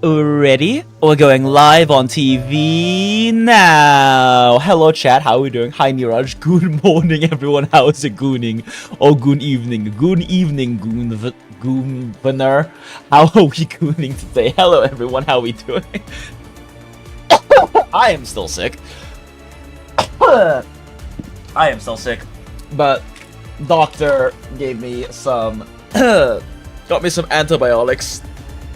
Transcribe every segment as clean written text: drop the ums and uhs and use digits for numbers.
Ready? We're going live on TV now. Hello chat, how are we doing? Hi Niraj, good morning everyone, how is it gooning? Or goon evening, gooner. How are we gooning today? Hello everyone, how are we doing? I am still sick. I am still sick, but doctor gave me some, got me some antibiotics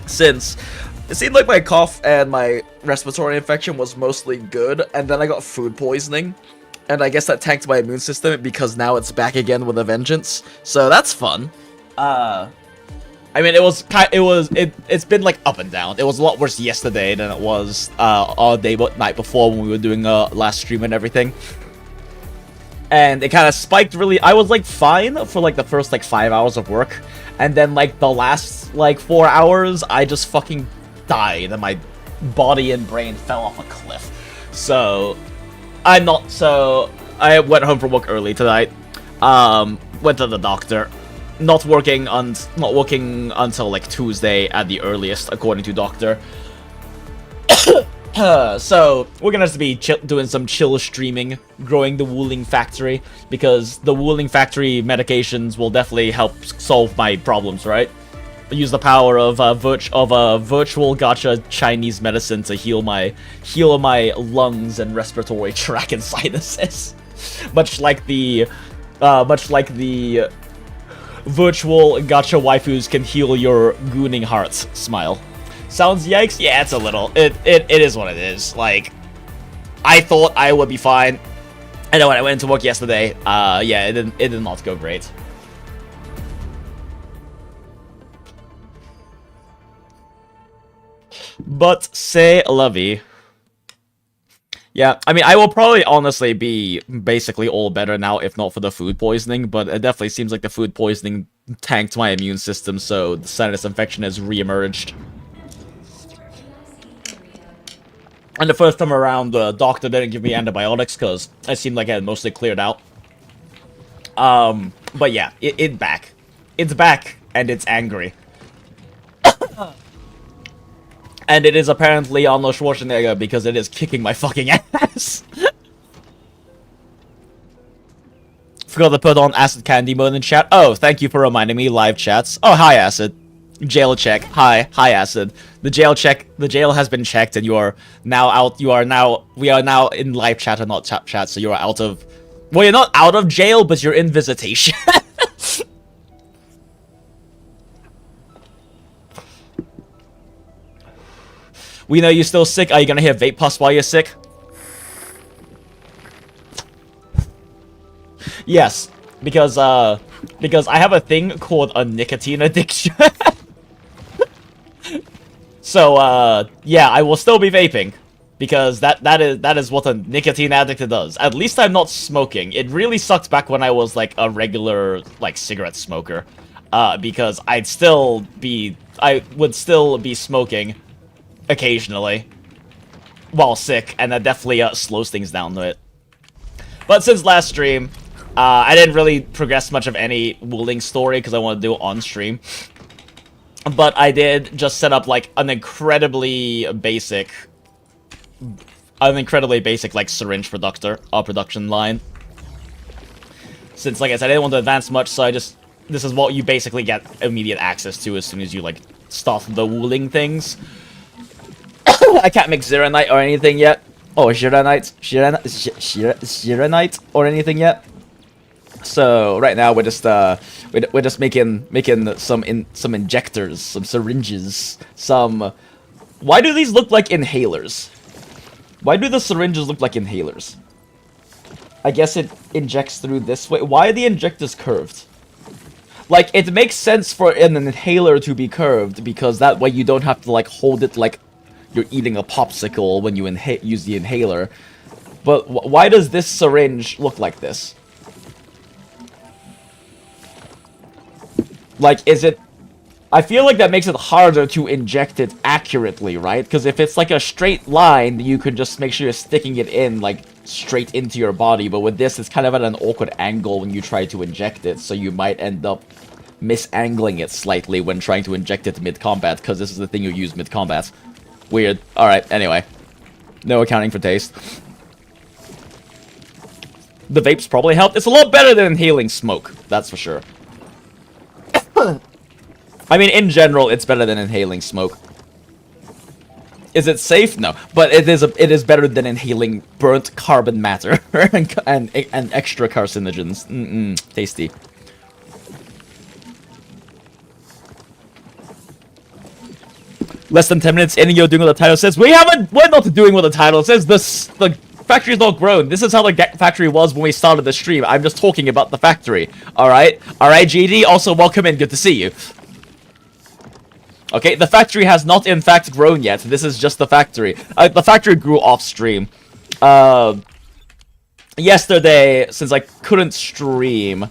since it seemed like my cough and my respiratory infection was mostly good, and then I got food poisoning, and I guess that tanked my immune system because now it's back again with a vengeance. So that's fun. I mean, it's been like up and down. It was a lot worse yesterday than it was all day but night before when we were doing last stream and everything. and it kind of spiked really. I was like fine for like the first like 5 hours of work, and then like the last like 4 hours, I just fucking died, and my body and brain fell off a cliff. So I went home from work early tonight. Went to the doctor. Not working until like Tuesday at the earliest, according to doctor. So we're gonna have to be doing some chill streaming, growing the WULING factory, because the WULING factory medications will definitely help solve my problems, right? I use the power of virtual gacha Chinese medicine to heal my lungs and respiratory tract and sinuses, much like the virtual gacha waifus can heal your gooning hearts. Smile. Sounds yikes? Yeah, it's a little. It is what it is. Like, I thought I would be fine, and then when I went into work yesterday, yeah, it did not go great. But c'est la vie. Yeah, I mean, I will probably honestly be basically all better now if not for the food poisoning, but it definitely seems like the food poisoning tanked my immune system, so the sinus infection has re-emerged. And the first time around, the doctor didn't give me antibiotics because it seemed like it had mostly cleared out. But yeah, it's back. It's back, and it's angry. And it is apparently Arnold Schwarzenegger because it is kicking my fucking ass. Forgot to put on Acid Candy mode in chat. Oh, thank you for reminding me, live chats. Oh, hi, Acid. Jail check. Hi, Acid. The jail has been checked, and you are now out. We are now in live chat and not chat, so you are out of. Well, you're not out of jail, but you're in visitation. We know you're still sick. Are you gonna hear vape puffs while you're sick? Yes, because I have a thing called a nicotine addiction. So, yeah, I will still be vaping, because that is what a nicotine addict does. At least I'm not smoking. It really sucked back when I was, like, a regular, like, cigarette smoker, because I would still be smoking occasionally while sick, and that definitely slows things down a bit. But since last stream, I didn't really progress much of any WULING story because I want to do it on stream. But I did just set up like an incredibly basic like syringe production line. Since, like I said, I didn't want to advance much, so this is what you basically get immediate access to as soon as you like start the WULING things. I can't make Zeronite or anything yet. Oh, Zeronite or anything yet. So right now we're just making some injectors, some syringes, some. Why do these look like inhalers? Why do the syringes look like inhalers? I guess it injects through this way. Why are the injectors curved? Like, it makes sense for an inhaler to be curved because that way you don't have to like hold it like you're eating a popsicle when you use the inhaler. But why does this syringe look like this? Like, is it... I feel like that makes it harder to inject it accurately, right? Because if it's like a straight line, you can just make sure you're sticking it in, like, straight into your body. But with this, it's kind of at an awkward angle when you try to inject it, so you might end up misangling it slightly when trying to inject it mid-combat, because this is the thing you use mid-combat. Weird. Alright, anyway. No accounting for taste. The vapes probably helped. It's a lot better than inhaling smoke, that's for sure. I mean, in general, it's better than inhaling smoke. Is it safe? No, but it is better than inhaling burnt carbon matter and extra carcinogens. Tasty. Less than 10 minutes in, and you're doing what the title says. We're not doing what the title says. The factory's not grown. This is how the factory was when we started the stream. I'm just talking about the factory. Alright? Alright, GD? Also, welcome in. Good to see you. Okay, the factory has not in fact grown yet. This is just the factory. The factory grew off stream. yesterday, since I couldn't stream,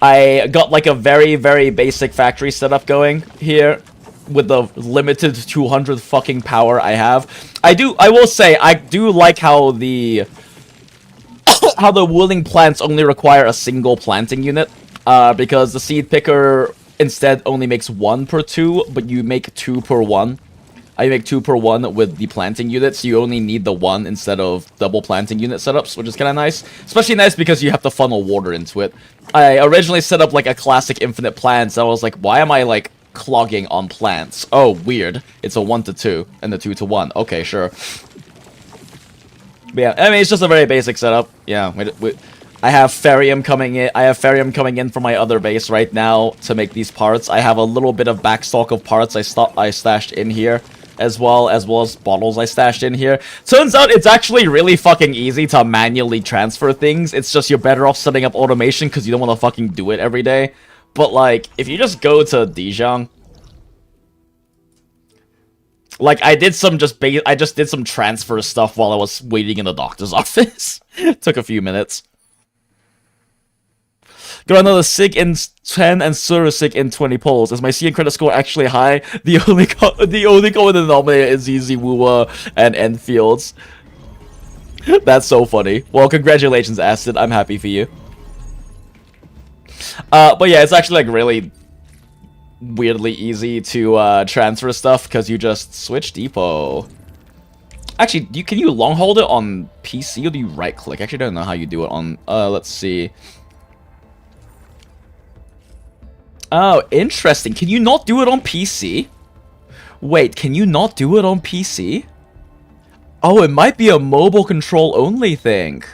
I got like a very, very basic factory setup going here with the limited 200 fucking power I have. I will say, I do like how the WULING plants only require a single planting unit, because the seed picker instead only makes 1 per 2, but you make 2 per 1. I make 2 per 1 with the planting units, so you only need the 1 instead of double planting unit setups, which is kind of nice. Especially nice because you have to funnel water into it. I originally set up like a classic infinite plants, and I was like, why am I like clogging on plants? Oh, weird. It's a 1 to 2 and a 2 to 1. Okay, sure. But yeah, I mean, it's just a very basic setup. Yeah, I have Ferium coming in. I have Ferium coming in from my other base right now to make these parts. I have a little bit of backstock of parts I stashed in here, as well as bottles I stashed in here. Turns out it's actually really fucking easy to manually transfer things. It's just you're better off setting up automation because you don't want to fucking do it every day. But like, if you just go to Dijon, like I just did some transfer stuff while I was waiting in the doctor's office. Took a few minutes. Got another SIG in 10 and Surasig in 20 polls. Is my C and credit score actually high? The only common denominator is Easy Wooa and Enfields. That's so funny. Well, congratulations, Acid. I'm happy for you. But yeah, it's actually like really weirdly easy to transfer stuff because you just switch depot. Actually, can you long hold it on PC or do you right click? Actually, I don't know how you do it on. Let's see. Oh, interesting. Can you not do it on PC? Wait, can you not do it on PC? Oh, it might be a mobile control only thing.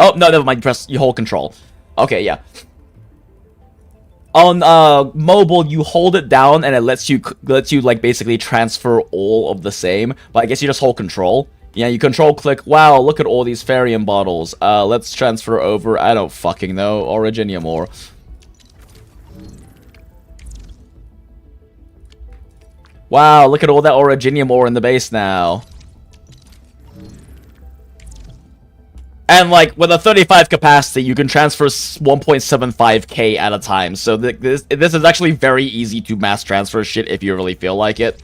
Oh, no, never mind. You hold control. Okay, yeah. On mobile, you hold it down and it lets you like basically transfer all of the same. But I guess you just hold control. Yeah, you control click. Wow, look at all these Ferium bottles. Let's transfer over. I don't fucking know. Originium ore. Wow, look at all that Originium ore in the base now. And like with a 35 capacity, you can transfer 1.75k at a time. So this is actually very easy to mass transfer shit if you really feel like it.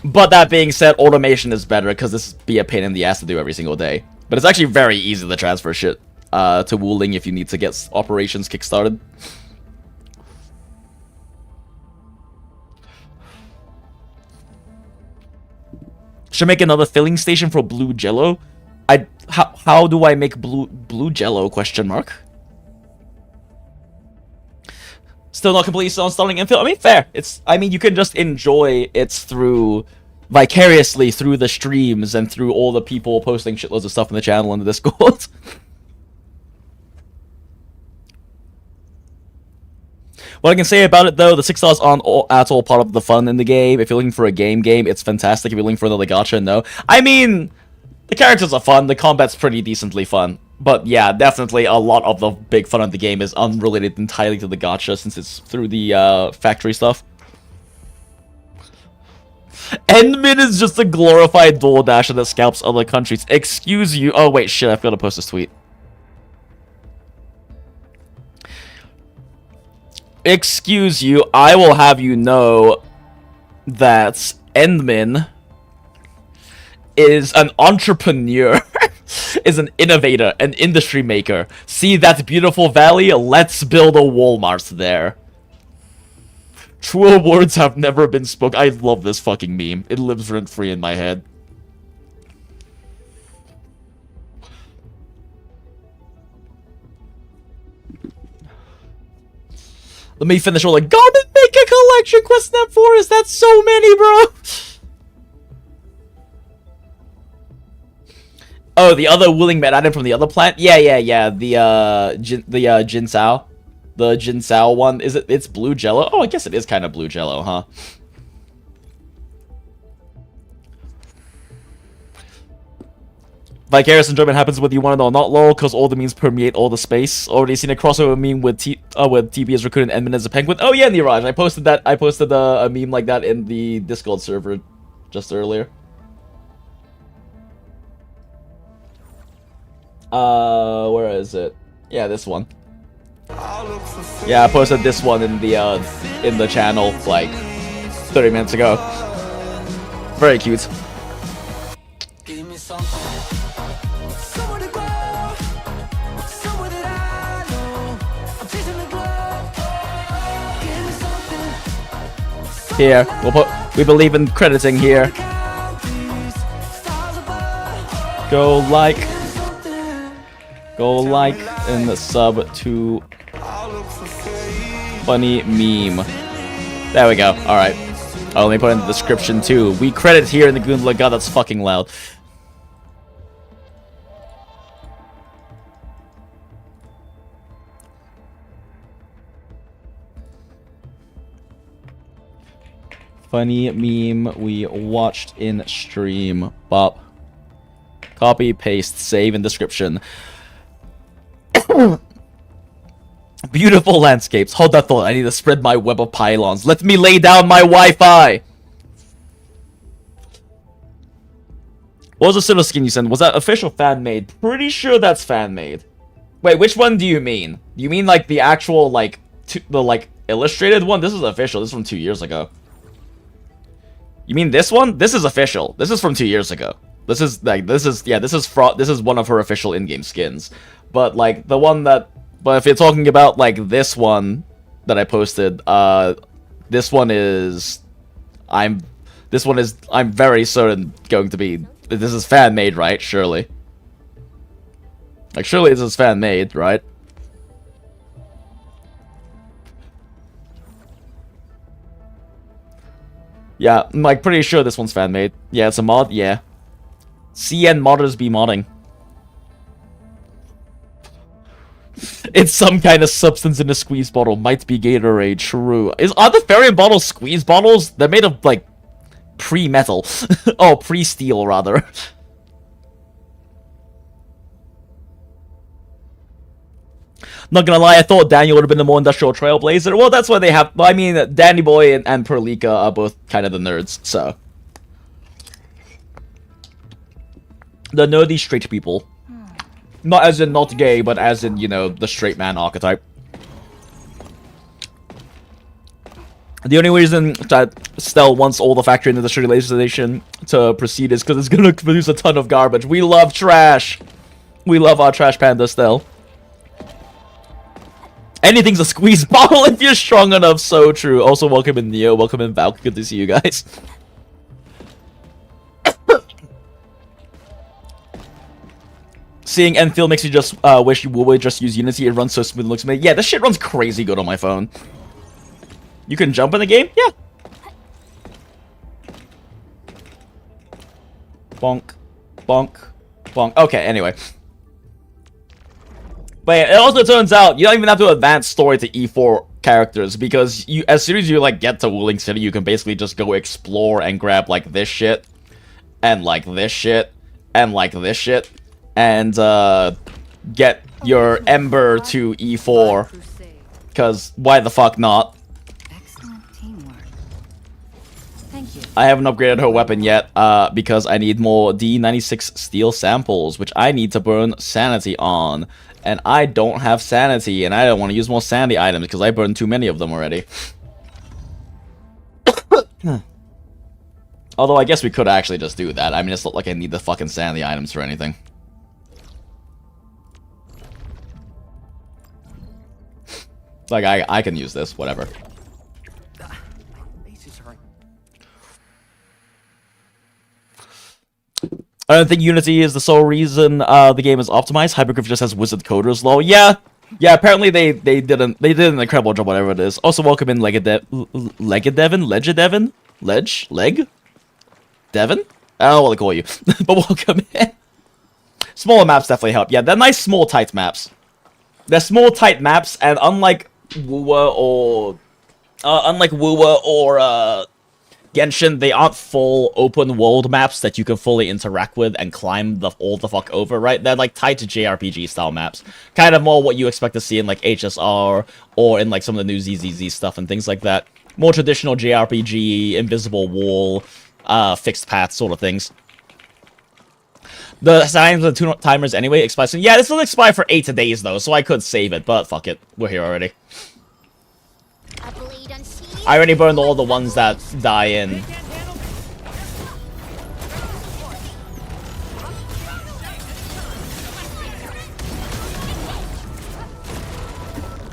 But that being said, automation is better because this would be a pain in the ass to do every single day. But it's actually very easy to transfer shit to WULING if you need to get operations kickstarted. Should make another filling station for blue jello. How do I make blue jello? Question mark. Still not completely still installing infill. I mean, fair. I mean, you can just enjoy it through vicariously through the streams and through all the people posting shitloads of stuff in the channel and the Discord. What I can say about it, though, the 6 stars aren't at all part of the fun in the game. If you're looking for a game, it's fantastic. If you're looking for another gacha, no. I mean, the characters are fun. The combat's pretty decently fun. But yeah, definitely a lot of the big fun of the game is unrelated entirely to the gacha since it's through the factory stuff. Endmin is just a glorified DoorDasher that scalps other countries. Excuse you. Oh, wait, shit, I've got to post this tweet. Excuse you, I will have you know that Endmin is an entrepreneur, is an innovator, an industry maker. See that beautiful valley? Let's build a Walmart there. Truer words have never been spoken. I love this fucking meme. It lives rent-free in my head. Let me finish all the Garment Maker Collection quest net forest. That's so many, bro. Oh, the other WULING met item from the other plant? Yeah. The Jinsao. The Jinsao one. It's blue jello? Oh, I guess it is kind of blue jello, huh? Vicarious enjoyment happens whether you want to know or not, lol, because all the memes permeate all the space. Already seen a crossover meme with TB as Raccoon and Edmund as a penguin. Oh yeah, Niraj, I posted that. I posted a meme like that in the Discord server just earlier. Where is it? Yeah, this one. Yeah, I posted this one in the channel like 30 minutes ago. Very cute. Here, we believe in crediting here. Go like and sub to funny meme. There we go. All right. Oh, let me put in the description too. We credit here in the Goondola. God, that's fucking loud. Funny meme we watched in stream. Bop. Copy, paste, save in description. Beautiful landscapes. Hold that thought. I need to spread my web of pylons. Let me lay down my Wi-Fi. What was the pseudo skin you sent? Was that official fan made? Pretty sure that's fan made. Wait, which one do you mean? You mean like the actual like the like illustrated one? This is official. This is from 2 years ago. You mean this one? This is official. This is from 2 years ago. This is like this is one of her official in-game skins. But like the one that if you're talking about like this one that I posted, this one is I'm very certain going to be this is fan made, right? Surely. Like surely this is fan made, right? Yeah, I'm like pretty sure this one's fan made. Yeah, it's a mod, yeah. CN modders be modding. It's some kind of substance in a squeeze bottle. Might be Gatorade, true. Are the Fairy bottles squeeze bottles? They're made of, like, pre-metal. Oh, pre-steel, rather. Not gonna lie, I thought Daniel would have been a more industrial trailblazer. Well, that's why they have... I mean, Danny Boy and Perlika are both kind of the nerds, so... The nerdy straight people. Not as in not gay, but as in, you know, the straight man archetype. The only reason that Stell wants all the factory and industrialization to proceed is because it's gonna produce a ton of garbage. We love trash! We love our trash panda, Stell. Anything's a squeeze bottle if you're strong enough, so true. Also, welcome in Neo, welcome in Valk, good to see you guys. Seeing Enfield makes you just wish you would just use Unity. It runs so smooth and looks amazing. Yeah, this shit runs crazy good on my phone. You can jump in the game? Yeah. Bonk. Bonk. Bonk. Okay, anyway. But yeah, it also turns out you don't even have to advance story to E4 characters, because you, as soon as you like get to Wuling City, you can basically just go explore and grab like this shit, and like this shit, and like this shit. And, get your Ember to E4. Because, why the fuck not? Excellent teamwork. Thank you. I haven't upgraded her weapon yet, because I need more D96 steel samples, which I need to burn sanity on. And I don't have sanity, and I don't want to use more sanity items, because I burned too many of them already. Although, I guess we could actually just do that. I mean, it's not like I need the fucking sanity items for anything. Like, I can use this, whatever. I don't think Unity is the sole reason the game is optimized. Hypergraph just has wizard coders, lol. Yeah, apparently they did an incredible job, whatever it is. Also, welcome in Legedevin? Leg? Devin? I don't know what to call you. But welcome in. Smaller maps definitely help. Yeah, they're nice, small, tight maps. They're small, tight maps, and unlike Woowa or Genshin, they aren't full open world maps that you can fully interact with and climb all the fuck over, right? They're like tied to JRPG style maps. Kind of more what you expect to see in like HSR or in like some of the new ZZZ stuff and things like that. More traditional JRPG, invisible wall, fixed path sort of things. The signs of the timers anyway expire soon. Yeah, this will expire for 8 days though, so I could save it, but fuck it. We're here already. I already burned all the ones that die in.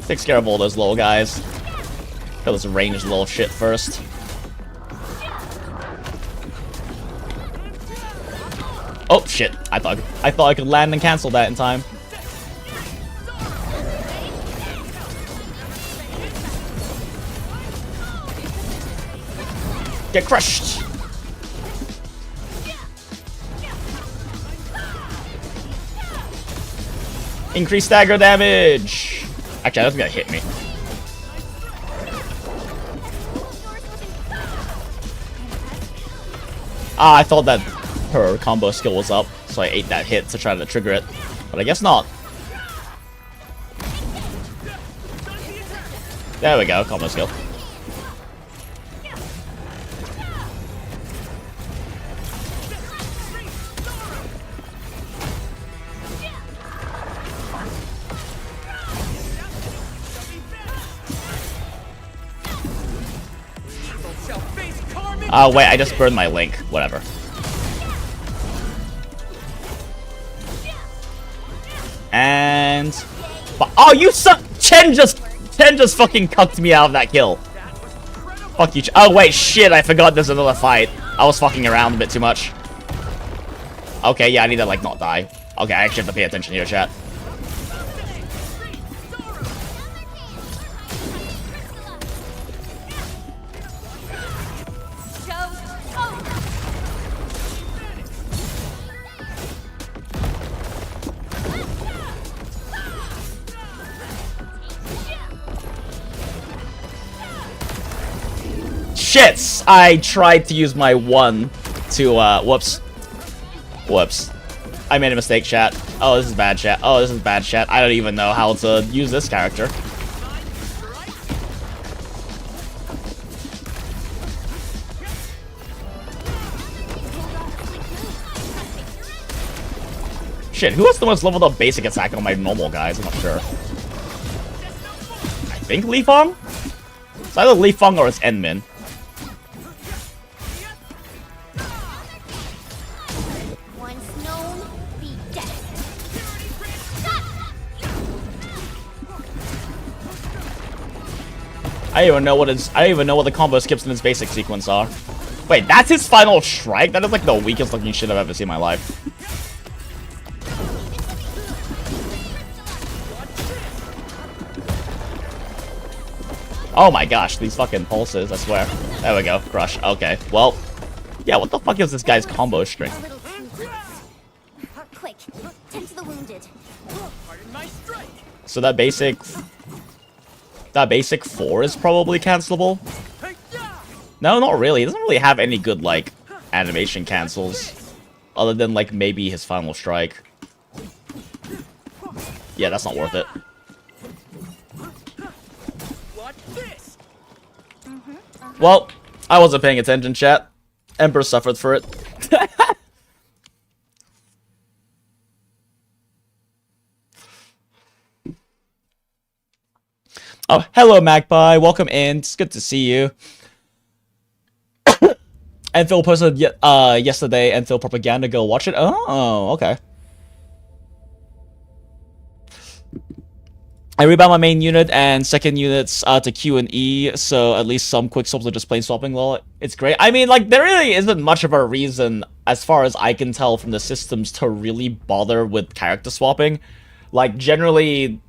Takes care of all those little guys. Kill this ranged little shit first. Oh shit! I thought I could land and cancel that in time. Get crushed! Increase stagger damage! Actually, that's gonna hit me. Ah, I thought that her combo skill was up, so I ate that hit to try to trigger it. But I guess not. There we go, combo skill. Oh, wait, I just burned my link. Whatever. And... oh, you suck! Chen just fucking cucked me out of that kill. Fuck you, oh, wait, shit, I forgot there's another fight. I was fucking around a bit too much. Okay, yeah, I need to, like, not die. Okay, I actually have to pay attention here, chat. Shits! I tried to use my 1 to, whoops. Whoops. I made a mistake, chat. Oh, this is bad, chat. Oh, this is bad, chat. I don't even know how to use this character. Shit, who has the most leveled up basic attack on my normal guys? I'm not sure. I think Li Feng? It's either Li Feng or it's Enmin. I don't even know what the combo skips in his basic sequence are. Wait, that's his final strike? That is like the weakest looking shit I've ever seen in my life. Oh my gosh, these fucking pulses, I swear. There we go, crush. Okay, well, yeah, what the fuck is this guy's combo string? Quick, tend to the wounded. So that basic 4 is probably cancelable? No, not really. He doesn't really have any good, like, animation cancels. Other than, like, maybe his final strike. Yeah, that's not worth it. Well, I wasn't paying attention, chat. Emperor suffered for it. Oh, hello, Magpie. Welcome in. It's good to see you. And Phil posted yesterday, and Phil Propaganda. Go watch it. Oh, okay. I rebound my main unit and second units to Q and E, so at least some quick swaps are just plain swapping. Well, it's great. I mean, like, there really isn't much of a reason, as far as I can tell from the systems, to really bother with character swapping. Like, generally,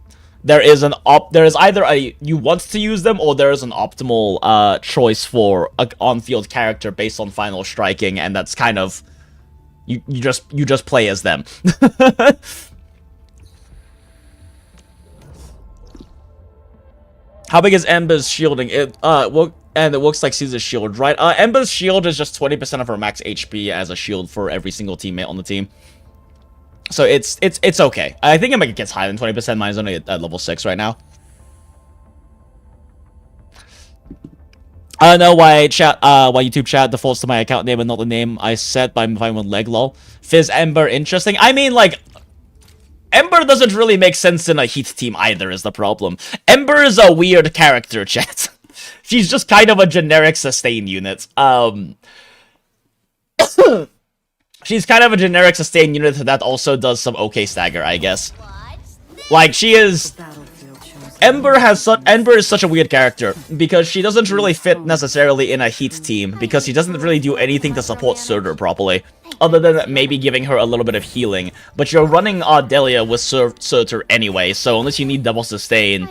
there is either you want to use them, or there is an optimal choice for an on-field character based on final striking, and that's kind of you just play as them. How big is Ember's shielding? Well, And it looks like she's a shield, right? Ember's shield is just 20% of her max HP as a shield for every single teammate on the team. So it's okay. I think it gets higher than 20%. Mine's only at level 6 right now. I don't know why YouTube chat defaults to my account name and not the name I set by finding one leg lol. Fizz Ember interesting. I mean, like, Ember doesn't really make sense in a Heat team either is the problem. Ember is a weird character, chat. She's just kind of a generic sustain unit. She's kind of a generic sustain unit that also does some okay stagger, I guess. Like, she is... Ember is such a weird character, because she doesn't really fit necessarily in a Heat team, because she doesn't really do anything to support Surtur properly, other than maybe giving her a little bit of healing. But you're running Ardelia with Surtur anyway, so unless you need double sustain,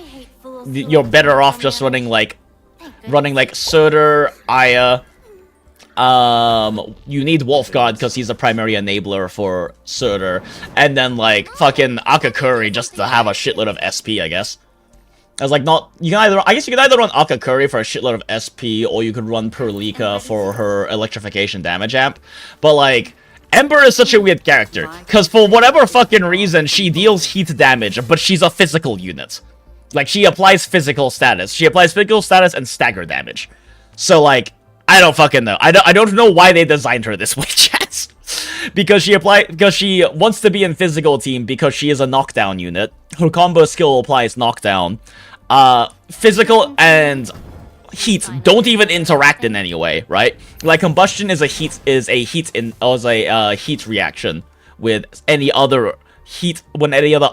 you're better off just running like Surtur, Aya. You need Wolfguard because he's a primary enabler for Surtur, and then like fucking Akakuri just to have a shitload of SP, I guess. As like you can either run Akakuri for a shitload of SP, or you could run Perlika for her electrification damage amp. But like, Ember is such a weird character, because for whatever fucking reason, she deals heat damage, but she's a physical unit. Like, she applies physical status. She applies physical status and stagger damage. So like, I don't fucking know. I don't know why they designed her this way, chat. Because she wants to be in physical team because she is a knockdown unit. Her combo skill applies knockdown. Physical and heat don't even interact in any way, right? Like, combustion is a heat reaction with any other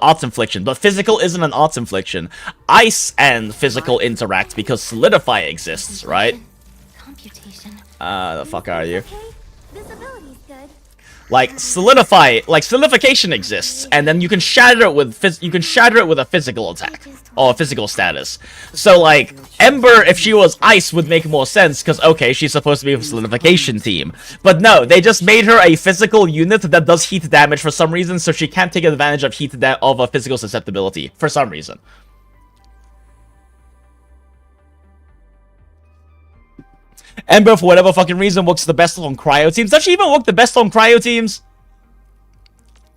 arts infliction, but physical isn't an arts infliction. Ice and physical interact because solidify exists, right? The fuck are you? Like, solidification exists, and then you can shatter it with a physical attack or a physical status. So like, Ember, if she was ice, would make more sense because okay, she's supposed to be a solidification team, but no, they just made her a physical unit that does heat damage for some reason, so she can't take advantage of of a physical susceptibility for some reason. Ember, for whatever fucking reason, works the best on cryo teams. Does she even work the best on cryo teams?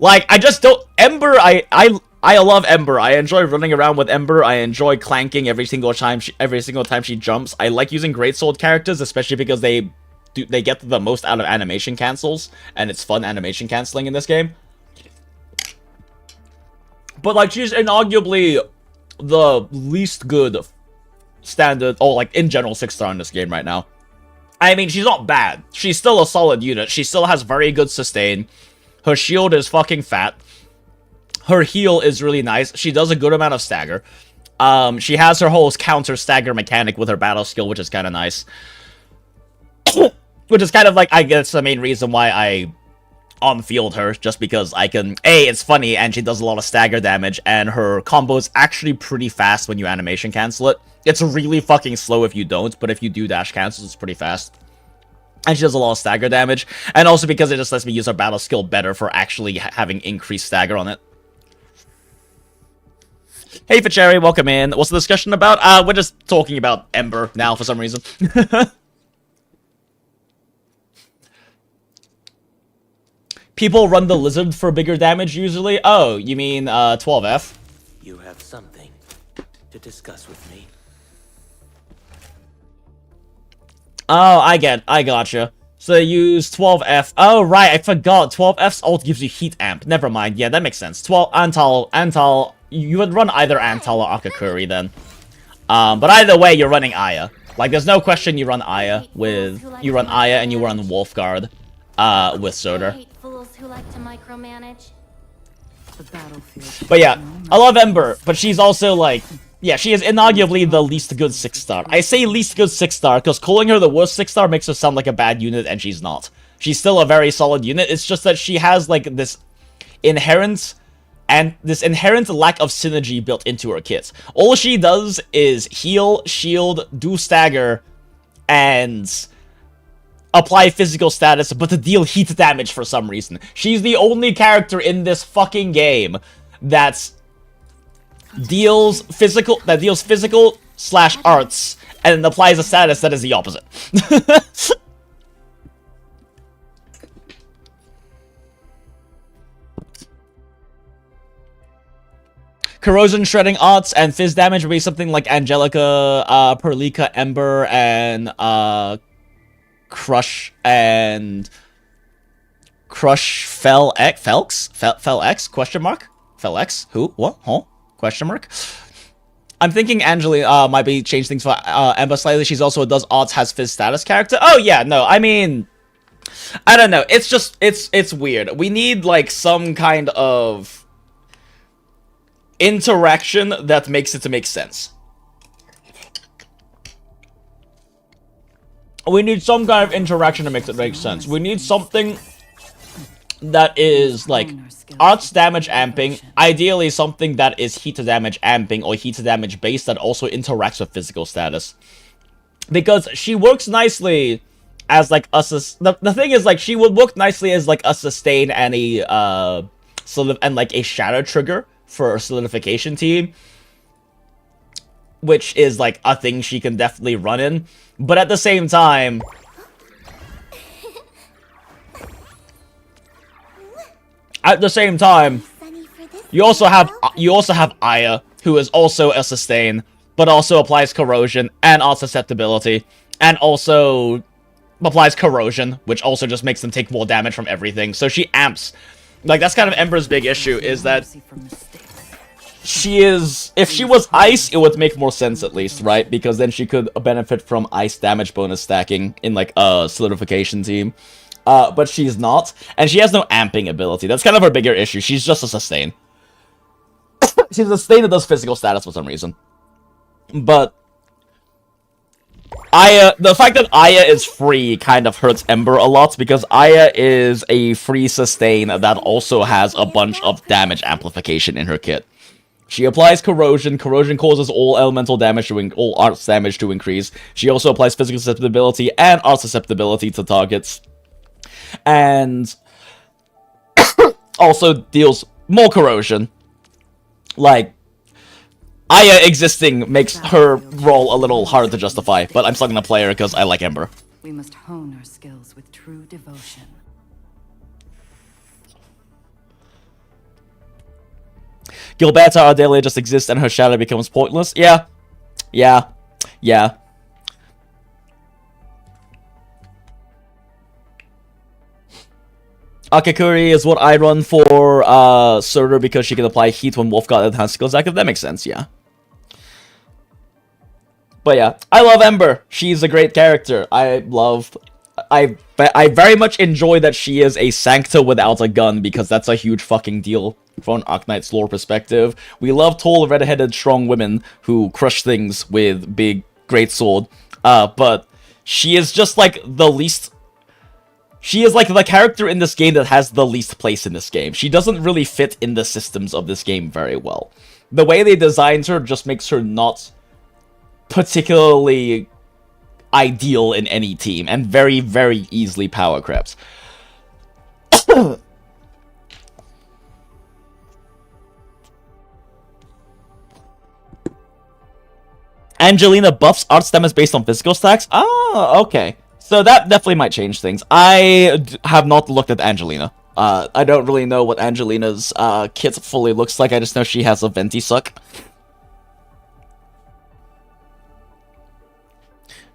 Like, I just don't... Ember, I love Ember. I enjoy running around with Ember. I enjoy clanking every single time she jumps. I like using greatsword characters, especially because they get the most out of animation cancels, and it's fun animation canceling in this game. But, like, she's inarguably the least good standard, or, like, in general, 6-star in this game right now. I mean, she's not bad. She's still a solid unit. She still has very good sustain. Her shield is fucking fat. Her heal is really nice. She does a good amount of stagger. She has her whole counter stagger mechanic with her battle skill, which is kind of nice. Which is kind of like, I guess, the main reason why I on-field her, just because I can... it's funny, and she does a lot of stagger damage, and her combo is actually pretty fast when you animation cancel it. It's really fucking slow if you don't, but if you do dash cancels, it's pretty fast. And she does a lot of stagger damage, and also because it just lets me use her battle skill better for actually having increased stagger on it. Hey, Cherry, welcome in. What's the discussion about? We're just talking about Ember now for some reason. People run the lizard for bigger damage usually. Oh, you mean 12F? You have something to discuss with me. Oh, I gotcha. So they use 12F. Oh, right, I forgot. 12F's ult gives you heat amp. Never mind. Yeah, that makes sense. 12 Antal. You would run either Antal or Akakuri then. But either way, you're running Aya. Like, there's no question you run Aya and you run Wolfguard with Surtur. But yeah, I love Ember, but she's also like, yeah, she is inarguably the least good 6-star. I say least good 6-star because calling her the worst 6-star makes her sound like a bad unit, and she's not. She's still a very solid unit. It's just that she has like this inherent lack of synergy built into her kit. All she does is heal, shield, do stagger, and apply physical status, but to deal heat damage for some reason. She's the only character in this fucking game that deals physical / arts and then applies a status that is the opposite. Corrosion, shredding arts, and fizz damage would be something like Angelica, Perlica, Ember, and Crush Fel X? Question mark? Fel X? Who? What? Huh? Question mark? I'm thinking Angelina might be change things for Ember slightly. She's also a does arts has fizz status character. Oh yeah, no, I mean, I don't know. It's just it's weird. We need like some kind of interaction that makes it to make sense. We need some kind of interaction to make it make sense. We need something that is like arts damage amping, ideally something that is heat to damage amping or heat to damage base that also interacts with physical status. Because she works nicely as like a the thing is like she would work nicely as like a sustain and a like a shadow trigger for a solidification team, which is like a thing she can definitely run in. But at the same time, you also have Aya, who is also a sustain, but also applies corrosion and art susceptibility, and also applies corrosion, which also just makes them take more damage from everything. So she amps. Like, that's kind of Ember's big issue, is that she is... If she was ice, it would make more sense, at least, right? Because then she could benefit from ice damage bonus stacking in, like, a solidification team. But she's not, and she has no amping ability. That's kind of her bigger issue. She's just a sustain. She's a sustain that does physical status for some reason. But Aya, the fact that Aya is free kind of hurts Ember a lot, because Aya is a free sustain that also has a bunch of damage amplification in her kit. She applies corrosion. Corrosion causes all elemental damage all arts damage to increase. She also applies physical susceptibility and art susceptibility to targets. And also deals more corrosion. Like, Aya existing makes her role a little hard to justify, but I'm still gonna play her because I like Ember. We must hone our skills with true devotion. Gilberta Ardelia just exists and her shadow becomes pointless. Yeah. Akakuri is what I run for Surtur because she can apply heat when Wolfguard enhanced skills active. That makes sense, yeah. But yeah, I love Ember. She's a great character. I very much enjoy that she is a Sancta without a gun, because that's a huge fucking deal from an Arknight's lore perspective. We love tall, red-headed, strong women who crush things with big, great sword. But she is just like the least... She is like the character in this game that has the least place in this game. She doesn't really fit in the systems of this game very well. The way they designed her just makes her not particularly ideal in any team, and very, very easily power creeps. Angelina buffs art stamina based on physical stacks? Ah, okay. So that definitely might change things. I have not looked at Angelina. I don't really know what Angelina's kit fully looks like. I just know she has a venti suck.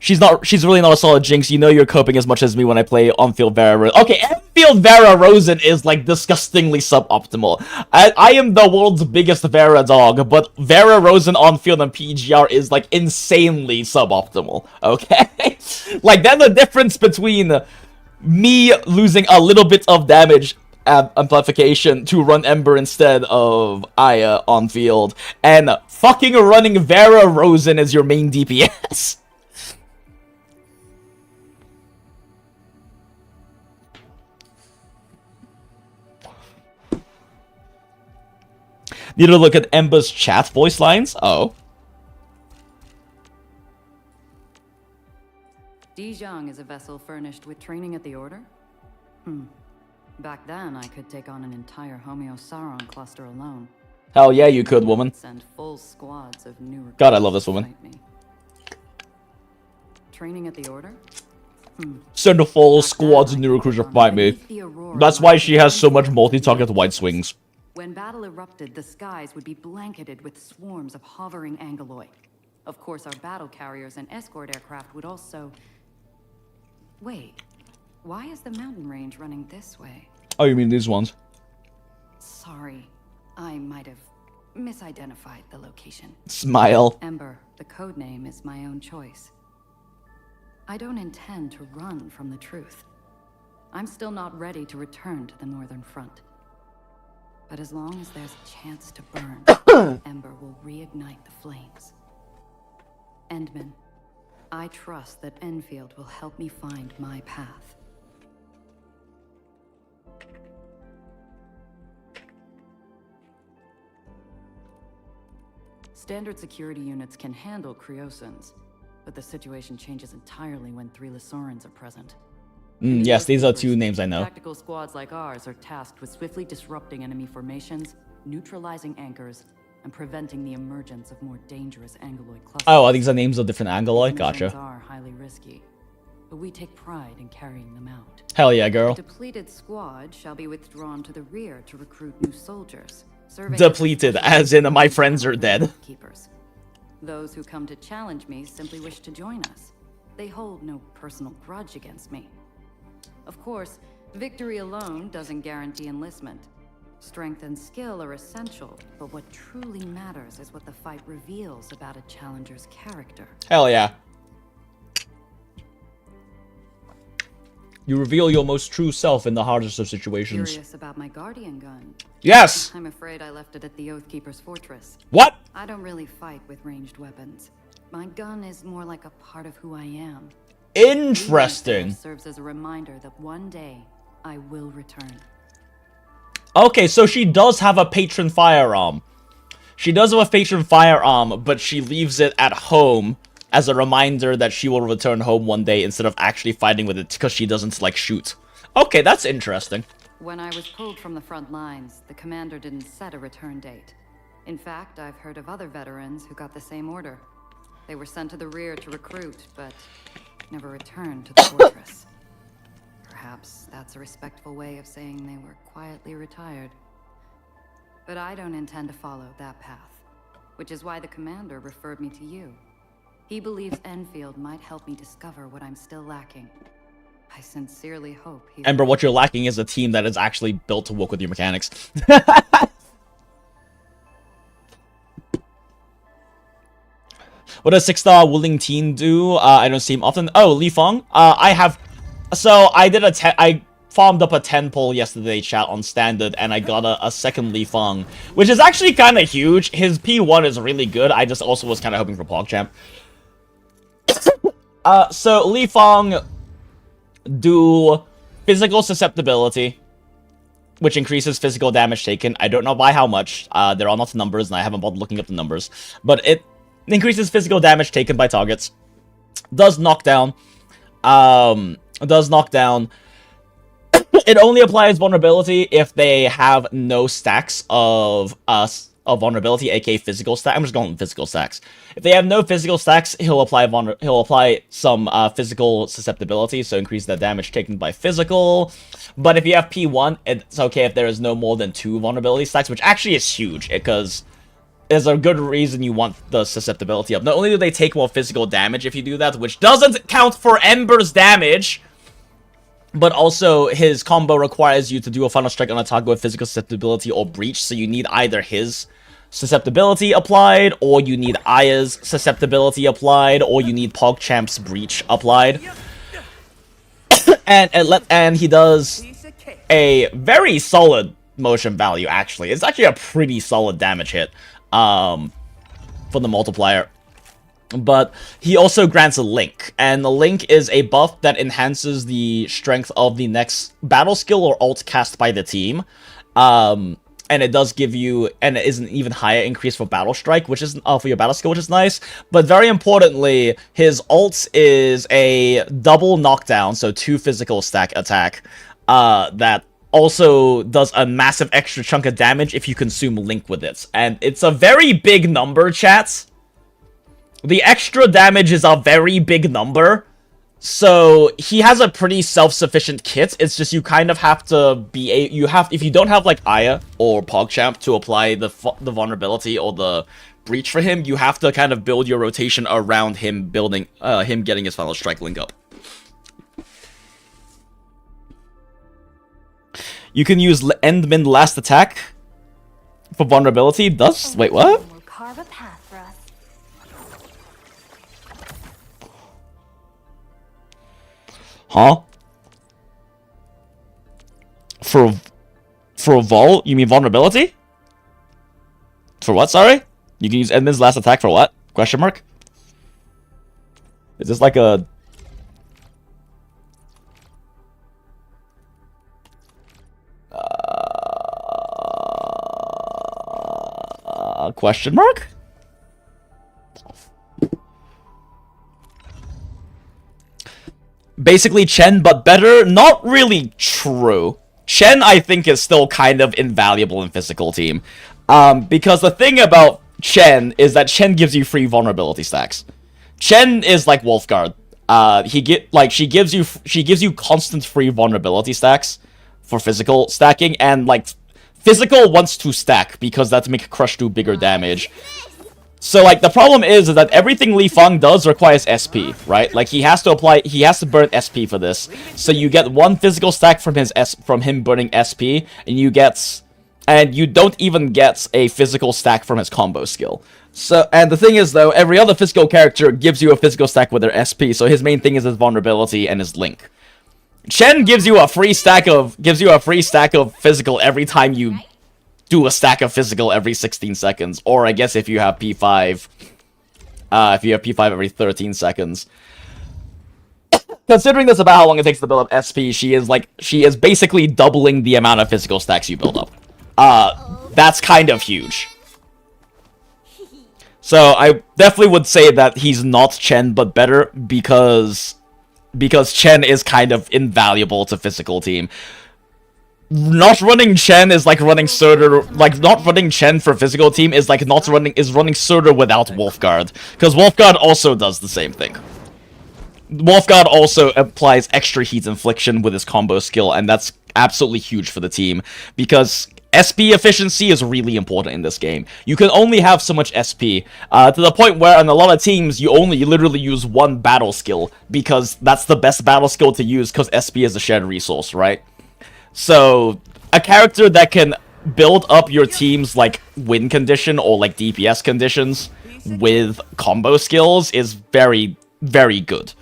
She's really not a solid Jinx. You know you're coping as much as me when I play on-field Vera. Okay, on-field Vera Rosen is like disgustingly suboptimal. I am the world's biggest Vera dog, but Vera Rosen on-field and PGR is like insanely suboptimal. Okay? Like, then the difference between me losing a little bit of damage amplification to run Ember instead of Aya on-field, and fucking running Vera Rosen as your main DPS. Need to look at Ember's chat voice lines? Oh. Dijiang is a vessel furnished with training at the Order? Back then, I could take on an entire Homeo Sauron cluster alone. Hell yeah, you could, woman. Send full squads of new God, I love this woman. Training at the Order? Send a full squads of Neurocruiser to fight me. That's why she has so much multi-target white swings. When battle erupted, the skies would be blanketed with swarms of hovering Angoloi. Of course, our battle carriers and escort aircraft would also... Wait, why is the mountain range running this way? Oh, you mean these ones? Sorry, I might have misidentified the location. Smile. Ember, the codename is my own choice. I don't intend to run from the truth. I'm still not ready to return to the Northern Front. But as long as there's a chance to burn, Ember will reignite the flames. Endman, I trust that Enfield will help me find my path. Standard security units can handle Creosans, but the situation changes entirely when 3 Lysorans are present. Yes, these are 2 names I know. Tactical squads like ours are tasked with swiftly disrupting enemy formations, neutralizing anchors, and preventing the emergence of more dangerous Angoloi clusters. Oh, these are names of different Angoloi? Gotcha. Missions are highly risky, but we take pride in carrying them out. Hell yeah, girl. A depleted squad shall be withdrawn to the rear to recruit new soldiers. Depleted, as in my friends are dead. Keepers. Those who come to challenge me simply wish to join us. They hold no personal grudge against me. Of course, victory alone doesn't guarantee enlistment. Strength and skill are essential, but what truly matters is what the fight reveals about a challenger's character. Hell yeah. You reveal your most true self in the hardest of situations. Curious about my guardian gun? Yes! I'm afraid I left it at the Oathkeeper's fortress. What? I don't really fight with ranged weapons. My gun is more like a part of who I am. Interesting. It serves as a reminder that one day I will return. Okay, so she does have a patron firearm. She does have a patron firearm, but she leaves it at home as a reminder that she will return home one day instead of actually fighting with it because she doesn't, like, shoot. Okay, that's interesting. When I was pulled from the front lines, the commander didn't set a return date. In fact, I've heard of other veterans who got the same order. They were sent to the rear to recruit, but never returned to the fortress. Perhaps that's a respectful way of saying they were quietly retired. But I don't intend to follow that path, which is why the commander referred me to you. He believes Enfield might help me discover what I'm still lacking. I sincerely hope he... Ember, what you're lacking is a team that is actually built to work with your mechanics. What does 6-star WULING teen do? I don't see him often. Oh, Li Feng. I have... So, I farmed up a 10 pull yesterday, chat, on standard, and I got a second Li Feng, which is actually kind of huge. His P1 is really good. I just also was kind of hoping for PogChamp. So, Li Feng do physical susceptibility, which increases physical damage taken. I don't know by how much. There are not numbers, and I haven't bothered looking up the numbers. But it increases physical damage taken by targets. Does knockdown. Does knockdown. It only applies vulnerability if they have no stacks of vulnerability, aka physical stack. I'm just going with physical stacks. If they have no physical stacks, he'll apply some physical susceptibility, so increase the damage taken by physical. But if you have P1, it's okay if there is no more than 2 vulnerability stacks, which actually is huge, because there's a good reason you want the susceptibility up. Not only do they take more physical damage if you do that, which doesn't count for Ember's damage, but also his combo requires you to do a final strike on a target with physical susceptibility or breach, so you need either his susceptibility applied, or you need Aya's susceptibility applied, or you need PogChamp's breach applied. and he does a very solid motion value, actually. It's actually a pretty solid damage hit for the multiplier. But he also grants a link, and the link is a buff that enhances the strength of the next battle skill or ult cast by the team. And it does give you, and it is an even higher increase for battle strike, which is for your battle skill, which is nice. But very importantly, his ult is a double knockdown, so 2 physical stack attack, that also does a massive extra chunk of damage if you consume link with it. And it's a very big number, chats. The extra damage is a very big number, So he has a pretty self-sufficient kit. It's just you kind of have to be if you don't have like Aya or PogChamp to apply the vulnerability or the breach for him, you have to kind of build your rotation around him building him getting his final strike link up. You can use end min last attack for vulnerability. Does wait what? Will carve a path for us. Huh? For a vol? You mean vulnerability? For what, sorry? You can use Edmund's last attack for what? Question mark? Is this like a... question mark? Basically Chen, but better? Not really true. Chen, I think, is still kind of invaluable in physical team. Because the thing about Chen is that Chen gives you free vulnerability stacks. Chen is like Wolfguard. She gives you constant free vulnerability stacks for physical stacking, and like physical wants to stack because that's make Crush do bigger damage. So, like, the problem is that everything Li Fang does requires SP, right? Like, he has to burn SP for this. So you get one physical stack from him burning SP, and you don't even get a physical stack from his combo skill. So, and the thing is, though, every other physical character gives you a physical stack with their SP, so his main thing is his vulnerability and his link. Chen gives you a free stack of physical every time you do a stack of physical every 16 seconds, or I guess if you have P5, every 13 seconds. Considering this about how long it takes to build up SP, she is basically doubling the amount of physical stacks you build up. That's kind of huge. So I definitely would say that he's not Chen, but better, because Chen is kind of invaluable to physical team. Not running Chen is like running Surtur, like not running Chen for physical team is like running Surtur without Wolfguard, because Wolfguard also does the same thing. Wolfguard also applies extra heat infliction with his combo skill, and that's absolutely huge for the team, because SP efficiency is really important in this game. You can only have so much SP, to the point where in a lot of teams you literally use one battle skill, because that's the best battle skill to use, because SP is a shared resource, right? So, a character that can build up your team's, like, win condition or, like, DPS conditions with combo skills is very, very good.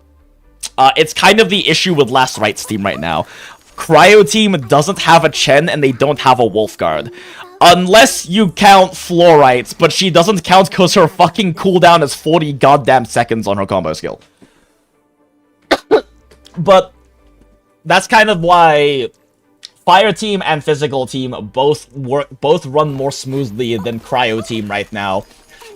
It's kind of the issue with Last Right's team right now. Cryo team doesn't have a Chen and they don't have a Wolfguard. Unless you count Fluorite, but she doesn't count because her fucking cooldown is 40 goddamn seconds on her combo skill. But that's kind of why Fire team and physical team both run more smoothly than Cryo team right now,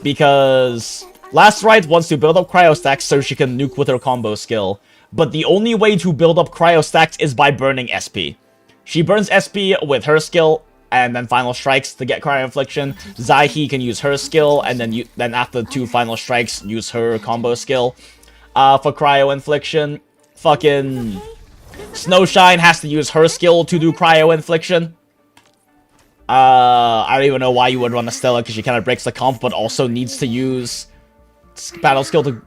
because Last Right wants to build up cryo stacks so she can nuke with her combo skill, but the only way to build up cryo stacks is by burning SP. She burns SP with her skill and then final strikes to get cryo infliction. Zaihi can use her skill and then after 2 final strikes use her combo skill for cryo infliction. Fucking Snowshine has to use her skill to do cryo infliction. I don't even know why you would run Estella, because she kind of breaks the comp, but also needs to use battle skill to do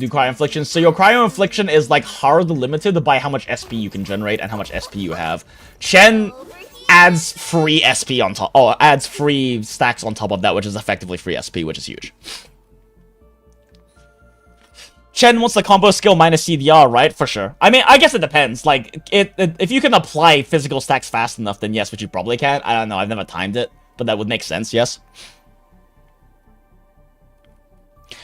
cryo infliction. So your cryo infliction is like hard limited by how much SP you can generate and how much SP you have. Chen adds free SP on top. Oh, adds free stacks on top of that, which is effectively free SP, which is huge. Chen wants the combo skill minus CDR, right? For sure. I mean, I guess it depends. Like, if you can apply physical stacks fast enough, then yes, which you probably can. I don't know, I've never timed it, but that would make sense, yes.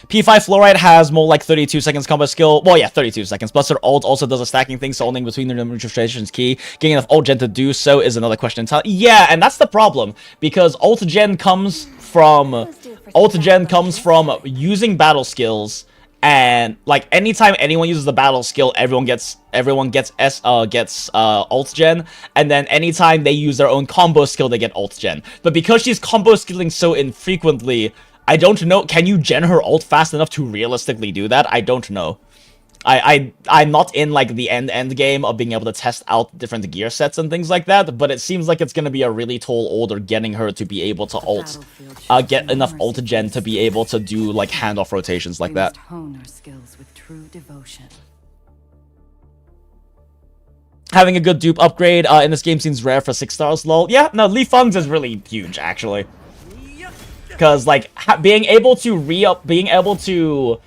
P5 Fluorite has more like 32 seconds combo skill. Well, yeah, 32 seconds. Plus her ult also does a stacking thing, so holding between the demonstration is key. Getting enough ult gen to do so is another question. Yeah, and that's the problem, because ult gen comes from using battle skills. And like anytime anyone uses the battle skill, everyone gets ult gen, and then anytime they use their own combo skill, they get ult gen. But because she's combo skilling so infrequently, I don't know. Can you gen her ult fast enough to realistically do that? I don't know. I'm not in like the end game of being able to test out different gear sets and things like that, but it seems like it's gonna be a really tall order getting her to be able to get enough ultigen to be able to do like handoff rotations like that. Hone our skills with true devotion. Having a good dupe upgrade in this game seems rare for 6 stars, lol. Yeah, no, Li Feng's is really huge, actually. Because, like, being able to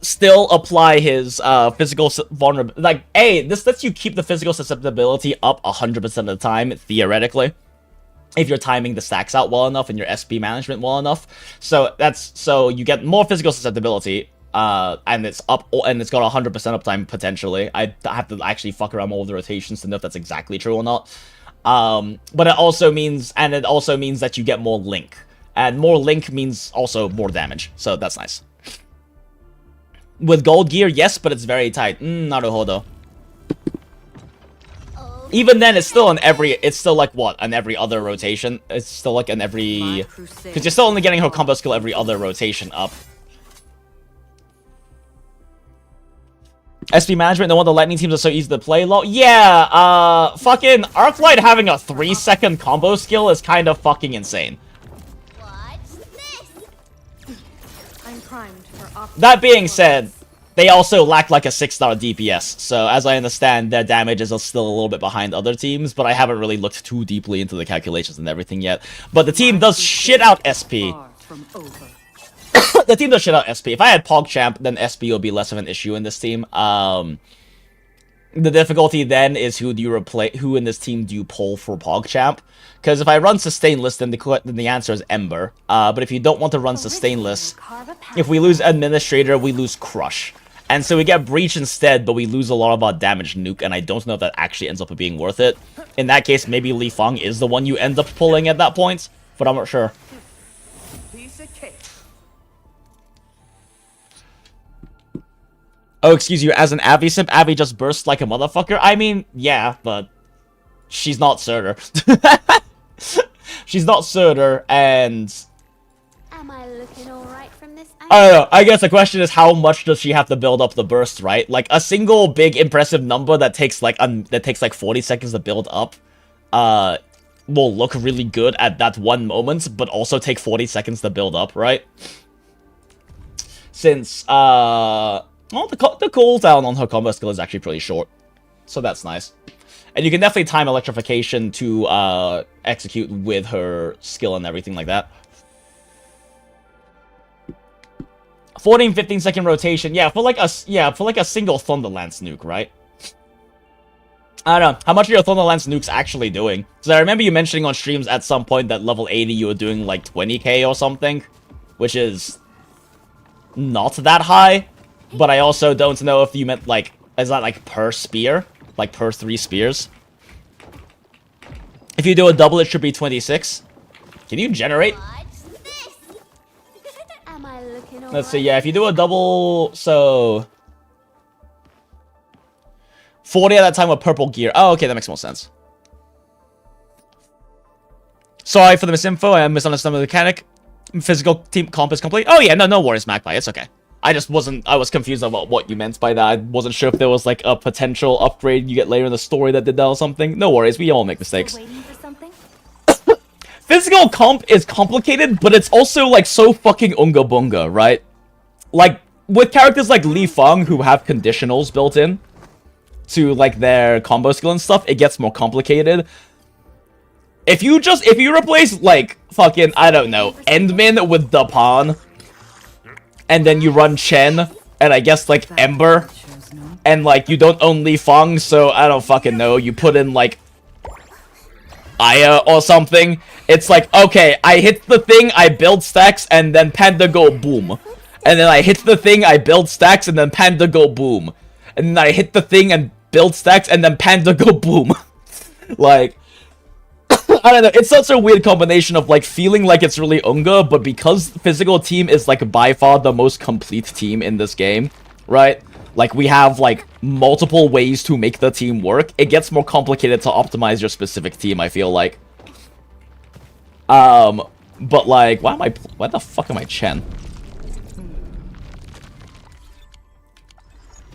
still apply his physical vulnerability. Like, this lets you keep the physical susceptibility up 100% of the time, theoretically. If you're timing the stacks out well enough and your SP management well enough. So you get more physical susceptibility. And it's up, and it's got 100% uptime potentially. I have to actually fuck around more with the rotations to know if that's exactly true or not. But it also means that you get more link, and more link means also more damage. So that's nice. With gold gear, yes, but it's very tight. Naruhodo. Even then, it's still like what, on every other rotation. It's still like on every, because you're still only getting her combo skill every other rotation up. SP management, no wonder lightning teams are so easy to play, lol. Yeah, fucking Arclight having a 3-second combo skill is kind of fucking insane. What's this? I'm primed for That being said, they also lack like a 6-star DPS, so as I understand, their damage is still a little bit behind other teams, but I haven't really looked too deeply into the calculations and everything yet. But the team does shit out SP. The team does shit out SP. If I had PogChamp, then SP would be less of an issue in this team. The difficulty then is who in this team do you pull for PogChamp? Because if I run Sustainless, then the answer is Ember. But if you don't want to run Sustainless, if we lose Administrator, we lose Crush. And so we get Breach instead, but we lose a lot of our damage nuke, and I don't know if that actually ends up being worth it. In that case, maybe Li Feng is the one you end up pulling at that point, but I'm not sure. Oh, excuse you, as an Abby simp, Abby just bursts like a motherfucker? I mean, yeah, but she's not Surtur. She's not Surtur, and... Am I looking alright from this angle? I don't know, I guess the question is how much does she have to build up the burst, right? Like, a single big impressive number that takes like 40 seconds to build up, will look really good at that one moment, but also take 40 seconds to build up, right? Since, well, the cooldown on her combo skill is actually pretty short. So that's nice. And you can definitely time electrification to execute with her skill and everything like that. 14-15 second rotation. Yeah, for like a single Thunderlance nuke, right? I don't know. How much are your Thunderlance nukes actually doing? So I remember you mentioning on streams at some point that level 80 you were doing like 20k or something, which is not that high. But I also don't know if you meant, like, is that, like, per spear? Like, per 3 spears? If you do a double, it should be 26. Can you generate? What's this? Am I looking alright? Let's see, yeah, if you do a double, so... 40 at that time with purple gear. Oh, okay, that makes more sense. Sorry for the misinfo, I misunderstood the mechanic. Physical team comp is complete. Oh yeah, no worries, Magpie, it's okay. I was confused about what you meant by that. I wasn't sure if there was, like, a potential upgrade you get later in the story that did that or something. No worries, we all make mistakes. Waiting for something? Physical comp is complicated, but it's also, like, so fucking unga bunga, right? Like, with characters like Li Feng, who have conditionals built in to, like, their combo skill and stuff, it gets more complicated. If you replace, like, fucking, I don't know, Endmin with Dapan, and then you run Chen, and I guess, like, Ember, and, like, you don't own Li Feng, so I don't fucking know, you put in, like, Aya or something, it's like, okay, I hit the thing, I build stacks, and then Panda go boom. And then I hit the thing, I build stacks, and then Panda go boom. And then I hit the thing and build stacks, and then Panda go boom. Like... I don't know, it's such a weird combination of, like, feeling like it's really Unga, but because physical team is, like, by far the most complete team in this game, right? Like, we have, like, multiple ways to make the team work. It gets more complicated to optimize your specific team, I feel like. But, like, why the fuck am I Chen?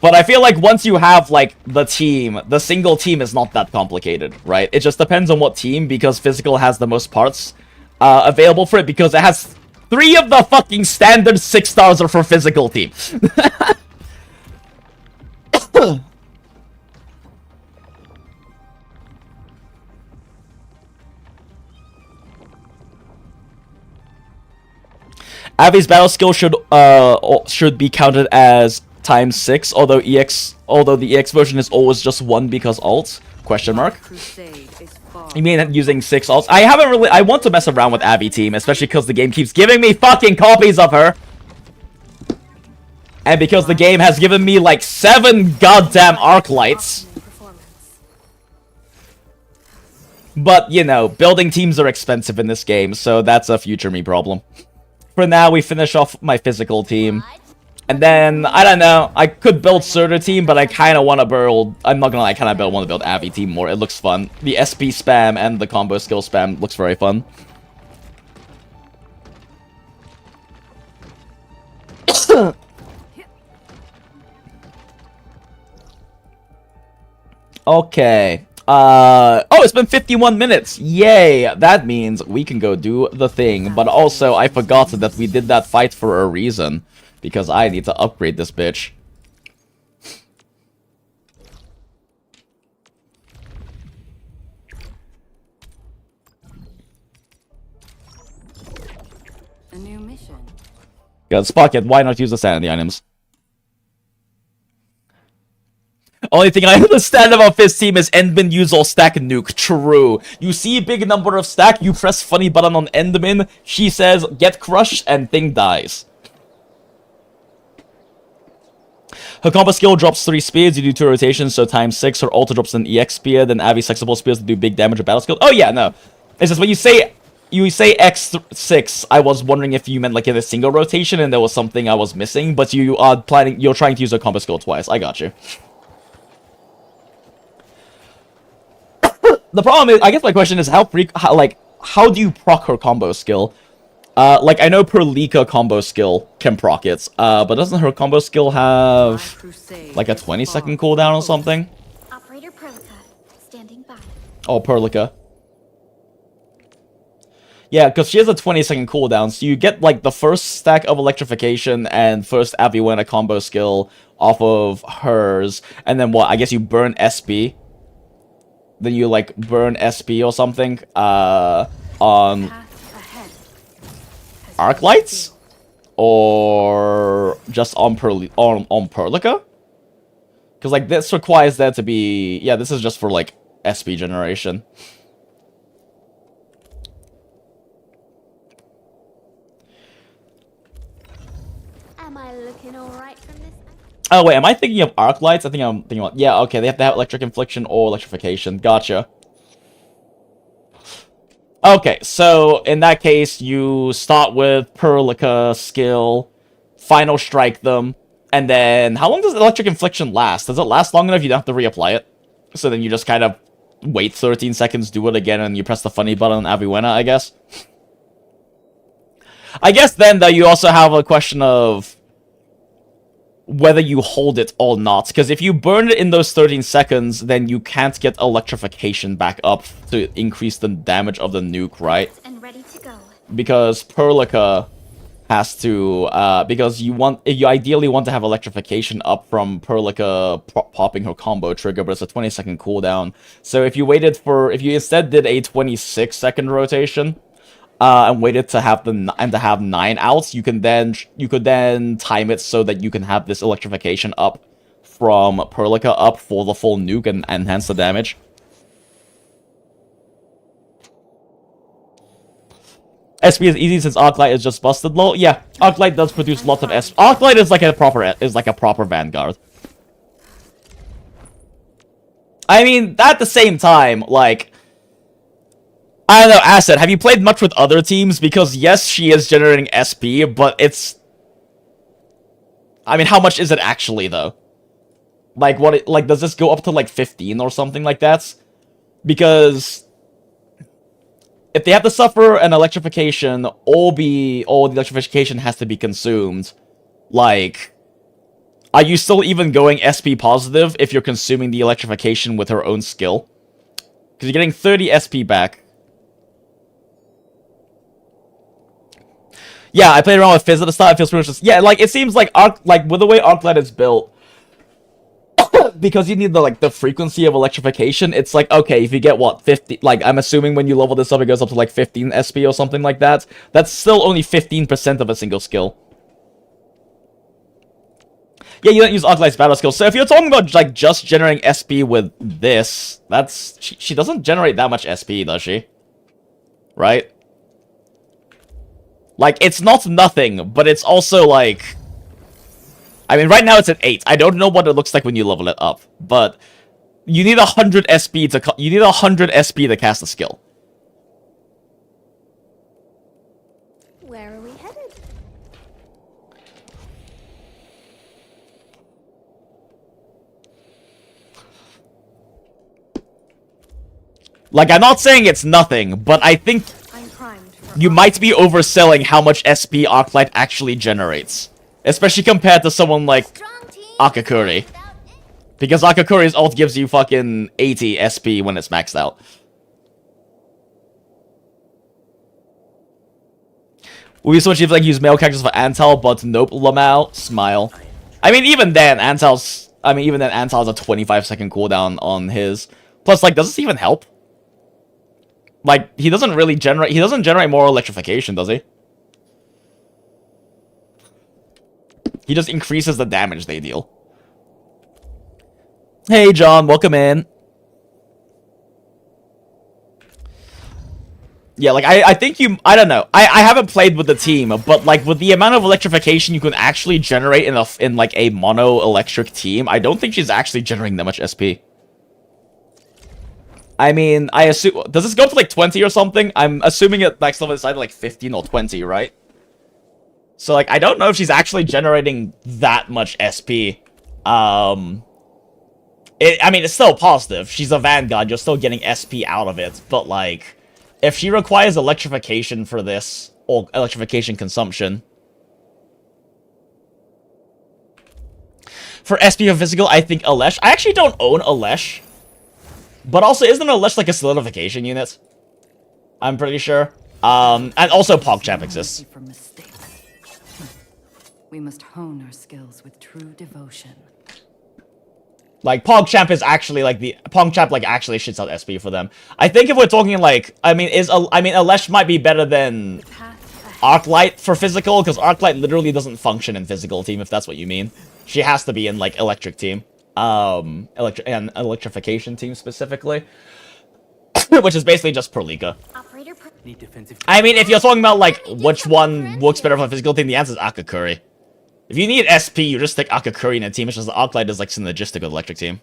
But I feel like once you have, like, the team, the single team is not that complicated, right? It just depends on what team, because physical has the most parts available for it, because it has 3 of the fucking standard 6 stars are for physical team. Avi's battle skill should be counted as ×6, although the EX version is always just 1 because alt? Question mark. You mean using 6 alts? I want to mess around with Abby team, especially because the game keeps giving me fucking copies of her. And because the game has given me like 7 goddamn arc lights. But, you know, building teams are expensive in this game, so that's a future me problem. For now, we finish off my physical team. And then, I don't know, I could build Surtur team, but I kind of want to build... I'm not gonna lie, I kind of want to build Avi team more. It looks fun. The SP spam and the combo skill spam looks very fun. Okay. Oh, it's been 51 minutes. Yay. That means we can go do the thing. But also, I forgot that we did that fight for a reason. Because I need to upgrade this bitch. A new mission. Got Spocket, why not use the sanity items? Only thing I understand about Fizz team is Endmin use all stack nuke. True. You see big number of stack, you press funny button on Endmin, she says get crushed, and thing dies. Her combo skill drops 3 speeds, you do 2 rotations, so ×6. Her ultra drops an EX spear, then Avi's flexible spears to do big damage with battle skill. Oh yeah, no. It's just when you say X6, I was wondering if you meant like in a single rotation and there was something I was missing, but you're trying to use her combo skill twice. I got you. The problem is, I guess my question is how do you proc her combo skill? Like, I know Perlika combo skill can proc it, but doesn't her combo skill have, like, a 20-second cooldown or something? Operator Perlica, standing by. Oh, Perlika. Yeah, because she has a 20-second cooldown, so you get, like, the first stack of electrification and first Aviwena combo skill off of hers, and then what, I guess you burn SP? Then you, like, burn SP or something, on... arc lights? Or just on Perlica? Because, like, this requires there to be... Yeah, this is just for, like, SP generation. Am I looking alright from this? Oh, wait, am I thinking of arc lights? I think I'm thinking about... Yeah, okay, they have to have electric infliction or electrification. Gotcha. Okay, so in that case, you start with Perlica skill, final strike them, and then how long does electric infliction last? Does it last long enough you don't have to reapply it? So then you just kind of wait 13 seconds, do it again, and you press the funny button on Aviwena, I guess? I guess then, though, you also have a question of whether you hold it or not, because if you burn it in those 13 seconds, then you can't get electrification back up to increase the damage of the nuke, right? And ready to go. Because Perlica has to, because you ideally want to have electrification up from Perlica popping her combo trigger, but it's a 20-second cooldown. So if you instead did a 26-second rotation, and waited to have 9 outs, you could then time it so that you can have this electrification up from Perlica up for the full nuke and enhance the damage. SP is easy since Arclight is just busted low. Yeah, Arclight does produce lots of SP. Arclight is like a proper Vanguard. I mean, at the same time, like, I don't know, Asset, have you played much with other teams? Because yes, she is generating SP, but it's... I mean, how much is it actually, though? Like, does this go up to, like, 15 or something like that? Because if they have to suffer an electrification, all the electrification has to be consumed, like, Are you still even going SP positive if you're consuming the electrification with her own skill? Because you're getting 30 SP back. Yeah, I played around with Fizz at the start. It feels pretty much just... Yeah, like, it seems like with the way Arclight is built, because you need the frequency of electrification, it's like, okay, if you get, what, 50... Like, I'm assuming when you level this up, it goes up to, like, 15 SP or something like that. That's still only 15% of a single skill. Yeah, you don't use Arclight's battle skill. So if you're talking about, like, just generating SP with this, that's... She doesn't generate that much SP, does she? Right? Like, it's not nothing, but it's also, like... I mean, right now it's at 8. I don't know what it looks like when you level it up, but... You need 100 SP to... You need 100 SP to cast a skill. Where are we headed? Like, I'm not saying it's nothing, but I think... I'm primed for You might be overselling how much SP Arclight actually generates. Especially compared to someone like Akakuri. Because Akakuri's ult gives you fucking 80 SP when it's maxed out. We switch if like use male characters for Antal, but nope, Lamau, smile. I mean even then, Antal's a 25-second cooldown on his. Plus, like, does this even help? Like, he doesn't generate more electrification, does he? He just increases the damage they deal. Hey, John, welcome in. Yeah, like, I think you... I don't know. I haven't played with the team, but, like, with the amount of electrification you can actually generate in like, a mono-electric team, I don't think she's actually generating that much SP. I mean, I assume... Does this go up to, like, 20 or something? I'm assuming at next level it's either, like, 15 or 20, right? So, like, I don't know if she's actually generating that much SP. I mean, it's still positive. She's a Vanguard. You're still getting SP out of it. But, like, if she requires electrification for this, or electrification consumption... For SP for physical, I think Alesh... I actually don't own Alesh. But also, isn't Alesh, like, a solidification unit? I'm pretty sure. And also PogChamp exists. We must hone our skills with true devotion. Like, PogChamp is actually, like, PogChamp, like, actually shits out SP for them. I think if we're talking, like... I mean, Alesh might be better than Arclight for physical, because Arclight literally doesn't function in physical team, if that's what you mean. She has to be in, like, electric team. And electrification team, specifically. Which is basically just Perlika. I mean, if you're talking about, like, which one works better for a physical team, the answer is Akakuri. If you need SP, you just stick Akakuri in a team, which is the Arclight is, like, synergistic with electric team.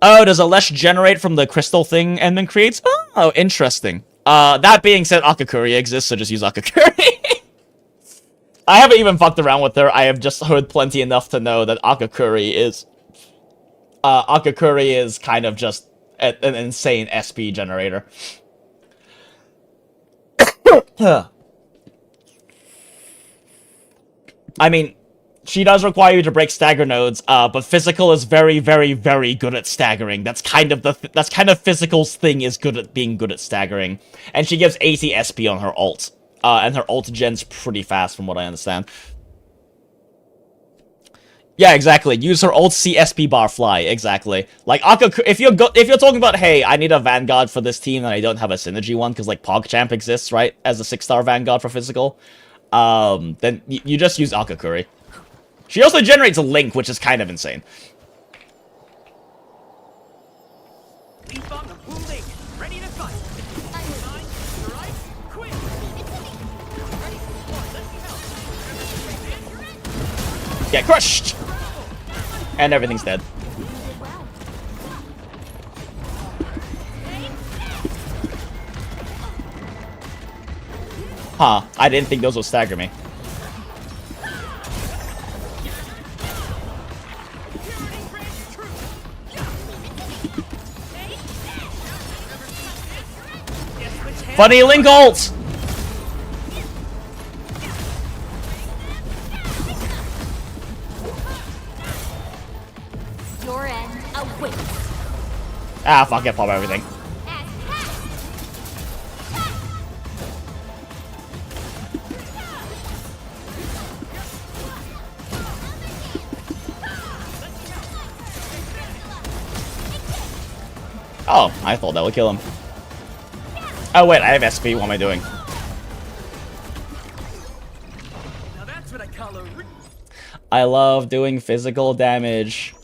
Oh, does Alesh generate from the crystal thing and then creates? Oh, interesting. That being said, Akakuri exists, so just use Akakuri. I haven't even fucked around with her. I have just heard plenty enough to know that Akakuri is kind of just an insane SP generator. I mean, she does require you to break stagger nodes, but physical is very, very, very good at staggering. That's kind of physical's thing, is good at being good at staggering. And she gives 80 SP on her ult. And her ult gen's pretty fast, from what I understand. Yeah, exactly. Use her ult, see SP bar fly. Exactly. Like, if you're talking about, hey, I need a Vanguard for this team and I don't have a synergy one, because, like, PogChamp exists, right? As a 6-star Vanguard for physical. Then you just use Akakuri. She also generates a Link, which is kind of insane. WULING, ready to fight. Get crushed! And everything's dead. Huh, I didn't think those would stagger me. Funny Link ult! Ah, fuck it, pop everything. Oh, I thought that would kill him. Oh wait, I have SP, what am I doing? Now that's what I call a I love doing physical damage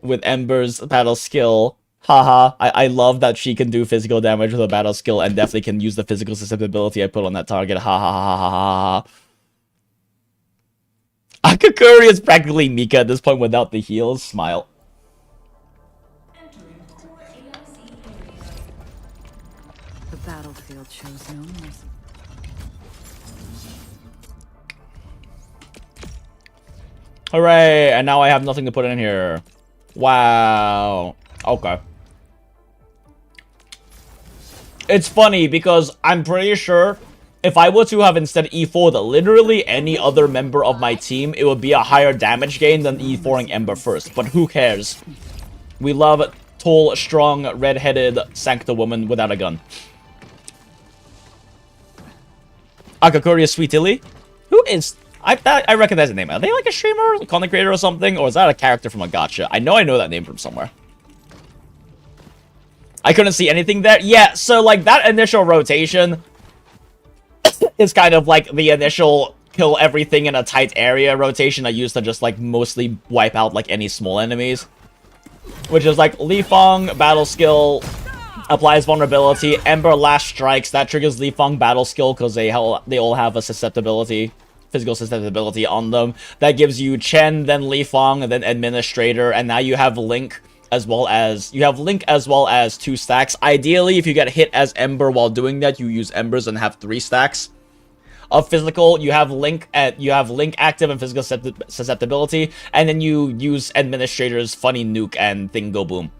with Ember's battle skill. Haha, I love that she can do physical damage with a battle skill and definitely can use the physical susceptibility I put on that target. Ha ha ha ha ha ha. Akakuri is practically Mika at this point without the heals. Smile. The battlefield shows no mercy. Hooray! And now I have nothing to put in here. Wow. Okay. It's funny because I'm pretty sure if I were to have instead E4'd literally any other member of my team, it would be a higher damage gain than E4ing Ember first. But who cares? We love tall, strong, red-headed Sancta woman without a gun. Akakuri is Sweet Tilly? Who is... I recognize the name. Are they like a streamer, content creator or something? Or is that a character from a gacha? I know that name from somewhere. I couldn't see anything there. Yeah, so like that initial rotation is kind of like the initial kill everything in a tight area rotation I used to just like mostly wipe out like any small enemies. Which is like Li Fong, battle skill, applies vulnerability, Ember last strikes, that triggers Li Fong battle skill because they all have a susceptibility, physical susceptibility on them. That gives you Chen, then Li Fong, and then Administrator, and now you have Link as well as 2 stacks. Ideally, if you get hit as Ember while doing that, you use Embers and have 3 stacks of physical. You have Link active and physical susceptibility, and then you use Administrator's funny nuke and thing go boom.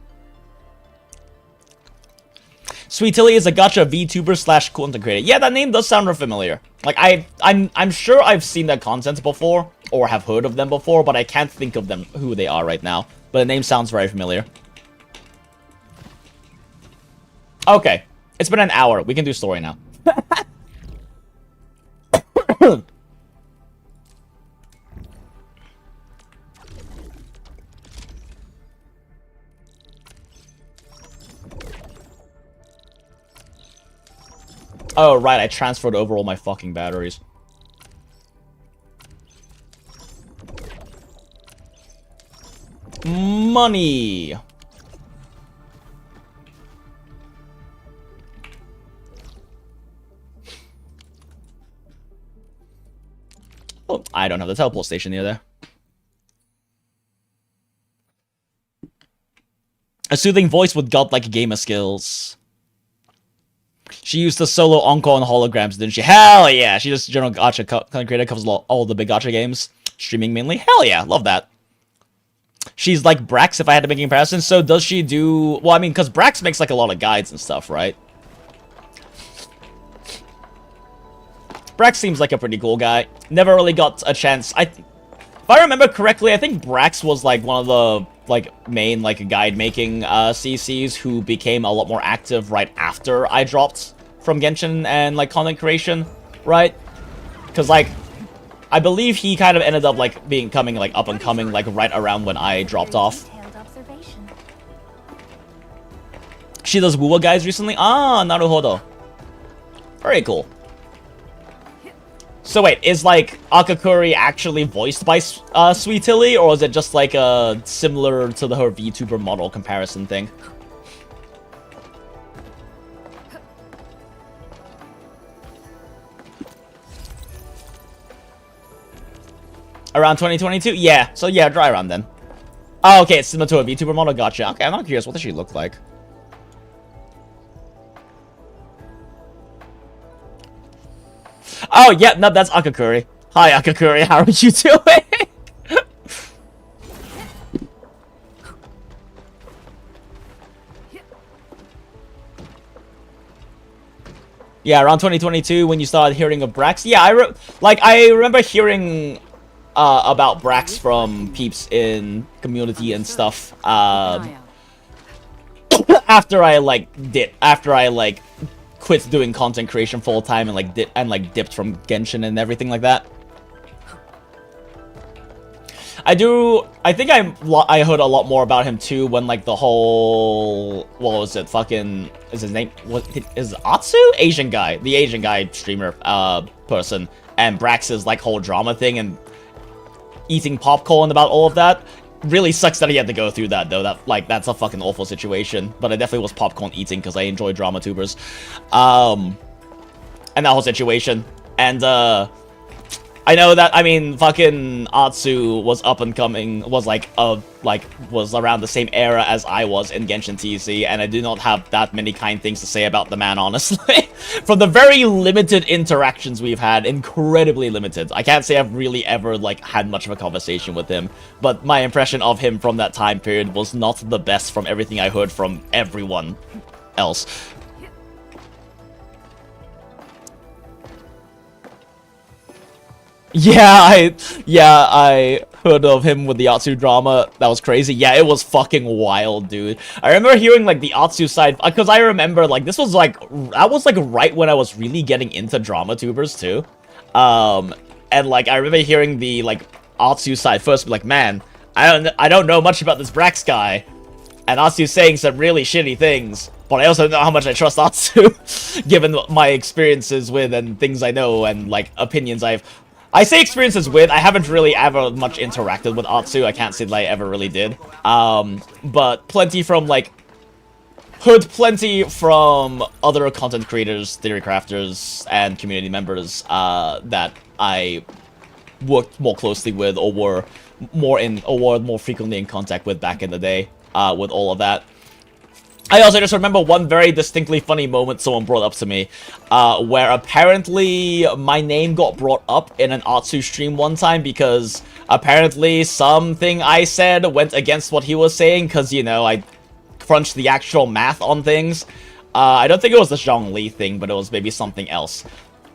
Sweet Tilly is a gacha VTuber slash content creator. Yeah, that name does sound familiar. Like I'm sure I've seen that content before or have heard of them before, but I can't think of them who they are right now. But the name sounds very familiar. Okay, it's been an hour. We can do story now. Oh, right, I transferred over all my fucking batteries. Money! Oh, I don't have the teleport station near there. A soothing voice with godlike gamer skills. She used to solo encore on holograms, didn't she? Hell yeah! She just general gacha content creator, covers all the big gacha games. Streaming mainly. Hell yeah, love that. She's like Brax if I had to make a comparison. So does she do... Well, I mean, because Brax makes like a lot of guides and stuff, right? Brax seems like a pretty cool guy. Never really got a chance. If I remember correctly, I think Brax was like one of the like main like guide making CCs who became a lot more active right after I dropped from Genshin and like content creation, right? Because like I believe he kind of ended up like becoming like up and coming like right around when I dropped off. She does WUA guides recently. Ah, naruhodo. Very cool. So wait, is like Akakuri actually voiced by Sweet Tilly, or is it just like a similar to her VTuber model comparison thing? Around 2022? Yeah, so yeah, dry around then. Oh, okay, it's similar to a VTuber model, gotcha. Okay, I'm not curious, what does she look like? Oh, yeah, no, that's Akakuri. Hi, Akakuri, how are you doing? Yeah, around 2022 when you started hearing of Brax. Yeah, I remember hearing about Brax from peeps in community and stuff. after I quit doing content creation full time and dipped from Genshin and everything like that. I think I heard a lot more about him too when like the whole, what was it, fucking, is his name, is Atsu? The Asian guy streamer, person, and Brax's like whole drama thing and eating popcorn about all of that. Really sucks that he had to go through that though. That's a fucking awful situation. But it definitely was popcorn eating because I enjoy drama tubers. And that whole situation. And I know that, I mean, fucking Atsu was up and coming, was was around the same era as I was in Genshin TC, and I do not have that many kind things to say about the man, honestly. From the very limited interactions we've had, incredibly limited. I can't say I've really ever, had much of a conversation with him, but my impression of him from that time period was not the best from everything I heard from everyone else. Yeah, I heard of him with the Atsu drama. That was crazy. Yeah, it was fucking wild, dude. I remember hearing, the Atsu side, because I remember, this was, that was, right when I was really getting into drama tubers, too. And, I remember hearing the, Atsu side first, be man, I don't know much about this Brax guy. And Atsu saying some really shitty things. But I also know how much I trust Atsu, given my experiences with and things I know and, opinions I say experiences with, I haven't really ever much interacted with Atsu, I can't say that I ever really did. But plenty from, heard plenty from other content creators, theory crafters, and community members, that I worked more closely with or were more frequently in contact with back in the day, with all of that. I also just remember one very distinctly funny moment someone brought up to me, where apparently my name got brought up in an Atsu stream one time because apparently something I said went against what he was saying because, you know, I crunched the actual math on things. I don't think it was the Zhongli thing, but it was maybe something else.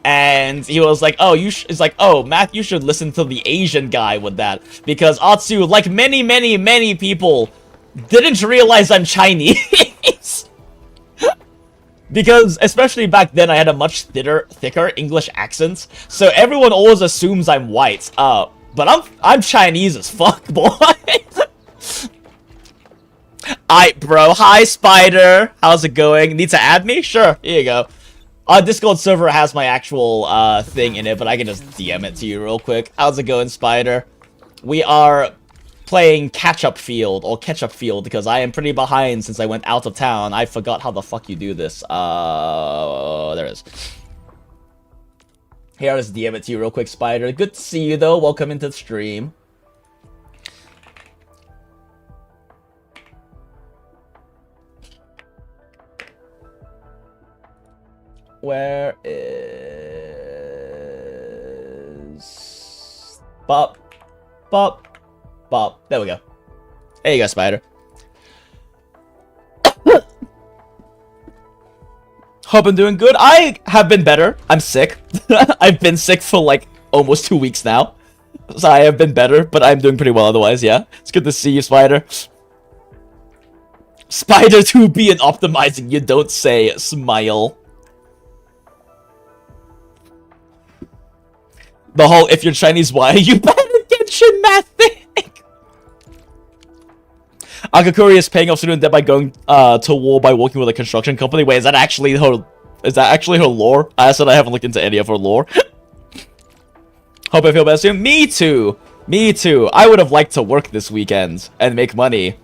And he was like, oh, it's like, oh, Matt, you should listen to the Asian guy with that. Because Atsu, like many people, didn't realize I'm Chinese. Because, especially back then, I had a much thicker English accent. So everyone always assumes I'm white. But I'm Chinese as fuck, boy. Aight, bro. Hi, Spider. How's it going? Need to add me? Sure. Here you go. Our Discord server has my actual thing in it, but I can just DM it to you real quick. How's it going, Spider? We are playing Ketchup Field, because I am pretty behind since I went out of town. I forgot how the fuck you do this. There it is. Here, I'll just DM it to you real quick, Spider. Good to see you, though. Welcome into the stream. Where is... Bop. Bop. Bop. There we go. There you go, Spider. Hope I'm doing good. I have been better. I'm sick. I've been sick for like almost 2 weeks now. So I have been better, but I'm doing pretty well otherwise, yeah. It's good to see you, Spider. Spider 2B and optimizing, you don't say. Smile. The whole, if you're Chinese, why are you bad at Genshin math thing? Akakuri is paying off student debt by going to war by working with a construction company. Wait, is that actually her lore? I said I haven't looked into any of her lore. Hope I feel better soon. Me too. Me too. I would have liked to work this weekend and make money.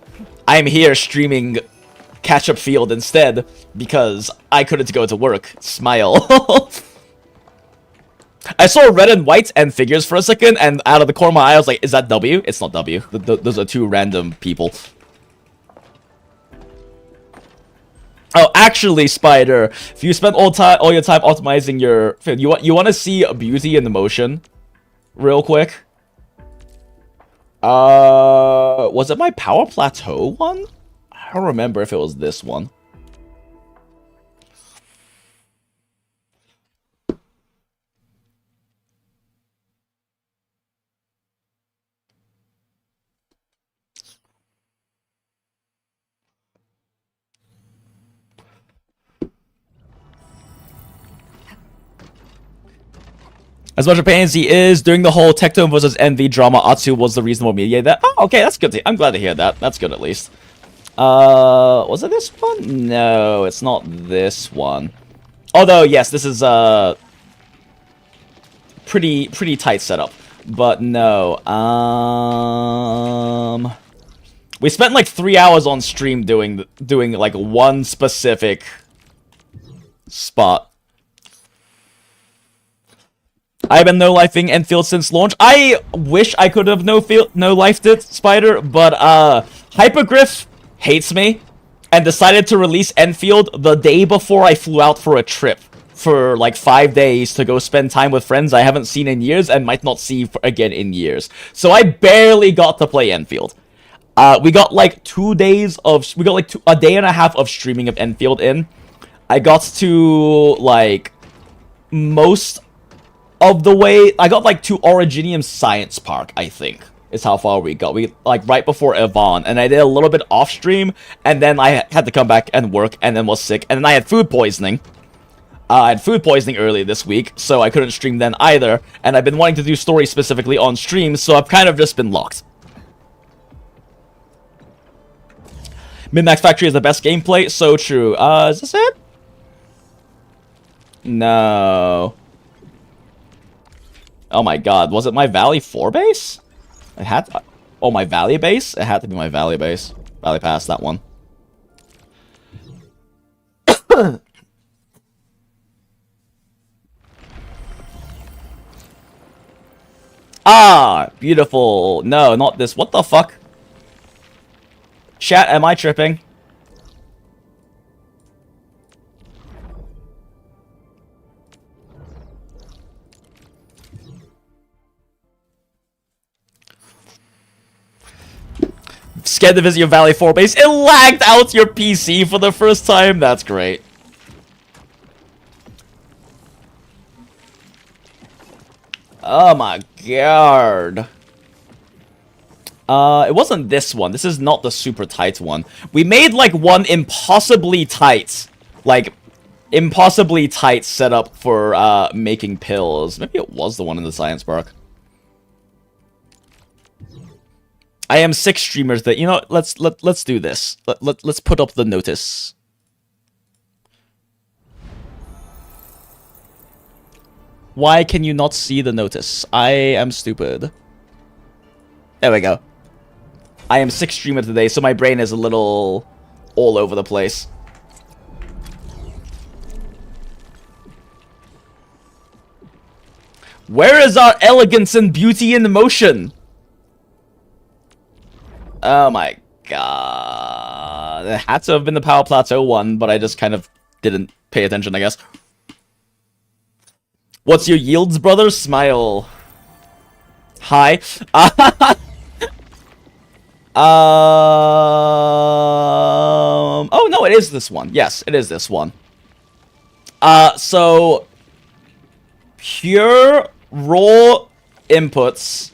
I'm here streaming Ketchup Field instead because I couldn't go to work. Smile. I saw red and white and figures for a second, and out of the corner of my eye, I was like, is that W? It's not W. Those are two random people. Oh, actually, Spider, if you spend all your time optimizing your... You want to see beauty in the motion? Real quick. Was it my Power Plateau one? I don't remember if it was this one. As much a pain as he is, during the whole Tectone versus Envy drama, Atsu was the reasonable mediator. That. Oh, okay, that's good. I'm glad to hear that. That's good at least. Was it this one? No, it's not this one. Although, yes, this is pretty tight setup. But no, we spent like 3 hours on stream doing like one specific spot. I've been no-lifing Enfield since launch. I wish I could have no-lifed it, Spider, but Hypergriff hates me and decided to release Enfield the day before I flew out for a trip for like 5 days to go spend time with friends I haven't seen in years and might not see again in years. So I barely got to play Enfield. We got like 2 days of... We got like a day and a half of streaming of Enfield in. I got to like most of the way... I got like to Originium Science Park, I think, is how far we got. We like right before Yvonne, and I did a little bit off stream, and then I had to come back and work, and then was sick, and then I had food poisoning. I had food poisoning earlier this week, so I couldn't stream then either, and I've been wanting to do stories specifically on stream, so I've kind of just been locked. Min-Max Factory is the best gameplay, so true. Is this it? No. Oh my god, was it my Valley 4 base? It had to... Oh, my Valley base? It had to be my Valley base. Valley Pass, that one. Ah, beautiful. No, not this. What the fuck? Chat, am I tripping? Scared to visit your Valley 4 base. It lagged out your PC for the first time. That's great. Oh my god. It wasn't this one. This is not the super tight one. We made like one impossibly tight. Like, impossibly tight setup for making pills. Maybe it was the one in the science park. I am 6 streamers that, you know, let's do this. Let's put up the notice. Why can you not see the notice? I am stupid. There we go. I am 6 streamer today, so my brain is a little all over the place. Where is our elegance and beauty in motion? Oh my god. It had to have been the Power Plateau one, but I just kind of didn't pay attention, I guess. What's your yields, brother? Smile. Hi. Oh, no, it is this one. Yes, it is this one. So... Pure, raw inputs...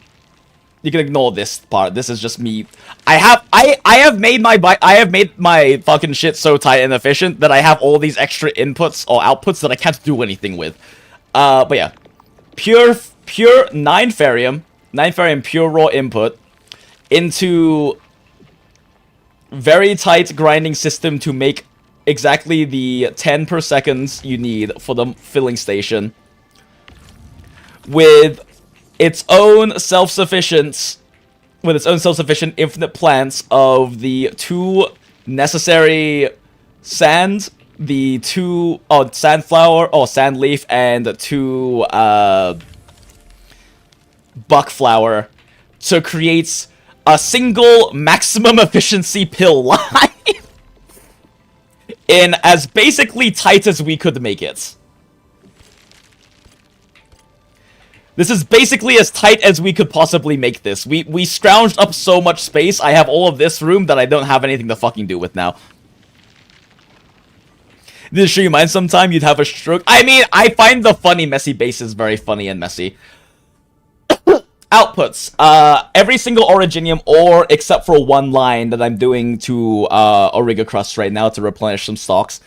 You can ignore this part. This is just me. I have made my fucking shit so tight and efficient that I have all these extra inputs or outputs that I can't do anything with. But yeah, pure 9 Ferium pure raw input into very tight grinding system to make exactly the 10 per seconds you need for the filling station with its own self-sufficient infinite plants of the 2 necessary sand, the 2 sand leaf, and 2 buck flower to create a single maximum efficiency pill line in as basically tight as we could make it. This is basically as tight as we could possibly make this. We scrounged up so much space. I have all of this room that I don't have anything to fucking do with now. Did it show you mine sometime? You'd have a stroke. I mean, I find the funny messy bases very funny and messy. Outputs. Every single Originium ore except for 1 line that I'm doing to Auriga Crust right now to replenish some stocks.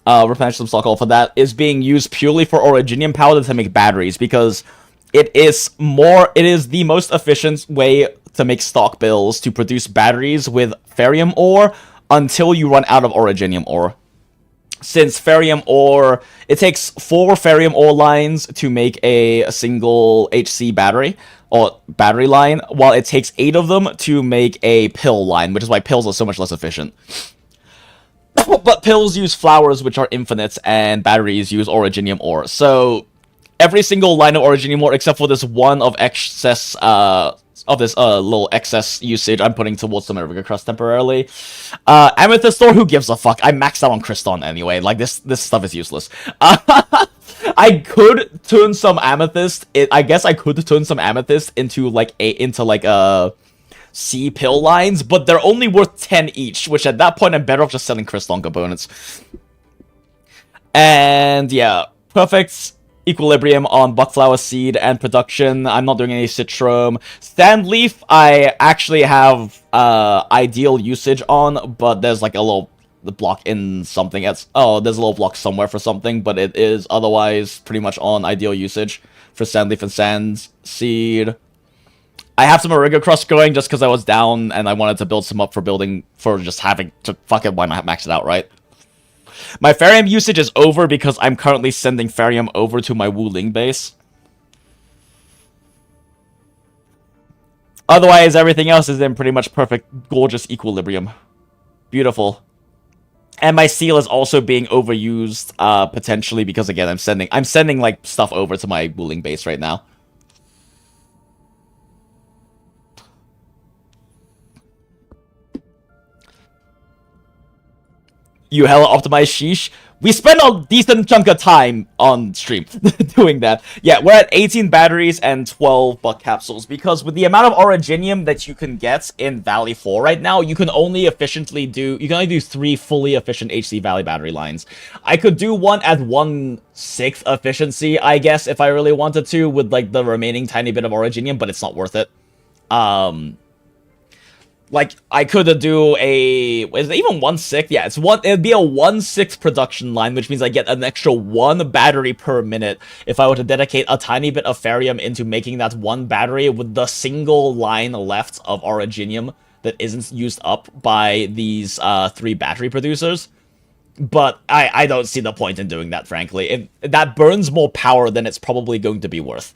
Replenish some stock all for that is being used purely for Originium powder to make batteries because it is the most efficient way to make stock bills to produce batteries with Ferium ore until you run out of Originium ore. Since Ferium ore, it takes 4 Ferium ore lines to make a single HC battery, or battery line, while it takes 8 of them to make a pill line, which is why pills are so much less efficient. But pills use flowers, which are infinite, and batteries use Originium ore. So every single line of Originium ore, except for this one of excess, little excess usage I'm putting towards the Meridian Crust temporarily. Amethyst ore, who gives a fuck? I maxed out on Cryston anyway. Like, this stuff is useless. I could turn some amethyst. I guess I could turn some amethyst into C pill lines, but they're only worth 10 each, which at that point I'm better off just selling Cryston components. And yeah, perfect equilibrium on buckflower seed and production. I'm not doing any citrum. Sandleaf, I actually have ideal usage on, but there's like a little block in something. There's a little block somewhere for something, but it is otherwise pretty much on ideal usage for Sandleaf and Sand seed. I have some Origa Crust going just because I was down and I wanted to build some up for just having to fuck it, why not max it out, right? My Ferium usage is over because I'm currently sending Ferium over to my WULING base. Otherwise, everything else is in pretty much perfect, gorgeous equilibrium. Beautiful. And my seal is also being overused, potentially, because again, I'm sending like stuff over to my WULING base right now. You hella optimized, sheesh. We spend a decent chunk of time on stream doing that. Yeah, we're at 18 batteries and 12 buck capsules, because with the amount of Originium that you can get in Valley 4 right now, you can only do 3 fully efficient HC Valley battery lines. I could do one at 1/6 efficiency, I guess, if I really wanted to, with like the remaining tiny bit of Originium, but it's not worth it. Like, I could do is it even 1/6? Yeah, it'd be a 1/6 production line, which means I get an extra 1 battery per minute if I were to dedicate a tiny bit of Ferium into making that 1 battery with the single line left of Originium that isn't used up by these 3 battery producers. But I don't see the point in doing that, frankly. That burns more power than it's probably going to be worth.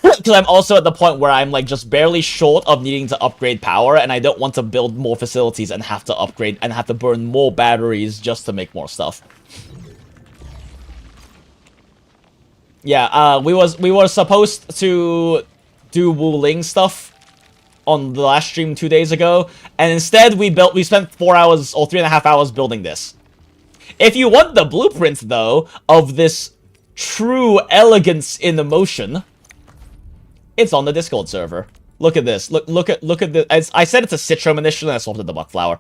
Because I'm also at the point where I'm like just barely short of needing to upgrade power, and I don't want to build more facilities and have to upgrade and have to burn more batteries just to make more stuff. Yeah, we were supposed to do WULING stuff on the last stream 2 days ago, and instead we spent 4 hours or 3.5 hours building this. If you want the blueprint though of this true elegance in motion, it's on the Discord server. Look at this. Look at this. I said it's a citrum initially, and I swapped it to buckflower.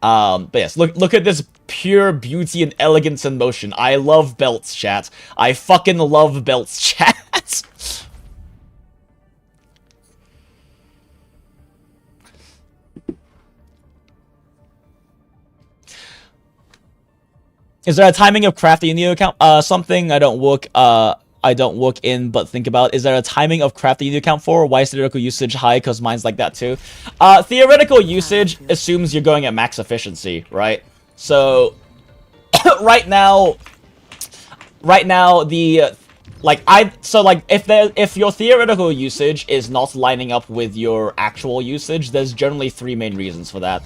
But yes, look at this pure beauty and elegance in motion. I love belts, chat. I fucking love belts, chat. Is there a timing of crafting a new account? Something I don't work in, but think about. Is there a timing of crafting a new account for? Why is theoretical usage high? Because mine's like that too. Theoretical usage assumes you're going at max efficiency, right? So, right now, if your theoretical usage is not lining up with your actual usage, there's generally 3 main reasons for that.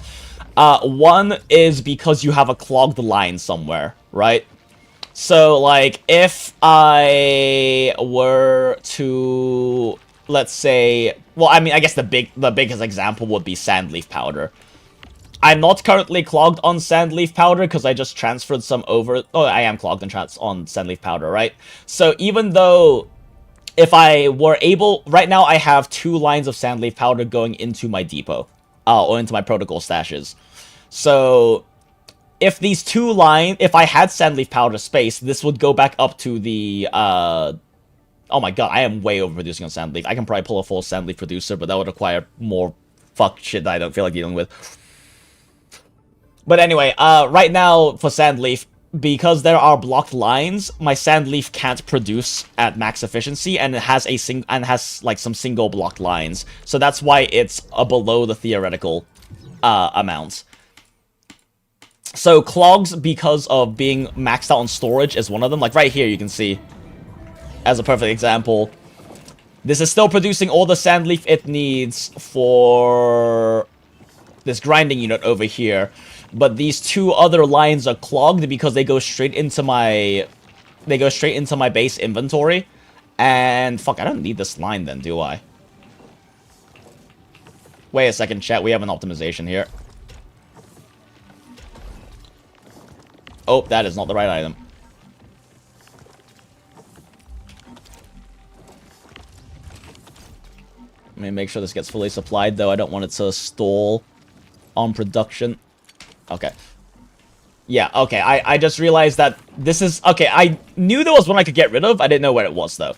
One is because you have a clogged line somewhere, right? So, like, if I were to, let's say, well, I mean, I guess the biggest example would be Sandleaf powder. I'm not currently clogged on Sandleaf powder because I just transferred some over. Oh, I am clogged on Sandleaf powder, right? So even though if I were able, right now I have 2 lines of Sandleaf powder going into my depot, or into my protocol stashes. So if if I had Sandleaf powder space, this would go back up to the, oh my god, I am way overproducing on Sandleaf. I can probably pull a full Sandleaf producer, but that would require more fuck shit that I don't feel like dealing with. But anyway, right now, for Sandleaf, because there are blocked lines, my sand leaf can't produce at max efficiency, and it has like some single blocked lines. So that's why it's below the theoretical amount. So clogs, because of being maxed out on storage, is one of them. Like right here, you can see, as a perfect example, this is still producing all the sand leaf it needs for this grinding unit over here. But these two other lines are clogged because they go straight into my base inventory. And fuck, I don't need this line then, do I? Wait a second, chat, we have an optimization here. Oh, that is not the right item. Let me make sure this gets fully supplied, though. I don't want it to stall on production. Okay. Yeah, okay. I just realized that this is... Okay, I knew there was one I could get rid of. I didn't know where it was, though.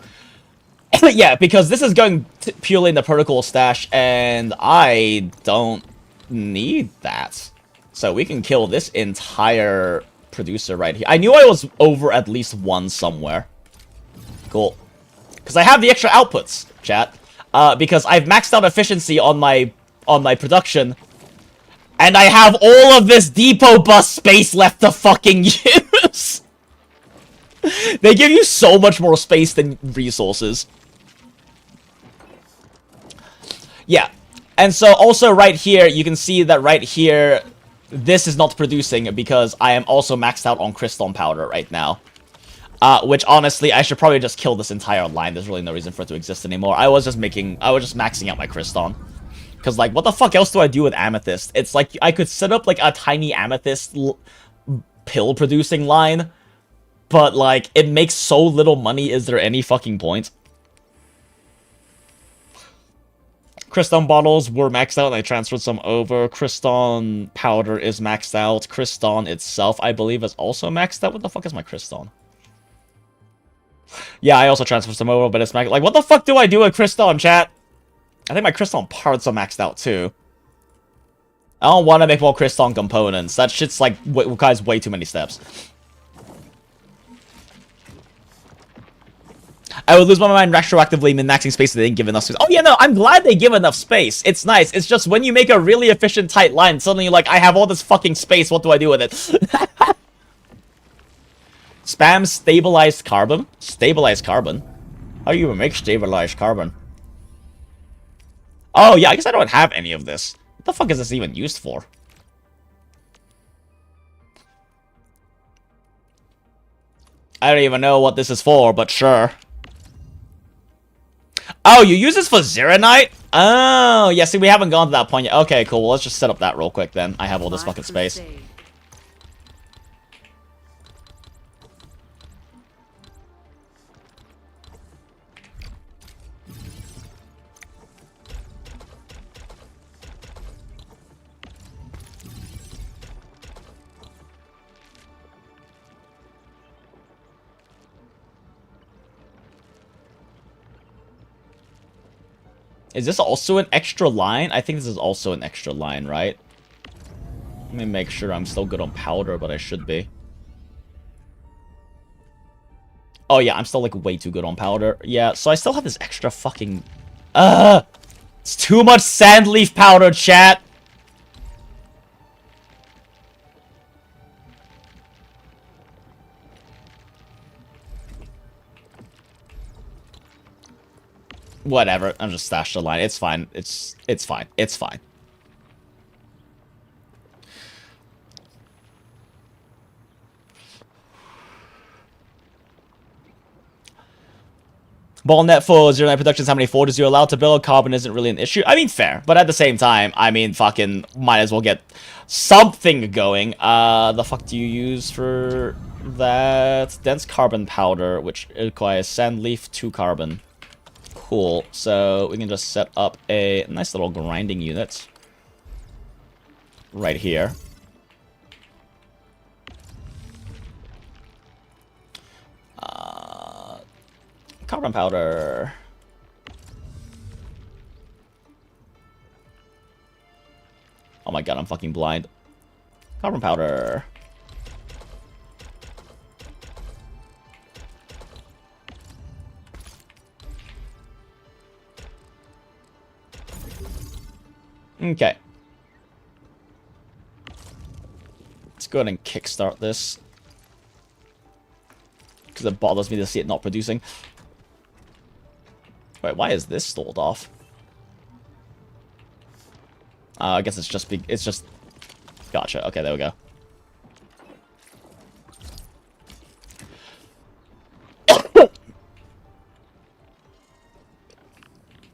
Yeah, because this is going purely in the protocol stash, and I don't need that. So we can kill this entire producer right here. I knew I was over at least one somewhere. Cool. Because I have the extra outputs, chat. Because I've maxed out efficiency on my production, and I have all of this depot bus space left to fucking use. They give you so much more space than resources. Yeah. And so also right here, you can see that right here, this is not producing because I am also maxed out on crystal powder right now. Which honestly, I should probably just kill this entire line. There's really no reason for it to exist anymore. I was just maxing out my crystal. Because, like, what the fuck else do I do with amethyst? It's like, I could set up, like, a tiny amethyst pill-producing line. But, like, it makes so little money, is there any fucking point? Crystal bottles were maxed out, and I transferred some over. Crystal powder is maxed out. Crystal itself, I believe, is also maxed out. What the fuck is my crystal? Yeah, I also transferred some over, but it's maxed. Like, what the fuck do I do with crystal, chat? I think my crystal parts are maxed out, too. I don't want to make more crystal components. That shit's, like, requires way too many steps. I would lose my mind retroactively min-maxing space if they didn't give enough space. Oh, yeah, no, I'm glad they give enough space. It's nice. It's just when you make a really efficient, tight line, suddenly you're like, I have all this fucking space. What do I do with it? Spam stabilized carbon? Stabilized carbon? How do you even make stabilized carbon? Oh, yeah, I guess I don't have any of this. What the fuck is this even used for? I don't even know what this is for, but sure. Oh, you use this for Zeronite? Oh, yeah, see, we haven't gone to that point yet. Okay, cool. Well, let's just set up that real quick, then. I have all this fucking space. Is this also an extra line? I think this is also an extra line, right? Let me make sure I'm still good on powder, but I should be. Oh, yeah, I'm still, like, way too good on powder. Yeah, so I still have this extra fucking... It's too much sand leaf powder, chat! Whatever, I'm just stashed the line. It's fine. It's fine. It's fine. Ballnet for Zero Nine Productions, how many forges you're allowed to build? Carbon isn't really an issue. I mean, fair. But at the same time, I mean, fucking might as well get something going. The fuck do you use for that? Dense carbon powder, which requires sand leaf 2 carbon. Cool. So we can just set up a nice little grinding unit right here. Carbon powder. Oh my god, I'm fucking blind. Carbon powder. Okay. Let's go ahead and kickstart this. Because it bothers me to see it not producing. Wait, why is this stalled off? I guess it's just... Gotcha. Okay, there we go.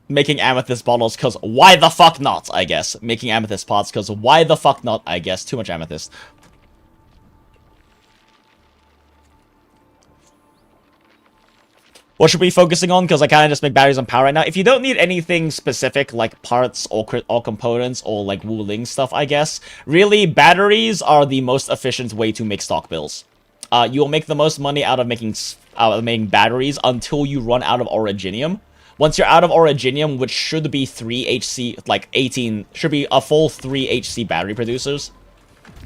Making amethyst bottles, because why the fuck not, I guess. Making amethyst pots, because why the fuck not, I guess. Too much amethyst. What should we be focusing on? Because I kind of just make batteries on power right now. If you don't need anything specific, like parts or components or like WULING stuff, I guess. Really, batteries are the most efficient way to make stock bills. You will make the most money out of making batteries until you run out of originium. Once you're out of originium, which should be 3 HC, like 18, should be a full 3 HC battery producers.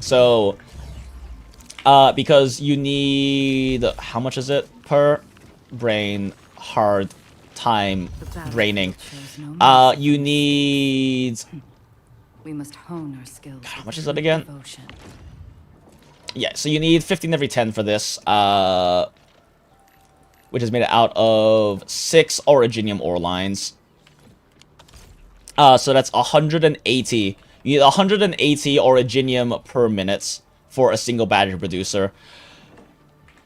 So, because you need, how much is it per brain hard time draining? You need, we must hone our skills. how much is it again? Devotion. Yeah, so you need 15 every 10 for this, which is made out of 6 originium ore lines. So that's 180. You need 180 originium per minute for a single battery producer.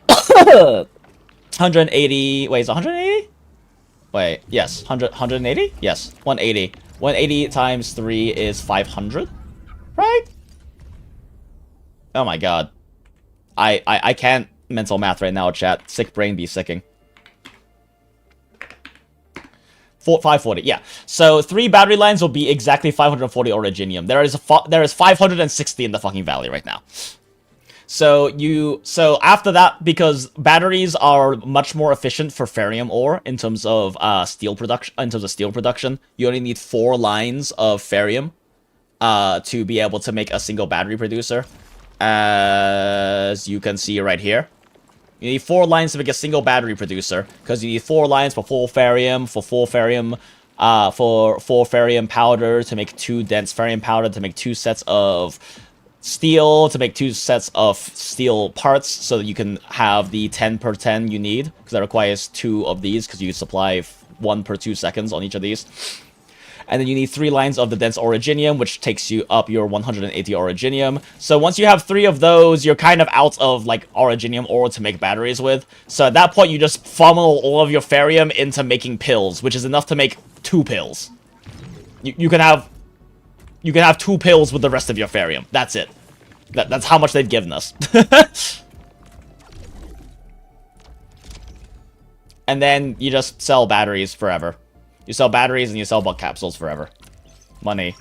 180. Wait, is it 180? Wait, yes. 180? Yes, 180. 180 times 3 is 500, right? Oh my god. I can't mental math right now, chat. Sick brain be sicking. 540, yeah. So 3 battery lines will be exactly 540 originium. There is 560 in the fucking valley right now. So after that, because batteries are much more efficient for ferrium ore in terms of steel production, you only need 4 lines of ferrium to be able to make a single battery producer. As you can see right here. You need 4 lines to make a single battery producer, because you need 4 lines for full ferrium, for full ferrium powder, to make 2 dense ferrium powder, to make 2 sets of steel, to make 2 sets of steel parts, so that you can have the 10 per 10 you need, because that requires 2 of these, because you supply 1 per 2 seconds on each of these. And then you need 3 lines of the dense originium, which takes you up your 180 originium. So once you have 3 of those, you're kind of out of, like, originium ore to make batteries with. So at that point, you just funnel all of your ferrium into making pills, which is enough to make 2 pills. You can have 2 pills with the rest of your ferrium. That's it. That's how much they've given us. And then you just sell batteries forever. You sell batteries and you sell bug capsules forever. Money.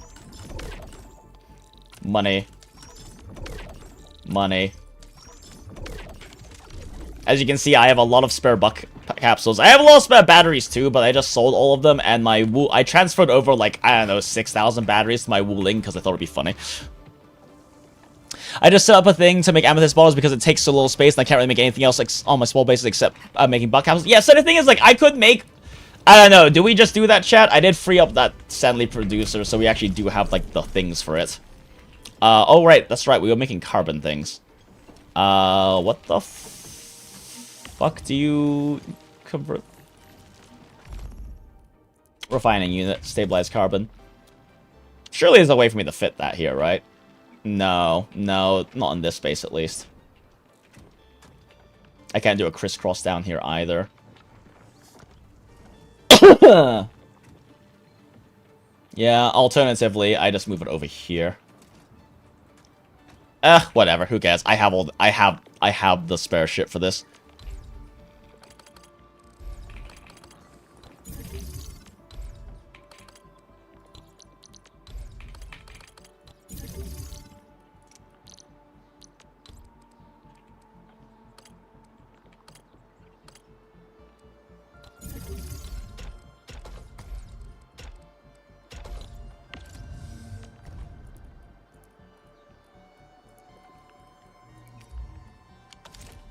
Money. Money. As you can see, I have a lot of spare bug capsules. I have a lot of spare batteries too, but I just sold all of them, and I transferred over, like, I don't know, 6,000 batteries to my WULING because I thought it'd be funny. I just set up a thing to make amethyst bottles because it takes so little space, and I can't really make anything else, like, on my small bases except making bug capsules. Yeah, so the thing is, like, I could make... I don't know, do we just do that, chat? I did free up that Stanley producer, so we actually do have, like, the things for it. Oh, right, that's right, we were making carbon things. What the fuck do you convert? Refining unit, stabilized carbon. Surely there's a way for me to fit that here, right? No, not in this space at least. I can't do a crisscross down here either. Yeah, alternatively, I just move it over here. Whatever, who cares? I have the spare shit for this.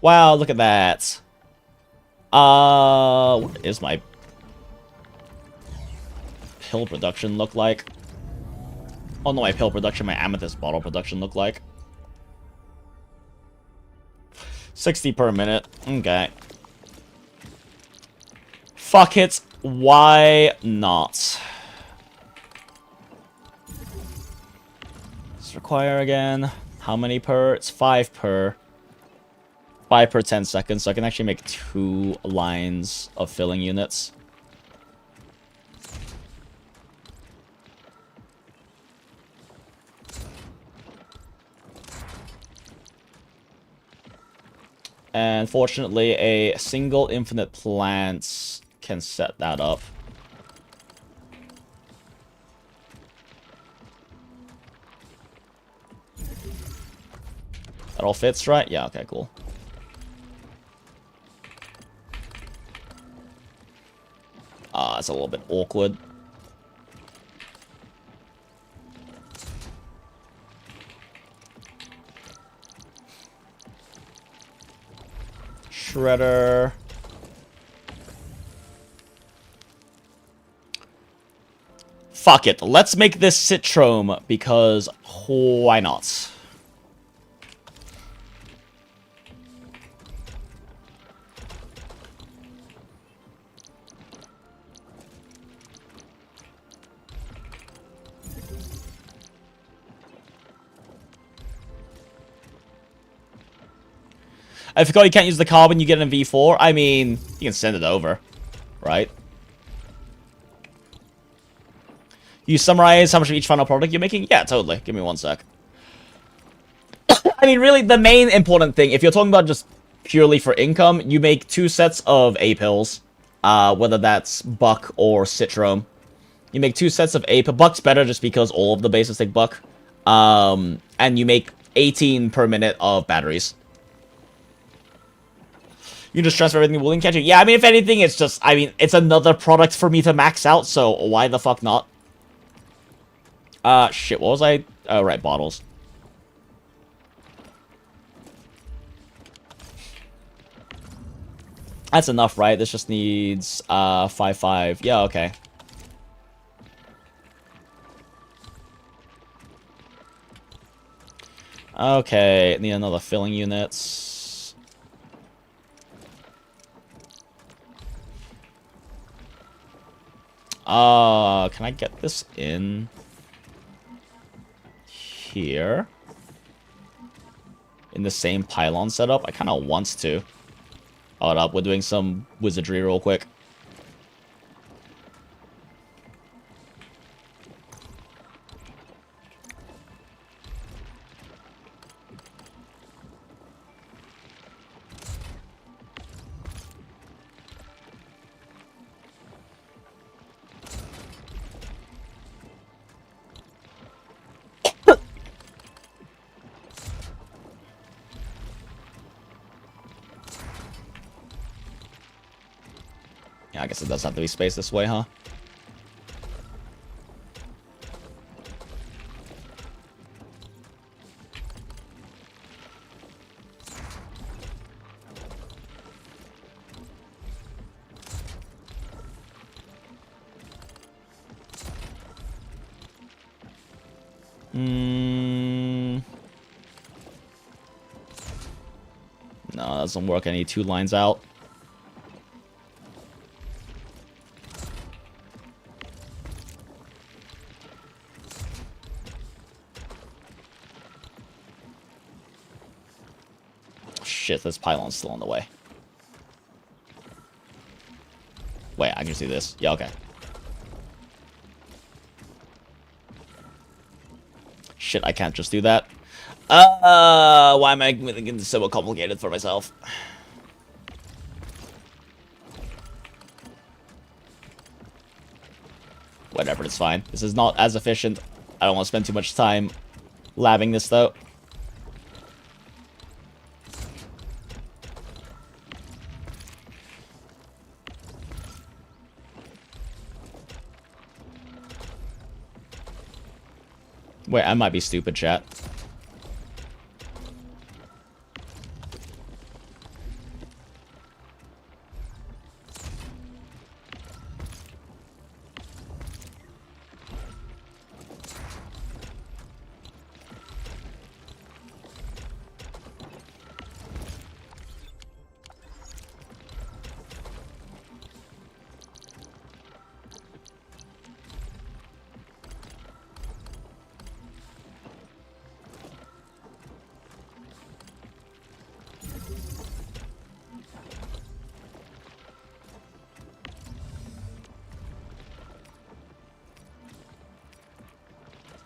Wow, look at that. What is my pill production look like? Oh no, my pill production, my amethyst bottle production look like. 60 per minute. Okay. Fuck it. Why not? Let's require again. How many per? It's 5 per. 5 per 10 seconds, so I can actually make 2 lines of filling units. And fortunately, a single infinite plant can set that up. That all fits, right? Yeah, okay, cool. It's a little bit awkward. Shredder. Fuck it. Let's make this Citrome, because why not? I forgot you can't use the carbon you get in V4. I mean, you can send it over, right? You summarize how much of each final product you're making? Yeah, totally. Give me 1 sec. I mean, really, the main important thing, if you're talking about just purely for income, you make 2 sets of A-pills, whether that's Buck or Citrome. You make 2 sets of A-pills. Buck's better just because all of the bases take Buck. And you make 18 per minute of batteries. You just transfer everything to WULING, can't you? Yeah, I mean, if anything, it's just, I mean, it's another product for me to max out, so why the fuck not? Shit, what was I? Oh, right, bottles. That's enough, right? This just needs, 5. Yeah, okay. Okay, need another filling units. Can I get this in here? In the same pylon setup? I kind of want to. Hold up, we're doing some wizardry real quick. Yeah, I guess it does have to be spaced this way, huh? No, that doesn't work. I need 2 lines out. Shit, this pylon's still on the way. Wait, I can see this. Yeah, okay. Shit, I can't just do that. Why am I making this so complicated for myself? Whatever, it's fine. This is not as efficient. I don't want to spend too much time labbing this, though. Wait, I might be stupid, chat.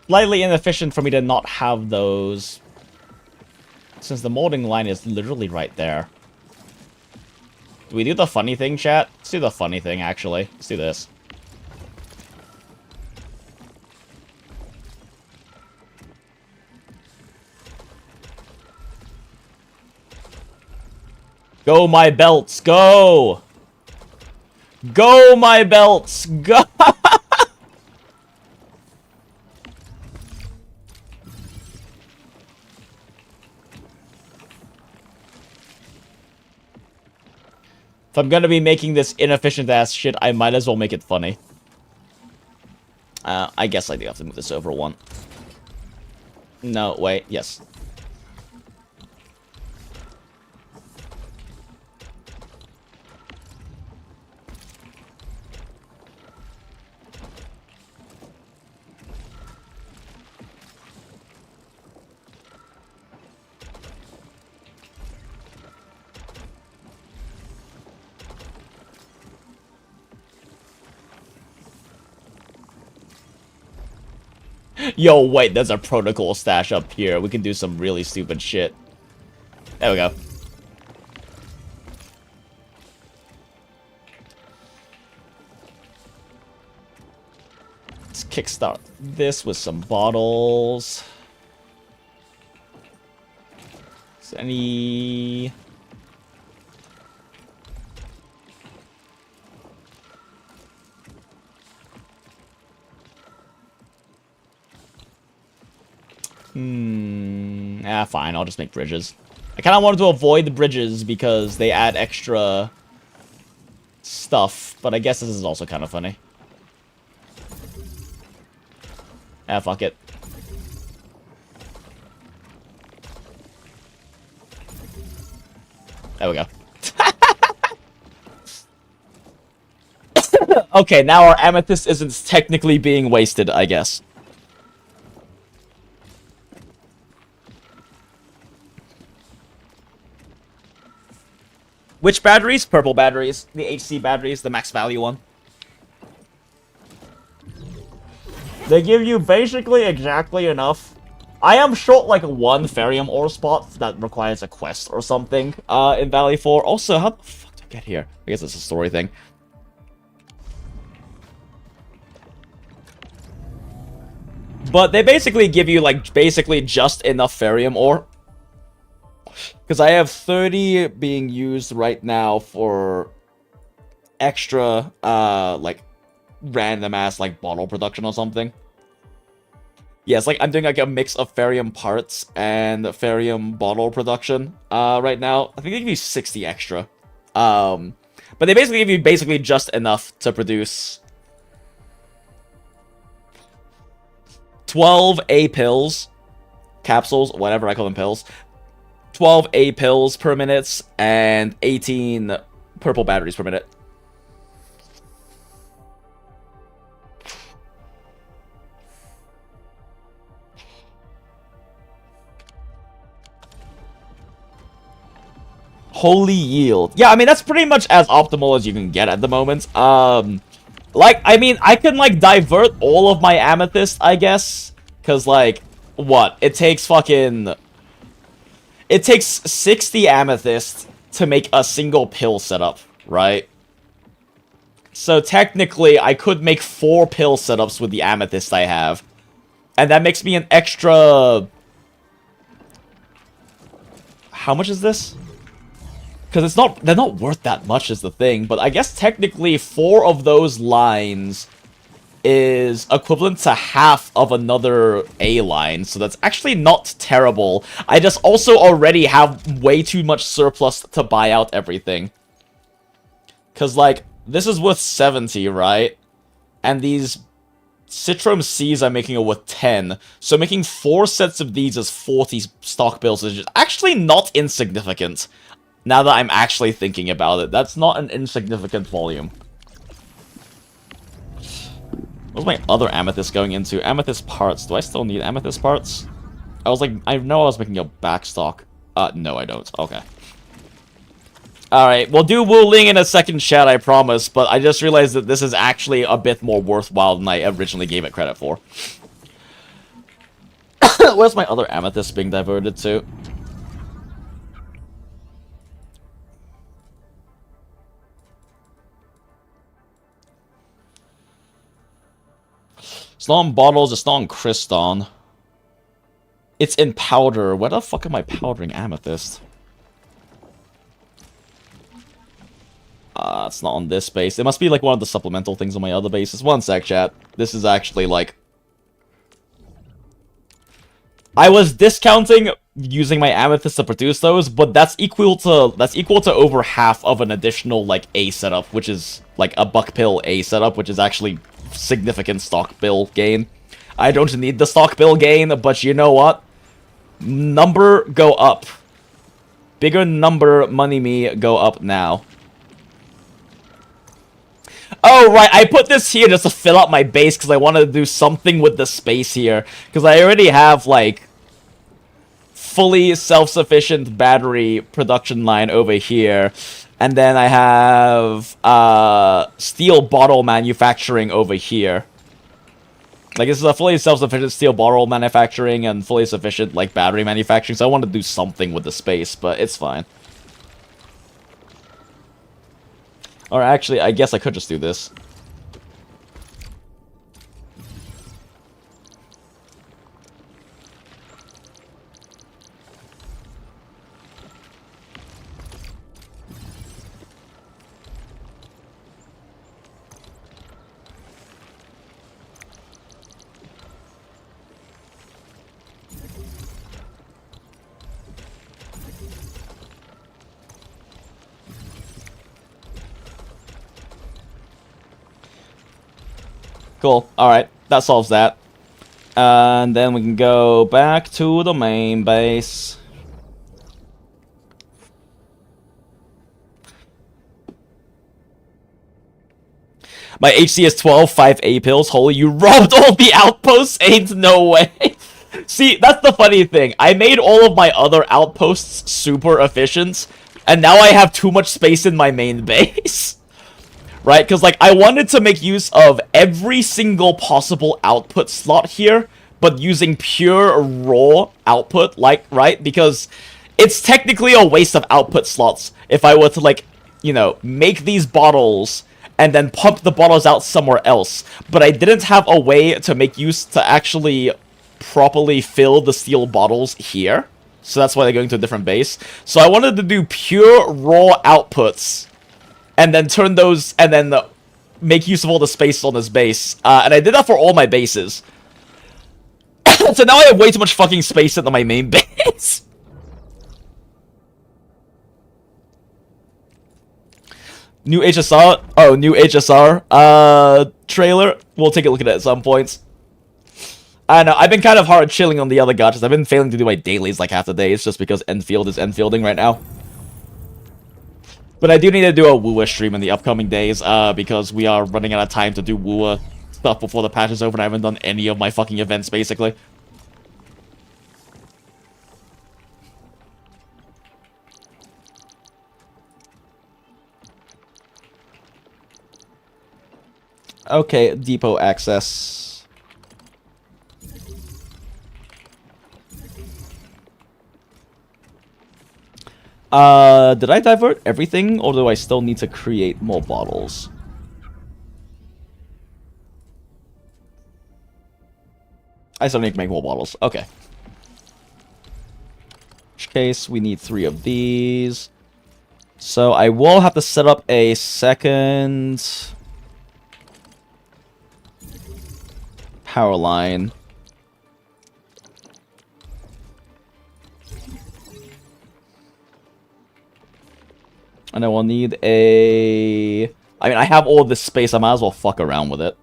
slightly inefficient for me to not have those, since the molding line is literally right there. Do we do the funny thing, chat? Let's do the funny thing, actually. Let's do this. Go, my belts, go! Go, my belts, go! If I'm gonna be making this inefficient ass shit, I might as well make it funny. I guess I do have to move this over one. No, wait, yes. Yo, wait, there's a protocol stash up here. We can do some really stupid shit. There we go. Let's kickstart this with some bottles. Is any... fine, I'll just make bridges. I kind of wanted to avoid the bridges because they add extra stuff, but I guess this is also kind of funny. Fuck it. There we go. Okay, now our amethyst isn't technically being wasted, I guess. Which batteries? Purple batteries. The HC batteries, the max value one. They give you basically exactly enough. I am short like one Ferium ore spot that requires a quest or something in Valley 4. Also, how the fuck did I get here? I guess it's a story thing. But they basically give you like basically just enough Ferium ore. Because I have 30 being used right now for extra, like, random-ass, like, bottle production or something. Yeah, it's like I'm doing, like, a mix of Ferium parts and Ferium bottle production, right now. I think they give you 60 extra. But they basically give you basically just enough to produce 12 A pills, capsules, whatever I call them pills. 12 A pills per minute, and 18 purple batteries per minute. Holy yield. Yeah, I mean, that's pretty much as optimal as you can get at the moment. Like, I mean, I can, like, divert all of my amethyst, I guess. Because, like, what? It takes fucking... It takes 60 amethyst to make a single pill setup, right? So technically, I could make 4 pill setups with the amethyst I have. And that makes me an extra... How much is this? Because they're not worth that much is the thing. But I guess technically 4 of those lines is equivalent to half of another A line, so that's actually not terrible. I just also already have way too much surplus to buy out everything. Because, like, this is worth 70, right? And these Citrum Cs I'm making are worth 10, so making 4 sets of these as 40 stock bills is just actually not insignificant. Now that I'm actually thinking about it, that's not an insignificant volume. What's my other amethyst going into? Amethyst parts. Do I still need amethyst parts? I was like, I know I was making a backstock. No I don't. Okay. Alright, we'll do WULING in a second, chat, I promise, but I just realized that this is actually a bit more worthwhile than I originally gave it credit for. Where's my other amethyst being diverted to? It's not in bottles, it's not in crystal. It's in powder. Where the fuck am I powdering amethyst? It's not on this base. It must be like one of the supplemental things on my other bases. One sec, chat. This is actually like... I was discounting using my amethyst to produce those, but that's equal to over half of an additional like A setup, which is like a buck pill A setup, which is actually significant stock bill gain. I don't need the stock bill gain, but you know what? Number go up. Bigger number money me go up now. Oh, right, I put this here just to fill up my base because I wanted to do something with the space here. Because I already have, like, fully self-sufficient battery production line over here. And then I have steel bottle manufacturing over here. Like, this is a fully self-sufficient steel bottle manufacturing and fully sufficient, like, battery manufacturing. So I want to do something with the space, but it's fine. Or actually, I guess I could just do this. Cool. Alright. That solves that. And then we can go back to the main base. My HC is 12, 5 A pills. Holy, you robbed all the outposts? Ain't no way. See, that's the funny thing. I made all of my other outposts super efficient, and now I have too much space in my main base. Right? Because, like, I wanted to make use of every single possible output slot here, but using pure raw output, like, right? Because it's technically a waste of output slots if I were to, like, you know, make these bottles and then pump the bottles out somewhere else. But I didn't have a way to make use to actually properly fill the steel bottles here. So that's why they're going to a different base. So I wanted to do pure raw outputs and then turn those, and then make use of all the space on this base. And I did that for all my bases. So now I have way too much fucking space in my main base. New HSR? Oh, new HSR trailer. We'll take a look at it at some points. I know, I've been kind of hard chilling on the other gachas. I've been failing to do my dailies like half the days just because Enfield is Enfielding right now. But I do need to do a WUA stream in the upcoming days, because we are running out of time to do WUA stuff before the patch is over, and I haven't done any of my fucking events, basically. Okay, depot access. Did I divert everything, or do I still need to create more bottles? I still need to make more bottles. Okay. In which case, we need 3 of these. So I will have to set up a second power line. And I will need a... I mean, I have all this space. I might as well fuck around with it.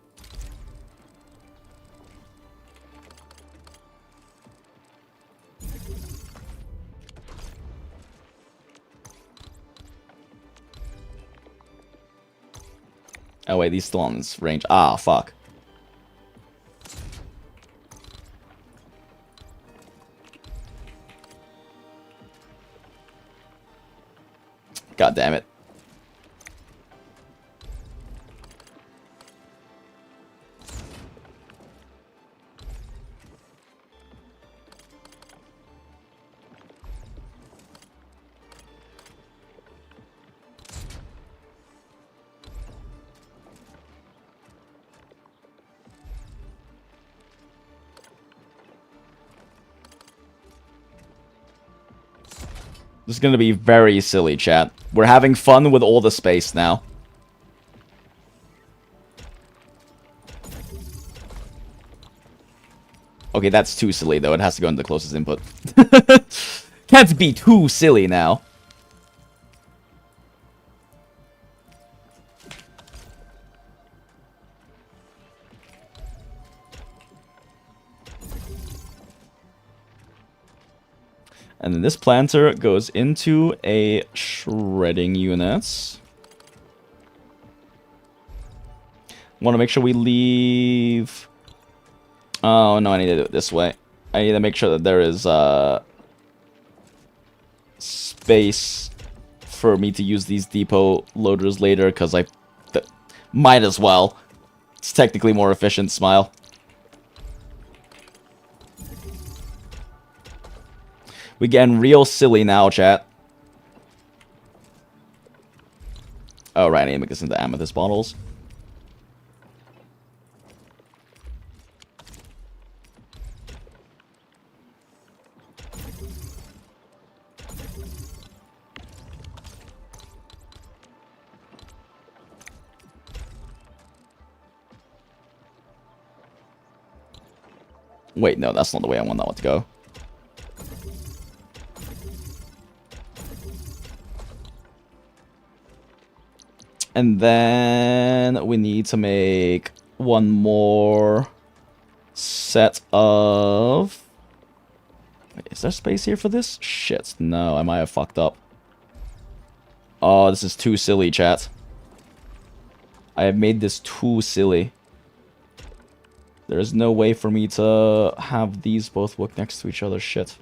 Oh, wait. These still on this range. Ah, fuck. God damn it. This is gonna be very silly, chat. We're having fun with all the space now. Okay, that's too silly, though. It has to go into the closest input. Can't be too silly now. And then this planter goes into a shredding unit. Want to make sure we leave... Oh, no, I need to do it this way. I need to make sure that there is space for me to use these depot loaders later, because I might as well. It's technically more efficient, smile. We getting real silly now, chat. Oh, right, I need to make this into amethyst bottles. Wait, no, that's not the way I want that one to go. And then we need to make one more set of... Wait, is there space here for this? Shit, no, I might have fucked up. Oh, this is too silly, chat. I have made this too silly. There's no way for me to have these both work next to each other. Shit.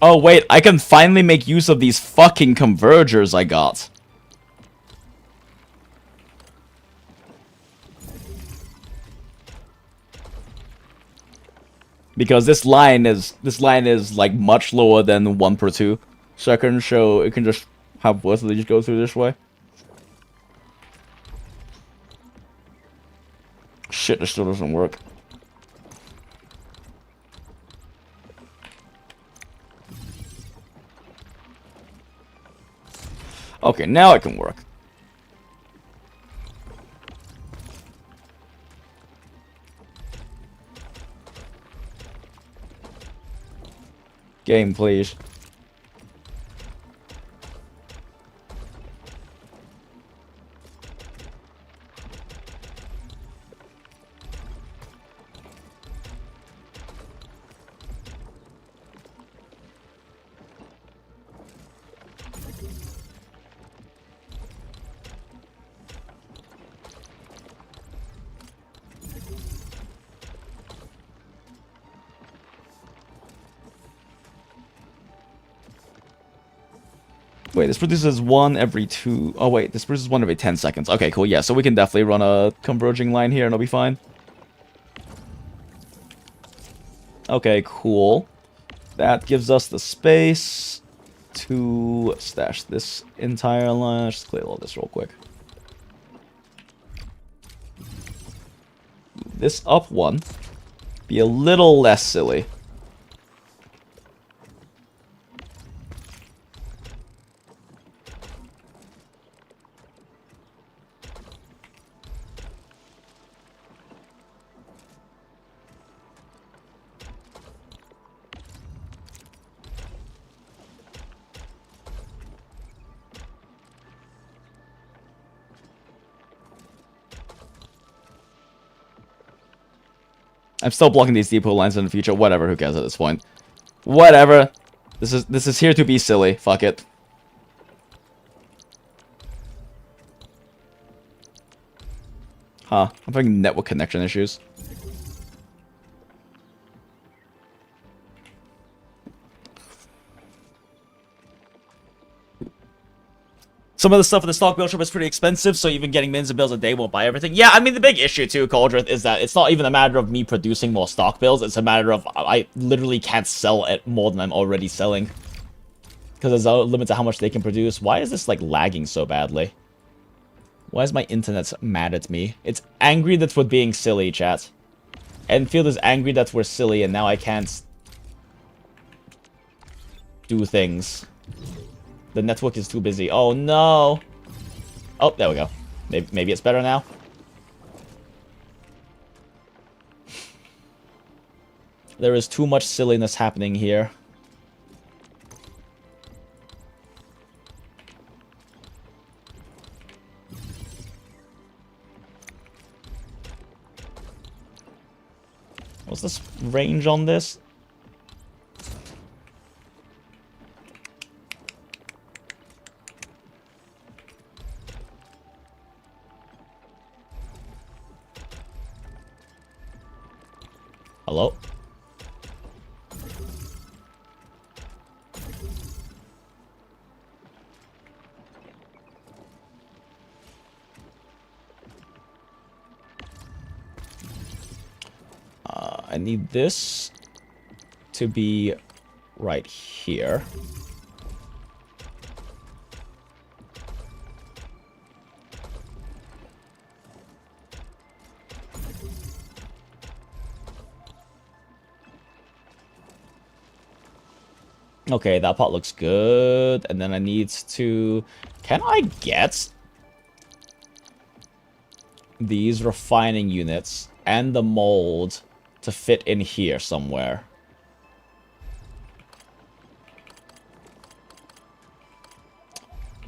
Oh, wait, I can finally make use of these fucking convergers I got. Because this line is like much lower than 1 per 2. So I can show, it can just have both of these go through this way. Shit, this still doesn't work. Okay, now it can work. Game, please. Wait, this produces 1 every 2... Oh, wait, this produces 1 every 10 seconds. Okay, cool, yeah, so we can definitely run a converging line here and it'll be fine. Okay, cool. That gives us the space to stash this entire line. Let's just clear all this real quick. Move this up 1. Be a little less silly. I'm still blocking these depot lines in the future. Whatever, who cares at this point? Whatever. This is here to be silly. Fuck it. Huh. I'm having network connection issues. Some of the stuff in the stock build shop is pretty expensive, so even getting millions of bills a day won't buy everything. Yeah, I mean, the big issue, too, Cauldron, is that it's not even a matter of me producing more stock bills. It's a matter of I literally can't sell it more than I'm already selling. Because there's a limit to how much they can produce. Why is this, like, lagging so badly? Why is my internet mad at me? It's angry that we're being silly, chat. Enfield is angry that we're silly, and now I can't do things. The network is too busy. Oh, no. Oh, there we go. Maybe it's better now. There is too much silliness happening here. What's this range on this? Hello? I need this to be right here. Okay, that pot looks good. And then I need to... Can I get these refining units and the mold to fit in here somewhere?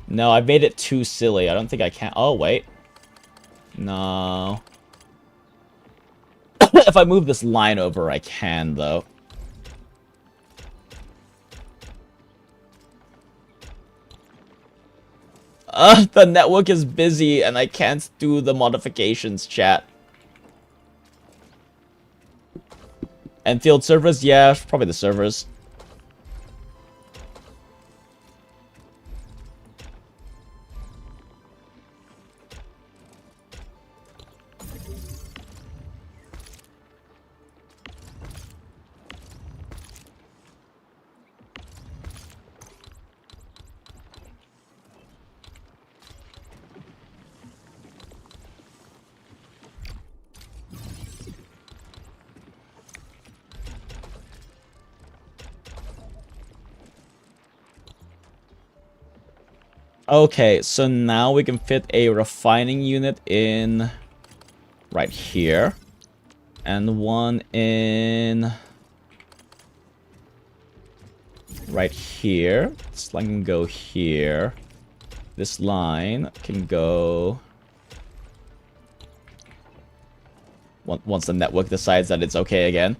No, I made it too silly. I don't think I can. Oh, wait. No. If I move this line over, I can, though. The network is busy and I can't do the modifications, chat. And field servers? Yeah, probably the servers. Okay, so now we can fit a refining unit in right here. And one in right here. This line can go here. This line can go... Once the network decides that it's okay again.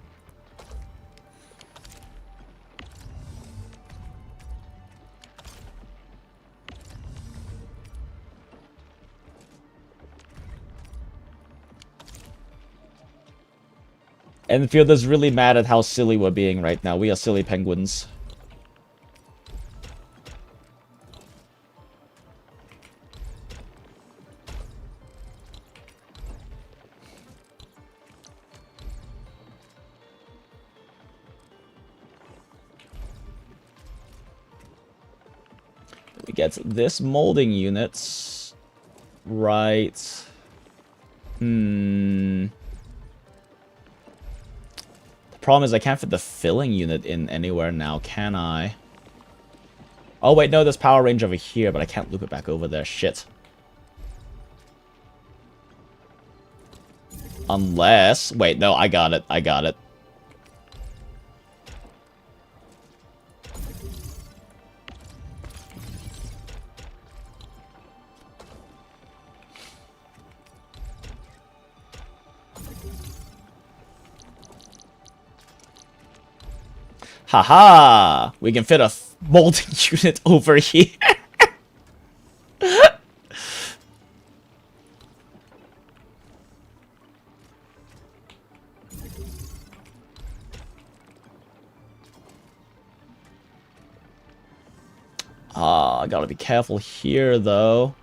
And the field is really mad at how silly we're being right now. We are silly penguins. We get this molding unit right. The problem is I can't fit the filling unit in anywhere now, can I? Oh wait, no, there's power range over here, but I can't loop it back over there. Shit. Unless... Wait, no, I got it. I got it. Haha! We can fit a molding unit over here. I gotta be careful here, though.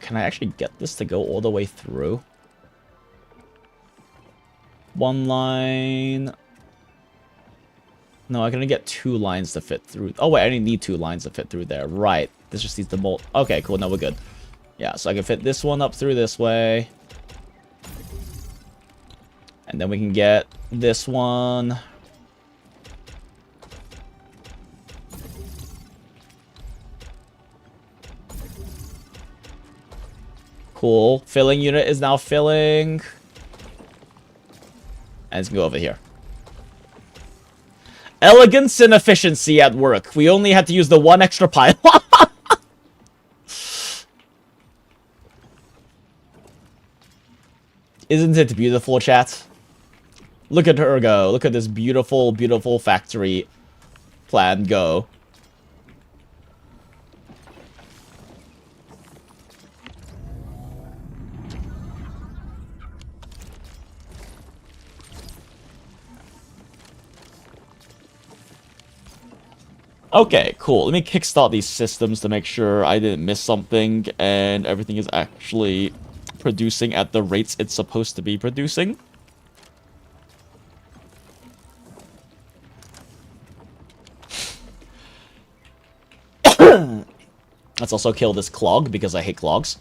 Can I actually get this to go all the way through? One line. No, I'm gonna get 2 lines to fit through. Oh, wait, I didn't need 2 lines to fit through there. Right. This just needs to mold. Okay, cool. No, we're good. Yeah, so I can fit this one up through this way. And then we can get this one. Cool. Filling unit is now filling. And it's gonna go over here. Elegance and efficiency at work. We only had to use the 1 extra pylon. Isn't it beautiful, chat? Look at her go. Look at this beautiful, beautiful factory plan go. Okay, cool. Let me kickstart these systems to make sure I didn't miss something and everything is actually producing at the rates it's supposed to be producing. Let's also kill this clog because I hate clogs.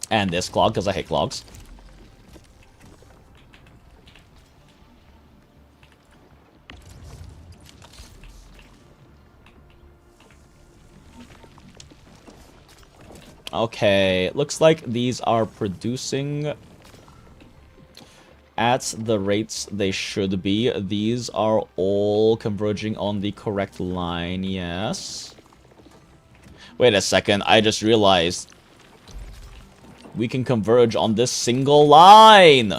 And this clog because I hate clogs. Okay, looks like these are producing at the rates they should be. These are all converging on the correct line, yes. Wait a second, I just realized we can converge on this single line.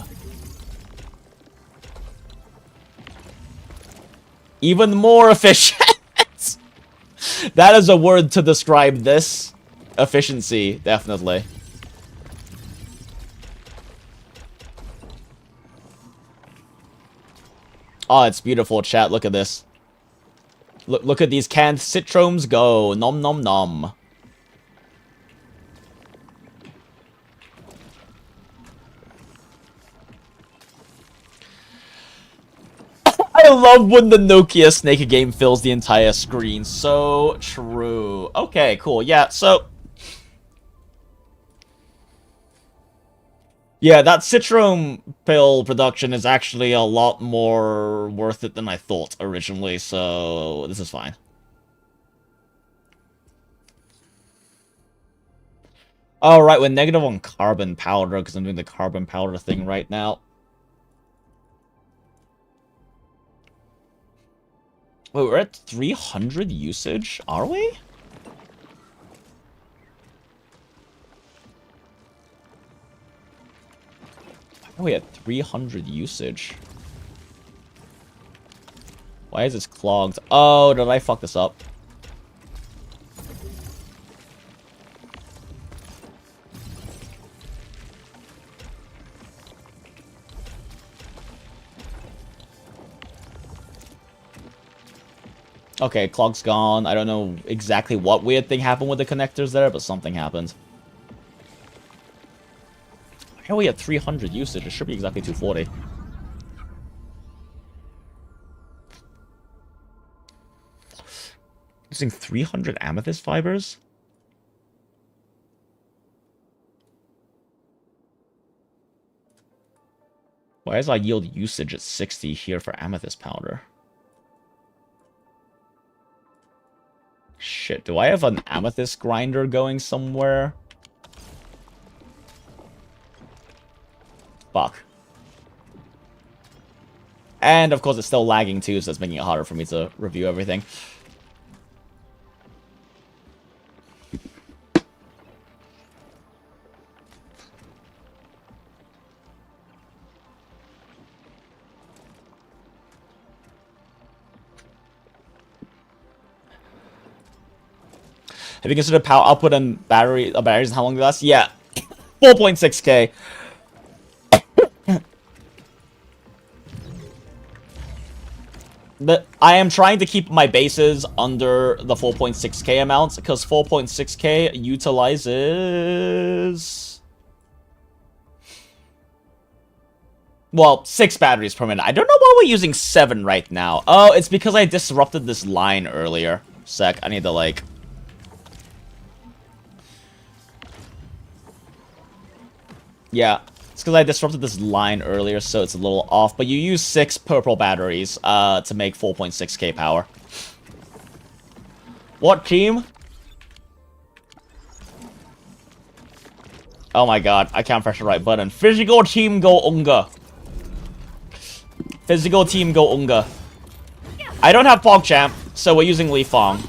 Even more efficient. That is a word to describe this. Efficiency, definitely. Oh, it's beautiful, chat. Look at this. Look at these canned citrons go. Nom nom nom. I love when the Nokia Snake game fills the entire screen. So true. Okay, cool. Yeah, so... yeah, that citron pill production is actually a lot more worth it than I thought originally, so this is fine. Alright, we're negative on carbon powder, because I'm doing the carbon powder thing right now. Wait, we're at 300 usage? Are we? Why are we at 300 usage? Why is this clogged? Oh, did I fuck this up? Okay, clog's gone. I don't know exactly what weird thing happened with the connectors there, but something happened. Why are we at 300 usage? It should be exactly 240. Using 300 amethyst fibers? Why is our yield usage at 60 here for amethyst powder? Shit, do I have an amethyst grinder going somewhere? Fuck. And, of course, it's still lagging, too, so it's making it harder for me to review everything. Have you considered power output and batteries and how long they last? Yeah. 4.6k. I am trying to keep my bases under the 4.6k amounts, because 4.6k utilizes... well, 6 batteries per minute. I don't know why we're using 7 right now. Oh, it's because I disrupted this line earlier. Sec, I need to, like... yeah, it's because I disrupted this line earlier, so it's a little off. But you use 6 purple batteries to make 4.6k power. What team? Oh my god, I can't press the right button. Physical team go Unga. Physical team go Unga. I don't have PogChamp, so we're using Li Fong.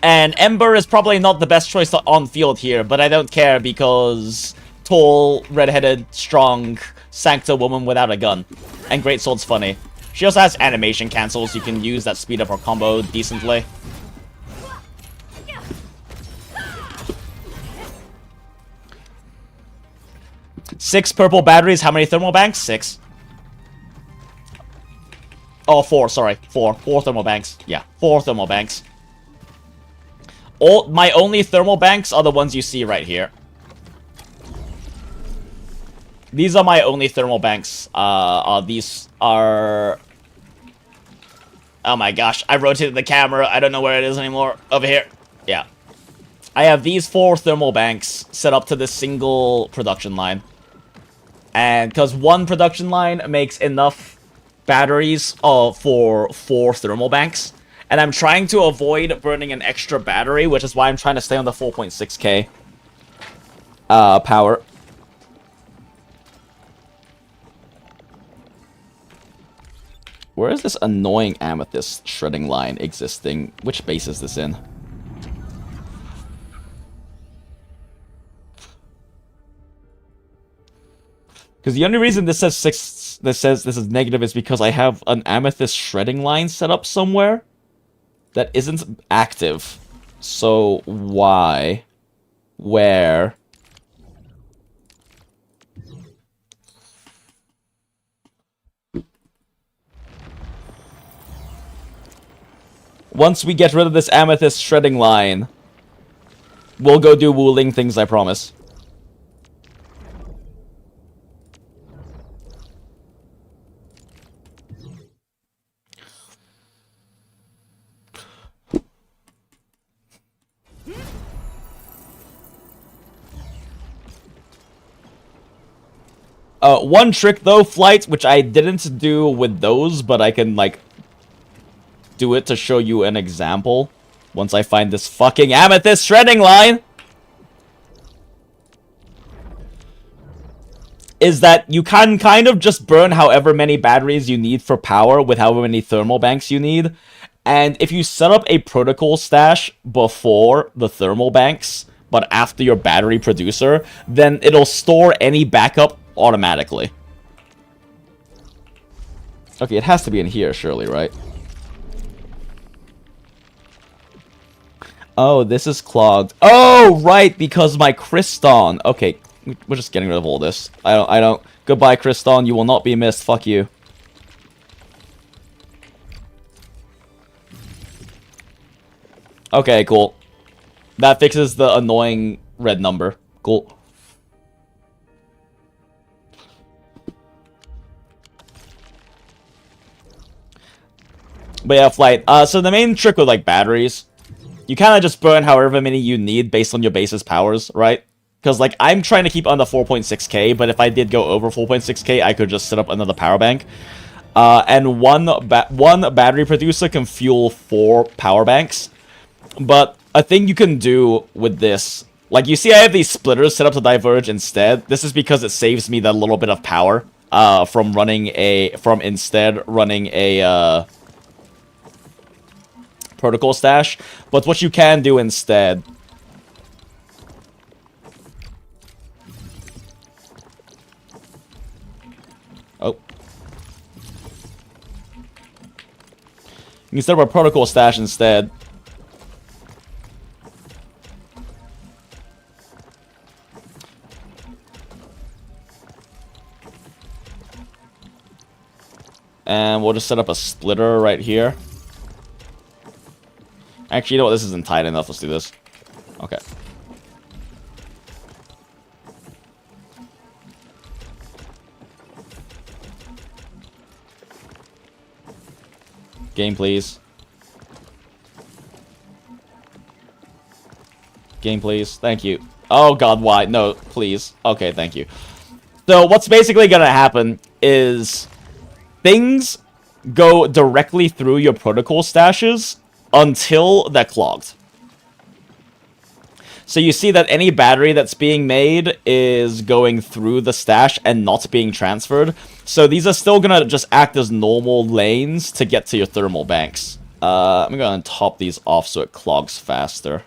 And Ember is probably not the best choice on field here, but I don't care because tall, redheaded, strong, Sancta woman without a gun. And Great Sword's funny. She also has animation cancels you can use that speed up her combo decently. Six purple batteries, how many thermal banks? 6. Oh, 4, sorry. 4 thermal banks. Yeah, 4 thermal banks. My only thermal banks are the ones you see right here. These are my only thermal banks. These are... oh my gosh, I rotated the camera. I don't know where it is anymore. Over here. Yeah. I have these 4 thermal banks set up to this single production line. And because one production line makes enough batteries for 4 thermal banks. And I'm trying to avoid burning an extra battery, which is why I'm trying to stay on the 4.6k power. Where is this annoying amethyst shredding line existing? Which base is this in? Because the only reason this says this is negative is because I have an amethyst shredding line set up somewhere that isn't active. So why? Where? Once we get rid of this amethyst shredding line, we'll go do WULING things, I promise. One trick though, Flight, which I didn't do with those, but I can, like, do it to show you an example once I find this fucking amethyst shredding line, is that you can kind of just burn however many batteries you need for power with however many thermal banks you need. And if you set up a protocol stash before the thermal banks, but after your battery producer, then it'll store any backup automatically. Okay, it has to be in here, surely, right? Oh, this is clogged. Oh, right, because my Kriston. Okay, we're just getting rid of all this. I don't. Goodbye, Kriston. You will not be missed. Fuck you. Okay, cool. That fixes the annoying red number. Cool. But yeah, Flight. So the main trick with, like, batteries, you kind of just burn however many you need based on your base's powers, right? Because, like, I'm trying to keep under 4.6k, but if I did go over 4.6k, I could just set up another power bank. And one battery producer can fuel 4 power banks. But a thing you can do with this, like, you see I have these splitters set up to diverge instead. This is because it saves me that little bit of power from instead running a protocol stash. But what you can do instead, you can set up a protocol stash instead. And we'll just set up a splitter right here. Actually, you know what? This isn't tight enough. Let's do this. Okay. Game, please. Game, please. Thank you. Oh, God, why? No, please. Okay, thank you. So, what's basically gonna happen is things go directly through your protocol stashes until they're clogged. So you see that any battery that's being made is going through the stash and not being transferred. So these are still gonna just act as normal lanes to get to your thermal banks. I'm gonna top these off so it clogs faster.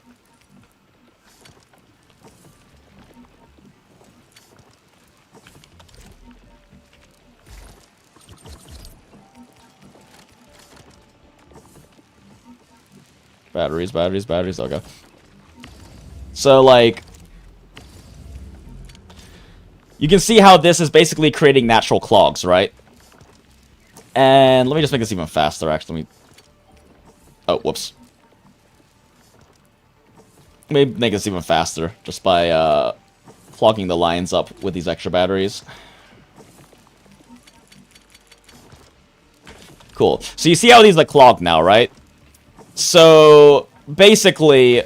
Batteries, batteries, batteries, okay. So, like, you can see how this is basically creating natural clogs, right? And let me just make this even faster, actually. Oh, whoops. Let me make this even faster, just by, clogging the lines up with these extra batteries. Cool. So you see how these are clogged now, right? So, basically,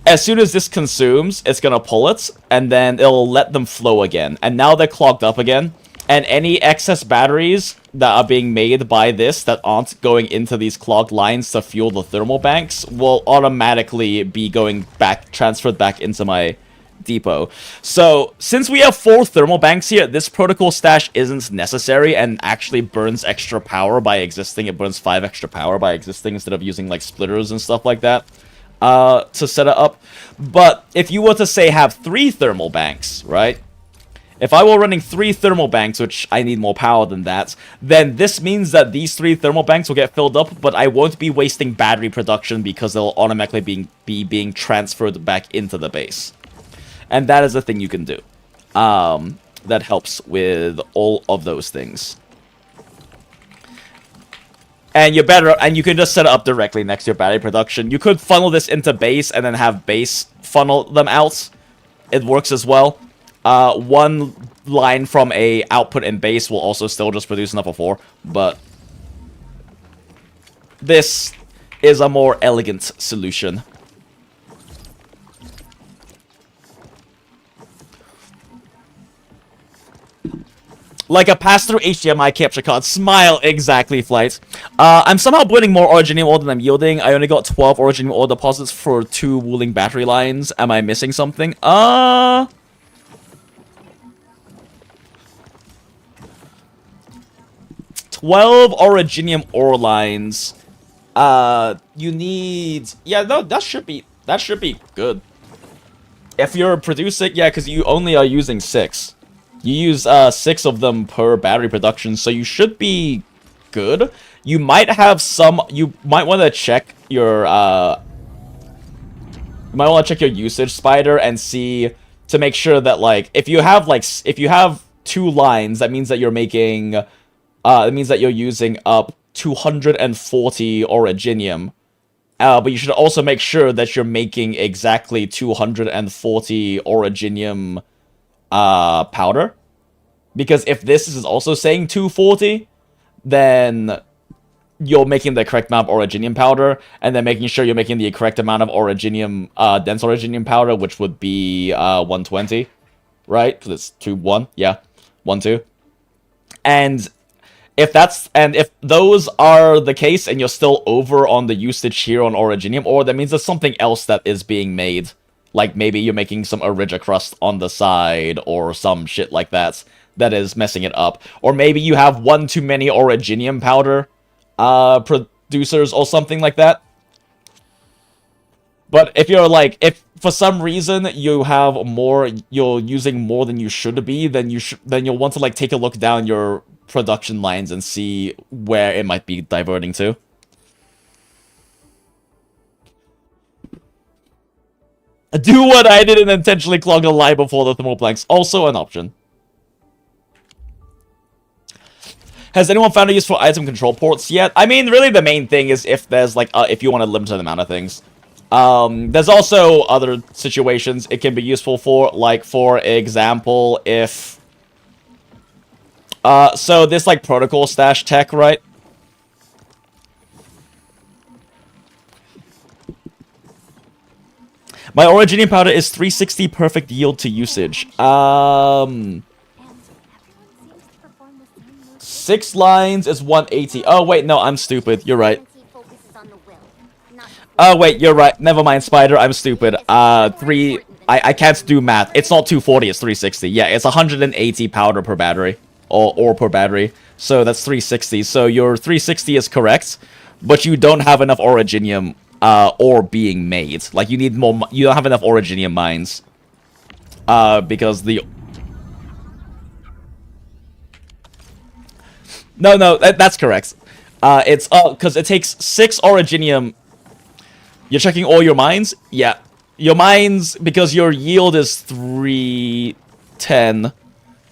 as soon as this consumes, it's gonna pull it, and then it'll let them flow again. And now they're clogged up again, and any excess batteries that are being made by this that aren't going into these clogged lines to fuel the thermal banks will automatically be going back, transferred back into my depot. So, since we have 4 thermal banks here, this protocol stash isn't necessary and actually burns extra power by existing. It burns 5 extra power by existing instead of using, like, splitters and stuff like that to set it up. But if you were to, say, have 3 thermal banks, right? If I were running 3 thermal banks, which I need more power than that, then this means that these 3 thermal banks will get filled up, but I won't be wasting battery production because they'll automatically be being transferred back into the base. And that is a thing you can do. That helps with all of those things. And you can just set it up directly next to your battery production. You could funnel this into base and then have base funnel them out. It works as well. One line from a output in base will also still just produce enough for 4. But this is a more elegant solution. Like a pass-through HDMI capture card. Smile, exactly, Flight. I'm somehow burning more originium ore than I'm yielding. I only got 12 originium ore deposits for 2 WULING battery lines. Am I missing something? 12 originium ore lines. You need... Yeah, no, that should be good. If you're producing... Yeah, because you only are using 6. You use 6 of them per battery production, so you should be good. You might have some... You might want to check your... You might want to check your usage spider and see to make sure that, like, if you have 2 lines, that means that you're making... it means that you're using up 240 originium. But you should also make sure that you're making exactly 240 originium... powder, because if this is also saying 240, then you're making the correct amount of originium powder, and then making sure you're making the correct amount of originium, dense originium powder, which would be 120, right? Because it's 2-1, yeah, 1-2. And if those are the case, and you're still over on the usage here on originium ore, that means there's something else that is being made. Like, maybe you're making some Orija crust on the side, or some shit like that, that is messing it up. Or maybe you have 1 too many originium powder producers, or something like that. But if you're like, if for some reason you have more, you're using more than you should be, then you'll want to, like, take a look down your production lines and see where it might be diverting to. Do what I did and intentionally clog a line before the thermal blanks. Also an option. Has anyone found a use for item control ports yet? I mean, really the main thing is if there's, like, if you want a limited amount of things. There's also other situations it can be useful for, like, for example, if... so this, like, protocol stash tech, right? My Originium powder is 360 perfect yield to usage. 6 lines is 180. Oh, wait, no, I'm stupid. You're right. Oh, wait, you're right. Never mind, Spider. I'm stupid. I can't do math. It's not 240, it's 360. Yeah, it's 180 powder per battery. Or per battery. So that's 360. So your 360 is correct, but you don't have enough Originium ore being made. Like, you need more... You don't have enough Originium mines. Because the... No, that's correct. It's... because it takes 6 Originium... You're checking all your mines? Yeah. Your mines, because your yield is 310...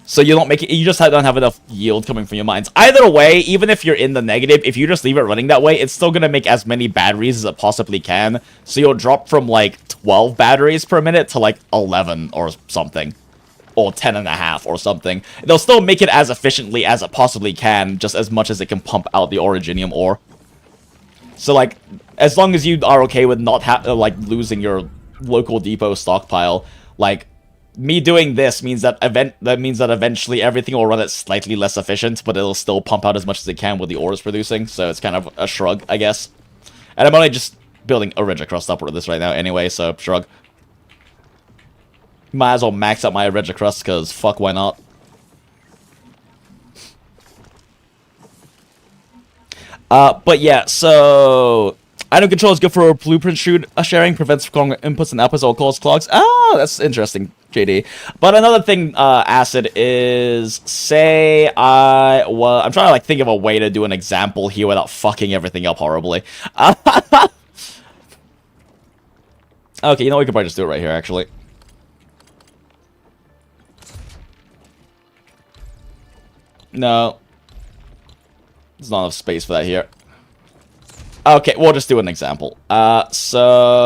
So you don't make it, you just don't have enough yield coming from your mines. Either way, even if you're in the negative, if you just leave it running that way, it's still gonna make as many batteries as it possibly can. So you'll drop from like 12 batteries per minute to like 11 or something. Or 10.5 or something. They'll still make it as efficiently as it possibly can, just as much as it can pump out the Originium ore. So like, as long as you are okay with not like losing your local depot stockpile, like, me doing this means that eventually everything will run at slightly less efficient, but it'll still pump out as much as it can with the ore it's producing, so it's kind of a shrug, I guess. And I'm only just building a Ridge Crust up with this right now anyway, so shrug. Might as well max out my Ridge Crust, because fuck, why not? But yeah, so... Item control is good for blueprint sharing, prevents from inputs and outputs, or cause clogs. Oh, that's interesting, JD. But another thing, Acid, is, say I'm trying to, like, think of a way to do an example here without fucking everything up horribly. Okay, you know, we could probably just do it right here, actually. No. There's not enough space for that here. Okay, we'll just do an example. So...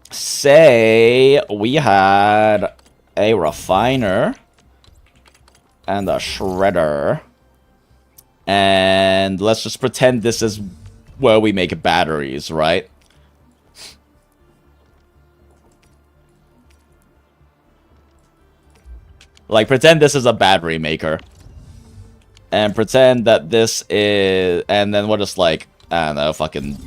Say we had a refiner and a shredder. And let's just pretend this is where we make batteries, right? Like, pretend this is a battery maker. And pretend that this is... And then we're just like, I don't know, fucking...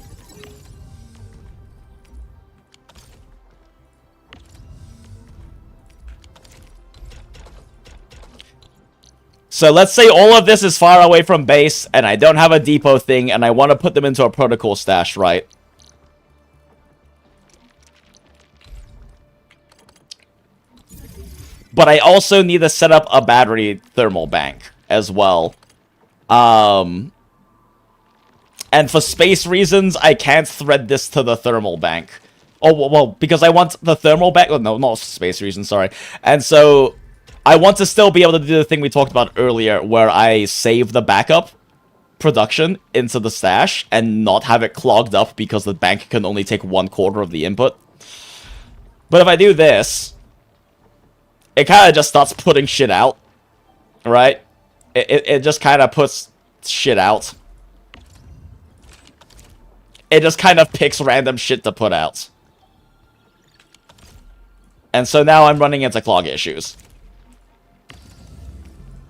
So let's say all of this is far away from base, and I don't have a depot thing, and I want to put them into a protocol stash, right? But I also need to set up a battery thermal bank as well. And for space reasons, I can't thread this to the thermal bank. Oh, well, because I want the thermal bank... Oh, no, not space reasons, sorry. And so, I want to still be able to do the thing we talked about earlier, where I save the backup production into the stash and not have it clogged up because the bank can only take 1/4 of the input. But if I do this... It kind of just starts putting shit out, right? It just kind of puts shit out. It just kind of picks random shit to put out. And so now I'm running into clog issues.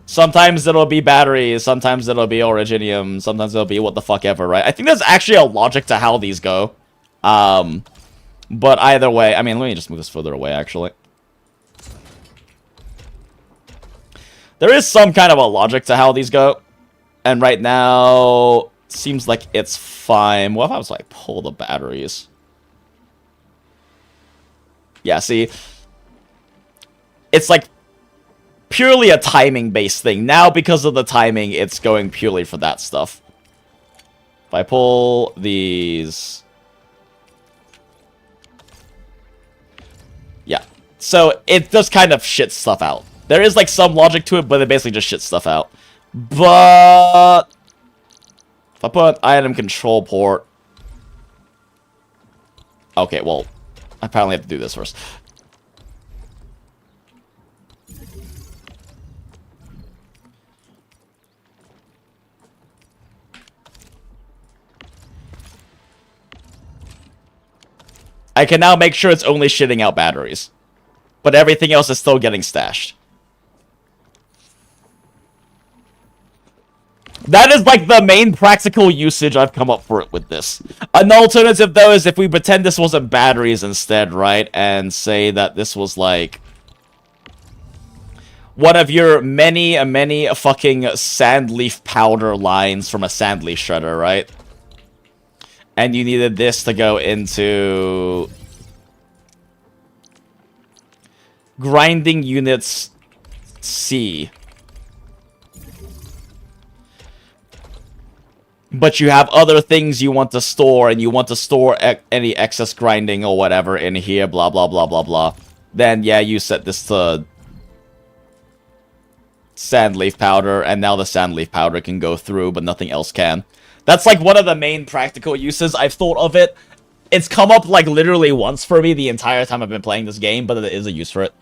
Sometimes it'll be batteries, sometimes it'll be Originium, sometimes it'll be what the fuck ever, right? I think there's actually a logic to how these go. But either way, I mean, let me just move this further away, actually. There is some kind of a logic to how these go. And right now, seems like it's fine. What if I was like, pull the batteries? Yeah, see? It's like purely a timing-based thing. Now, because of the timing, it's going purely for that stuff. If I pull these... So it just kind of shits stuff out. There is like some logic to it, but it basically just shits stuff out. But if I put item control port, okay, well, I apparently have to do this first. I can now make sure it's only shitting out batteries. But everything else is still getting stashed. That is like the main practical usage I've come up for it with this. An alternative though is if we pretend this wasn't batteries instead, right? And say that this was like one of your many fucking sand leaf powder lines from a sand leaf shredder, right? And you needed this to go into grinding units C. But you have other things you want to store, and you want to store any excess grinding or whatever in here, blah, blah, blah, blah, blah. Then, yeah, you set this to sand leaf powder, and now the sand leaf powder can go through, but nothing else can. That's, like, one of the main practical uses I've thought of it. It's come up, like, literally once for me the entire time I've been playing this game, but there is a use for it.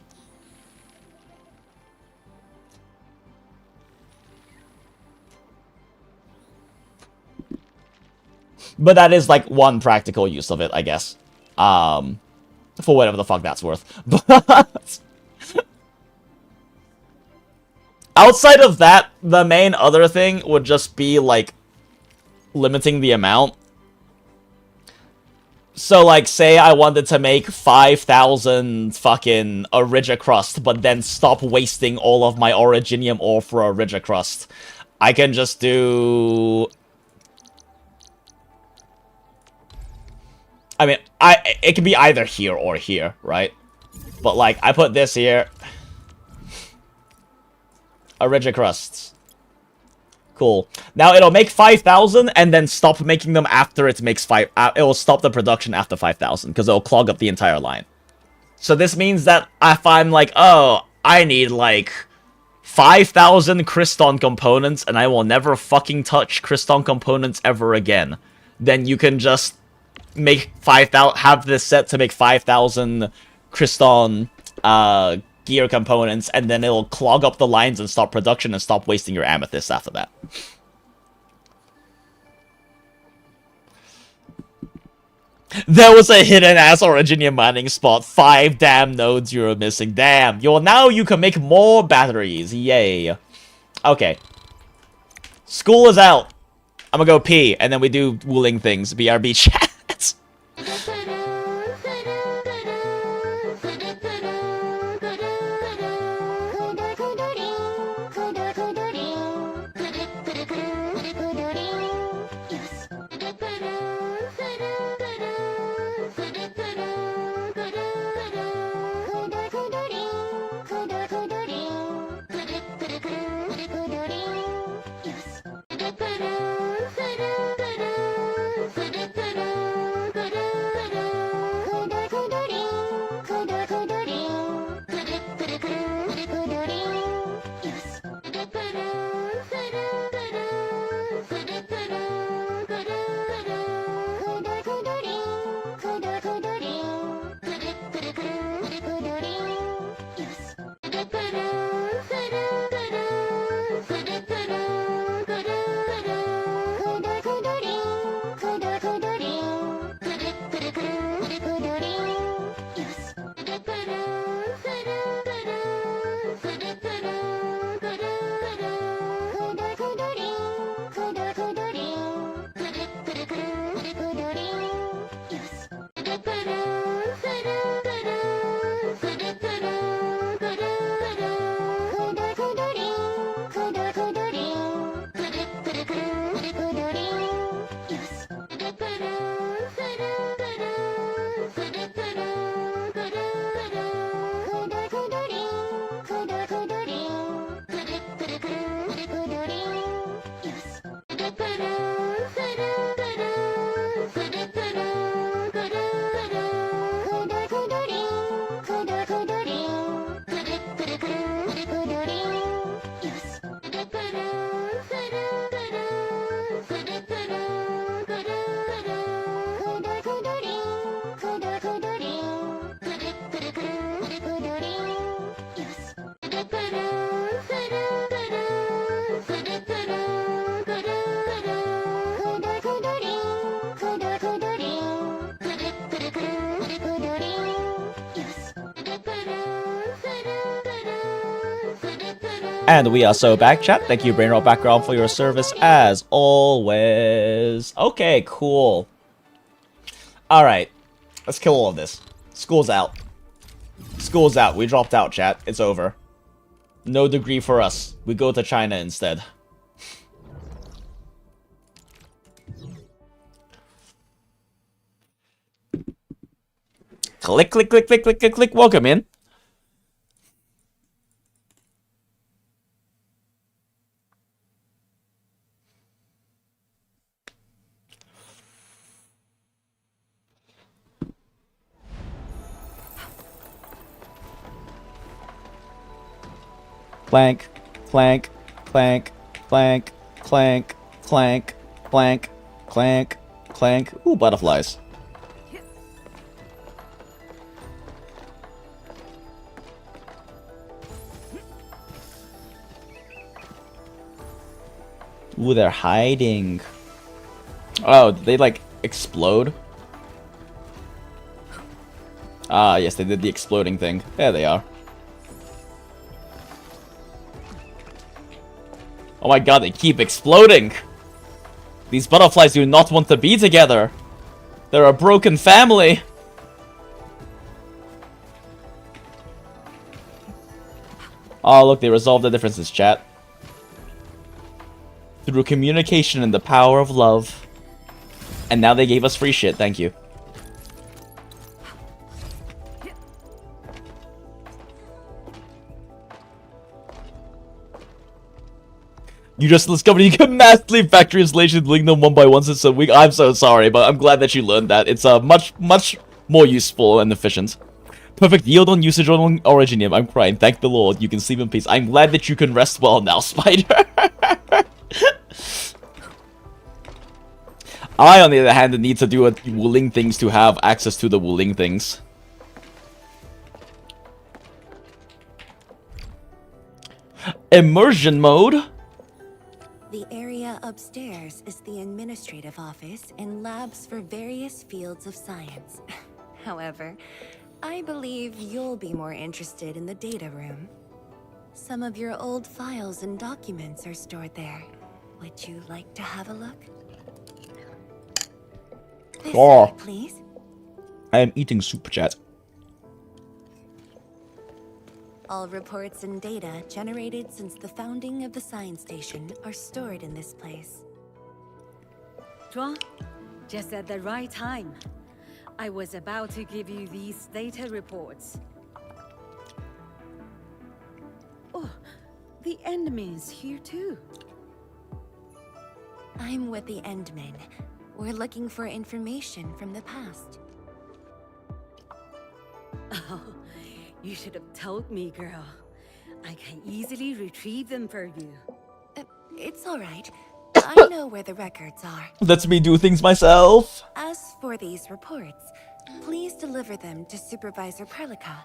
But that is, like, one practical use of it, I guess. For whatever the fuck that's worth. But outside of that, the main other thing would just be, like, limiting the amount. So, like, say I wanted to make 5,000 fucking Origicrust, but then stop wasting all of my Originium ore for Origicrust. I can just do... I mean, it can be either here or here, right? But, like, I put this here. Origicrusts. Cool. Now, it'll make 5,000 and then stop making them after it makes 5... it will stop the production after 5,000, because it'll clog up the entire line. So this means that if I'm like, oh, I need, like, 5,000 Cryston components, and I will never fucking touch Cryston components ever again, then you can just make 5,000, have this set to make 5,000 Cryston gear components, and then it'll clog up the lines and stop production and stop wasting your amethyst after that. There was a hidden-ass Originium mining spot. 5 damn nodes you were missing. Damn. Now you can make more batteries. Yay. Okay. School is out. I'm gonna go pee, and then we do WULING things. BRB chat. And we are so back, chat. Thank you, Brainrot Background, for your service as always. Okay, cool. Alright. Let's kill all of this. School's out. School's out. We dropped out, chat. It's over. No degree for us. We go to China instead. Click, click, click, click, click, click, click. Welcome in. Clank, clank, clank, clank, clank, clank, clank, clank, clank. Ooh, butterflies. Ooh, they're hiding. Oh, did they, like, explode? Ah, yes, they did the exploding thing. There they are. Oh my god, they keep exploding! These butterflies do not want to be together! They're a broken family! Oh, look, they resolved the differences, chat. Through communication and the power of love. And now they gave us free shit, thank you. You just discovered you can mass leave factory installations, link them one by one since a week. I'm so sorry, but I'm glad that you learned that. It's much more useful and efficient. Perfect yield on usage on Originium. I'm crying. Thank the Lord. You can sleep in peace. I'm glad that you can rest well now, Spider. I, on the other hand, need to do a WULING things to have access to the WULING things. Immersion mode. The area upstairs is the administrative office and labs for various fields of science. However, I believe you'll be more interested in the data room. Some of your old files and documents are stored there. Would you like to have a look? This way, please. I am eating soup, chat. All reports and data generated since the founding of the science station are stored in this place. Zhuang, just at the right time. I was about to give you these data reports. Oh, the Endman's here too. I'm with the Endmen. We're looking for information from the past. Oh, you should have told me, girl. I can easily retrieve them for you. It's all right. I know where the records are. Lets me do things myself. As for these reports, please deliver them to Supervisor Perlica.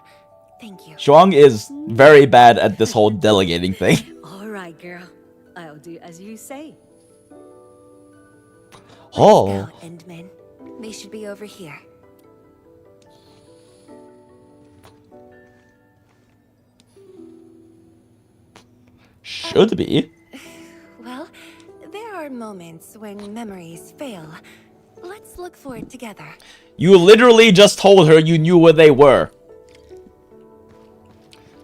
Thank you. Zhuang is very bad at this whole delegating thing. All right, girl. I'll do as you say. Oh. Let's go, Endman. They should be over here. Should be. Well, there are moments when memories fail. Let's look for it together. You literally just told her you knew where they were.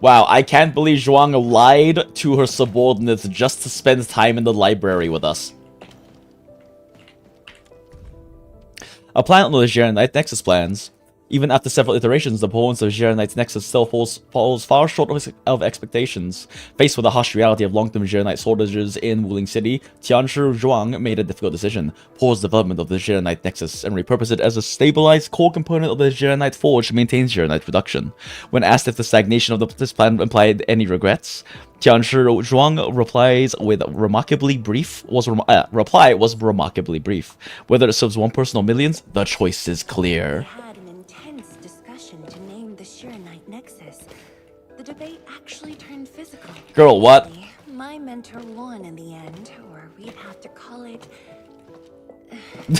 Wow, I can't believe Zhuang lied to her subordinates just to spend time in the library with us. A plan on the Geronite Nexus plans. Even after several iterations, the performance of Geronite's Nexus still falls far short of expectations. Faced with the harsh reality of long-term Geronite shortages in Wuling City, Tianshi Zhuang made a difficult decision. Pause development of the Geronite Nexus and repurpose it as a stabilized core component of the Geronite Forge maintains Geronite production. When asked if the stagnation of this plan implied any regrets, Tianshi Zhuang reply was remarkably brief. Whether it serves one person or millions, the choice is clear. The debate actually turned physical. Girl, what? My mentor won in the end, or we'd have to call it...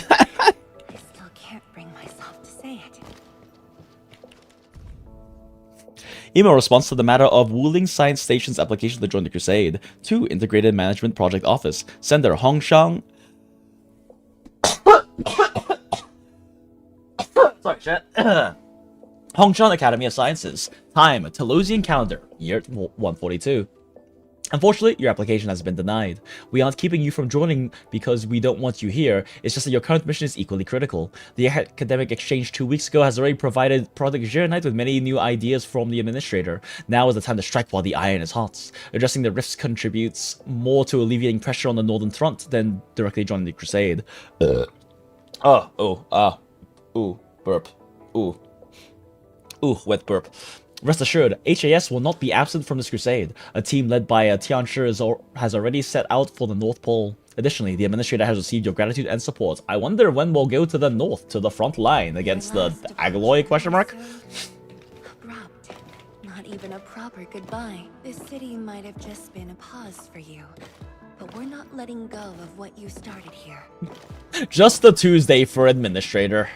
I still can't bring myself to say it. Email response to the matter of WULING Science Station's application to join the Crusade. To Integrated Management Project Office. Sender Hongshang. Sorry, chat. Hongshan Academy of Sciences. Time, Telosian calendar, year 142. Unfortunately, your application has been denied. We aren't keeping you from joining because we don't want you here. It's just that your current mission is equally critical. The academic exchange 2 weeks ago has already provided Project Knight with many new ideas from the administrator. Now is the time to strike while the iron is hot. Addressing the rifts contributes more to alleviating pressure on the northern front than directly joining the Crusade. Ooh, burp. Ooh, wet burp. Rest assured, HAS will not be absent from this crusade. A team led by Tianshi has already set out for the North Pole. Additionally, the administrator has received your gratitude and support. I wonder when we'll go to the north, to the front line, against the Agaloy, question mark? Abrupt. Not even a proper goodbye. This city might have just been a pause for you. But we're not letting go of what you started here. Just a Tuesday for administrator.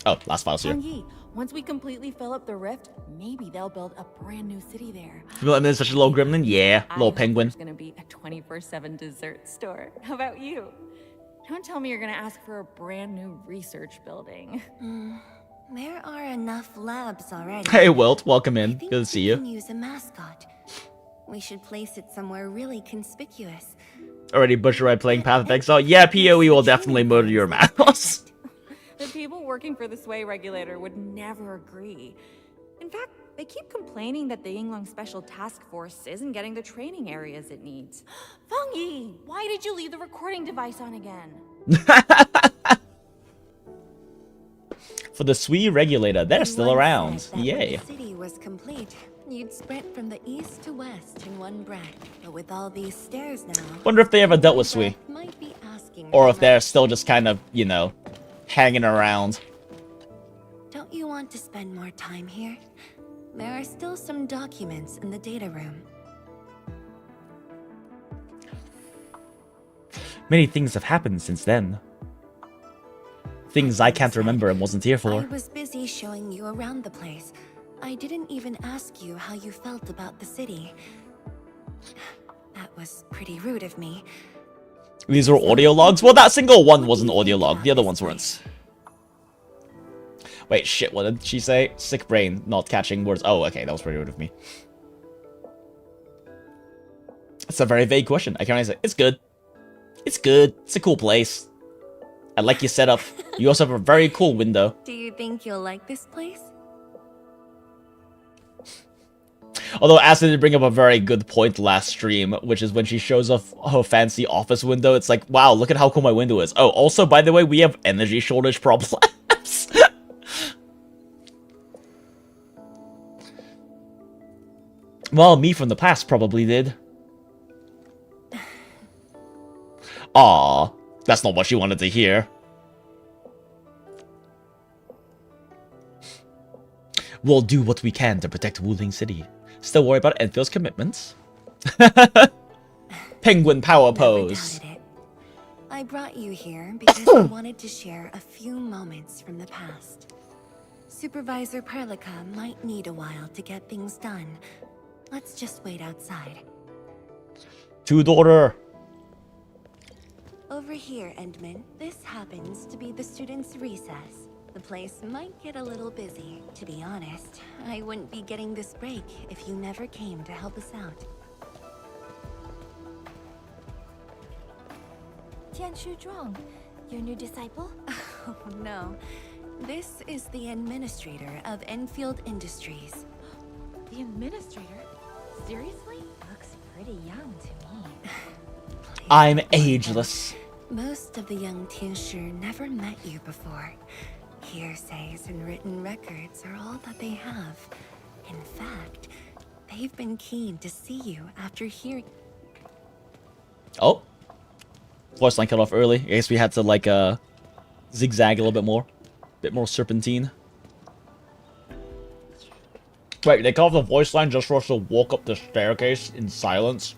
Oh, last file's here. Once we completely fill up the rift, maybe they'll build a brand new city there. You know, such a little gremlin? Yeah, little penguin. There's gonna be a 24/7 dessert store. How about you? Don't tell me you're gonna ask for a brand new research building. There are enough labs already. Hey, Wilt, welcome in. Good to see you. We can use a mascot. We should place it somewhere really conspicuous. Already Butcher Ride playing Path of Exile. Yeah, PoE will definitely murder your mouse. The people working for the Sway Regulator would never agree. In fact, they keep complaining that the Yinglong Special Task Force isn't getting the training areas it needs. Fungi, why did you leave the recording device on again? For the Swee Regulator, they're still around. Yay. When the city was complete, you'd sprint from the east to west in one breath. But with all these stairs now... Wonder if they ever dealt with Swee. Might be asking Or if they're still just kind of, you know, hanging around. Don't you want to spend more time here? There are still some documents in the data room. Many things have happened since then. Things I can't remember and wasn't here for. I was busy showing you around the place. I didn't even ask you how you felt about the city. That was pretty rude of me. These are audio logs? Well, that single one was an audio log. The other ones weren't. Wait, shit, what did she say? Sick brain, not catching words. Oh, okay, that was pretty rude of me. It's a very vague question. I can only say, it's good. It's good. It's a cool place. I like your setup. You also have a very cool window. Do you think you'll like this place? Although Acid did bring up a very good point last stream, which is when she shows off her fancy office window, it's like, wow, look at how cool my window is. Oh, also, by the way, we have energy shortage problems. Well, me from the past probably did. Aw, that's not what she wanted to hear. We'll do what we can to protect Wuling City. Still worry about Enfield's commitments? Penguin power pose. I brought you here because I wanted to share a few moments from the past. Supervisor Perlica might need a while to get things done. Let's just wait outside. To daughter. Over here, Endman. This happens to be the students' recess. The place might get a little busy. To be honest, I wouldn't be getting this break if you never came to help us out. Tianshu Zhuang, your new disciple? Oh no. This is the administrator of Enfield Industries. The administrator? Seriously? Looks pretty young to me. I'm ageless. Most of the young Tianshu never met you before. Hearsays and written records are all that they have. In fact, they've been keen to see you after hearing... Oh. Voice line cut off early. I guess we had to, like, zigzag a little bit more. Bit more serpentine. Wait, they cut off the voice line just for us to walk up the staircase in silence?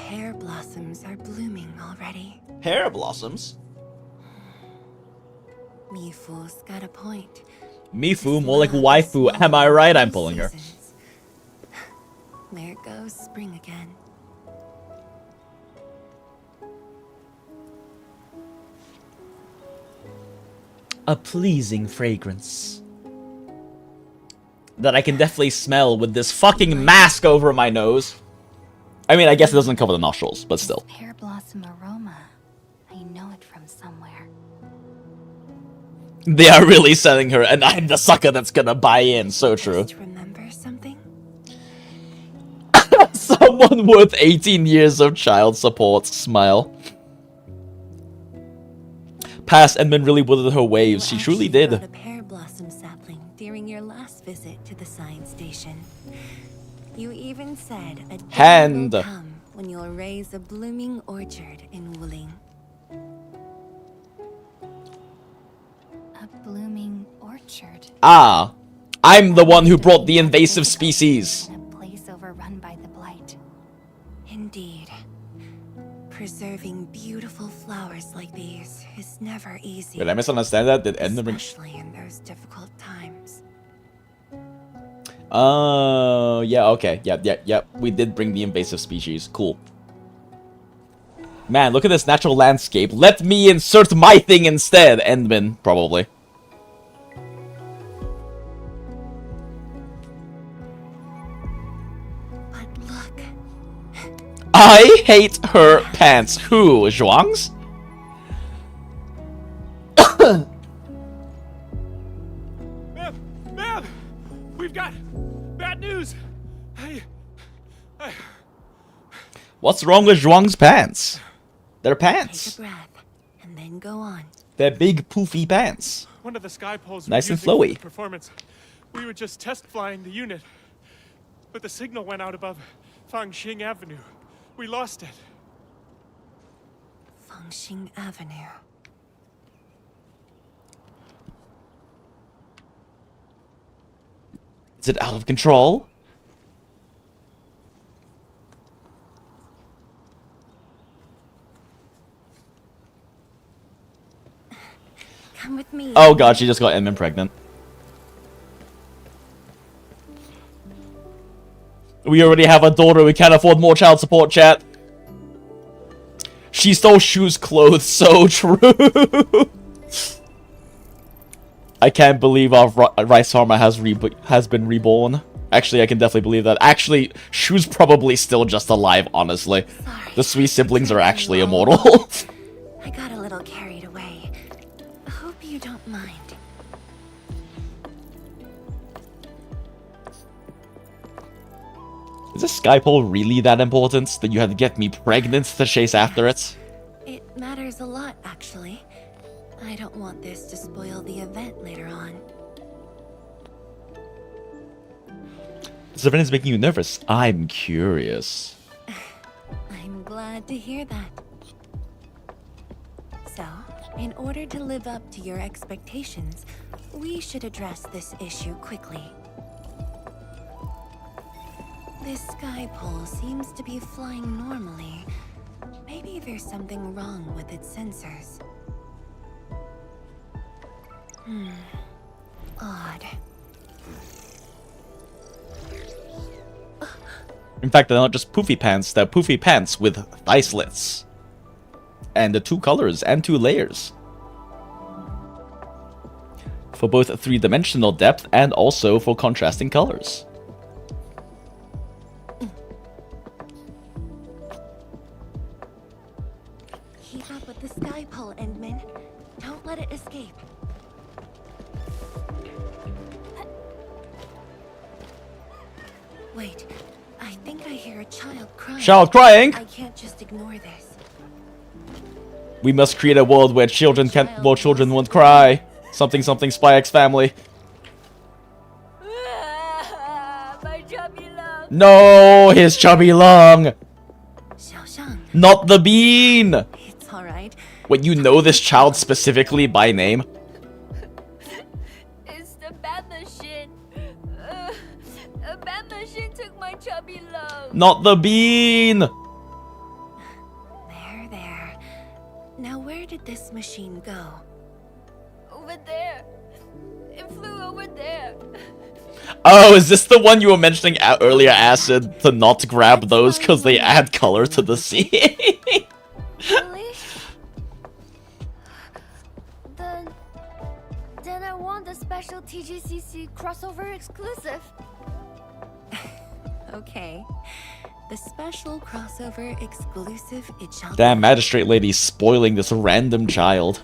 pear blossoms are blooming already. Pear blossoms? Mifu's got a point. Mifu, more like waifu. Am I right? I'm pulling her. Seasons. There goes spring again. A pleasing fragrance that I can definitely smell with this fucking mask over my nose. I mean, I guess it doesn't cover the nostrils, but still. Pear blossom aroma. I know it from somewhere. They are really selling her, and I'm the sucker that's gonna buy in. So true. Just remember something? Someone worth 18 years of child support. Smile. Past Edmund really withered her waves. She truly did. Brought a pear blossom sapling during your last visit to the science station. You even said a day will come when you'll raise a blooming orchard in WULING. A blooming orchard. Ah, I'm the one who brought the invasive species. In a place overrun by the blight. Indeed. Preserving beautiful flowers like these is never easy. Did I misunderstand that? Did Edmund... Especially in those difficult times. Oh, yeah, okay. Yep. We did bring the invasive species. Cool. Man, look at this natural landscape. Let me insert my thing instead. Edmund, probably. But look. I hate her pants. Who? Zhuang's? Ma'am! We've got bad news! What's wrong with Zhuang's pants? They're Take pants. a breath and then go on. They're big, poofy pants. One of the sky poles Nice and using for the flowy. performance. We were just test flying the unit, but the signal went out above Fangxing Avenue. We lost it. Fangxing Avenue. Is it out of control? Come with me. Oh god, she just got Edmund pregnant. We already have a daughter, we can't afford more child support, chat. She stole Shu's clothes, so true. I can't believe our rice farmer has been reborn. Actually, I can definitely believe that. Actually, Shu's probably still just alive, honestly. Sorry. The sweet siblings are actually immortal. I got a little carried away. Hope you don't mind. Is this skypole really that important that you had to get me pregnant to chase after it? It matters a lot, actually. I don't want this to spoil the event later on. This event is making you nervous. I'm curious. I'm glad to hear that. So, in order to live up to your expectations, we should address this issue quickly. This sky pole seems to be flying normally. Maybe there's something wrong with its sensors. Odd. In fact, they're not just poofy pants, they're poofy pants with thigh slits. And the 2 colors and 2 layers. For both 3-dimensional depth and also for contrasting colors. Keep up with the sky pole, Endman. Don't let it escape. Wait, I think I hear a child crying. Child crying? I can't just ignore this. We must create a world where children won't cry. Something Spy X Family. My chubby love. No, his chubby lung. Xiaoshang, Not the bean. it's alright. Wait, you know this child specifically by name? It's the bad machine. A bad machine took my chubby love. Not the bean. this machine go? Over there. It flew over there. Oh, is this the one you were mentioning earlier, Acid, to not grab those because they add color to the scene? Really? Then I want the special TGCC crossover exclusive. Okay. The special crossover exclusive it shall Damn, magistrate lady spoiling this random child.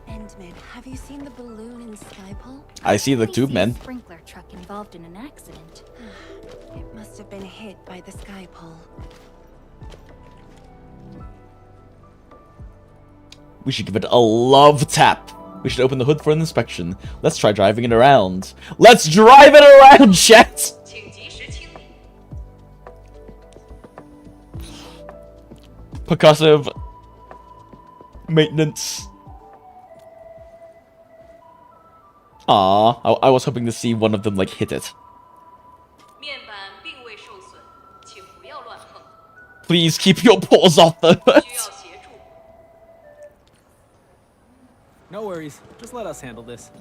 Endman, have you seen the balloon in Skypole? I see the tube men. Sprinkler truck involved in an accident. It must have been hit by the Skypole. We should give it a love tap. We should open the hood for an inspection. Let's try driving it around. Let's drive it around, chat! Percussive maintenance. Ah, I was hoping to see one of them like hit it. Please keep your paws off the hood. No worries. Just let us handle this.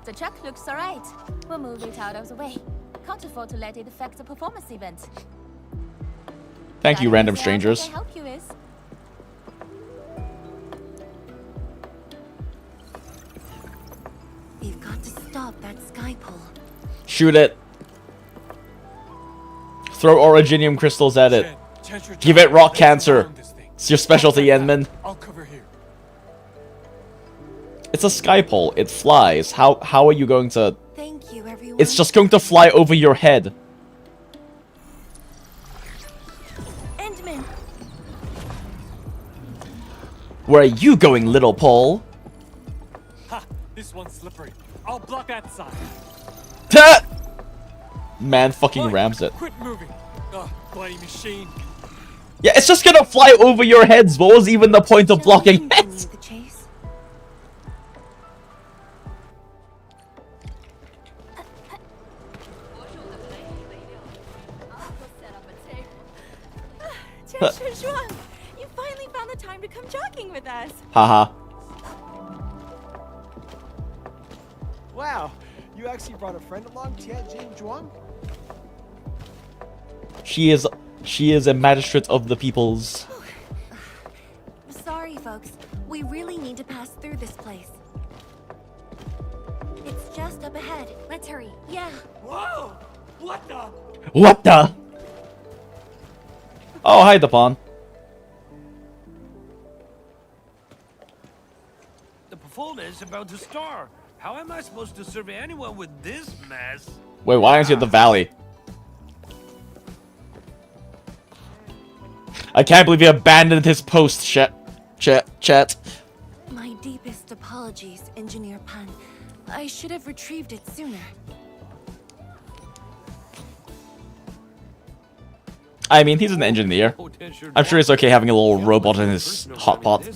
The truck looks alright. We'll move it out of the way. Can't afford to let it affect the performance event. Thank you, random strangers. What I help you is. We've got to stop that Skypole. Shoot it. Throw originium crystals at it. Give it rock cancer. It's your specialty, Yenman. I'll cover here. It's a skypole. It flies. How are you going to... Thank you, everyone. It's just going to fly over your head. Endman. Where are you going, little Paul? Ha! This one's slippery. I'll block that side. Ta! Man fucking rams it. Quit moving. Ugh, bloody machine. Yeah, it's just gonna fly over your heads. What was even the point of blocking it? The chase? You finally found the time to come jogging with us. Haha. Wow, you actually brought a friend along, JinJinx? She is a magistrate of the peoples. Sorry, folks. We really need to pass through this place. It's just up ahead. Let's hurry. Yeah. Whoa! What the? What the? Oh, hi, Dapon. The performance is about to start. How am I supposed to survey anyone with this mess? Wait, why aren't you at the valley? I can't believe he abandoned his post, chat. My deepest apologies, Engineer Pan. I should have retrieved it sooner. I mean, he's an engineer. I'm sure it's okay having a little robot in his hot pot.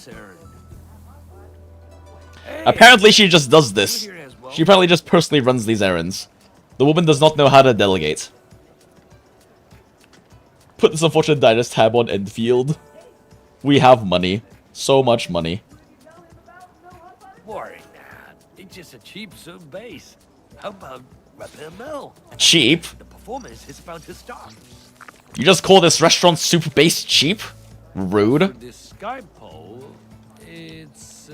Apparently she just does this. She probably just personally runs these errands. The woman does not know how to delegate. Put this unfortunate diners tab on Enfield. We have money. So much money. Boring. It's just a cheap sub base. How about WULING? Cheap? The performance is about to start. You just call this restaurant soup base cheap? Rude. This Skypole, it's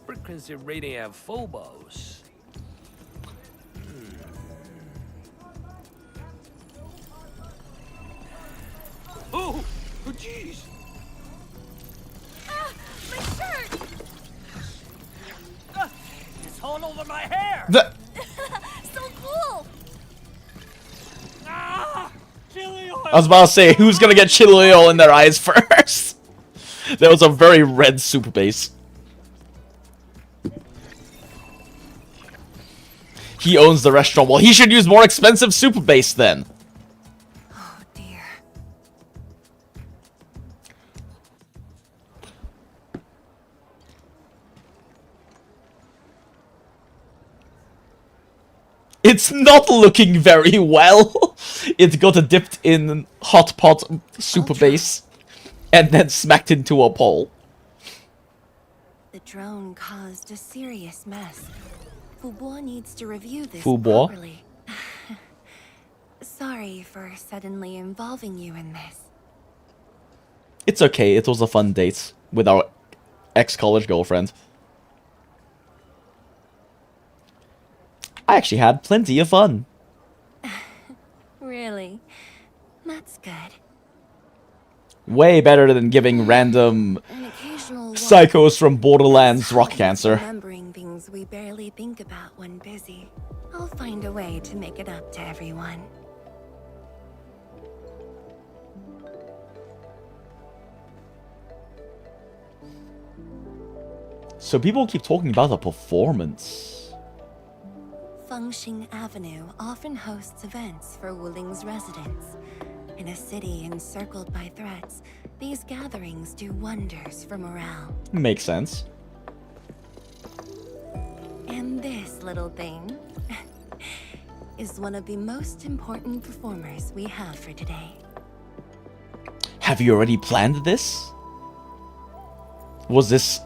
frequency rating at Phobos. Oh, jeez. Ah, my shirt! It's all over my hair. So cool! Ah! Chili oil! I was about to say, who's gonna get chili oil in their eyes first? That was a very red soup base. He owns the restaurant. Well, he should use more expensive soup base then. Oh dear. It's not looking very well. It got dipped in hot pot super base and then smacked into a pole. The drone caused a serious mess. Fubo needs to review this Fubo? properly. Sorry for suddenly involving you in this. It's okay, it was a fun date with our ex-college girlfriend. I actually had plenty of fun. Really? That's good. Way better than giving random An occasional psychos from Borderlands rock cancer. remembering things we barely think about when busy. I'll find a way to make it up to everyone. So people keep talking about the performance. Fengxing Avenue often hosts events for Wuling's residents. In a city encircled by threats, these gatherings do wonders for morale. Makes sense. And this little thing is one of the most important performers we have for today. Have you already planned this? Was this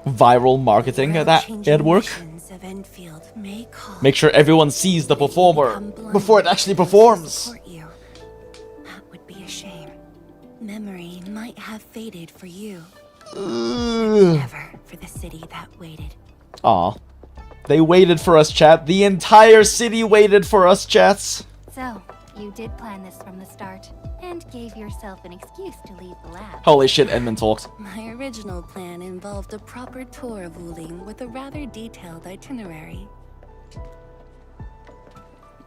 viral marketing at work? Of Enfield may call Make sure everyone sees the performer before it actually performs. support you. That would be a shame. Memory might have faded for you, but never for the city that waited. Aw. They waited for us, chat. The entire city waited for us, chats. So, you did plan this from the start, and gave yourself an excuse to leave the lab. Holy shit, Edmund talked. My original plan involved a proper tour of Wuling with a rather detailed itinerary.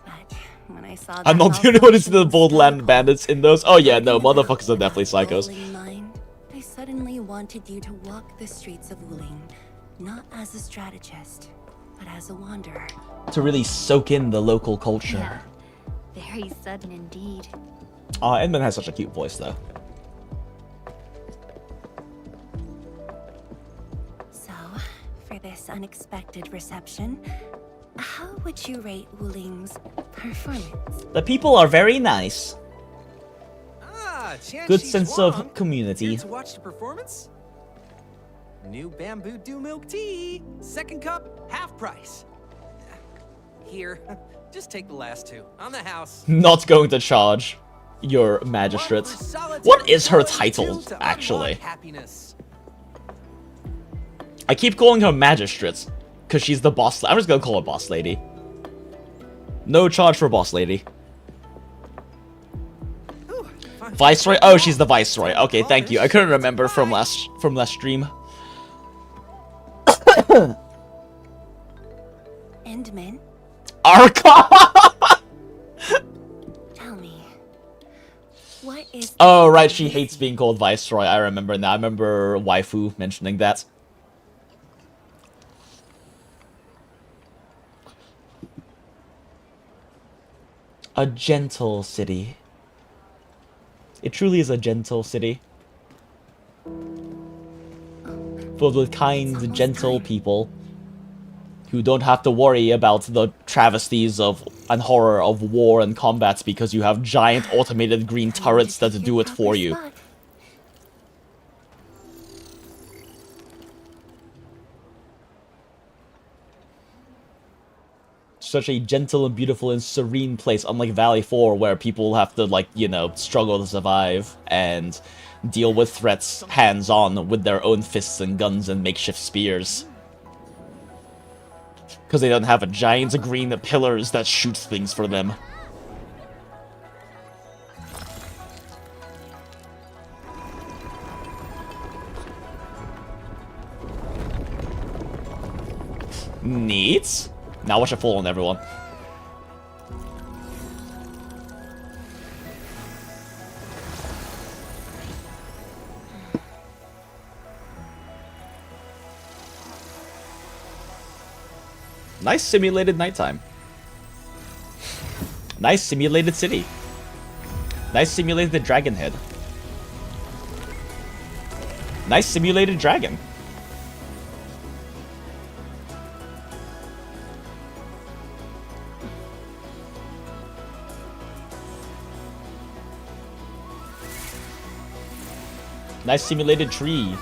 But when I saw I'm not the only one who's the Borderland bandits in those. Oh yeah, no, motherfuckers are definitely psychos. I suddenly wanted you to walk the streets of Wuling, not as a strategist, but as a wanderer. To really soak in the local culture. Very sudden indeed. Aw, Edmund has such a cute voice though. So, for this unexpected reception, how would you rate Wuling's performance? The people are very nice. Ah, Good sense of community. Here to watch the performance? New bamboo dew milk tea. Second cup, half price. Here, just take the last two. On the house. Not going to charge your magistrate. What is her title, actually? I keep calling her magistrate, because she's the boss. I'm just gonna call her boss lady. No charge for boss lady. Viceroy? Oh, she's the viceroy. Okay, thank you. I couldn't remember from last stream. Endman? Arca! Tell me, what is... Oh, right, she hates being called viceroy. I remember now. I remember Waifu mentioning that. A gentle city. It truly is a gentle city. Filled with kind, gentle people who don't have to worry about the travesties of and horror of war and combat because you have giant automated green turrets that do it for you. Such a gentle and beautiful and serene place, unlike Valley 4, where people have to, like, you know, struggle to survive and deal with threats hands-on with their own fists and guns and makeshift spears. Because they don't have a giant green pillars that shoot things for them. Neat. Now watch it fall on everyone. Nice simulated nighttime. Nice simulated city. Nice simulated dragon head. Nice simulated dragon. Nice simulated tree.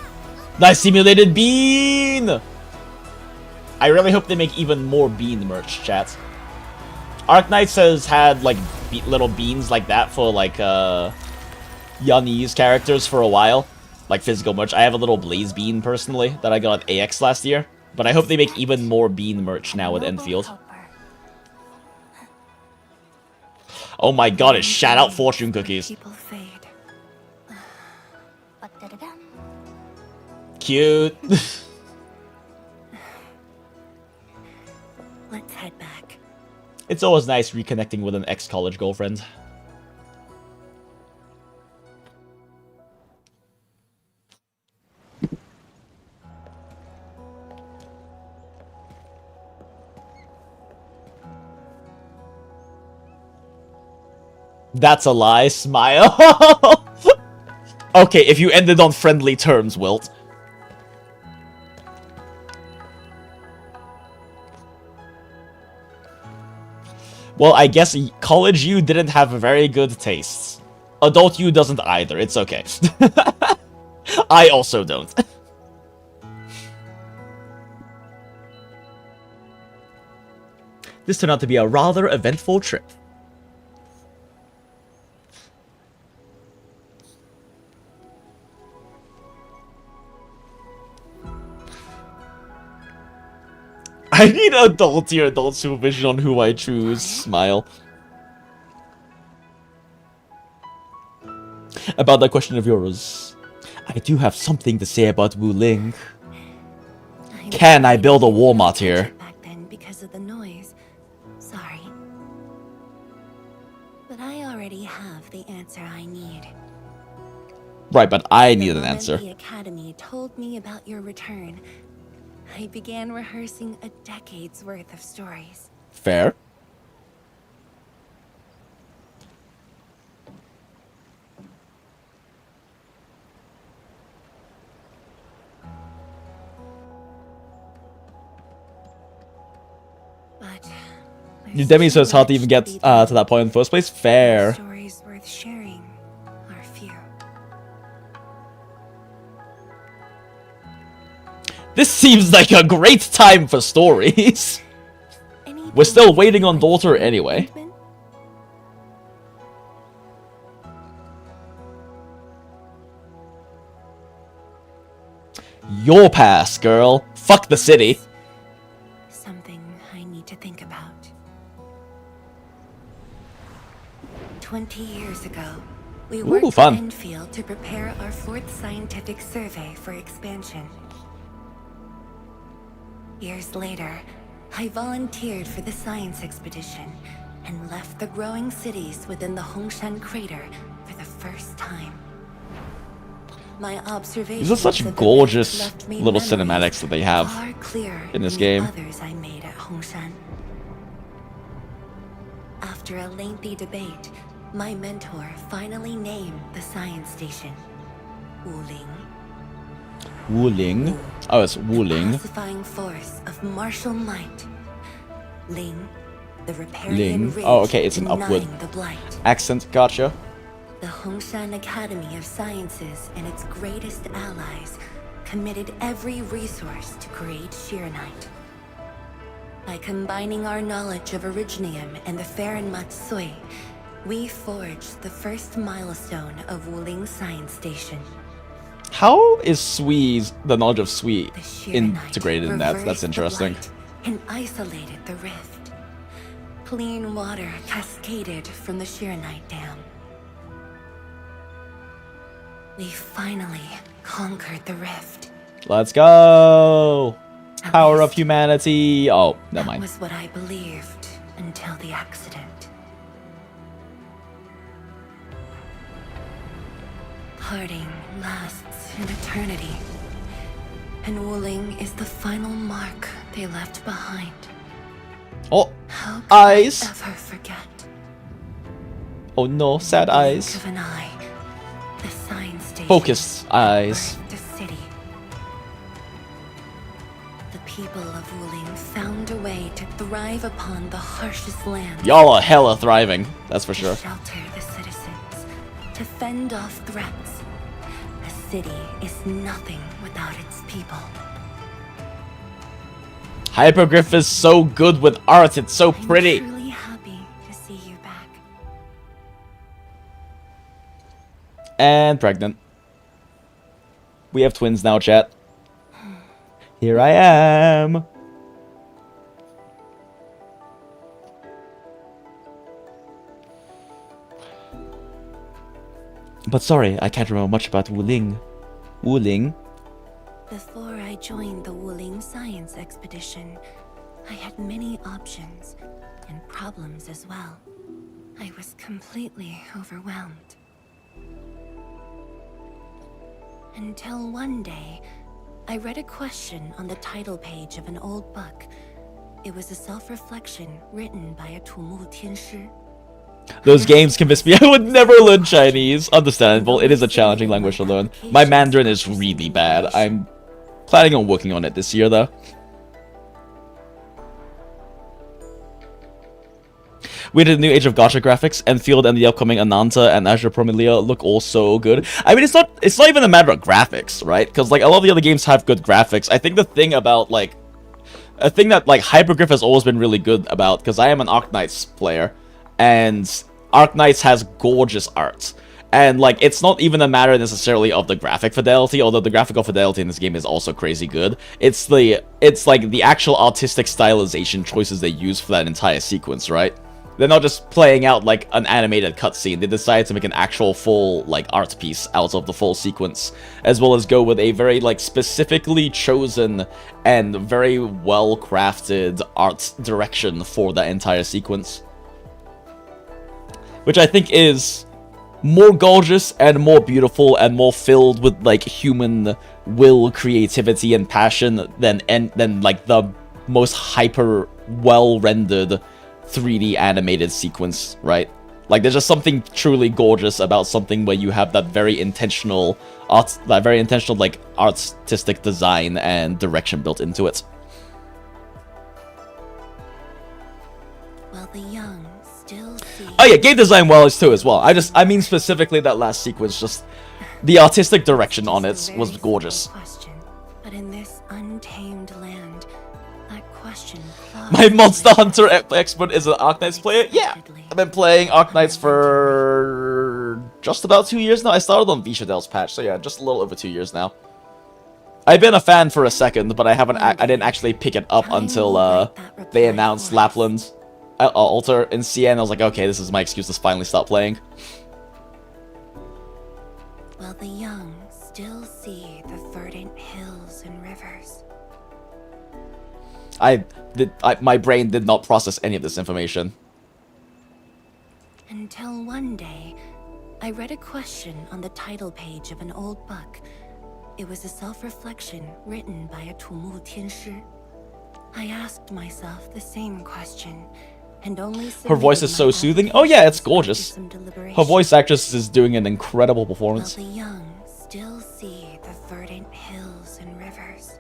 Nice simulated bean! I really hope they make even more bean merch, chat. Arknights has had, like, little beans like that for, like, Yanni's characters for a while. Like, physical merch. I have a little blaze bean, personally, that I got at AX last year. But I hope they make even more bean merch now with Enfield. Oh my god, it's shout-out fortune cookies. People fade. Cute. Let's head back. It's always nice reconnecting with an ex-college girlfriend. That's a lie, smile. Okay, if you ended on friendly terms, Wilt. Well, I guess college you didn't have very good tastes. Adult you doesn't either, it's okay. I also don't. This turned out to be a rather eventful trip. I need adult supervision on who I choose. Smile. About that question of yours, I do have something to say about WULING. Can I build a Walmart here? Back then because of the noise. Sorry. But I already have the answer I need. Right, but I need an answer. The Academy told me about your return. I began rehearsing a decade's worth of stories. Fair. But Demi says hard to even get to that point in the first place. Fair. Stories worth sharing are few. This seems like a great time for stories. We're still waiting on Daughter anyway. Your pass, girl. Fuck the city. Something I need to think about. 20 years ago, we worked in fun. Enfield to prepare our 4th scientific survey for expansion. Years later, I volunteered for the science expedition and left the growing cities within the Hongshan crater for the first time. My observations These are such of the gorgeous wreck left me little memories cinematics that they have far clearer in this than game. the others I made at Hongshan. After a lengthy debate, my mentor finally named the science station WULING. WULING. Oh, it's WULING. Pacifying force of martial might. Ling, the riparian Ling. ridge Oh, okay, it's an upward denying the blight. accent. Gotcha. The Hongshan Academy of Sciences and its greatest allies committed every resource to create Shiranite. By combining our knowledge of Originium and the Farron Matsui, we forged the first milestone of WULING Science Station. How is the knowledge of Sui The Shiranite integrated in that? That's reversed the interesting. blight and isolated the rift. Clean water cascaded from the Shiranite Dam. We finally conquered the rift. Let's go! Power of humanity! Oh, never mind. That was what I believed until the accident. Parting lasts an eternity, and WULING is the final mark they left behind. Oh, How could eyes! I ever forget? Oh no, sad eyes. Blink of an eye, the science station Focused eyes. birthed a city. The people of WULING found a way to thrive upon the harshest land. Y'all are hella thriving, that's for To sure. shelter the citizens, to fend off threats. A city is nothing without its people. Hypergriff is so good with art. It's so pretty. I'm truly happy to see you back. And pregnant. We have twins now, chat. Here I am. But sorry, I can't remember much about WULING. WULING? Before I joined the WULING science expedition, I had many options and problems as well. I was completely overwhelmed. Until one day, I read a question on the title page of an old book. It was a self-reflection written by a Tumu Tianshi. Those games convinced me I would never learn Chinese. Understandable, it is a challenging language to learn. My Mandarin is really bad. I'm planning on working on it this year, though. We did a new Age of Gacha graphics. Enfield and the upcoming Ananta and Azure Promelia look all so good. I mean, it's not even a matter of graphics, right? Because like a lot of the other games have good graphics. I think the thing about like a thing that like Hypergriff has always been really good about, because I am an Arknights player, and Arknights has gorgeous art. And like it's not even a matter necessarily of the graphic fidelity, although the graphical fidelity in this game is also crazy good. It's like the actual artistic stylization choices they use for that entire sequence, right? They're not just playing out like an animated cutscene. They decided to make an actual full like art piece out of the full sequence, as well as go with a very like specifically chosen and very well crafted art direction for that entire sequence, which I think is more gorgeous and more beautiful and more filled with like human will, creativity, and passion than like the most hyper well rendered 3D animated sequence, right? Like there's just something truly gorgeous about something where you have that very intentional art, that very intentional like artistic design and direction built into it. While the young still see. Oh yeah, game design wise too as well. I mean specifically that last sequence, just the artistic direction on it was gorgeous. Question, but in this untamed land, that question. My Monster Hunter expert is an Arknights player? Yeah! I've been playing Arknights for just about 2 years now. I started on Vishadel's patch, so yeah, just a little over 2 years now. I've been a fan for a second, but I didn't actually pick it up until they announced Lapland's altar in CN. I was like, okay, this is my excuse to finally stop playing. While the young still see the verdant hills and rivers. My brain did not process any of this information. Until one day, I read a question on the title page of an old book. It was a self-reflection written by a Tumu Tianshi. I asked myself the same question, and only her voice is so soothing. Oh yeah, it's gorgeous. Her voice actress is doing an incredible performance. While the young still see the verdant hills and rivers.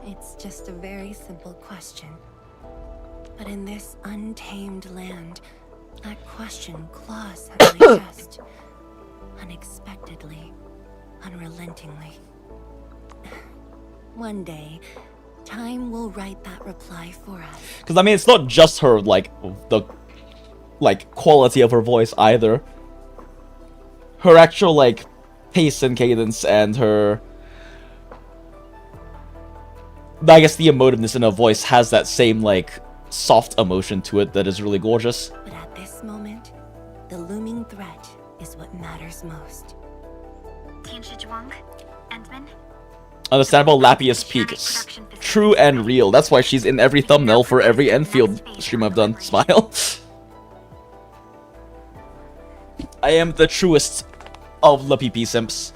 It's just a very simple question. But in this untamed land, that question claws at my chest. Unexpectedly, unrelentingly. One day, time will write that reply for us. Because I mean, it's not just her, like, the quality of her voice either. Her actual, like, pace and cadence and her... I guess the emotiveness in her voice has that same, like, soft emotion to it that is really gorgeous. But at this moment, the looming threat is what matters most. Understandable Lappius Peak. True and real. That's why she's in every thumbnail for every Enfield stream I've done. Smile. I am the truest of LAPPIPI simps.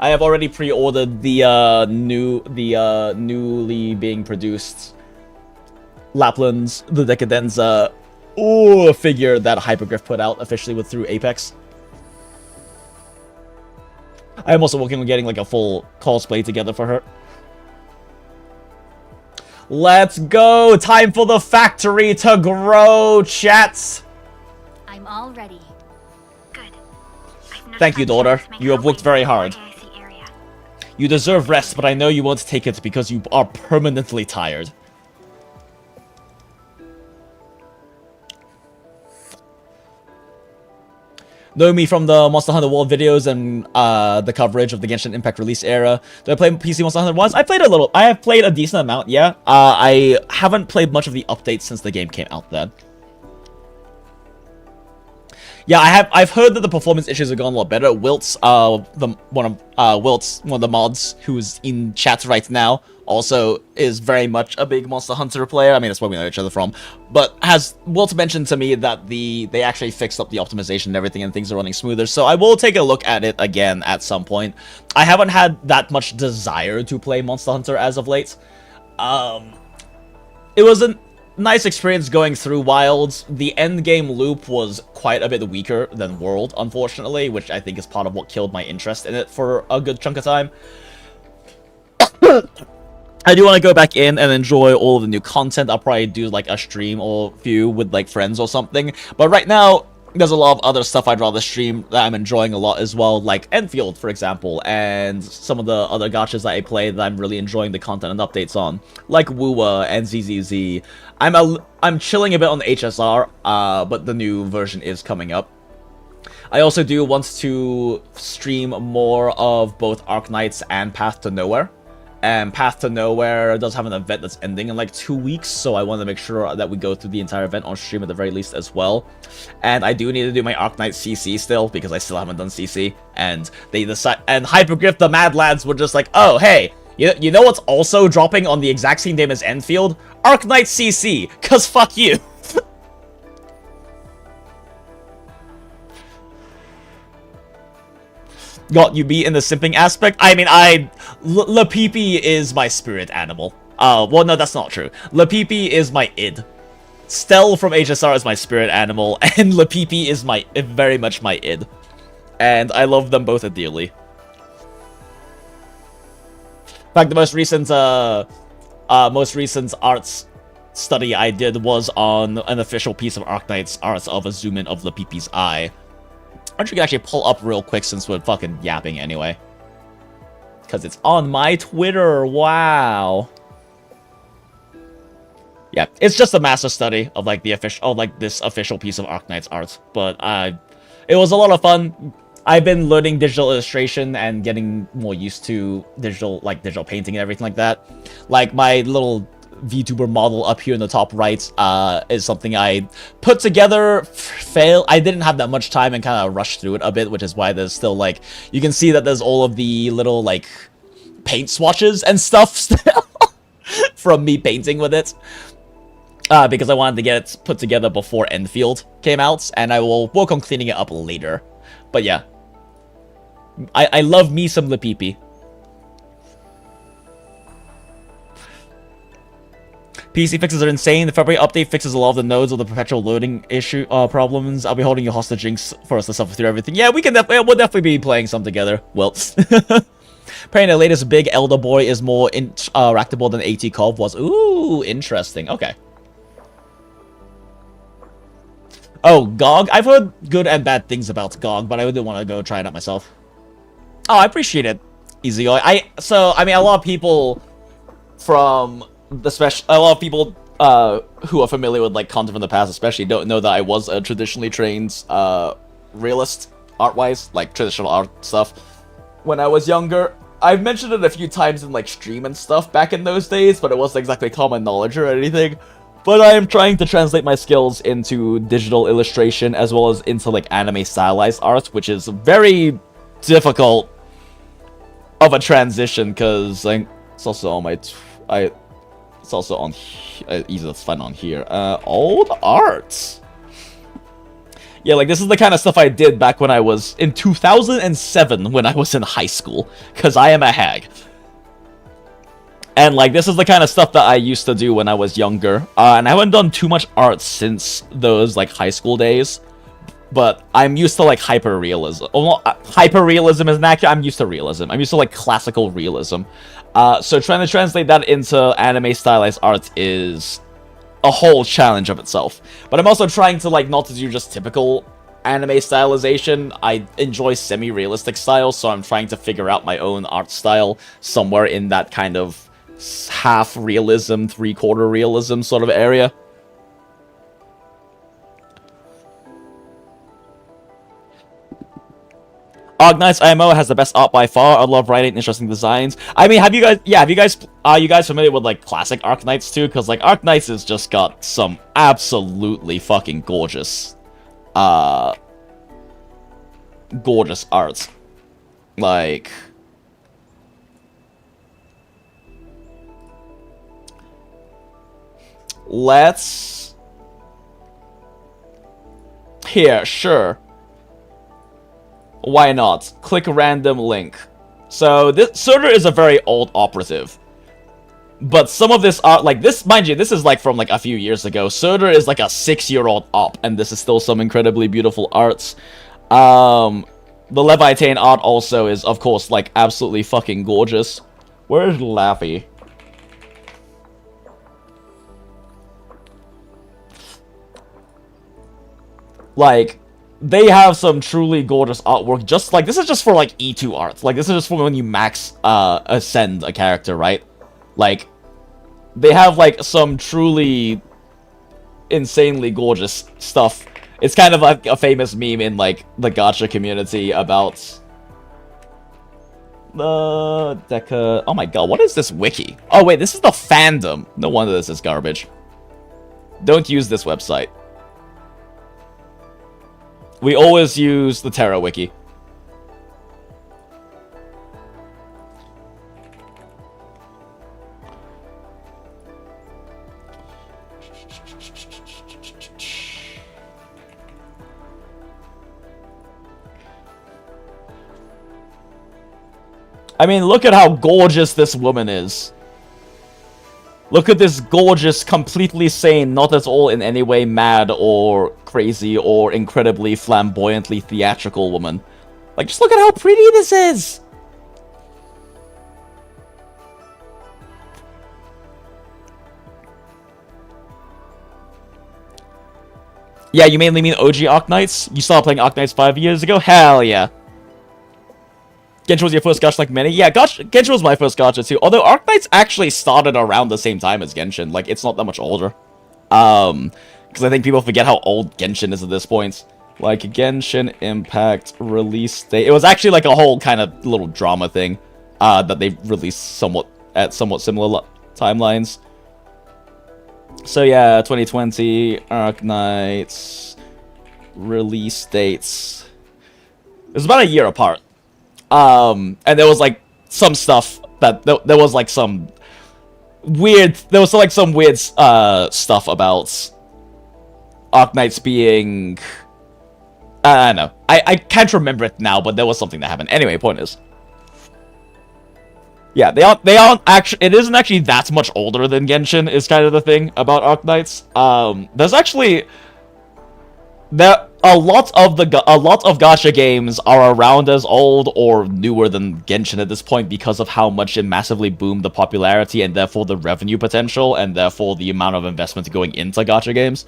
I have already pre-ordered the newly being produced Lapland's The Decadenza figure that Hypergriff put out officially through Apex. I am also working on getting like a full cosplay together for her. Let's go! Time for the factory to grow, chats! I'm all ready. Good. Thank you, daughter. You have worked very hard. You deserve rest, but I know you won't take it because you are permanently tired. Know me from the Monster Hunter World videos and the coverage of the Genshin Impact release era. Do I play PC Monster Hunter once? I played a little. I have played a decent amount, yeah. I haven't played much of the updates since the game came out then. Yeah, I've heard that the performance issues have gone a lot better. Wiltz, one of the mods who's in chat right now, also is very much a big Monster Hunter player. I mean, that's where we know each other from. But Wiltz mentioned to me that they actually fixed up the optimization and everything, and things are running smoother. So I will take a look at it again at some point. I haven't had that much desire to play Monster Hunter as of late. It was a nice experience going through Wilds. The endgame loop was quite a bit weaker than World, unfortunately, which I think is part of what killed my interest in it for a good chunk of time. I do want to go back in and enjoy all of the new content. I'll probably do like a stream or a few with like friends or something. But right now, there's a lot of other stuff I'd rather stream that I'm enjoying a lot as well, like Enfield, for example, and some of the other gachas that I play that I'm really enjoying the content and updates on, like Wua and ZZZ. I'm chilling a bit on the HSR, but the new version is coming up. I also do want to stream more of both Arknights and Path to Nowhere. And Path to Nowhere does have an event that's ending in like 2 weeks, so I want to make sure that we go through the entire event on stream at the very least as well. And I do need to do my Arknight CC still, because I still haven't done CC. And they decide, and Hypergriff the Mad Lads were just like, oh hey, you know what's also dropping on the exact same name as Enfield? Arknight CC, cause fuck you. Got you beat in the simping aspect? I mean, LAPPIPI is my spirit animal. Well, no, that's not true. LAPPIPI is my id. Stell from HSR is my spirit animal, and LAPPIPI is very much my id. And I love them both dearly. In fact, the most recent arts study I did was on an official piece of Arknight's arts of a zoom in of LAPPIPI's eye. Aren't you gonna actually pull up real quick since we're fucking yapping anyway? Because it's on my Twitter, wow. Yeah, it's just a master study of like this official piece of Arknight's art. But it was a lot of fun. I've been learning digital illustration and getting more used to digital painting and everything like that. Like my little VTuber model up here in the top right is something I put together, I didn't have that much time and kind of rushed through it a bit, which is why there's still like, you can see that there's all of the little like paint swatches and stuff still from me painting with it. Because I wanted to get it put together before Enfield came out, and I will work on cleaning it up later. But yeah, I love me some LAPPIPI. PC fixes are insane. The February update fixes a lot of the nodes of the perpetual loading issue problems. I'll be holding you hostage, Jinx, for us to suffer through everything. Yeah, we'll definitely be playing some together. Well, apparently the latest big elder boy is more interactable than AT Cov was. Ooh, interesting. Okay. Oh, GOG? I've heard good and bad things about GOG, but I wouldn't want to go try it out myself. Oh, I appreciate it, Easy. I mean, a lot of people from a lot of people who are familiar with like content from the past especially don't know that I was a traditionally trained realist art-wise, like traditional art stuff when I was younger. I've mentioned it a few times in like stream and stuff back in those days, but it wasn't exactly common knowledge or anything. But I am trying to translate my skills into digital illustration as well as into like anime stylized art, which is very difficult of a transition because like, it's also on my it's also on easy to find on here. Old art. Yeah, like this is the kind of stuff I did back when I was in 2007 when I was in high school, because I am a hag. And like this is the kind of stuff that I used to do when I was younger. And I haven't done too much art since those like high school days. But I'm used to like hyper-realism. Well, hyper-realism isn't accurate. I'm used to realism. I'm used to like classical realism. So trying to translate that into anime stylized art is a whole challenge of itself. But I'm also trying to like not to do just typical anime stylization. I enjoy semi-realistic styles, so I'm trying to figure out my own art style somewhere in that kind of half realism, three-quarter realism sort of area. Arknight's IMO has the best art by far. I love writing interesting designs. I mean, are you guys familiar with, like, classic Arknights too? Because, like, Arknights has just got some absolutely fucking gorgeous, gorgeous art. Like, let's... Here, sure. Why not? Click random link. So, this Surtur is a very old operative. But some of this art, like this, mind you, this is like from like a few years ago. Surtur is like a 6-year-old op, and this is still some incredibly beautiful arts. The Leviathan art also is, of course, like absolutely fucking gorgeous. Where's Laffy? Like, they have some truly gorgeous artwork. Just like, this is just for like E2 art. Like, this is just for when you max ascend a character, right? Like, they have like some truly insanely gorgeous stuff. It's kind of like a famous meme in like the gacha community about the Deca. Oh my god, what is this wiki? Oh wait, this is the fandom. No wonder this is garbage. Don't use this website. We always use the Terra wiki. I mean, look at how gorgeous this woman is. Look at this gorgeous, completely sane, not at all in any way mad or crazy or incredibly flamboyantly theatrical woman. Like, just look at how pretty this is! Yeah, you mainly mean OG Arknights? You started playing Arknights 5 years ago? Hell yeah. Genshin was your first gacha like many? Yeah, Genshin was my first gacha too. Although Arknights actually started around the same time as Genshin. Like, it's not that much older. Because I think people forget how old Genshin is at this point. Like, Genshin Impact release date. It was actually like a whole kind of little drama thing. That they released somewhat similar timelines. So yeah, 2020, Arknights release dates. It was about a year apart. And there was like some stuff that there was like some weird stuff about Arknights being, I don't know. I can't remember it now, but there was something that happened. Anyway, point is, yeah, they aren't actually, it isn't actually that much older than Genshin is kind of the thing about Arknights. There's actually a lot of gacha games are around as old or newer than Genshin at this point because of how much it massively boomed the popularity and therefore the revenue potential and therefore the amount of investment going into gacha games.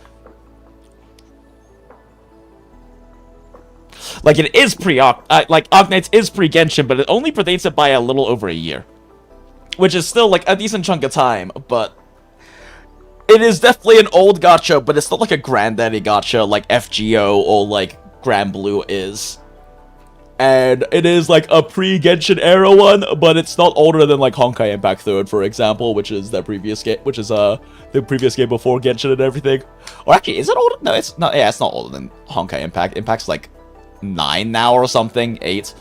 Like, it is like, Arknights is pre-Genshin, but it only predates it by a little over a year. Which is still, like, a decent chunk of time, but it is definitely an old gacha, but it's not like a granddaddy gacha like FGO or like Grand Blue is. And it is like a pre-Genshin era one, but it's not older than like Honkai Impact 3rd, for example, which is their previous game, which is the previous game before Genshin and everything. Or actually, is it older? No, it's not. Yeah, it's not older than Honkai Impact. Impact's like 9 now or something, 8.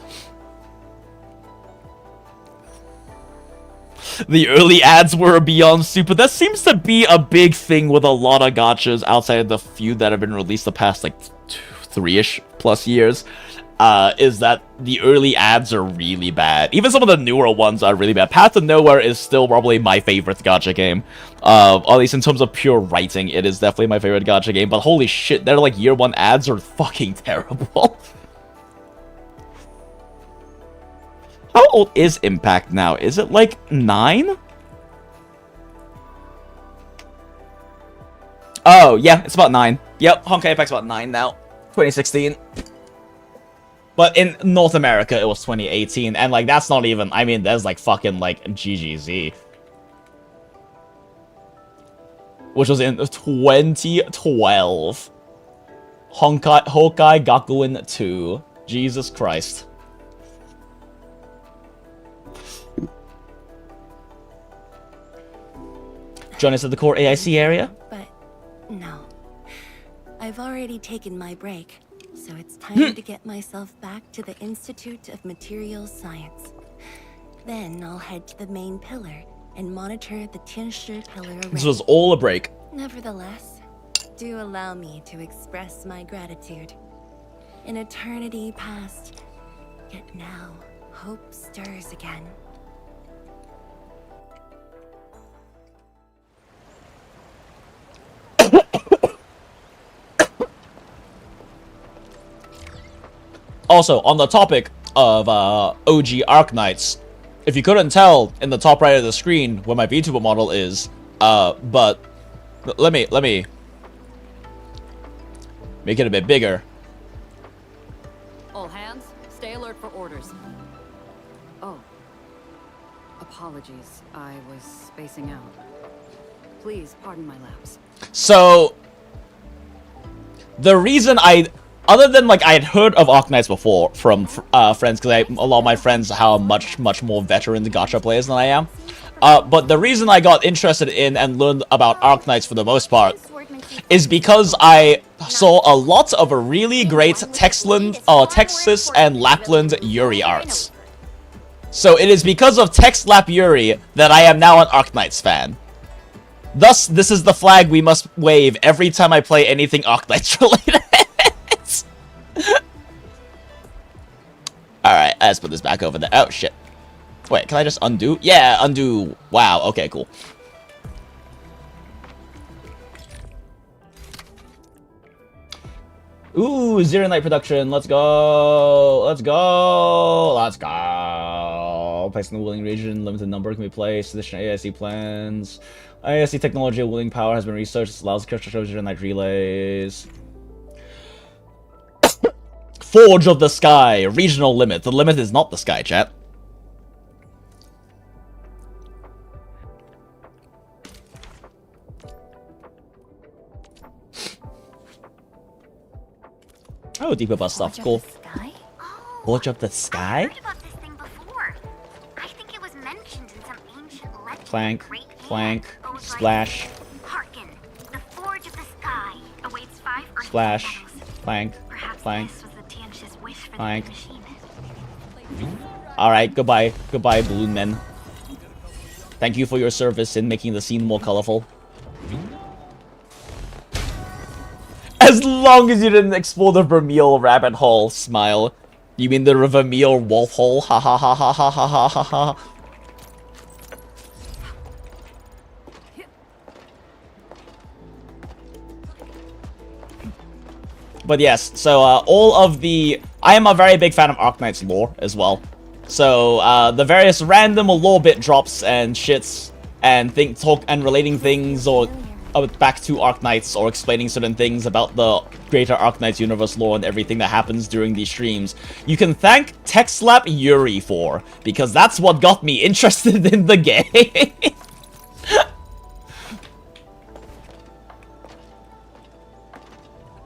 The early ads were beyond super. That seems to be a big thing with a lot of gachas outside of the few that have been released the past, like, 3-ish plus years. Is that the early ads are really bad. Even some of the newer ones are really bad. Path to Nowhere is still probably my favorite gacha game. At least in terms of pure writing, it is definitely my favorite gacha game. But holy shit, their, like, year 1 ads are fucking terrible. How old is Impact now? Is it like 9? Oh, yeah, it's about 9. Yep, Honkai Impact's about 9 now. 2016. But in North America, it was 2018, and like that's not even. I mean, there's like fucking like GGZ, which was in 2012. Honkai Gakuen 2. Jesus Christ. Join us at the core AIC area? But no. I've already taken my break, so it's time to get myself back to the Institute of Materials Science. Then I'll head to the main pillar and monitor the Tianshi pillar array. This was all a break. Nevertheless, do allow me to express my gratitude. An eternity past, yet now hope stirs again. Also, on the topic of OG Arknights, if you couldn't tell in the top right of the screen where my VTuber model is, but let me make it a bit bigger. All hands, stay alert for orders. Oh, apologies. I was spacing out. Please pardon my lapse. So, the reason other than, like, I had heard of Arknights before from friends, because a lot of my friends are much more veteran gacha players than I am. But the reason I got interested in and learned about Arknights for the most part is because I saw a lot of really great Texas and Lapland Yuri arts. So it is because of Tex Lap Yuri that I am now an Arknights fan. Thus, this is the flag we must wave every time I play anything Arknights related. Alright, let's put this back over there. Oh, shit. Wait, can I just undo? Yeah, undo. Wow, okay, cool. Ooh, Zero Night production. Let's go. Let's go. Let's go. Placed in the WULING region. Limited number can be placed. Additional AIC plans. AIC technology of WULING power has been researched. This allows the structure of Zero Night relays. Forge of the Sky. Regional limit. The limit is not the sky, chat. Oh, deeper bus stuff. Cool. Forge of the Sky? I heard about this thing before. I think it was mentioned in some ancient legend. Plank, plank, splash. Hearken. The Forge of the Sky awaits 5 earthly Splash, metals. plank, Perhaps plank, this was the Tian's wish for plank. the machine. Alright, goodbye. Goodbye, balloon men. Thank you for your service in making the scene more colorful. As long as you didn't explore the Vermeil rabbit hole, smile. You mean the Vermeil wolf hole? Ha ha ha ha ha ha ha ha ha. But yes, so all of the... I am a very big fan of Arknight's lore as well. So the various random lore bit drops and shits and relating things or back to Arknights or explaining certain things about the greater Arknights universe lore and everything that happens during these streams, you can thank TechSlap Yuri for, because that's what got me interested in the game.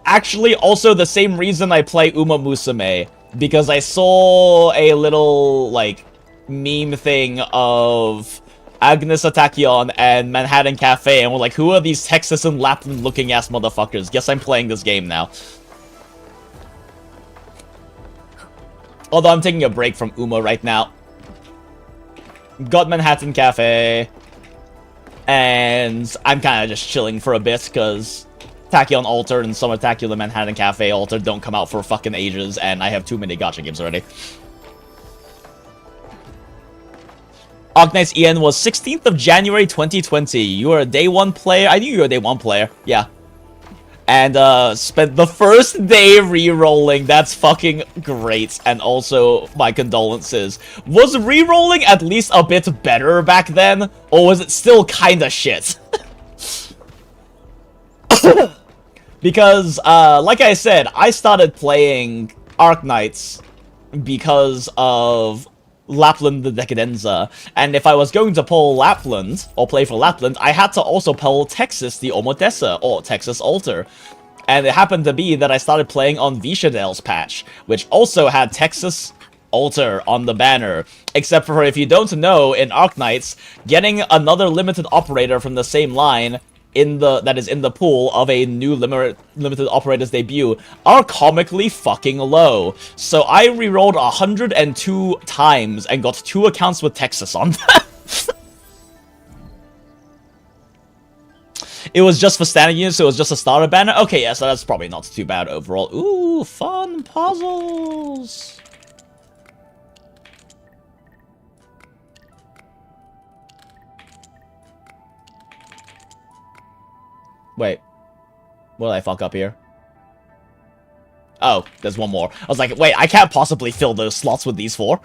Actually, also the same reason I play Uma Musume, because I saw a little, like, meme thing of Agnes Atakion and Manhattan Cafe, and we're like, who are these Texas and Lapland looking ass motherfuckers? Guess I'm playing this game now. Although I'm taking a break from Uma right now. Got Manhattan Cafe. And I'm kind of just chilling for a bit, because Tachyon Altered and Summer Tachyon Manhattan Cafe Altered don't come out for fucking ages, and I have too many gacha games already. Arknight's EN was 16th of January 2020. You are a day 1 player. I knew you were a day 1 player. Yeah. And spent the first day re-rolling. That's fucking great. And also, my condolences. Was re-rolling at least a bit better back then? Or was it still kinda shit? Because, like I said, I started playing Arknights because of Lapland the Decadenza, and if I was going to pull Lapland, or play for Lapland, I had to also pull Texas the Omodessa, or Texas Altar. And it happened to be that I started playing on Vishadale's patch, which also had Texas Altar on the banner. Except for, if you don't know, in Arknights, getting another limited operator from the same line that is in the pool of a new limited operator's debut are comically fucking low. So I rerolled 102 times and got 2 accounts with Texas on that. It was just for standard units, so it was just a starter banner? Okay, yeah, so that's probably not too bad overall. Ooh, fun puzzles! Wait. What did I fuck up here? Oh, there's one more. I was like, wait, I can't possibly fill those slots with these 4.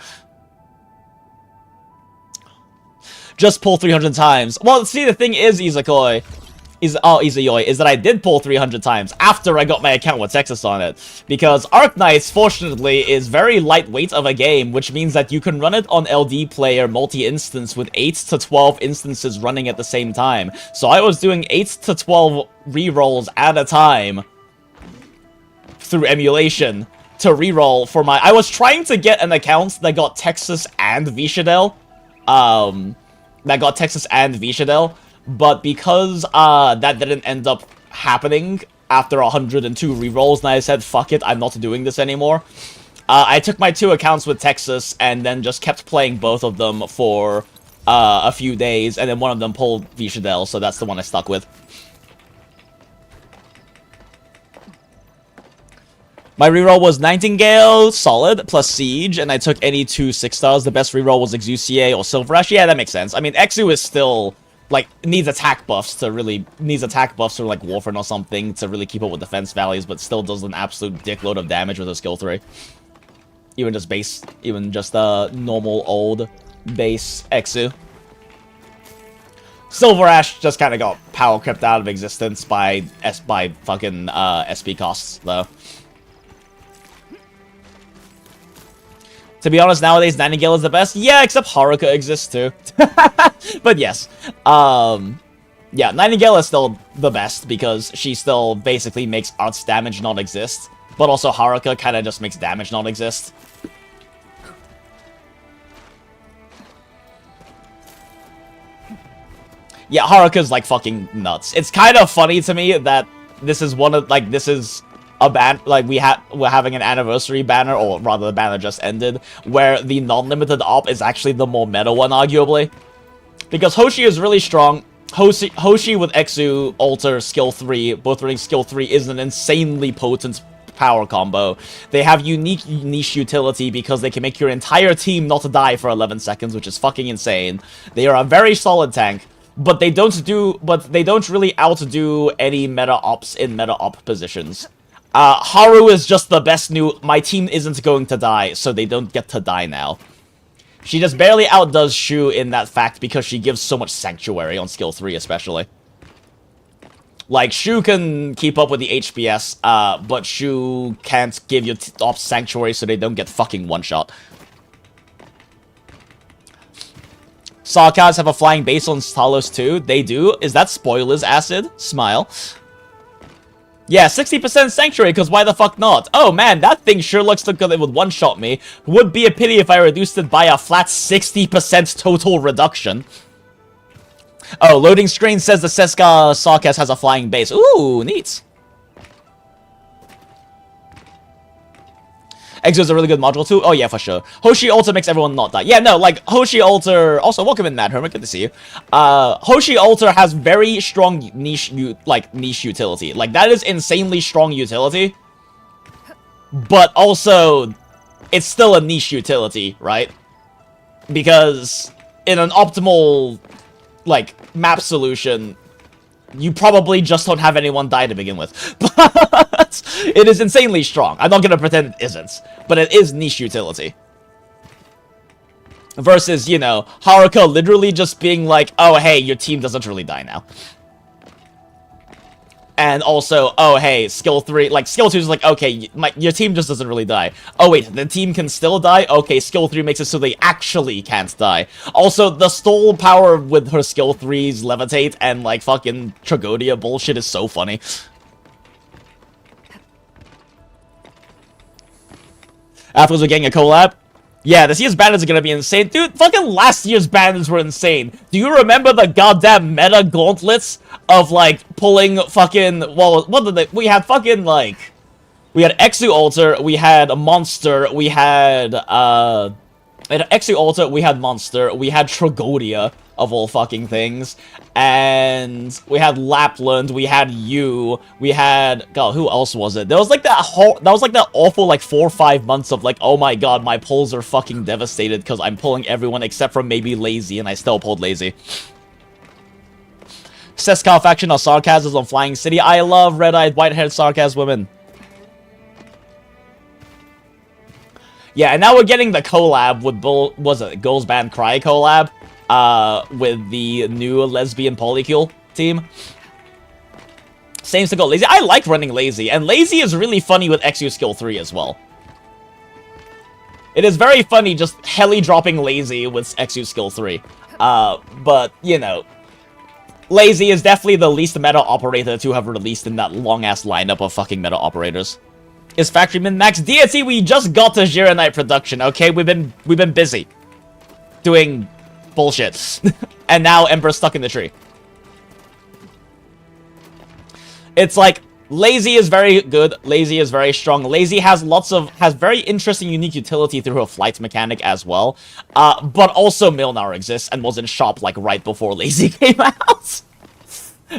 Just pull 300 times. Well, see, the thing is, Izakoi, is that I did pull 300 times after I got my account with Texas on it. Because Arknights, fortunately, is very lightweight of a game, which means that you can run it on LD player multi-instance with 8 to 12 instances running at the same time. So I was doing 8 to 12 rerolls at a time through emulation to reroll for my... I was trying to get an account that got Texas and Vishadale. But because that didn't end up happening after 102 rerolls, and I said, fuck it, I'm not doing this anymore, I took my 2 accounts with Texas and then just kept playing both of them for a few days, and then one of them pulled Vishadale, so that's the one I stuck with. My reroll was Nightingale, solid, plus Siege, and I took any 2 6-stars. The best reroll was Exucier or Silver Ash. Yeah, that makes sense. I mean, Exu is still... like, needs attack buffs for, like, Warframe or something to really keep up with defense values, but still does an absolute dickload of damage with a skill 3. Even just normal old base Exu. Silver Ash just kind of got power crept out of existence by fucking SP costs, though. To be honest, nowadays, Nightingale is the best. Yeah, except Haruka exists, too. But yes. Yeah, Nightingale is still the best, because she still basically makes arts damage not exist. But also, Haruka kind of just makes damage not exist. Yeah, Haruka's, like, fucking nuts. It's kind of funny to me that this is one of, like, this is... a ban, like, we're having an anniversary banner, or rather the banner just ended, where the non-limited op is actually the more meta one, arguably. Because Hoshi is really strong. Hoshi with Exu, Alter, skill 3, both running skill 3, is an insanely potent power combo. They have unique niche utility because they can make your entire team not die for 11 seconds, which is fucking insane. They are a very solid tank, but they don't really outdo any meta ops in meta op positions. Haru is just the best new... My team isn't going to die, so they don't get to die now. She just barely outdoes Shu in that fact because she gives so much Sanctuary on skill 3, especially. Like, Shu can keep up with the HPS, but Shu can't give you off Sanctuary so they don't get fucking one-shot. Sarkaz have a flying base on Talos too. They do. Is that spoilers, Acid? Smile. Yeah, 60% Sanctuary, because why the fuck not? Oh man, that thing sure looks like it would one-shot me. Would be a pity if I reduced it by a flat 60% total reduction. Oh, loading screen says the Seska Sarkaz has a flying base. Ooh, neat. Exo is a really good module too. Oh yeah, for sure. Hoshi Alter makes everyone not die. Yeah, no, like, Hoshi Alter... Also, welcome in, Mad Hermit. Good to see you. Hoshi Alter has very strong niche utility. Like, that is insanely strong utility. But also, it's still a niche utility, right? Because in an optimal, like, map solution, you probably just don't have anyone die to begin with. But it is insanely strong. I'm not going to pretend it isn't. But it is niche utility. Versus, you know, Haruka literally just being like, oh, hey, your team doesn't really die now. And also, oh hey, skill 3, like skill 2 is like, okay, your team just doesn't really die. Oh wait, the team can still die? Okay, skill 3 makes it so they actually can't die. Also, the stall power with her skill 3's levitate and like fucking Tragodia bullshit is so funny. Afterwards we're getting a collab. Yeah, this year's banners are gonna be insane. Dude, fucking last year's banners were insane. Do you remember the goddamn meta gauntlets of, like, pulling fucking... Well, what did they... We had fucking, like... We had Exu Alter, we had a Monster, we had, Exu Alter, we had Monster, we had Tragodia, of all fucking things, and we had Lapland, we had you, we had... God, who else was it? There was, like, that awful, like, 4 or 5 months of, like, oh my god, my pulls are fucking devastated because I'm pulling everyone except for maybe Lazy, and I still pulled Lazy. Seskar faction of sarcasms on Flying City. I love red-eyed, white-haired sarcasm women. Yeah, and now we're getting the collab with Girls Band Cry collab, with the new lesbian polycule team. Same to go Lazy. I like running Lazy, and Lazy is really funny with Exu skill 3 as well. It is very funny just heli dropping Lazy with Exu skill 3. But, you know, Lazy is definitely the least meta operator to have released in that long-ass lineup of fucking meta operators. Is factory min-max? Deity, we just got to Jiranite production, okay? We've been busy doing bullshit. And now Ember's stuck in the tree. It's like, Lazy is very good, Lazy is very strong, Lazy has very interesting, unique utility through her flight mechanic as well. But also Milnar exists and was in shop, like, right before Lazy came out.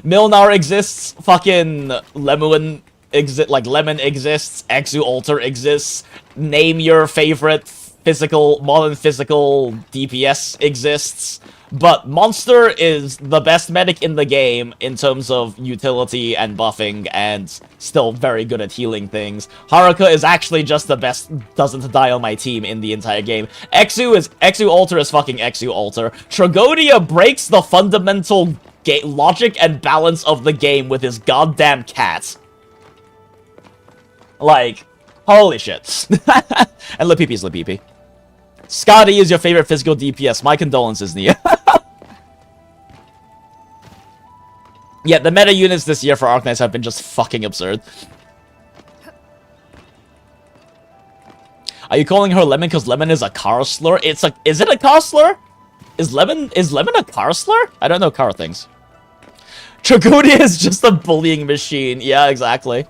Milnar exists, fucking Lemon exists, Exu Alter exists, name your favorite modern physical DPS exists, but Monster is the best medic in the game in terms of utility and buffing, and still very good at healing things. Haruka is actually just the best doesn't die on my team in the entire game. Exu Alter is fucking Exu Alter. Tragodia breaks the fundamental logic and balance of the game with his goddamn cat. Like, holy shit. And LAPPIPI is LAPPIPI. Scotty is your favorite physical DPS. My condolences, Nia. Yeah, the meta units this year for Arknights have been just fucking absurd. Are you calling her Lemon because Lemon is a car slur? Is it a car slur? Is Lemon a car slur? I don't know car things. Tragodia is just a bullying machine. Yeah, exactly.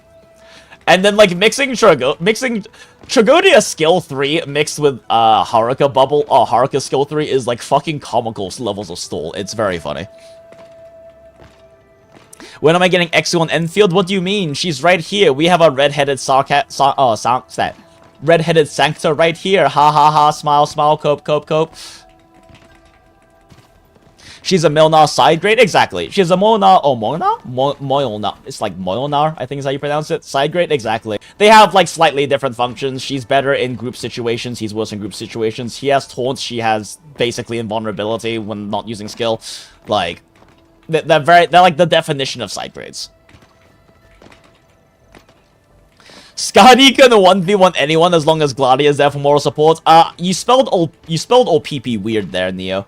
And then, like, mixing Tragodia skill 3 mixed with, Haruka skill 3 is, like, fucking comical levels of stall. It's very funny. When am I getting Exu on Enfield? What do you mean? She's right here. We have a red-headed red-headed Sancta right here. Ha ha ha, smile, smile, cope. She's a Milnar side grade? Exactly. She's a Moilnar? It's like Moilnar, I think is how you pronounce it. Side grade? Exactly. They have, like, slightly different functions. She's better in group situations. He's worse in group situations. He has taunts. She has basically invulnerability when not using skill. Like, they're like the definition of side grades. Scotty can 1v1 anyone as long as Gladia is there for moral support. You spelled OPP weird there, Neo.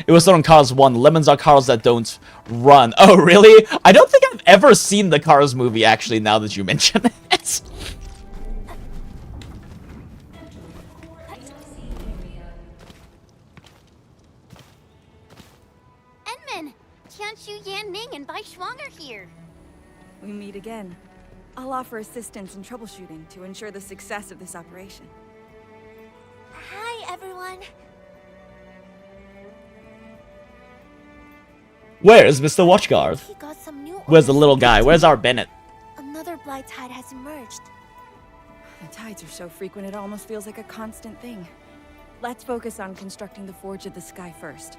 It was on Cars 1. Lemons are cars that don't run. Oh, really? I don't think I've ever seen the Cars movie, actually, now that you mention it. Enman, Tianshu Yan Ning and Bai Shuang are here. We meet again. I'll offer assistance in troubleshooting to ensure the success of this operation. Hi, everyone. Where is Mr. Watchguard? Where's the little guy? Where's our Bennett? Another blight tide has emerged. The tides are so frequent it almost feels like a constant thing. Let's focus on constructing the Forge of the Sky first.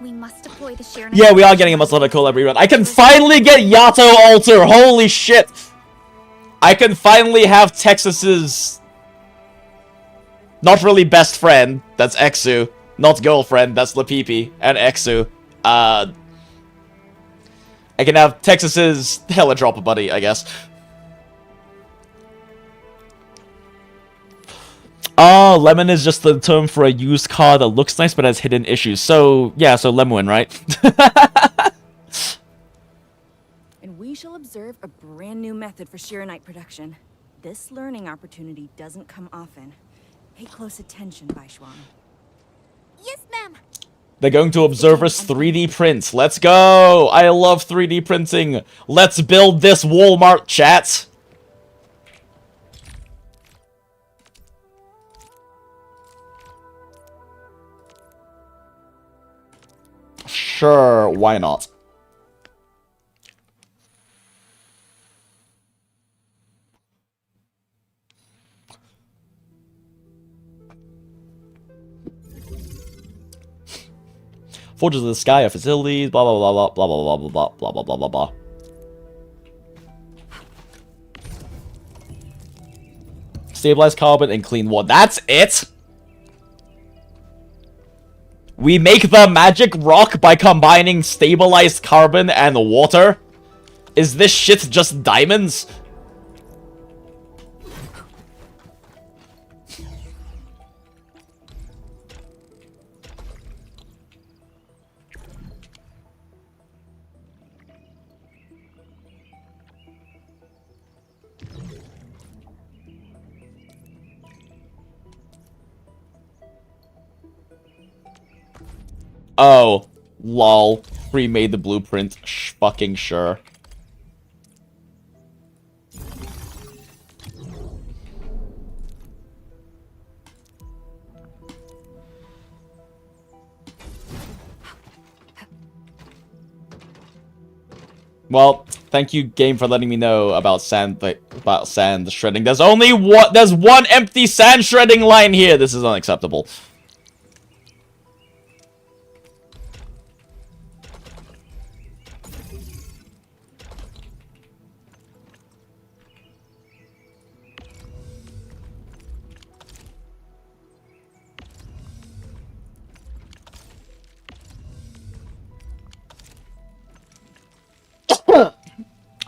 We must deploy the Sharon. Yeah, we are getting a Muscle collab rerun. I can finally get Yato Alter! Holy shit! I can finally have Texas's not really best friend, that's Exu, Not girlfriend, that's LAPPIPI and Exu. I can have Texas's hella dropper buddy, I guess. Oh, lemon is just the term for a used car that looks nice but has hidden issues. So, yeah, so lemon, right? And we shall observe a brand new method for Shiranite production. This learning opportunity doesn't come often. Pay close attention, Baishuang. Yes, ma'am. They're going to observe us 3D print. Let's go! I love 3D printing. Let's build this Walmart, chat. Sure, why not? Forges of the Sky are facilities, blah blah blah blah blah blah blah blah blah blah blah blah blah. Stabilize carbon and clean water. That's it? We make the magic rock by combining stabilized carbon and water? Is this shit just diamonds? Oh, lol. Pre-made the blueprint. Fucking sure. Well, thank you, game, for letting me know about sand shredding. There's only one. There's one empty sand shredding line here. This is unacceptable.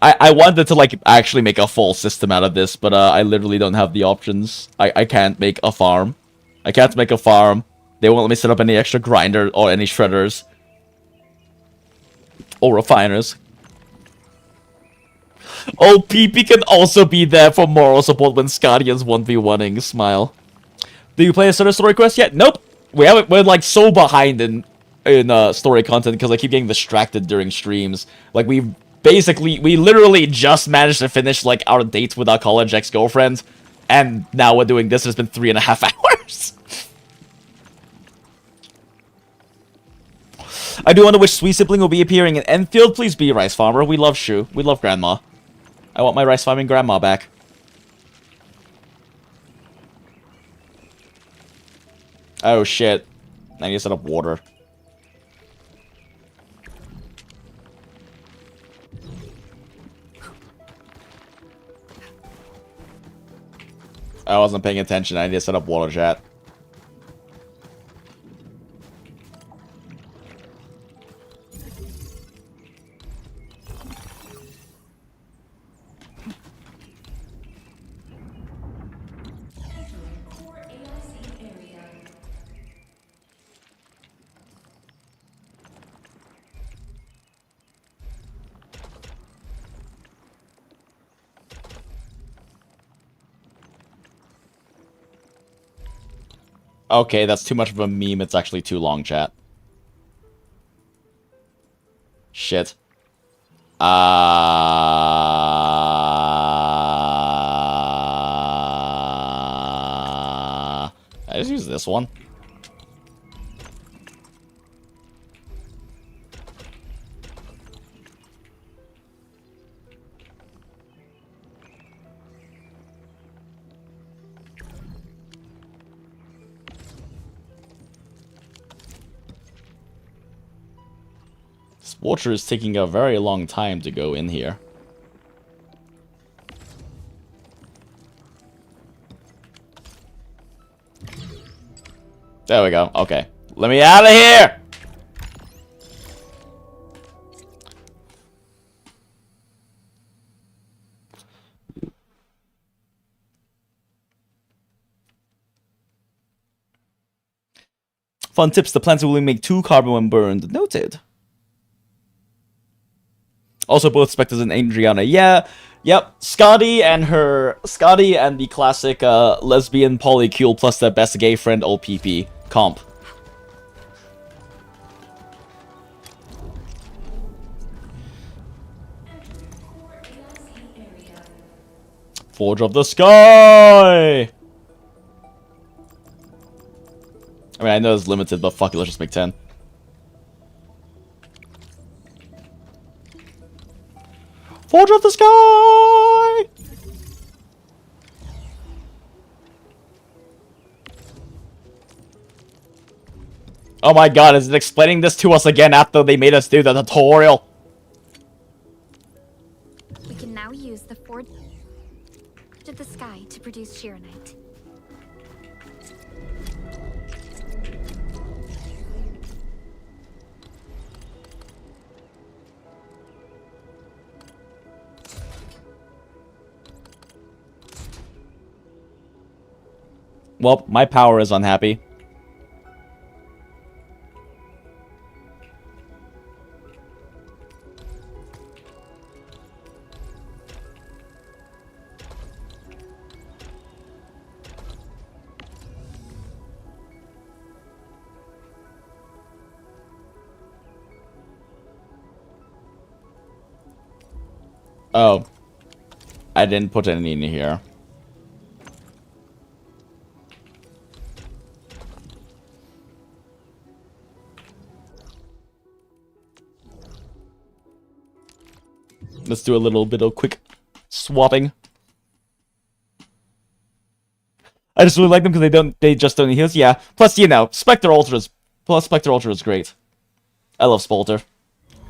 I wanted to, like, actually make a full system out of this, but, I literally don't have the options. I can't make a farm. I can't make a farm. They won't let me set up any extra grinder or any shredders. Or refiners. Oh, PP can also be there for moral support when Scardian's 1v1ing. Smile. Do you play a certain story quest yet? Nope. We haven't. We're, like, so behind in story content because I keep getting distracted during streams. Like, we literally just managed to finish, like, our date with our college ex-girlfriend, and now we're doing this. It's been 3.5 hours. I do wonder which sweet sibling will be appearing in Enfield. Please be Rice Farmer. We love Shu. We love Grandma. I want my rice farming grandma back. Oh, shit. I need to set up water. I wasn't paying attention. I need to set up water, chat. Okay, that's too much of a meme. It's actually too long, chat. Shit. I just use this one. Water is taking a very long time to go in here. There we go. Okay. Let me out of here! Fun tips, the plants will only make 2 carbon when burned. Noted. Also, both Spectres and Adriana. Yeah, yep. Scotty and the classic lesbian polycule plus their best gay friend LPP comp. Forge of the Sky! I mean, I know it's limited, but fuck it, let's just make 10. Forge of the Sky! Oh my god, is it explaining this to us again after they made us do the tutorial? We can now use the Forge of the Sky to produce Sheeranite. Well, my power is unhappy. Oh. I didn't put any in here. Let's do a little bit of quick swapping. I just really like them because they just don't need heals. Yeah. Plus, you know, Spectre Ultra is great. I love Spalter.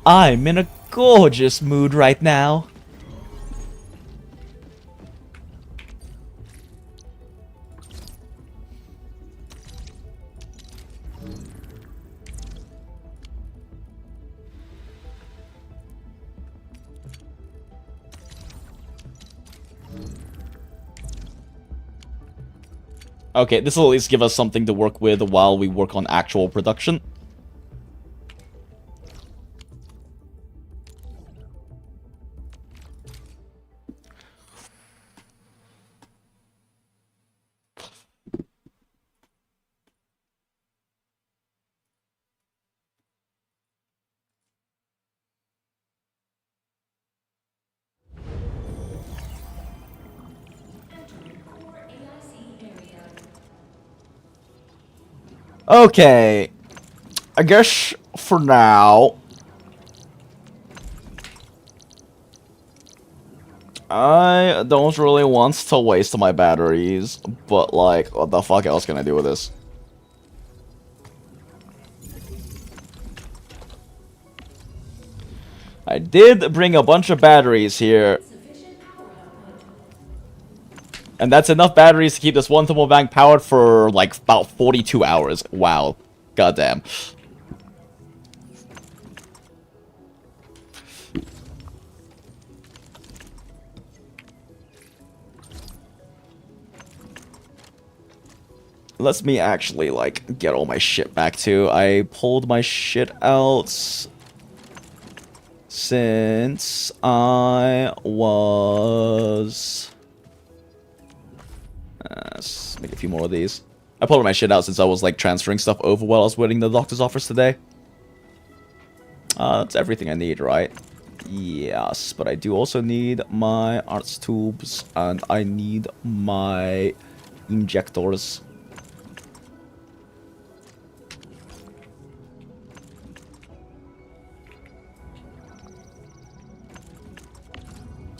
I'm in a gorgeous mood right now. Okay, this will at least give us something to work with while we work on actual production. Okay, I guess for now, I don't really want to waste my batteries, but like, what the fuck else can I do with this? I did bring a bunch of batteries here. And that's enough batteries to keep this one thermal bank powered for, like, about 42 hours. Wow. Goddamn. Let me actually, like, get all my shit back, too. I pulled my shit out since I was... let's make a few more of these. I pulled my shit out since I was like transferring stuff over while I was waiting in the doctor's office today. That's everything I need, right? Yes, but I do also need my arts tubes and I need my injectors.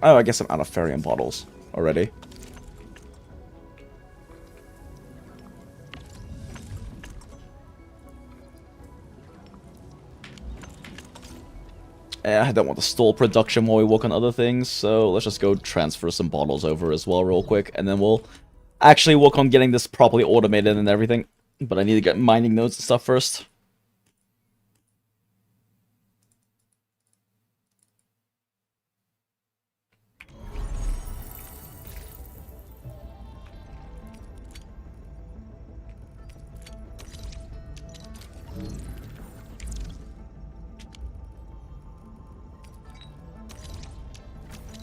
Oh, I guess I'm out of Ferium bottles already. I don't want to stall production while we work on other things, so let's just go transfer some bottles over as well real quick, and then we'll actually work on getting this properly automated and everything. But I need to get mining nodes and stuff first.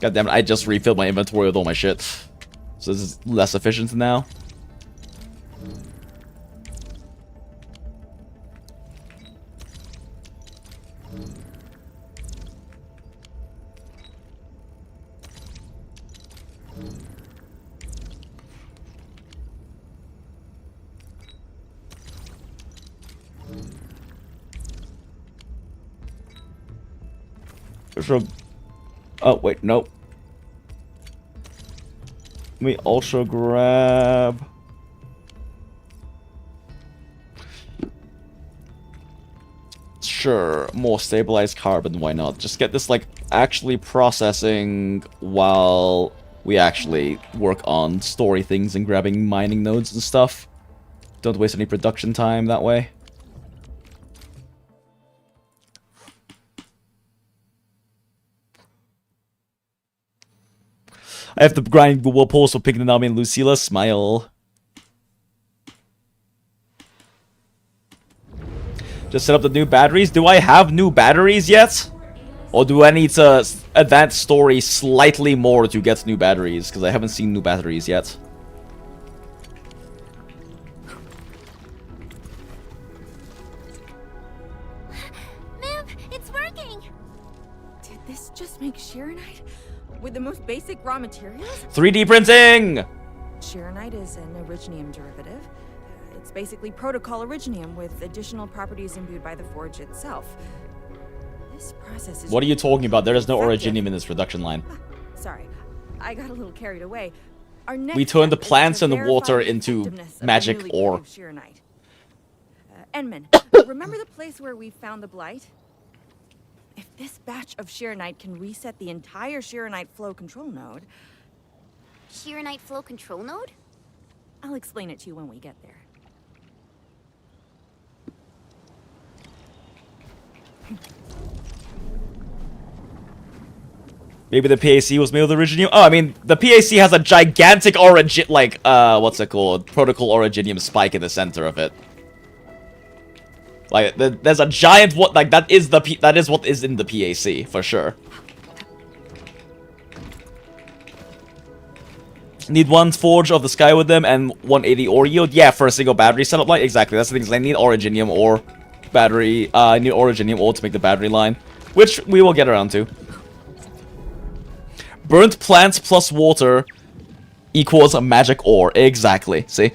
God damn it, I just refilled my inventory with all my shit. So this is less efficient now. Oh, wait, nope. Let me also grab... Sure, more stabilized carbon, why not? Just get this, like, actually processing while we actually work on story things and grabbing mining nodes and stuff. Don't waste any production time that way. I have to grind Google polls for picking Nami and Lucilla. Smile. Just set up the new batteries. Do I have new batteries yet? Or do I need to advance story slightly more to get new batteries? Because I haven't seen new batteries yet. Ma'am, it's working! Did this just make Sheeranite? With the most basic raw materials? 3D printing! Sheeranite is an originium derivative. It's basically protocol originium with additional properties imbued by the forge itself. This process is... What are you talking about? There is no effective. originium in this production line. Sorry, I got a little carried away. Our We turned the step is plants to and the verify water the into effectiveness of the magic newly ore. craved Sheeranite. Enman, remember the place where we found the blight? If this batch of Sheeranite can reset the entire Sheeranite flow control node... Sheeranite flow control node? I'll explain it to you when we get there. Maybe the PAC was made with originium? Oh, I mean, the PAC has a gigantic origin, like, what's it called? Protocol originium spike in the center of it. Like, there's a giant, that is what is in the PAC, for sure. Need one Forge of the Sky with them and 180 ore yield? Yeah, for a single battery setup line? Exactly, that's the things. I need originium ore battery, I need originium ore to make the battery line. Which we will get around to. Burnt plants plus water equals a magic ore. Exactly. See?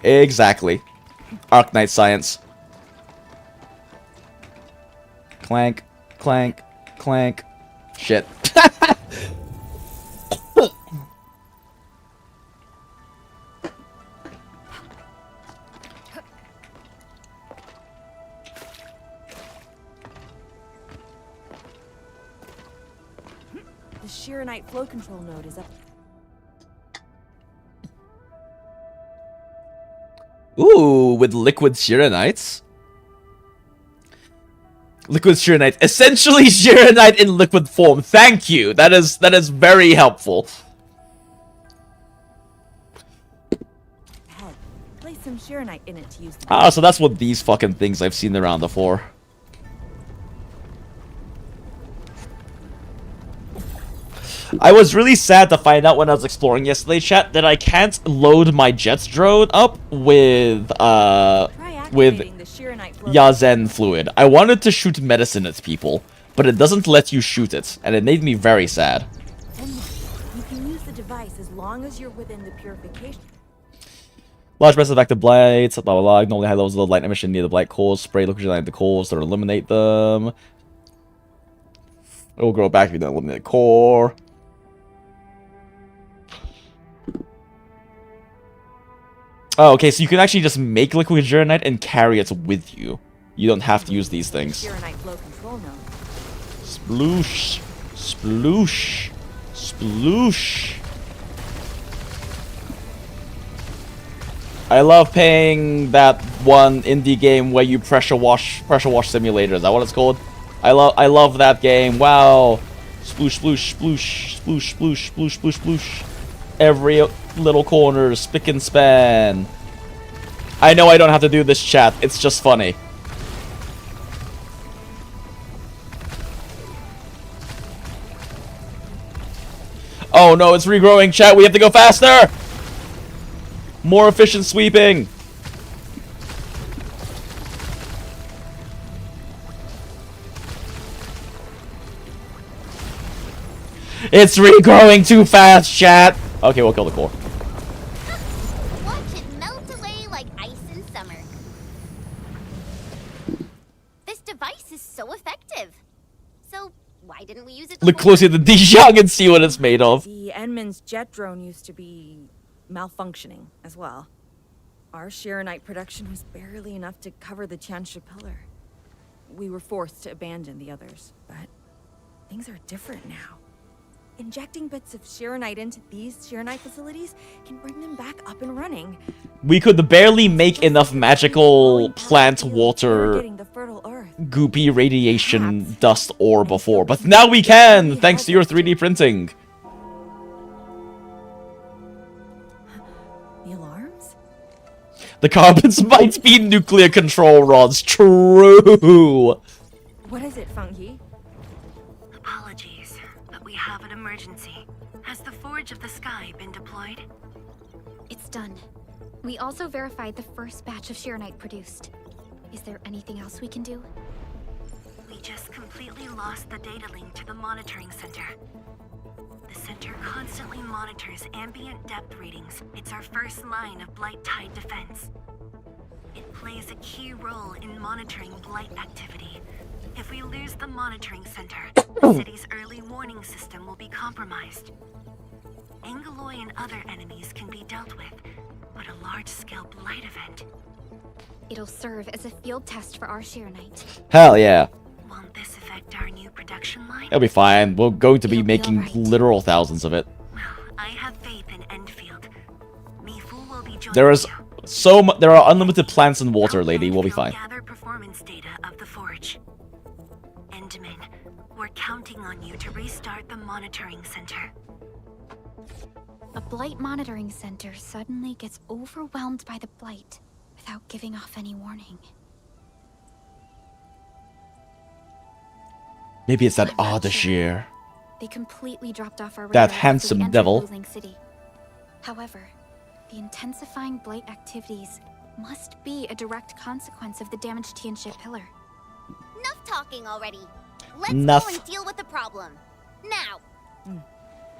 Exactly. Arknight science. Clank, clank, clank. Shit. The Sheeranite flow control node is up. Ooh, with liquid Sheeranites. Liquid Sheeranite. Essentially Sheeranite in liquid form. Thank you. That is very helpful. Head. Place some Sheeranite in it to use. Ah, so that's what these fucking things I've seen around before. I was really sad to find out when I was exploring yesterday, chat, that I can't load my Jets drone up with Yazen fluid. I wanted to shoot medicine at people, but it doesn't let you shoot it, and it made me very sad. You can use the device as long as you're within the purification. Large massive active blights, blah blah blah. Normally high levels of light emission near the blight cores. Spray liquid at the cores to eliminate them. It will grow back if you don't eliminate the core. Oh, okay, so you can actually just make liquid Sheeranite and carry it with you. You don't have to use these things. Sheeranite flow control node. Sploosh. Sploosh. Sploosh. I love playing that one indie game where you pressure wash simulator. Is that what it's called? I love that game. Wow. Sploosh, sploosh, sploosh, sploosh, sploosh, sploosh, sploosh, sploosh. Every little corner, spick and span. I know I don't have to do this, chat. It's just funny. Oh no, it's regrowing, chat. We have to go faster. More efficient sweeping. It's regrowing too fast, chat. Okay, we'll kill the core. Watch it melt away like ice in summer. This device is so effective. So why didn't we use it? Look closely at the Dijong and see what it's made of. The Enman's jet drone used to be malfunctioning as well. Our Shiranite production was barely enough to cover the Tiansha pillar. We were forced to abandon the others, but things are different now. Injecting bits of Shiranite into these Shiranite facilities can bring them back up and running. We could barely make enough magical plant water goopy radiation dust ore before, but now we can, thanks to your 3D printing. The alarms? The carbons might be nuclear control rods. True. What is it, Funky? Apologies, but we have an emergency. Has the Forge of the Sky been deployed? It's done. We also verified the first batch of Shiranite produced. Is there anything else we can do? We just completely lost the data link to the monitoring center. The center constantly monitors ambient depth readings. It's our first line of blight tide defense. It plays a key role in monitoring blight activity. If we lose the monitoring center, the city's early warning system will be compromised. Angaloy and other enemies can be dealt with, but a large-scale blight event. It'll serve as a field test for our Shiranite. Hell yeah. Won't this affect our new production line? It'll be fine. We're going to be making literal thousands of it. Well, I have faith in Enfield. Mifu will be joining There are unlimited plants and water, lady. We'll be fine. Gather performance data of the Forge. Enderman, we're counting on you to restart the monitoring center. A blight monitoring center suddenly gets overwhelmed by the blight without giving off any warning. Maybe it's that Ardashir. They completely dropped off our That radar handsome after we devil. entered WULING City. However, the intensifying blight activities must be a direct consequence of the damaged Tianxia pillar. Enough talking already. Let's Enough. go and deal with the problem. Now.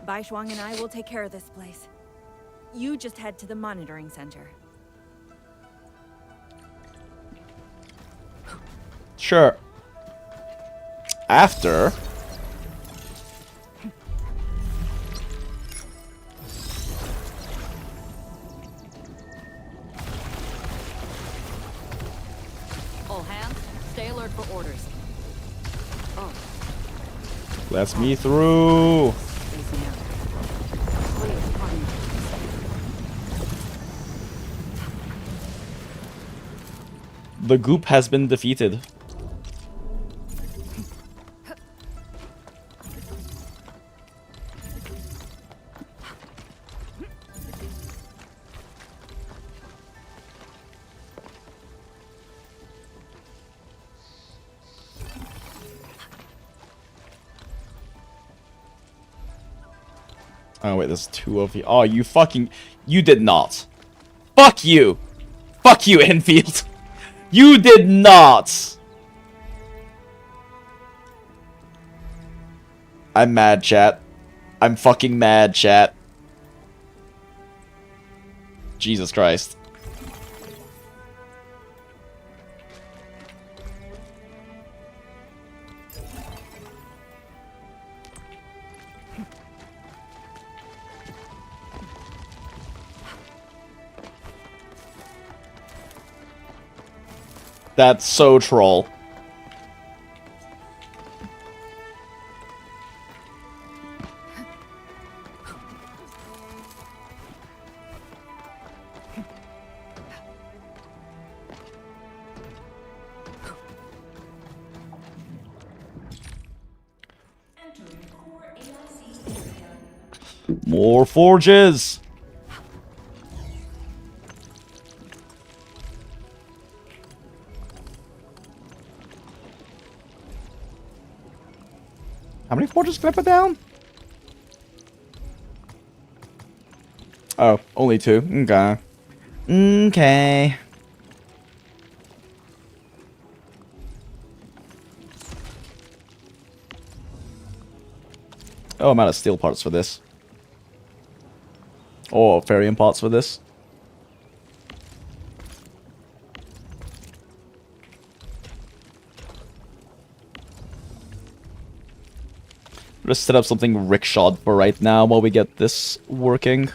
Bai Shuang and I will take care of this place. You just head to the monitoring center. Sure. After... All hands, stay alert for orders. Oh. Let's me through. The goop has been defeated. Oh wait, there's two of you. Oh, you fucking... You did not. Fuck you. Fuck you, Enfield. You did not. I'm mad, chat. I'm fucking mad, chat. Jesus Christ. That's so troll. More forges! How many forges can I put down? Oh, only 2. Okay. Okay. Oh, I'm out of steel parts for this. Or ferrium parts for this. Let's set up something rickshawed for right now while we get this working.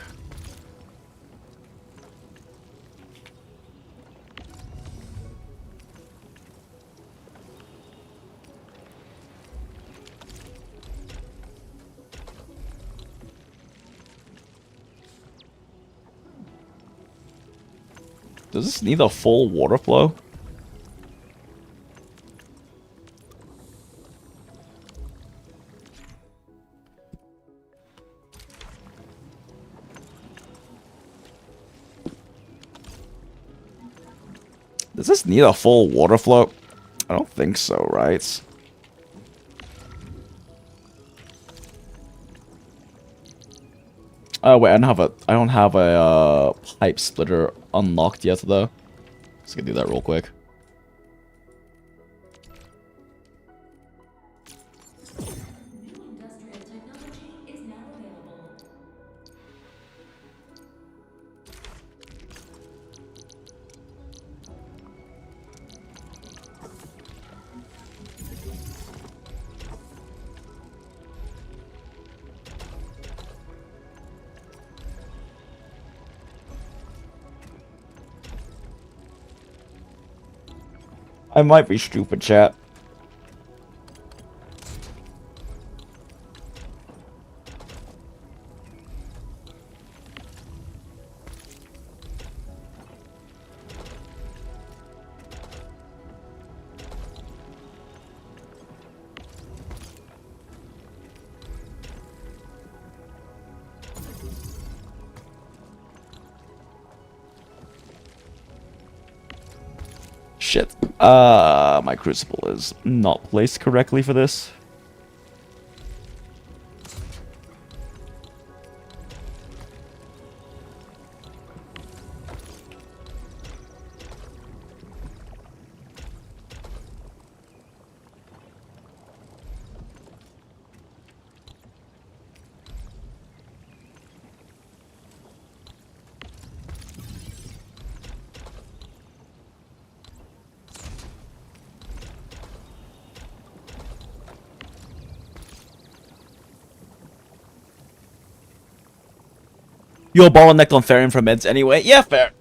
Does this need a full water flow? Does this need a full water flow? I don't think so, right? Oh wait, I don't have a pipe splitter unlocked yet though. Just gonna do that real quick. I might be stupid, chat. Shit. My crucible is not placed correctly for this. You're bottlenecked on ferrium for meds anyway? Yeah, fair.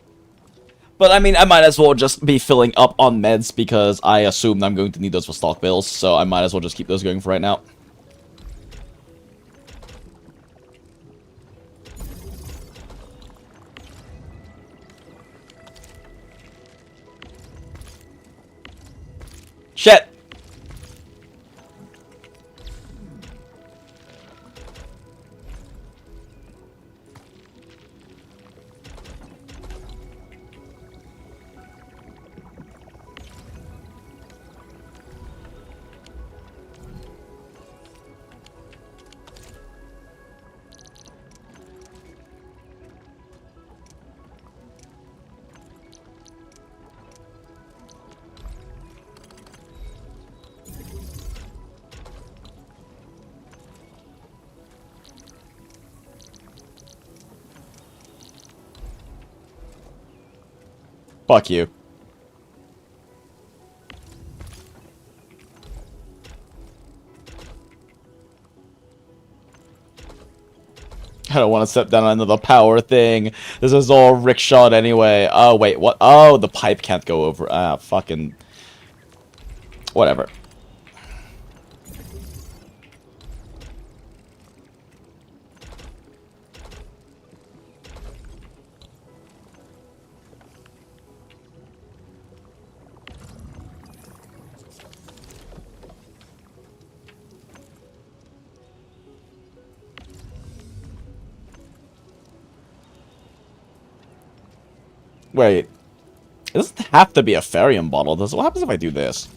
But I mean, I might as well just be filling up on meds because I assume I'm going to need those for stock bills, so I might as well just keep those going for right now. Shit! Fuck you. I don't want to step down another power thing. This is all rickshawed anyway. Oh, wait, what? Oh, the pipe can't go over. Ah, fucking... Whatever. Wait. It doesn't have to be a Farium bottle, does it? What happens if I do this?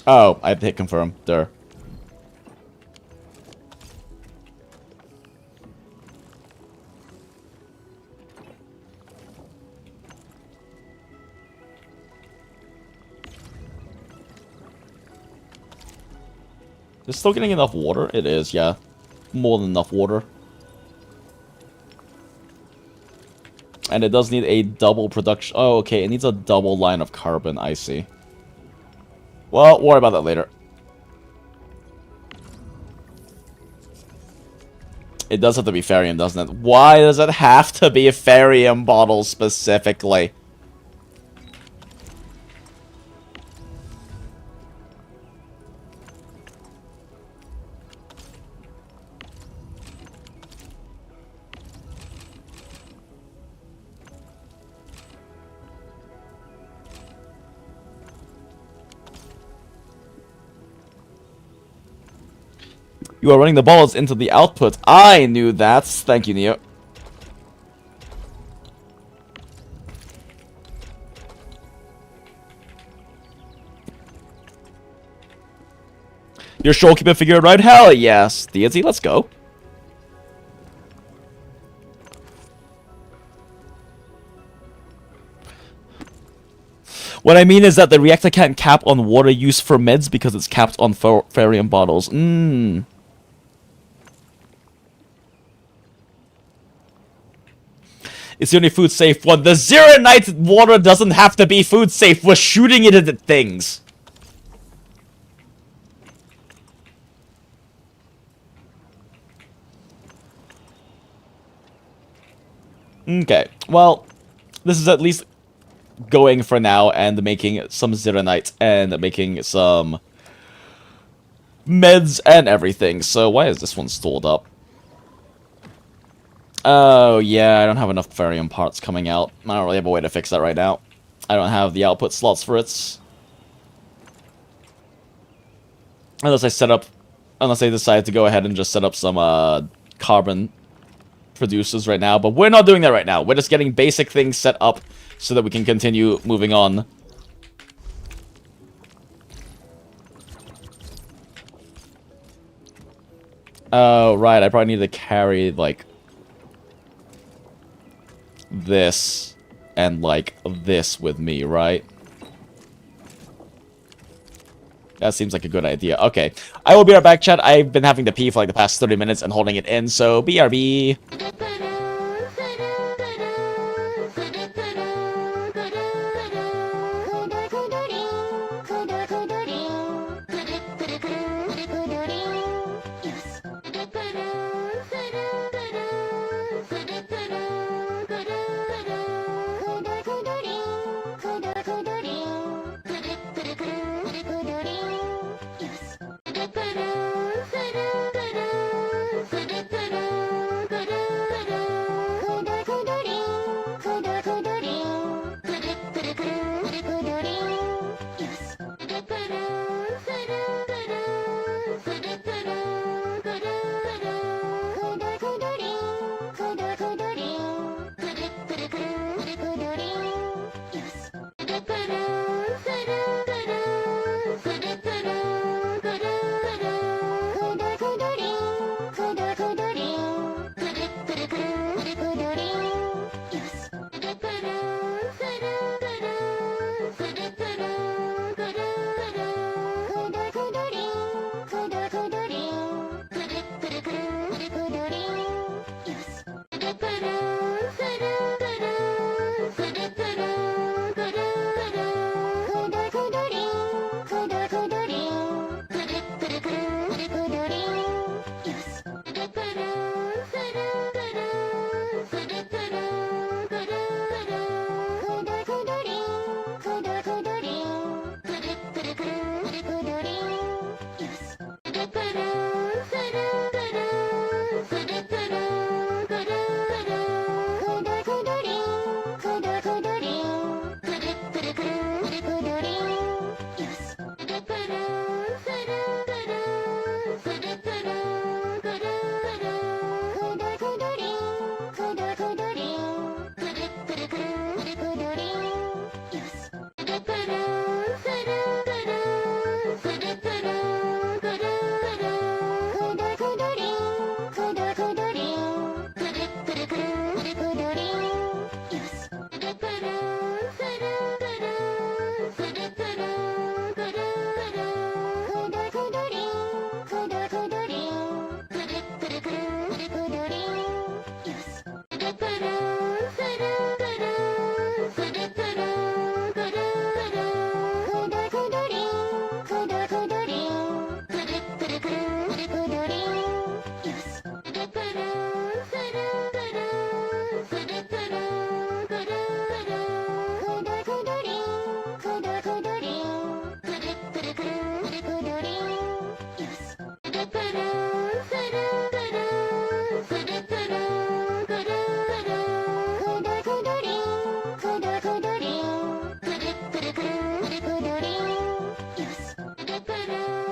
Oh, I have to hit confirm. There. Is it still getting enough water? It is, yeah. More than enough water. And it does need a double production. Oh, okay. It needs a double line of carbon. I see. Well, worry about that later. It does have to be Farium, doesn't it? Why does it have to be a Farium bottle specifically? You are running the balls into the output. I knew that. Thank you, Neo. Your showkeeper figured right? Hell yes. Deity, let's go. What I mean is that the reactor can't cap on water use for meds because it's capped on Farium bottles. It's the only food safe one. The Zeronite water doesn't have to be food safe. We're shooting it at things. Okay, well, this is at least going for now and making some Zeronite and making some meds and everything. So why is this one stored up? Oh, yeah, I don't have enough Farium parts coming out. I don't really have a way to fix that right now. I don't have the output slots for it. Unless I decide to go ahead and just set up some carbon producers right now. But we're not doing that right now. We're just getting basic things set up so that we can continue moving on. Oh, right, I probably need to carry, like, this and like this with me, right? That seems like a good idea. Okay, I will be right back, chat. I've been having to pee for like the past 30 minutes and holding it in, so BRB.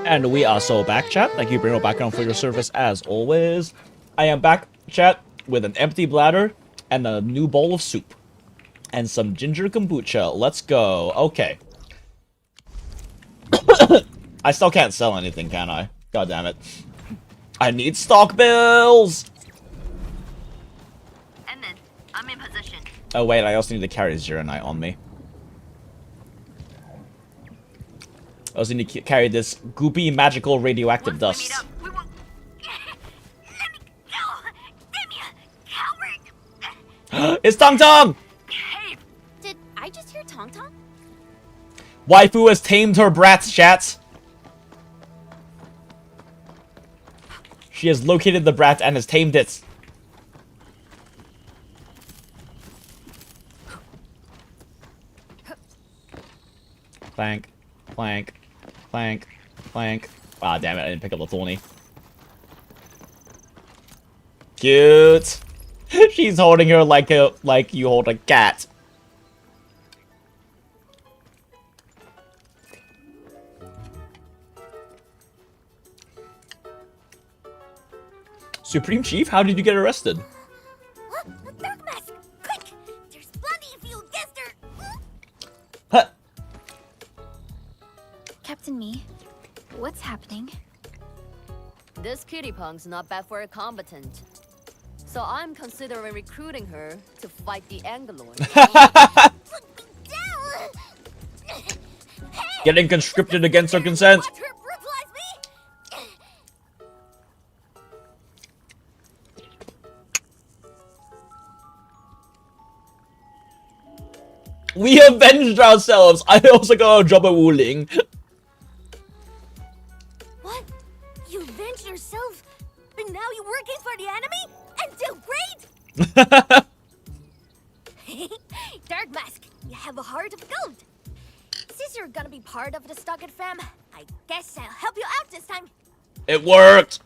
And we are so back, chat. Thank you, Bruno, background for your service as always. I am back, chat, with an empty bladder and a new bowl of soup. And some ginger kombucha. Let's go. Okay. I still can't sell anything, can I? God damn it. I need stock bills! And then, I'm in position. Oh wait, I also need to carry Zeronite on me. I also need to carry this goopy, magical, radioactive dust. It's Tong Tong! Did I just hear Tong Tong? Waifu has tamed her brats, chats. She has located the brat and has tamed it. Clank, clank, clank, clank. Ah, damn it, I didn't pick up the thorny. Cute. She's holding her like you hold a cat. Supreme Chief, how did you get arrested? Dark Mask! Quick! There's plenty if you guessed her! Huh. Captain Me, what's happening? This kitty punk's not bad for a combatant. So I'm considering recruiting her to fight the Angelord. Getting conscripted against her consent. We avenged ourselves! I also got a job at WULING. What? You avenged yourself? But now you're working for the enemy? And do great? Dark Mask, you have a heart of gold. Since you're gonna be part of the Stockade fam, I guess I'll help you out this time. It worked!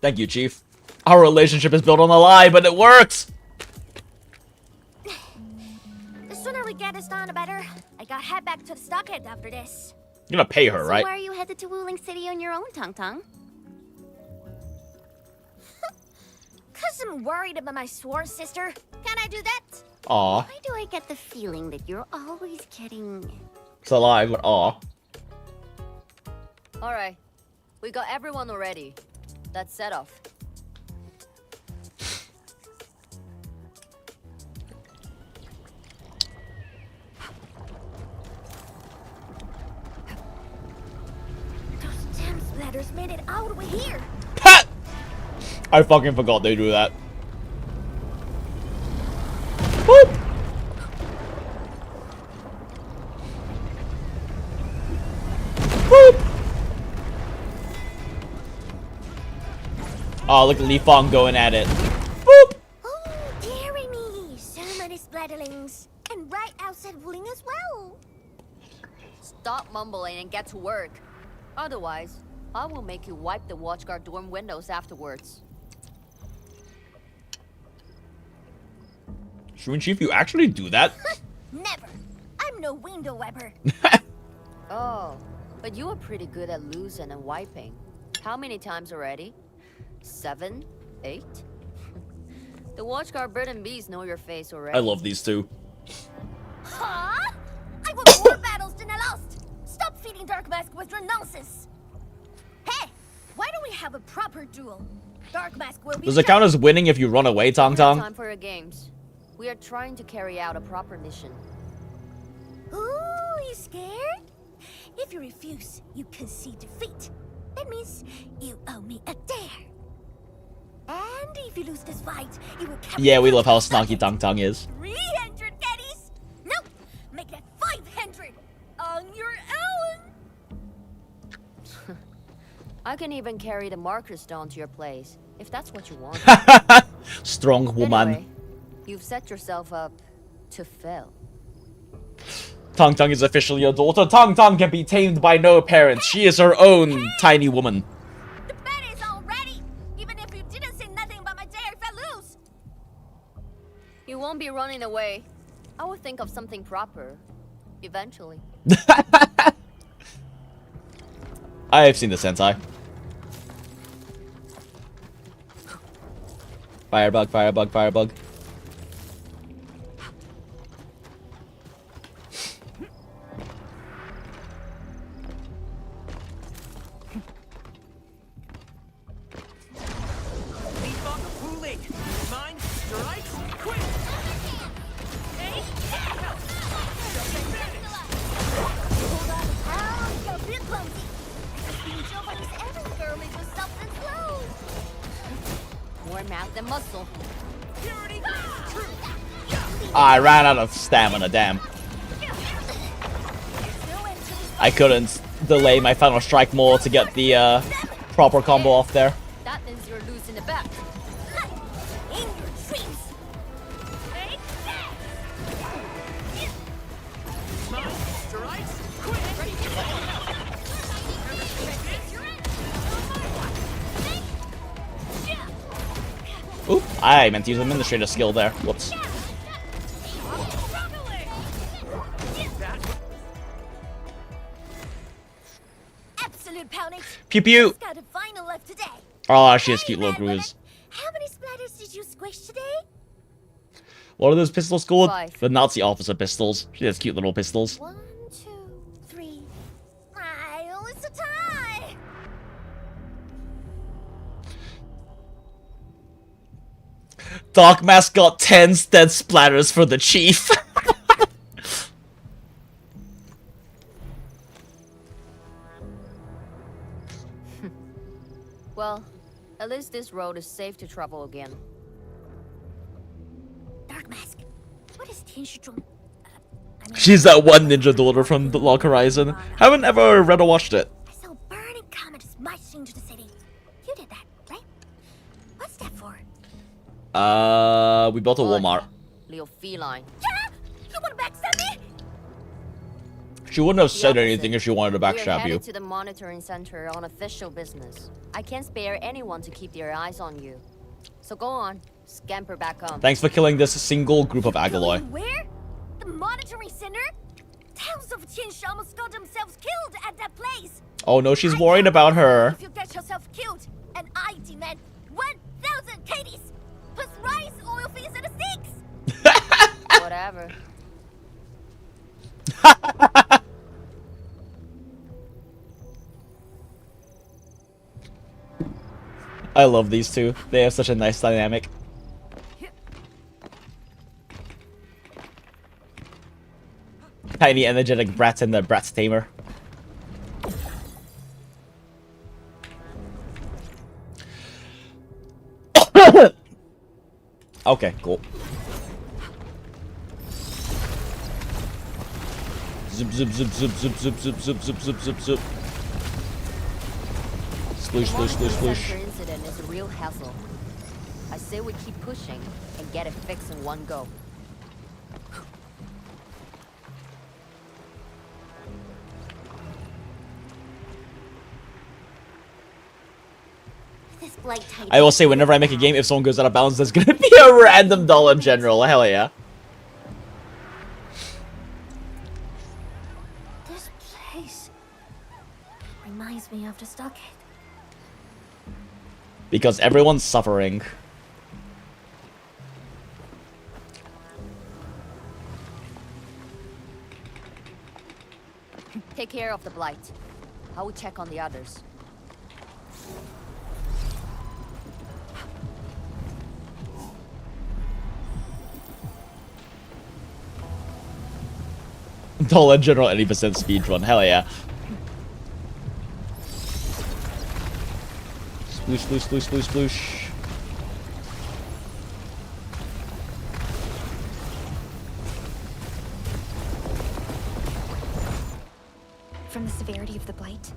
Thank you, Chief. Our relationship is built on a lie, but it works! The sooner we get this done, the better. I gotta head back to the Stockade after this. You're gonna pay her, right? So why are you headed to WULING City on your own, Tong Tong? Cause I'm worried about my sworn sister. Can I do that? Aw. Why do I get the feeling that you're always getting... It's a lie, but aw. Alright, we got everyone already. Let's set off. Those damn splatters made it all the way here. I fucking forgot they do that. Whoop! Whoop! Oh, look at Li Fong going at it. Boop! Oh, dearie me. So many splatterlings. And right outside WULING as well. Stop mumbling and get to work. Otherwise, I will make you wipe the watchguard dorm windows afterwards. Shroon Chief, you actually do that? Never. I'm no window wiper. Oh, but you are pretty good at losing and wiping. How many times already? 7? 8? The watchguard bird and bees know your face already. I love these two. Huh? I won more battles than I lost. Stop feeding Dark Mask with your nonsense. Hey, why don't we have a proper duel? Dark Mask will be... Does it count as winning if you run away, Tong Tong? Time for your games. We are trying to carry out a proper mission. Ooh, you scared? If you refuse, you concede defeat. That means you owe me a dare. And if you lose this fight, you will capture... Yeah, we love how snarky Tong Tong is. 300 caddies? Nope! Make that 500! On your own! I can even carry the marker stone to your place, if that's what you want. Strong woman. Anyway, you've set yourself up to fail. Tong Tong is officially a daughter. Tong Tong can be tamed by no parents. She is her own tiny woman. The bet is all ready! Even if you didn't say nothing about my dare if I lose! You won't be running away. I will think of something proper. Eventually. I have seen this hentai. Firebug, firebug, firebug. WULING. Mine strikes quick. Hold on, pal. You got a bit clumsy. Being job by this every girl is just something slow. More math than muscle. I ran out of stamina, damn. I couldn't delay my final strike more to get the proper combo off there. That means you're losing the bet. In your dreams. Mine strikes quick. Oop, I meant to use administrator skill there. Whoops. Absolute poundage. Pew pew. Just got a final left today. Oh, she has cute little grooves. How many splatters did you squish today? What are those pistols called? 5. The Nazi officer pistols. She has cute little pistols. 1, 2, 3. Oh, it's a tie. Dark Mask got 10 dead splatters for the chief. Well, at least this road is safe to travel again. Dark Mask. What is Tianshizhong? She's that one ninja daughter from the Log Horizon. Haven't ever read or watched it. I saw burning comets marching into the city. You did that, right? What's that for? We built a Walmart. Leo Feline. Yeah! You want to backstab me? She wouldn't have said anything if she wanted to We're backstab headed you. to the monitoring center on official business. I can't spare anyone to keep their eyes on you. So go on, scamper back home. Thanks for killing this single group of Agaloy. Where? The monitoring center? Thousands of Tianshi almost got themselves killed at that place. Oh no, she's worried about her. If you get yourself killed, and I demand 1,000 KDs plus rice, oil fees, and a six. Whatever. I love these two. They have such a nice dynamic. Tiny energetic brat and the brat's tamer. Okay, cool. Zip zip zip zip zip zip zip zip zip zip zip zip. Sploosh sploosh sploosh sploosh. The incident is a real hassle. I say we keep pushing and get it fixed in one go. This blight type. I will say, whenever I make a game, if someone goes out of bounds, there's gonna be a random Dollar General. Hell yeah. This place reminds me of the stockade. Because everyone's suffering. Take care of the blight. I will check on the others. Dollar General 80% speedrun. Hell yeah. Sploosh, sploosh, sploosh, sploosh, sploosh. From the severity of the blight.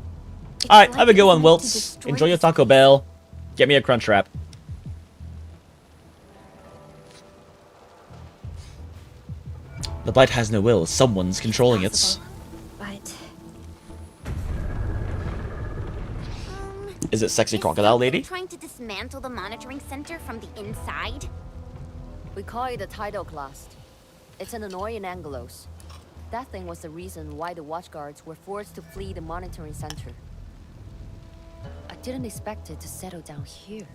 Alright, have a good one, Wilts. Enjoy your Taco Bell. Get me a crunch wrap. The blight has no will. Someone's controlling it. But Is it sexy crocodile lady? Trying to dismantle the monitoring center from the inside? We call it a tidal class. It's an annoying Angelos. that thing was the reason why the watchguards were forced to flee the monitoring center. I didn't expect it to settle down here.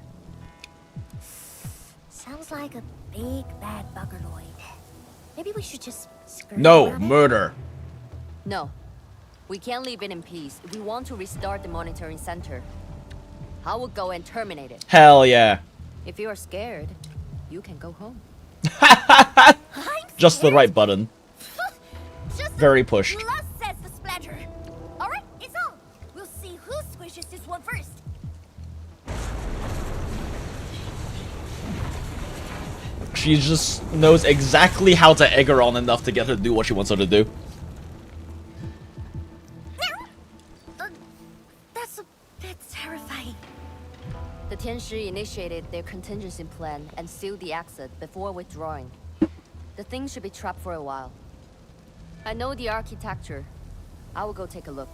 Sounds like a big bad buggerloid. Maybe we should just skirt No, around it? murder. No. We can't leave it in peace if we want to restart the monitoring center. I will go and terminate it. Hell yeah. If you are scared, you can go home. Just the right button. Just Very pushed. Lust says the splatter. All right, it's on. We'll see who squishes this one first. She just knows exactly how to egg her on enough to get her to do what she wants her to do. That's a bit terrifying. The Tianshi initiated their contingency plan and sealed the exit before withdrawing. The thing should be trapped for a while. I know the architecture. I will go take a look.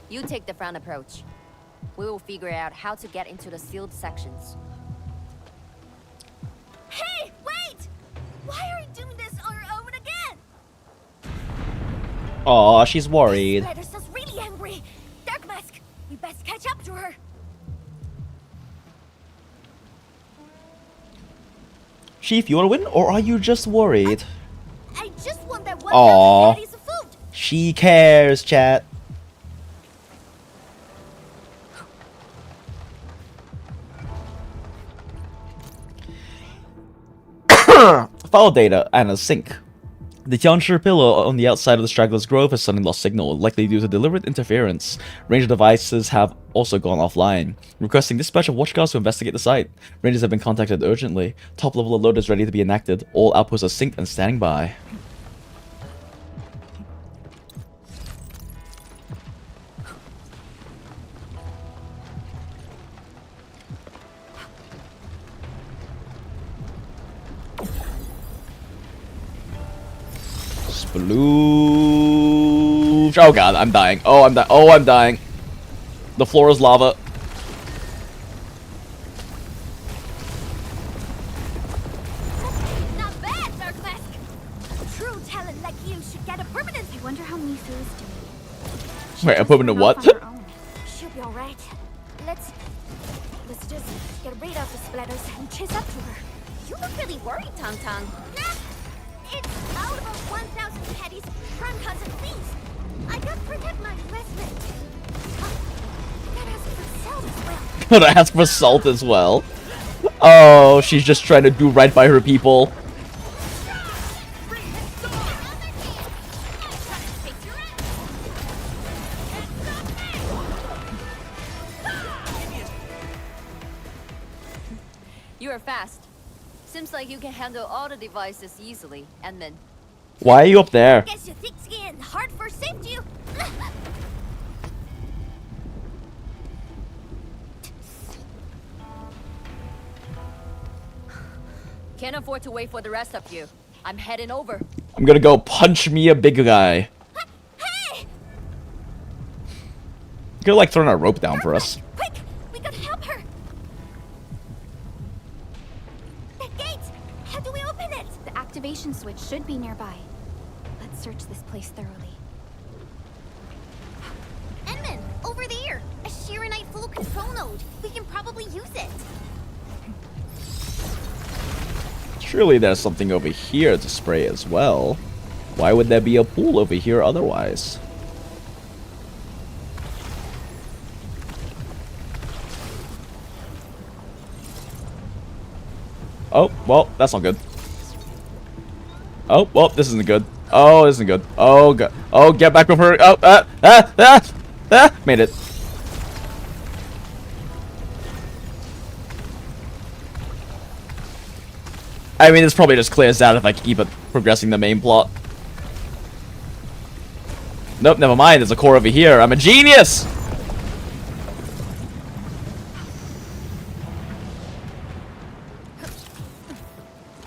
You take the front approach. We will figure out how to get into the sealed sections. Hey, wait! Why are you doing this on your own again? Aw, she's worried. Spider sounds really angry. Dark Mask, we best catch up to her. Chief, you wanna win, or are you just worried? I just want that one Aw. piece of food. She cares, chat. File data and a sink. The Tianshi pillar on the outside of the Straggler's Grove has suddenly lost signal, likely due to deliberate interference. Ranger devices have also gone offline, requesting dispatch of watchguards to investigate the site. Rangers have been contacted urgently. Top level alert is ready to be enacted. All outposts are synced and standing by. Sploosh. Oh god, I'm dying. Oh, I'm dying. Oh, I'm dying. The floor is lava. Not bad, Dark Mask. True talent like you should get a permanent. I wonder how Mifu is doing. Wait, a permanent what? She'll be alright. Let's just get rid of the splatters and chase up to her. You look really worried, Tang Tang. Nah, it's out of 1,000 petties, crime cuts and thieves. I gotta protect my investment. Gotta ask for salt as well. Gotta ask for salt as well. Oh, she's just trying to do right by her people. You are fast. Seems like you can handle all the devices easily, Edmund. Why are you up there? Guess you thick skin, hard for safety. Can't afford to wait for the rest of you. I'm heading over. I'm gonna go punch me a big guy. Hey! You could like throwing a rope down for us. Quick! We gotta help her! The gate! How do we open it? The activation switch should be nearby. Let's search this place thoroughly. Edmund, over there! A Shiranite flow control node. We can probably use it. Surely there's something over here to spray as well. Why would there be a pool over here otherwise? Oh, well, that's not good. Oh, well, this isn't good. Oh, this isn't good. Oh, god. Oh, get back with her. Oh, made it. I mean, this probably just clears out if I keep it progressing the main plot. Nope, never mind. There's a core over here. I'm a genius!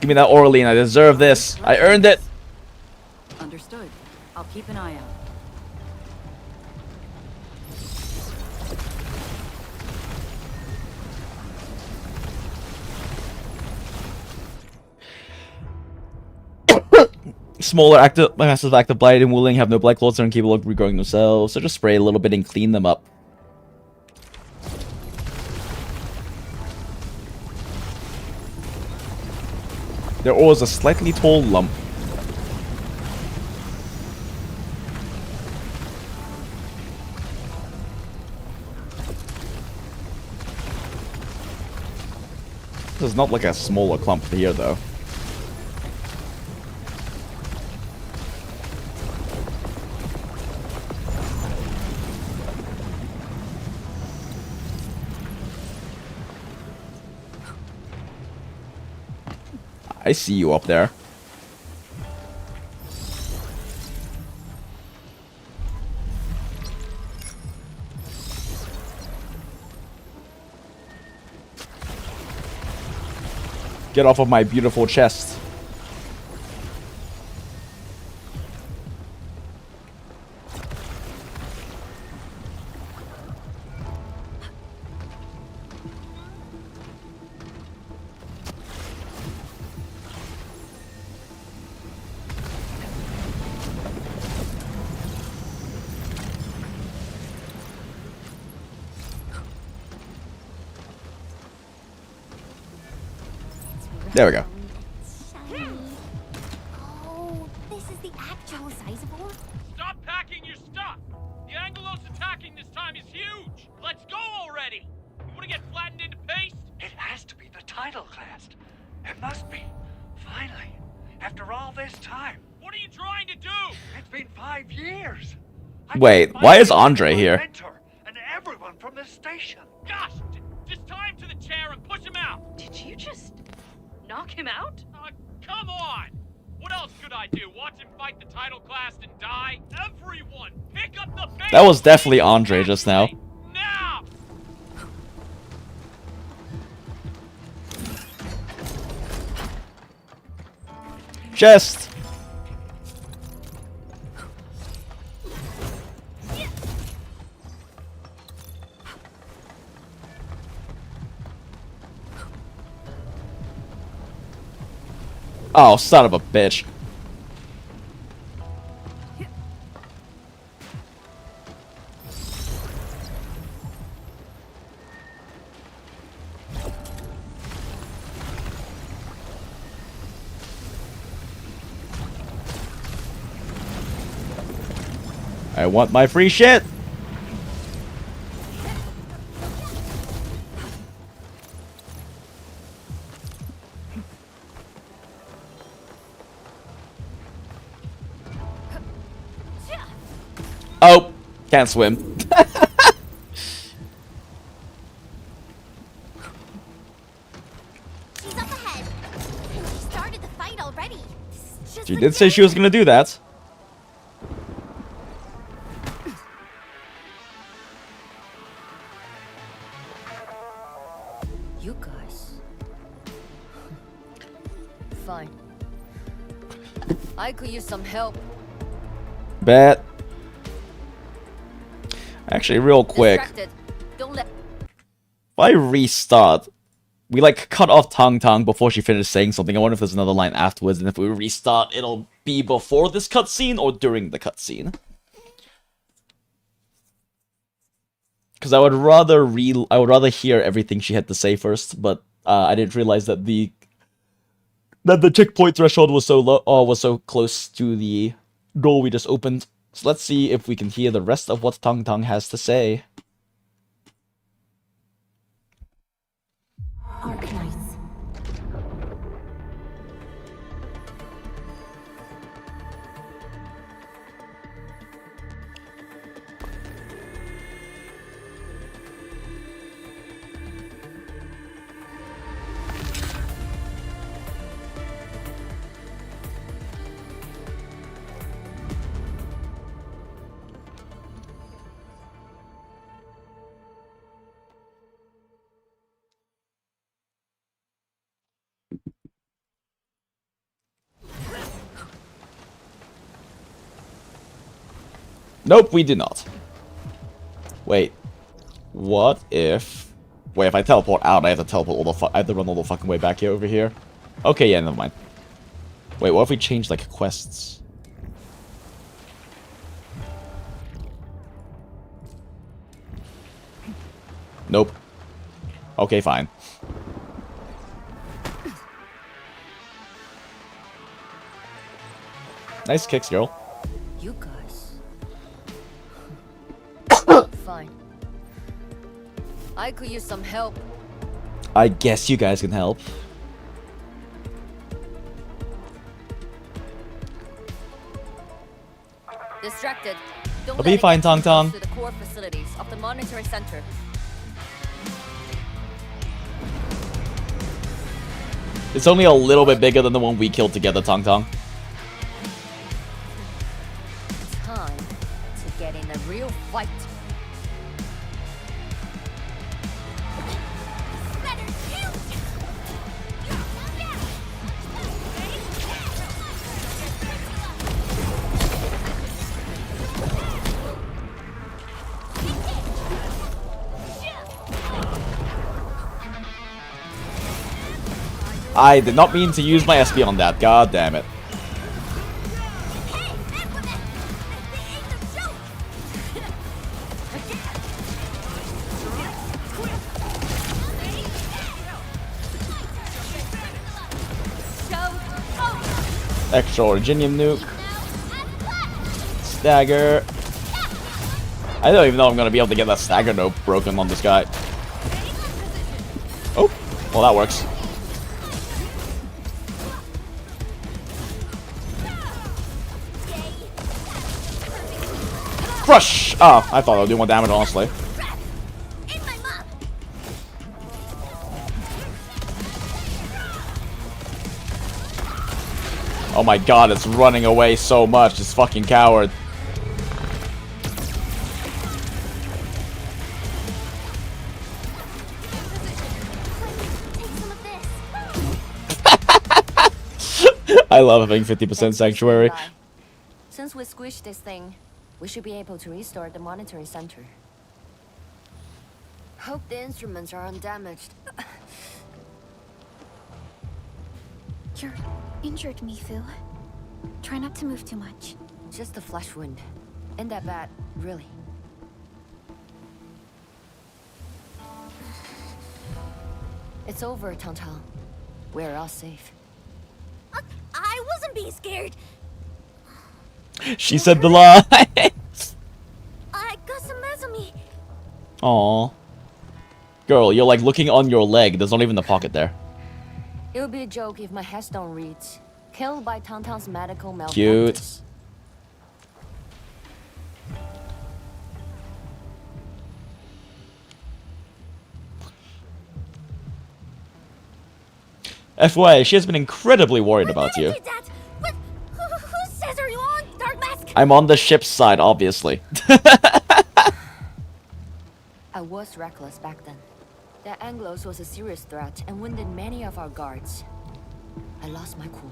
Give me that Orlean. I deserve this. I earned it. Understood. I'll keep an eye out. Smaller active, massive active blight and WULING have no blight clots and are incapable of regrowing themselves, so just spray a little bit and clean them up. They're always a slightly tall lump. There's not like a smaller clump here though. I see you up there. Get off of my beautiful chest. There we go. Oh, this is the actual size of one. Stop packing your stuff! The Angelos attacking this time is huge! Let's go already! You wanna get flattened into paste? It has to be the title class. It must be. Finally. After all this time. What are you trying to do? It's been 5 years. Wait, why is Andre here? And everyone from the station. Gosh! Just tie him to the chair and push him out! Did you just knock him out? Come on! What else could I do? Watch him fight the title class and die? Everyone, pick up the bait! That was definitely Andre just now. Now! Chest! Oh, son of a bitch. I want my free shit! Oh, can't swim. She's up ahead. And she started the fight already. She did say she was gonna do that. You guys. Fine. I could use some help. Bet. Actually, real quick. Don't let If I restart, we like cut off Tang before she finished saying something. I wonder if there's another line afterwards, and if we restart, it'll be before this cutscene or during the cutscene. Because I would rather hear everything she had to say first, but I didn't realize that the checkpoint threshold was so low, was so close to the door we just opened. So let's see if we can hear the rest of what Tang has to say. Arknights. Nope, we did not. Wait. What if... Wait, if I teleport out, I have to teleport all the I have to run all the fucking way back here over here. Okay, yeah, never mind. Wait, what if we change like quests? Nope. Okay, fine. Nice kicks, girl. You guys. Fine. I could use some help. I guess you guys can help. Distracted. Don't I'll let be it fine, get Tong too close Tong. to the core facilities of the monitoring center. It's only a little bit bigger than the one we killed together, Tong Tong. Time to get in a real fight. I did not mean to use my SP on that. God damn it. Extra Originium nuke. Stagger. I don't even know if I'm gonna be able to get that stagger note broken on this guy. Oh, well that works. Crush! Oh, I thought I would do more damage, honestly. Oh my god, it's running away so much, this fucking coward. I love having 50% sanctuary. Since we squished this thing, we should be able to restore the monitoring center. Hope the instruments are undamaged. You're injured, Mifu. Try not to move too much. Just a flesh wound. Ain't that bad, really. It's over, Tong-Tong. We're all safe. I wasn't being scared. She said the lie. I got some mess on me. Aw. Girl, you're like looking on your leg. There's not even a pocket there. It would be a joke if my headstone reads, "Killed by Tong-Tong's medical malpractice." Cute. FYI, she has been incredibly worried about you. Whose says are you on, Dark Mask? I'm on the ship's side, obviously. I was reckless back then. The Anglos was a serious threat and wounded many of our guards. I lost my cool.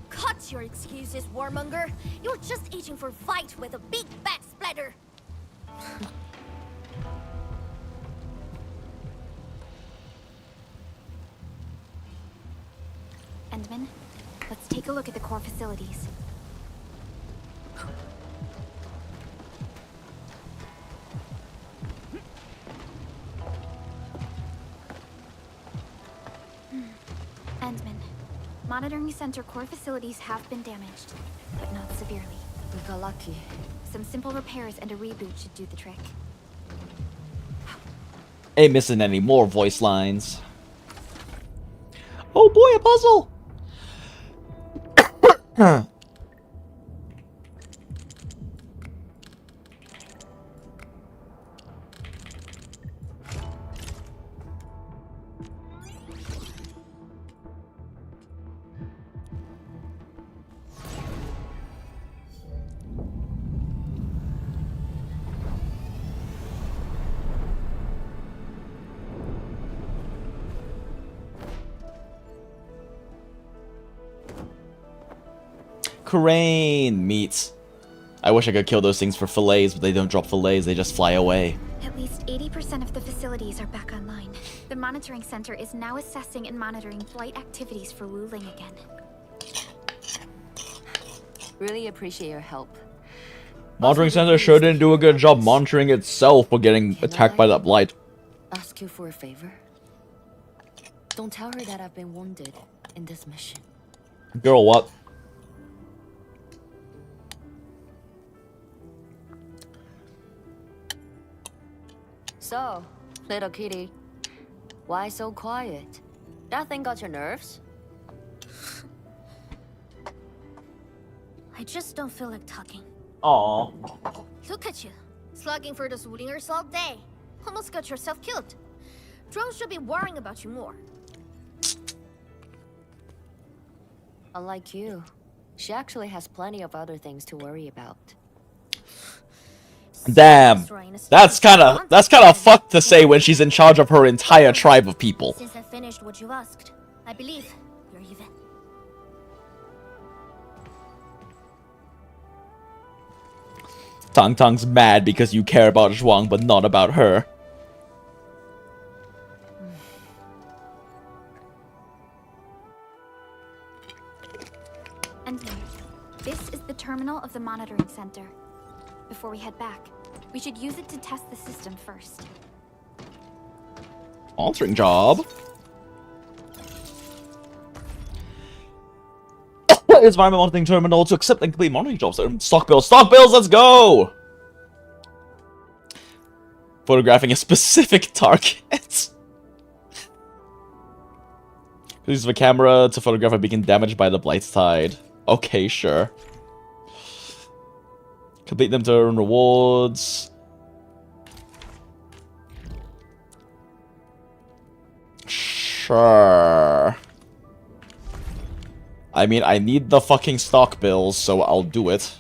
Cut your excuses, warmonger. You're just itching for a fight with a big fat splatter. Endman, let's take a look at the core facilities. Endman, monitoring center core facilities have been damaged, but not severely. We got lucky. Some simple repairs and a reboot should do the trick. Ain't missing any more voice lines. Oh boy, a puzzle! Crane meat. I wish I could kill those things for fillets, but they don't drop fillets, they just fly away. At least 80% of the facilities are back online. The monitoring center is now assessing and monitoring flight activities for WULING again. Really appreciate your help. Monitoring center sure didn't do a good job monitoring itself for getting attacked by that blight. Ask you for a favor? Don't tell her that I've been wounded in this mission. Girl, what? So, little kitty, why so quiet? That thing got your nerves? I just don't feel like talking. Aww. Look at you, slugging for those Wulingers all day. Almost got yourself killed. Drones should be worrying about you more. Unlike you, she actually has plenty of other things to worry about. Damn. That's kind of fucked to say when she's in charge of her entire tribe of people. Since I finished what you asked, I believe you're even. Tang Tang's mad because you care about Zhuang but not about her. Enter. This is the terminal of the monitoring center. Before we head back, we should use it to test the system first. Answering job. It's environment monitoring terminal to accept and complete monitoring jobs. Stock bills, let's go! Photographing a specific target. Use the camera to photograph a beacon damaged by the Blight's Tide. Okay, sure. Complete them to earn rewards. Sure. I mean, I need the fucking stock bills, so I'll do it.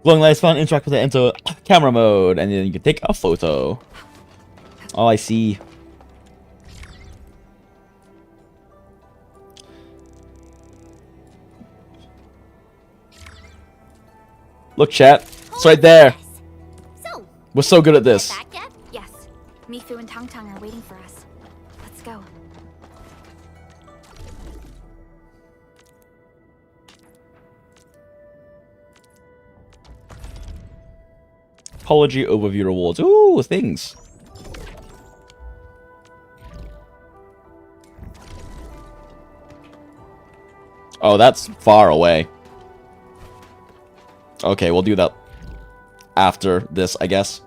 Glowing lights found, interact with it, enter camera mode, and then you can take a photo. Oh, I see. Look, chat. It's right there. So, we're so good at this. back yet? Yes. Mifu and Tang Tang are waiting for us. Let's go. Apology overview rewards. Ooh, things. Oh, that's far away. Okay, we'll do that after this, I guess.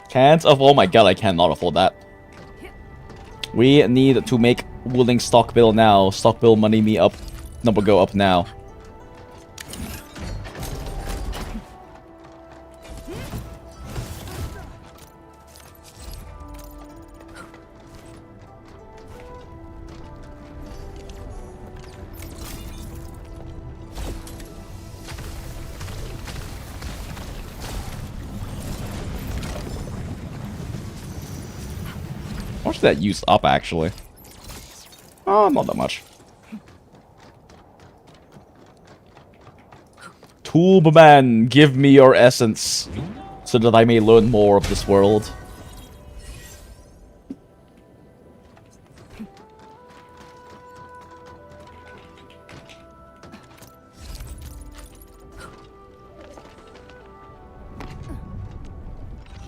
Can't? Oh my god, I cannot afford that. We need to make Wuling stock bill now. Stock bill money me up. Number go up now. How much did that use up, actually? Oh, not that much. Tubeman, give me your essence, so that I may learn more of this world.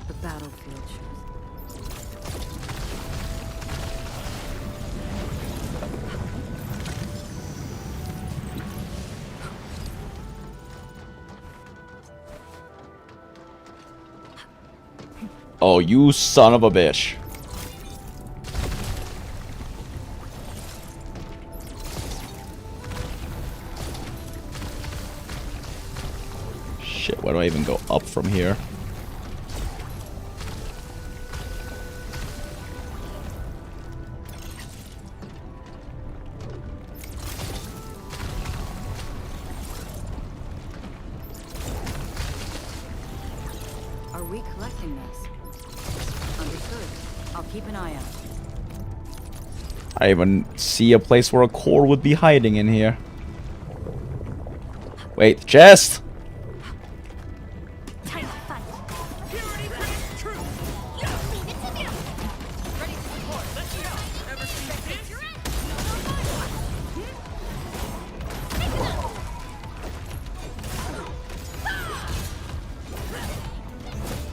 The battlefield shows. Oh, you son of a bitch. Shit, where do I even go up from here? Our Are we collecting this? Understood. I'll keep an eye out. I even see a place where a core would be hiding in here. Wait, chest! Time to fight. Purity brings truth. Leave it to me. Ready to support. Let's go. Never seen this.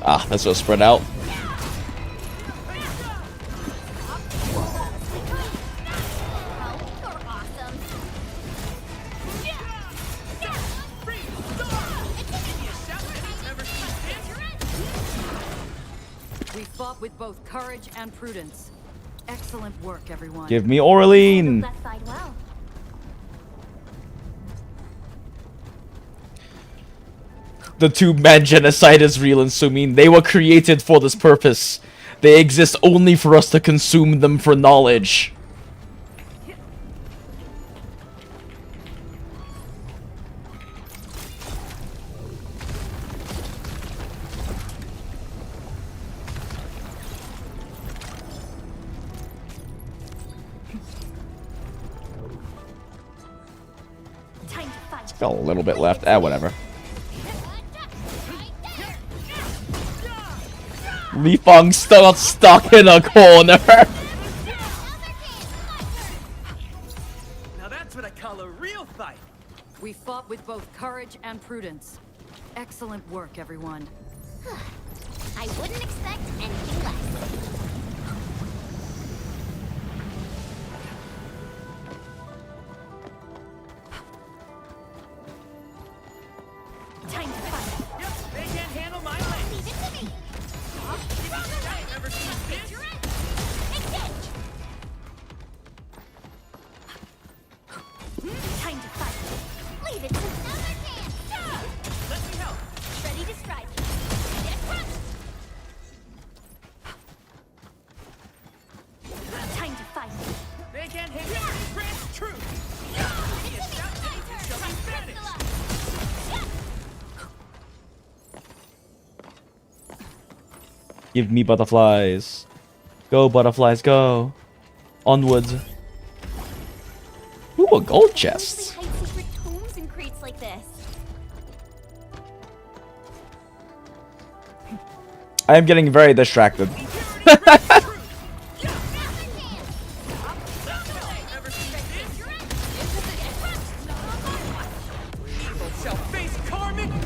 Ah, let's go spread out. We fought with both courage and prudence. Excellent work, everyone. Give me Oraline! That fight well. The two-man genocide is real and Sumin. They were created for this purpose. They exist only for us to consume them for knowledge. Time to fight. Got a little bit left. Ah, whatever. Li Feng's still stuck in a corner. Now that's what I call a real fight. We fought with both courage and prudence. Excellent work, everyone. I wouldn't expect anything less. Time to fight. Yep, they can't handle my legs. Leave it to me. Never seen this. Engage. Time to fight. Leave it to another chance. Let me help. Ready to strike. Get crushed. Time to fight. They can't handle my grand truth. Shall be vanished. Give me butterflies. Go, butterflies, go. Onwards. Ooh, a gold chest. Hide secret tomes in crates like this. I am getting very distracted.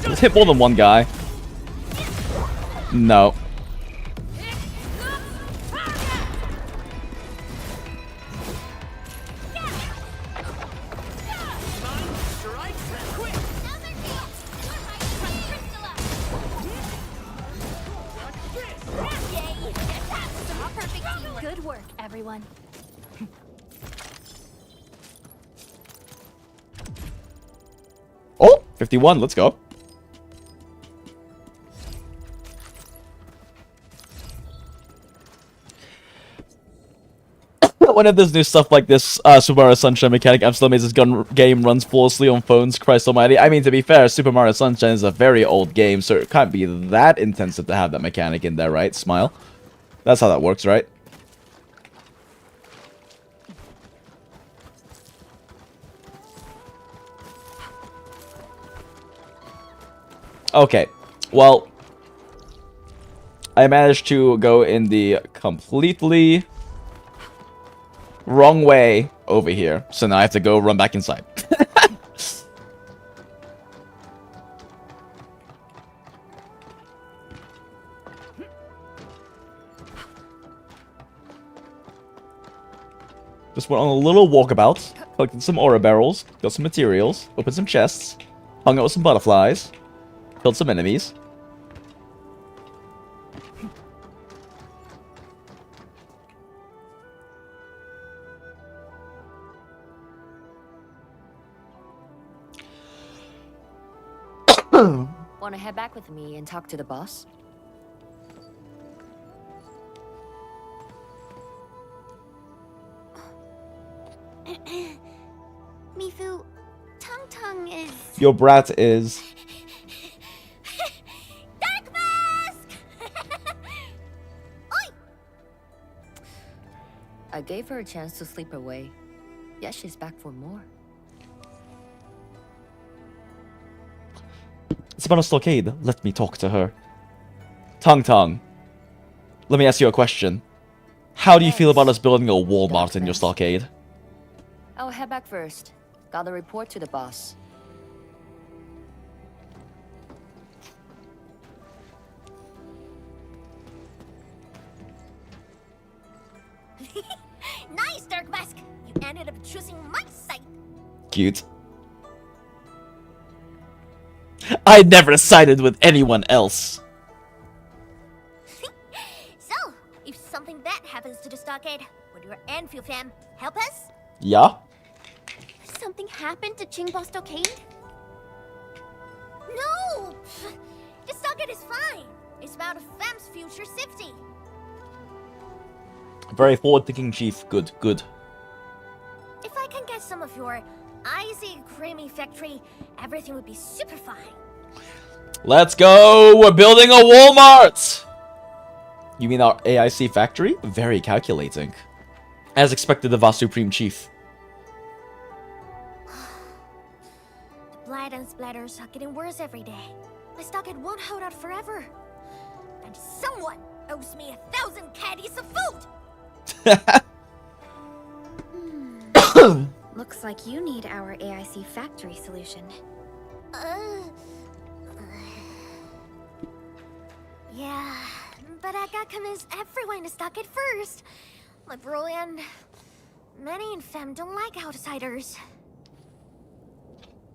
Let's hit more than one guy. No. Good work, everyone. Oh, 51, let's go. Whenever there's new stuff like this, Super Mario Sunshine mechanic, I'm still amazed this game runs flawlessly on phones, Christ almighty. I mean, to be fair, Super Mario Sunshine is a very old game, so it can't be that intensive to have that mechanic in there, right? Smile. That's how that works, right? Okay, well, I managed to go in the completely wrong way over here, so now I have to go run back inside. Just went on a little walkabout, collected some aura barrels, got some materials, opened some chests, hung out with some butterflies, killed some enemies. Want to head back with me and talk to the boss? Mifu, Tung Tung is... Your brat is... Dark Mask! I gave her a chance to sleep away. Yes, she's back for more. It's about a stockade. Let me talk to her. Tongue. Let me ask you a question. How do you feel about us building a Walmart in your stockade? I'll head back first. Gotta report to the boss. Nice, Dark Mask! You ended up choosing my side. Cute. I never sided with anyone else. So, if something bad happens to the stockade, would your Anfield fam help us? Yeah? Something happened to Qingbo Stockade? No! The stockade is fine. It's about a fam's future safety. Very forward-thinking, Chief. Good. If I can get some of your icy creamy factory, everything would be super fine. Let's go! We're building a Walmart! You mean our AIC factory? Very calculating. As expected of our Supreme Chief. The blood and splatters are getting worse every day. My stockade won't hold out forever. And someone owes me 1,000 caddies of food! Looks like you need our AIC factory solution. Yeah, but I gotta convince everyone in the stockade first. My bro and many in fam don't like outsiders.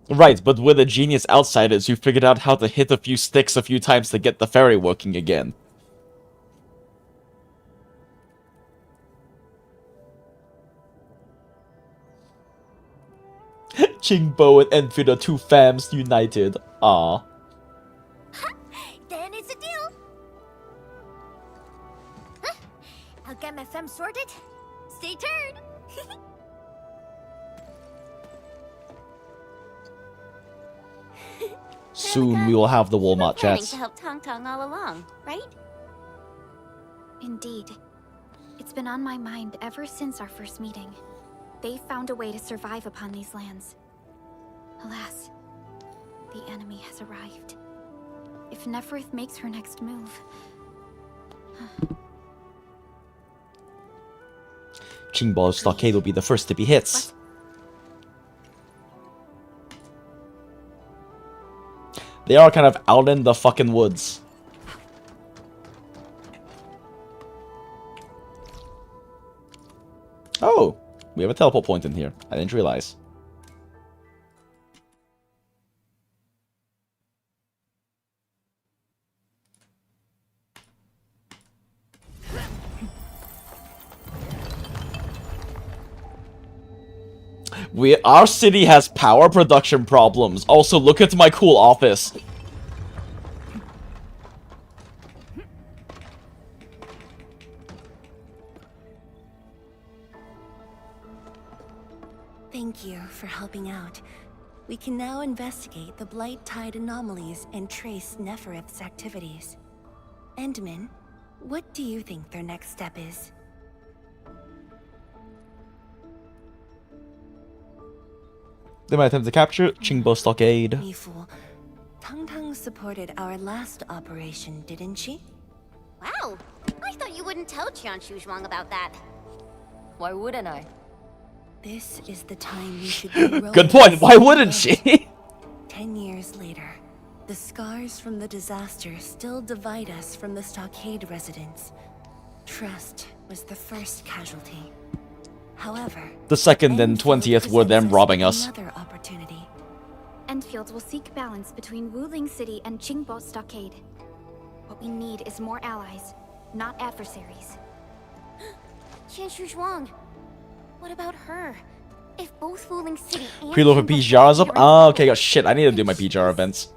Right, but we're the genius outsiders who figured out how to hit a few sticks a few times to get the ferry working again. Qingbo and Enfield are two fams united. Ah. Then it's a deal. Huh? I'll get my fam sorted. Stay tuned. Soon we will have the Walmart Planning chats. to help Tong Tong all along, right? Indeed. It's been on my mind ever since our first meeting. They found a way to survive upon these lands. Alas, the enemy has arrived. If Neferith makes her next move... Qingbo's stockade will be the first to be hit. What? They are kind of out in the fucking woods. Oh, we have a teleport point in here. I didn't realize. Our city has power production problems. Also, look at my cool office. Thank you for helping out. We can now investigate the Blight Tide anomalies and trace Neferith's activities. Endman, what do you think their next step is? They might attempt to capture Qingbo Stockade. Me fool. Tang supported our last operation, didn't she? Wow, I thought you wouldn't tell Qian Shuzhuang about that. Why wouldn't I? This is the time you should be rolling. Good point. Why wouldn't she? 10 years later, the scars from the disaster still divide us from the stockade residents. Trust was the first casualty. However, The second and 20th were them robbing us. Another opportunity. Enfield will seek balance between WULING City and Qingbo Stockade. What we need is more allies, not adversaries. Qian Shuzhuang, what about her? If both WULING City and Preload for Qingbo PGRs up? Stockade Ah, are okay, shit, I need to do my PGR events.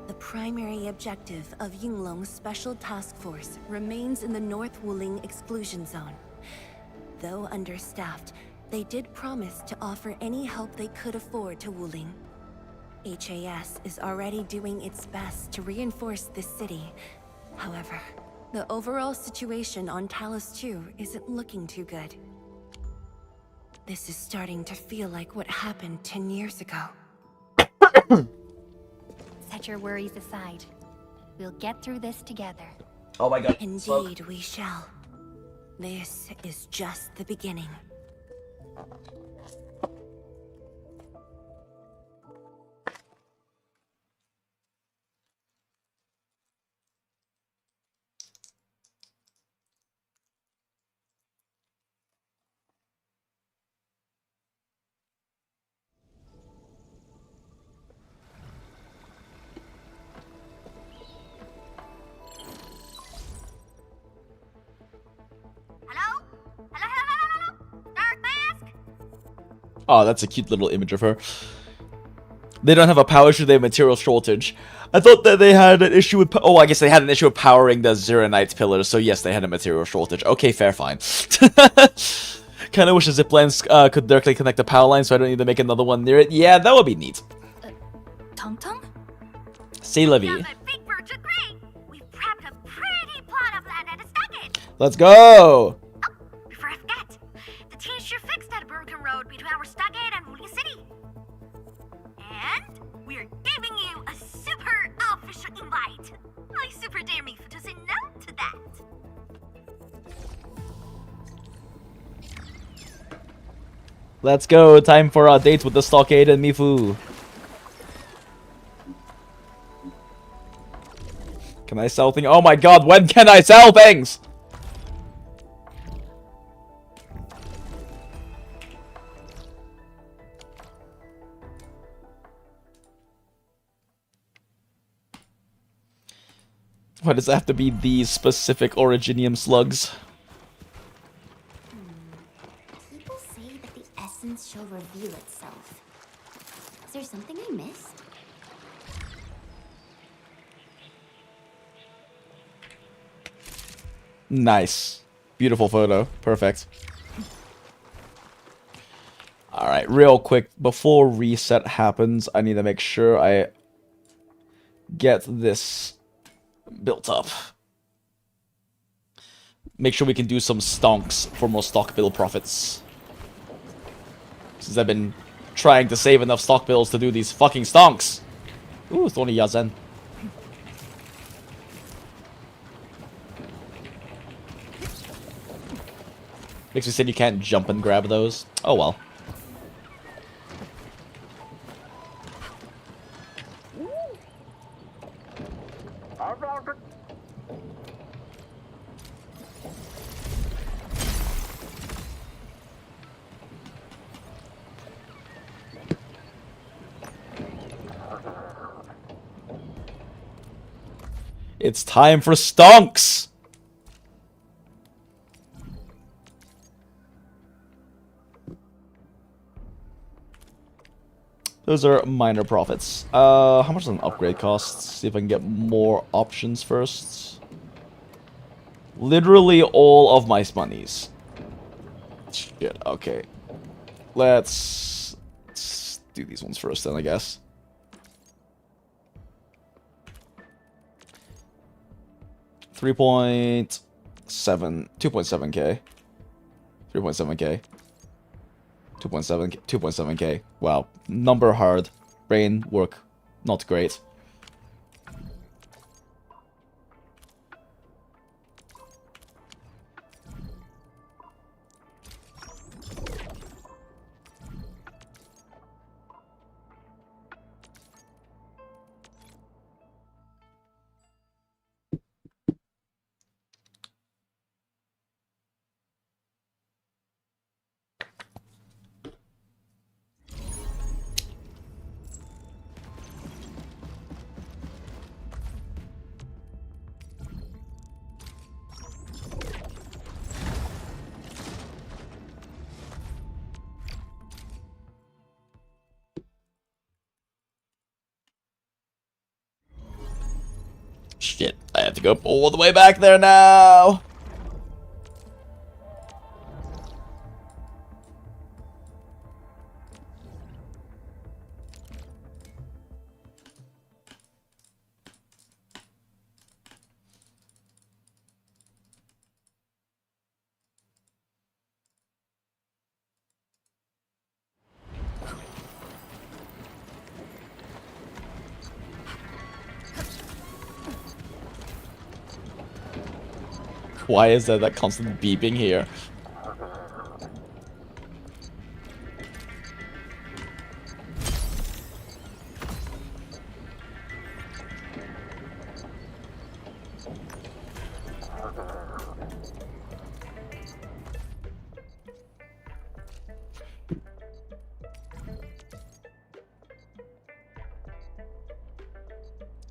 The primary objective of Yunglong's Special Task Force remains in the North WULING Exclusion Zone. Though understaffed, they did promise to offer any help they could afford to WULING. HAS is already doing its best to reinforce this city. However, the overall situation on Talos 2 isn't looking too good. This is starting to feel like what happened 10 years ago. Set your worries aside. We'll get through this together. Oh my god. Indeed, we shall. This is just the beginning. Oh, that's a cute little image of her. They don't have a power issue, they have material shortage. I thought that they had an issue with... Oh, I guess they had an issue with powering the Zeronite pillars, so yes, they had a material shortage. Okay, fair, fine. Kinda wish the zip lines could directly connect the power line, so I don't need to make another one near it. Yeah, that would be neat. Tung Tung? C'est la vie. Let's go! Before I forget, the team sure fixed that broken road between our stockade and Wuling City. And we're giving you a super official invite. I super dare me to say no to that. Let's go, time for our date with the stockade and Mifu. Can I sell things? Oh my god, when can I sell things? Why does it have to be these specific Originium slugs? People say that the essence shall reveal itself. Is there something I missed? Nice. Beautiful photo. Perfect. Alright, real quick, before reset happens, I need to make sure I get this built up. Make sure we can do some stonks for more stock build profits. Since I've been trying to save enough stock builds to do these fucking stonks. Ooh, Thorny Yazen. Makes me say you can't jump and grab those. Oh well. It's time for stonks! Those are minor profits. How much does an upgrade cost? See if I can get more options first. Literally all of my monies. Shit, okay. Let's do these ones first then, I guess. 3.7, 2.7k. 3.7k. 2.7k. Wow. Number hard. Brain work not great. Shit, I have to go all the way back there now. Why is there that constant beeping here?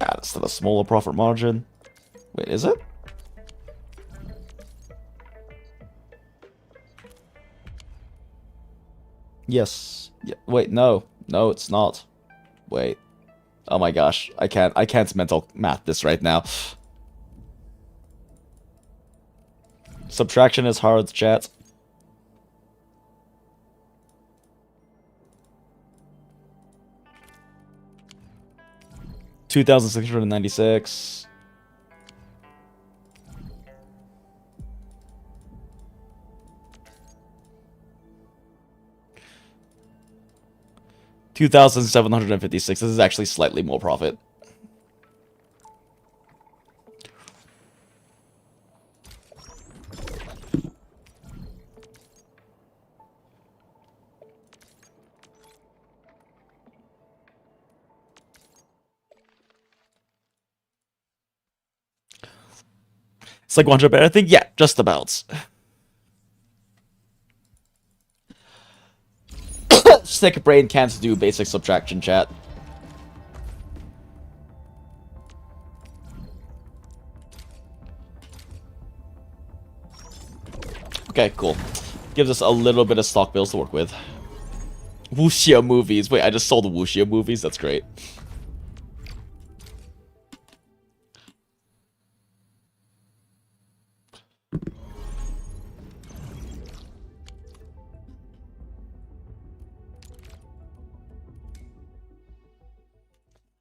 Ah, that's still a smaller profit margin. Wait, is it? Yes. Yeah, wait, no. No, it's not. Wait. Oh my gosh. I can't mental math this right now. Subtraction is hard, chat. $2,696. $2,756. This is actually slightly more profit. It's like 100 better, I think? Yeah, just about. Sick brain can't do basic subtraction, chat. Okay, cool. Gives us a little bit of stock bills to work with. Wuxia movies. Wait, I just sold the Wuxia movies? That's great.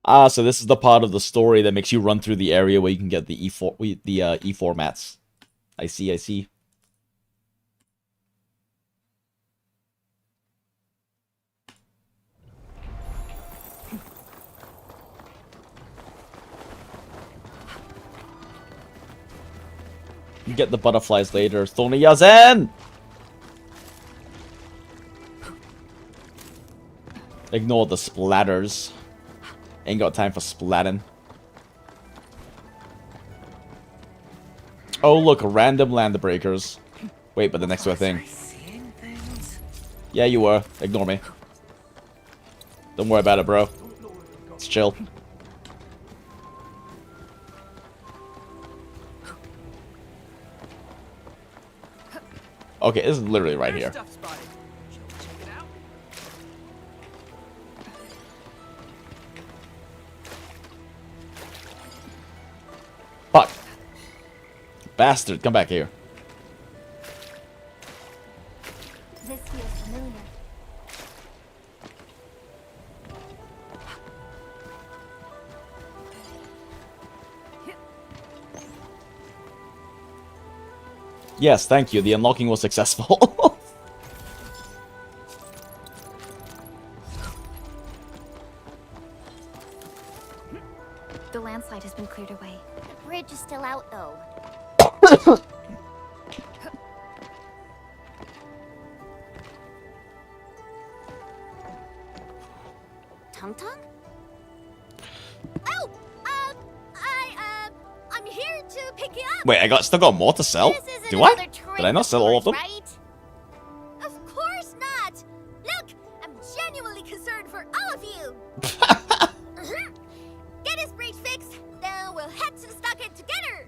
Ah, so this is the part of the story that makes you run through the area where you can get the E4 mats. I see, I see. You get the butterflies later. Thorny Yazen! Ignore the splatters. Ain't got time for splatting. Oh, look, random land breakers. Wait, but the next to a thing. Yeah, you were. Ignore me. Don't worry about it, bro. It's chill. Okay, this is literally right here. Fuck. Bastard, come back here. This feels familiar. Yes, thank you. The unlocking was successful. The landslide has been cleared away. The bridge is still out, though. Tung Tung? Oh! I'm here to pick you up! Wait, still got more to sell? Do I? Did I not sell all of them? Right? Of course not! Look! I'm genuinely concerned for all of you! Get this bridge fixed, then we'll head to the stockade together!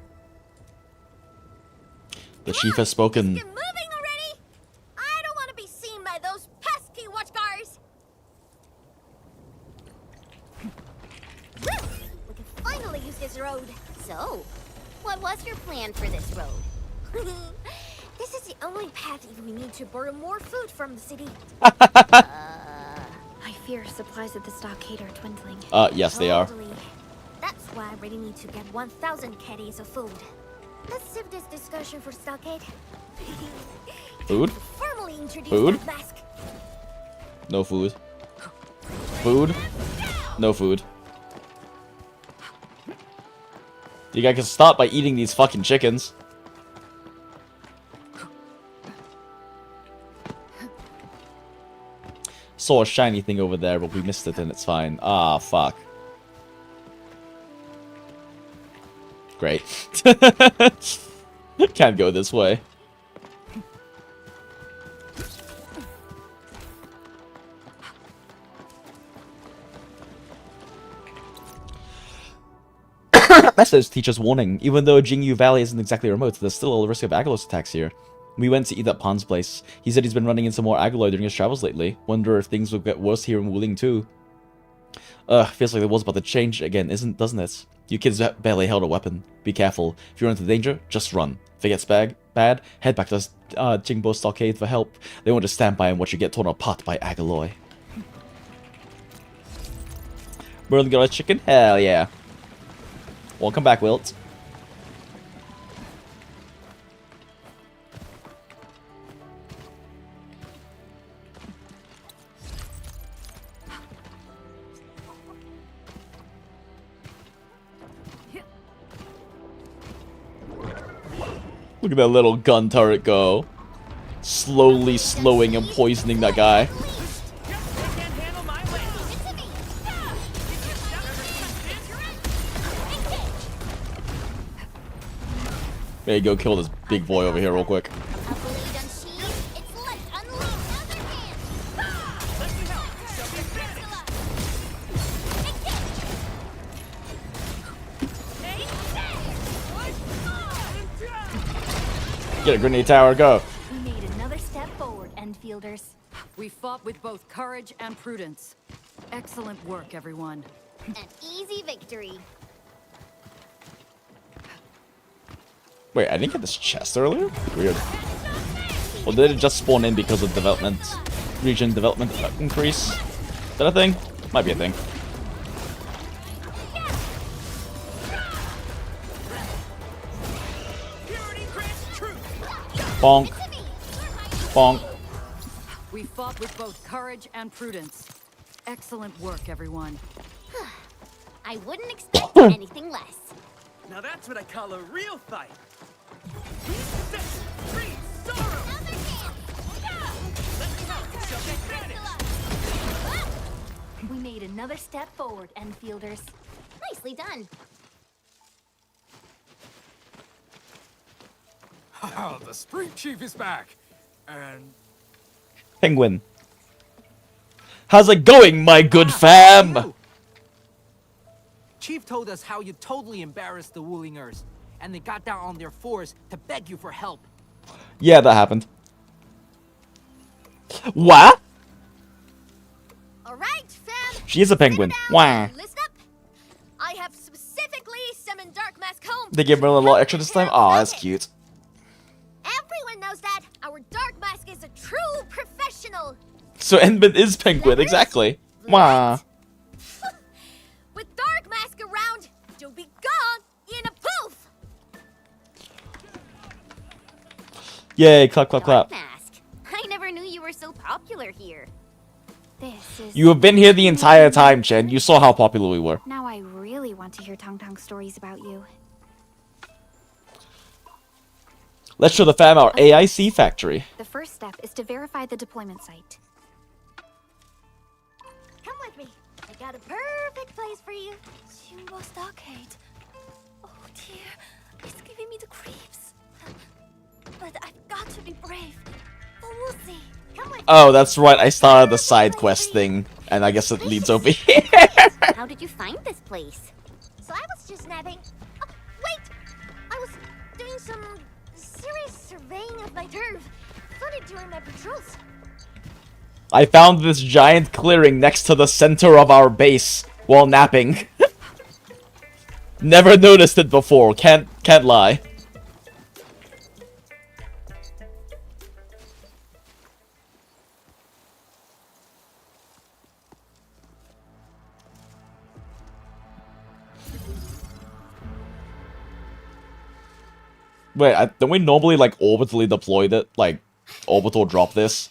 The chief has spoken. Get moving already! I don't want to be seen by those pesky watchguards! We can finally use this road. So, what was your plan for this road? This is the only path if we need to borrow more food from the city. I fear supplies at the stockade are dwindling. Yes, they are. Totally. That's why I really need to get 1,000 caddies of food. Let's save this discussion for stockade. Food? Formally introduce Food? that mask. No food. Food? No food. You guys can start by eating these fucking chickens. saw a shiny thing over there, but we missed it and it's fine. Ah, fuck. Great. Can't go this way. Message teacher's warning. Even though Jingyu Valley isn't exactly remote, there's still a risk of Agalos attacks here. We went to eat at Pan's place. He said he's been running into more Agaloy during his travels lately. Wonder if things will get worse here in Wuling too. Feels like the war's about to change again, doesn't it? You kids barely held a weapon. Be careful. If you run into danger, just run. If it gets bad, head back to Jingbo Stockade for help. They won't just stand by and watch you get torn apart by Agaloy. Merlin got a chicken? Hell yeah. Welcome back, Wilt. Look at that little gun turret go. Slowly slowing and poisoning that guy. There you go, kill this big boy over here real quick. Get a grenade tower, go. We made another step forward, Enfielders. We fought with both courage and prudence. Excellent work, everyone. An easy victory. Wait, I didn't get this chest earlier? Weird. Or did it just spawn in because of development, region development increase? Is that a thing? Might be a thing. Bonk. Bonk. We fought with both courage and prudence. Excellent work, everyone. I wouldn't expect anything less. Now that's what I call a real fight. We made another step forward, Enfielders. Nicely done. Oh, the Spring Chief is back. And Penguin. How's it going, my good fam? Chief told us how you totally embarrassed the Wulingers, and they got down on their fours to beg you for help. Yeah, that happened. What? All right, fam. She is a penguin. Wah. Listen up. I have specifically summoned Dark Mask home. They gave her a little extra this time? Aw, that's cute. Everyone knows that our Dark Mask is a true professional. So Enbin is penguin, exactly. Wah. With Dark Mask around, you'll be gone in a poof. Yay, clap, clap, clap. Mask. I never knew you were so popular here. This is... You have been here the entire time, Chen. You saw how popular we were. Now I really want to hear Tong Tong stories about you. Let's show the fam our AIC factory. The first step is to verify the deployment site. Come with me. I got a perfect place for you. Jingbo Stockade. Oh dear, it's giving me the creeps. But I've got to be brave. But we'll see. Come with me. Oh, that's right. I started the side quest thing, and I guess it leads over here. How did you find this place? So I was just napping. Oh, wait! I was doing some serious surveying of my turf. Thought it during my patrols. I found this giant clearing next to the center of our base while napping. Never noticed it before. Can't lie. Wait, don't we normally, like, orbitally deploy it? Like, orbital drop this?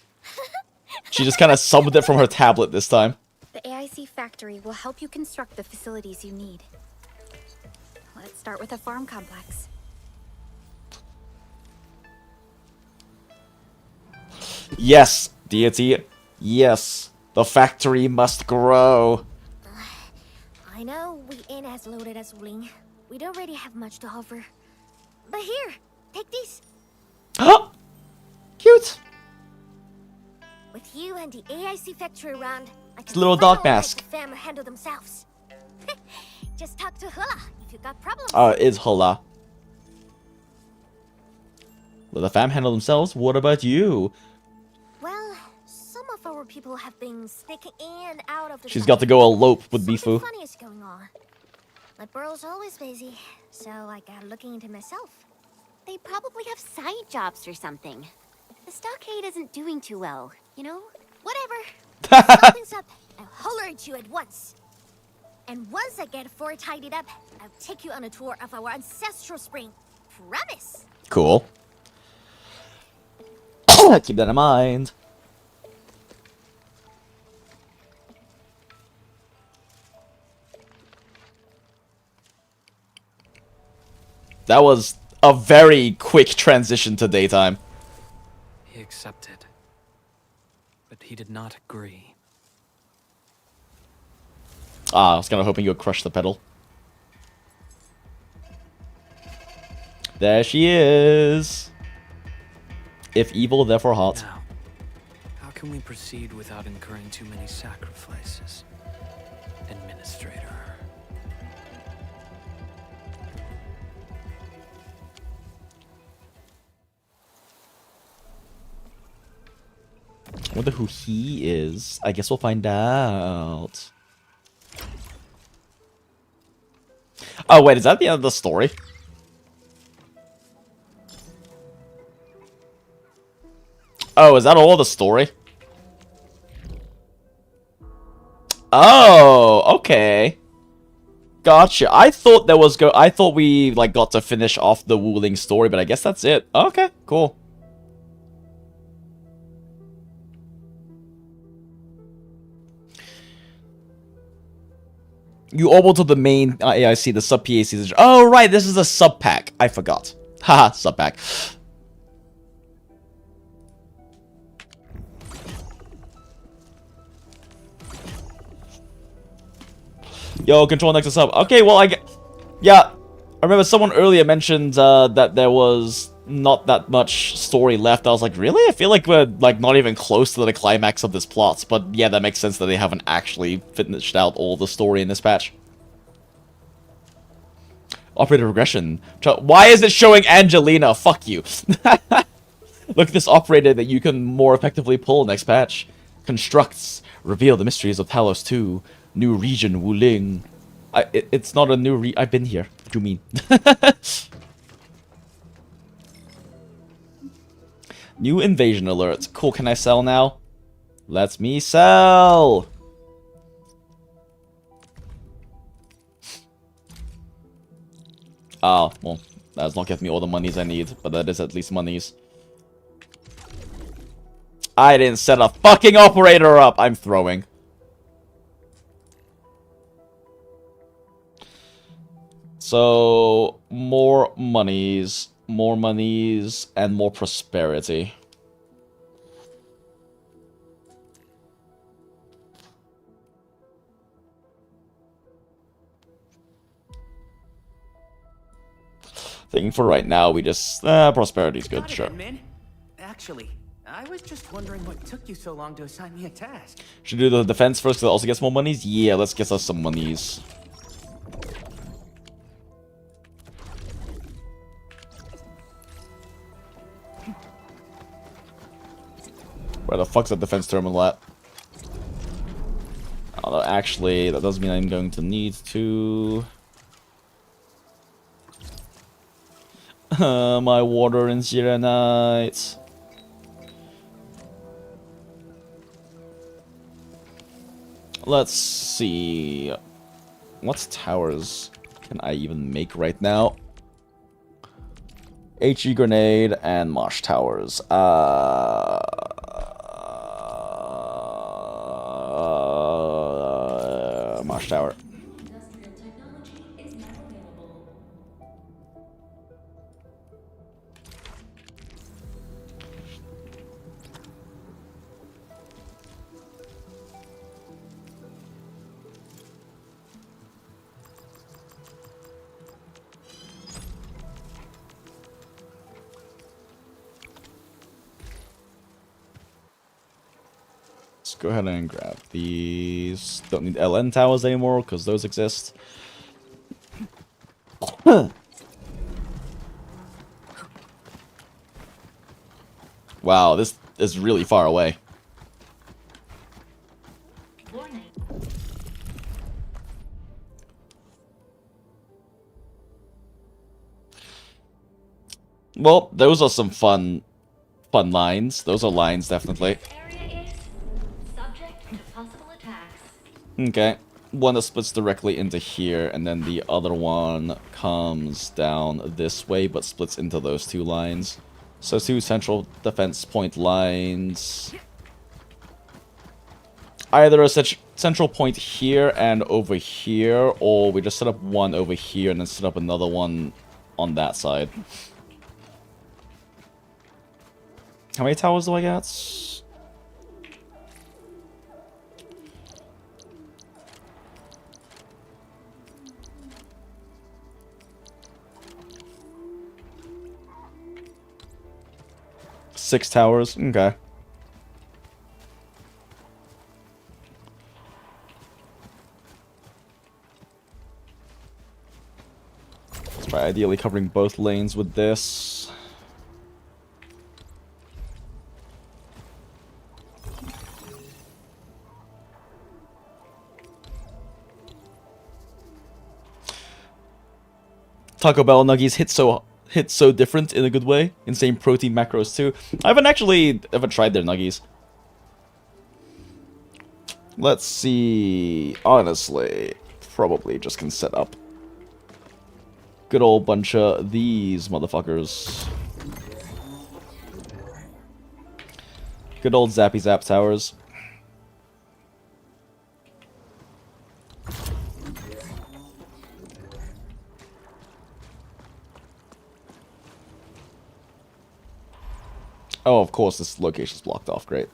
She just kind of summoned it from her tablet this time. The AIC factory will help you construct the facilities you need. Let's start with a farm complex. Yes, deity. Yes. The factory must grow. I know we ain't as loaded as WULING. We don't really have much to offer. But here, take these. Cute. With you and the AIC factory around, I It's can a little finally dog mask. let the fam handle themselves. Just talk to Hula if you got problems. It is Hula. Let the fam handle themselves. What about you? Well, some of our people have been sneaking in and out of the She's got to go elope with Bifu. Something funny is going on. My burrow's always busy, so I got looking into myself. They probably have side jobs or something. The stockade isn't doing too well, you know? Whatever. Something's up. I'll holler at you at once. And once I get Fort tidied up, I'll take you on a tour of our ancestral spring. Promise. Cool. Keep that in mind. That was a very quick transition to daytime. He accepted, but he did not agree. I was kind of hoping you would crush the pedal. There she is. If evil, therefore hot. Now, how can we proceed without incurring too many sacrifices? Administrator. I wonder who he is. I guess we'll find out. Oh, wait, is that the end of the story? Oh, is that all the story? Oh, okay. Gotcha. I thought there was I thought we like got to finish off the WULING story, but I guess that's it. Okay, cool. You orbit to the main AIC, the sub PAC. Oh, right, this is a sub pack. I forgot. Haha, sub pack. Yo, control next to sub. Okay, well, yeah, I remember someone earlier mentioned that there was not that much story left. I was like, really? I feel like we're like not even close to the climax of this plot. But yeah, that makes sense that they haven't actually finished out all the story in this patch. Operator regression. Why is it showing Angelina? Fuck you. Look at this operator that you can more effectively pull next patch. Constructs. Reveal the mysteries of Talos 2. New region, WULING. It's not a new I've been here. What do you mean? New invasion alert. Cool, can I sell now? Let me sell! Oh, well, that's not getting me all the monies I need, but that is at least monies. I didn't set a fucking operator up! I'm throwing. So, more monies, and more prosperity. Thinking for right now, we just, prosperity's good, sure. Actually, I was just wondering what took you so long to assign me a task. Should we do the defense first, because it also gets more monies? Yeah, let's get us some monies. Where the fuck's that defense terminal at? Although actually, that does mean I'm going to need to... my water and Sirenite. Let's see. What towers can I even make right now? HE grenade and Mosh towers. Mosh tower. let's go ahead and grab these. Don't need LN towers anymore because those exist. Wow, this is really far away. Well, those are some fun lines. Those are lines, definitely. Okay. One that splits directly into here, and then the other one comes down this way, but splits into those two lines. So 2 central defense point lines. Either a central point here and over here, or we just set up one over here and then set up another one on that side. How many towers do I get? Six towers, okay. Let's try ideally covering both lanes with this. Taco Bell nuggies hit so different in a good way. Insane protein macros too. I haven't actually ever tried their nuggies. Let's see. Honestly, probably just can set up good old bunch of these motherfuckers. Good old Zappy Zap towers. Oh, of course, this location's blocked off. Great.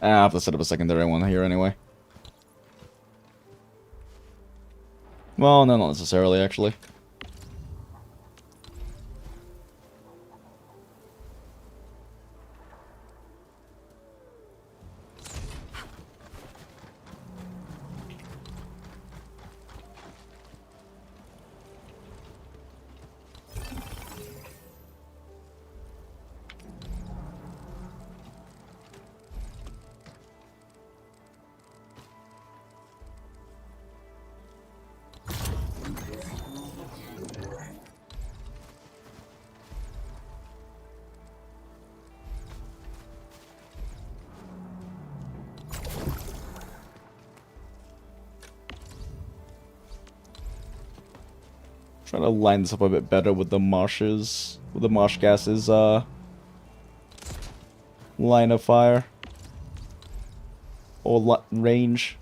I have to set up a secondary one here anyway. Well, no, not necessarily, actually. Trying to line this up a bit better with the marshes, with the marsh gases, line of fire. Or range.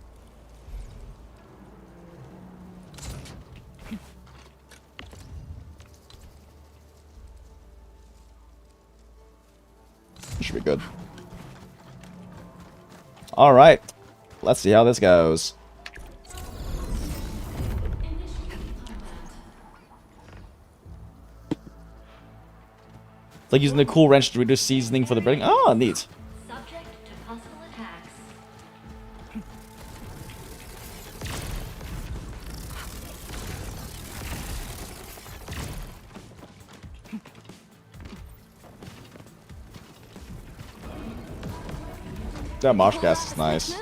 Should be good. Alright. Let's see how this goes. It's like using the cool wrench to reduce seasoning for the breading. Oh, neat. Subject to possible attacks. That marsh gas is nice.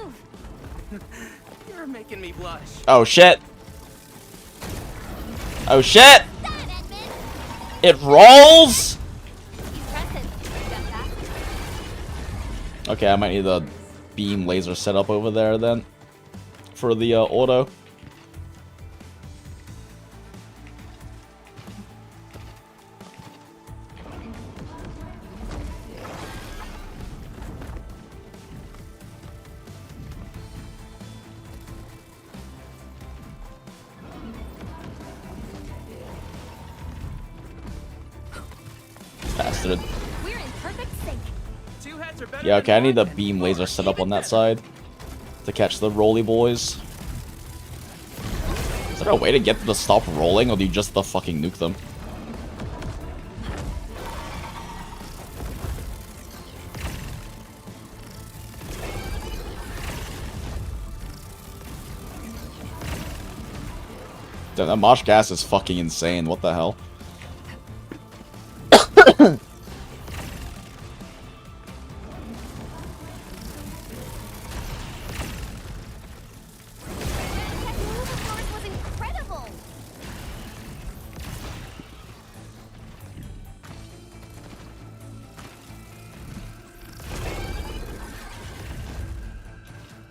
You're making me blush. Oh shit! Oh shit! It rolls! Okay, I might need the beam laser set up over there then. For the auto. Bastard. We're in perfect sync. Yeah, okay, I need the beam laser set up on that side. to catch the rolly boys. Is there a way to get them to stop rolling, or do you just the fucking nuke them? Damn, that marsh gas is fucking insane. What the hell?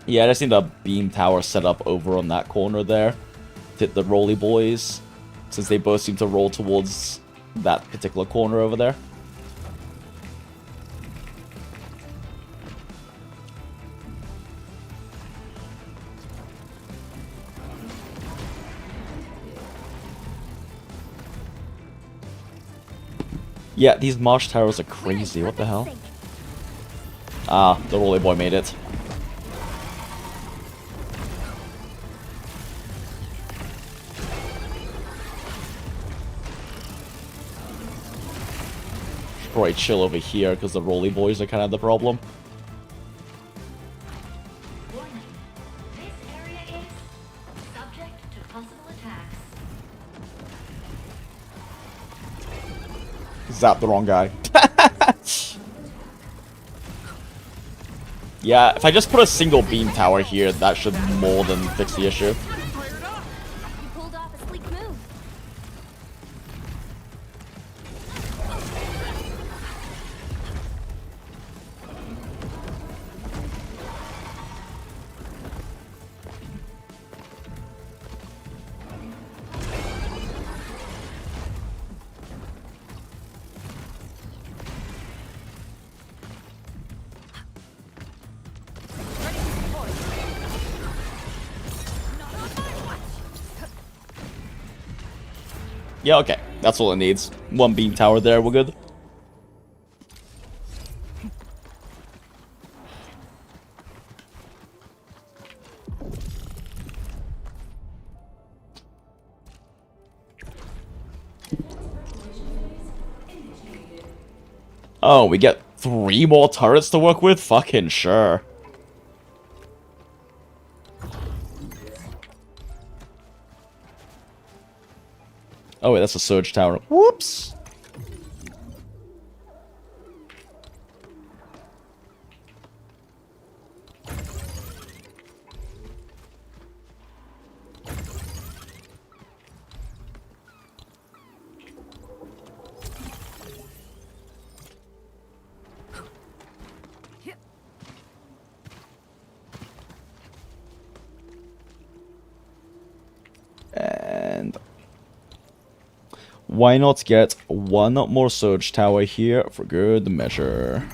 Yeah, I just need a beam tower set up over on that corner there to hit the rolly boys, since they both seem to roll towards that particular corner over there. Yeah, these marsh towers are crazy. What the hell? Ah, the rolly boy made it. Probably chill over here because the rolly boys are kind of the problem. Warning. This area is subject to possible attacks. Zap the wrong guy. Yeah, if I just put a single beam tower here, that should more than fix the issue. You pulled off a sleek move. Yeah, okay. That's all it needs. One beam tower there, we're good. Oh, we get 3 more turrets to work with? Fucking sure. Oh wait, that's a surge tower. Whoops! And why not get 1 more surge tower here for good measure?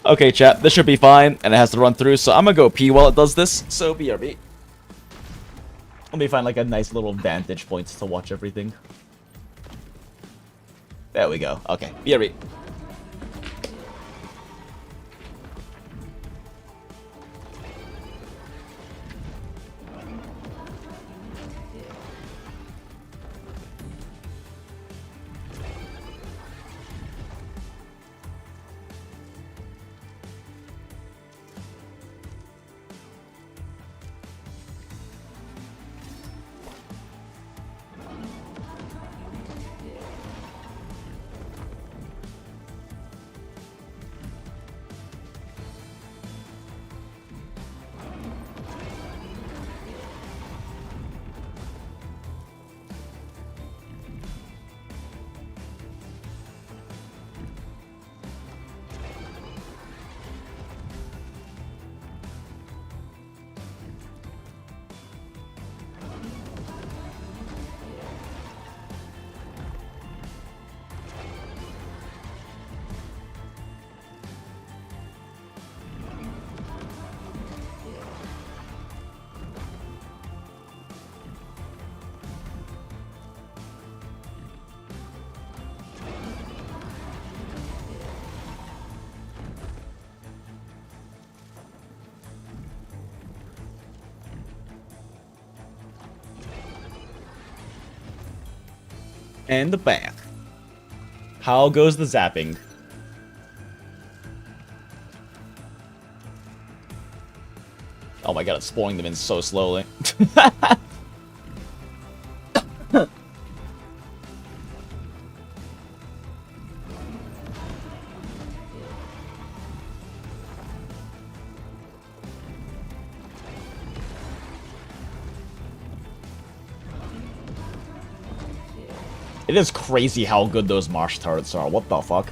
Okay, chat, this should be fine, and it has to run through, so I'm gonna go pee while it does this, so BRB. Let me find like a nice little vantage point to watch everything. There we go. Okay, BRB. And the bath. How goes the zapping? Oh my god, it's spawning them in so slowly. It is crazy how good those marsh turrets are. What the fuck?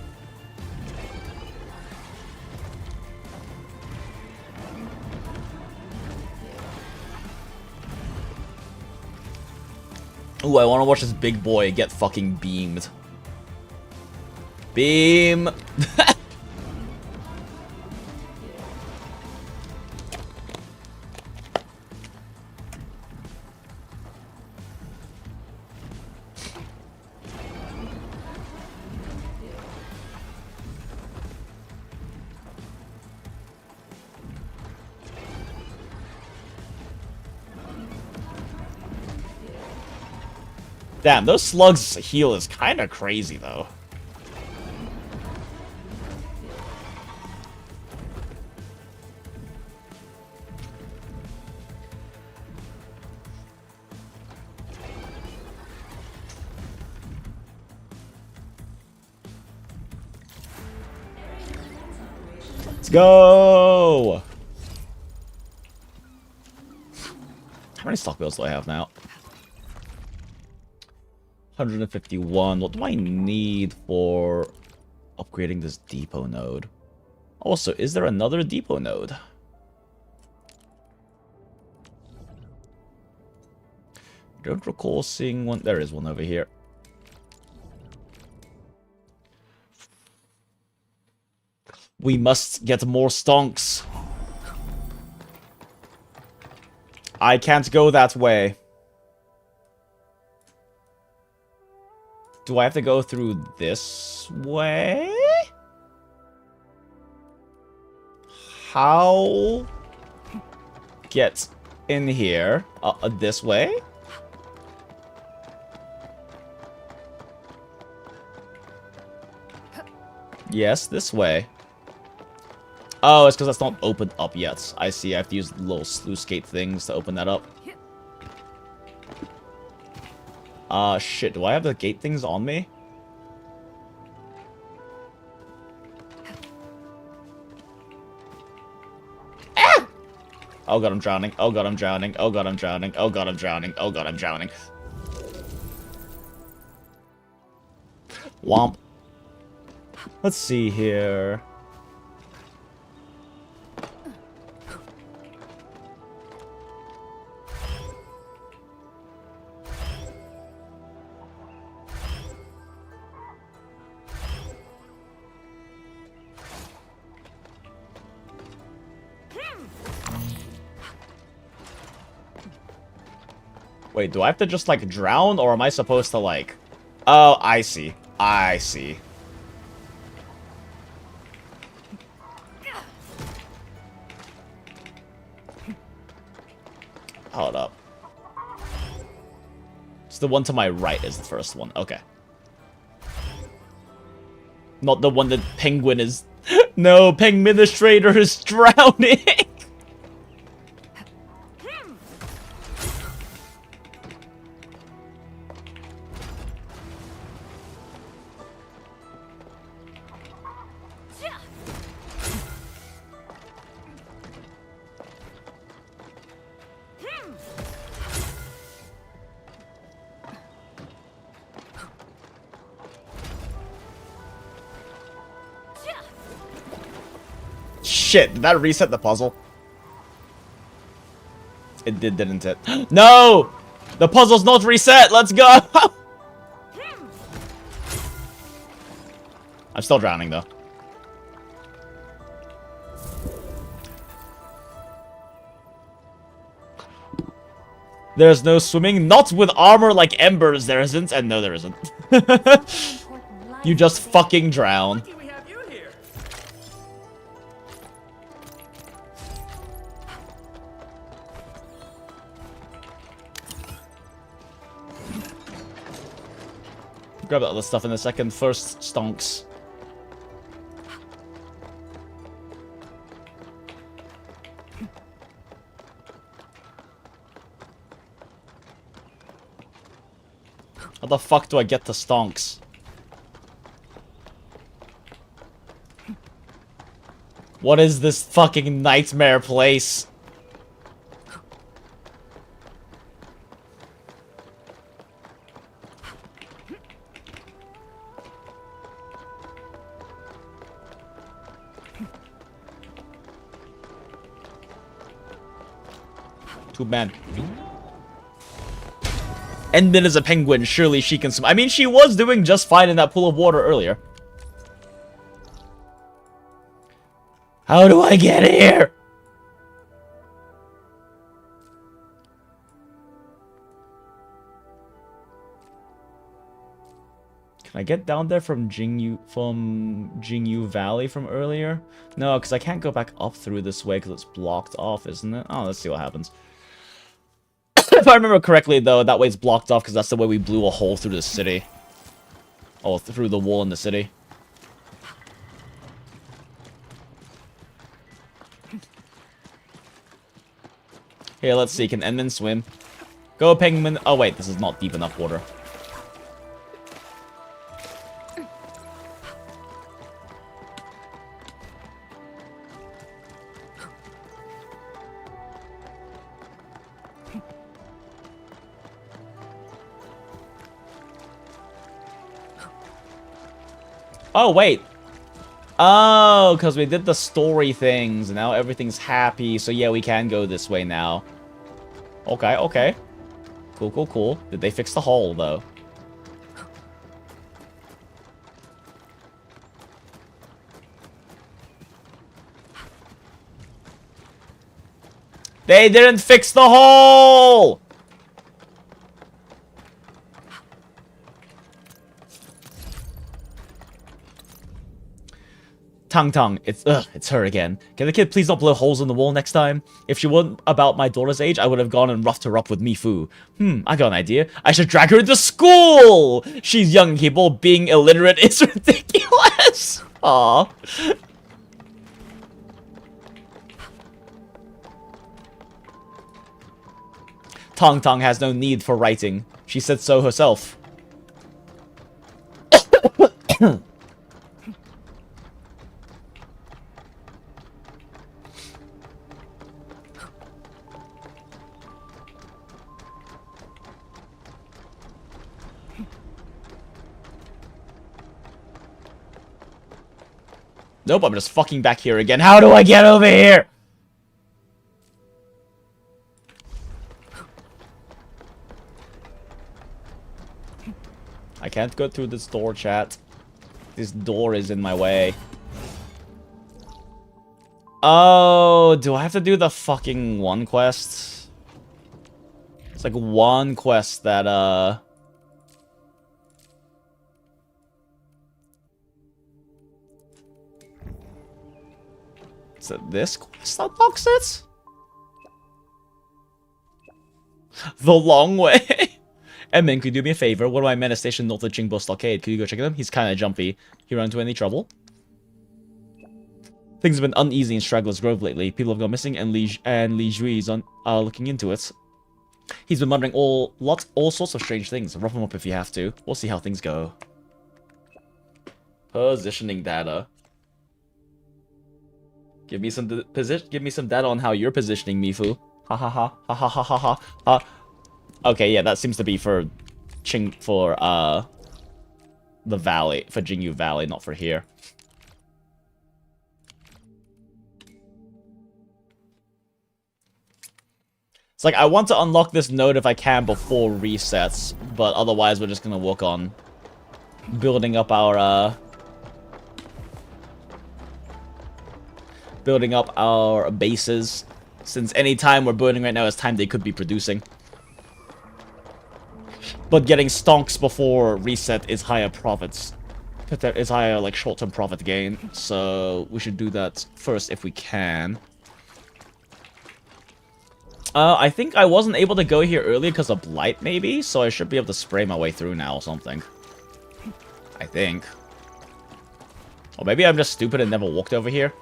Ooh, I want to watch this big boy get fucking beamed. Beam! Damn, those slugs heal is kind of crazy, though. Let's go! How many stock bills do I have now? 151. What do I need for upgrading this depot node? Also, is there another depot node? Don't recall seeing one. There is one over here. We must get more stonks. I can't go that way. Do I have to go through this way? How? Get in here. This way? Yes, this way. Oh, it's because that's not opened up yet. I see. I have to use the little sluice gate things to open that up. Shit, do I have the gate things on me? Ah! Oh god, I'm drowning. Oh god, I'm drowning. Oh god, I'm drowning. Oh god, I'm drowning. Oh god, I'm drowning. Womp. Let's see here. Wait, do I have to just, like, drown, or am I supposed to, like... Oh, I see. I see. Hold up. It's the one to my right is the first one. Okay. Not the one that Penguin is... No, Penguinministrator is drowning! Shit, did that reset the puzzle? It did, didn't it? No! The puzzle's not reset! Let's go! I'm still drowning, though. There's no swimming. Not with armor like Embers, there isn't. And no, there isn't. You just fucking drown. Grab that other stuff in a second. First, stonks. How the fuck do I get to stonks? What is this fucking nightmare place? Too bad. And then as a penguin, surely she can swim. I mean, she was doing just fine in that pool of water earlier. How do I get here? Can I get down there from Jingyu Valley from earlier? No, because I can't go back up through this way because it's blocked off, isn't it? Oh, let's see what happens. If I remember correctly, though, that way it's blocked off because that's the way we blew a hole through the city. Oh, through the wall in the city. Here, let's see. Can Enman swim? Go, penguin. Oh, wait. This is not deep enough water. Oh, wait. Oh, because we did the story things, and now everything's happy. So, yeah, we can go this way now. Okay, okay. Cool, cool, cool. Did they fix the hole, though? They didn't fix the hole! Tang, it's her again. Can the kid please not blow holes in the wall next time? If she weren't about my daughter's age, I would have gone and roughed her up with Mifu. I got an idea. I should drag her into school! She's young and capable. Being illiterate is ridiculous! Aww. Tang has no need for writing. She said so herself. Nope, I'm just fucking back here again. How do I get over here? I can't go through this door, chat. This door is in my way. Oh, do I have to do the fucking one quest? It's like one quest that, Is it this quest that unlocks it? The long way. Emin, could you do me a favor? One of my men is stationed north of Jingbo Stockade. Could you go check him? He's kind of jumpy. He run into any trouble? Things have been uneasy in Straggler's Grove lately. People have gone missing, and Li Jui is looking into it. He's been muttering all sorts of strange things. Rough him up if you have to. We'll see how things go. Positioning data. Give me some data on how you're positioning, Mifu. Ha ha ha ha ha ha ha ha ha. Okay, yeah, that seems to be for the valley, for Jingyu Valley, not for here. It's like I want to unlock this node if I can before resets, but otherwise we're just gonna work on building up our bases, since any time we're burning right now is time they could be producing. But getting stonks before reset is higher profits. It's higher, like, short-term profit gain, so we should do that first if we can. I think I wasn't able to go here earlier because of blight, maybe, so I should be able to spray my way through now or something. I think. Or maybe I'm just stupid and never walked over here.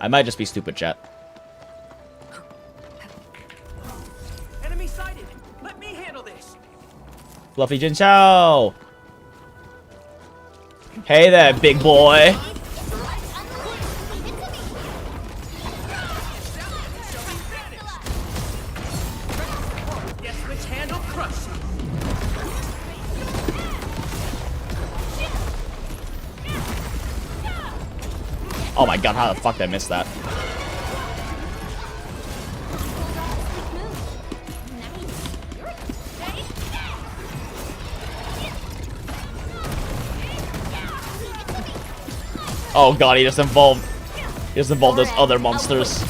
I might just be stupid, chat. Enemy sighted. Let me handle this. Fluffy Jin Chow! Hey there, big boy! Guess which handle crushed. Oh my god, how the fuck did I miss that? Oh god, he just involved those other monsters.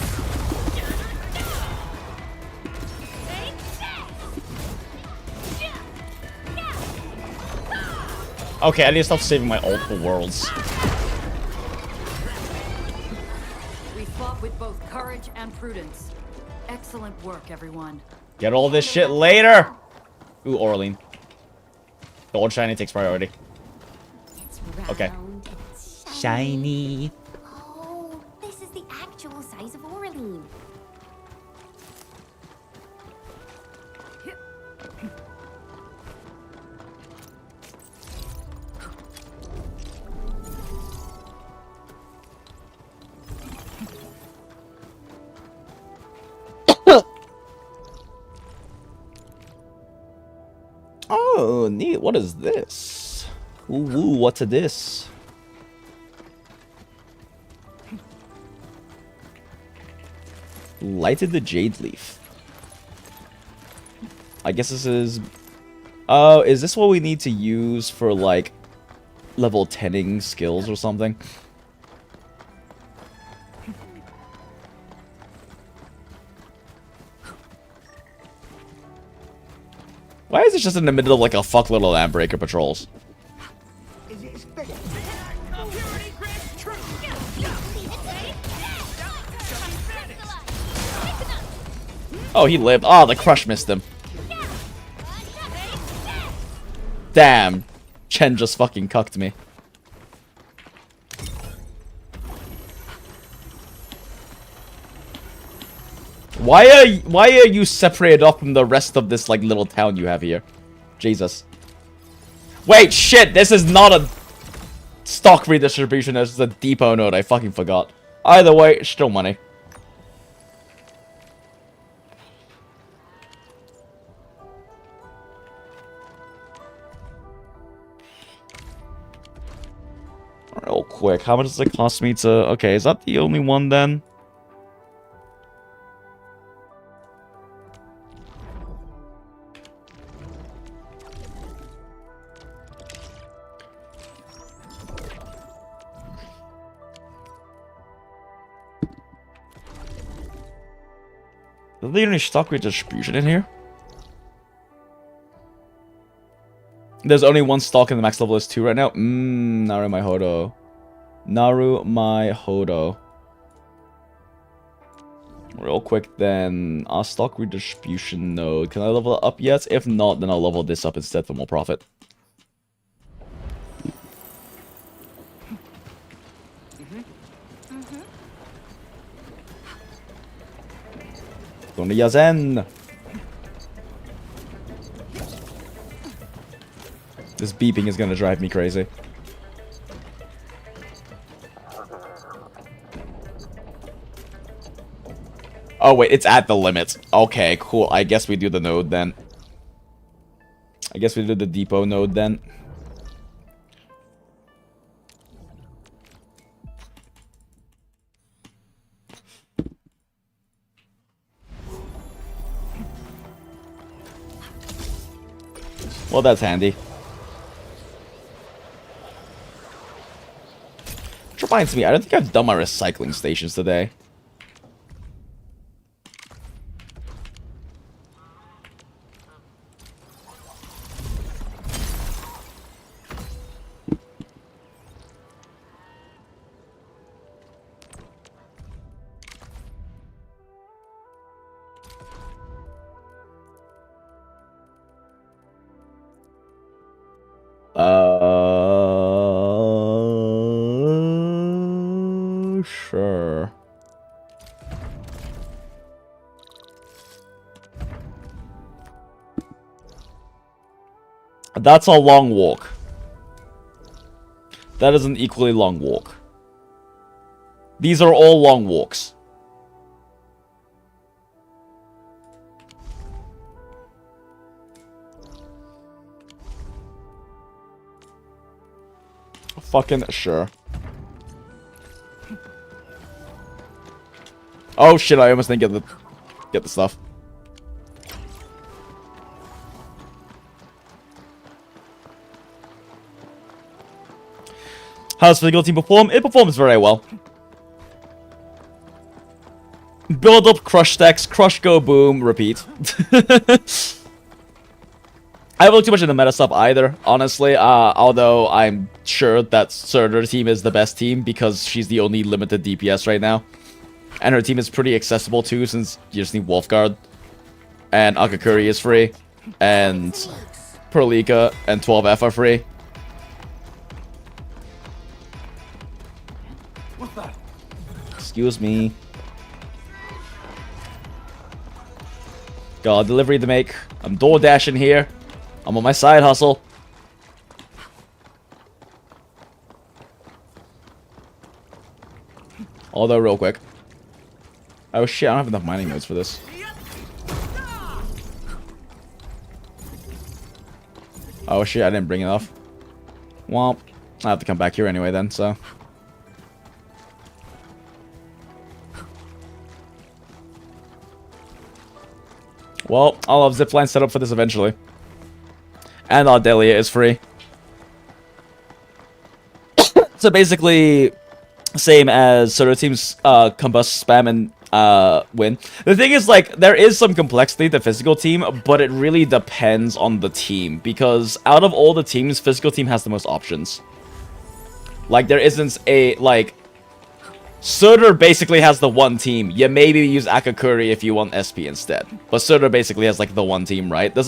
Okay, I need to stop saving my ult for worlds. We fought with both courage and prudence. Excellent work, everyone. Get all this shit later! Ooh, Orlean. The old shiny takes priority. Okay. Shiny. Oh, this is the actual size of Oraline. Oh, neat. What is this? Ooh, woo, what's this? Lighted the Jade Leaf. I guess this is... Oh, is this what we need to use for, like, level 10ing skills or something? Why is it just in the middle of, like, a fuckload of Landbreaker patrols? Oh, he lived. Oh, the crush missed him. Damn. Chen just fucking cucked me. Why are you separated off from the rest of this, like, little town you have here? Jesus. Wait, shit, this is not a stock redistribution, this is a depot node, I fucking forgot. Either way, still money. Real quick, how much does it cost me to... Okay, is that the only one then? Is there any stock redistribution in here? There's only one stock in the max level is 2 right now. Naru my Hodo. Naru my Hodo. Real quick then, our stock redistribution node. Can I level it up yet? If not, then I'll level this up instead for more profit. Going to Yazen. This beeping is gonna drive me crazy. Oh wait, it's at the limit. Okay, cool. I guess we do the node then. I guess we do the depot node then. Well, that's handy. Which reminds me, I don't think I've done my recycling stations today. Sure. That's a long walk. That is an equally long walk. These are all long walks. Fucking sure. Oh shit, I almost didn't get the stuff. How does physical team perform? It performs very well. Build up, crush stacks, crush, go, boom, repeat. I haven't looked too much into meta stuff either, honestly, although I'm sure that Surtur's team is the best team because she's the only limited DPS right now. And her team is pretty accessible too, since you just need Wolfguard. And Akakuri is free. And Perlika and 12F are free. Excuse me. Got a delivery to make. I'm door dashing here. I'm on my side hustle. Although, real quick. Oh shit, I don't have enough mining nodes for this. Oh shit, I didn't bring enough. Well, I have to come back here anyway then, so. Well, I'll have zipline set up for this eventually. And Ardelia is free. So basically, same as Soda Team's combust, spam, and win. The thing is, like, there is some complexity to physical team, but it really depends on the team. Because out of all the teams, physical team has the most options. Like, there isn't a, like... Surtur basically has the one team. You maybe use Akakuri if you want SP instead. But Surtur basically has like the one team, right? There's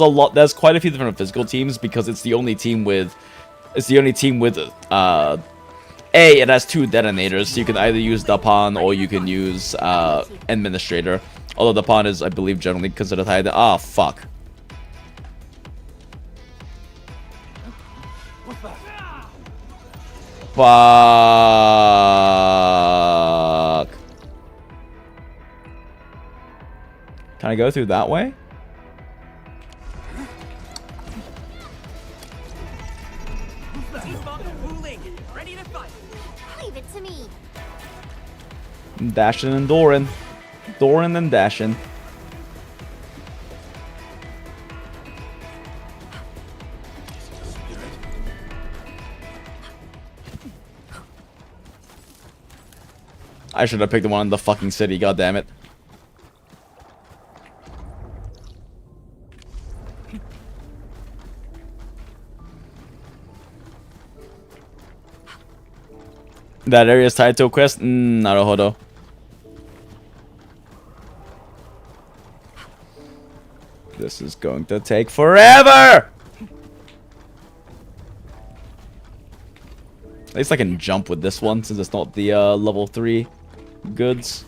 quite a few different physical teams because it's the only team with A, it has 2 detonators, so you can either use Dapan or you can use Administrator. Although Dapan is, I believe, generally considered high. Ah, fuck. Fuck. Can I go through that way? Leave it to me. Dashing and Doran. Doran and dashing. I should have picked the one in the fucking city, god damn it. That area is tied to a quest? Naruhodo. This is going to take forever! At least I can jump with this one, since it's not the level 3 goods.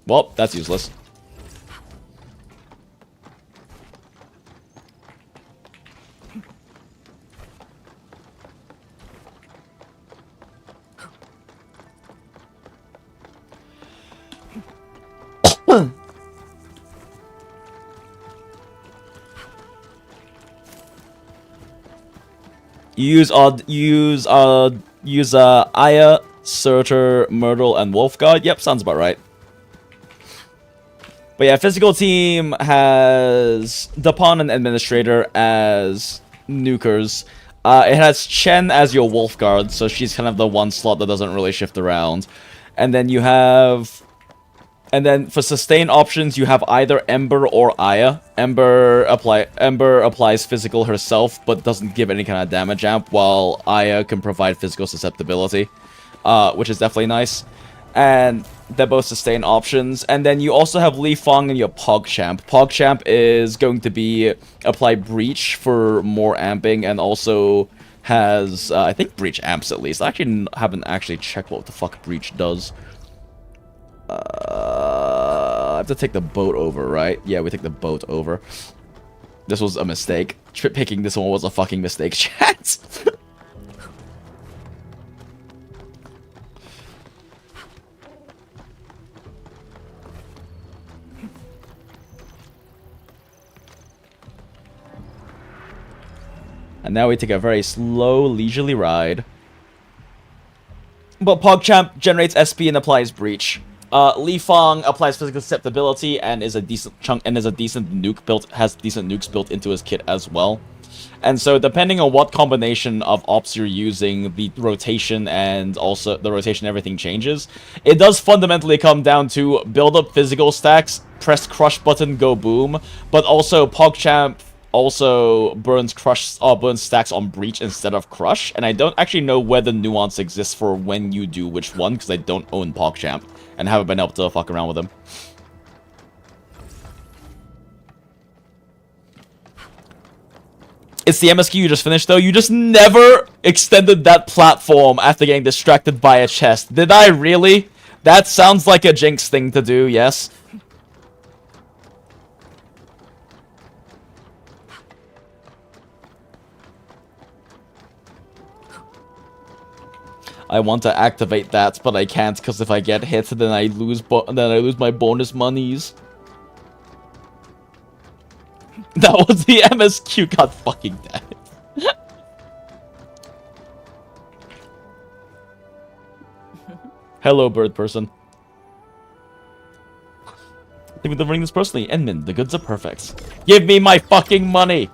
Well, that's useless. Use Aya, Surtur, Myrtle, and Wolfguard. Yep, sounds about right. But yeah, physical team has Dapan and Administrator as nukers. It has Chen as your Wolfguard, so she's kind of the one slot that doesn't really shift around. And then you have... And then for sustain options, you have either Ember or Aya. Ember applies physical herself, but doesn't give any kind of damage amp, while Aya can provide physical susceptibility, which is definitely nice. And they're both sustain options. And then you also have Li Feng and your PogChamp. PogChamp is going to be apply Breach for more amping, and also has, I think, breach amps at least. I actually haven't actually checked what the fuck breach does. I have to take the boat over, right? Yeah, we take the boat over. This was a mistake. Picking this one was a fucking mistake, chat. And now we take a very slow, leisurely ride. But PogChamp generates SP and applies breach. Li Fong applies physical susceptibility and is a decent nuke built, has decent nukes built into his kit as well. And so depending on what combination of ops you're using, the rotation and also the rotation, everything changes. It does fundamentally come down to build up physical stacks, press crush button, go boom, but also PogChamp also burns stacks on breach instead of crush, and I don't actually know whether nuance exists for when you do which one, because I don't own PogChamp and haven't been able to fuck around with him. It's the MSQ you just finished, though. You just never extended that platform after getting distracted by a chest. Did I really? That sounds like a Jinx thing to do, yes. I want to activate that, but I can't because if I get hit, then I lose my bonus monies. That was the MSQ. God fucking damn it. Hello, bird person. I've been delivering this personally. Enmin, the goods are perfect. Give me my fucking money.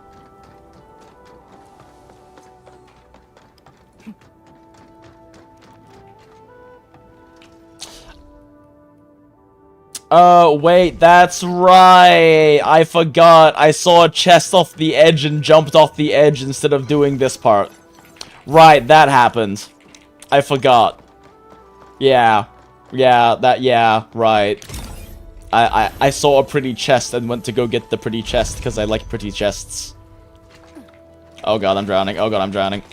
Oh, wait, that's right. I forgot. I saw a chest off the edge and jumped off the edge instead of doing this part. Right, that happened. I forgot. Yeah. Yeah, right. I saw a pretty chest and went to go get the pretty chest because I like pretty chests. Oh god, I'm drowning. Oh god, I'm drowning.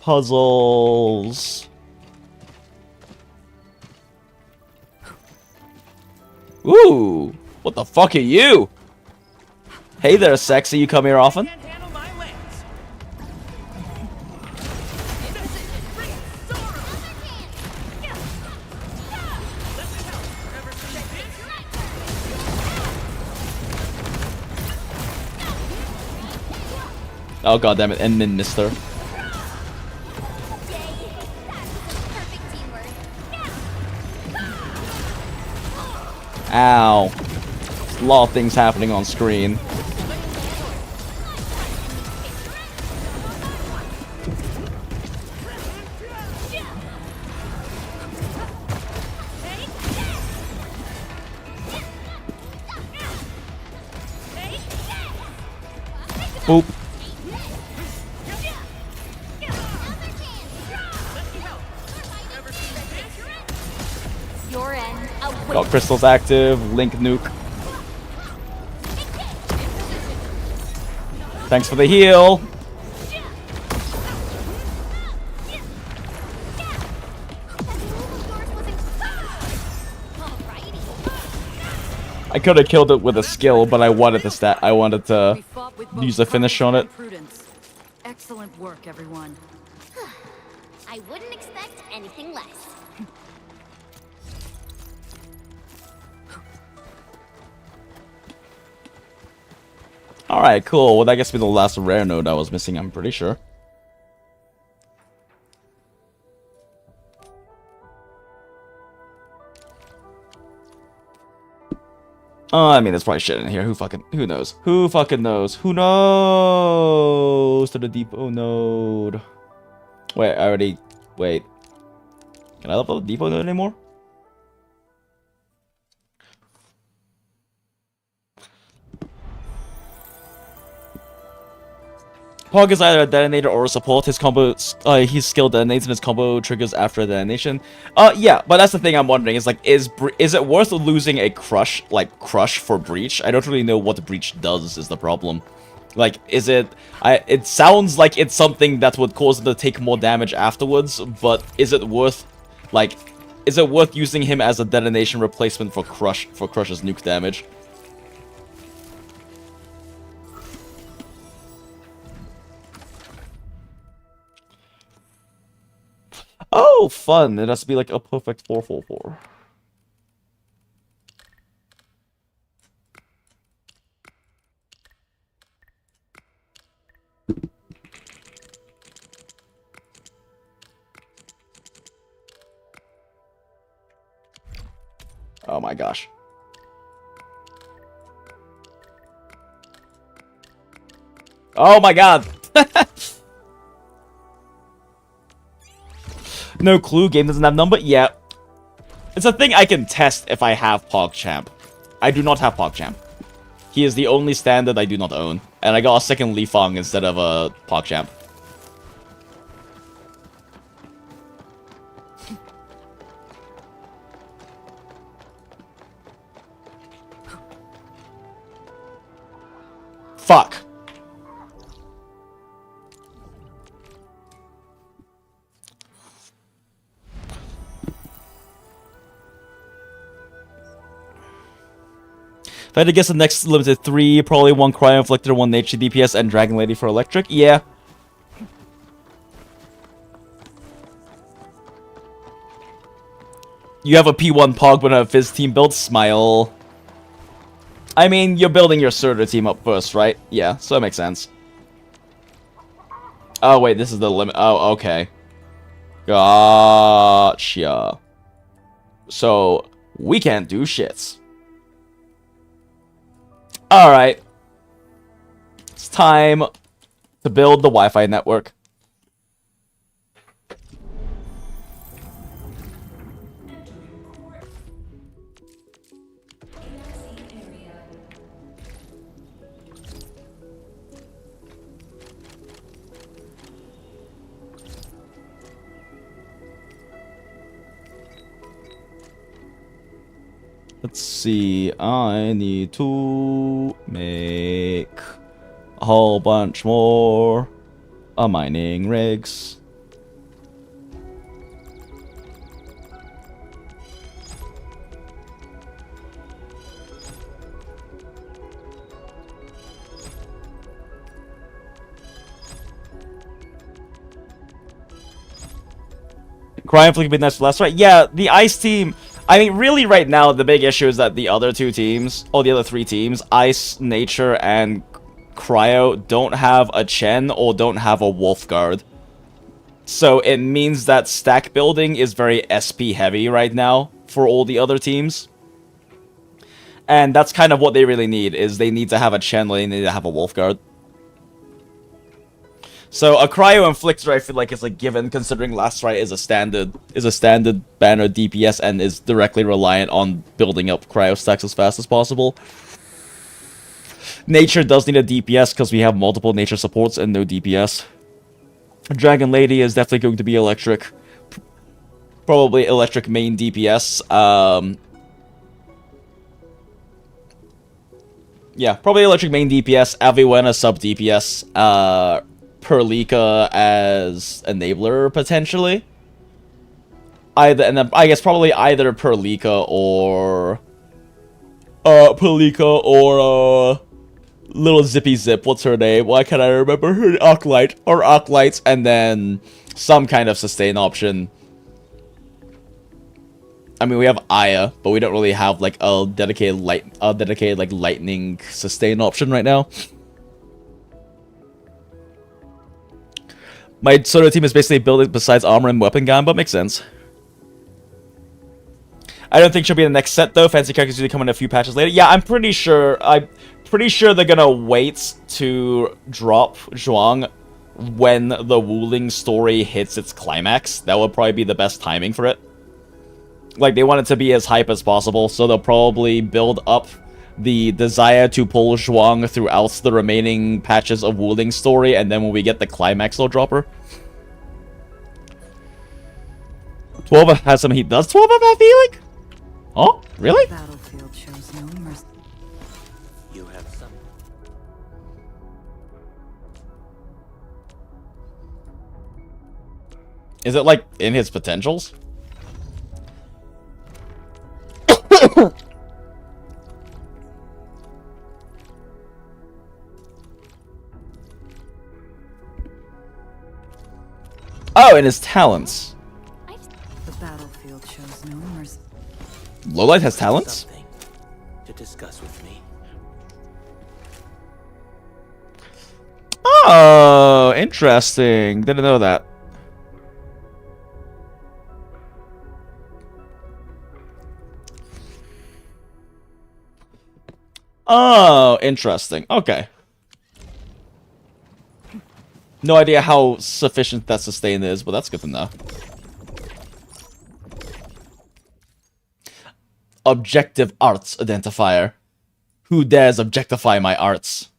Puzzles. Ooh, what the fuck are you? Hey there, sexy. You come here often? Oh god damn it, Enmin missed her. Ow. There's a lot of things happening on screen. Boop. Got crystals active, Link nuke. Thanks for the heal. I could have killed it with a skill, but I wanted to use a finish on it. Excellent work, everyone. I wouldn't expect anything less. Alright, cool. Well, that gets me the last rare node I was missing, I'm pretty sure. I mean, there's probably shit in here. Who knows? Who fucking knows? Who knows? To the depot node. Wait, wait. Can I level the depot node anymore? Pog is either a detonator or a support. His combo, his skill detonates and his combo triggers after a detonation. Yeah, but that's the thing I'm wondering is like, is it worth losing a crush for breach? I don't really know what the breach does is the problem. Like, is it? It sounds like it's something that would cause him to take more damage afterwards, but is it worth, like, is it worth using him as a detonation replacement for Crush's nuke damage? Oh, fun! It has to be like a perfect 4-4-4. Oh my gosh. Oh my god! No clue, game doesn't have number? Yeah. It's a thing I can test if I have PogChamp. I do not have PogChamp. He is the only standard I do not own. And I got a second Li Fang instead of a PogChamp. Fuck. If I had to guess, the next limited 3, probably 1 Cryo Inflictor, 1 Nature DPS, and Dragon Lady for electric. Yeah. You have a P1 Pog but a Fizz team build? Smile. I mean, you're building your Surtur team up first, right? Yeah, so that makes sense. Oh, wait, this is the limit. Oh, okay. Gotcha. So, we can't do shits. Alright. It's time to build the Wi-Fi network. Let's see, I need to make a whole bunch more mining rigs. Cryo Flick would be nice for last, right? Yeah, the Ice team... I mean, really, right now, the big issue is that the other 2 teams, or the other 3 teams, Ice, Nature, and Cryo, don't have a Chen or don't have a Wolf Guard. So it means that stack building is very SP heavy right now for all the other teams. And that's kind of what they really need, is they need to have a Chen or they need to have a Wolf Guard. So a Cryo Inflictor I feel like is a given, considering Last Right is a standard banner DPS and is directly reliant on building up Cryo stacks as fast as possible. Nature does need a DPS because we have multiple Nature supports and no DPS. Dragon Lady is definitely going to be electric. Probably electric main DPS. Yeah, probably electric main DPS, Aviwena sub DPS, Perlika as enabler potentially. And then I guess probably either Perlika or little Zippy Zip. What's her name? Why can't I remember her? Arclight, and then some kind of sustain option. I mean, we have Aya, but we don't really have like a dedicated like lightning sustain option right now. My Surtur team is basically building besides armor and weapon gun, but makes sense. I don't think she'll be in the next set though. Fancy characters usually come in a few patches later. Yeah, I'm pretty sure they're gonna wait to drop Zhuang when the WULING story hits its climax. That would probably be the best timing for it. Like, they want it to be as hype as possible, so they'll probably build up the desire to pull Zhuang throughout the remaining patches of WULING story, and then when we get the climax, they'll drop her. 12 has some heat. Does 12 have that feeling? Oh, really? Battlefield shows no mercy. You have some. Is it like in his potentials? Oh, and his talents. The battlefield shows no mercy. Lowlight has talents? Something to discuss with me. Oh, interesting. Didn't know that. Oh, interesting. Okay. No idea how sufficient that sustain is, but that's good to know. Objective arts identifier. Who dares objectify my arts?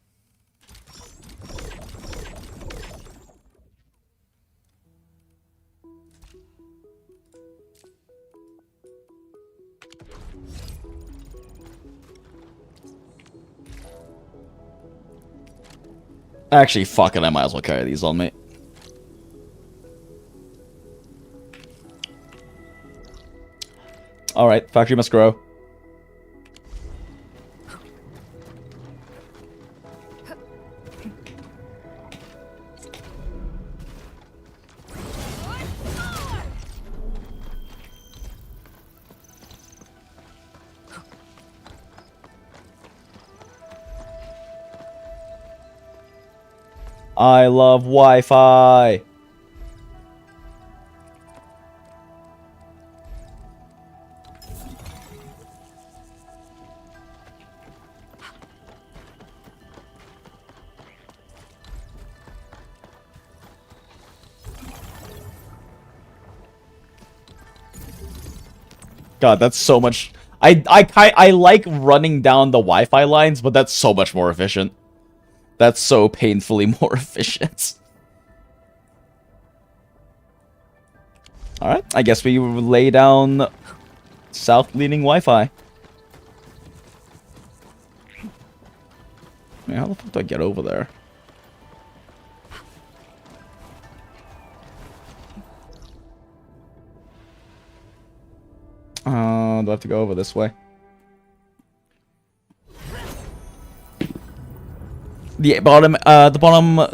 Actually, fuck it, I might as well carry these on me. Alright, factory must grow. I love Wi-Fi. God, that's so much. I like running down the Wi-Fi lines, but that's so much more efficient. That's so painfully more efficient. Alright, I guess we lay down south-leaning Wi-Fi. Man, how the fuck do I get over there? Do I have to go over this way? The bottom,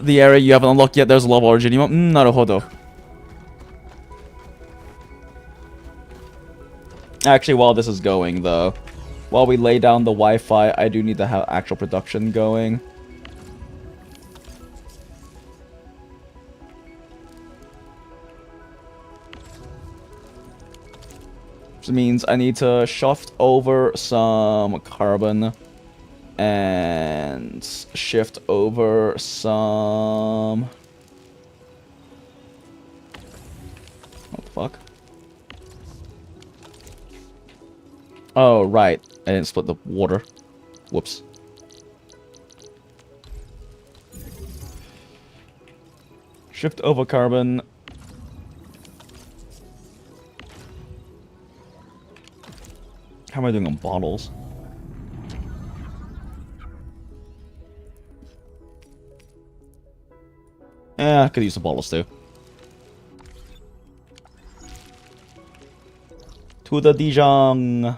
the area you haven't unlocked yet, there's a lava origin. Naruhodo. Actually, while this is going, though, while we lay down the Wi-Fi, I do need to have actual production going. Which means I need to shift over some carbon and shift over some... What the fuck? Oh, right. I didn't split the water. Whoops. Shift over carbon. How am I doing on bottles? I could use some bottles too. To the Dijon.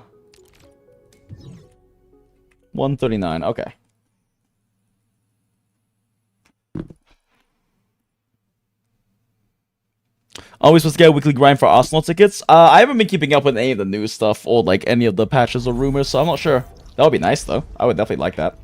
139, okay. Are we supposed to get a weekly grind for Arsenal tickets? I haven't been keeping up with any of the news stuff or like any of the patches or rumors, so I'm not sure. That would be nice though. I would definitely like that.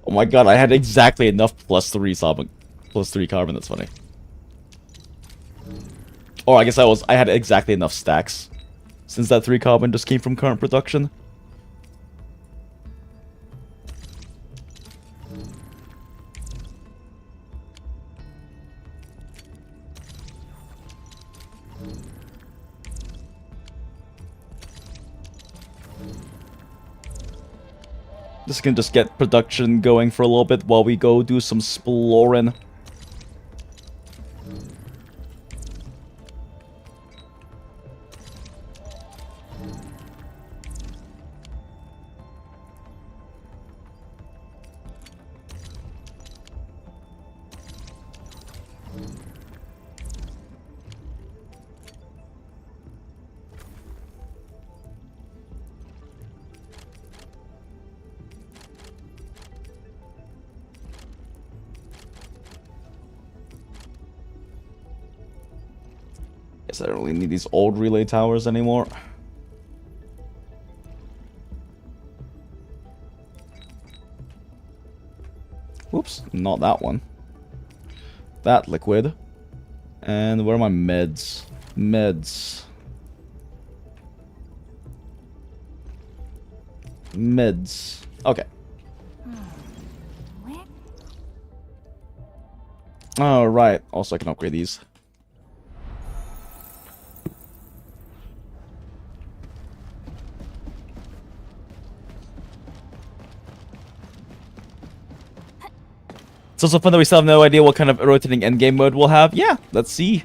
Oh my god, I had exactly enough +3 carbon. +3 carbon, that's funny. Or I guess I had exactly enough stacks. Since that 3 carbon just came from current production. This can just get production going for a little bit while we go do some exploring. Guess I don't really need these old relay towers anymore. Whoops, not that one. That liquid. And where are my meds? Meds. Meds. Okay. Oh, right. Also, I can upgrade these. It's also fun that we still have no idea what kind of rotating endgame mode we'll have. Yeah, let's see.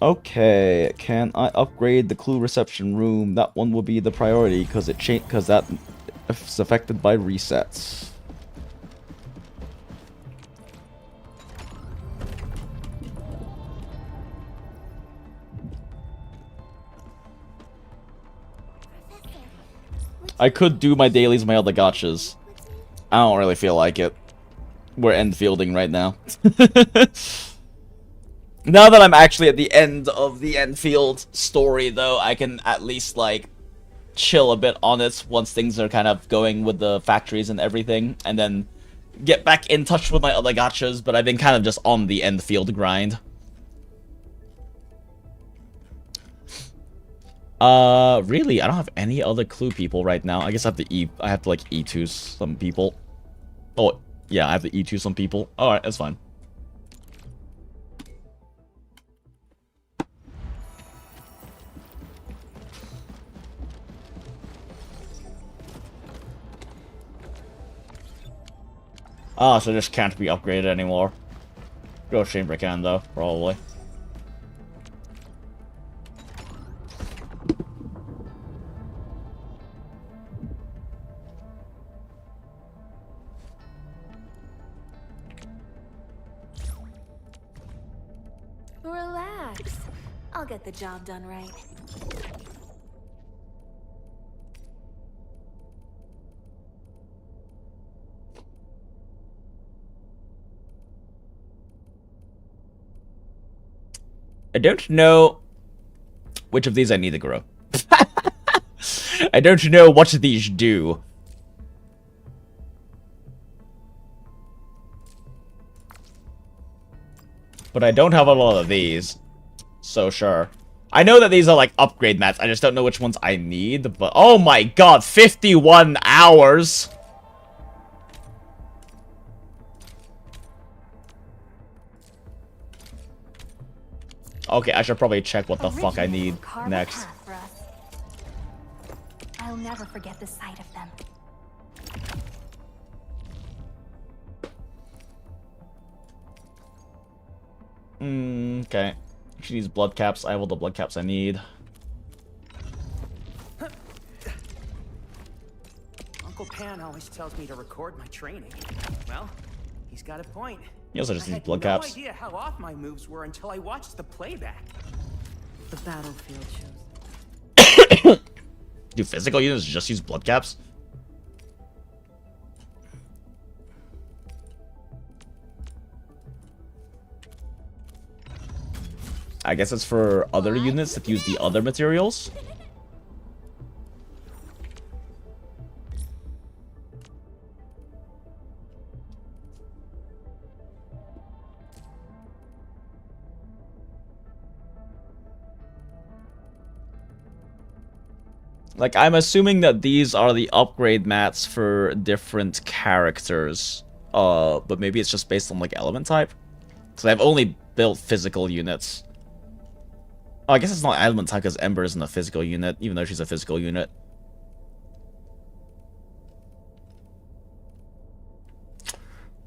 Okay, can I upgrade the clue reception room? That one will be the priority because that is affected by resets. I could do my dailies, my other gotchas. I don't really feel like it. We're end fielding right now. Now that I'm actually at the end of the Enfield story, though, I can at least, like, chill a bit on it once things are kind of going with the factories and everything, and then get back in touch with my other gotchas, but I've been kind of just on the Enfield grind. Really? I don't have any other clue people right now. I guess I have to, like, E2 some people. Oh, yeah, I have to E2 some people. Alright, that's fine. Ah, so this can't be upgraded anymore. Ghost Chamber can, though, probably. Relax. I'll get the job done right. I don't know which of these I need to grow. I don't know what these do. But I don't have a lot of these. So sure. I know that these are like upgrade mats. I just don't know which ones I need. But oh my god, 51 hours. Okay, I should probably check what the fuck I need next. I'll never forget the sight of them. Okay. She needs blood caps. I have all the blood caps I need. Uncle Pan always tells me to record my training. Well, he's got a point. He also just I needs had blood no caps. idea how off my moves were until I watched the playback. The battlefield shows. Do physical units just use blood caps? I guess it's for other units that use the other materials. Like, I'm assuming that these are the upgrade mats for different characters. But maybe it's just based on, like, element type? So I've only built physical units. Oh, I guess it's not element type because Ember isn't a physical unit, even though she's a physical unit.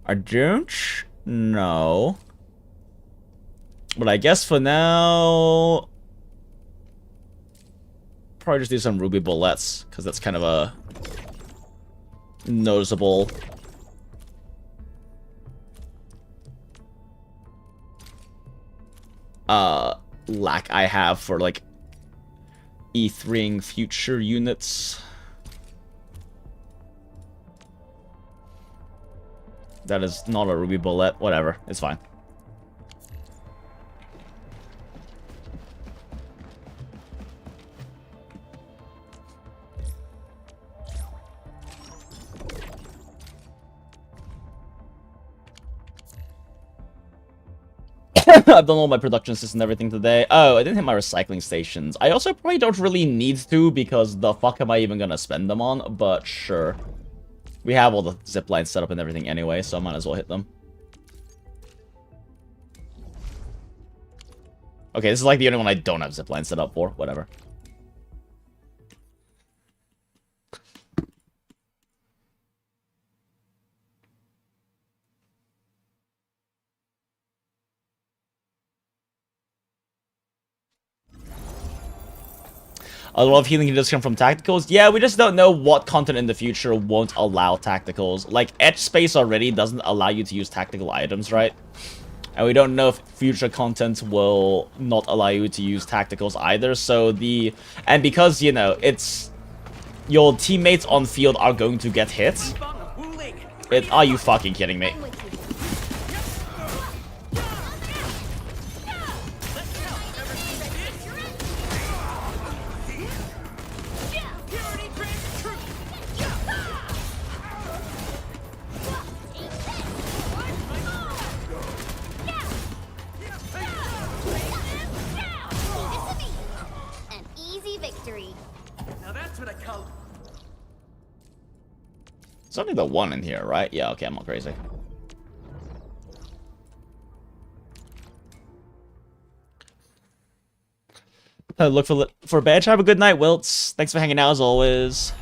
I don't know. But I guess for now... probably just do some ruby bullets, because that's kind of a noticeable lack I have for like E3ing future units. That is not a ruby bullet. Whatever, it's fine. I've done all my production assists and everything today. Oh, I didn't hit my recycling stations. I also probably don't really need to, because the fuck am I even gonna spend them on? But sure. We have all the zip lines set up and everything anyway, so I might as well hit them. Okay, this is like the only one I don't have zip lines set up for. Whatever. A lot of healing does come from tacticals. Yeah, we just don't know what content in the future won't allow tacticals. Like, Edge Space already doesn't allow you to use tactical items, right? And we don't know if future content will not allow you to use tacticals either. So and because, you know, it's... your teammates on field are going to get hit. Are you fucking kidding me? There's only the one in here, right? Yeah, okay, I'm not crazy. Look for badge. Have a good night, Wilts. Thanks for hanging out as always.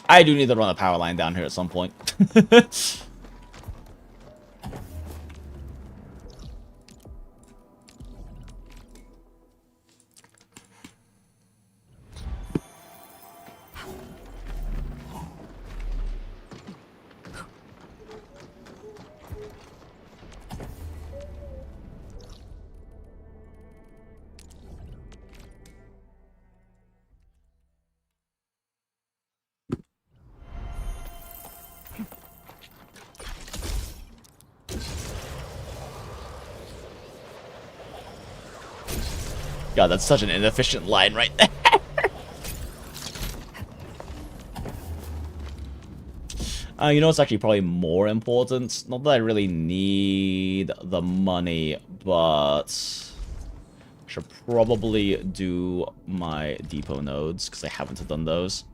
I do need to run a power line down here at some point. God, that's such an inefficient line right there. You know what's actually probably more important? Not that I really need the money, but I should probably do my depot nodes, because I haven't done those.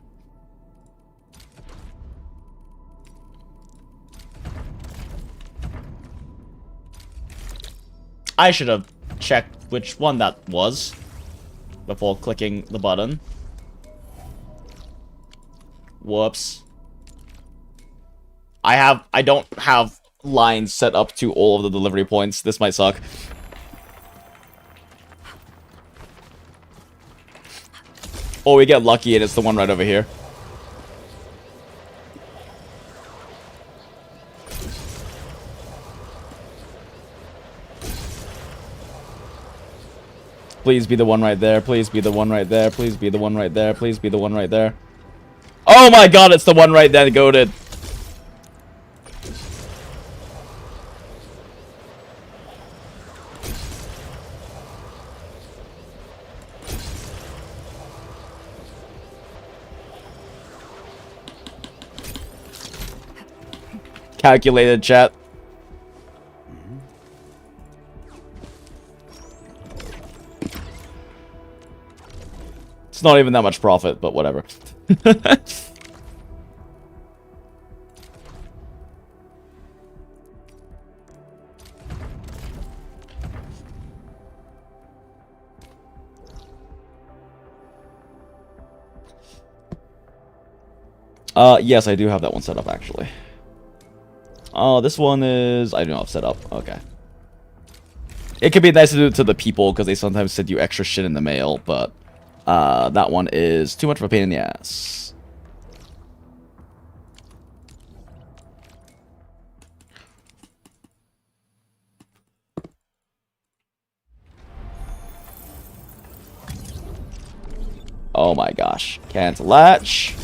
I should have checked which one that was before clicking the button. Whoops. I don't have lines set up to all of the delivery points. This might suck. Or we get lucky and it's the one right over here. Please be the one right there. Please be the one right there. Please be the one right there. Please be the one right there. Oh my god, it's the one right there, goated. Calculated, chat. It's not even that much profit, but whatever. Yes, I do have that one set up, actually. Oh, this one is... I don't know, set up. Okay. It could be nice to do it to the people, because they sometimes send you extra shit in the mail, but... that one is too much of a pain in the ass. Oh my gosh. Can't latch.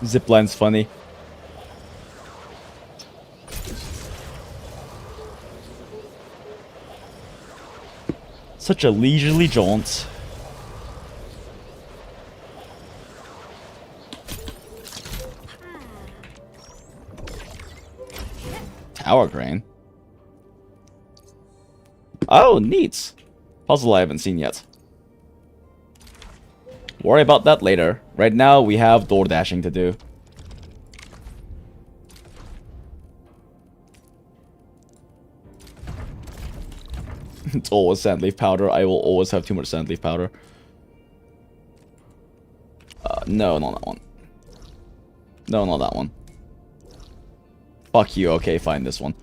Zipline's funny. Such a leisurely jaunt. Tower crane. Oh, neat. Puzzle I haven't seen yet. Worry about that later. Right now, we have door dashing to do. It's always sandleaf powder. I will always have too much sandleaf powder. No, not that one. No, not that one. Fuck you. Okay, fine, this one.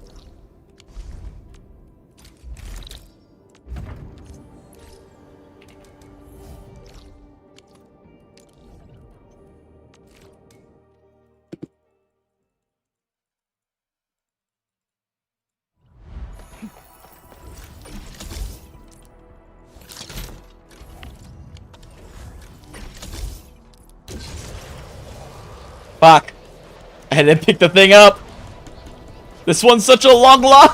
Fuck. I didn't pick the thing up. This one's such a long line.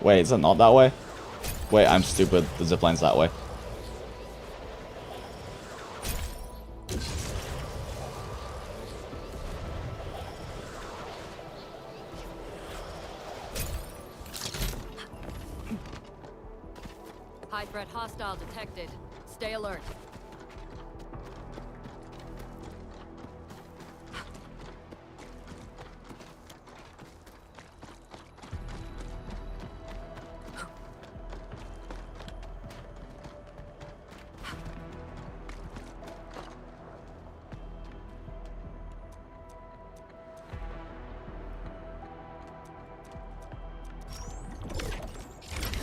Wait, is it not that way? Wait, I'm stupid. The zipline's that way. High threat hostile detected. Stay alert.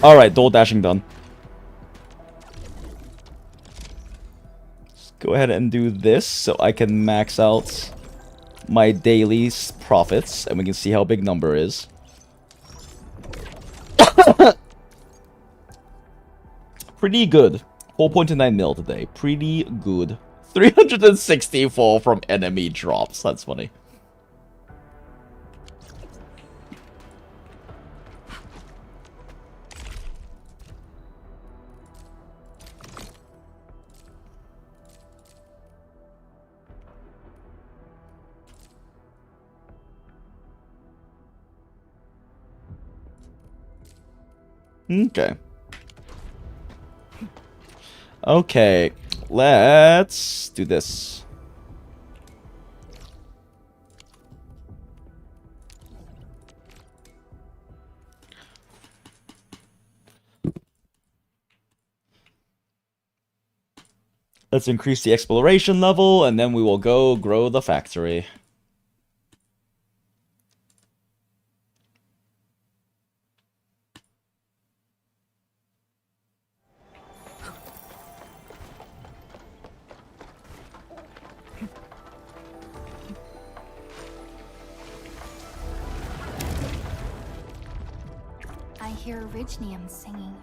Alright, door dashing done. Let's go ahead and do this so I can max out my daily profits and we can see how big number is. Pretty good. 4.29 mil today. Pretty good. 364 from enemy drops. That's funny. Okay. Okay, let's do this. Let's increase the exploration level, and then we will go grow the factory. I hear Originium singing.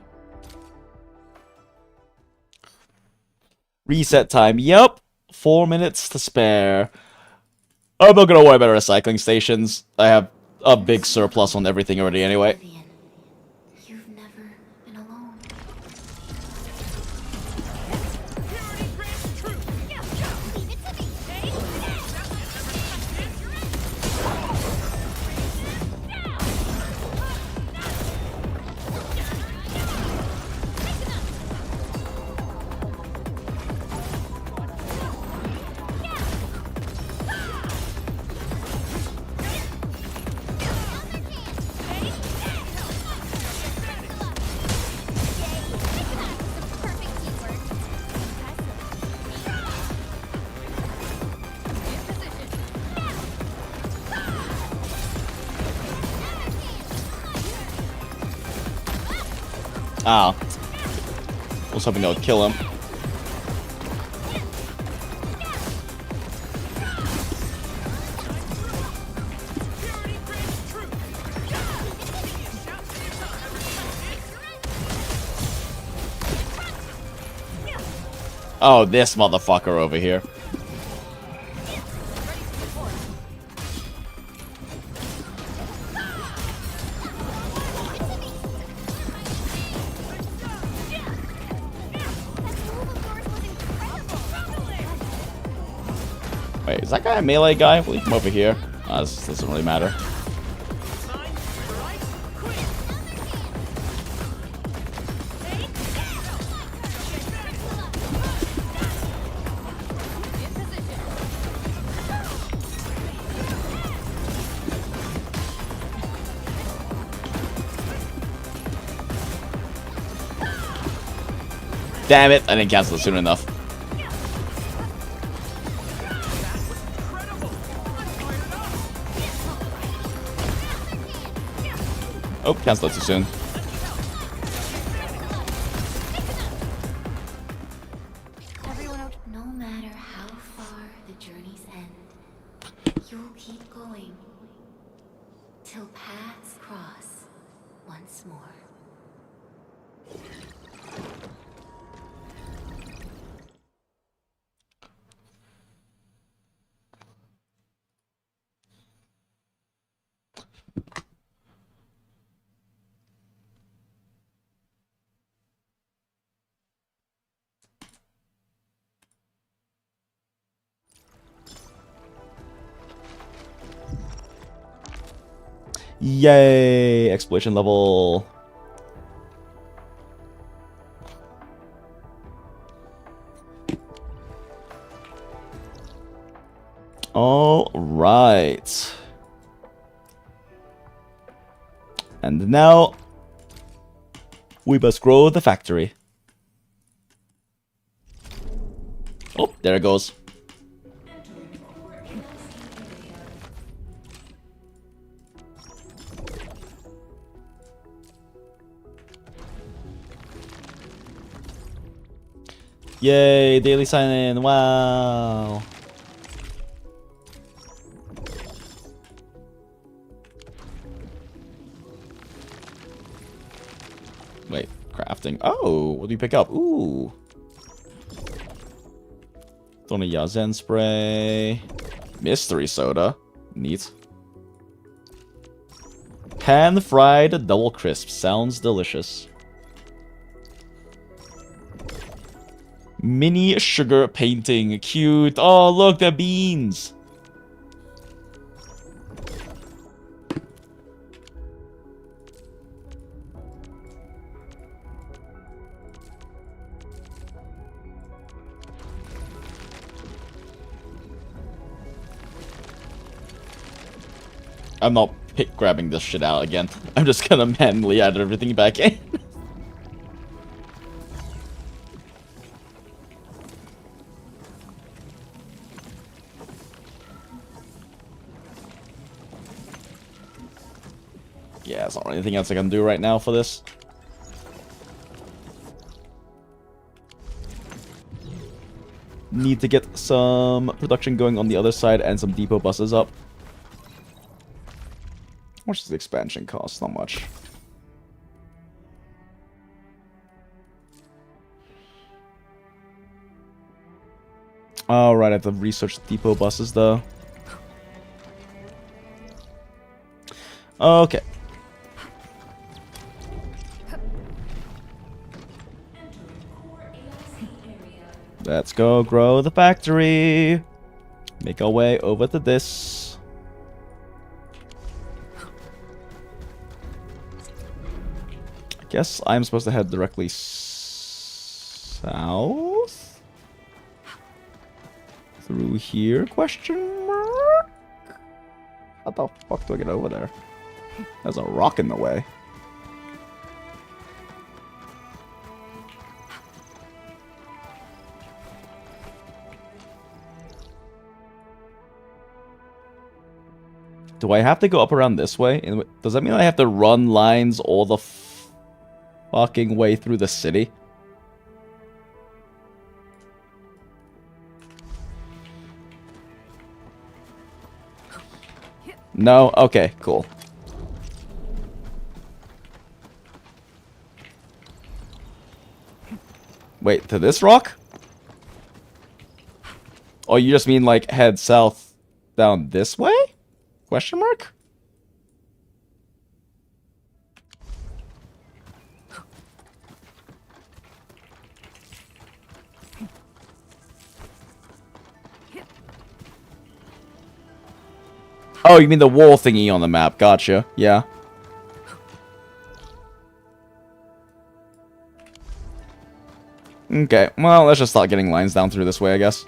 Reset time. Yep. 4 minutes to spare. I'm not gonna worry about recycling stations. I have a big surplus on everything already anyway. You've never been alone. Ah. Was hoping that would kill him. Oh, this motherfucker over here. Wait, is that guy a melee guy? We'll leave him over here. This doesn't really matter. Damn it, I didn't cancel it soon enough. Oh, cancel it too soon. Everyone, no matter how far the journey's end, you'll keep going till paths cross once more. Yay! Exploration level. All right. And now we must grow the factory. Oh, there it goes. Yay, daily sign-in, wow. Wait, crafting. Oh, what do you pick up? Ooh. Tony Yazen spray. Mystery soda. Neat. Pan-fried double crisp. Sounds delicious. Mini sugar painting. Cute. Oh, look, the beans. I'm not pick grabbing this shit out again. I'm just gonna manually add everything back in. Yeah, there's not really anything else I can do right now for this. Need to get some production going on the other side and some depot buses up. How much does the expansion cost? Not much. Alright, I have to research depot buses though. Okay. Let's go grow the factory. Make our way over to this. I guess I'm supposed to head directly south? Through here? Question mark? How the fuck do I get over there? There's a rock in the way. Do I have to go up around this way? Does that mean I have to run lines all the fucking way through the city? No? Okay, cool. Wait, to this rock? Oh, you just mean like head south down this way? Question mark? Oh, you mean the wall thingy on the map. Gotcha. Yeah. Okay, well, let's just start getting lines down through this way, I guess.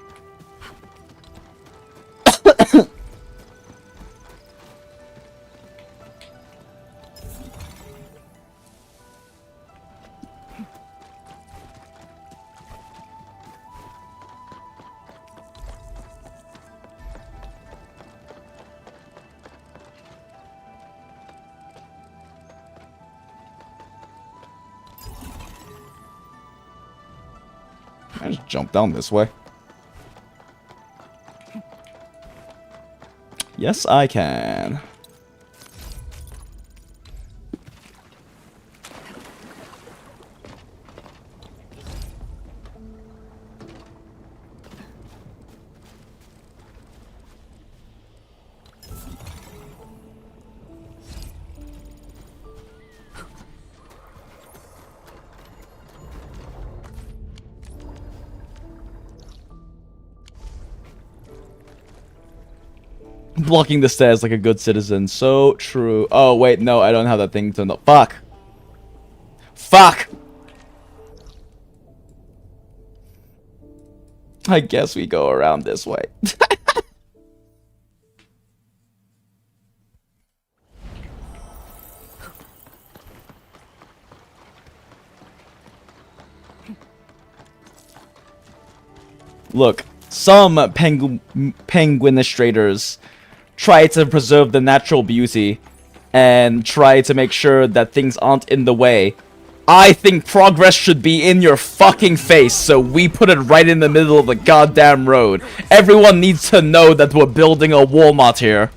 I just jump down this way. Yes, I can. Blocking the stairs like a good citizen. So true. Oh, wait, no, I don't have that thing turned up. Fuck! Fuck! I guess we go around this way. Look, some penguinistrators try to preserve the natural beauty and try to make sure that things aren't in the way. I think progress should be in your fucking face, so we put it right in the middle of the goddamn road. Everyone needs to know that we're building a Walmart here.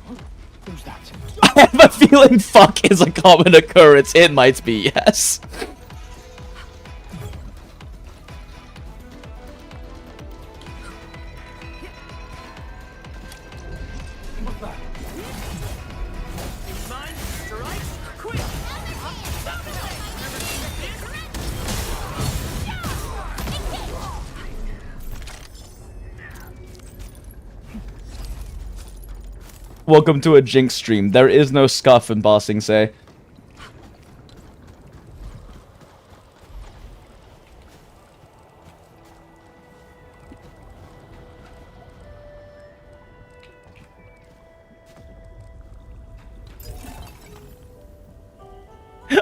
I have a feeling fuck is a common occurrence. It might be, yes. Welcome to a Jinx stream. There is no scuff in Bossing Say.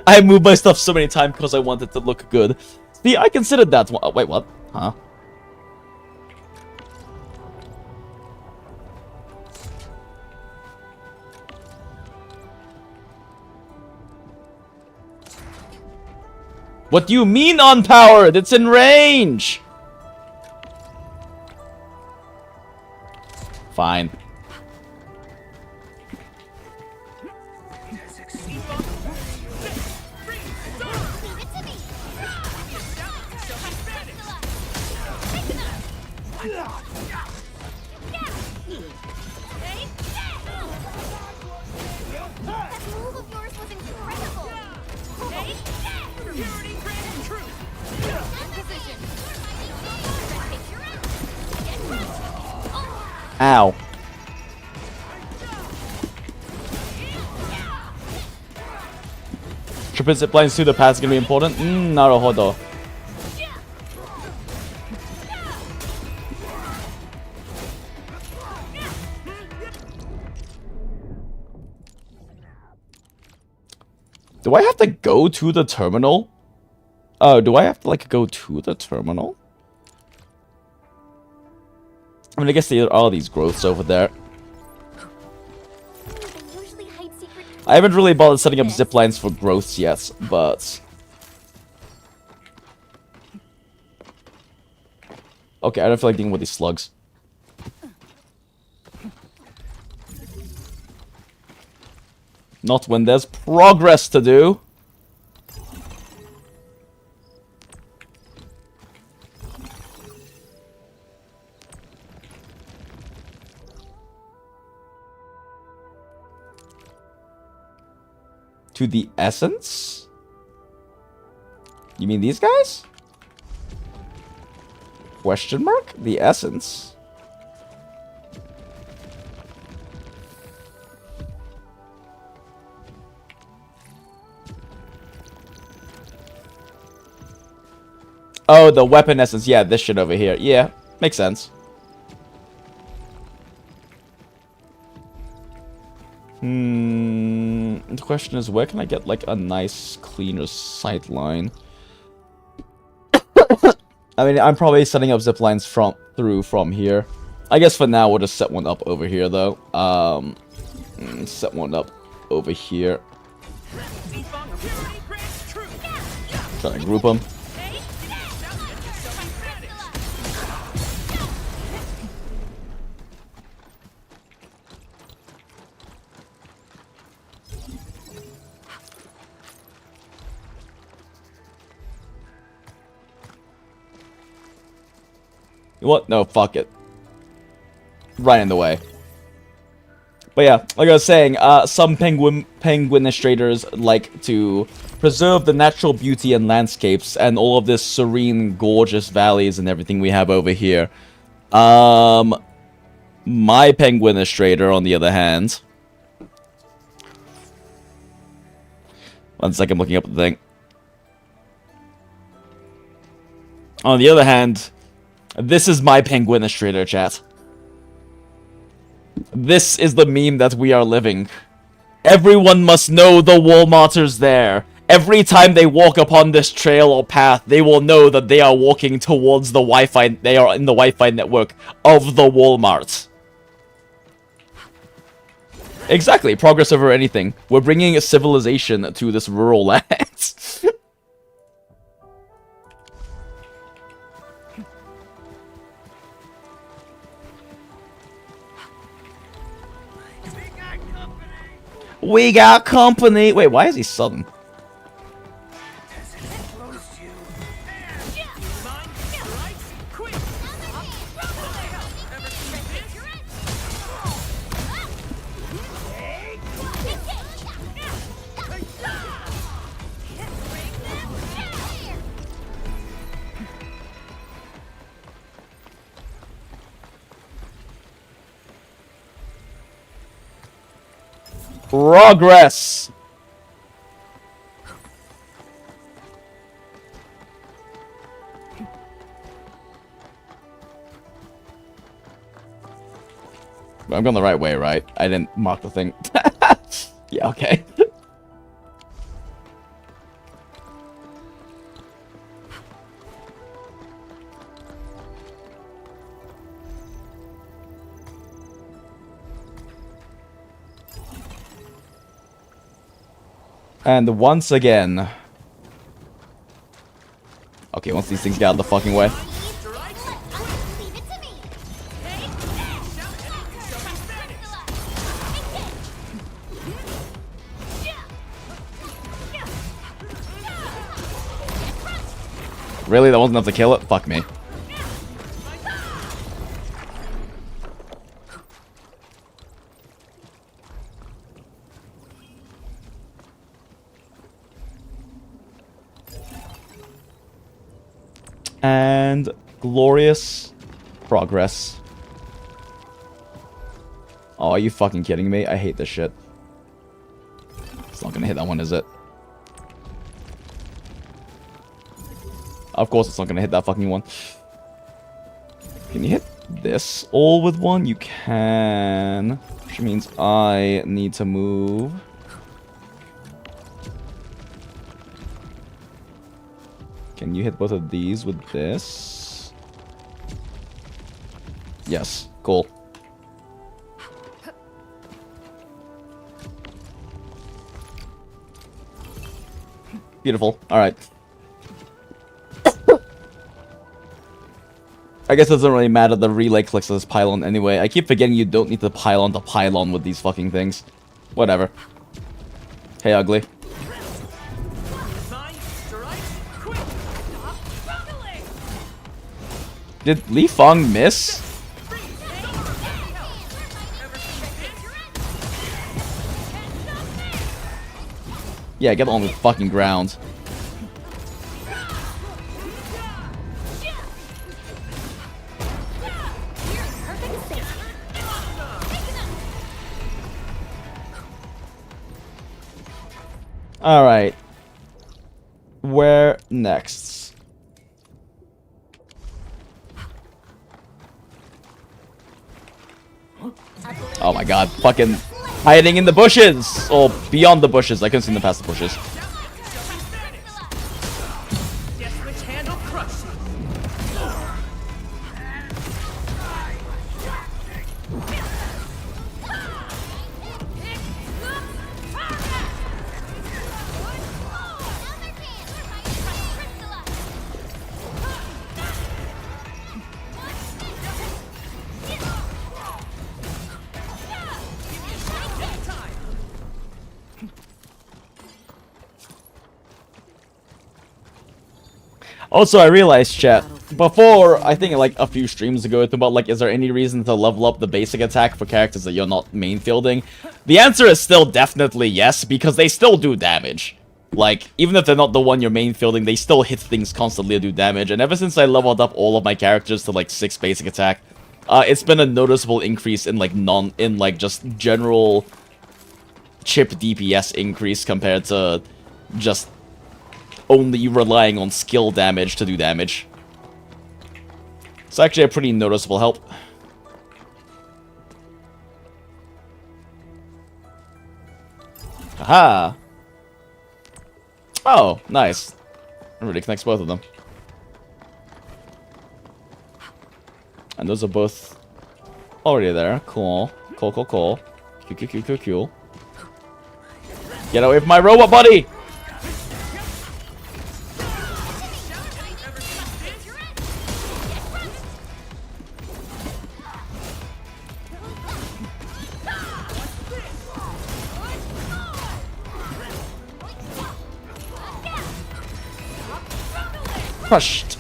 I moved my stuff so many times because I wanted to look good. See, I considered that one. Oh, wait, what? Huh? What do you mean unpowered? It's in range! Fine. Ow. Triple zip lines through the path is gonna be important. Naruhodo. Do I have to go to the terminal? Oh, do I have to, like, go to the terminal? I mean, I guess there are these growths over there. I haven't really bothered setting up zip lines for growths yet, but... Okay, I don't feel like dealing with these slugs. Not when there's progress to do. To the essence? You mean these guys? Question mark? The essence? Oh, the weapon essence. Yeah, this shit over here. Yeah, makes sense. The question is, where can I get, like, a nice, cleaner sight line? I mean, I'm probably setting up zip lines from here. I guess for now, we'll just set one up over here, though. Set one up over here. Trying to group them. What? No, fuck it. Right in the way. But yeah, like I was saying, some penguinistrators like to preserve the natural beauty and landscapes and all of this serene, gorgeous valleys and everything we have over here. My penguinistrator, on the other hand... One second, I'm looking up the thing. On the other hand... This is my penguinistrator, chat. This is the meme that we are living. Everyone must know the Walmarters there. Every time they walk upon this trail or path, they will know that they are walking towards the Wi-Fi. They are in the Wi-Fi network of the Walmart. Exactly, progress over anything. We're bringing a civilization to this rural land. We got company! Wait, why is he sudden? Progress! I'm going the right way, right? I didn't mark the thing. Yeah, okay. And once again... Okay, once these things get out of the fucking way. Really? That wasn't enough to kill it? Fuck me. And glorious progress. Oh, are you fucking kidding me? I hate this shit. It's not gonna hit that one, is it? Of course it's not gonna hit that fucking one. Can you hit this all with one? You can. Which means I need to move. Can you hit both of these with this? Yes. Cool. Beautiful. Alright. I guess it doesn't really matter, the relay clicks to this pylon anyway. I keep forgetting you don't need to pylon with these fucking things. Whatever. Hey, ugly. Did Li Feng miss? Yeah, get on the fucking ground. Alright. Where next? Oh my god, fucking hiding in the bushes! Or beyond the bushes, I couldn't see them past the bushes. Also, I realized, chat, before, I think like a few streams ago, it's about like, is there any reason to level up the basic attack for characters that you're not main fielding? The answer is still definitely yes, because they still do damage. Like, even if they're not the one you're main fielding, they still hit things constantly to do damage, and ever since I leveled up all of my characters to like 6 basic attack, it's been a noticeable increase in like just general chip DPS increase compared to just only relying on skill damage to do damage. It's actually a pretty noticeable help. Haha! Oh, nice. It really connects both of them. And those are both already there. Cool. Cool, cool, cool. Cool, cool, cool, cool, cool. Get away from my robot buddy! Crushed.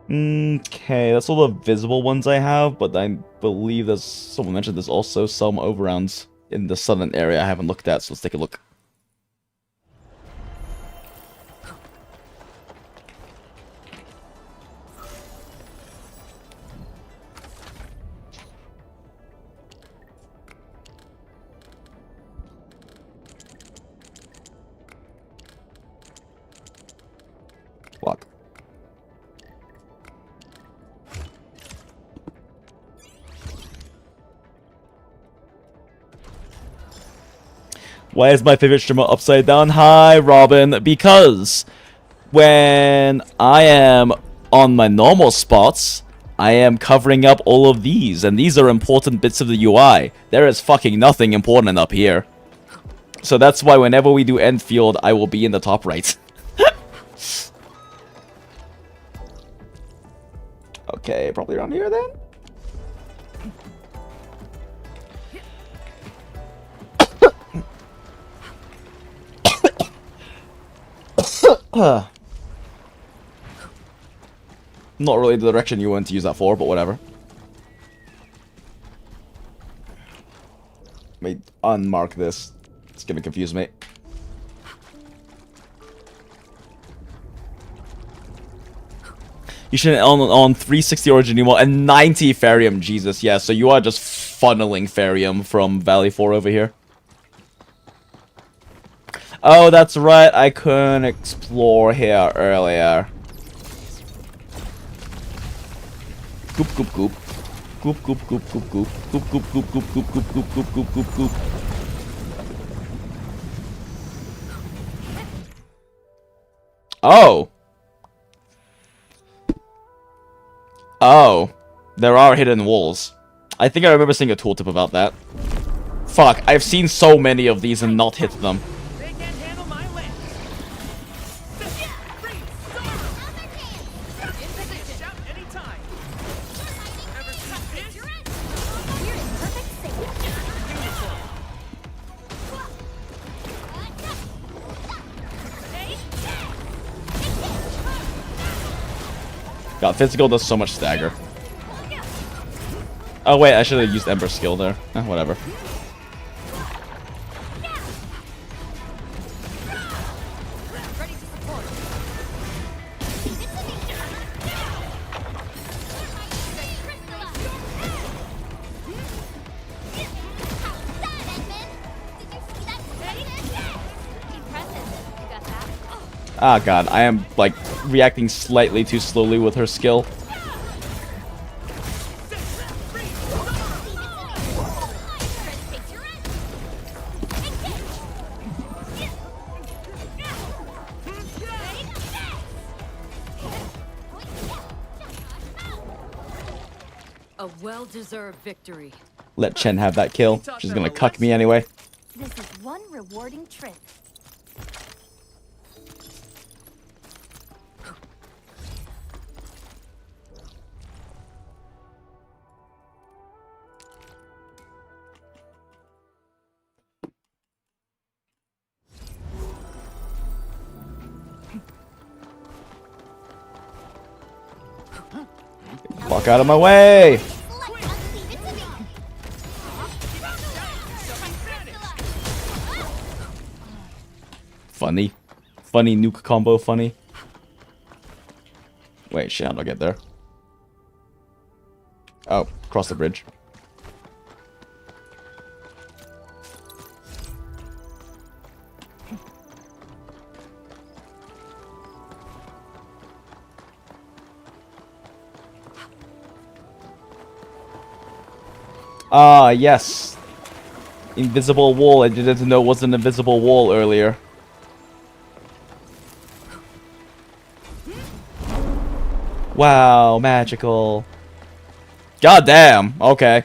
Okay, that's all the visible ones I have, but I believe there's, someone mentioned there's also some overrounds in the southern area I haven't looked at, so let's take a look. Why is my favorite streamer upside down? Hi, Robin. Because when I am on my normal spots, I am covering up all of these, and these are important bits of the UI. There is fucking nothing important up here. So that's why whenever we do Enfield, I will be in the top right. Okay, probably around here then? Not really the direction you want to use that for, but whatever. Let me unmark this. It's gonna confuse me. You should on 360 Origin Emo and 90 Ferium. Jesus, yeah, so you are just funneling Ferium from Valley 4 over here. Oh, that's right, I couldn't explore here earlier. Goop goop goop. Goop goop goop goop goop. Goop goop goop goop goop goop goop goop goop goop goop. Oh. Oh. There are hidden walls. I think I remember seeing a tooltip about that. Fuck, I've seen so many of these and not hit them. God, physical does so much stagger. Oh wait, I should have used Ember skill there. Whatever. Ah, God, I am, like, reacting slightly too slowly with her skill. A well-deserved victory. Let Chen have that kill. She's gonna cuck me anyway. This is one rewarding trip. Fuck out of my way! Funny. Funny nuke combo, funny. Wait, shit, how do I get there? Oh, cross the bridge. Ah, yes. Invisible wall. I didn't know it was an invisible wall earlier. Wow, magical. God damn. Okay.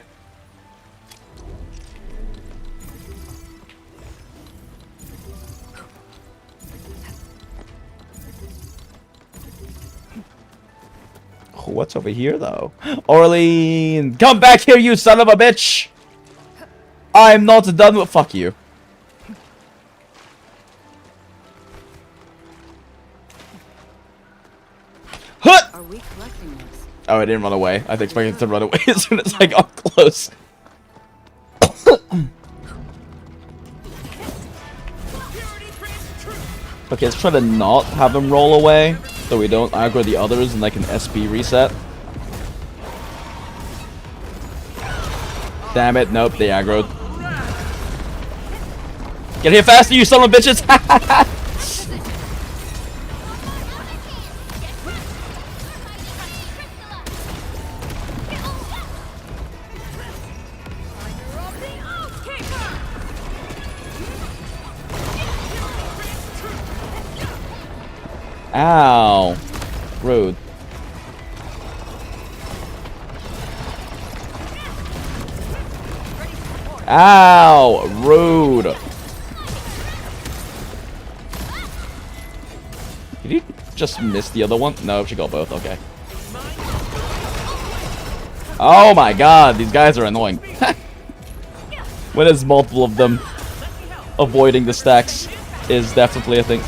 What's over here, though? Orlean! Come back here, you son of a bitch! I'm not done with... Fuck you. Hut! Are we collecting this? Oh, I didn't run away. I expected to run away as soon as I got close. Okay, let's try to not have them roll away, so we don't aggro the others and like an SP reset. Damn it, nope, they aggroed. Get here faster, you son of a bitches! Ow. Rude. Ow. Rude. Did he just miss the other one? No, she got both. Okay. Oh my god, these guys are annoying. When there's multiple of them, avoiding the stacks is definitely a thing.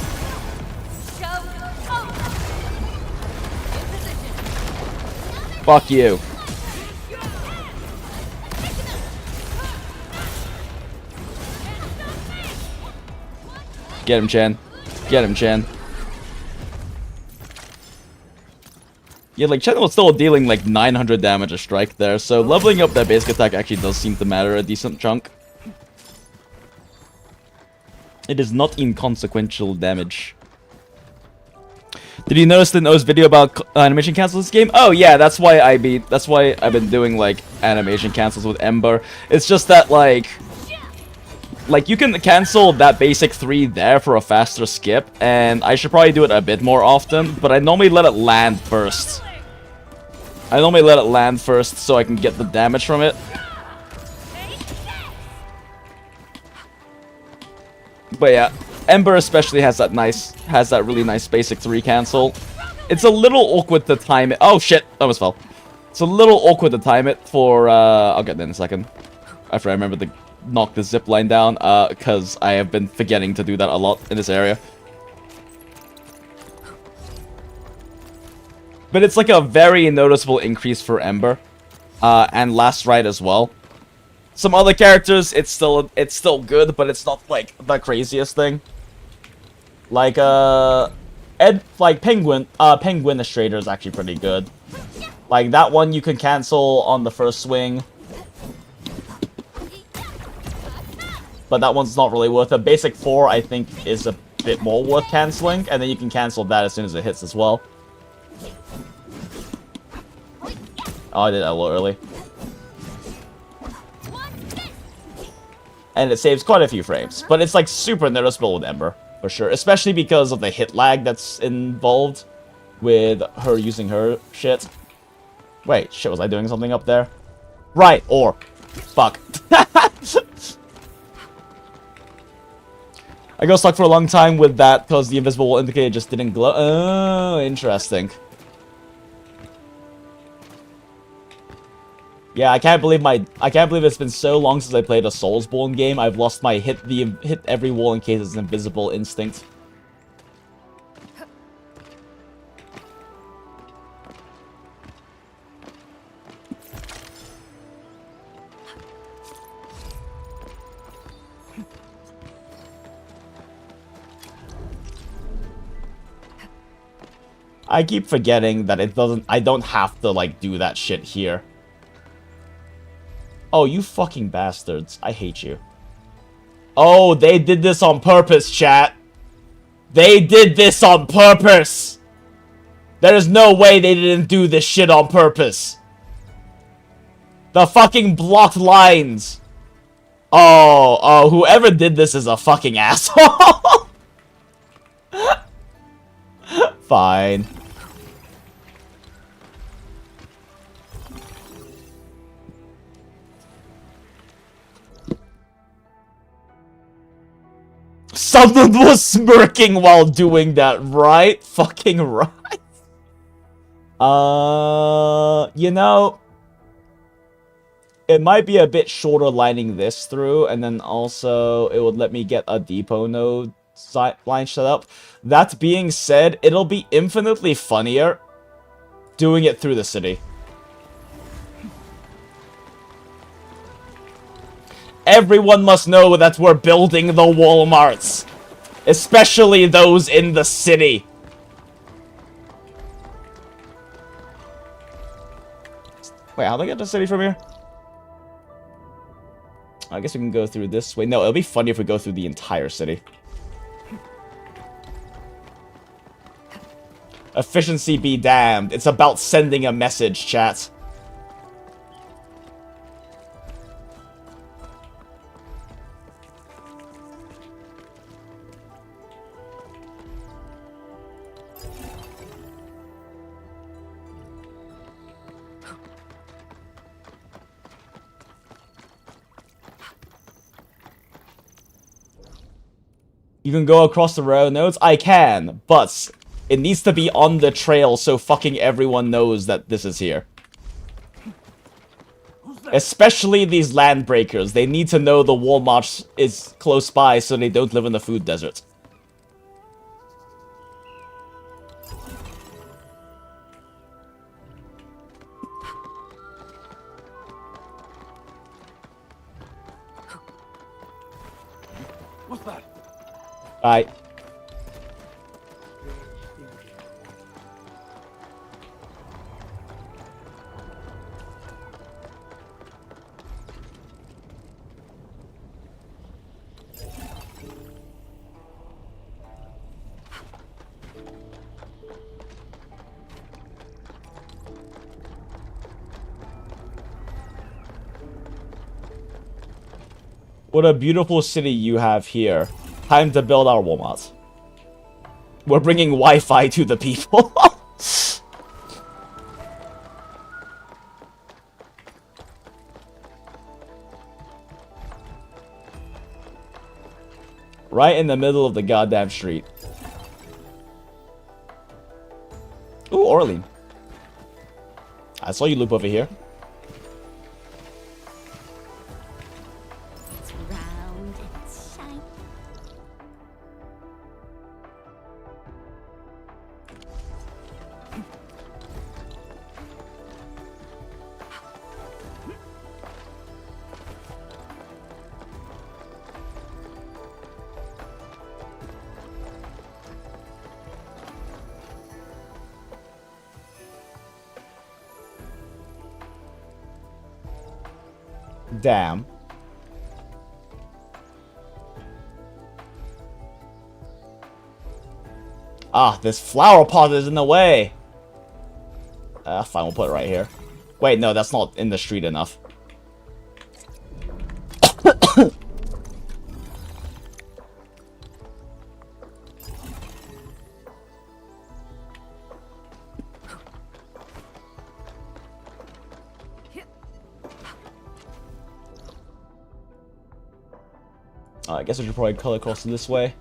Fuck you. Get him, Chen. Get him, Chen. Yeah, like, Chen was still dealing like 900 damage a strike there, so leveling up that basic attack actually does seem to matter a decent chunk. It is not inconsequential damage. Did you notice the nose video about animation cancels this game? Oh yeah, that's why I've been doing like animation cancels with Ember. It's just that like you can cancel that basic 3 there for a faster skip, and I should probably do it a bit more often, but I normally let it land first. So I can get the damage from it. But yeah, Ember especially has that really nice basic 3 cancel. It's a little awkward to time it. Oh shit, that almost fell. It's a little awkward to time it for I'll get that in a second. After I remember to knock the zip line down, because I have been forgetting to do that a lot in this area. But it's like a very noticeable increase for Ember, and Last Ride as well. Some other characters, it's still good, but it's not like the craziest thing. Like Penguin Illustrator is actually pretty good. Like that one you can cancel on the first swing. But that one's not really worth it. Basic 4, I think, is a bit more worth canceling, and then you can cancel that as soon as it hits as well. Oh, I did that a little early. And it saves quite a few frames. But it's like super noticeable with Ember, for sure. Especially because of the hit lag that's involved with her using her shit. Wait, shit, was I doing something up there? Right, or. Fuck. I got stuck for a long time with that because the invisible wall indicator just didn't glow. Oh, interesting. Yeah, I can't believe it's been so long since I played a Soulsborne game. I've lost my hit every wall in case it's invisible instinct. I keep forgetting that I don't have to like do that shit here. Oh, you fucking bastards. I hate you. Oh, they did this on purpose, chat. They did this on purpose. There is no way they didn't do this shit on purpose. The fucking blocked lines. Oh, whoever did this is a fucking asshole. Fine. Someone was smirking while doing that, right? Fucking right. You know, it might be a bit shorter lining this through, and then also it would let me get a depot node line set up. That being said, it'll be infinitely funnier doing it through the city. Everyone must know that we're building the Walmarts. Especially those in the city. Wait, how do I get to the city from here? I guess we can go through this way. No, it'll be funny if we go through the entire city. Efficiency be damned. It's about sending a message, chat. You can go across the railroads? I can, but it needs to be on the trail so fucking everyone knows that this is here. Especially these land breakers. They need to know the Walmart is close by so they don't live in the food desert. What's that? Alright. What a beautiful city you have here. Time to build our Walmart. We're bringing Wi-Fi to the people. Right in the middle of the goddamn street. Ooh, Orlean. I saw you loop over here. It's round and it's shiny. Damn. Ah, this flower pot is in the way. Fine, we'll put it right here. Wait, no, that's not in the street enough. I guess we should probably color cross this way.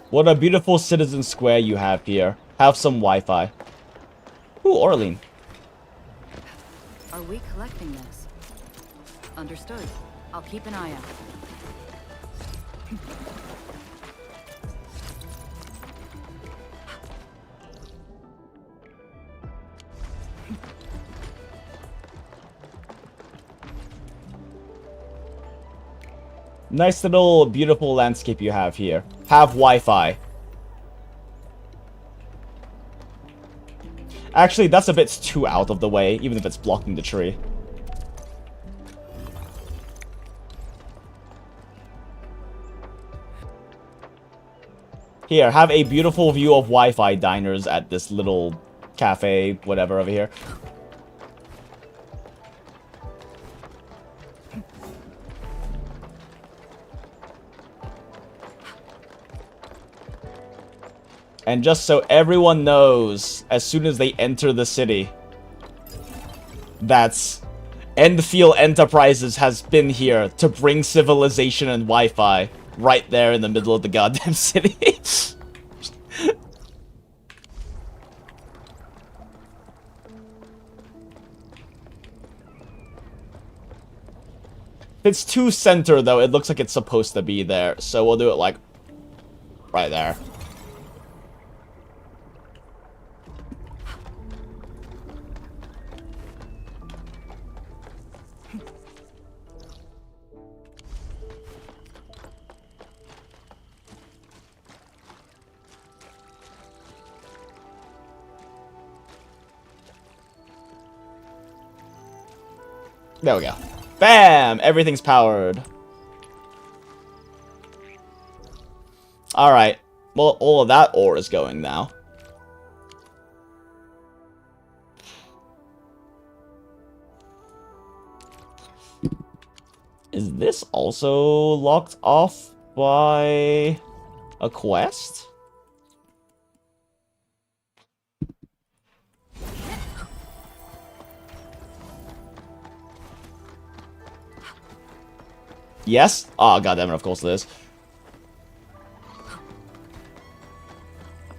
What a beautiful citizen square you have here. Have some Wi-Fi. Ooh, Orlean. Are we collecting this? Understood. I'll keep an eye out. Nice little beautiful landscape you have here. Have Wi-Fi. Actually, that's a bit too out of the way, even if it's blocking the tree. Here, have a beautiful view of Wi-Fi diners at this little cafe, whatever over here. And just so everyone knows, as soon as they enter the city, that's Enfield Enterprises has been here to bring civilization and Wi-Fi right there in the middle of the goddamn city. If it's too center, though, it looks like it's supposed to be there. So we'll do it, like, right there. There we go. Bam! Everything's powered. Alright. Well, all of that ore is going now. Is this also locked off by a quest? Yes? Oh, goddammit, of course it is.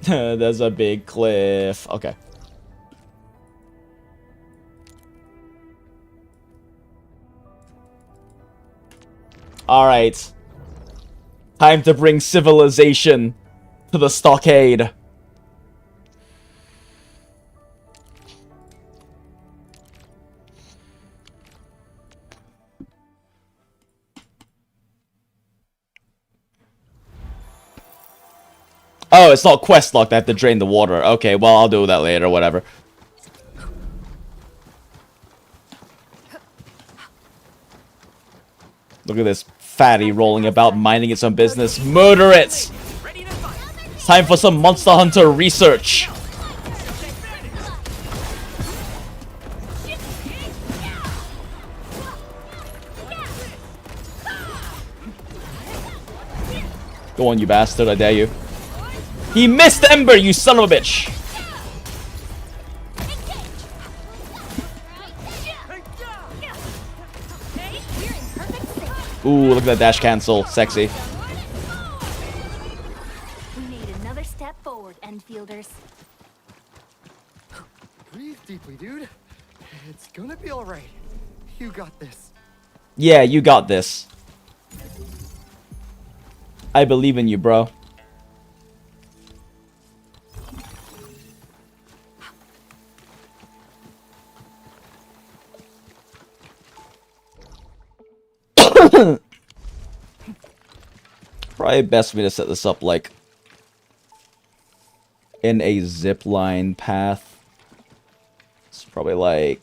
There's a big cliff. Okay. Alright. Time to bring civilization to the stockade. Oh, it's not quest locked. I have to drain the water. Okay, well, I'll do that later, whatever. Look at this fatty rolling about, minding its own business. Murder it! It's time for some Monster Hunter research. Go on, you bastard, I dare you. He missed Ember, you son of a bitch! Ooh, look at that dash cancel. Sexy. We made another step forward, Enfielders. Breathe deeply, dude. It's gonna be alright. You got this. Yeah, you got this. I believe in you, bro. Probably best for me to set this up like in a zipline path. It's probably like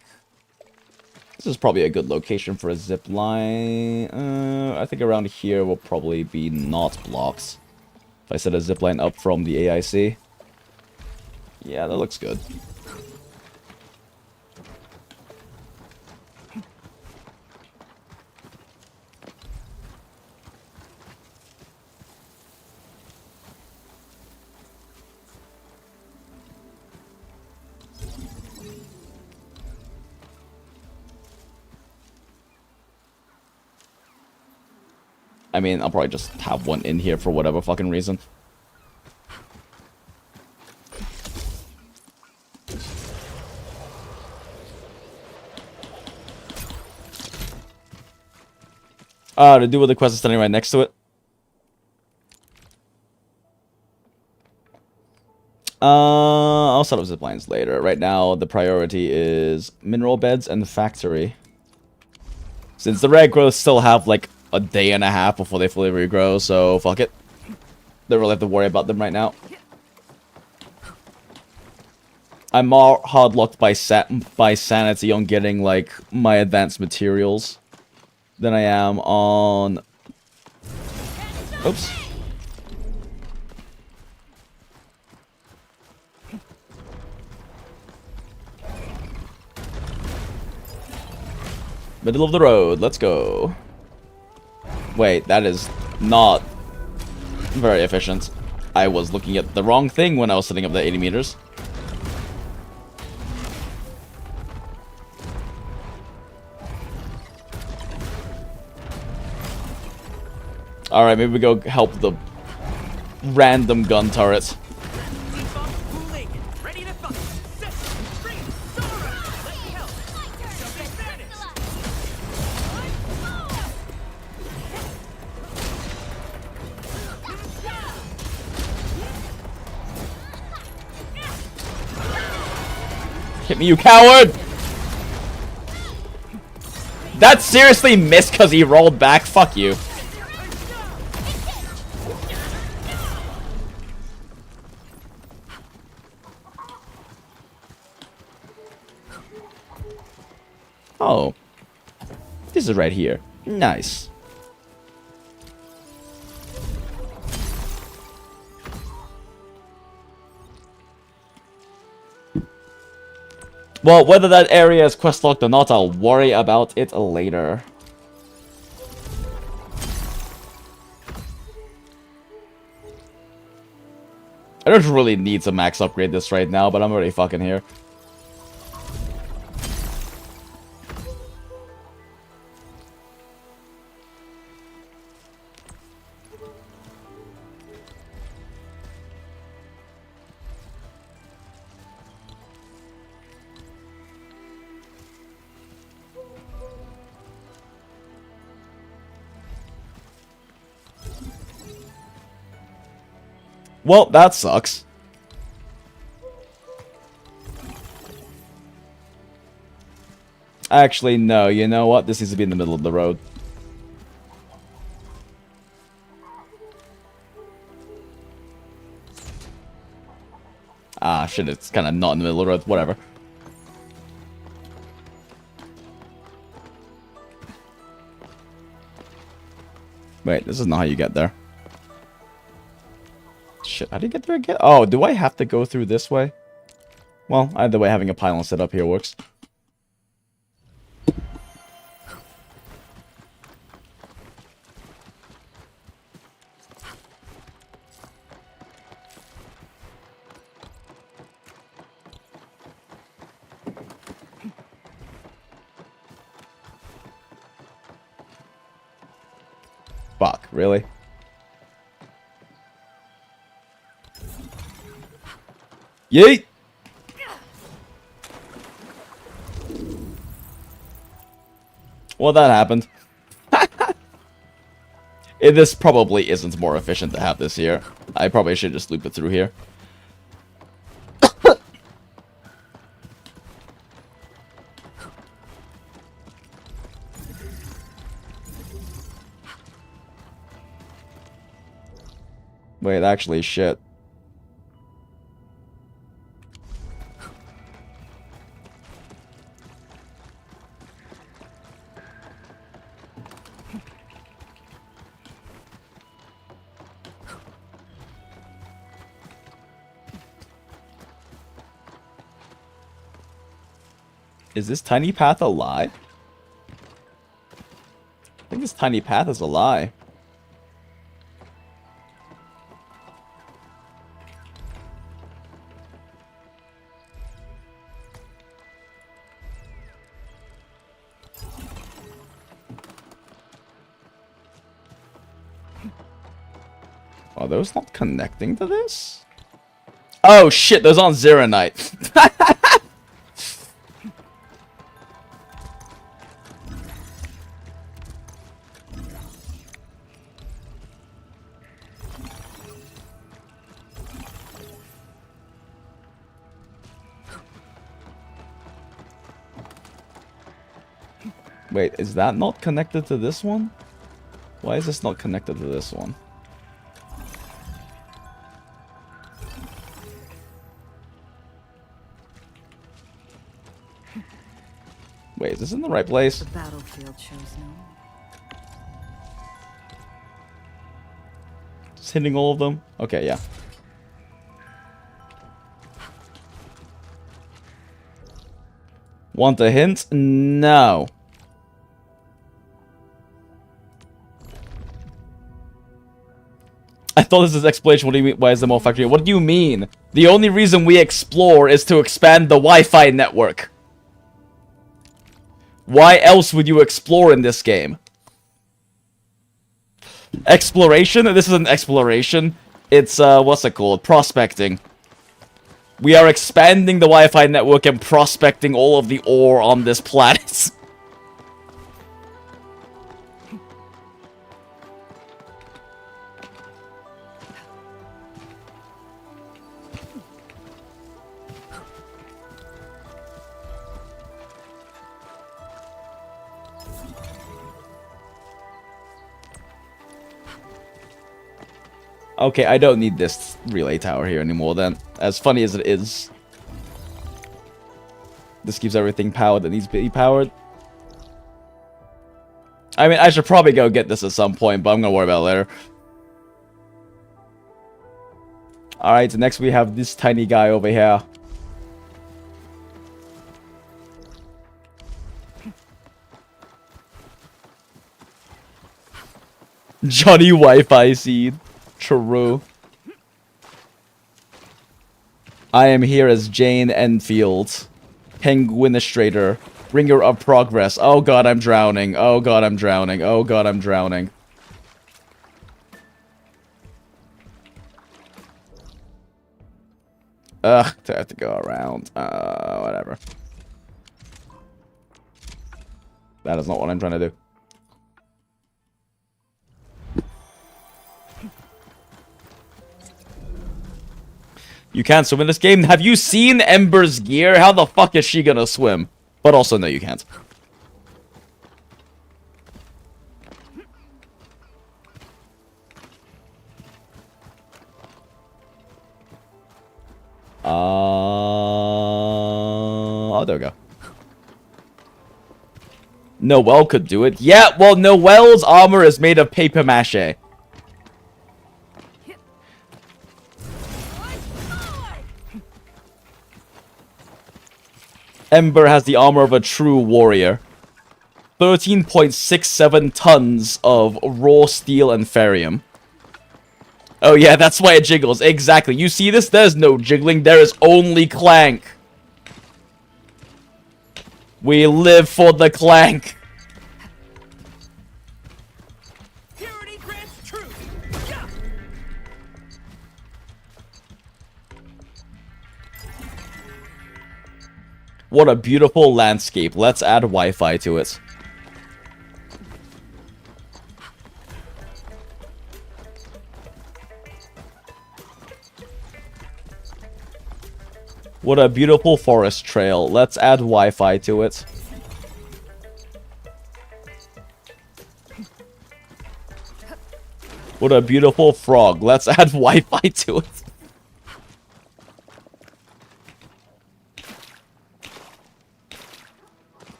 this is probably a good location for a zipline. I think around here will probably be not blocks. If I set a zipline up from the AIC. Yeah, that looks good. I mean, I'll probably just have one in here for whatever fucking reason. To do with the quest is standing right next to it. I'll set up ziplines later. Right now, the priority is mineral beds and the factory. Since the rare growths still have, like, a day and a half before they fully regrow, so fuck it. Don't really have to worry about them right now. I'm more hard-locked by sanity on getting, like, my advanced materials than I am on... Oops. Middle of the road, let's go. Wait, that is not very efficient. I was looking at the wrong thing when I was setting up the 80 meters. Alright, maybe we go help the random gun turret. Hit me, you coward! That seriously missed because he rolled back? Fuck you. Oh. This is right here. Nice. Well, whether that area is quest locked or not, I'll worry about it later. I don't really need to max upgrade this right now, but I'm already fucking here. Well, that sucks. Actually, no. You know what? This needs to be in the middle of the road. Ah, shit. It's kind of not in the middle of the road. Whatever. Wait, this is not how you get there. Shit, how do you get there again? Oh, do I have to go through this way? Well, either way, having a pylon set up here works. Fuck, really? Yeet! Well, that happened. This probably isn't more efficient to have this here. I probably should just loop it through here. Wait, actually, shit. Is this tiny path a lie? I think this tiny path is a lie. Are those not connecting to this? Oh shit, those aren't Zeronite. Wait, is that not connected to this one? Why is this not connected to this one? Wait, is this in the right place? The battlefield shows no. Just hitting all of them? Okay, yeah. Want a hint? No. I thought this is explanation. What do you mean? Why is the mall factory? What do you mean? The only reason we explore is to expand the Wi-Fi network. Why else would you explore in this game? Exploration? This is an exploration. It's, what's it called? Prospecting. We are expanding the Wi-Fi network and prospecting all of the ore on this planet. Okay, I don't need this relay tower here anymore then. As funny as it is. This keeps everything powered that needs to be powered. I mean, I should probably go get this at some point, but I'm gonna worry about it later. Alright, so next we have this tiny guy over here. Johnny Wi-Fi seed. True. I am here as Jane Enfield, Penguinistrator, bringer of progress. Oh god, I'm drowning. Oh god, I'm drowning. Oh god, I'm drowning. Ugh, I have to go around. Whatever. That is not what I'm trying to do. You can't swim in this game. Have you seen Ember's gear? How the fuck is she gonna swim? But also, no, you can't. Oh, there we go. Noelle could do it. Yeah, well, Noelle's armor is made of paper mache. Ember has the armor of a true warrior. 13.67 tons of raw steel and ferrium. Oh yeah, that's why it jiggles. Exactly. You see this? There's no jiggling. There is only clank. We live for the clank. What a beautiful landscape. Let's add Wi-Fi to it. What a beautiful forest trail. Let's add Wi-Fi to it. What a beautiful frog. Let's add Wi-Fi to it.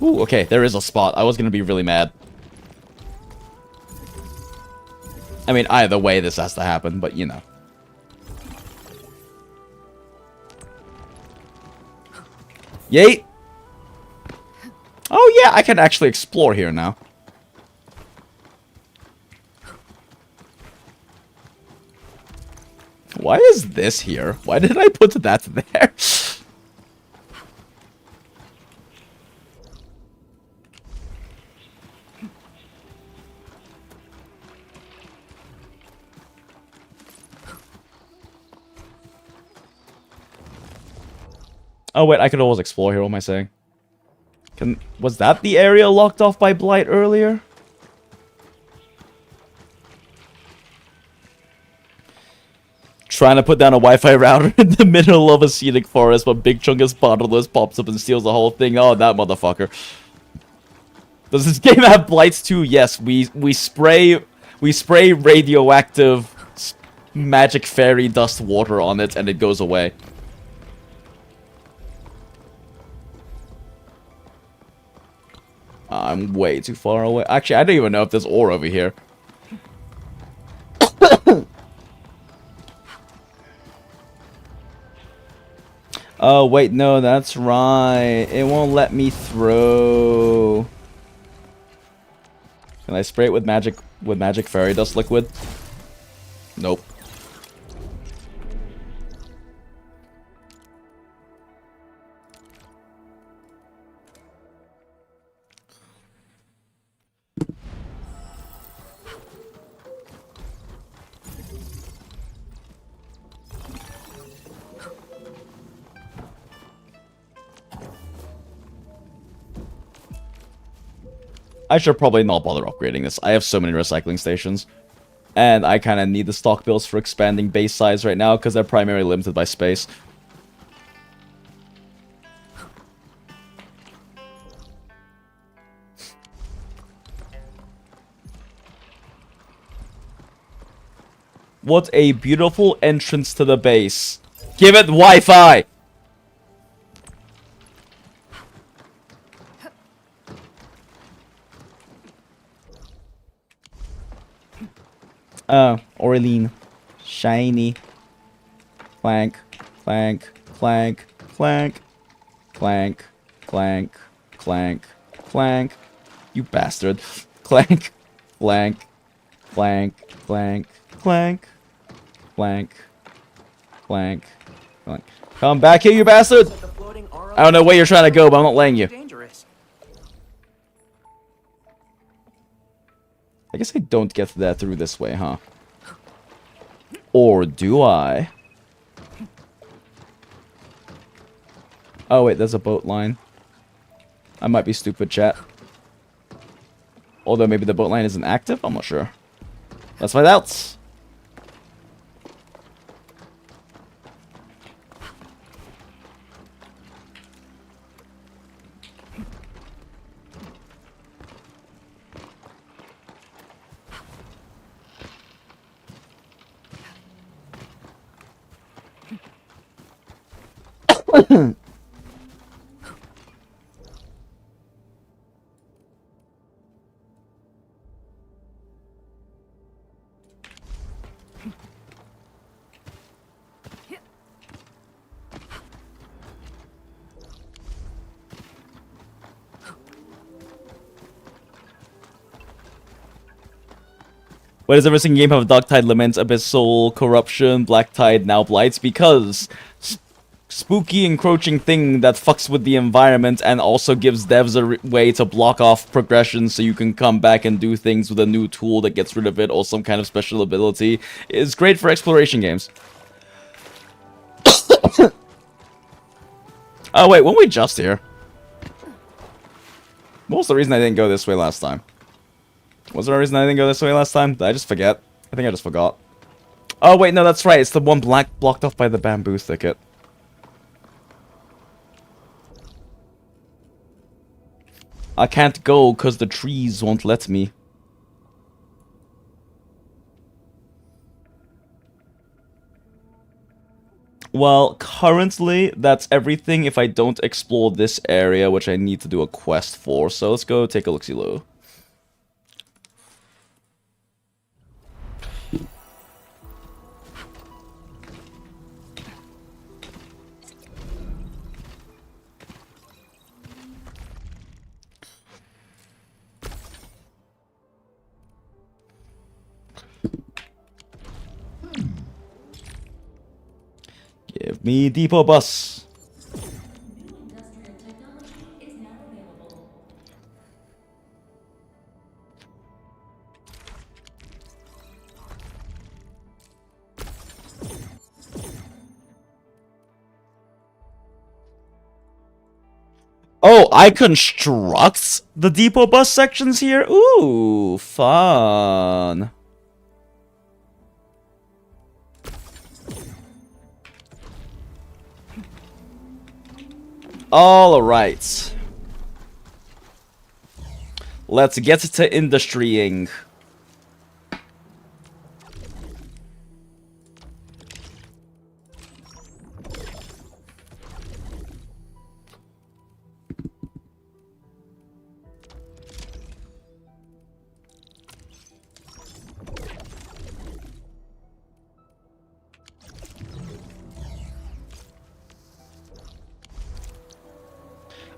Ooh, okay, there is a spot. I was gonna be really mad. I mean, either way this has to happen, but you know. Yeet! Oh yeah, I can actually explore here now. Why is this here? Why did I put that there? Oh wait, I could always explore here, what am I saying? Was that the area locked off by Blight earlier? Trying to put down a Wi-Fi router in the middle of a scenic forest, but Big Chungus Bottomless pops up and steals the whole thing. Oh, that motherfucker. Does this game have blights too? Yes, we spray radioactive magic fairy dust water on it and it goes away. I'm way too far away. Actually, I don't even know if there's ore over here. Oh, wait, no, that's right. It won't let me throw. Can I spray it with magic fairy dust liquid? Nope. I should probably not bother upgrading this. I have so many recycling stations. And I kind of need the stock builds for expanding base size right now because they're primarily limited by space. What a beautiful entrance to the base. Give it Wi-Fi! Orlean. Shiny. Clank. Clank. Clank. Clank. Clank. Clank. Clank. Clank. You bastard. Clank. Clank. Clank. Clank. Clank. Clank. Clank. Clank. Come back here, you bastard! I don't know where you're trying to go, but I'm not letting you. I guess I don't get that through this way, huh? Or do I? Oh wait, there's a boat line. I might be stupid, chat. Although maybe the boat line isn't active? I'm not sure. Let's find out! Why does every single game have Dark Tide Laments, Abyssal, Corruption, Black Tide, now Blights? Because spooky encroaching thing that fucks with the environment and also gives devs a way to block off progression so you can come back and do things with a new tool that gets rid of it or some kind of special ability is great for exploration games. Oh wait, weren't we just here? What was the reason I didn't go this way last time? Was there a reason I didn't go this way last time? Did I just forget? I think I just forgot. Oh wait, no, that's right. It's the one blocked off by the bamboo thicket. I can't go because the trees won't let me. Well, currently, that's everything if I don't explore this area, which I need to do a quest for. So let's go take a look-see-loo. Give me depot bus. Oh, I construct the depot bus sections here? Ooh, fun. Alright. Let's get to industrying.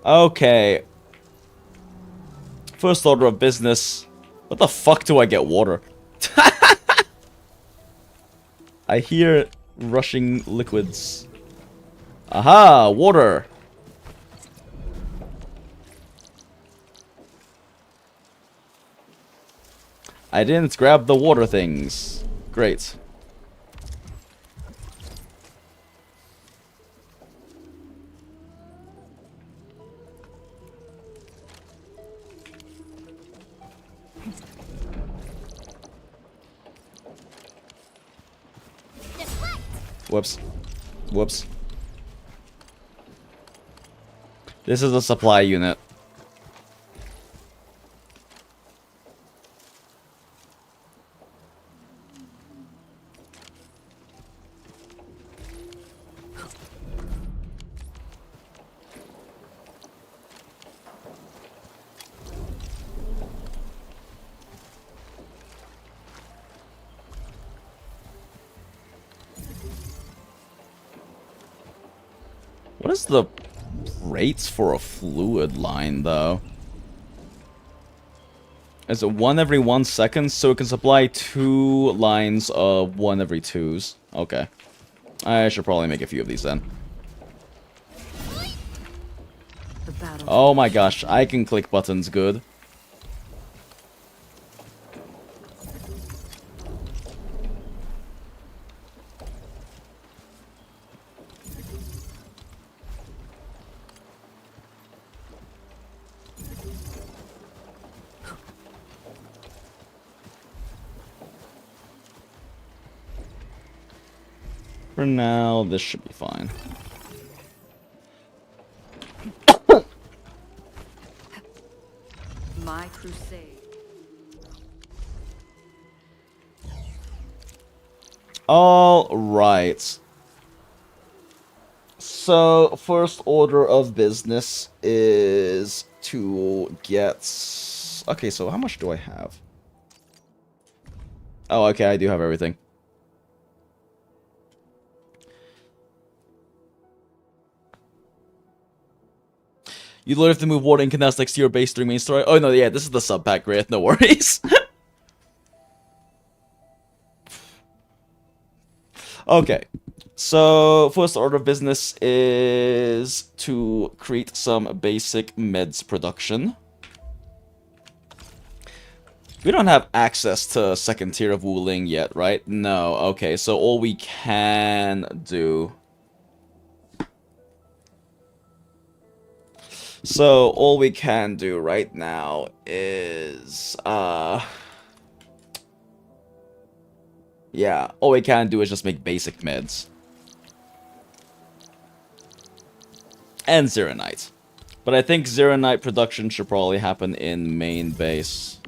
Okay. First order of business. What the fuck do I get water? I hear rushing liquids. Aha! Water! I didn't grab the water things. Great. Whoops. Whoops. This is a supply unit. What is the rates for a fluid line, though? Is it 1 every 1 second? So it can supply 2 lines of 1 every 2s. Okay. I should probably make a few of these then. Oh my gosh, I can click buttons good. For now, this should be fine. My crusade. All right. So, first order of business is to get... Okay, so how much do I have? Oh, okay, I do have everything. You don't have to move water and canals next to your base during main story. Oh, no, yeah, this is the sub-pack, Wraith, no worries. Okay, so first order of business is to create some basic meds production. We don't have access to second tier of WULING yet, right? No, okay, so all we can do... So, all we can do right now is, yeah, all we can do is just make basic meds. And Zeronite. But I think Zeronite production should probably happen in main base.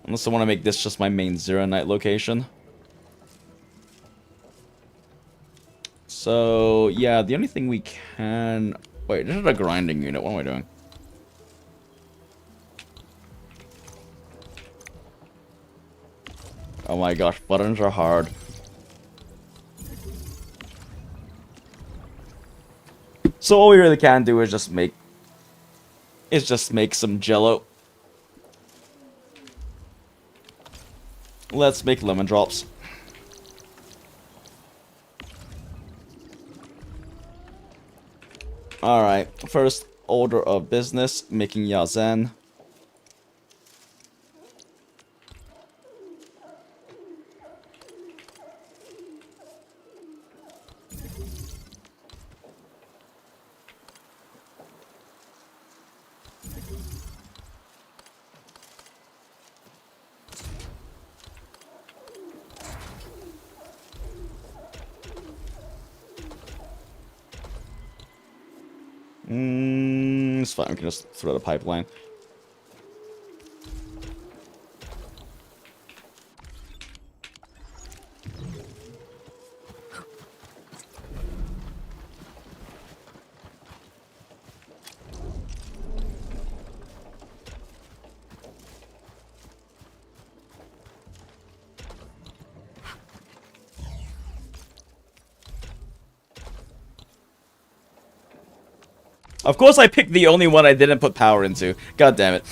Unless I want to make this just my main Zeronite location. So, yeah, the only thing we can... Wait, this is a grinding unit. What am I doing? Oh my gosh, buttons are hard. So all we really can do is just make some jello. Let's make lemon drops. Alright, first order of business, making Yazen. It's fine, we can just throw the pipeline. Of course I picked the only one I didn't put power into. God damn it.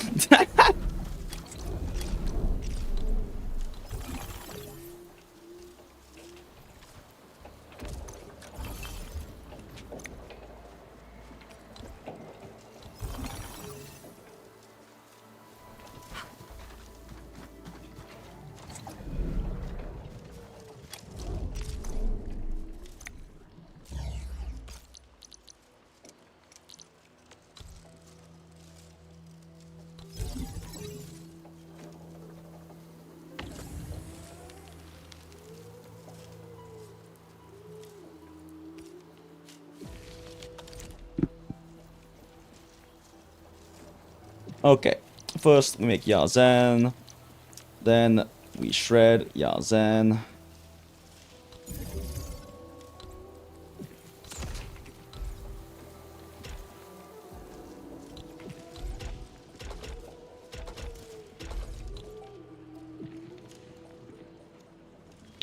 Okay, first we make Yazen, then we shred Yazen.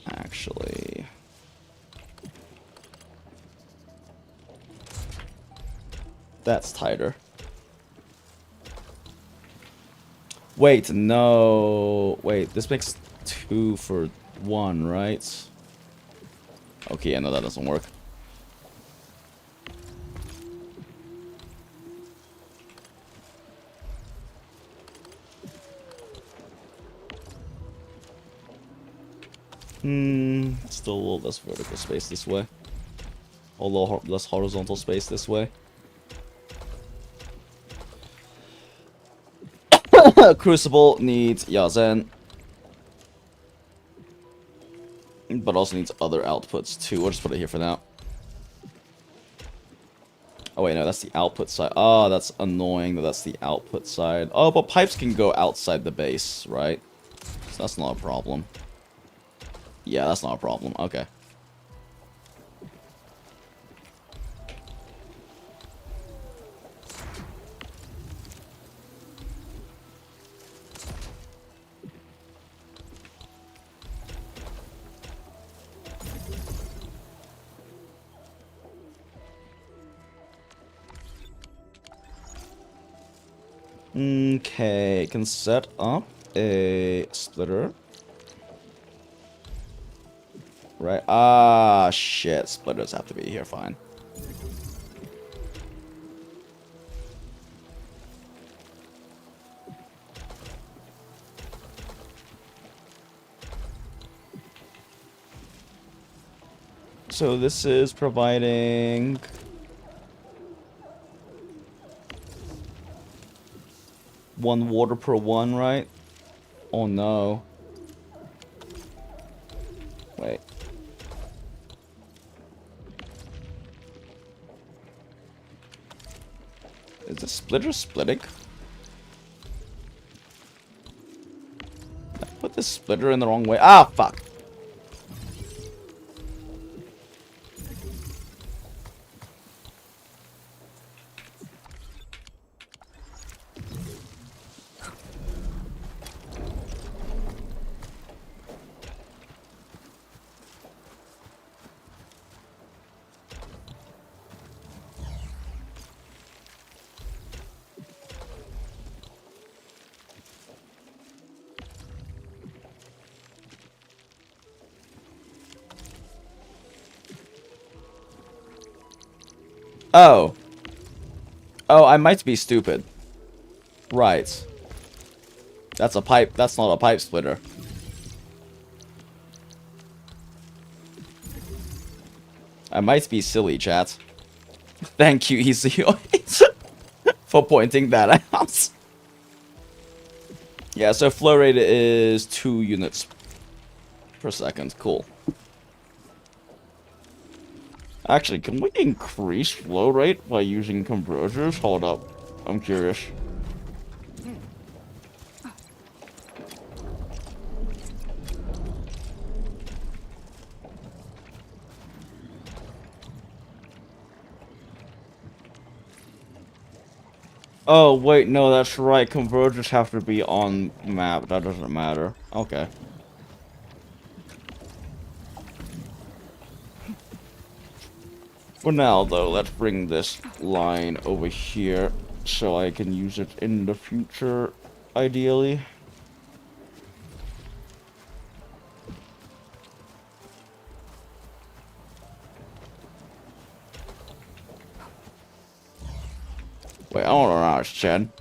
Actually... that's tighter. Wait, no. Wait, this makes 2 for 1, right? Okay, yeah, no, that doesn't work. Still a little less vertical space this way. A little less horizontal space this way. Crucible needs Yazen. But also needs other outputs too. We'll just put it here for now. Oh wait, no, that's the output side. Oh, that's annoying that that's the output side. Oh, but pipes can go outside the base, right? So that's not a problem. Yeah, that's not a problem. Okay. Okay, can set up a splitter. Right. Ah, shit. Splitters have to be here. Fine. So this is providing... one water per one, right? Oh no. Wait. Is the splitter splitting? I put this splitter in the wrong way. Ah, fuck. Oh. Oh, I might be stupid. Right. That's a pipe. That's not a pipe splitter. I might be silly, chat. Thank you, Easy, for pointing that out. Yeah, so flow rate is 2 units per second. Cool. Actually, can we increase flow rate by using converters? Hold up. I'm curious. Oh, wait, no, that's right. Converters have to be on map. That doesn't matter. Okay. For now, though, let's bring this line over here so I can use it in the future, ideally. Wait, I don't know, Chen.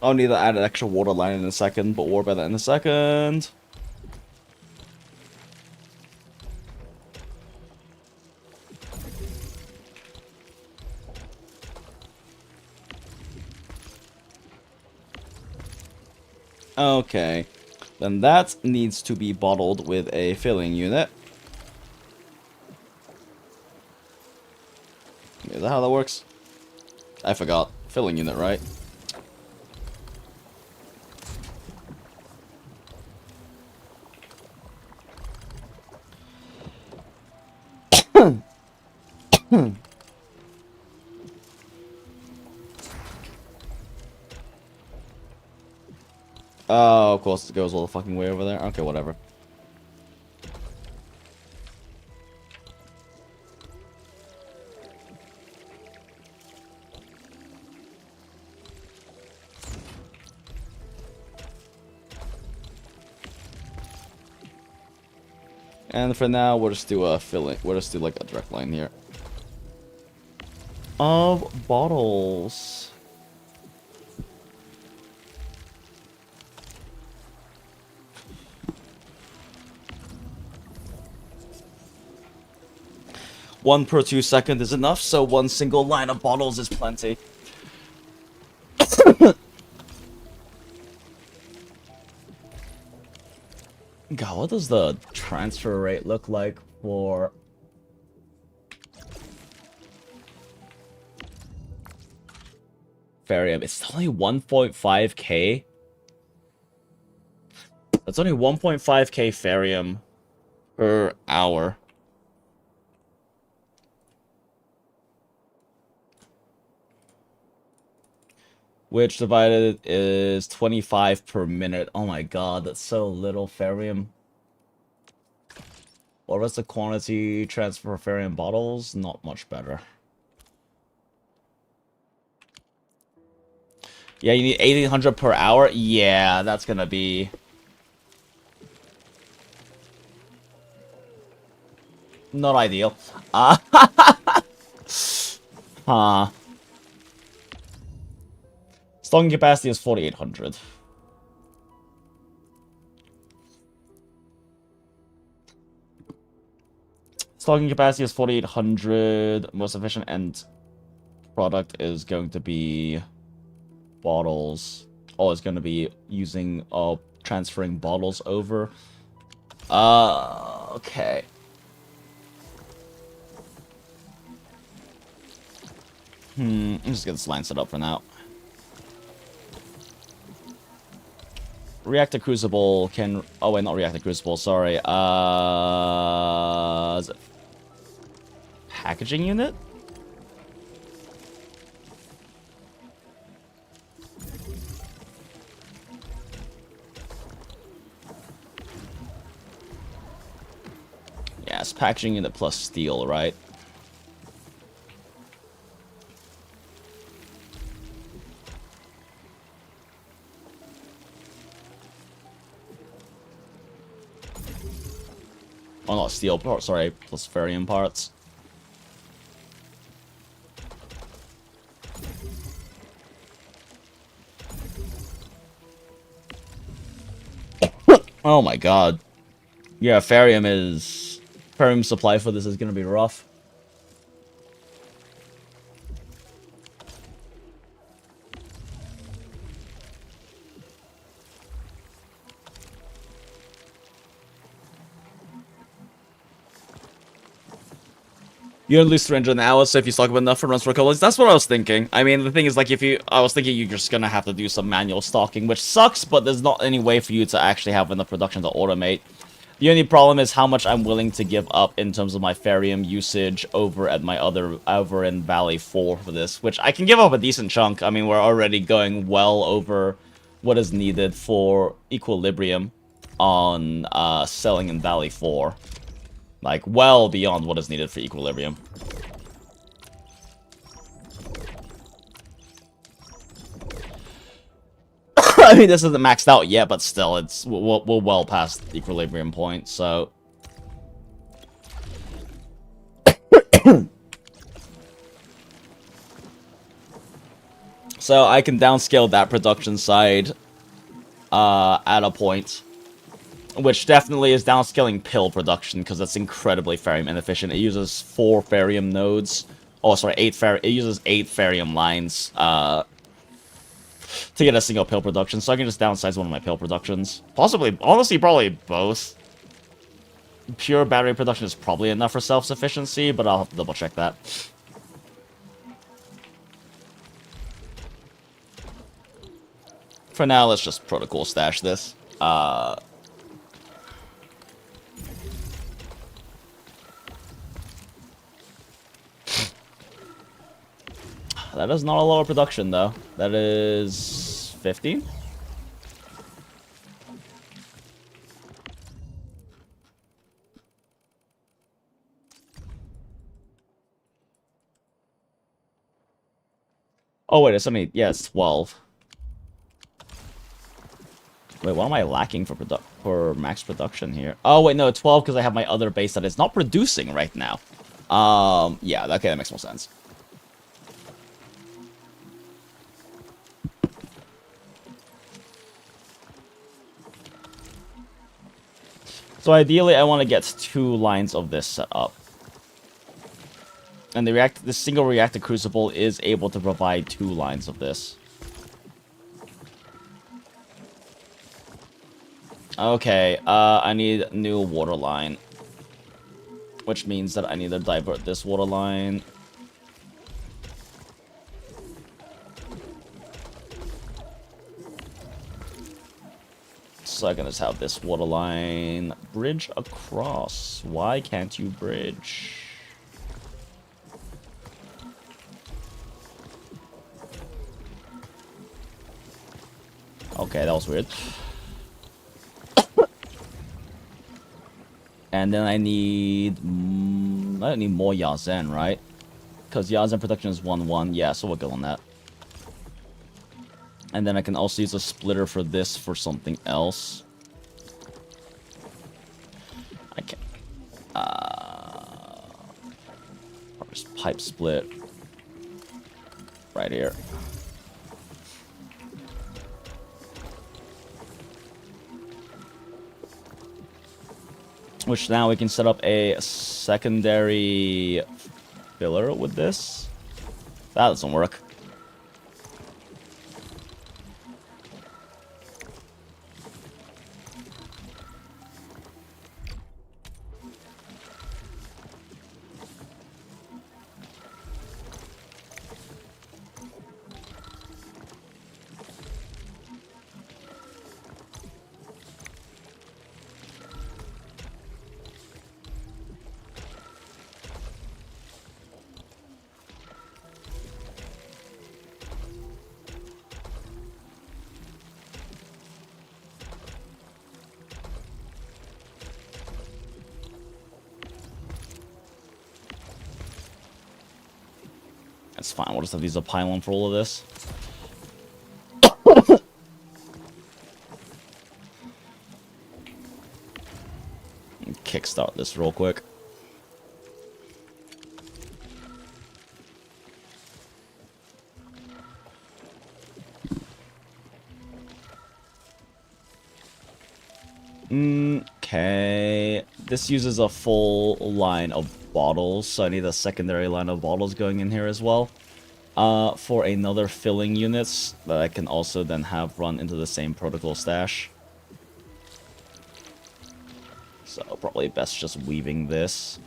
I'll need to add an extra water line in a second, but we'll worry about that in a second. Okay, then that needs to be bottled with a filling unit. Is that how that works? I forgot. Filling unit, right? Oh, of course it goes all the fucking way over there. Okay, whatever. And for now, we'll just do a filling. We'll just do like a direct line here. Of bottles. One per 2 seconds is enough, so one single line of bottles is plenty. God, what does the transfer rate look like for... Ferium? It's only 1.5k? That's only 1.5k Ferium per hour. Which divided is 25 per minute. Oh my god, that's so little Ferium. What was the quantity transfer for Ferium bottles? Not much better. Yeah, you need 1800 per hour? Yeah, that's gonna be... not ideal. Stocking capacity is 4800. Stocking capacity is 4800. Most efficient end product is going to be bottles. Oh, it's going to be using transferring bottles over. Okay. I'm just gonna line set up for now. Reactor Crucible can... oh wait, not Reactor Crucible, sorry. Is it packaging unit? Yeah, it's packaging unit plus steel, right? Oh, not steel parts, sorry, plus Ferium parts. Oh my god. Yeah, Ferium supply for this is gonna be rough. You don't lose 300 an hour, so if you stock up enough for runs for a couple days, that's what I was thinking. I mean, the thing is, like, I was thinking you're just gonna have to do some manual stocking, which sucks, but there's not any way for you to actually have enough production to automate. The only problem is how much I'm willing to give up in terms of my Ferium usage over at my over in Valley 4 for this, which I can give up a decent chunk. I mean, we're already going well over what is needed for Equilibrium on selling in Valley 4. Like, well beyond what is needed for Equilibrium. I mean, this isn't maxed out yet, but still, we're well past the Equilibrium point, so... So, I can downscale that production side at a point. Which definitely is downscaling pill production, because that's incredibly Ferium inefficient. It uses 4 Ferium nodes. Oh, sorry, 8 Ferium. It uses 8 Ferium lines to get a single pill production, so I can just downsize one of my pill productions. Possibly, honestly, probably both. Pure battery production is probably enough for self-sufficiency, but I'll have to double check that. For now, let's just protocol stash this. That is not a lot of production, though. That is 15? Oh, wait, it's only... Yeah, it's 12. Wait, what am I lacking for max production here? Oh, wait, no, 12 because I have my other base that is not producing right now. Yeah, okay, that makes more sense. So ideally, I want to get 2 lines of this set up. And the single reactor crucible is able to provide 2 lines of this. Okay, I need a new water line. Which means that I need to divert this water line. So I can just have this water line bridge across. Why can't you bridge? Okay, that was weird. And then I don't need more Yazen, right? Because Yazen protection is 1-1. Yeah, so we'll go on that. And then I can also use a splitter for this for something else. I can... just pipe split. Right here. Which now we can set up a secondary filler with this. That doesn't work. That's fine, we'll just have to use a pylon for all of this. Kickstart this real quick. Okay, this uses a full line of bottles, so I need a secondary line of bottles going in here as well. For another filling units that I can also then have run into the same protocol stash. So probably best just weaving this.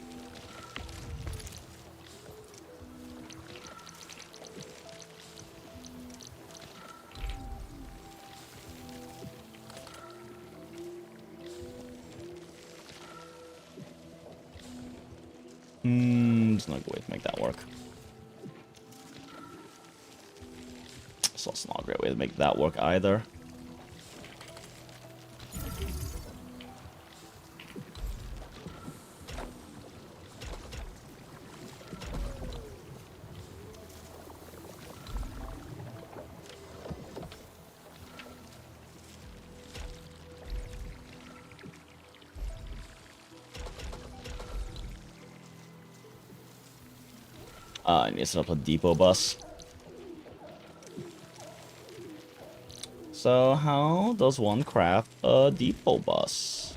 There's no good way to make that work. It's also not a great way to make that work either. I need to set up a depot bus. So how does one craft a depot bus?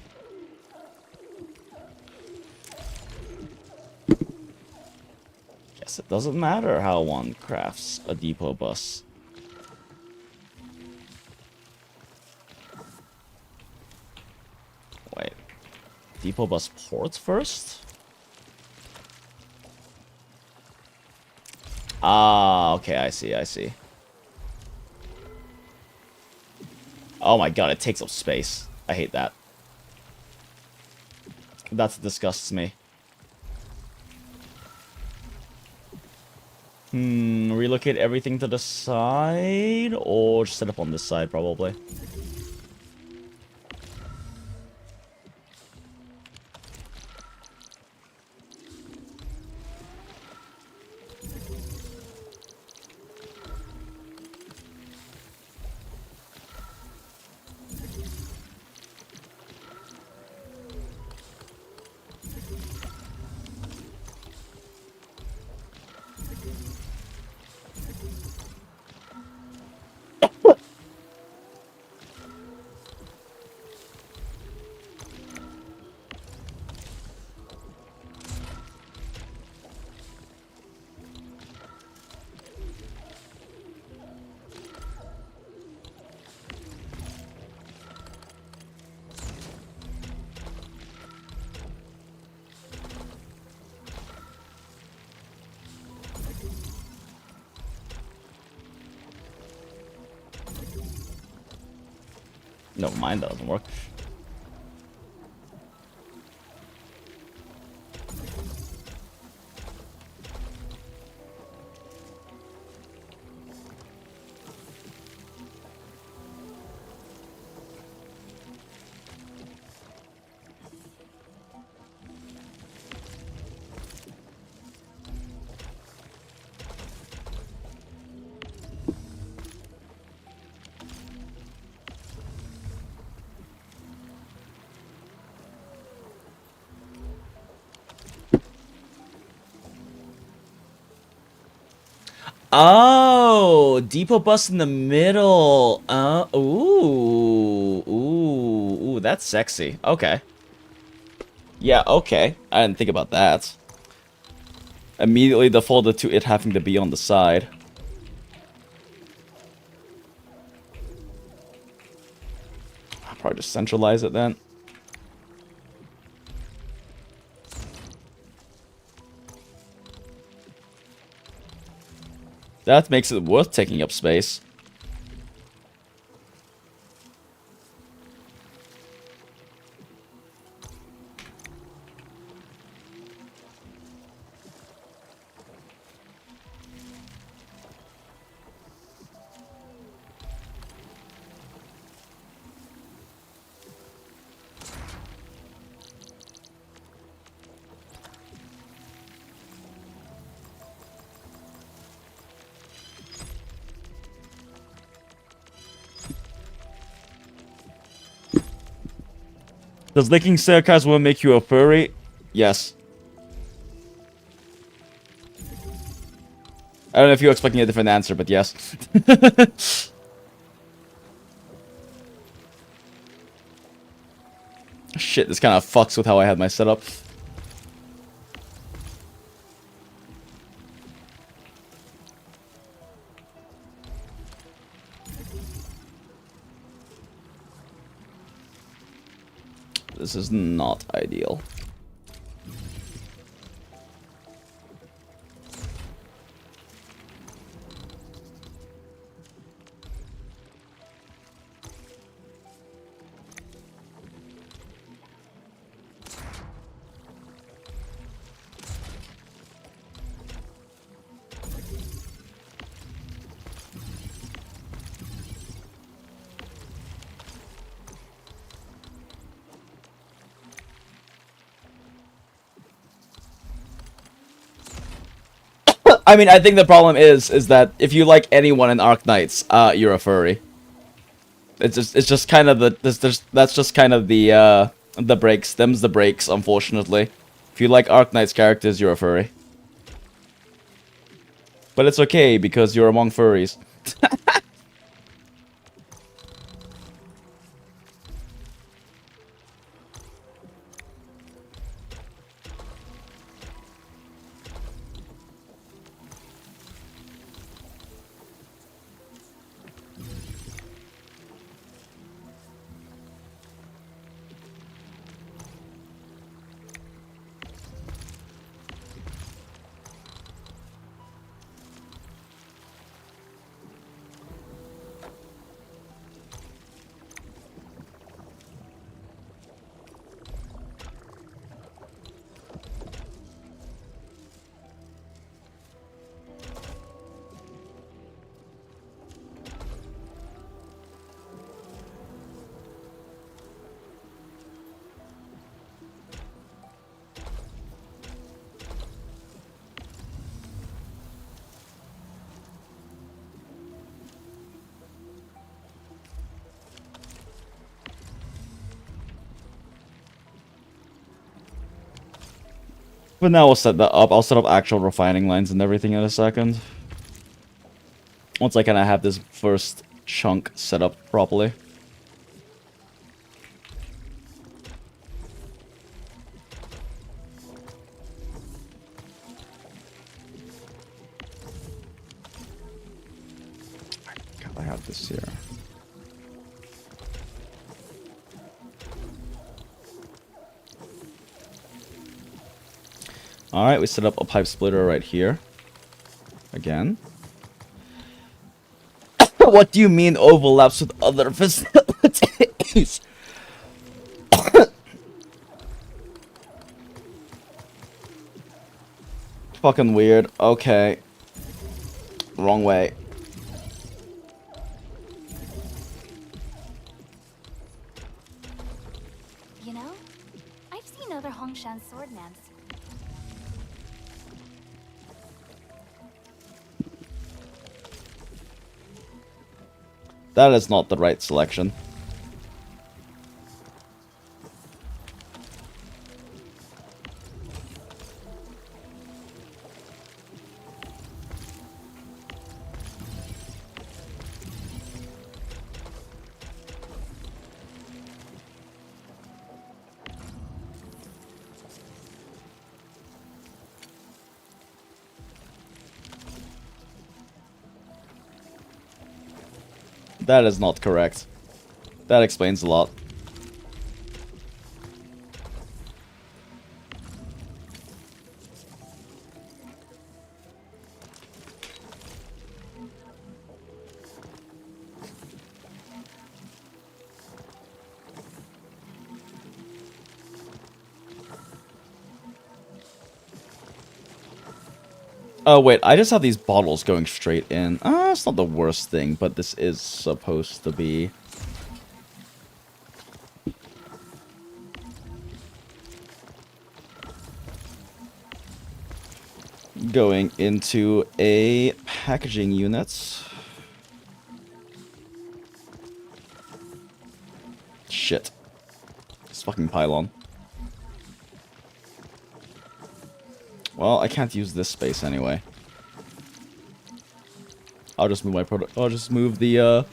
Guess it doesn't matter how one crafts a depot bus. Wait. Depot bus ports first? Ah, okay, I see. Oh my god, it takes up space. I hate that. That disgusts me. Relocate everything to the side, or just set up on this side, probably. No, mine doesn't work. Oh, depot bus in the middle. Ooh, that's sexy. Okay. Yeah, okay. I didn't think about that. Immediately defaulted to it having to be on the side. I'll probably just centralize it then. That makes it worth taking up space. Does licking sarcasm make you a furry? Yes. I don't know if you're expecting a different answer, but yes. Shit, this kind of fucks with how I had my setup. This is not ideal. I mean, I think the problem is that if you like anyone in Arc Knights, you're a furry. It's just kind of that's just kind of the breaks. Them's the breaks, unfortunately. If you like Arc Knights characters, you're a furry. But it's okay because you're among furries. But now we'll set that up. I'll set up actual refining lines and everything in a second. Once I kind of have this first chunk set up properly. I have this here. Alright, we set up a pipe splitter right here. Again. What do you mean overlaps with other facilities? Fucking weird. Okay. Wrong way. You know, I've seen other Hongshan swordmans. That is not the right selection. That is not correct. That explains a lot. Oh wait, I just have these bottles going straight in. It's not the worst thing, but this is supposed to be. Going into a packaging unit. Shit. This fucking pylon. Well, I can't use this space anyway. I'll just move my product. I'll just move the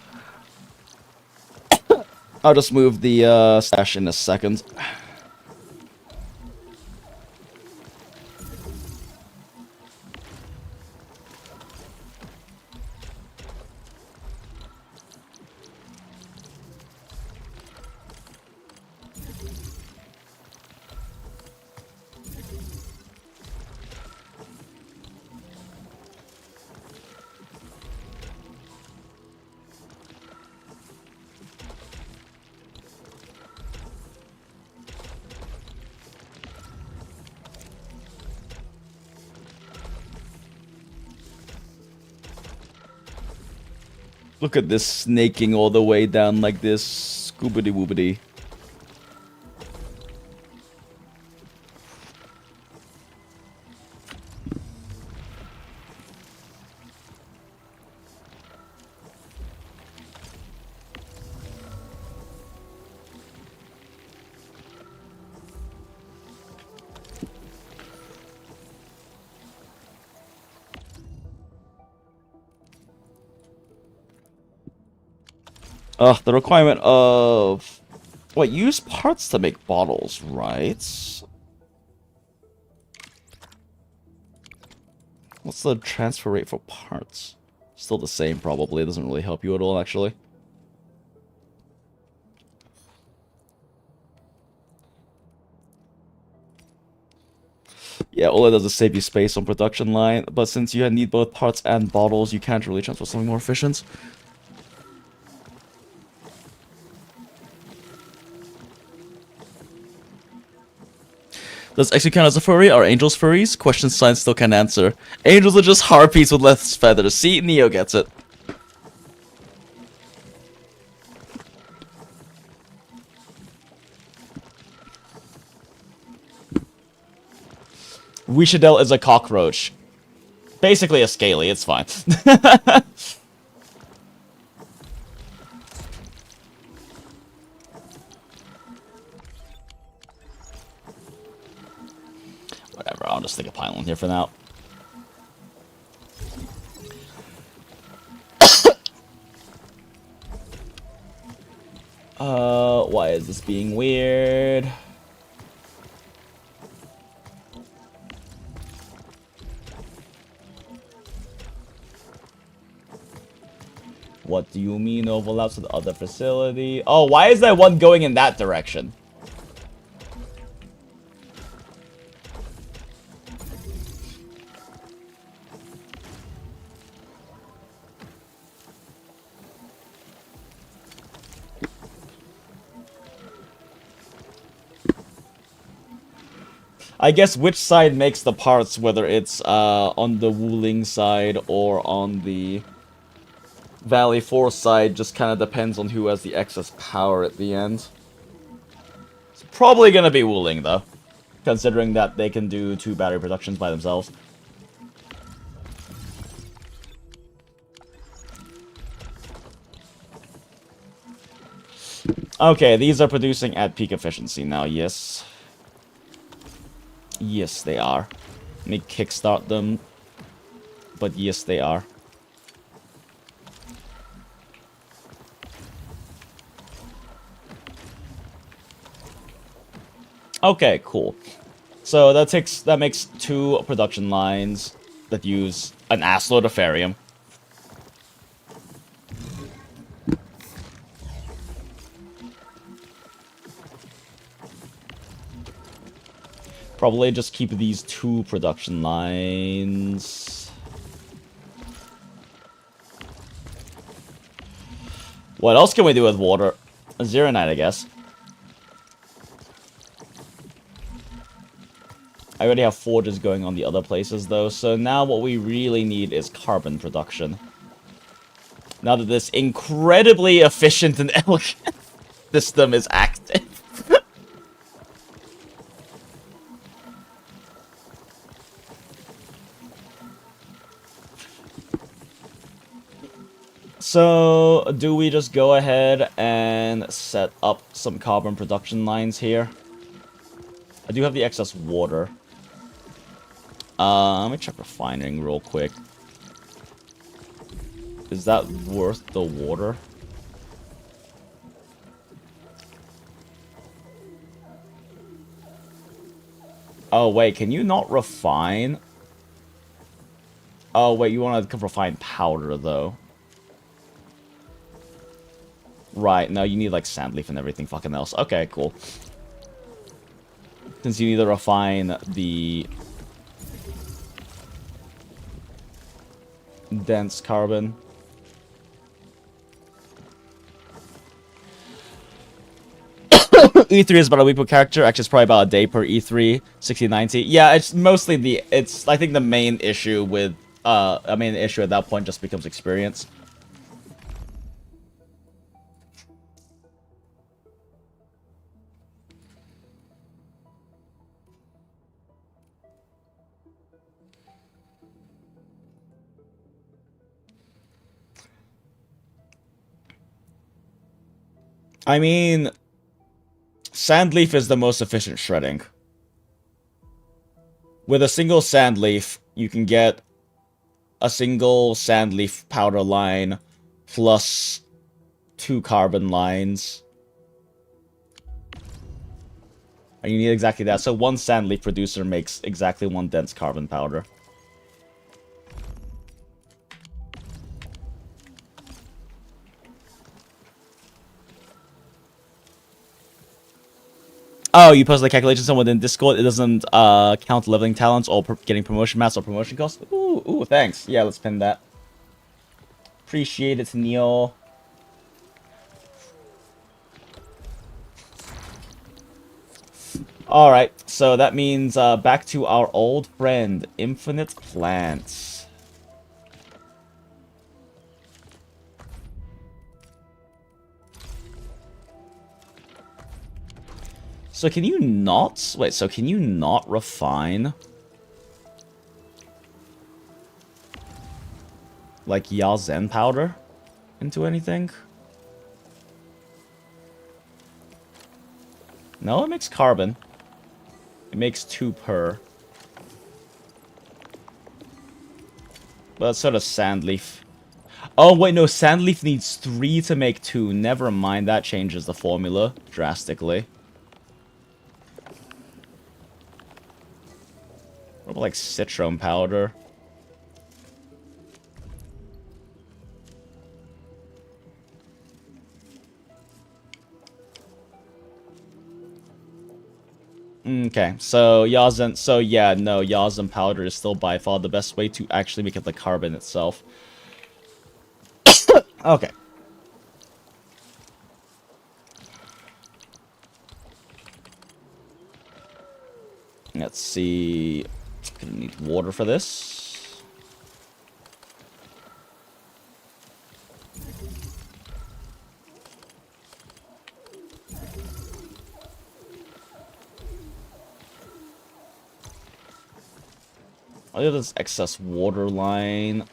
I'll just move the stash in a second. Look at this snaking all the way down like this. Scoobity woobity. The requirement of... Wait, use parts to make bottles, right? What's the transfer rate for parts? Still the same, probably. It doesn't really help you at all, actually. Yeah, all it does is save you space on production line, but since you need both parts and bottles, you can't really transfer something more efficient. Does X count as a furry? Are angels furries? Question sign still can't answer. Angels are just harpies with less feathers. See, Neo gets it. Wishadel is a cockroach. Basically a scaly, it's fine. Whatever, I don't just stick a pylon here for now. Why is this being weird? What do you mean overlaps with the other facility? Oh, why is that one going in that direction? I guess which side makes the parts, whether it's on the WULING side or on the Valley 4 side, just kind of depends on who has the excess power at the end. It's probably going to be WULING, though, considering that they can do 2 battery productions by themselves. Okay, these are producing at peak efficiency now, yes. Yes, they are. Let me kickstart them. But yes, they are. Okay, cool. So that makes 2 production lines that use an assload of Farium. Probably just keep these 2 production lines. What else can we do with water? A Zeronite, I guess. I already have forges going on the other places, though, so now what we really need is carbon production. Now that this incredibly efficient and elegant system is active. So, do we just go ahead and set up some carbon production lines here? I do have the excess water. Let me check refining real quick. Is that worth the water? Oh, wait, can you not refine? Oh, wait, you want to refine powder, though. Right, no, you need, like, sand leaf and everything fucking else. Okay, cool. Since you need to refine the dense carbon. E3 is about a week per character. Actually, it's probably about a day per E3. 60-90. Yeah, it's mostly I think the main issue with, issue at that point just becomes experience. I mean, sand leaf is the most efficient shredding. With a single sand leaf, you can get a single sand leaf powder line plus 2 carbon lines. And you need exactly that. So 1 sand leaf producer makes exactly 1 dense carbon powder. Oh, you posted the calculation somewhere in Discord. It doesn't count leveling talents or getting promotion mats or promotion costs. Ooh, thanks. Yeah, let's pin that. Appreciate it, Neo. Alright, so that means back to our old friend, Infinite Plants. So can you not... Wait, so can you not refine... like Yazen powder into anything? No, it makes carbon. It makes 2 per. But so does Sandleaf. Oh, wait, no, Sandleaf needs 3 to make 2. Never mind, that changes the formula drastically. What about, like, citron powder? Okay, so Yazan, so yeah, no, Yazan powder is still by far the best way to actually make it the carbon itself. Okay. Let's see. Gonna need water for this. I'll do this excess water line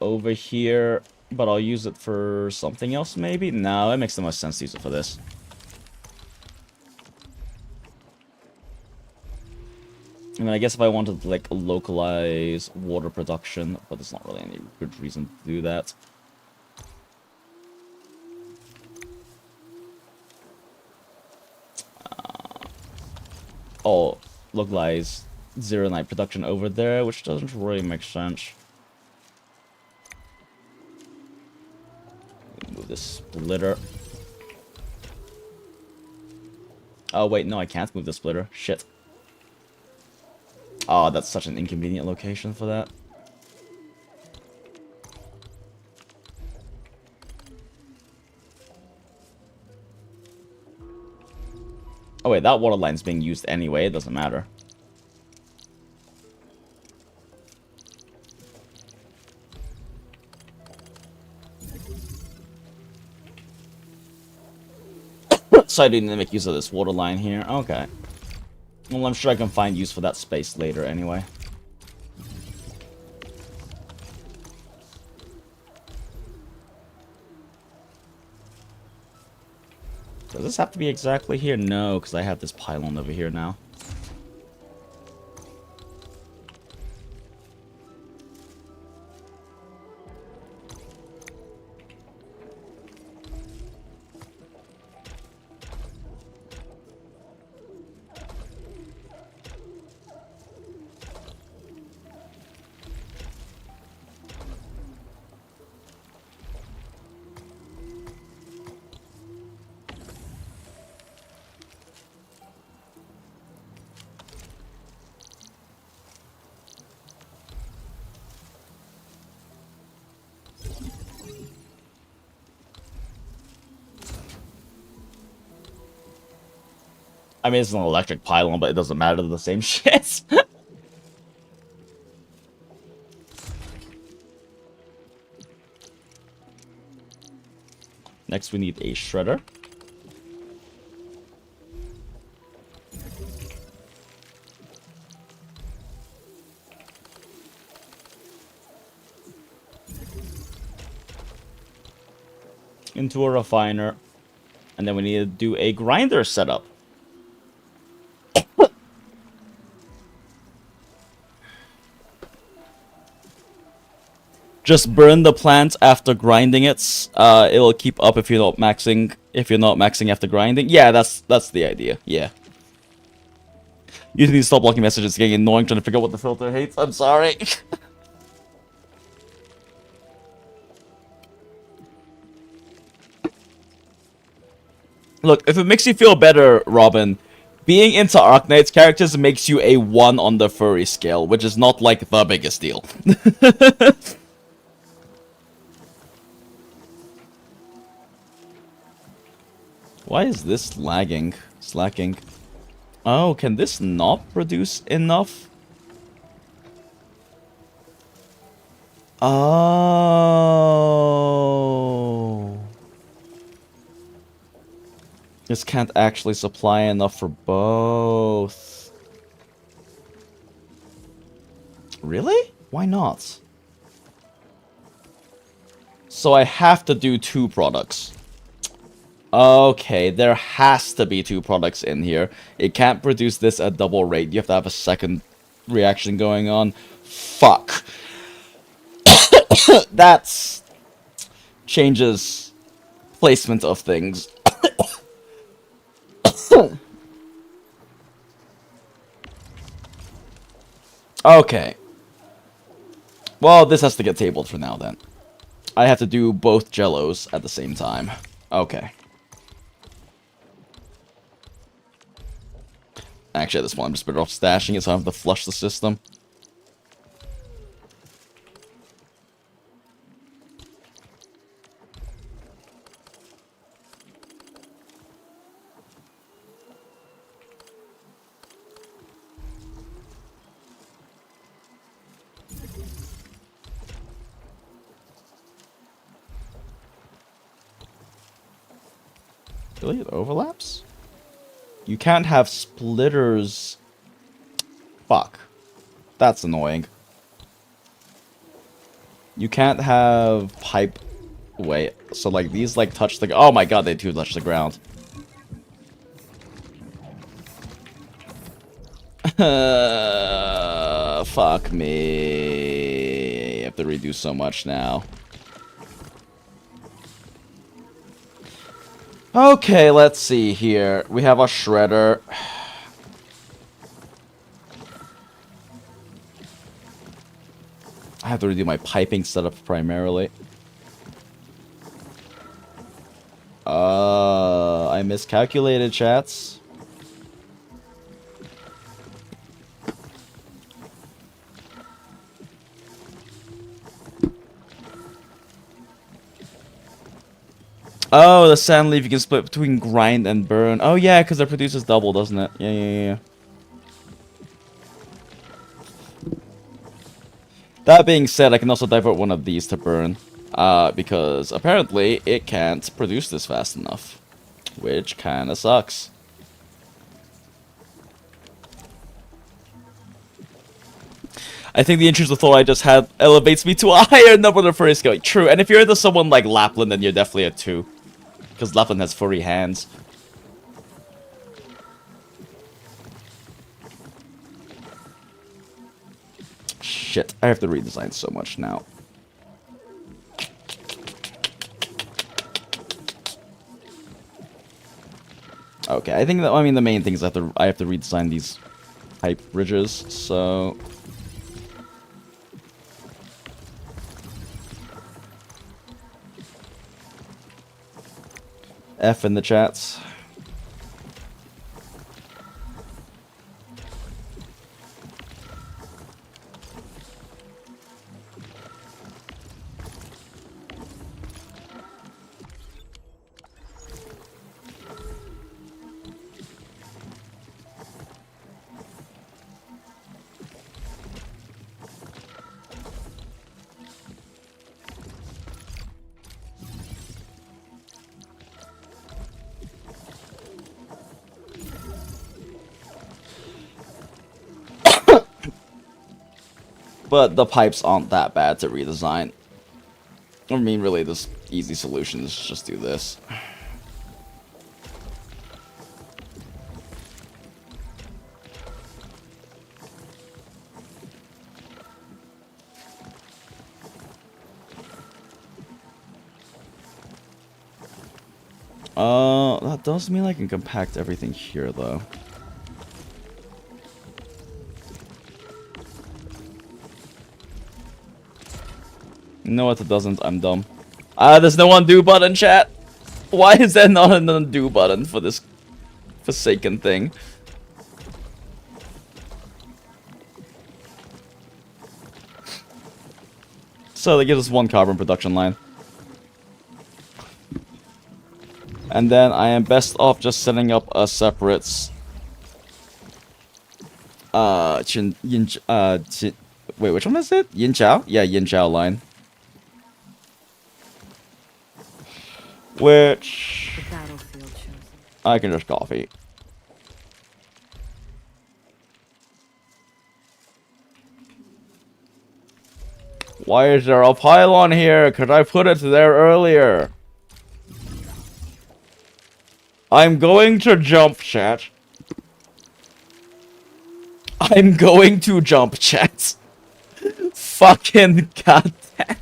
over here, but I'll use it for something else maybe? No, it makes the most sense to use it for this. I mean, I guess if I wanted to, like, localize water production, but there's not really any good reason to do that. Oh, localize zero night production over there, which doesn't really make sense. Move this splitter. Oh, wait, no, I can't move the splitter. Shit. Oh, that's such an inconvenient location for that. Oh, wait, that water line's being used anyway. It doesn't matter. So I do need to make use of this water line here. Okay. Well, I'm sure I can find use for that space later anyway. Does this have to be exactly here? No, because I have this pylon over here now. I mean, it's an electric pylon, but it doesn't matter, the same shit. Next, we need a shredder. Into a refiner. And then we need to do a grinder setup. Just burn the plant after grinding it. It'll keep up if you're not maxing. If you're not maxing after grinding. Yeah, that's the idea. Yeah. You need to stop blocking messages. It's getting annoying trying to figure out what the filter hates. I'm sorry. Look, if it makes you feel better, Robin, being into Arknight's characters makes you a 1 on the furry scale, which is not like the biggest deal. Why is this lagging? Slacking. Oh, can this not produce enough? Oh. This can't actually supply enough for both. Really? Why not? So I have to do 2 products. Okay, there has to be 2 products in here. It can't produce this at double rate. You have to have a second reaction going on. Fuck. That's changes placement of things. Okay. Well, this has to get tabled for now then. I have to do both jellos at the same time. Okay. Actually, at this point, I'm just better off stashing it so I don't have to flush the system. Really? It overlaps? You can't have splitters. Fuck. That's annoying. You can't have pipe. Wait. So, like, these, like, touch the. Oh my god, they do touch the ground. Fuck me. I have to redo so much now. Okay, let's see here. We have a shredder. I have to redo my piping setup primarily. I miscalculated, chats. Oh, the sand leaf you can split between grind and burn. Oh yeah, because it produces double, doesn't it? Yeah. That being said, I can also divert one of these to burn. Because apparently it can't produce this fast enough. Which kinda sucks. I think the intrusive thought I just had elevates me to a higher number than first going. True, and if you're into someone like Lapland, then you're definitely a 2. Because Lapland has furry hands. Shit, I have to redesign so much now. Okay, I think that, I mean, the main thing is I have to redesign these pipe bridges, so... F in the chats. But the pipes aren't that bad to redesign. I mean, really, this easy solution is just do this. That does mean I can compact everything here, though. No, what it doesn't. I'm dumb. There's no undo button, chat. Why is there not an undo button for this forsaken thing? So they give us one carbon production line. And then I am best off just setting up a separate wait, which one is it? Yin Chao? Yeah, Yin Chao line. Which I can just copy. Why is there a pylon here? Could I put it there earlier? I'm going to jump, chat. I'm going to jump, chat. Fucking goddamn.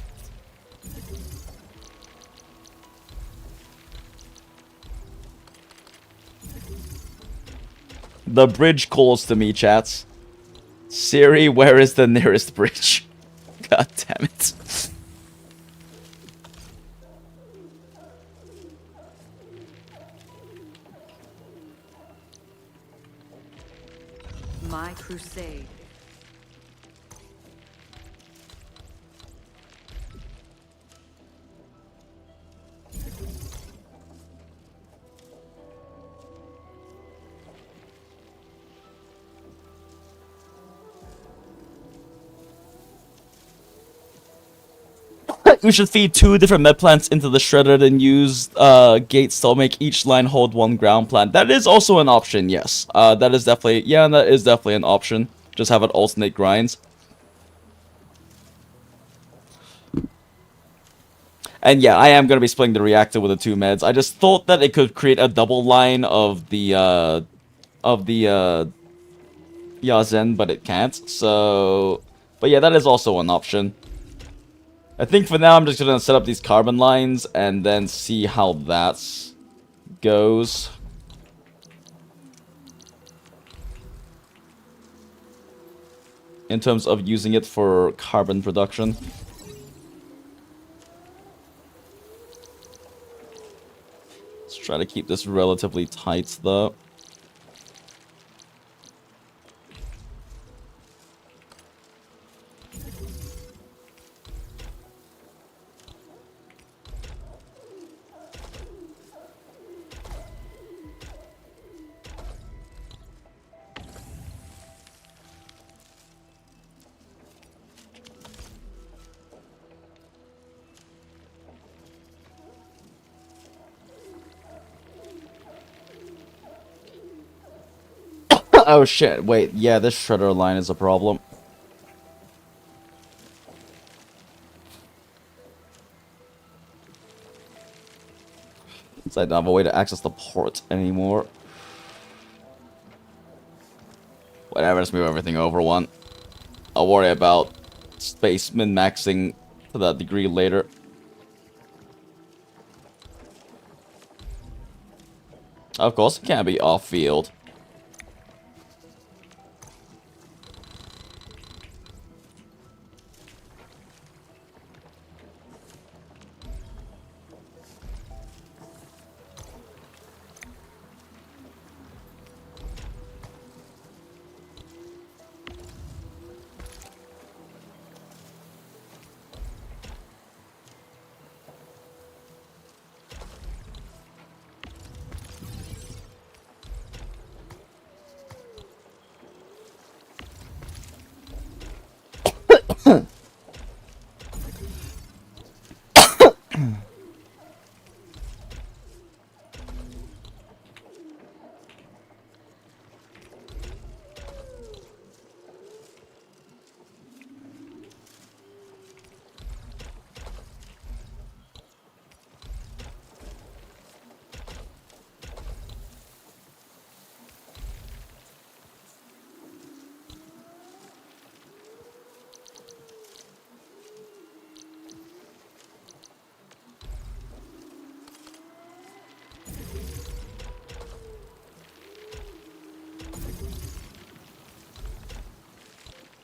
The bridge calls to me, chats. Siri, where is the nearest bridge? God damn it. My crusade. We should feed 2 different med plants into the shredder, then use gates to make each line hold 1 ground plant. That is also an option, yes. That is definitely, yeah, that is definitely an option. Just have it alternate grinds. And yeah, I am going to be splitting the reactor with the 2 meds. I just thought that it could create a double line of the Yazen, but it can't. So, but yeah, that is also an option. I think for now I'm just gonna set up these carbon lines and then see how that goes. In terms of using it for carbon production. Let's try to keep this relatively tight though. Oh shit, wait, yeah, this shredder line is a problem. So I don't have a way to access the port anymore. Whatever, just move everything over one. I'll worry about space min-maxing to that degree later. Of course, it can't be off-field.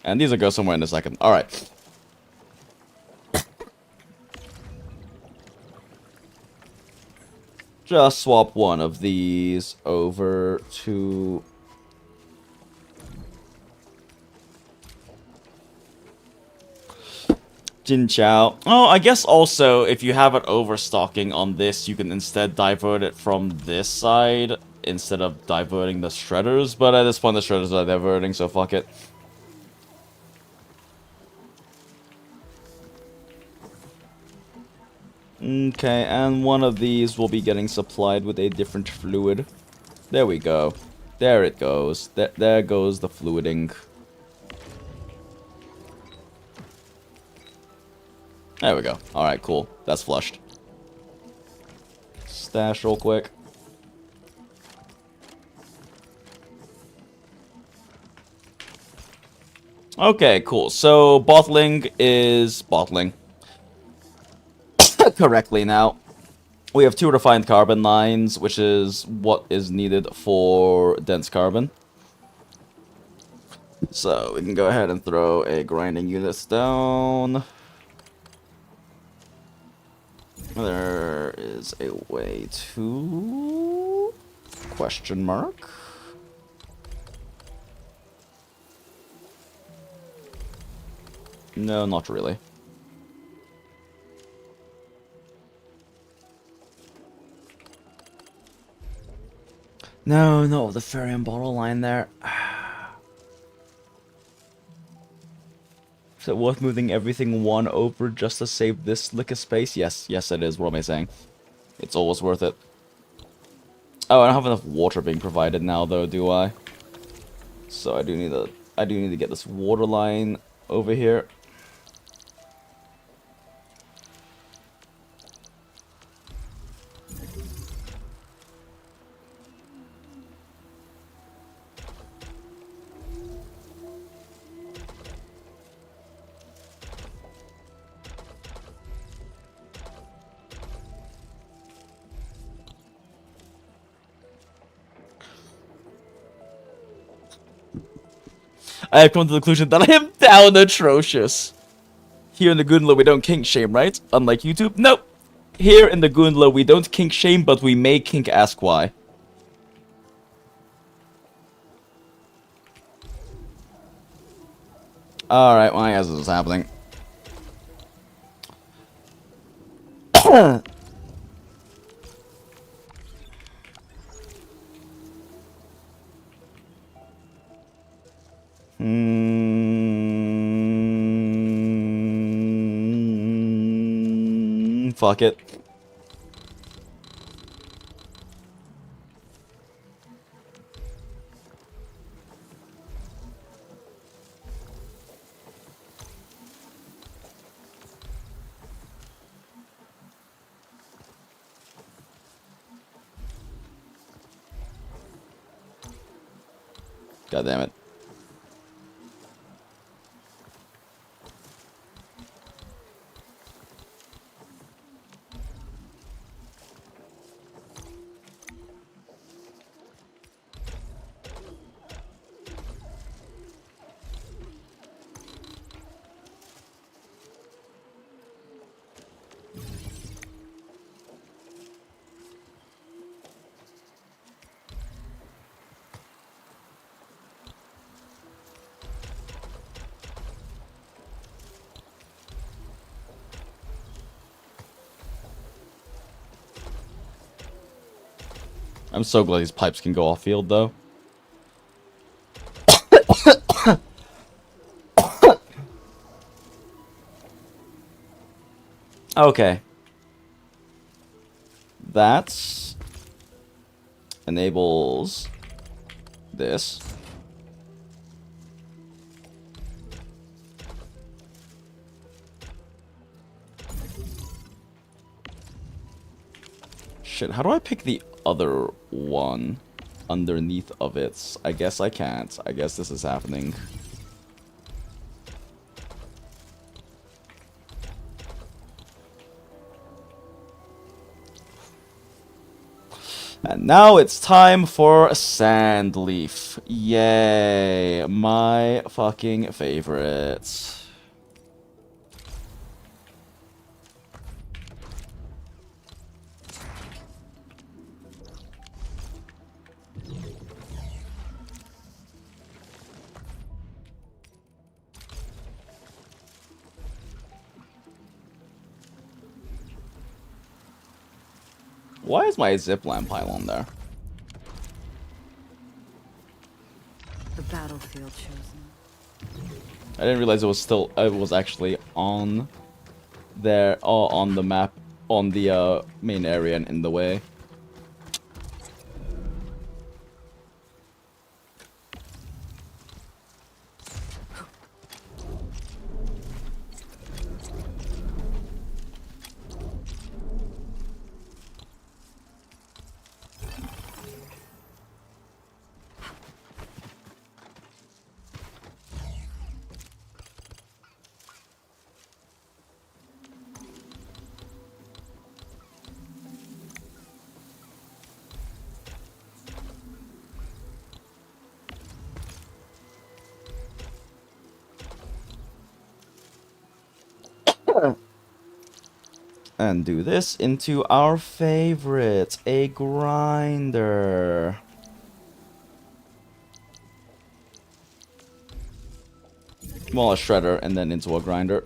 And these will go somewhere in a second. Alright. Just swap one of these over to... Jinchao. Oh, I guess also, if you have it overstocking on this, you can instead divert it from this side, instead of diverting the shredders. But at this point, the shredders are diverting, so fuck it. Okay, and one of these will be getting supplied with a different fluid. There we go. There it goes. There goes the fluiding. There we go. Alright, cool. That's flushed. Stash real quick. Okay, cool. So, bottling is bottling. Correctly now. We have 2 refined carbon lines, which is what is needed for dense carbon. So we can go ahead and throw a grinding unit down. There is a way to... question mark? No, not really. No, the ferry and bottle line there. Is it worth moving everything one over just to save this lick of space? Yes, it is. What am I saying? It's always worth it. Oh, I don't have enough water being provided now, though, do I? So I do need to get this water line over here. I have come to the conclusion that I am down atrocious. Here in the Goondola, we don't kink shame, right? Unlike YouTube? Nope. Here in the Goondola, we don't kink shame, but we may kink ask why. Alright, well, I guess this is happening. Fuck it. God damn it. I'm so glad these pipes can go off-field, though. Okay. That enables this. Shit, how do I pick the other one underneath of it? I guess I can't. I guess this is happening. And now it's time for a sand leaf. Yay, my fucking favorite. Why is my zipline pylon there? The battlefield chosen. I didn't realize it was actually on there, on the map, on the main area and in the way. And do this into our favorite, a grinder. Well, a shredder and then into a grinder.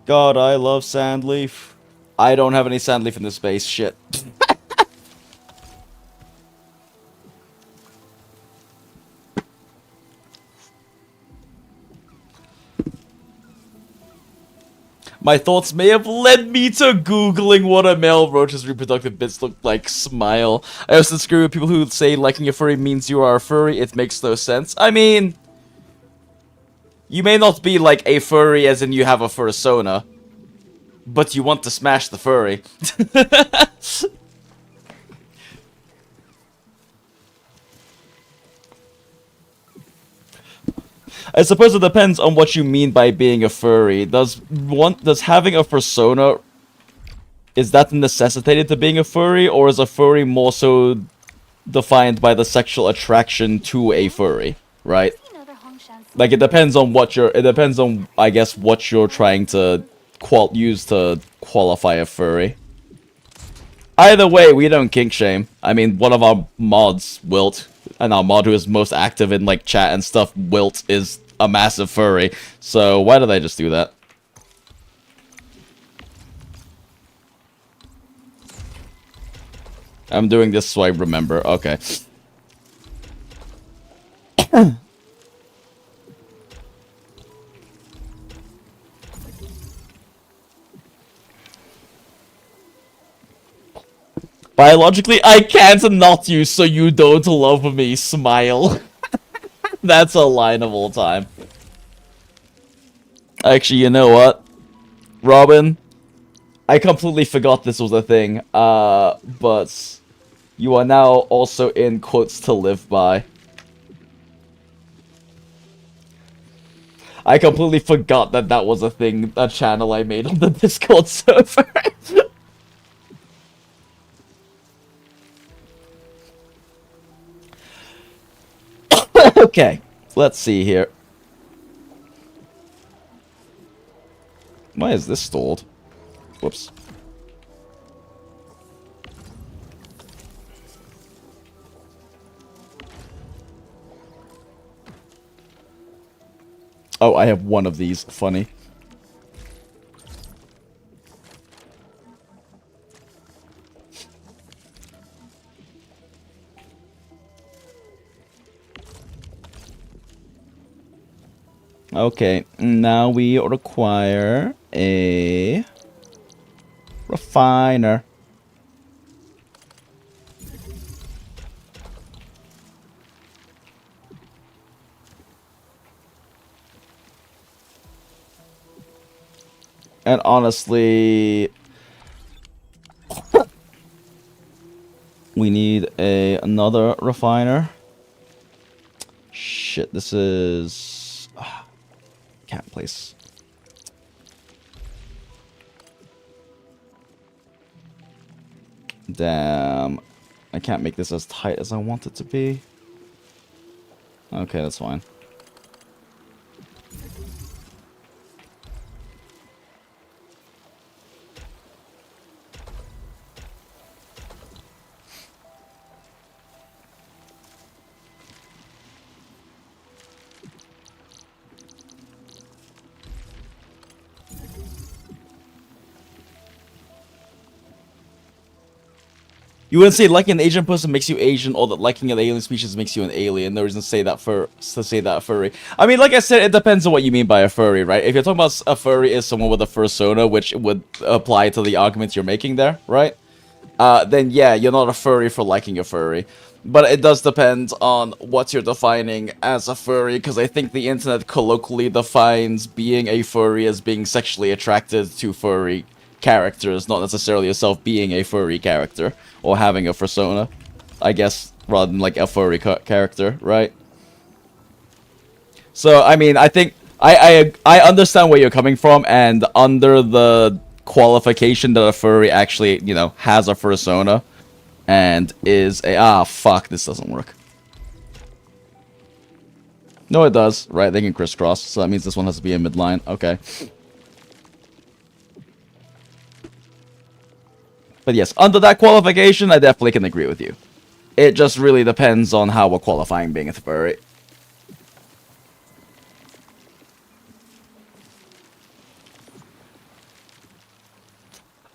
God, I love Sandleaf. I don't have any Sandleaf in this space. Shit. My thoughts may have led me to Googling what a male roach's reproductive bits look like. Smile. I also disagree with people who say liking a furry means you are a furry. It makes no sense. I mean, you may not be like a furry as in you have a fursona, but you want to smash the furry. I suppose it depends on what you mean by being a furry. Does having a persona, is that necessitated to being a furry, or is a furry more so defined by the sexual attraction to a furry, right? Like, it depends on what I guess, what you're trying to use to qualify a furry. Either way, we don't kink shame. I mean, one of our mods, Wilt, and our mod who is most active in, like, chat and stuff, Wilt, is a massive furry. So, why did I just do that? I'm doing this so I remember. Okay. Biologically, I can't not you, so you don't love me. Smile. That's a line of all time. Actually, you know what? Robin, I completely forgot this was a thing. But you are now also in quotes to live by. I completely forgot that that was a thing, a channel I made on the Discord server. Okay, let's see here. Why is this stalled? Whoops. Oh, I have one of these. Funny. Okay, now we require a refiner. And honestly, we need another refiner. Shit, this is... Can't place. Damn. I can't make this as tight as I want it to be. Okay, that's fine. You wouldn't say liking an Asian person makes you Asian, or that liking an alien species makes you an alien. No reason to say that furry. I mean, like I said, it depends on what you mean by a furry, right? If you're talking about a furry is someone with a fursona, which would apply to the arguments you're making there, right? Then yeah, you're not a furry for liking a furry. But it does depend on what you're defining as a furry, because I think the internet colloquially defines being a furry as being sexually attracted to furry characters, not necessarily yourself being a furry character or having a fursona, I guess, rather than like a furry character, right? So, I mean, I think I understand where you're coming from, and under the qualification that a furry actually, you know, has a fursona and is a fuck, this doesn't work. No, it does. Right, they can crisscross, so that means this one has to be a midline. Okay. But yes, under that qualification, I definitely can agree with you. It just really depends on how we're qualifying being a furry.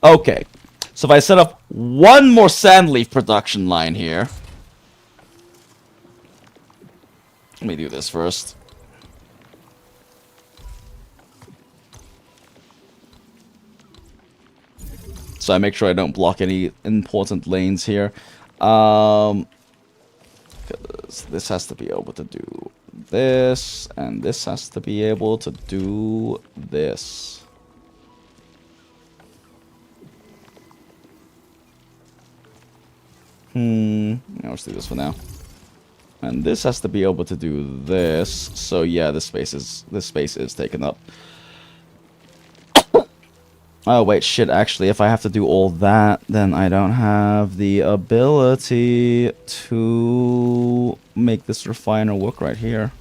Okay, so if I set up one more sandleaf production line here. Let me do this first. So I make sure I don't block any important lanes here. 'Cause this has to be able to do this, and this has to be able to do this. Let's do this for now. And this has to be able to do this. So yeah, this space is taken up. Oh wait, shit, actually, if I have to do all that, then I don't have the ability to make this refiner work right here.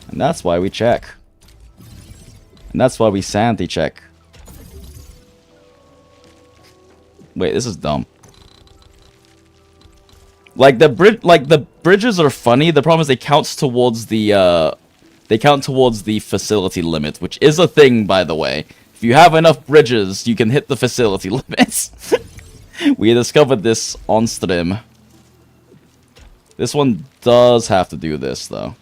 And that's why we check. And that's why we sanity check. Wait, this is dumb. Like the bridges are funny. The problem is they count towards the facility limit, which is a thing, by the way. If you have enough bridges, you can hit the facility limits. We discovered this on stream. This one does have to do this, though.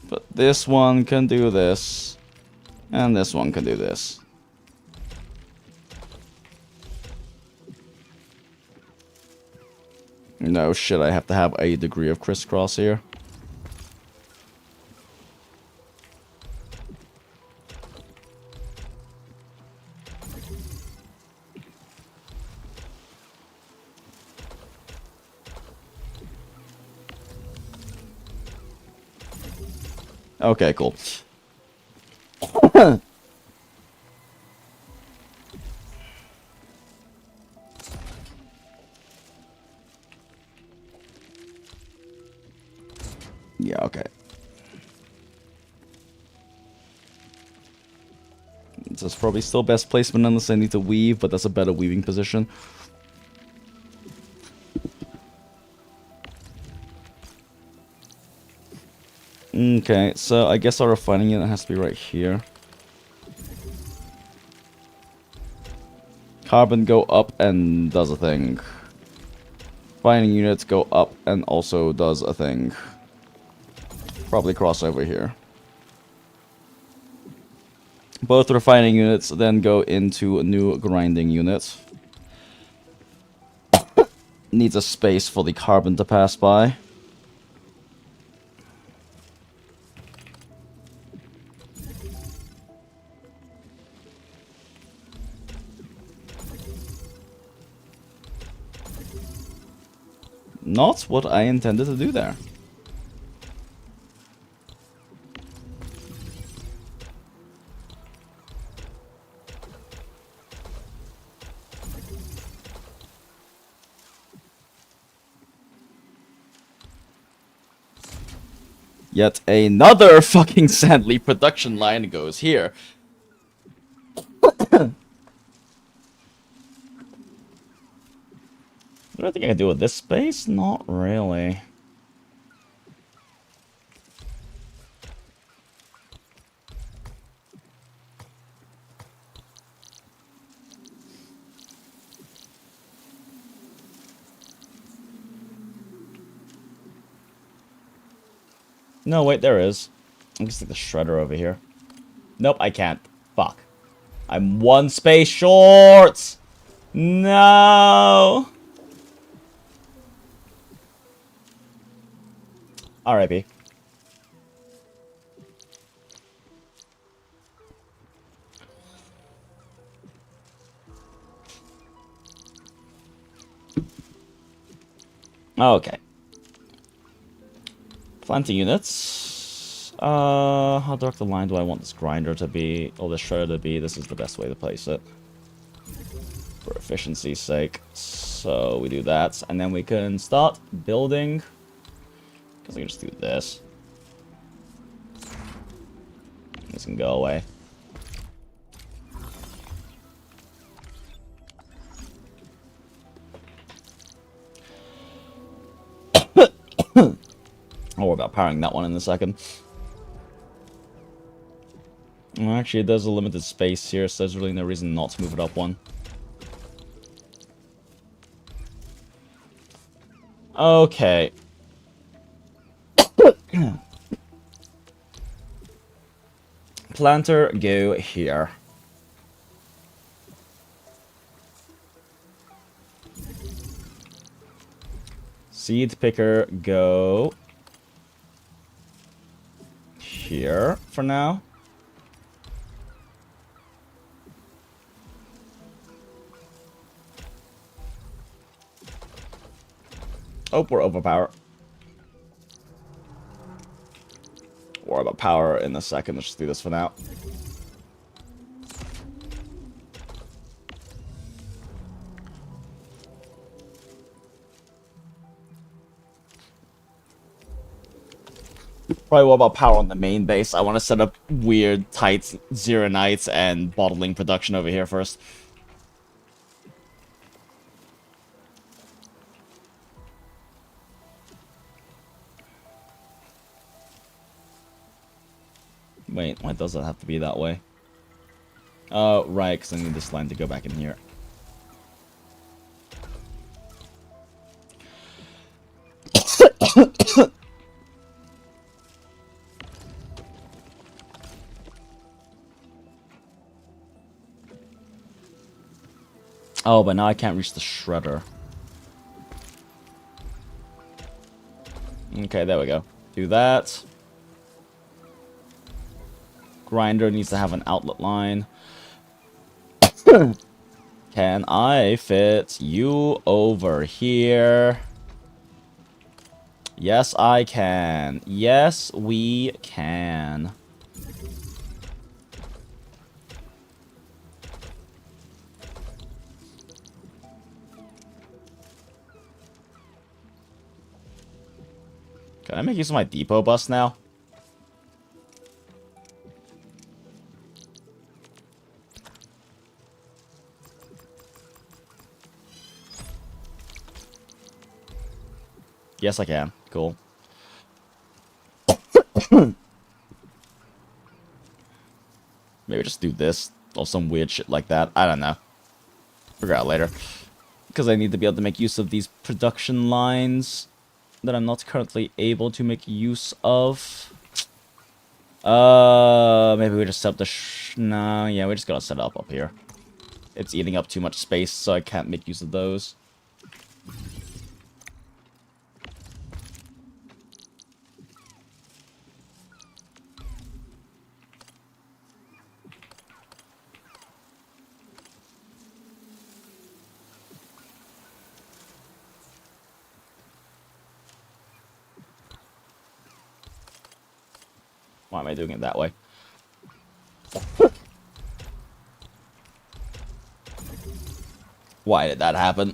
But this one can do this, and this one can do this. No shit, I have to have a degree of crisscross here. Okay, cool. Yeah, okay. This is probably still best placement unless I need to weave, but that's a better weaving position. Okay, so I guess our refining unit has to be right here. Carbon go up and does a thing. Refining units go up and also does a thing. Probably cross over here. Both refining units then go into a new grinding unit. Needs a space for the carbon to pass by. Not what I intended to do there. Yet another fucking Sandleaf production line goes here. What do I think I can do with this space? Not really. No, wait, there is. I'm just like the shredder over here. Nope, I can't. Fuck. I'm one space short! No! R.I.P. Okay. Planting units. How direct a line do I want this grinder to be, or this shredder to be? This is the best way to place it. For efficiency's sake. So we do that, and then we can start building. Because I can just do this. This can go away. I'll worry about powering that one in a second. Well, actually, there's a limited space here, so there's really no reason not to move it up one. Okay. Planter, go here. Seed picker, go here for now. Oh, we're overpowered. Worry about power in a second. Let's just do this for now. Probably what about power on the main base? I want to set up weird, tight zero nights and bottling production over here first. Wait, why does it have to be that way? Oh, right, because I need this line to go back in here. Oh, but now I can't reach the shredder. Okay, there we go. Do that. Grinder needs to have an outlet line. Can I fit you over here? Yes, I can. Yes, we can. Can I make use of my depot bus now? Yes, I can. Cool. Maybe just do this or some weird shit like that. I don't know. Figure out later. Because I need to be able to make use of these production lines that I'm not currently able to make use of. Maybe we just set up the no, yeah, we just gotta set it up here. It's eating up too much space, so I can't make use of those. Why am I doing it that way? Why did that happen?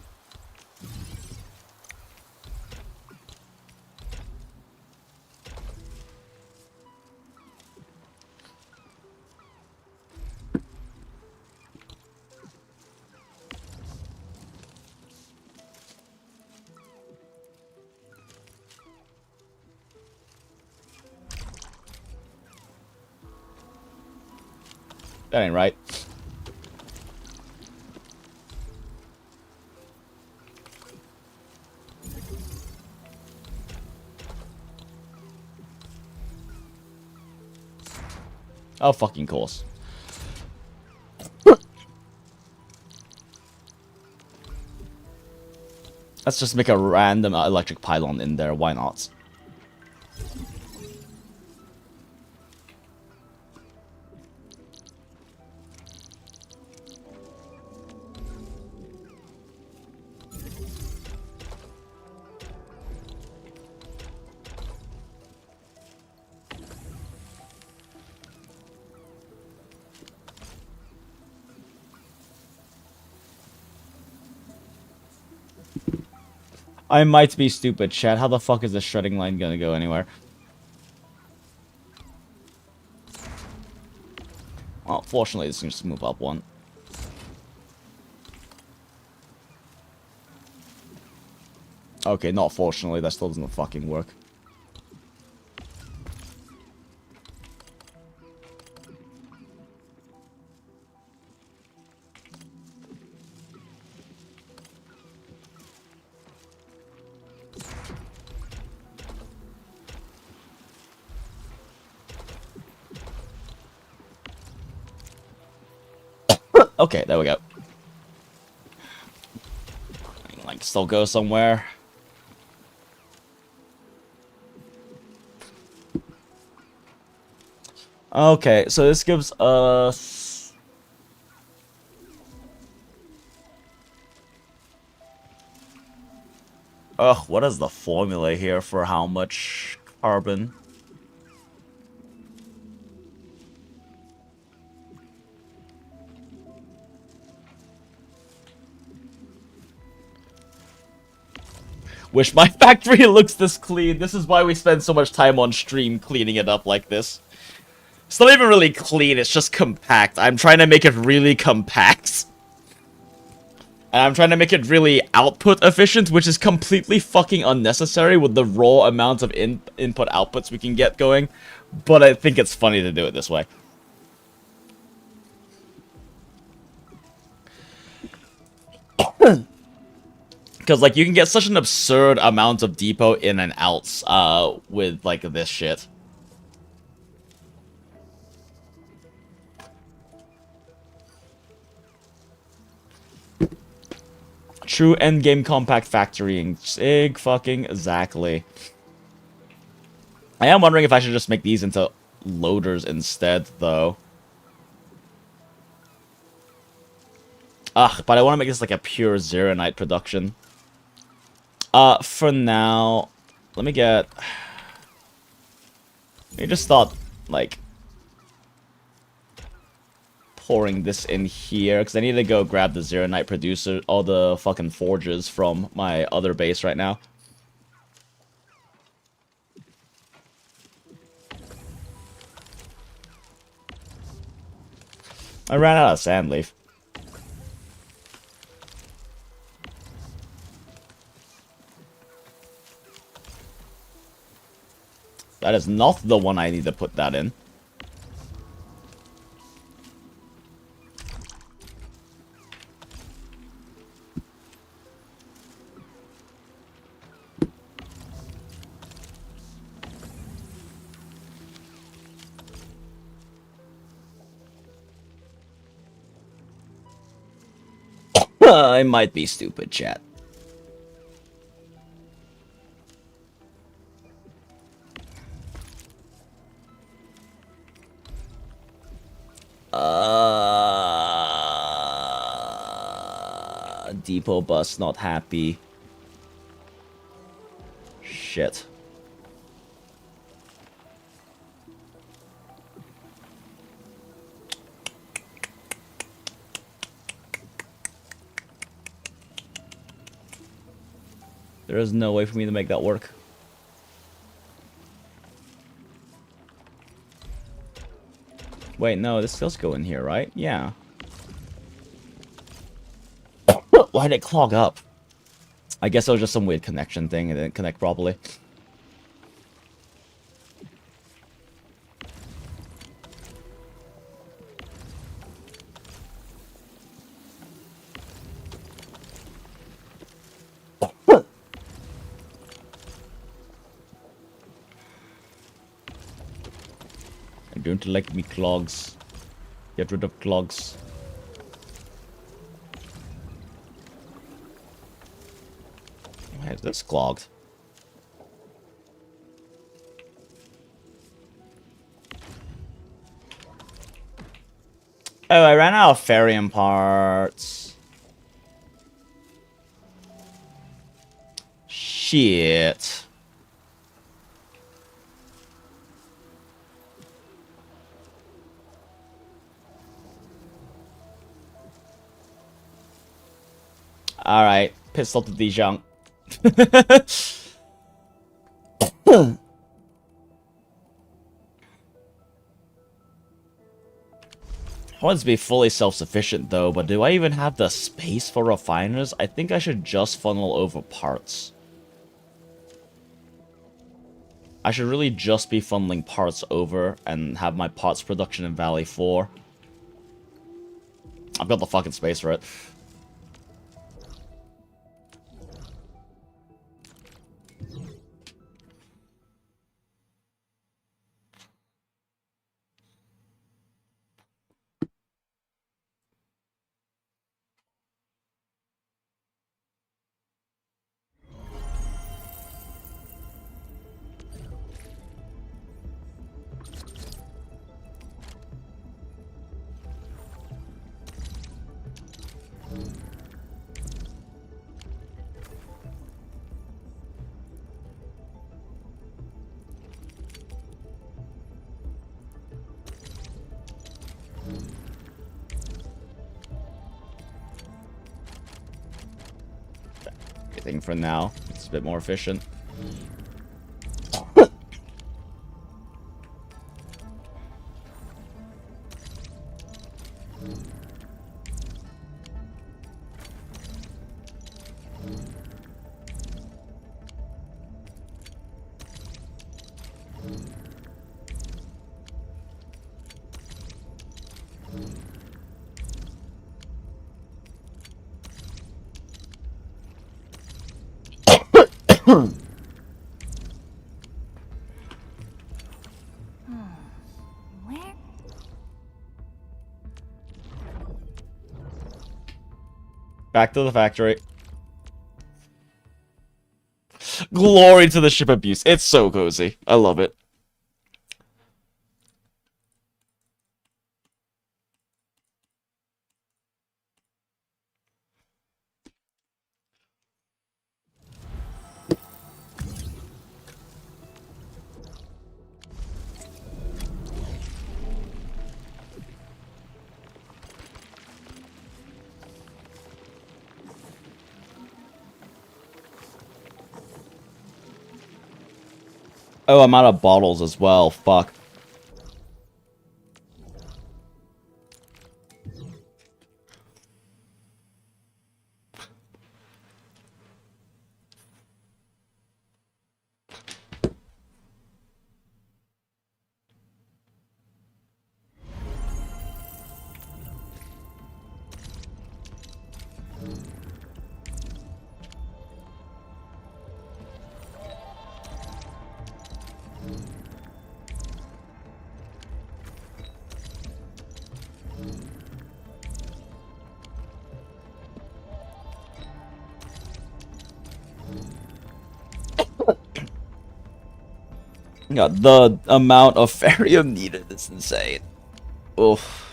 That ain't right. Oh, fucking course. Let's just make a random electric pylon in there. Why not? I might be stupid, chat. How the fuck is the shredding line gonna go anywhere? Well, fortunately, this can just move up one. Okay, not fortunately. That still doesn't fucking work. Okay, there we go. Like, still go somewhere. Okay, so this gives us... Ugh, what is the formula here for how much carbon? Wish my factory looks this clean. This is why we spend so much time on stream cleaning it up like this. It's not even really clean, it's just compact. I'm trying to make it really compact. And I'm trying to make it really output efficient, which is completely fucking unnecessary with the raw amount of input outputs we can get going. But I think it's funny to do it this way. Because, like, you can get such an absurd amount of depot in and outs with, like, this shit. True endgame compact factorying. Fucking exactly. I am wondering if I should just make these into loaders instead, though. Ugh, but I want to make this like a pure Zeronite production. For now, let me just start, like, pouring this in here, because I need to go grab the Zeronite producer, all the fucking forges from my other base right now. I ran out of sand leaf. That is not the one I need to put that in. I might be stupid, chat. Depot bus not happy. Shit. There is no way for me to make that work. Wait, no, this does go in here, right? Yeah. Why did it clog up? I guess it was just some weird connection thing. It didn't connect properly. I don't like me clogs. Get rid of clogs. Why is this clogged? Oh, I ran out of Farium parts. Shit. Alright, pistol to Dijon. I want to be fully self-sufficient though, but do I even have the space for refiners? I think I should just funnel over parts. I should really just be funneling parts over and have my parts production in Valley 4. I've got the fucking space for it. Everything for now. It's a bit more efficient. Where? Back to the factory. Glory to the ship abuse. It's so cozy. I love it. Oh, I'm out of bottles as well. Fuck. Yeah, the amount of ferrium needed is insane. Oof.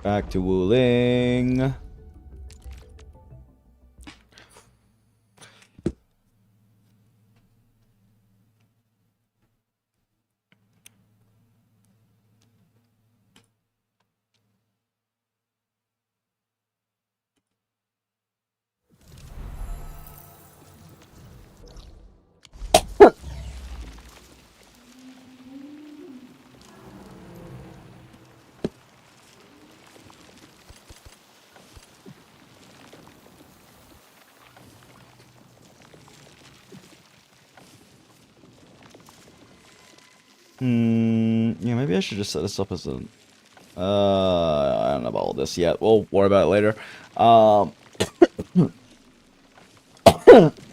Back to WULING. Yeah, maybe I should just set this up as a... I don't know about all this yet. We'll worry about it later.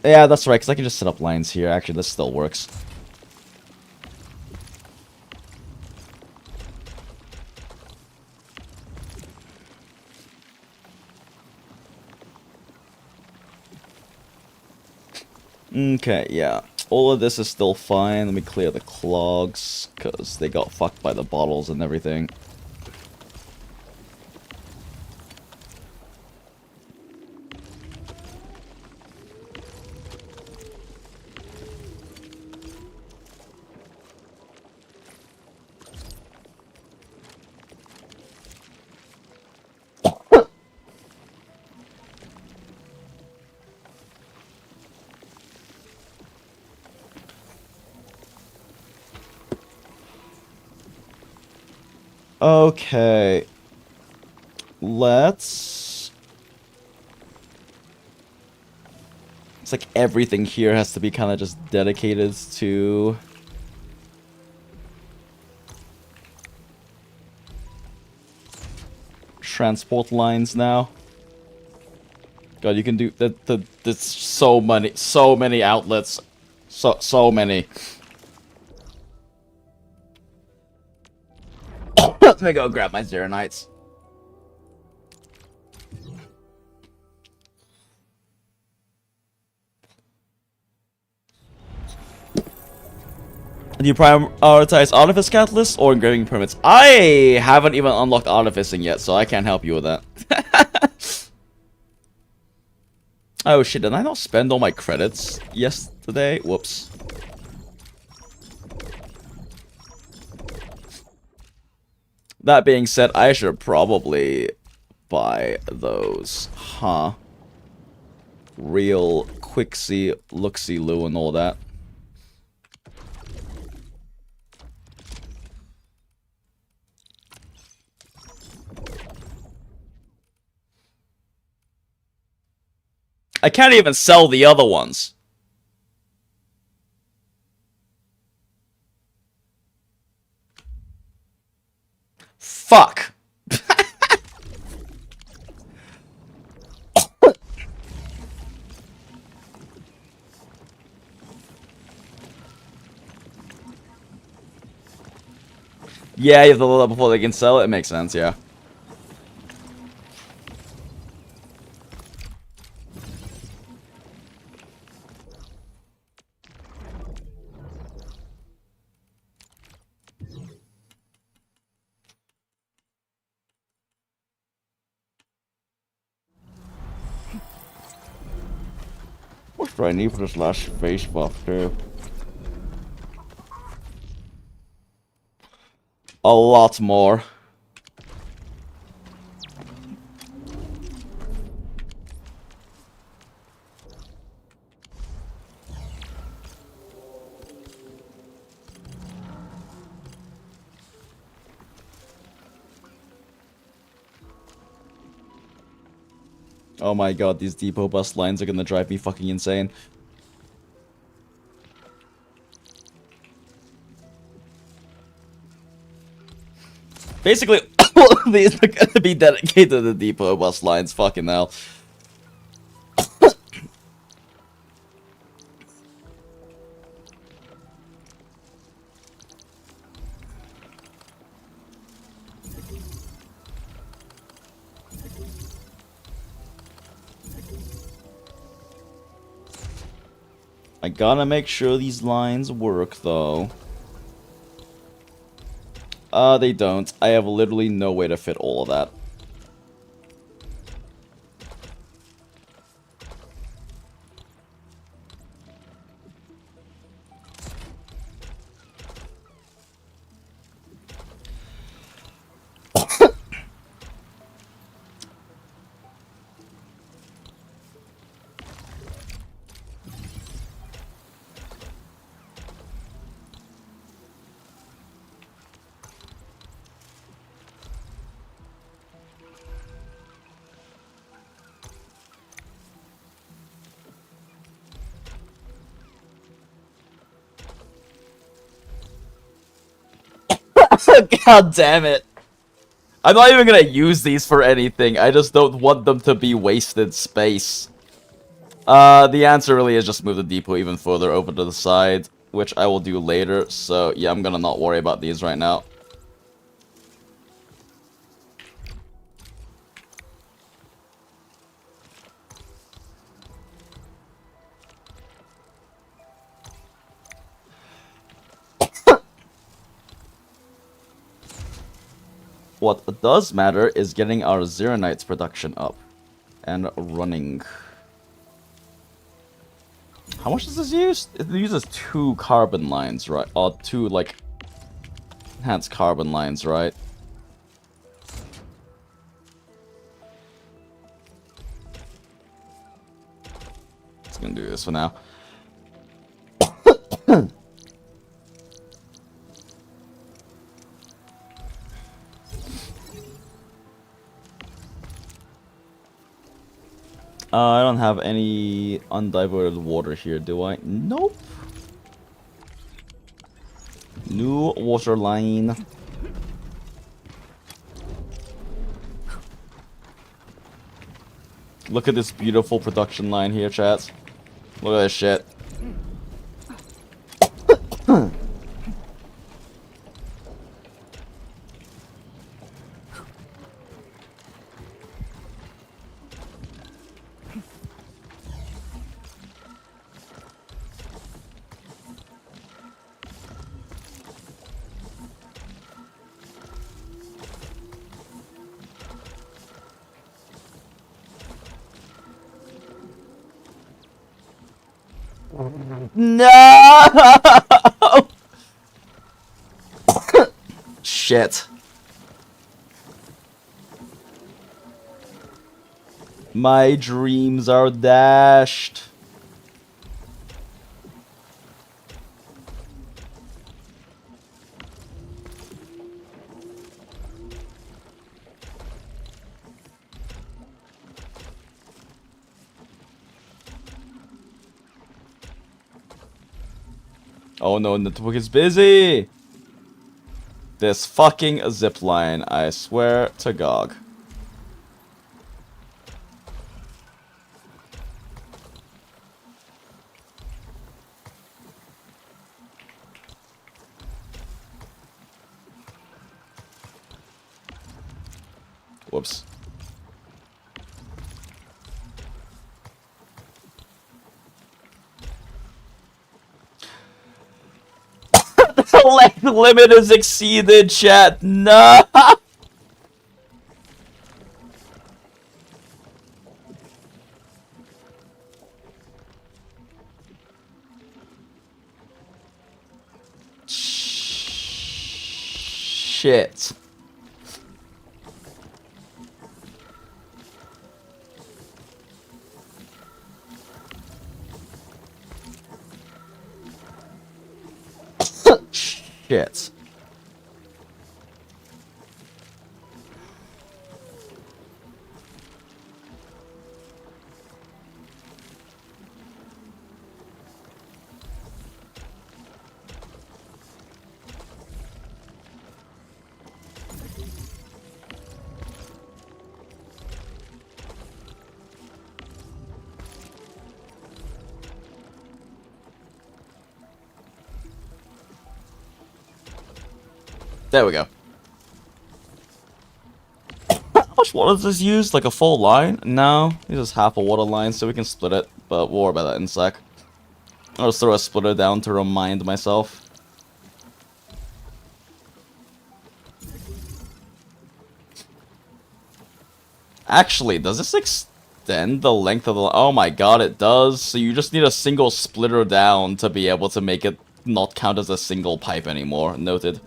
Yeah, that's right, because I can just set up lines here. Actually, this still works. Okay, yeah. All of this is still fine. Let me clear the clogs, because they got fucked by the bottles and everything. Okay. Let's... It's like everything here has to be kind of just dedicated to... transport lines now. God, you can do that. There's so many outlets. So many. Let me go grab my Zeronites. Do you prioritize Artifice Catalyst or engraving permits? I haven't even unlocked Artificing yet, so I can't help you with that. Oh shit, did I not spend all my credits yesterday? Whoops. That being said, I should probably buy those. Huh. Real quicksy, looksy-loo and all that. I can't even sell the other ones. Fuck. Yeah, you have to load up before they can sell it. It makes sense, yeah. What do I need for this last face buff too? A lot more. Oh my god, these depot bus lines are gonna drive me fucking insane. Basically, all of these are gonna be dedicated to the depot bus lines, fucking hell. I gotta make sure these lines work, though. They don't. I have literally no way to fit all of that. God damn it. I'm not even gonna use these for anything. I just don't want them to be wasted space. The answer really is just move the depot even further over to the side, which I will do later. So, yeah, I'm gonna not worry about these right now. What does matter is getting our Zeronites production up and running. How much does this use? It uses 2 carbon lines, right? Or 2, like, enhanced carbon lines, right? It's gonna do this for now. I don't have any undiverted water here, do I? Nope. New water line. Look at this beautiful production line here, chat. Look at this shit. No! Shit. My dreams are dashed. Oh no, network is busy! This fucking zipline, I swear to God. Whoops. The length limit is exceeded, chat. No. Shit. Shit. There we go. How much water does this use? Like a full line? No, it uses half a water line, so we can split it. But we'll worry about that in a sec. I'll just throw a splitter down to remind myself. Actually, does this extend the length of the... Oh my god, it does. So you just need a single splitter down to be able to make it not count as a single pipe anymore. Noted.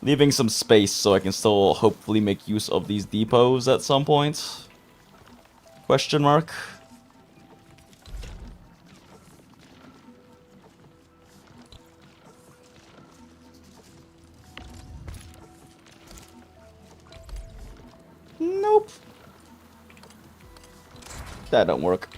Leaving some space so I can still hopefully make use of these depots at some point. Question mark. Nope. That don't work.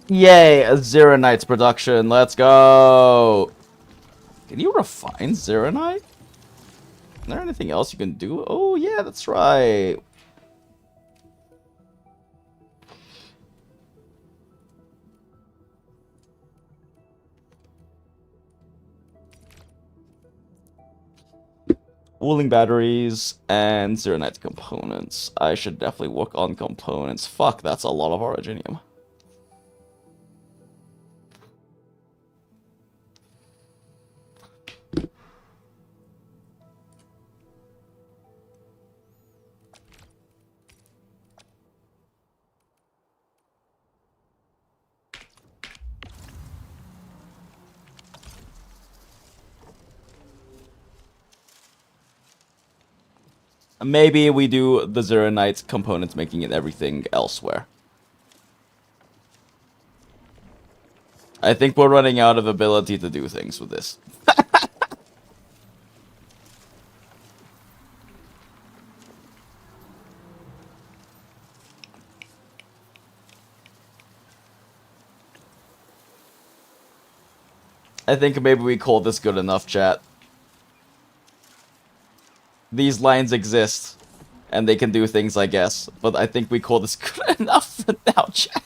Yay, a Zeronite's production. Let's go. Can you refine Zeronite? Is there anything else you can do? Oh, yeah, that's right. Wuling batteries and Zeronite components. I should definitely work on components. Fuck, that's a lot of originium. Maybe we do the Zeronite components making it everything elsewhere. I think we're running out of ability to do things with this. I think maybe we call this good enough, chat. These lines exist, and they can do things, I guess. But I think we call this good enough for now, chat.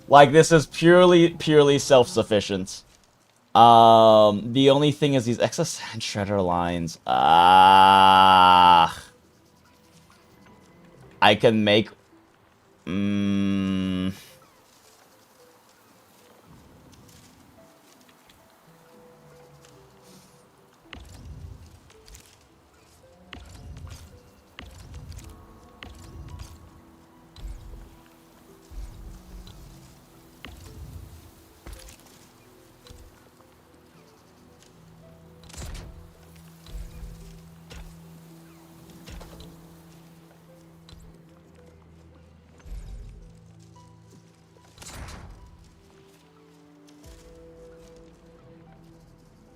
Like, this is purely self-sufficient. The only thing is these excess sand shredder lines. I can make...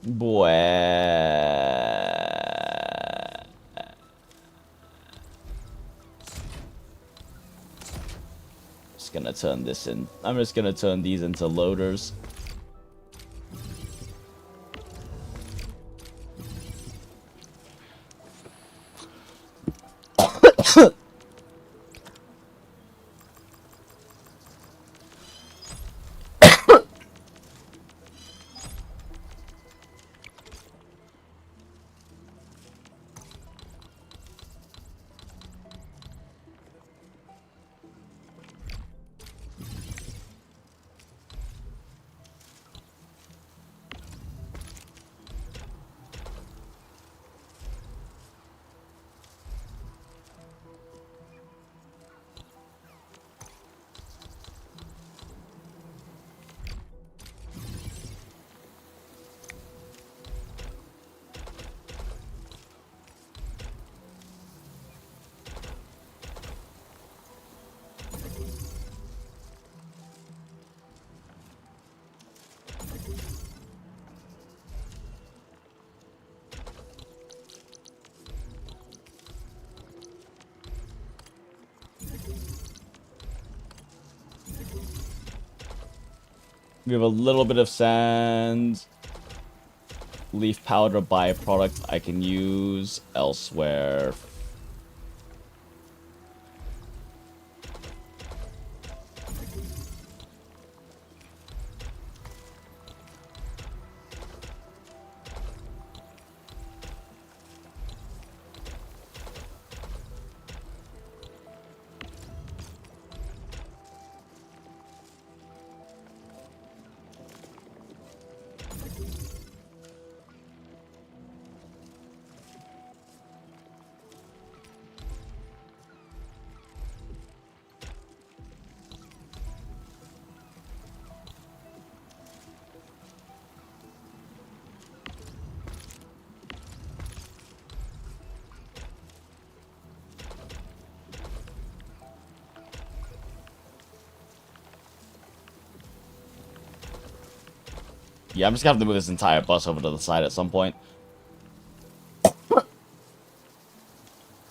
Boy. Just gonna turn this in. I'm just gonna turn these into loaders. We have a little bit of sand. Leaf powder byproduct I can use elsewhere. Yeah, I'm just gonna have to move this entire bus over to the side at some point.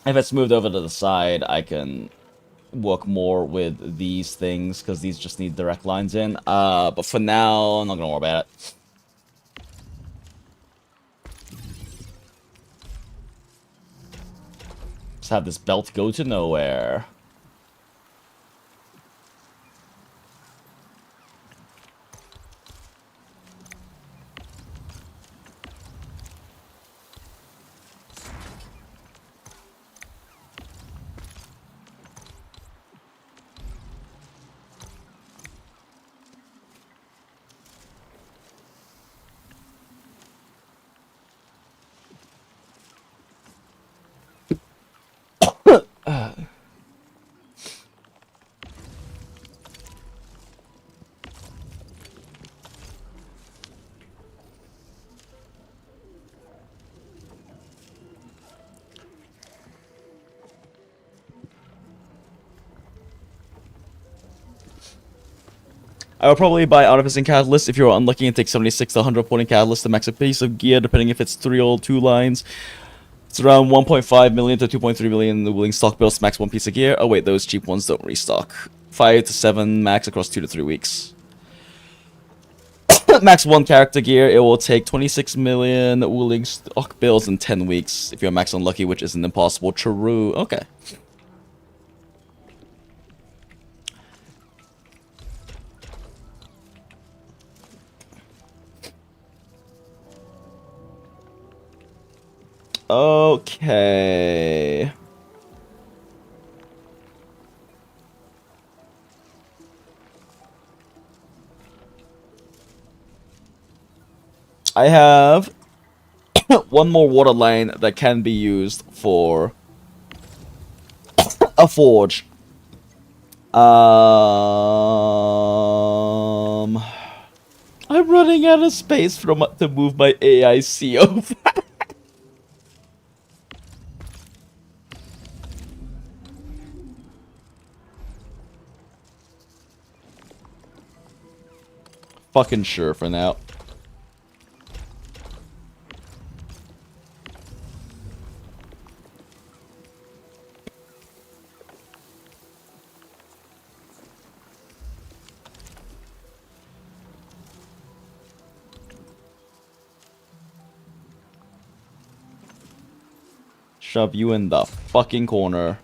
If it's moved over to the side, I can work more with these things, because these just need direct lines in. But for now, I'm not gonna worry about it. Just have this belt go to nowhere. I would probably buy Artificing Catalyst if you are unlucky and take 76 to 100 pointing Catalyst to max a piece of gear, depending if it's 3 or 2 lines. It's around 1.5 million to 2.3 million in the Wuling stock builds to max 1 piece of gear. Oh wait, those cheap ones don't restock. 5 to 7 max across 2 to 3 weeks. Max 1 character gear, it will take 26 million Wuling stock builds in 10 weeks. If you're max unlucky, which isn't impossible. True. Okay. Okay. I have one more water line that can be used for a forge. I'm running out of space to move my AIC over. Fucking sure for now. Shove you in the fucking corner.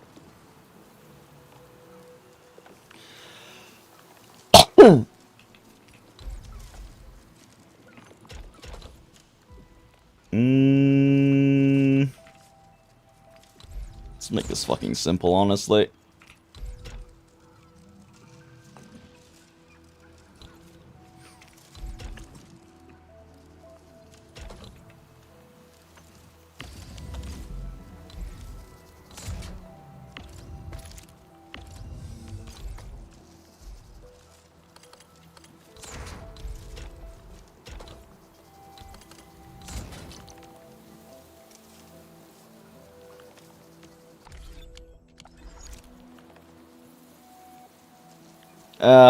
Let's make this fucking simple, honestly.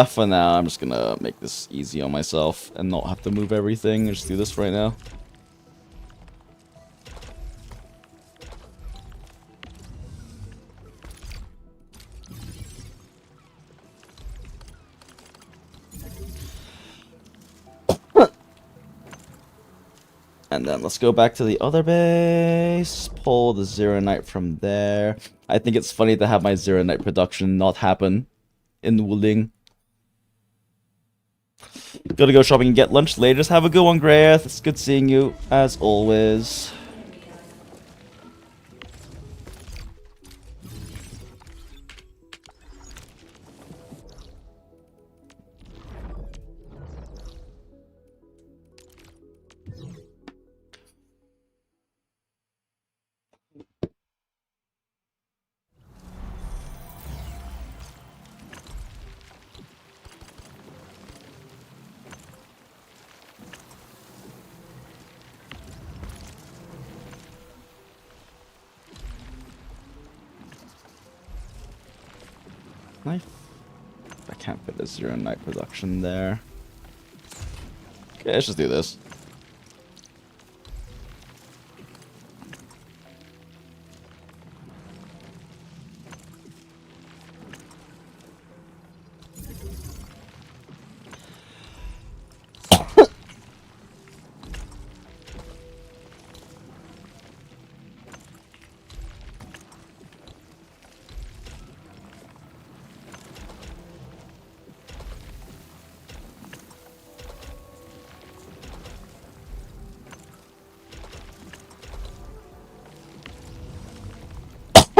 For now, I'm just gonna make this easy on myself and not have to move everything. Just do this right now. And then let's go back to the other base, pull the Zero Night from there. I think it's funny to have my Zero Night production not happen in Wuling. Gotta go shopping and get lunch later. Just have a good one, Grayeth. It's good seeing you, as always. I can't fit a Zero Night production there. Okay, let's just do this.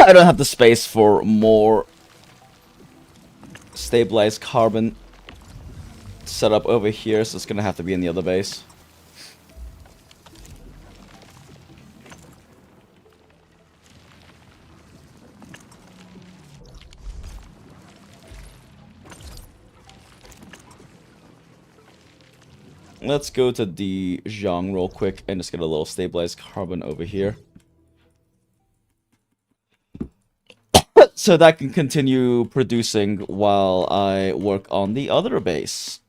I don't have the space for more stabilized carbon set up over here, so it's gonna have to be in the other base. Let's go to Dijon real quick and just get a little stabilized carbon over here. So that can continue producing while I work on the other base.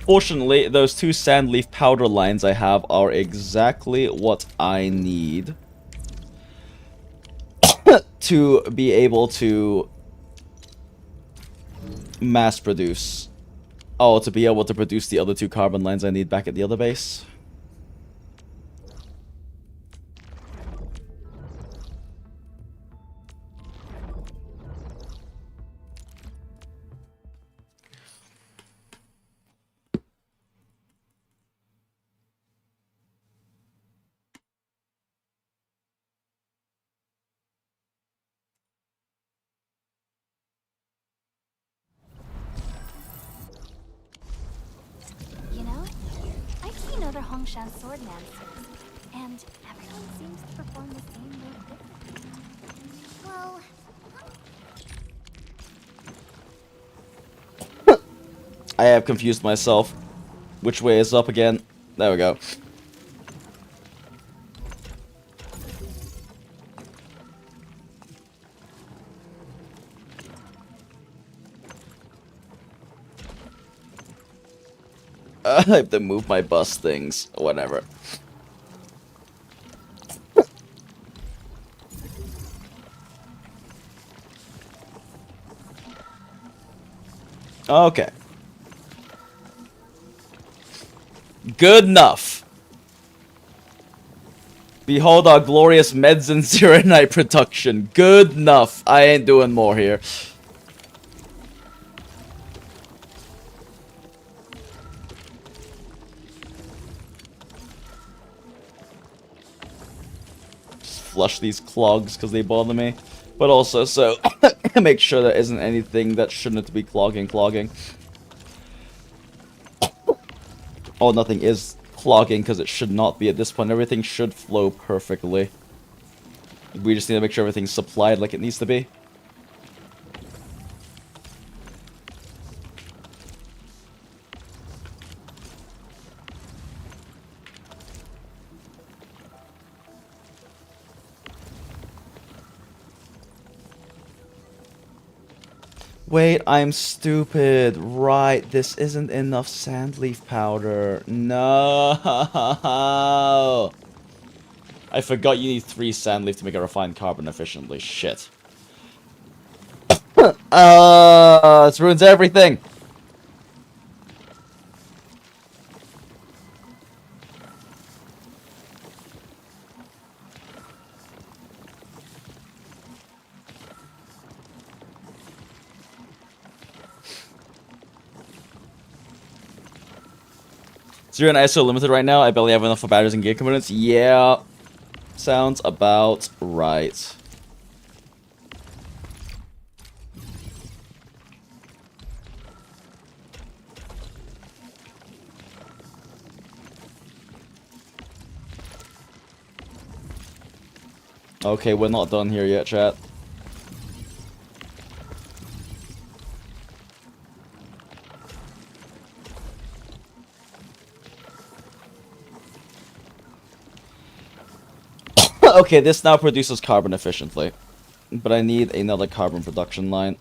Fortunately, those 2 sand leaf powder lines I have are exactly what I need to be able to mass produce. Oh, to be able to produce the other 2 carbon lines I need back at the other base. You know, I've seen other Hongshan swordmasters, and everyone seems to perform the same move differently. Well, I have confused myself. Which way is up again? There we go. I have to move my bus things. Whatever. Okay. Good enough. Behold our glorious meds and Zeronite production. Good enough. I ain't doing more here. Just flush these clogs because they bother me. But also so make sure there isn't anything that shouldn't be clogging. Oh, nothing is clogging because it should not be at this point. Everything should flow perfectly. We just need to make sure everything's supplied like it needs to be. Wait, I'm stupid. Right, this isn't enough sandleaf powder. No. I forgot you need 3 sandleaf to make a refined carbon efficiently. Shit. This ruins everything. So you're in ISO limited right now? I barely have enough for batteries and gear components? Yeah. Sounds about right. Okay, we're not done here yet, chat. Okay, this now produces carbon efficiently. But I need another carbon production line.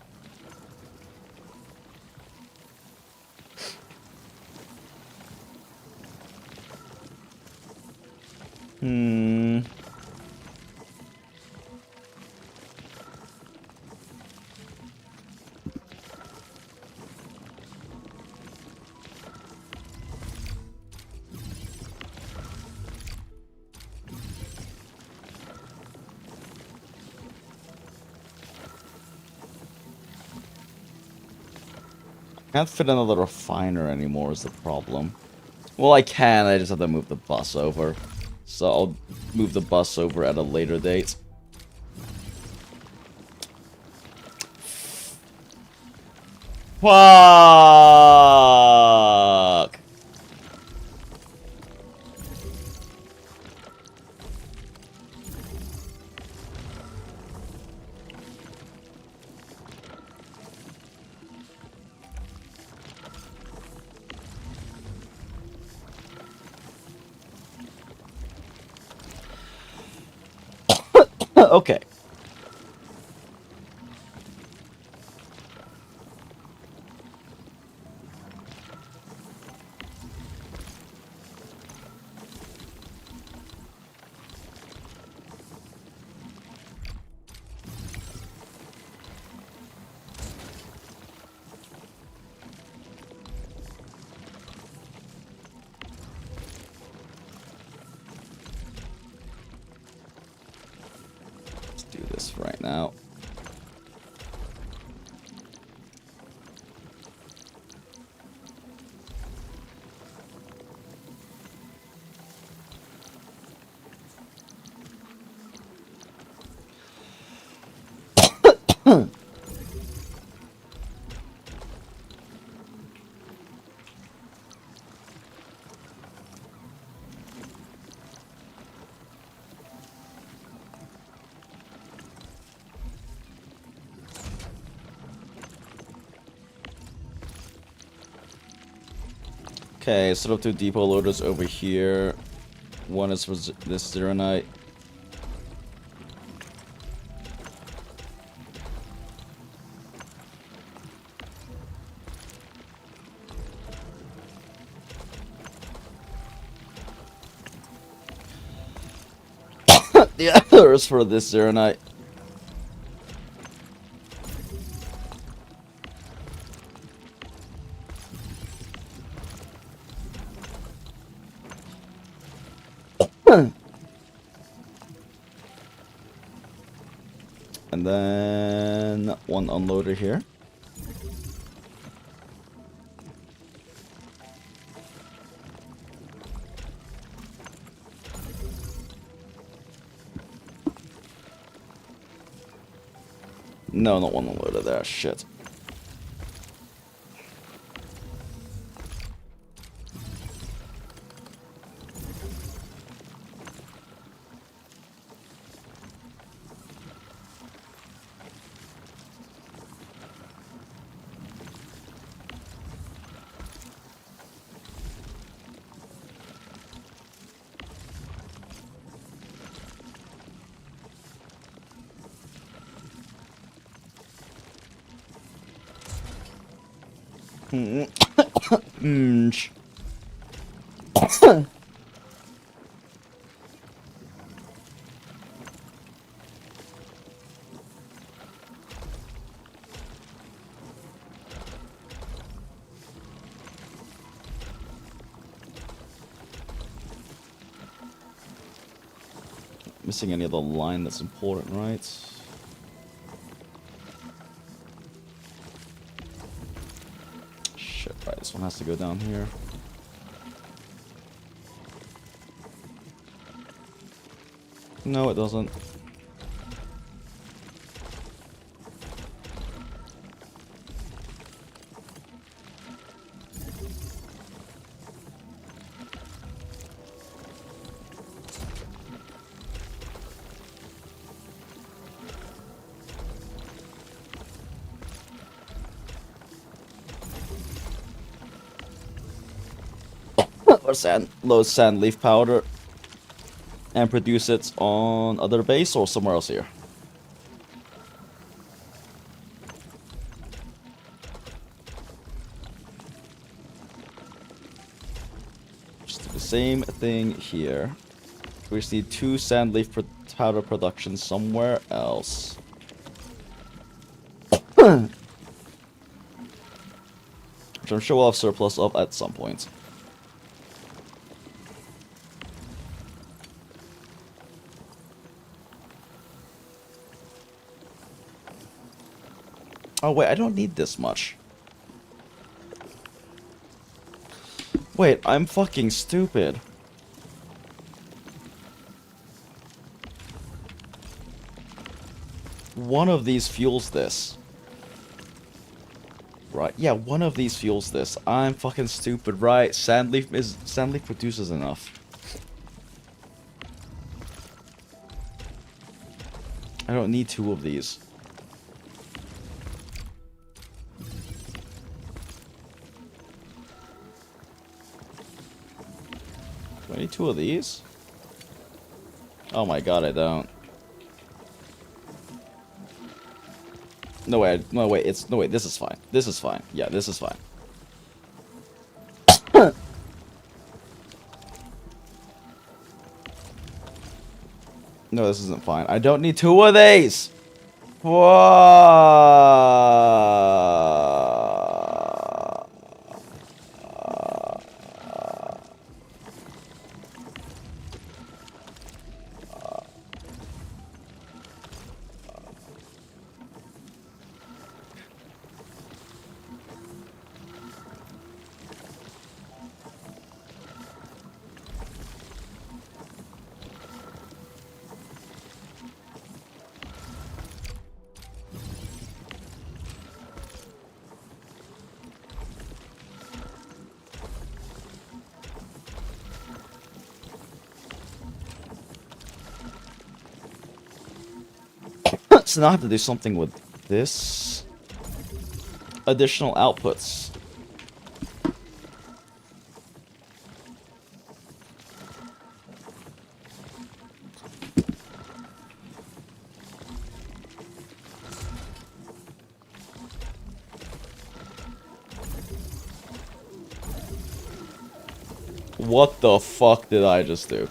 Can't fit another refiner anymore is the problem. Well, I can, I just have to move the bus over. So I'll move the bus over at a later date. Fuck! Okay. Let's do this right now. Okay, set up 2 depot loaders over here. One is for this Zeronite. The other is for this Zeronite. And then one unloader here. No, not one unloader there. Shit. Missing any other line that's important, right? Shit, right, this one has to go down here. No, it doesn't. Or load sand leaf powder and produce it on other base or somewhere else here. Just do the same thing here. We just need 2 sand leaf powder production somewhere else. Which I'm sure we'll have surplus of at some point. Oh wait, I don't need this much. Wait, I'm fucking stupid. One of these fuels this. Right, yeah, one of these fuels this. I'm fucking stupid, right? Sandleaf produces enough. I don't need 2 of these. Do I need 2 of these? Oh my god, I don't. No way, no wait, this is fine. This is fine. Yeah, this is fine. No, this isn't fine. I don't need 2 of these! Whoa. So now I have to do something with this. Additional outputs. What the fuck did I just do?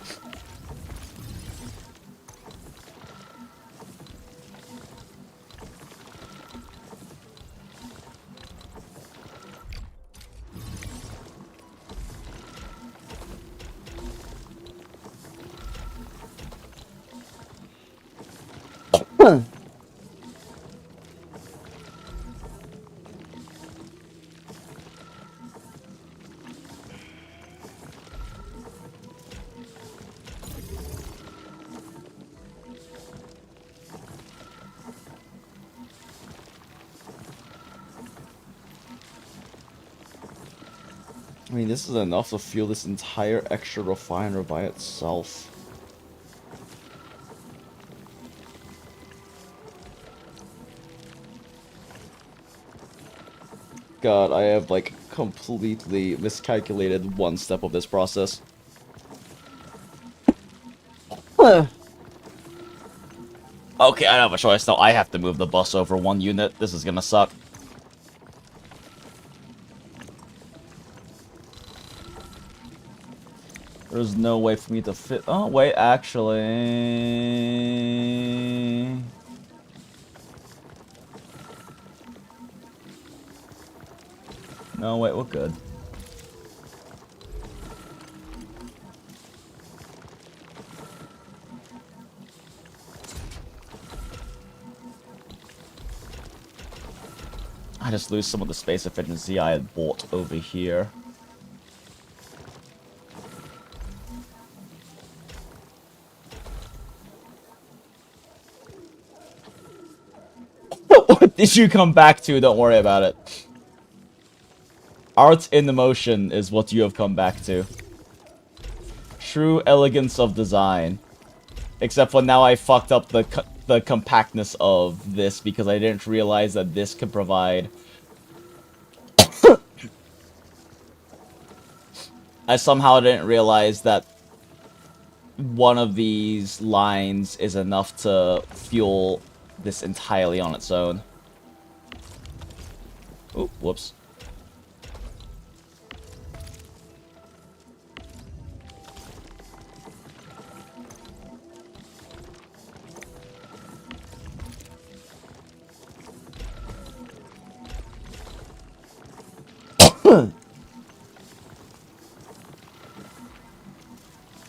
I mean, this is enough to fuel this entire extra refiner by itself. God, I have, like, completely miscalculated one step of this process. Okay, I don't have a choice now. I have to move the bus over 1 unit. This is gonna suck. There's no way for me to fit. Oh, wait, actually. No, wait, we're good. I just lose some of the space efficiency I had bought over here. What did you come back to? Don't worry about it. Art in the motion is what you have come back to. True elegance of design. Except for now I fucked up the compactness of this because I didn't realize that this could provide... I somehow didn't realize that one of these lines is enough to fuel this entirely on its own. Oh, whoops.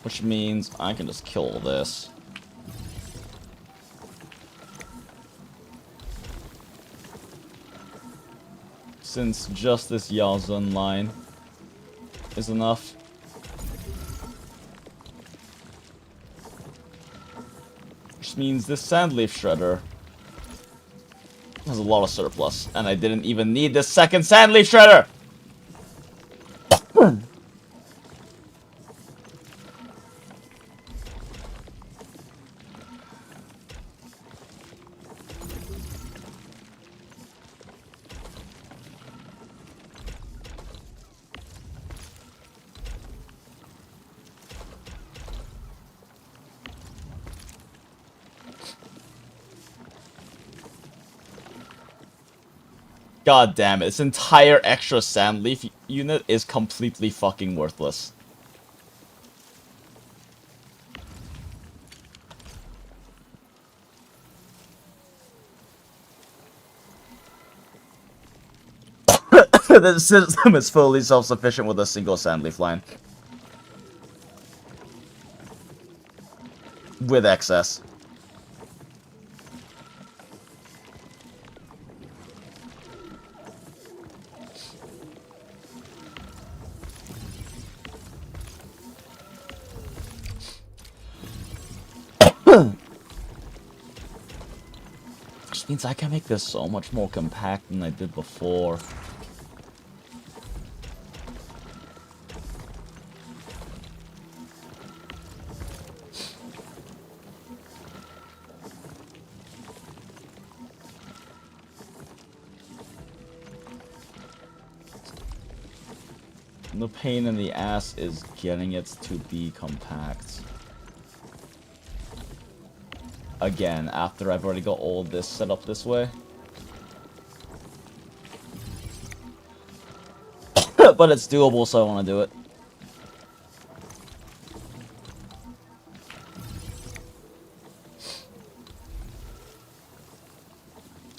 Which means I can just kill this. Since just this Yazun line is enough. Which means this sand leaf shredder has a lot of surplus, and I didn't even need this second sand leaf shredder! God damn it, this entire extra sand leaf unit is completely fucking worthless. The system is fully self-sufficient with a single sand leaf line. With excess. Which means I can make this so much more compact than I did before. The pain in the ass is getting it to be compact. Again, after I've already got all of this set up this way. But it's doable, so I want to do it.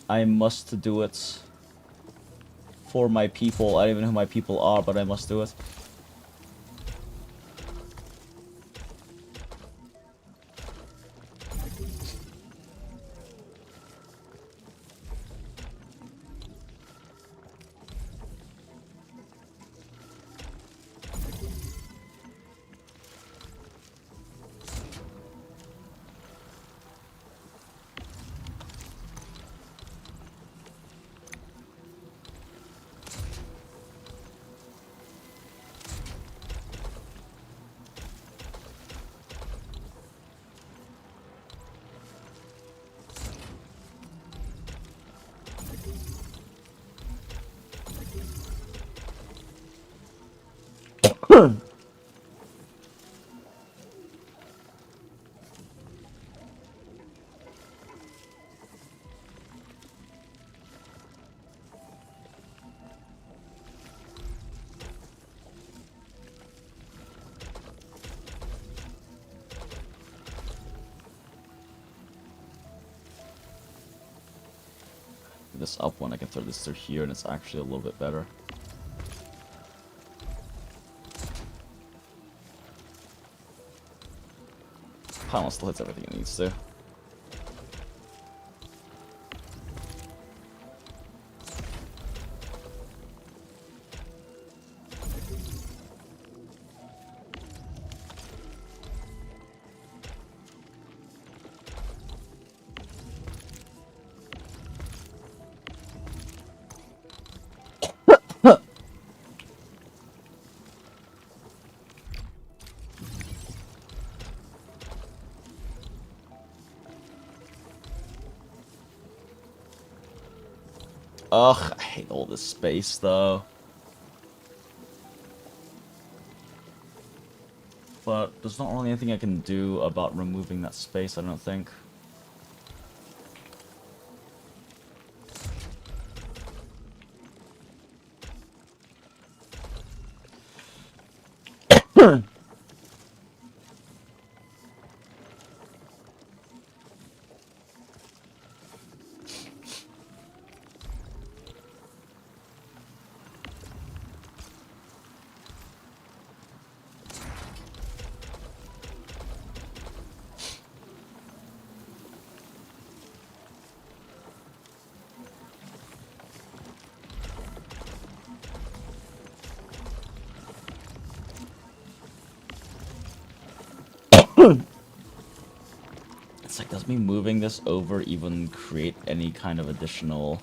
I must do it. For my people. I don't even know who my people are, but I must do it. This up one, I can throw this through here, and it's actually a little bit better. Pylon still hits everything it needs to. Ugh, I hate all this space, though. But there's not really anything I can do about removing that space, I don't think. It's like, does me moving this over even create any kind of additional...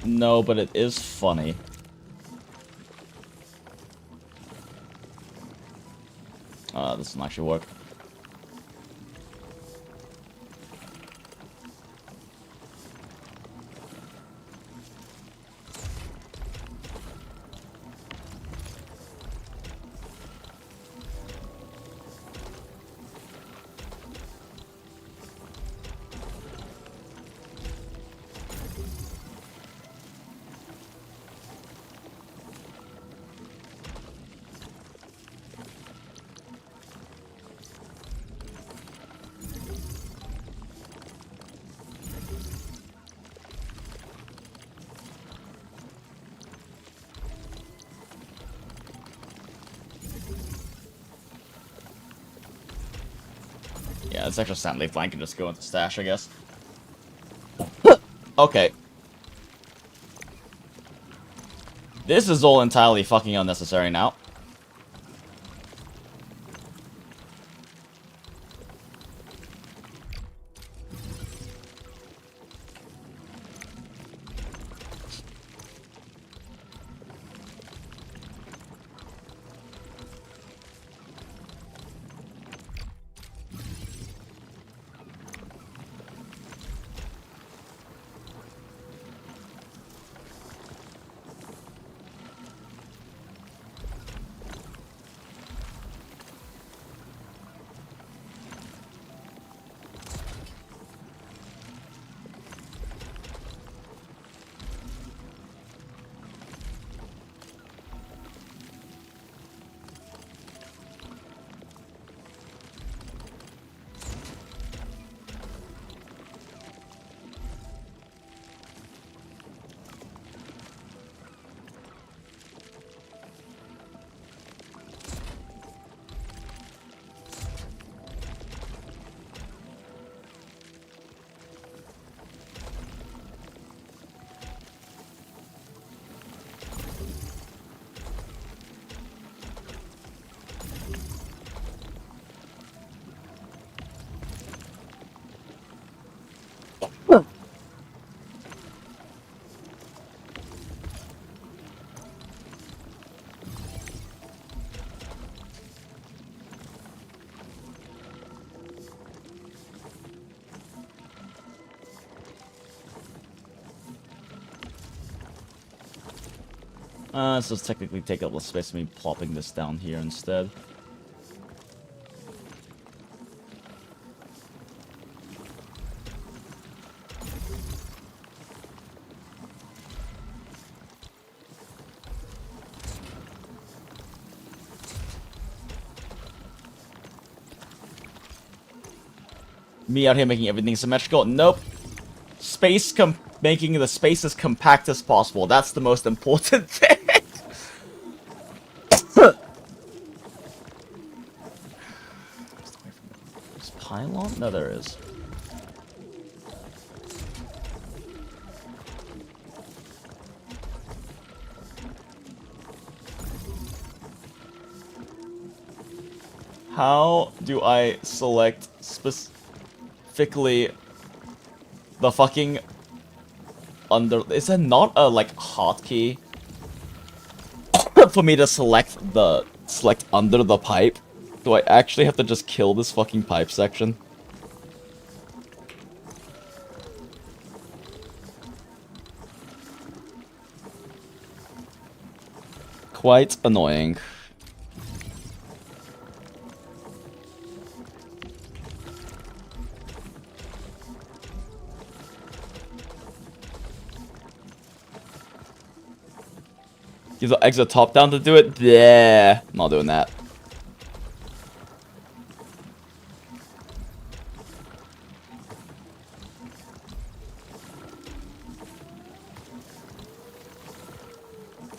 No, but it is funny. This doesn't actually work. Yeah, this extra sand leaf line can just go into stash, I guess. Okay. This is all entirely fucking unnecessary now. So let's technically take up less space than me plopping this down here instead. Me out here making everything symmetrical? Nope. Making the space as compact as possible. That's the most important thing. There's pylon? No, there is. How do I select specifically the fucking under? Is there not a like hotkey for me to select under the pipe? Do I actually have to just kill this fucking pipe section? Quite annoying. Use the exit top down to do it? Yeah, not doing that.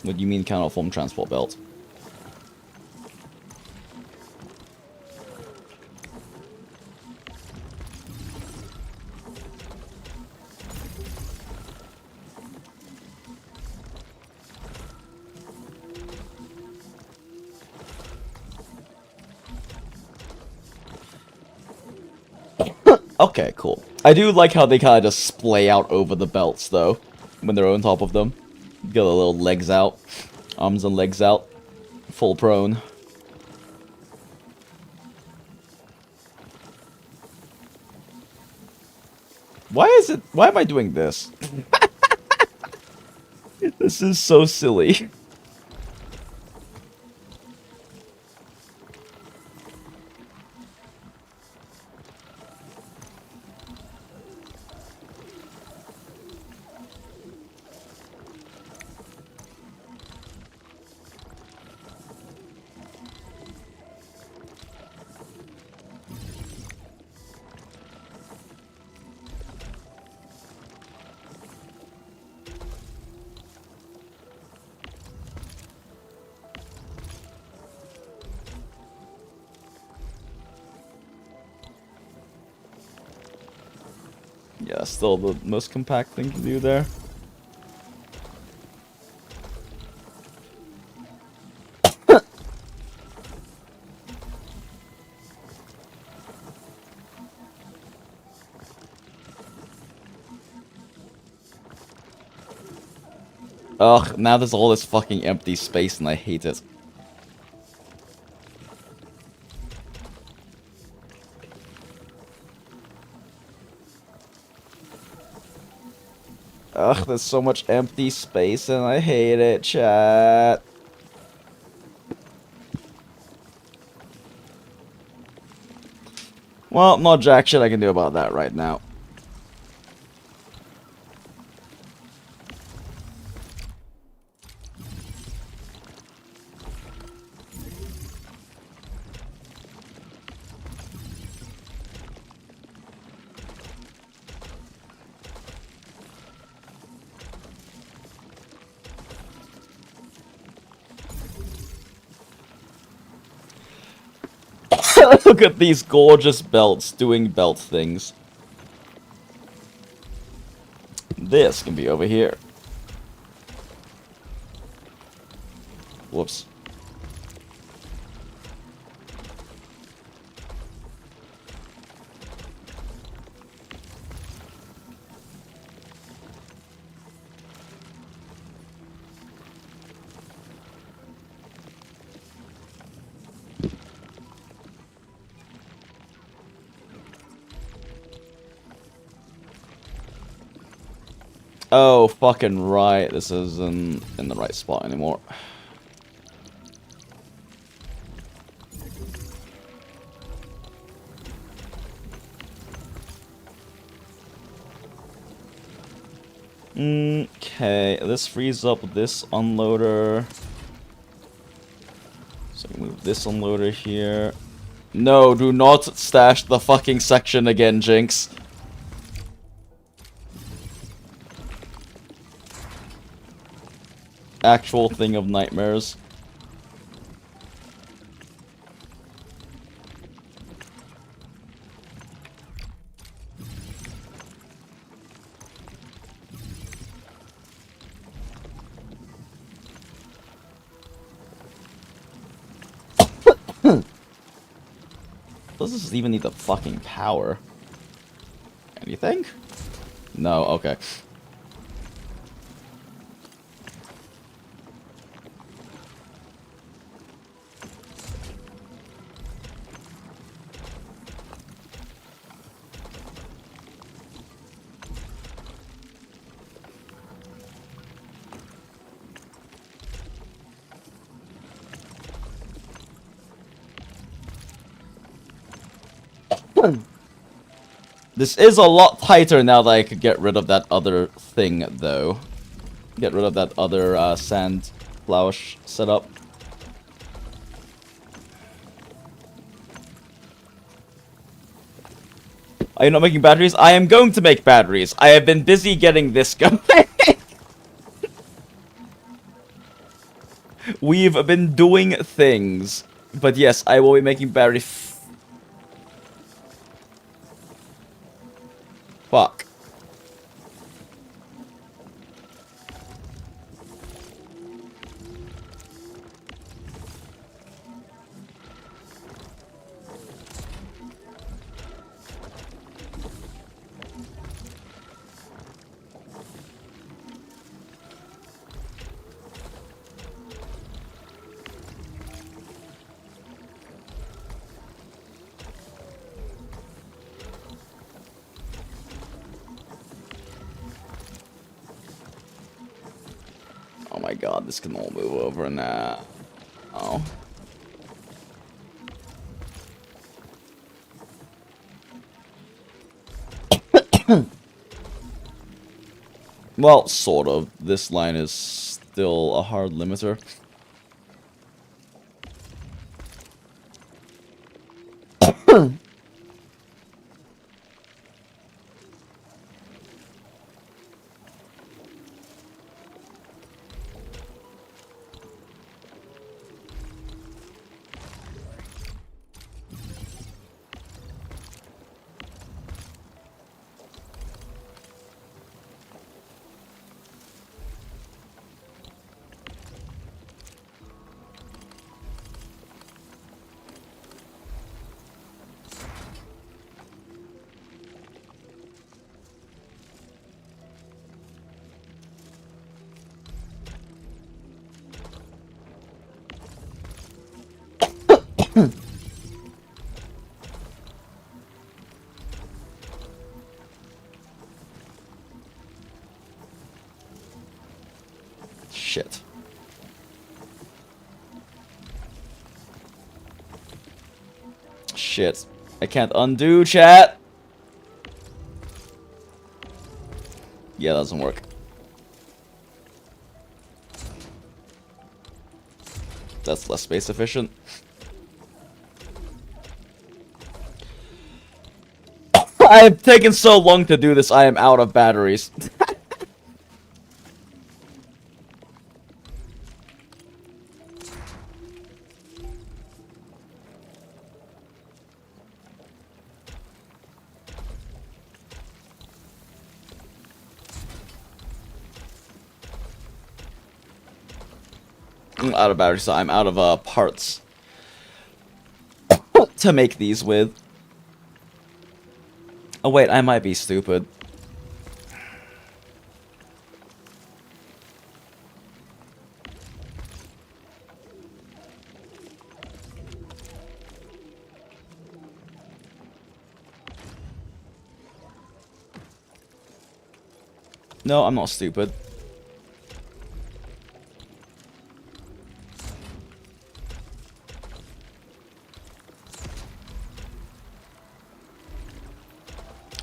What do you mean counterform transport belt? Okay, cool. I do like how they kind of just splay out over the belts, though, when they're on top of them. Get the little legs out. Arms and legs out. Full prone. Why am I doing this? This is so silly. Yeah, still the most compact thing to do there. Ugh, now there's all this fucking empty space and I hate it. Ugh, there's so much empty space and I hate it, chat. Well, not jack shit I can do about that right now. Look at these gorgeous belts doing belt things. This can be over here. Whoops. Oh, fucking right. This isn't in the right spot anymore. Okay, this frees up this unloader. So we move this unloader here. No, do not stash the fucking section again, Jinx. Actual thing of nightmares. Does this even need the fucking power? Anything? No, okay. This is a lot tighter now that I could get rid of that other thing, though. Get rid of that other sand flower setup. Are you not making batteries? I am going to make batteries. I have been busy getting this going. We've been doing things. But yes, I will be making batteries. Fuck. my god, this can all move over now. Oh. Well, sort of. This line is still a hard limiter. Shit. Shit. I can't undo, chat. Yeah, that doesn't work. That's less space efficient. I've taken so long to do this, I am out of batteries. I'm out of batteries, so I'm out of parts to make these with. Oh wait, I might be stupid. No, I'm not stupid.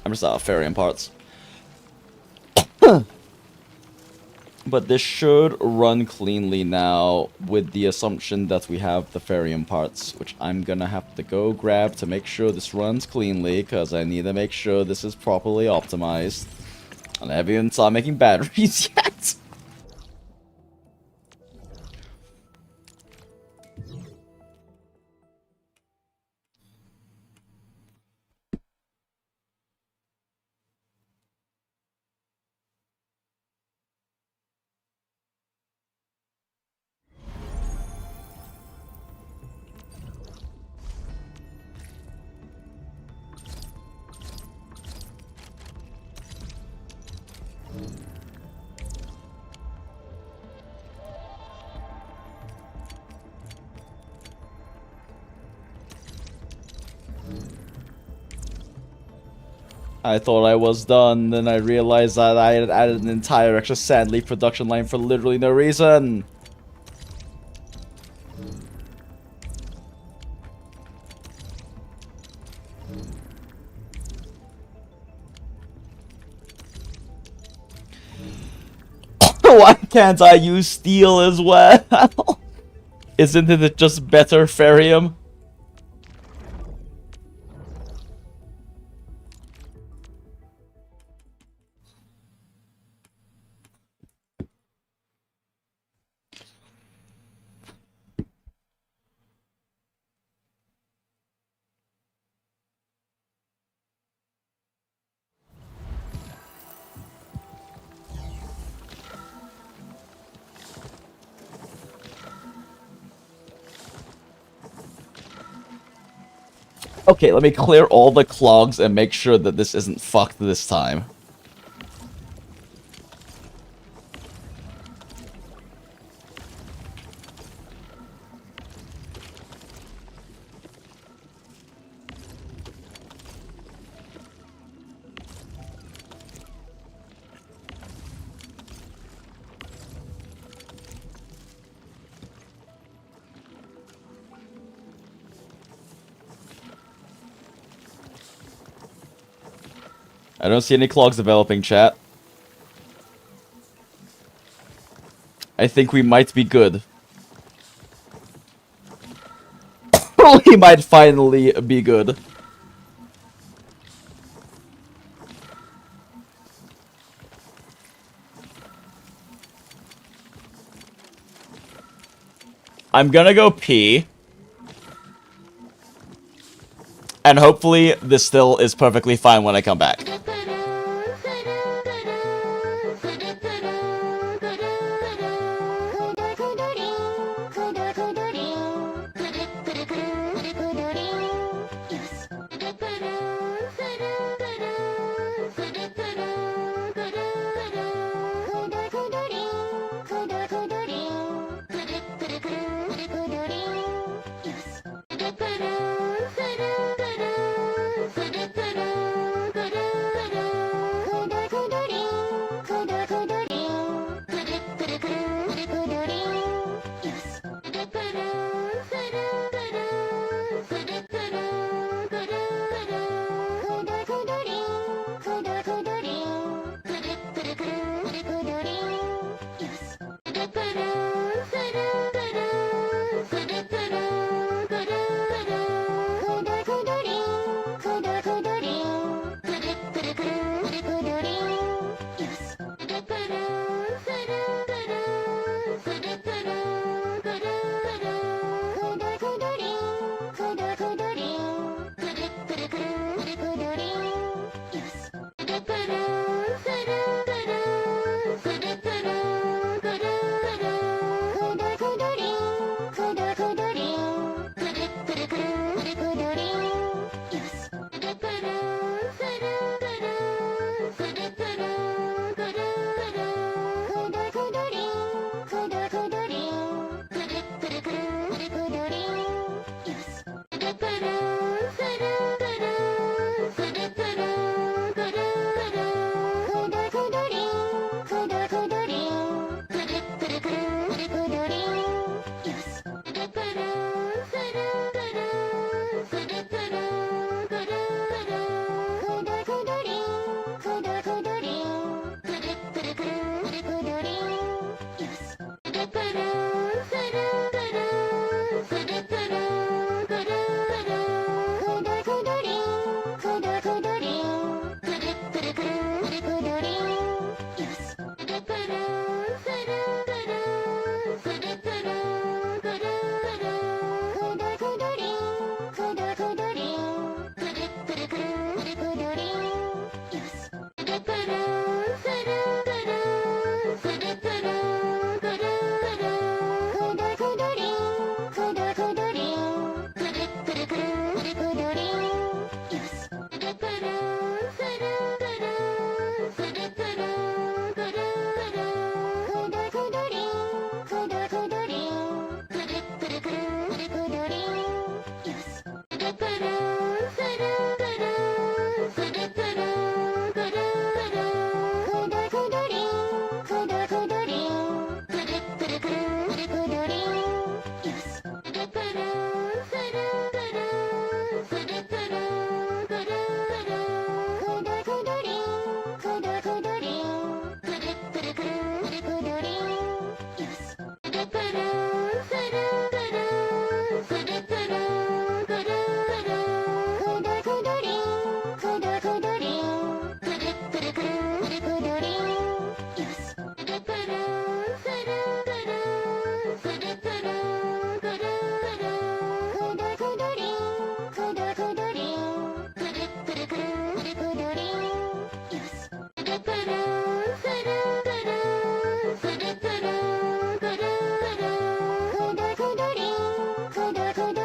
I'm just out of Farium parts. But this should run cleanly now with the assumption that we have the Farium parts, which I'm gonna have to go grab to make sure this runs cleanly, because I need to make sure this is properly optimized. And I haven't even started making batteries yet. I thought I was done, then I realized that I had added an entire extra sand leaf production line for literally no reason. Why can't I use steel as well? Isn't it just better Farium? Okay, let me clear all the clogs and make sure that this isn't fucked this time. I don't see any clogs developing, chat. I think we might be good. We might finally be good. I'm gonna go pee. And hopefully this still is perfectly fine when I come back.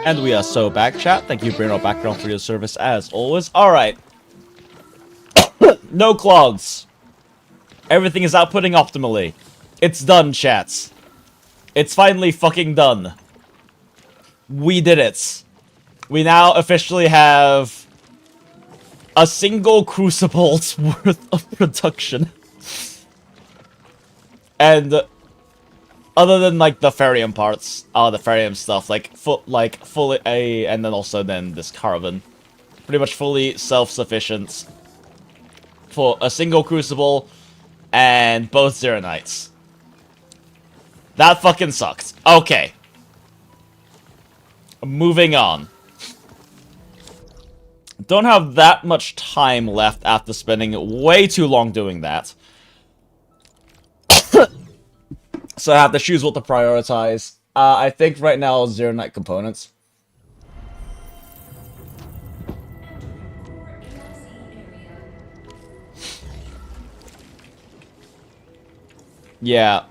And we are so back, chat. Thank you, Bruno Background, for your service as always. Alright. No clogs. Everything is outputting optimally. It's done, chats. It's finally fucking done. We did it. We now officially have a single crucible's worth of production. And other than like the Ferium parts, the Ferium stuff, like fully and then also then this caravan, pretty much fully self-sufficient. for a single Crucible and both Zero Knights. That fucking sucked. Okay. Moving on. Don't have that much time left after spending way too long doing that. So I have to choose what to prioritize. I think right now Zero Knight components. Yeah.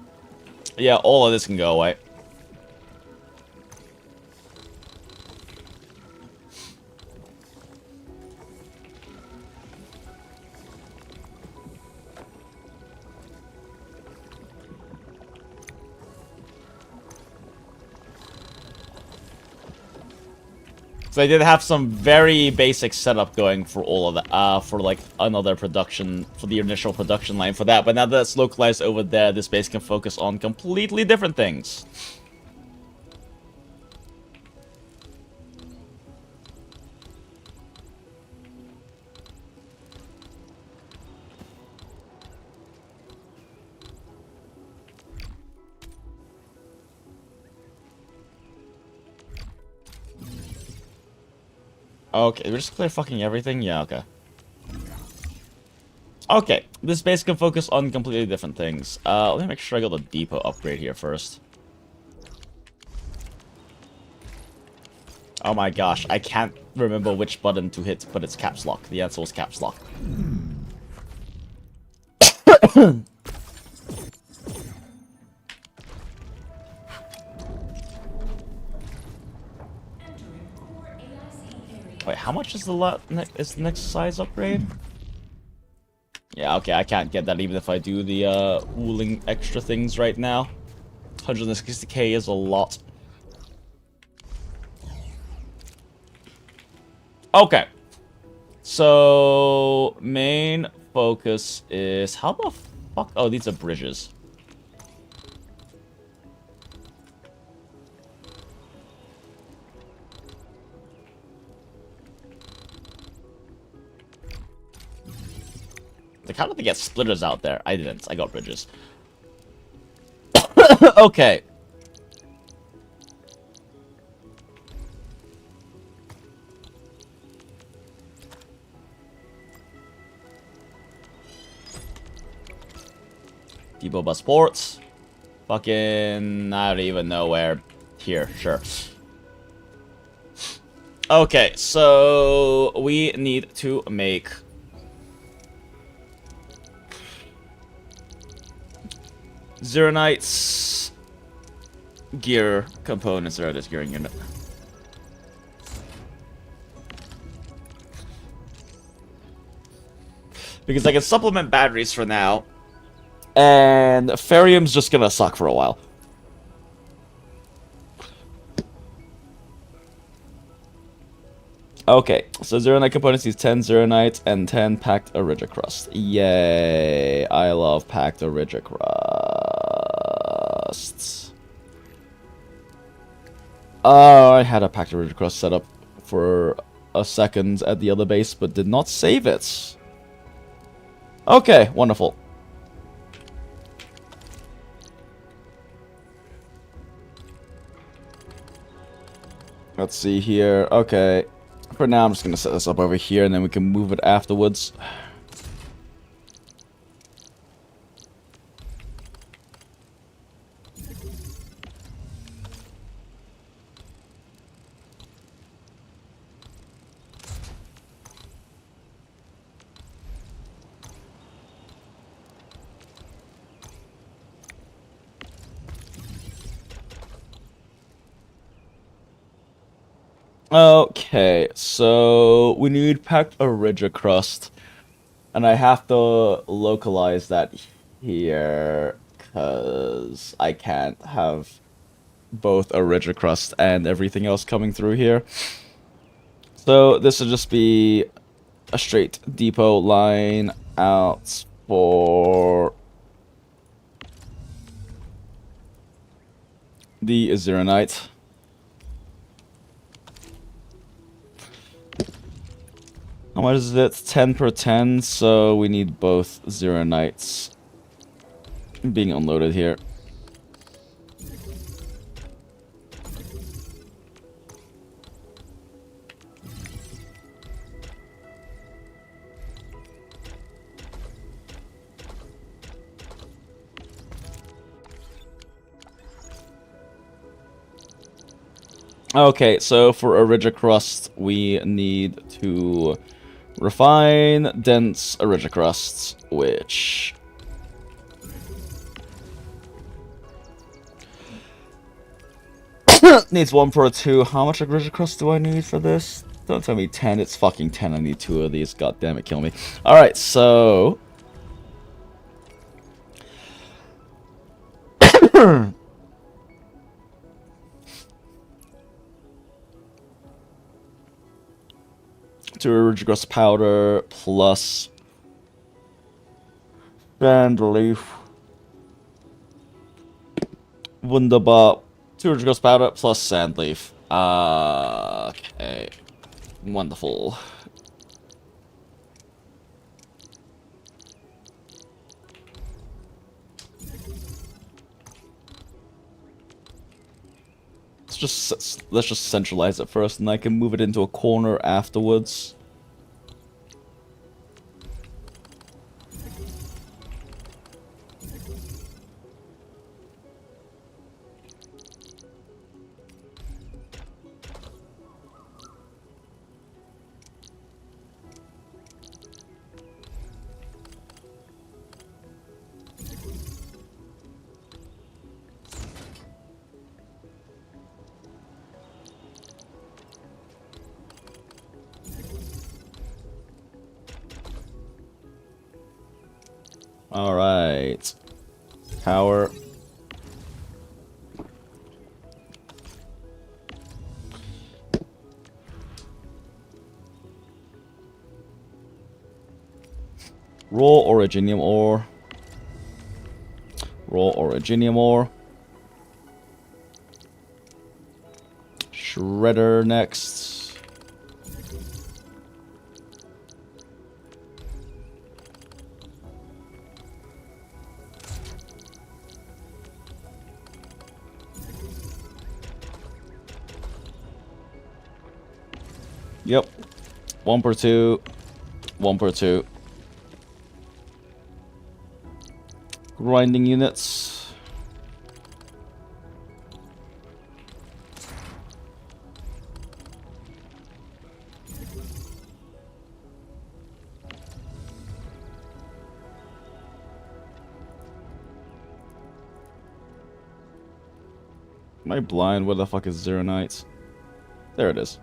Yeah, all of this can go away. So I did have some very basic setup going for all of that, for like another production, for the initial production line for that. But now that it's localized over there, this base can focus on completely different things. Okay, we just clear fucking everything? Yeah, okay. Okay, this base can focus on completely different things. Let me make sure I got the depot upgrade here first. Oh my gosh, I can't remember which button to hit, but it's caps lock. The answer was caps lock. Wait, how much is the next size upgrade? Yeah, okay, I can't get that even if I do the WULING extra things right now. 160k is a lot. Okay. So, main focus is... How the fuck? Oh, these are bridges. Like, how did they get splitters out there? I didn't. I got bridges. Okay. Depot bus ports. Fucking... I don't even know where. Here, sure. Okay, so... We need to make... Zero Knights... Gear components. Or this gearing unit. Because I can supplement batteries for now. And Ferium's just gonna suck for a while. Okay, so Zero Knight components needs 10 Zero Knights and 10 Packed Origicrust. Yay, I love Packed Origicrusts. Oh, I had a Packed Origicrust set up for a second at the other base, but did not save it. Okay, wonderful. Let's see here. Okay. For now, I'm just going to set this up over here, and then we can move it afterwards. Okay, so we need Packed Origicrust, and I have to localize that here, because I can't have both Origicrust and everything else coming through here. So this will just be a straight depot line out for the Zero Knight. How much is it? 10 per 10, so we need both Zero Knights being unloaded here. Okay, so for Origicrust, we need to refine dense Origicrusts, which needs 1 per 2. How much Origicrust do I need for this? Don't tell me 10. It's fucking 10. I need 2 of these. God damn it, kill me. Alright, so to Origicrust powder plus Bandleaf. Wunderbar. 2 Origicrust powder plus Sandleaf. Okay. Wonderful. Let's just centralize it first, and I can move it into a corner afterwards. Alright. Power. Raw Originium ore. Raw Originium ore. Shredder next. Yep. 1 per 2. 1 per 2. Grinding units. Am I blind? Where the fuck is Zero Knights? There it is.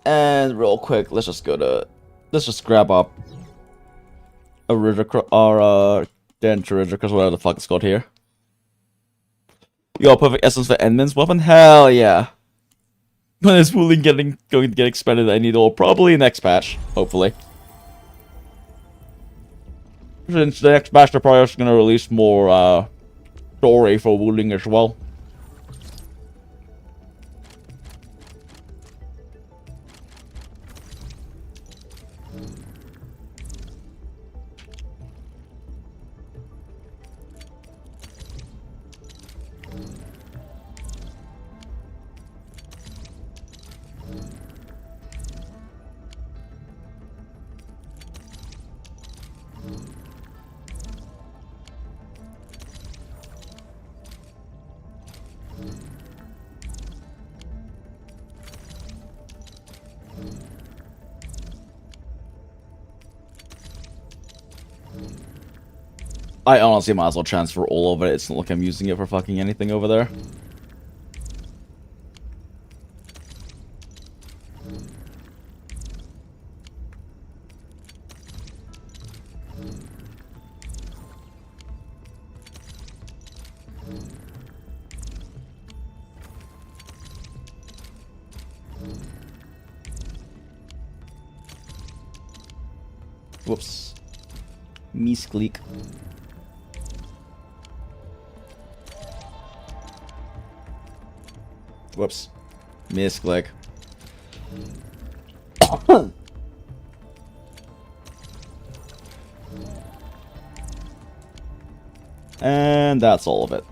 And real quick, let's just grab up a Ridicrus, or Dense Ridicrus, whatever the fuck it's called here. Yo, perfect essence for Endman's weapon? Hell yeah. When is WULING going to get expanded? I need all probably next patch, hopefully. Since the next patch, they're probably also going to release more story for WULING as well. I honestly might as well transfer all of it. It's not like I'm using it for fucking anything over there. Whoops. Misclick. Whoops. Misclick. And that's all of it.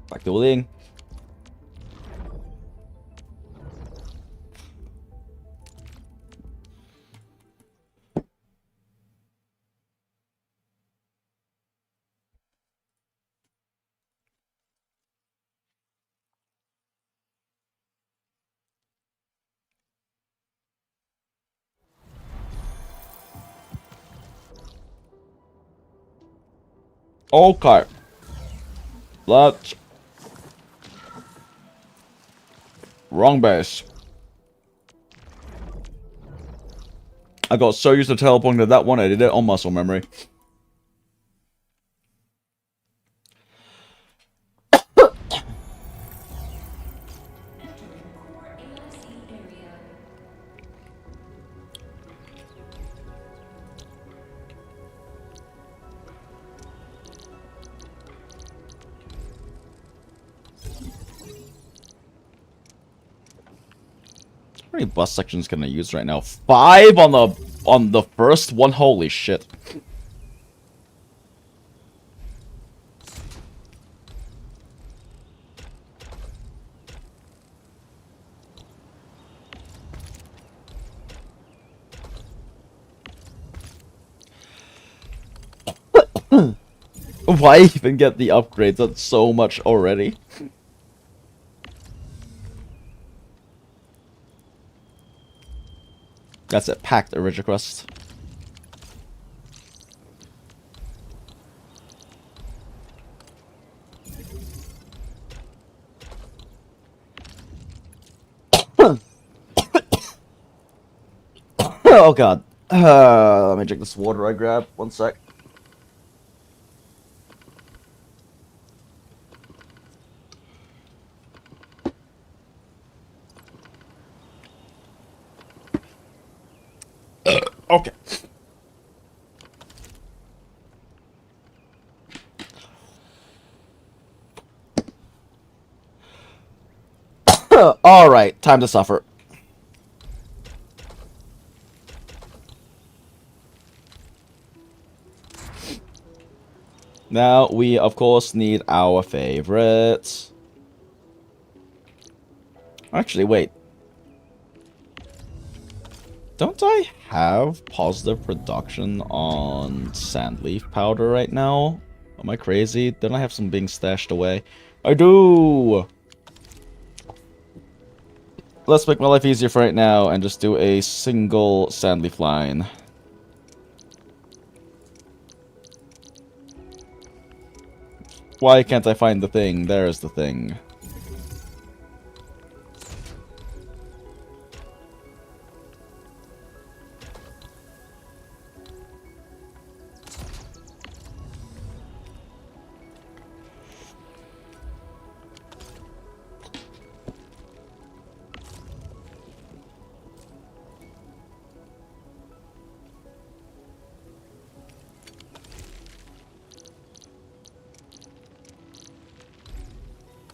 Back to WULING. Okay. Let's... Wrong base. I got so used to teleporting to that one, I did it on muscle memory. How many bus sections can I use right now? 5 on the first one. Holy shit. Why even get the upgrades? That's so much already. That's it. Packed Origin Crust. Oh god. Let me drink this water I grabbed. One sec. Okay. Alright, time to suffer. Now, we, of course, need our favorites. Actually, wait. Don't I have positive production on sandleaf powder right now? Am I crazy? Don't I have some being stashed away? I do! Let's make my life easier for right now and just do a single sandleaf line. Why can't I find the thing? There's the thing.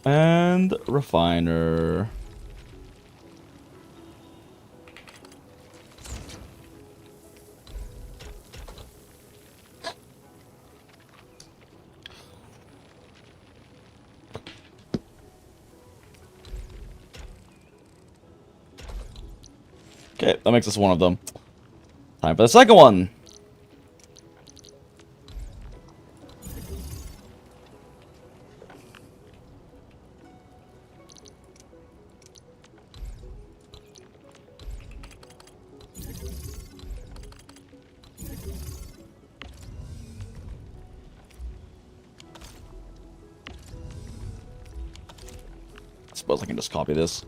And refiner. Okay, that makes us one of them. Time for the second one. Suppose I can just copy this.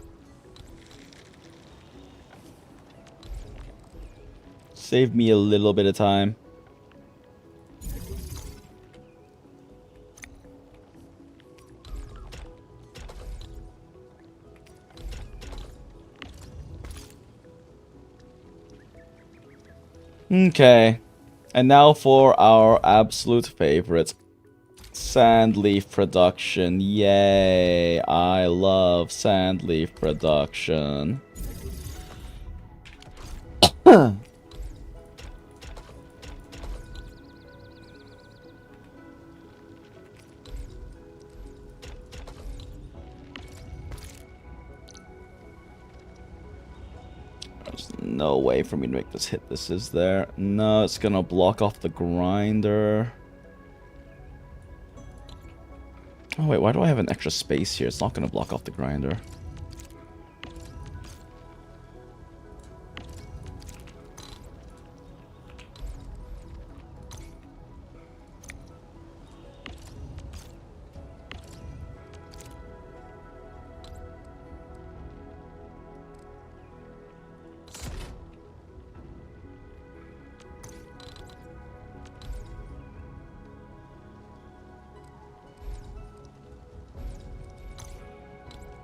Save me a little bit of time. Okay. And now for our absolute favorite. Sand leaf production. Yay. I love sand leaf production. There's no way for me to make this hit. This is there. No, it's gonna block off the grinder. Oh wait, why do I have an extra space here? It's not gonna block off the grinder.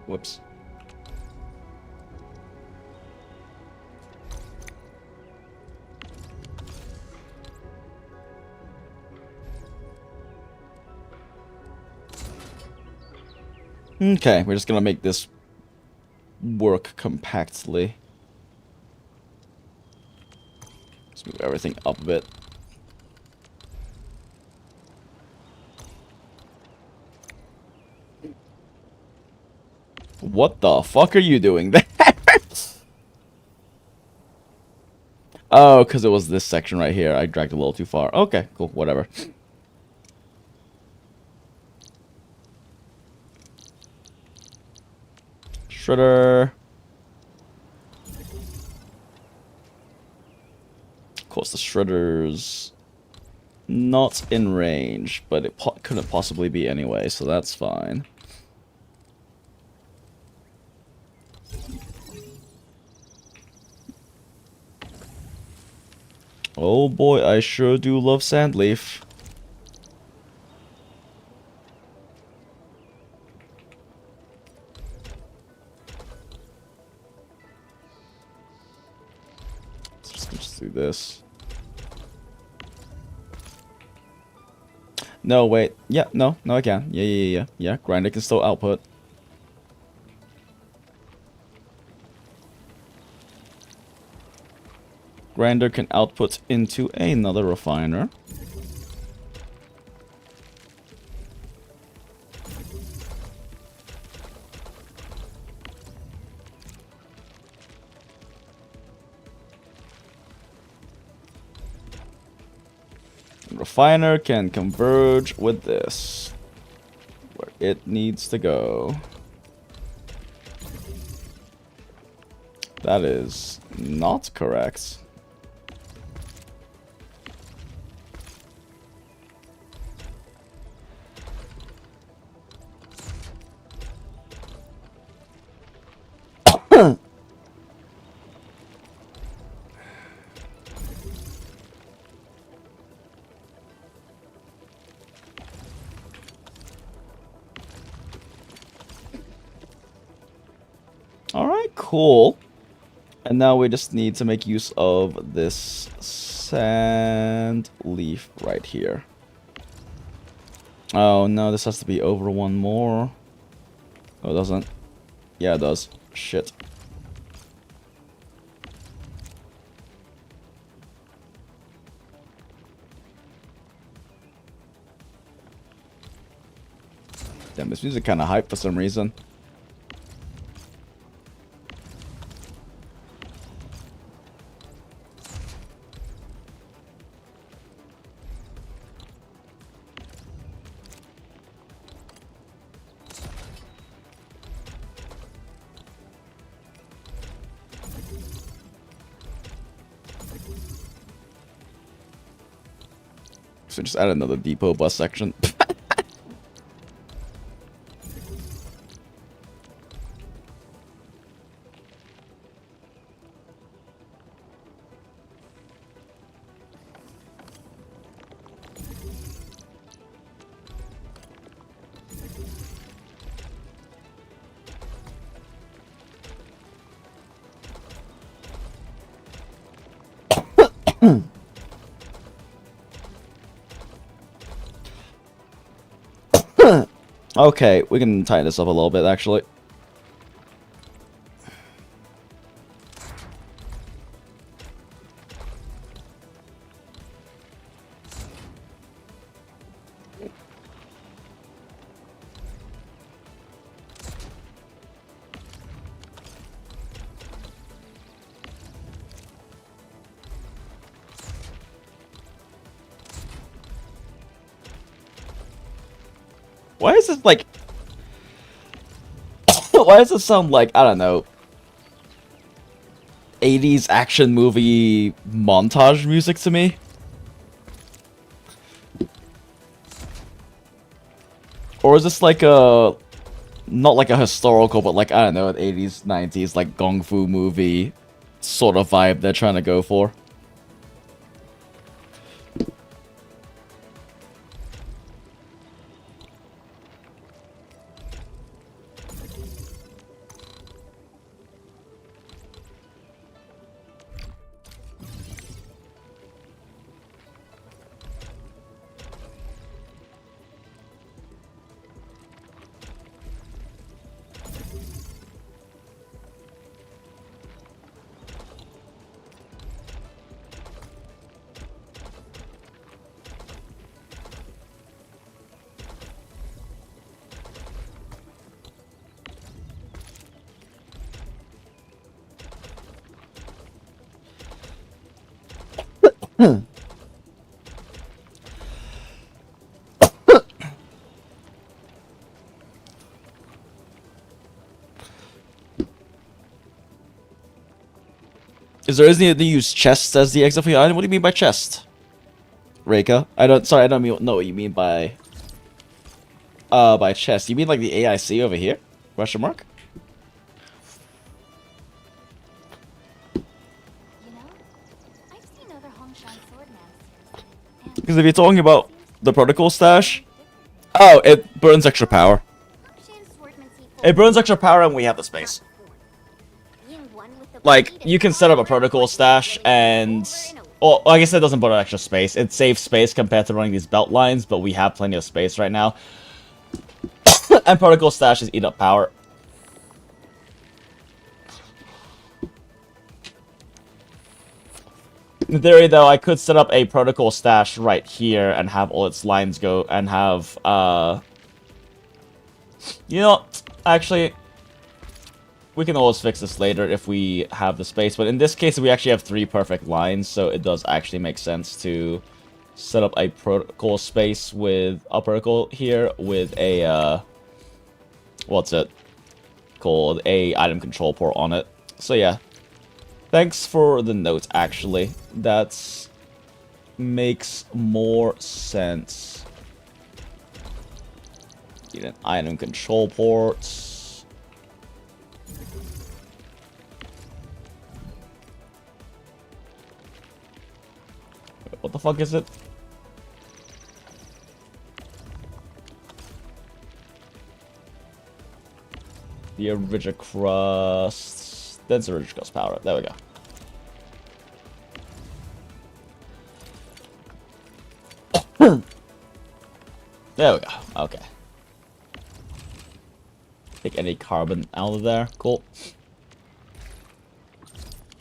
Whoops. Okay, we're just gonna make this work compactly. Let's move everything up a bit. What the fuck are you doing there? Oh, because it was this section right here. I dragged a little too far. Okay, cool, whatever. Shredder. Of course, the shredder's not in range, but it couldn't possibly be anyway, so that's fine. Oh boy, I sure do love Sandleaf. Let's just do this. No, wait. Yeah, no, I can. Yeah, grinder can still output. Grinder can output into another refiner. Refiner can converge with this, where it needs to go. That is not correct. Alright, cool. And now we just need to make use of this sand leaf right here. Oh no, this has to be over one more. Oh, it doesn't. Yeah, it does. Shit. Damn, this music kind of hype for some reason. So just add another depot bus section. Okay, we can tighten this up a little bit, actually. Why is this like... Why does it sound like, I don't know, 80s action movie montage music to me? Or is this like a... Not like a historical, but like, I don't know, an 80s, 90s, like, Kung Fu movie sort of vibe they're trying to go for? Is there any to use chest as the exit for your item? What do you mean by chest? Reika? I don't know what you mean by chest. You mean like the AIC over here? Question mark? Because if you're talking about the protocol stash, oh, it burns extra power. It burns extra power and we have the space. Like, you can set up a protocol stash and... Well, I guess it doesn't burn extra space. It saves space compared to running these belt lines, but we have plenty of space right now. And protocol stashes eat up power. In theory, though, I could set up a protocol stash right here and have all its lines go and have, you know, actually, we can always fix this later if we have the space, but in this case, we actually have 3 perfect lines, so it does actually make sense to set up a protocol space with a protocol here with a, what's it called? A item control port on it. So yeah. Thanks for the note, actually. That makes more sense. Get an item control port. What the fuck is it? The original crust. That's the original crust power. There we go. There we go. Okay. Take any carbon out of there. Cool.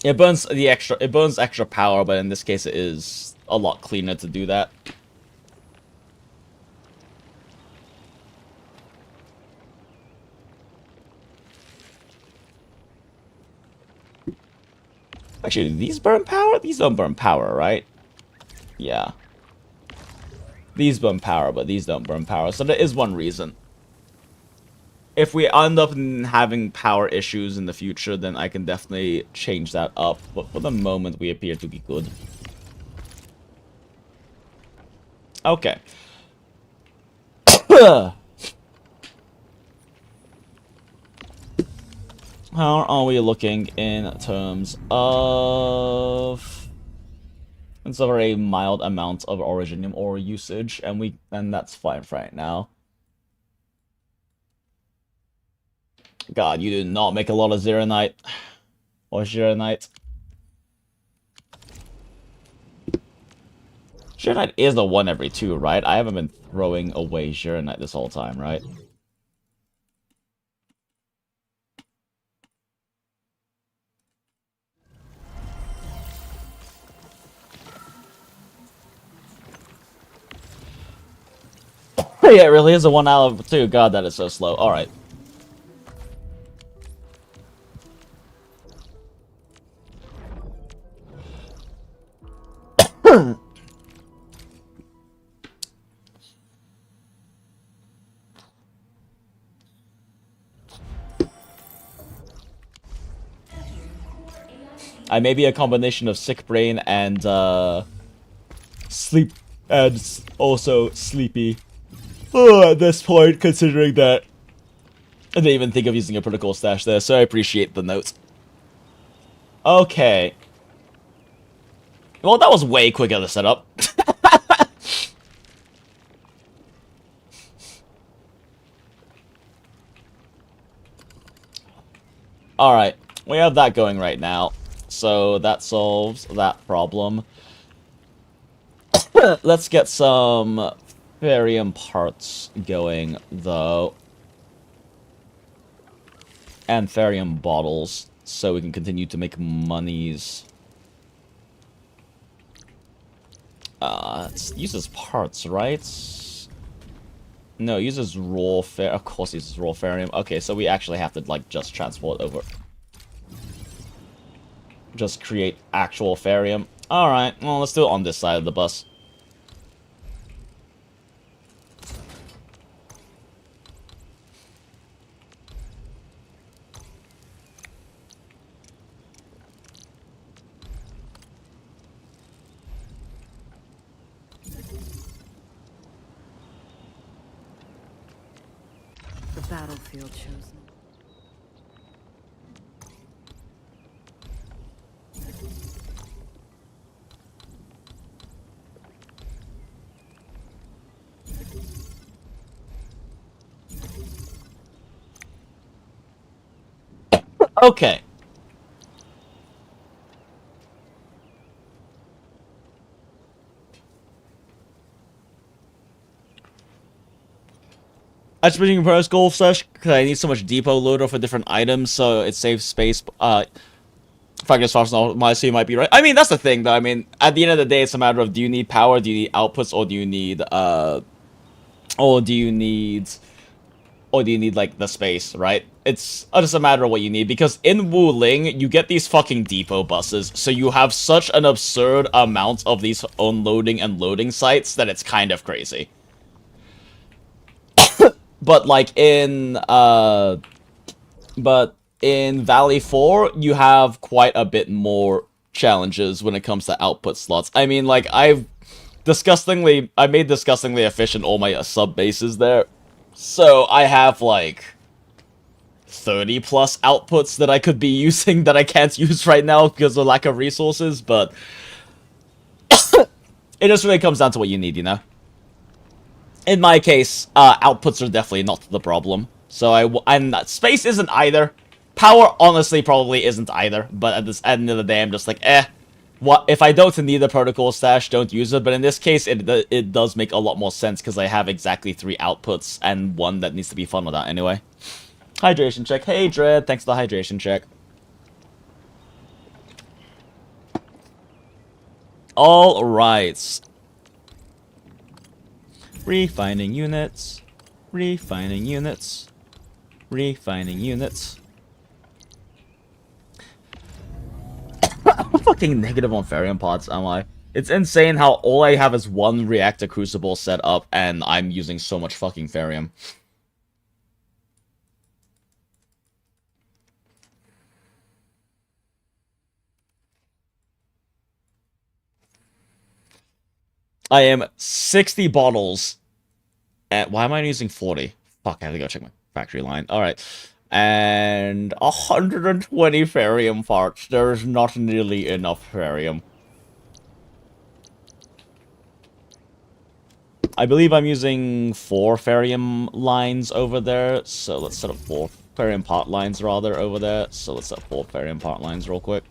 It burns extra power, but in this case it is a lot cleaner to do that. Actually, do these burn power? These don't burn power, right? Yeah. These burn power, but these don't burn power. So there is one reason. If we end up having power issues in the future, then I can definitely change that up. But for the moment, we appear to be good. Okay. How are we looking in terms of... It's a very mild amount of originium ore usage, and that's fine for right now. God, you did not make a lot of Zeronite. Or Zeronite. Zeronite is the 1 every 2, right? I haven't been throwing away Zeronite this whole time, right? Yeah, it really is a 1 out of 2. God, that is so slow. Alright. I may be a combination of sick brain and sleep, and also sleepy. Oh, at this point, considering that I didn't even think of using a protocol stash there, so I appreciate the note. Okay. Well, that was way quicker to set up. Alright, we have that going right now. So that solves that problem. Let's get some Farium parts going, though. And Farium bottles, so we can continue to make monies. It uses parts, right? No, it uses raw Of course it uses raw Farium. Okay, so we actually have to, like, just transport over. Just create actual Farium. Alright, well, let's do it on this side of the bus. The battlefield chosen. Okay. I'm switching first goal slash because I need so much depot loader for different items, so it saves space. If I guess my C might be right. I mean, that's the thing, though. I mean, at the end of the day, it's a matter of do you need power, do you need outputs, or do you need like the space, right? It's just a matter of what you need, because in WULING, you get these fucking depot buses, so you have such an absurd amount of these unloading and loading sites that it's kind of crazy. But like in Valley 4, you have quite a bit more challenges when it comes to output slots. I mean, like, I made disgustingly efficient all my sub bases there. So I have like 30 plus outputs that I could be using that I can't use right now because of lack of resources, but it just really comes down to what you need, you know? In my case, outputs are definitely not the problem. So space isn't either. Power, honestly, probably isn't either. But at the end of the day, I'm just like, what if I don't need a protocol stash, don't use it. But in this case, it does make a lot more sense because I have exactly 3 outputs and 1 that needs to be funneled out anyway. Hydration check. Hey, Dread, thanks for the hydration check. All right. Refining units. Refining units. Refining units. I'm fucking negative on Farium pods, am I? It's insane how all I have is 1 reactor crucible set up and I'm using so much fucking Farium. I am 60 bottles. Why am I using 40? Fuck, I have to go check my factory line. Alright. And 120 Farium parts. There is not nearly enough Farium. I believe I'm using 4 Farium lines over there. So let's set up 4 Farium part lines rather over there. So let's set up 4 Farium part lines real quick.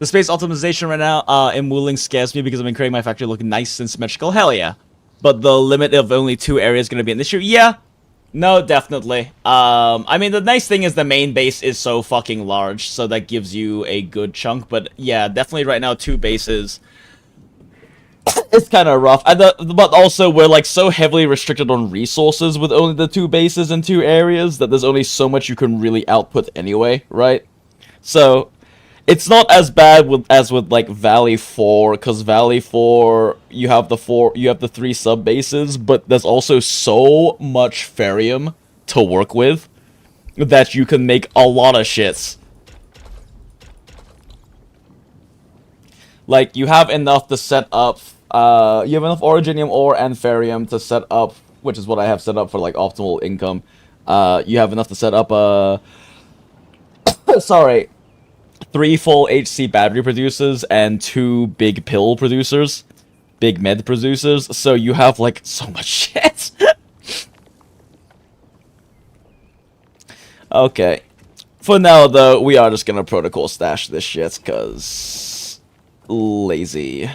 The space optimization right now in WULING scares me because I've been creating my factory look nice and symmetrical. Hell yeah. But the limit of only 2 areas is going to be an issue? Yeah. No, definitely. I mean, the nice thing is the main base is so fucking large, so that gives you a good chunk. But yeah, definitely right now 2 bases. It's kind of rough. But also, we're like so heavily restricted on resources with only the 2 bases and 2 areas that there's only so much you can really output anyway, right? So it's not as bad as with like Valley 4, because Valley 4 you have the 3 sub bases, but there's also so much Ferium to work with that you can make a lot of shits. Like, you have enough to set up, you have enough Originium ore and Ferium to set up, which is what I have set up for, like, optimal income. You have enough to set up, sorry, 3 full HC battery producers and 2 big pill producers. Big med producers. So you have, like, so much shit. Okay. For now, though, we are just gonna protocol stash this shit, because lazy.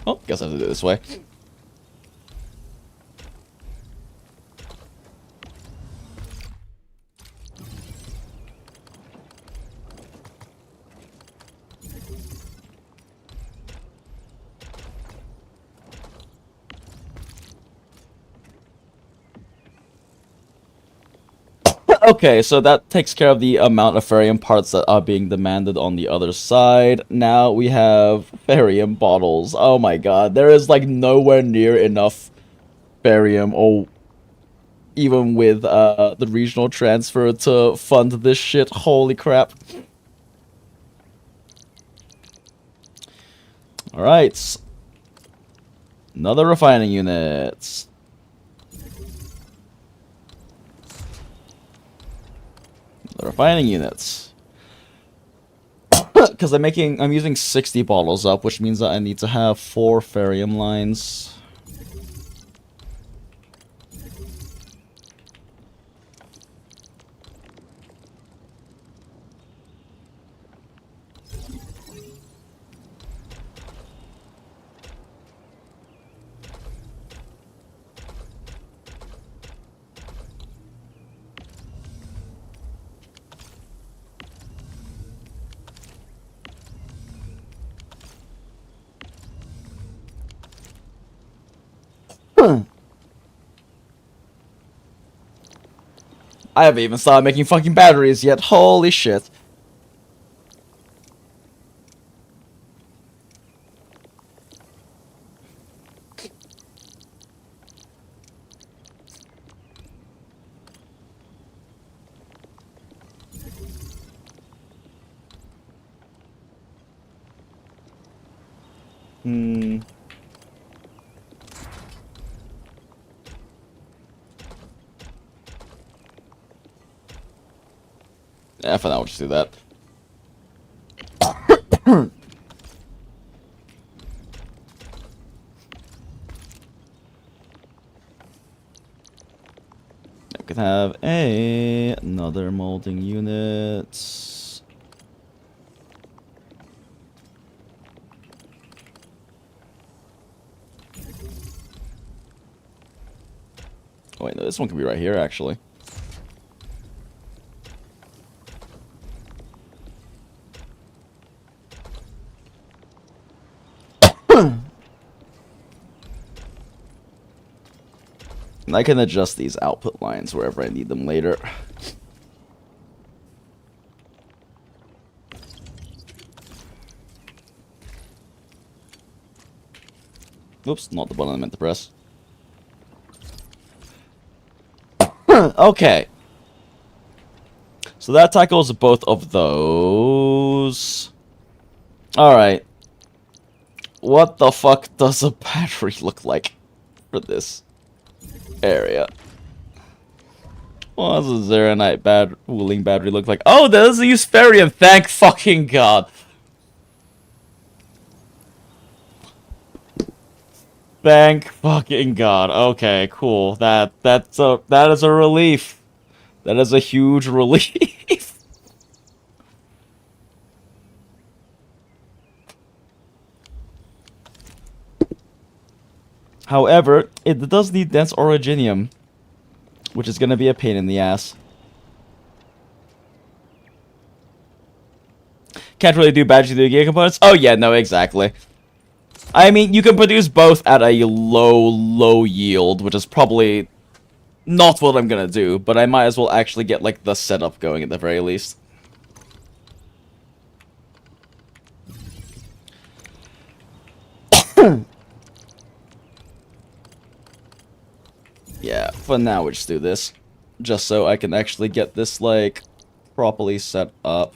Oh, guess I have to do it this way. Okay, so that takes care of the amount of Ferium parts that are being demanded on the other side. Now we have Ferium bottles. Oh my god, there is like nowhere near enough Ferium, or even with the regional transfer to fund this shit. Holy crap. Alright. Another refining unit. The refining units. Because I'm using 60 bottles up, which means that I need to have 4 Ferium lines. I haven't even started making fucking batteries yet. Holy shit. Yeah, for now, we'll just do that. We can have another molding unit. Oh wait, no, this one could be right here, actually. I can adjust these output lines wherever I need them later. Oops, not the button I meant to press. Okay. So that tackles both of those. Alright. What the fuck does a battery look like for this area? What does a Zeronite WULING battery look like? Oh, there's a Euphorium, thank fucking god. Thank fucking god. Okay, cool. That is a relief. That is a huge relief. However, it does need dense originium, which is gonna be a pain in the ass. Can't really do batteries through gear components? Oh yeah, no, exactly. I mean, you can produce both at a low yield, which is probably not what I'm gonna do, but I might as well actually get, like, the setup going at the very least. Yeah, for now we just do this. Just so I can actually get this, like, properly set up.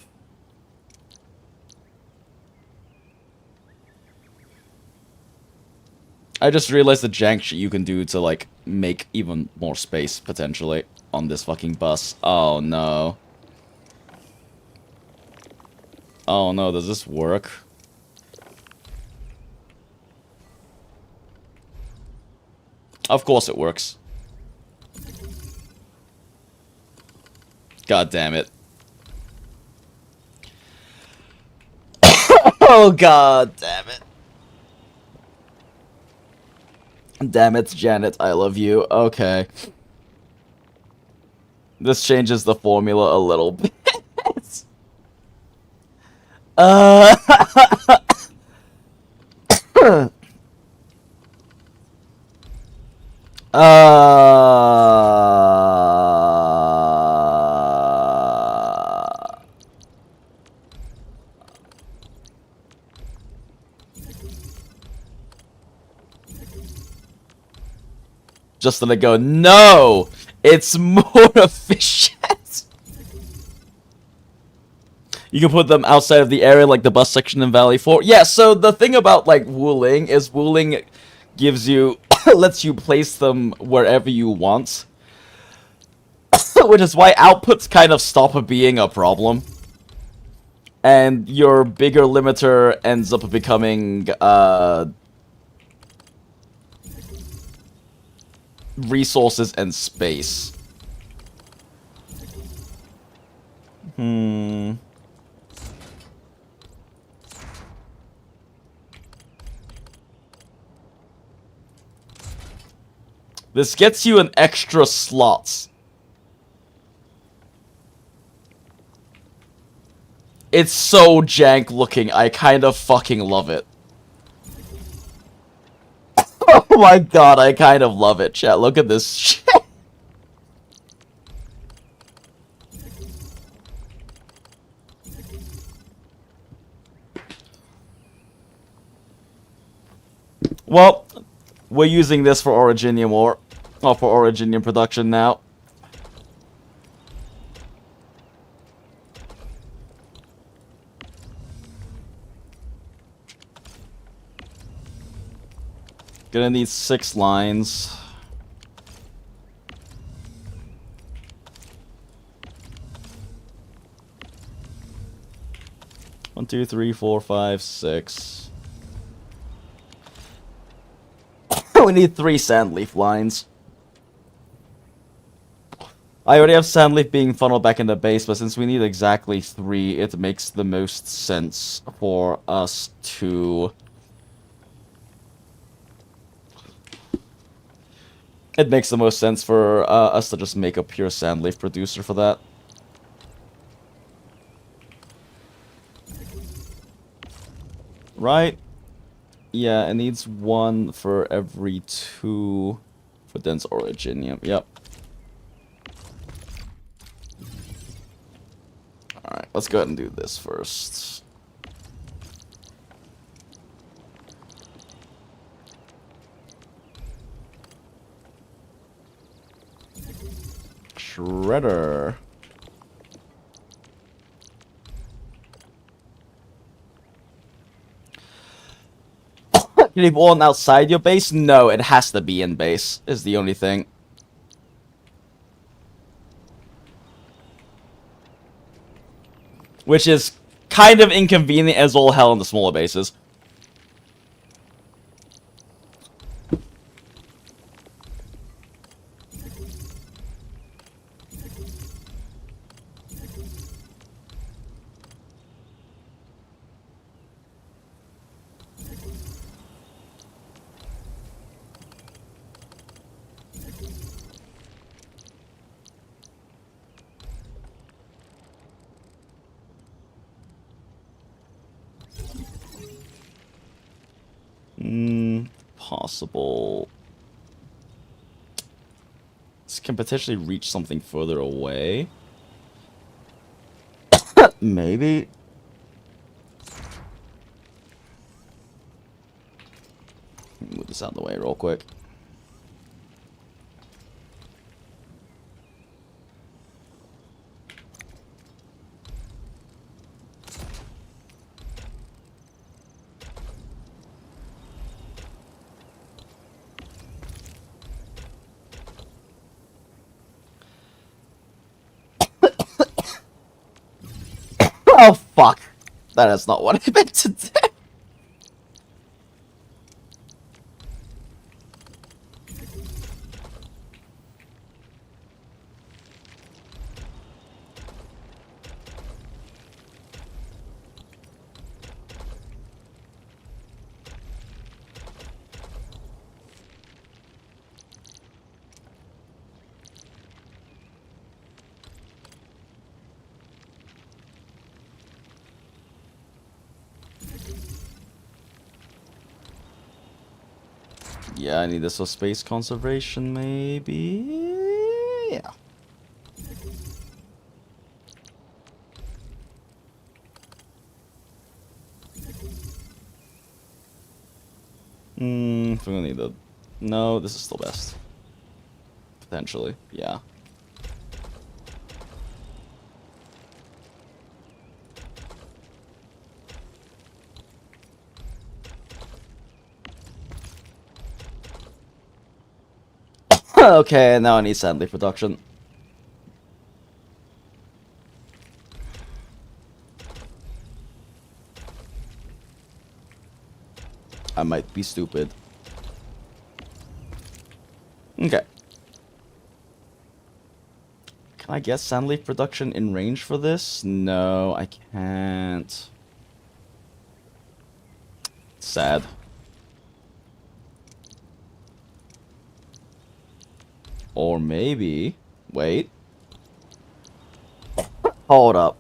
I just realized the jank shit you can do to, like, make even more space, potentially, on this fucking bus. Oh, no. Oh, no, does this work? Of course it works. God damn it. Oh, god damn it. Damn it, Janet, I love you. Okay. This changes the formula a little bit. Just gonna go, no! It's more efficient! You can put them outside of the area, like the bus section in Valley 4. Yeah, so the thing about, like, WULING is WULING gives you, lets you place them wherever you want. Which is why outputs kind of stop being a problem. And your bigger limiter ends up becoming, resources and space. This gets you an extra slots. It's so jank looking, I kind of fucking love it. Oh my god, I kind of love it, chat. Look at this shit. Well, we're using this for Originium for Originium production now. Gonna need 6 lines. One, two, three, 4, 5, 6. We need 3 Sandleaf lines. I already have Sandleaf being funneled back into base, but since we need exactly 3, it makes the most sense for us to... It makes the most sense for us to just make a pure Sandleaf producer for that. Right? Yeah, it needs 1 for every 2 for dense originium. Yep. Alright, let's go ahead and do this first. Shredder. Can you leave one outside your base? No, it has to be in base, is the only thing. which is kind of inconvenient as all hell in the smaller bases. Possible. This can potentially reach something further away. Maybe. Move this out of the way real quick. Oh, fuck. That is not what I meant to do. Yeah, I need this for space conservation, maybe? Yeah. If we're gonna need the... No, this is still best. Potentially, yeah. Okay, now I need sand leaf production. I might be stupid. Okay. Can I get sand leaf production in range for this? No, I can't. Sad. Or maybe... Wait. Hold up.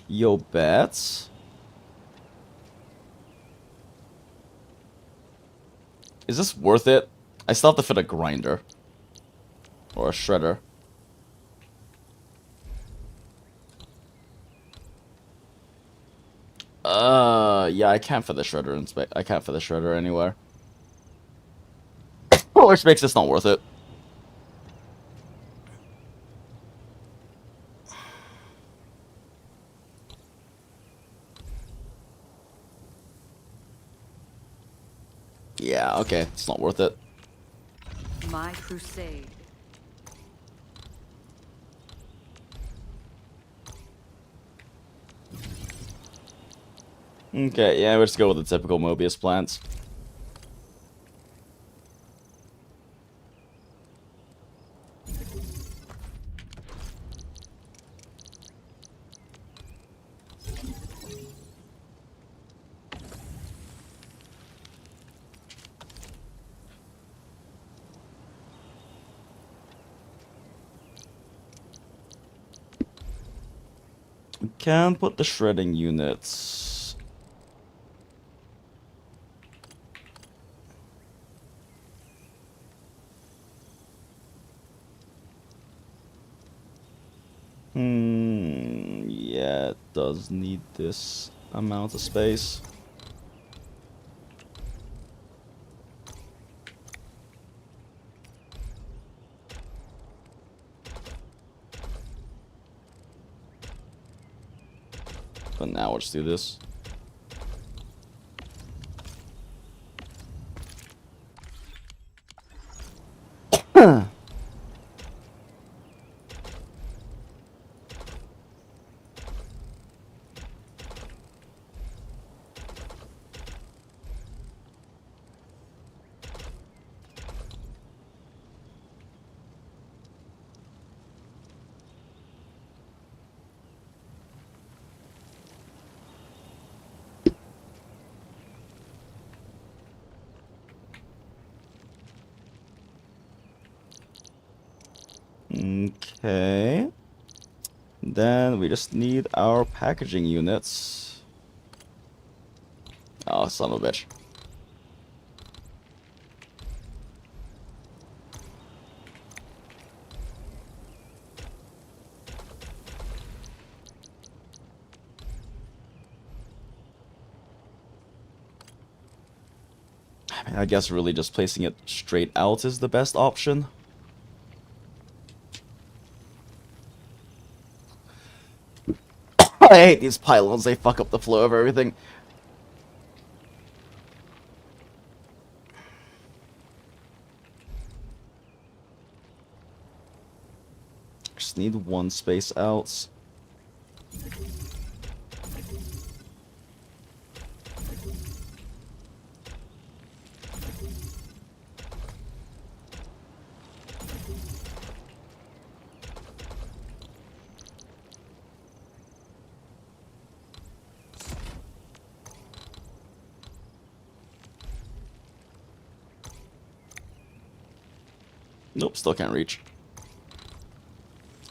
Yo, bats? Is this worth it? I still have to fit a grinder. Or a shredder. Yeah, I can't fit the shredder in space. I can't fit the shredder anywhere. Which makes this not worth it. Yeah, okay, it's not worth it. My crusade. Okay, yeah, we'll just go with the typical Mobius plants. We can put the shredding units. Yeah, it does need this amount of space. For now, let's do this. Okay. Then we just need our packaging units. Oh, son of a bitch. I mean, I guess really just placing it straight out is the best option. I hate these pylons, they fuck up the flow of everything. Just need one space out. Nope, still can't reach.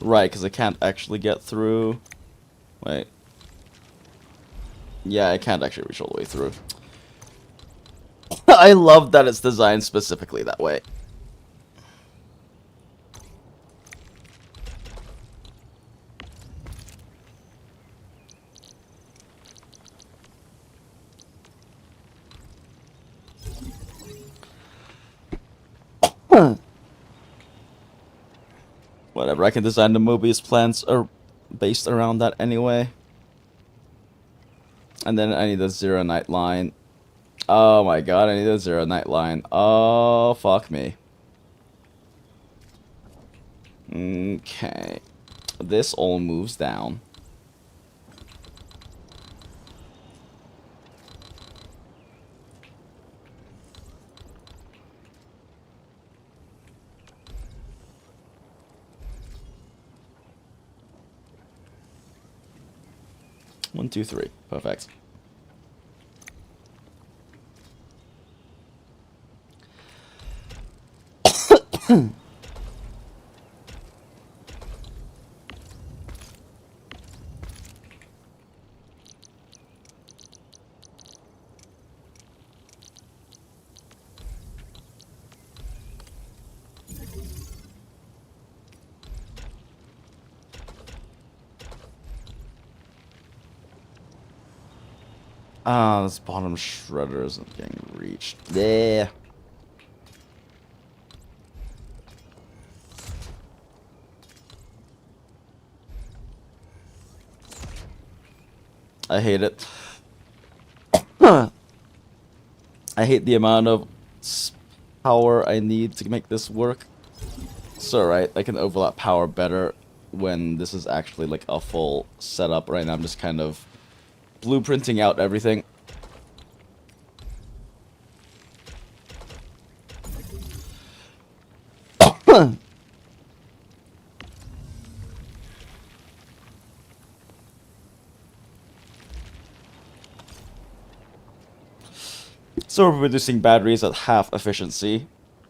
Right, because I can't actually get through. Wait. Yeah, I can't actually reach all the way through. I love that it's designed specifically that way. Whatever, I can design the Mobius plans are based around that anyway. And then I need a zero night line. Oh my god, I need a zero night line. Oh, fuck me. Okay. This all moves down. One, two, three. Perfect. Ah, this bottom shredder isn't getting reached. There. I hate it. I hate the amount of power I need to make this work. It's alright, I can overlap power better when this is actually like a full setup. Right now I'm just kind of blueprinting out everything. So we're producing batteries at half efficiency.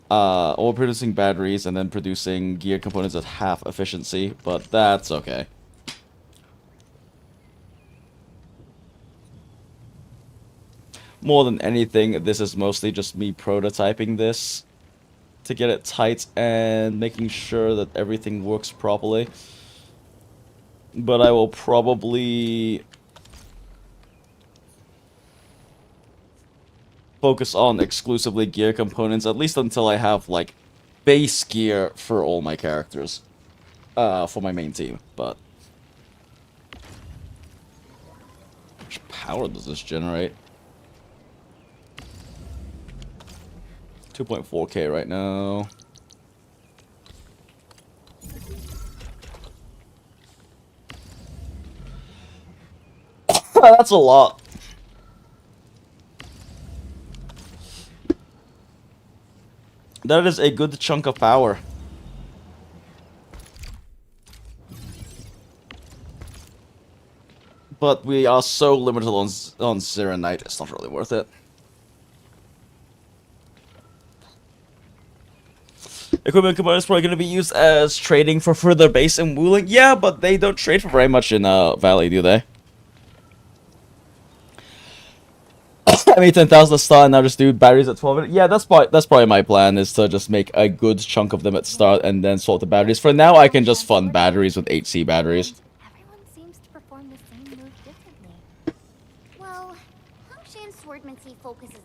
Or producing batteries and then producing gear components at half efficiency, but that's okay. More than anything, this is mostly just me prototyping this to get it tight and making sure that everything works properly. But I will probably focus on exclusively gear components, at least until I have, like, base gear for all my characters. For my main team, but power does this generate? 2.4K right now. That's a lot. That is a good chunk of power. But we are so limited on Serenite, it's not really worth it. Equipment component is probably going to be used as trading for further base in WULING. Yeah, but they don't trade for very much in Valley, do they? I mean, 10,000 a start and now just do batteries at 12. Yeah, that's probably my plan, is to just make a good chunk of them at start and then sort the batteries. For now, I can just fund batteries with HC batteries. Everyone seems to perform the same move differently. Well, Hung Shan's swordmancy focuses.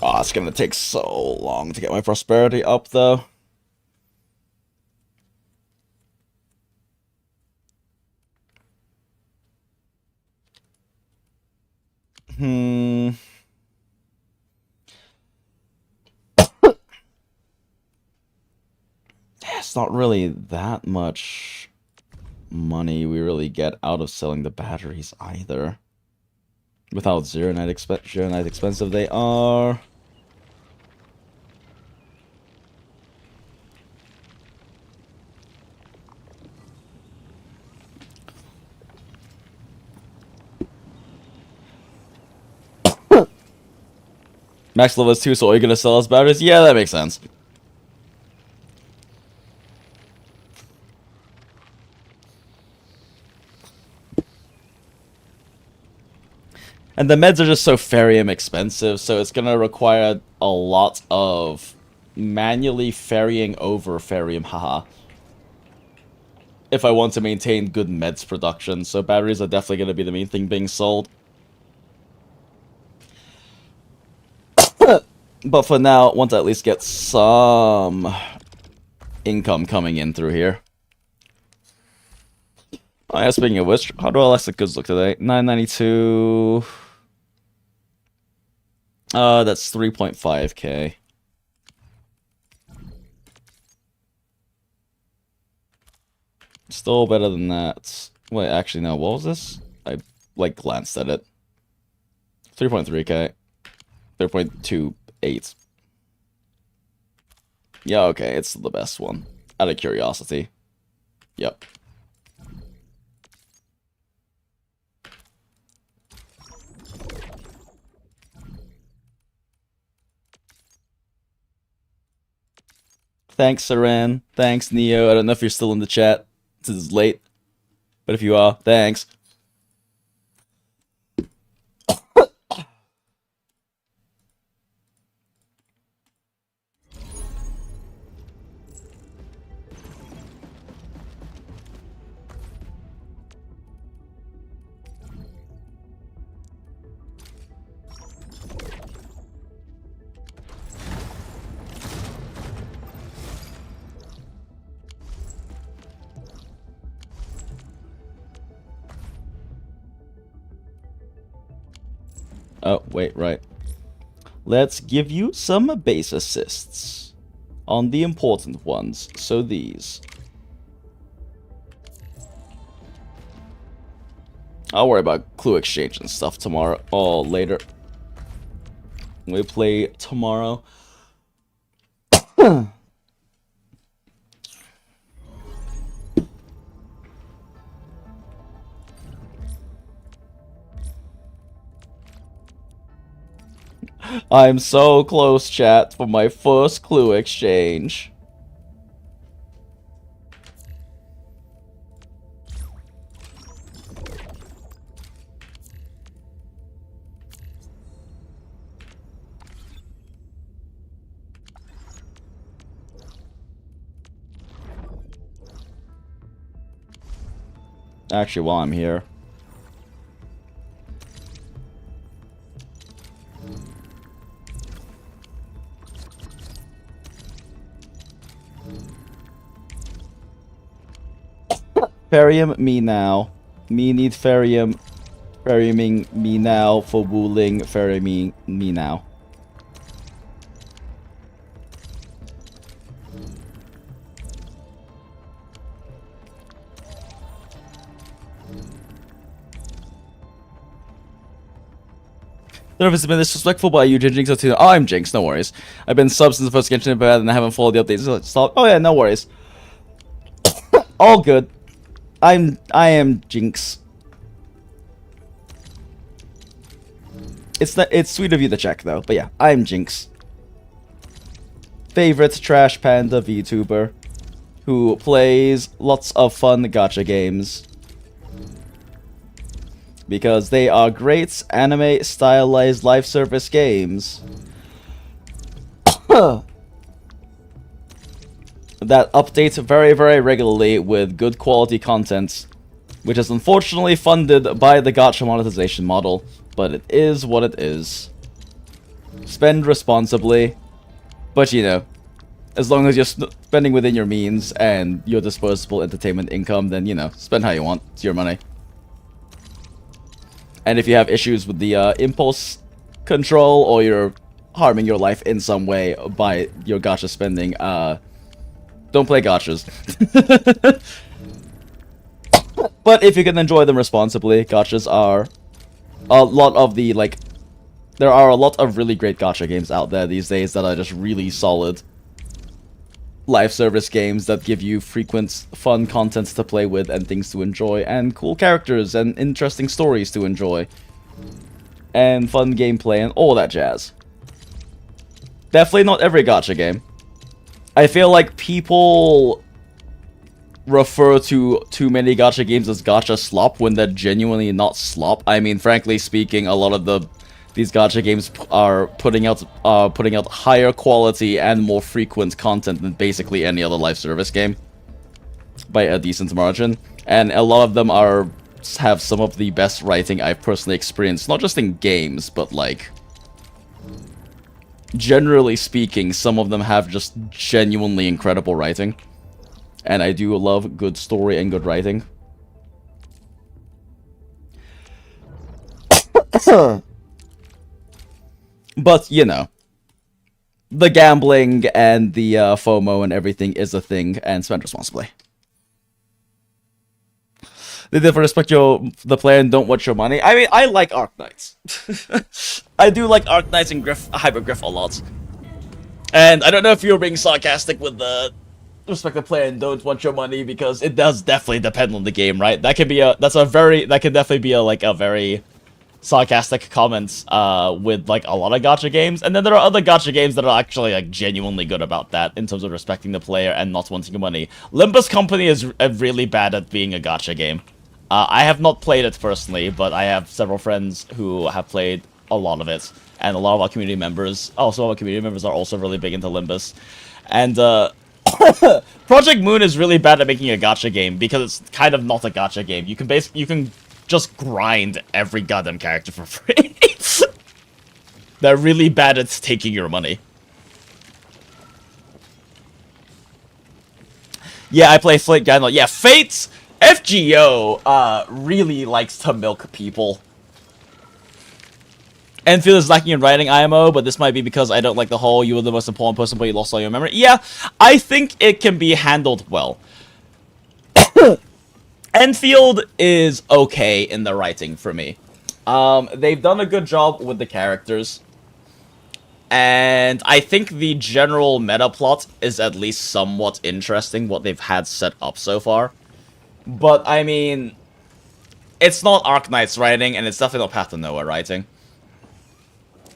Oh, it's gonna take so long to get my prosperity up, though. It's not really that much money we really get out of selling the batteries either. With how Zeronite expensive they are. Max level is 2, so are you gonna sell us batteries? Yeah, that makes sense. And the meds are just so ferrium expensive, so it's gonna require a lot of manually ferrying over ferrium, haha. If I want to maintain good meds production, so batteries are definitely gonna be the main thing being sold. But for now, I want to at least get some income coming in through here. Oh yeah, speaking of which, how do our electric goods look today? 992. That's 3.5K. Still better than that. Wait, actually, no, what was this? I, like, glanced at it. 3.3K. 3.28. Yeah, okay, it's the best one. Out of curiosity. Yep. Thanks, Saran. Thanks, Neo. I don't know if you're still in the chat. This is late. But if you are, thanks. Oh, wait, right. Let's give you some base assists on the important ones. So these. I'll worry about clue exchange and stuff tomorrow or later. We play tomorrow. I'm so close, chat, for my first clue exchange. Actually, while I'm here. Ferium me now. Me need Ferium. Feriuming me now for WULING. Feriuming me now. I don't know if it's been disrespectful, but you JinJinx. Oh, I'm Jinx, no worries. I've been sub since the first Genshin Impact and I haven't followed the updates. So oh yeah, no worries. All good. I am Jinx. It's sweet of you to check though, but yeah, I'm Jinx. Favorite trash panda VTuber who plays lots of fun gacha games. Because they are great anime stylized live service games that update very, very regularly with good quality content, which is unfortunately funded by the gacha monetization model, but it is what it is. Spend responsibly, but you know, as long as you're spending within your means and your disposable entertainment income, then you know, spend how you want. It's your money. And if you have issues with the impulse control, or you're harming your life in some way by your gacha spending, don't play gachas. But if you can enjoy them responsibly, gachas are a lot of the, like, there are a lot of really great gacha games out there these days that are just really solid live service games that give you frequent fun content to play with and things to enjoy and cool characters and interesting stories to enjoy and fun gameplay and all that jazz. Definitely not every gacha game. I feel like people refer to too many gacha games as gacha slop when they're genuinely not slop. I mean, frankly speaking, a lot of these gacha games are putting out higher quality and more frequent content than basically any other live service game by a decent margin, and a lot of them have some of the best writing I've personally experienced, not just in games, but like generally speaking, some of them have just genuinely incredible writing, and I do love good story and good writing. But, you know, the gambling and the FOMO and everything is a thing, and spend responsibly. They therefore respect the player and don't watch your money. I mean, I like Arknights. I do like Arknights and Hypergriff a lot. And I don't know if you're being sarcastic with the respect the player and don't want your money, because it does definitely depend on the game, right? That could be that could definitely be a very sarcastic comments with like a lot of gacha games, and then there are other gacha games that are actually like genuinely good about that in terms of respecting the player and not wanting your money. Limbus Company is really bad at being a gacha game. I have not played it personally, but I have several friends who have played a lot of it, and a lot of our community members are also really big into Limbus. And Project Moon is really bad at making a gacha game because it's kind of not a gacha game. You can just grind every goddamn character for free. They're really bad at taking your money. Yeah, I play Fate Gandalf. Yeah, Fate FGO really likes to milk people. Enfield is lacking in writing IMO, but this might be because I don't like the whole "you were the most important person, but you lost all your memory." Yeah, I think it can be handled well. Enfield is okay in the writing for me. They've done a good job with the characters. And I think the general meta plot is at least somewhat interesting, what they've had set up so far. But, I mean, it's not Arknight's writing, and it's definitely not Path to Nowhere writing.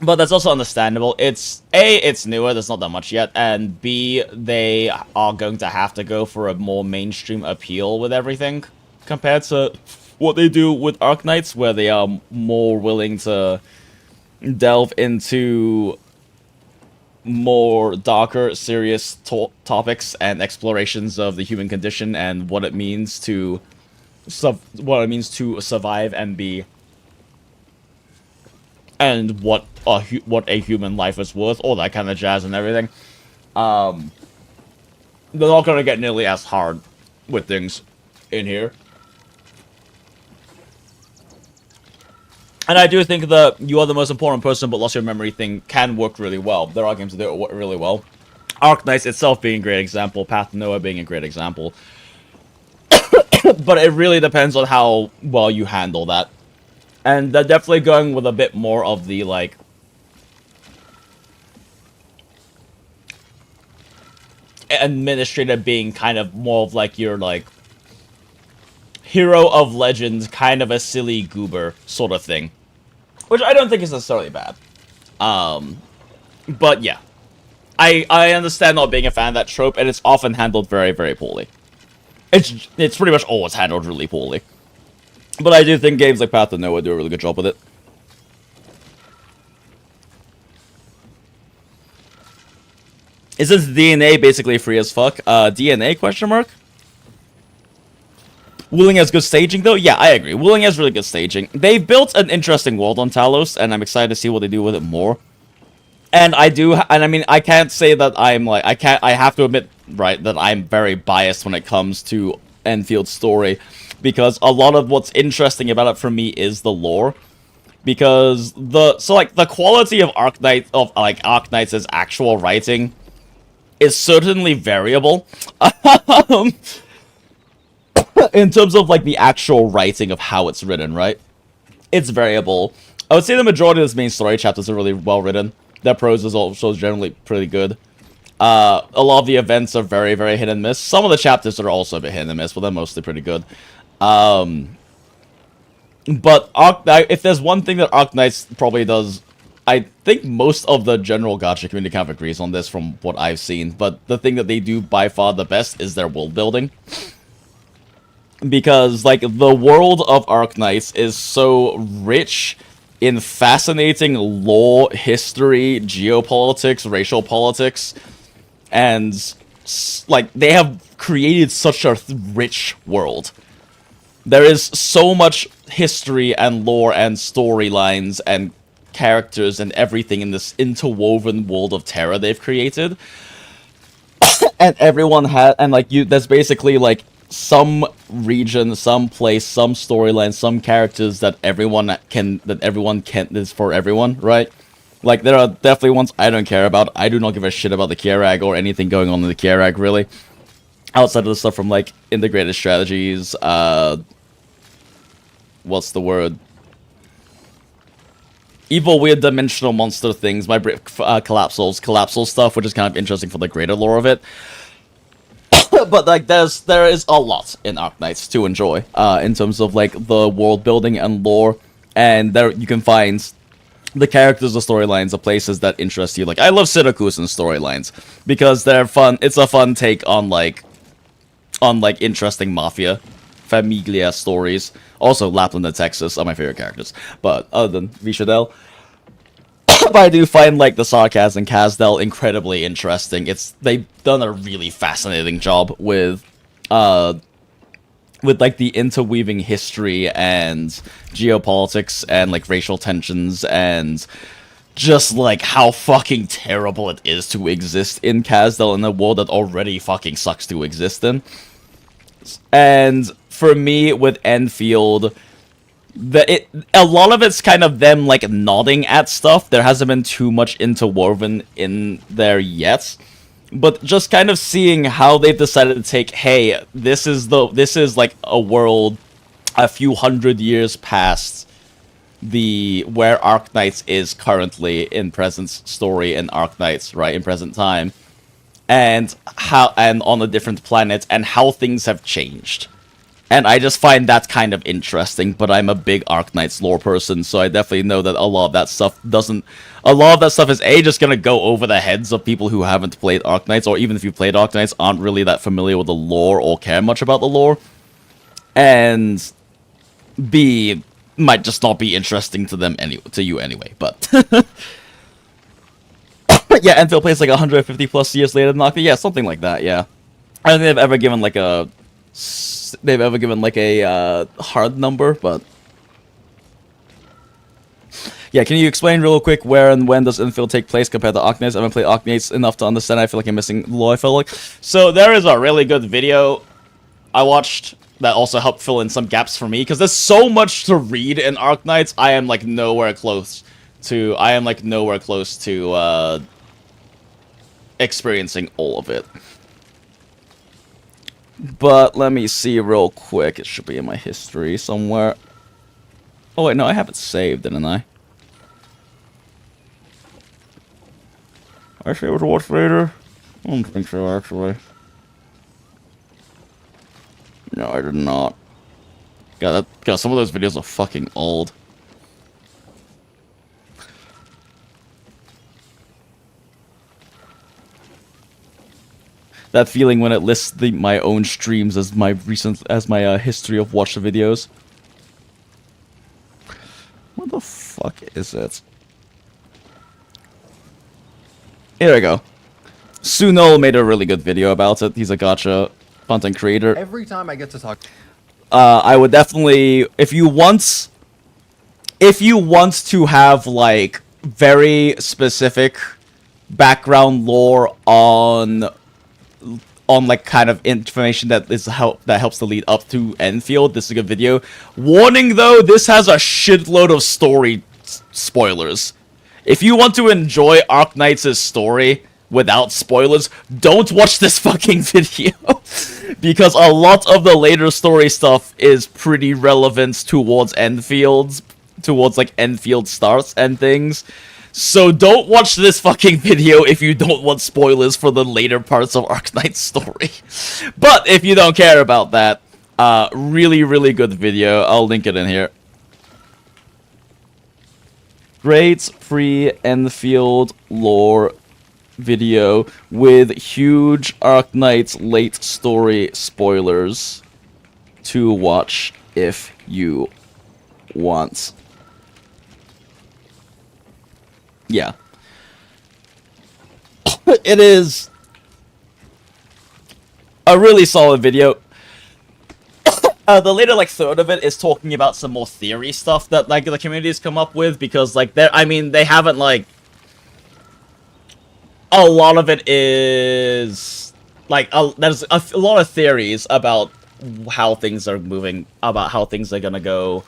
But that's also understandable. It's newer, there's not that much yet, and B, they are going to have to go for a more mainstream appeal with everything, compared to what they do with Arknights, where they are more willing to delve into more darker, serious topics and explorations of the human condition and what it means to survive and be, and what a human life is worth, all that kind of jazz and everything. They're not gonna get nearly as hard with things in here. And I do think that you are the most important person, but lost your memory thing can work really well. There are games that do it really well. Arknights itself being a great example, Path to Noah being a great example. But it really depends on how well you handle that. And they're definitely going with a bit more of the, like... administrator being kind of more of, like, your, like... hero of legends, kind of a silly goober sort of thing. Which I don't think is necessarily bad. But yeah. I understand not being a fan of that trope, and it's often handled very, very poorly. It's pretty much always handled really poorly. But I do think games like Path to Noah do a really good job with it. Is this DNA basically free as fuck? DNA, question mark? WULING has good staging, though? Yeah, I agree. WULING has really good staging. They've built an interesting world on Talos, and I'm excited to see what they do with it more. And I mean, I can't say that I'm, like, I have to admit, right, that I'm very biased when it comes to Enfield's story, because a lot of what's interesting about it for me is the lore. Because the quality of Arknights' actual writing is certainly variable. In terms of, like, the actual writing of how it's written, right? It's variable. I would say the majority of the main story chapters are really well written. Their prose is also generally pretty good. A lot of the events are very, very hit and miss. Some of the chapters are also a bit hit and miss, but they're mostly pretty good. But if there's one thing that Arknights probably does, I think most of the general gacha community kind of agrees on this from what I've seen, but the thing that they do by far the best is their world building. Because, like, the world of Arknights is so rich in fascinating lore, history, geopolitics, racial politics, and, like, they have created such a rich world. There is so much history and lore and storylines and characters and everything in this interwoven world of terror they've created. And everyone has, and, like, there's basically, like, some region, some place, some storyline, some characters that everyone can is for everyone, right? Like, there are definitely ones I don't care about. I do not give a shit about the Kierag or anything going on in the Kierag, really. Outside of the stuff from, like, integrated strategies, what's the word? Evil, weird, dimensional monster things, my collapsal stuff, which is kind of interesting for the greater lore of it. But, like, there is a lot in Arknights to enjoy, in terms of, like, the world building and lore, and there you can find the characters, the storylines, the places that interest you. Like, I love Syracuse storylines, because they're fun. It's a fun take on, like, interesting mafia, famiglia stories. Also, Lapland and Texas are my favorite characters, but other than Vishadel. But I do find, like, the Sarkaz and Kazdel incredibly interesting. They've done a really fascinating job with like, the interweaving history and geopolitics and, like, racial tensions and just, like, how fucking terrible it is to exist in Kazdel in a world that already fucking sucks to exist in. And for me, with Enfield, a lot of it's kind of them, like, nodding at stuff. There hasn't been too much interwoven in there yet, but just kind of seeing how they've decided to take, hey, this is like a world a few hundred years past where Arknights is currently in present story in Arknights, right, in present time, and on a different planet, and how things have changed. And I just find that kind of interesting, but I'm a big Arknights lore person, so I definitely know that a lot of that stuff is just gonna go over the heads of people who haven't played Arknights, or even if you played Arknights, aren't really that familiar with the lore or care much about the lore. And B, might just not be interesting to them to you anyway, but... Yeah, Enfield plays like 150 plus years later than Arknights. Yeah, something like that, yeah. I don't think they've ever given like a hard number, but yeah. Can you explain real quick where and when does Enfield take place compared to Arknights? I haven't played Arknights enough to understand. I feel like I'm missing lore. I feel like so there is a really good video I watched that also helped fill in some gaps for me, because there's so much to read in Arknights. I am like nowhere close to experiencing all of it. But let me see real quick. It should be in my history somewhere. Oh wait, no, I have it saved, didn't I? I say it was watched later? I don't think so, actually. No, I did not. God, some of those videos are fucking old. That feeling when it lists my own streams as my history of watched videos. What the fuck is it? Here we go. Sunol made a really good video about it. He's a gacha content creator. Every time I get to talk, I would definitely, if you want to have like very specific background lore on like kind of information that helps to lead up to Enfield, this is a good video. Warning though, this has a shitload of story spoilers. If you want to enjoy Arknights' story without spoilers, don't watch this fucking video. Because a lot of the later story stuff is pretty relevant towards Enfield, like Enfield starts and things. So don't watch this fucking video if you don't want spoilers for the later parts of Arknight's story. But if you don't care about that, really, really good video. I'll link it in here. Great pre-Enfield lore video with huge Arknight's late story spoilers to watch if you want. Yeah. It is a really solid video. The later like third of it is talking about some more theory stuff that like the community has come up with, because like they haven't like, a lot of it is like there's a lot of theories about how things are moving, about how things are gonna go,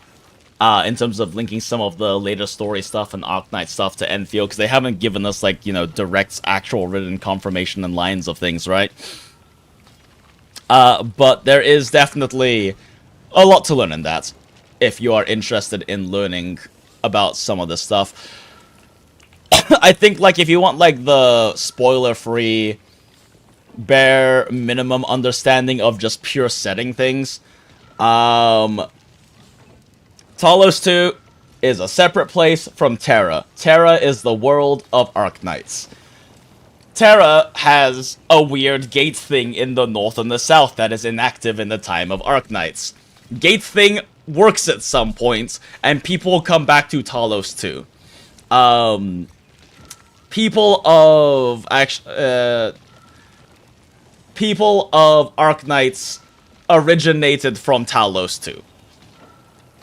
in terms of linking some of the later story stuff and Arknight stuff to Enfield, because they haven't given us like, you know, direct actual written confirmation and lines of things, right? But there is definitely a lot to learn in that, if you are interested in learning about some of this stuff. I think, like, if you want, like, the spoiler-free, bare minimum understanding of just pure setting things, Talos 2 is a separate place from Terra. Terra is the world of Arknights. Terra has a weird gate thing in the north and the south that is inactive in the time of Arknights. Gate thing works at some points, and people come back to Talos 2. People of Arknights originated from Talos 2.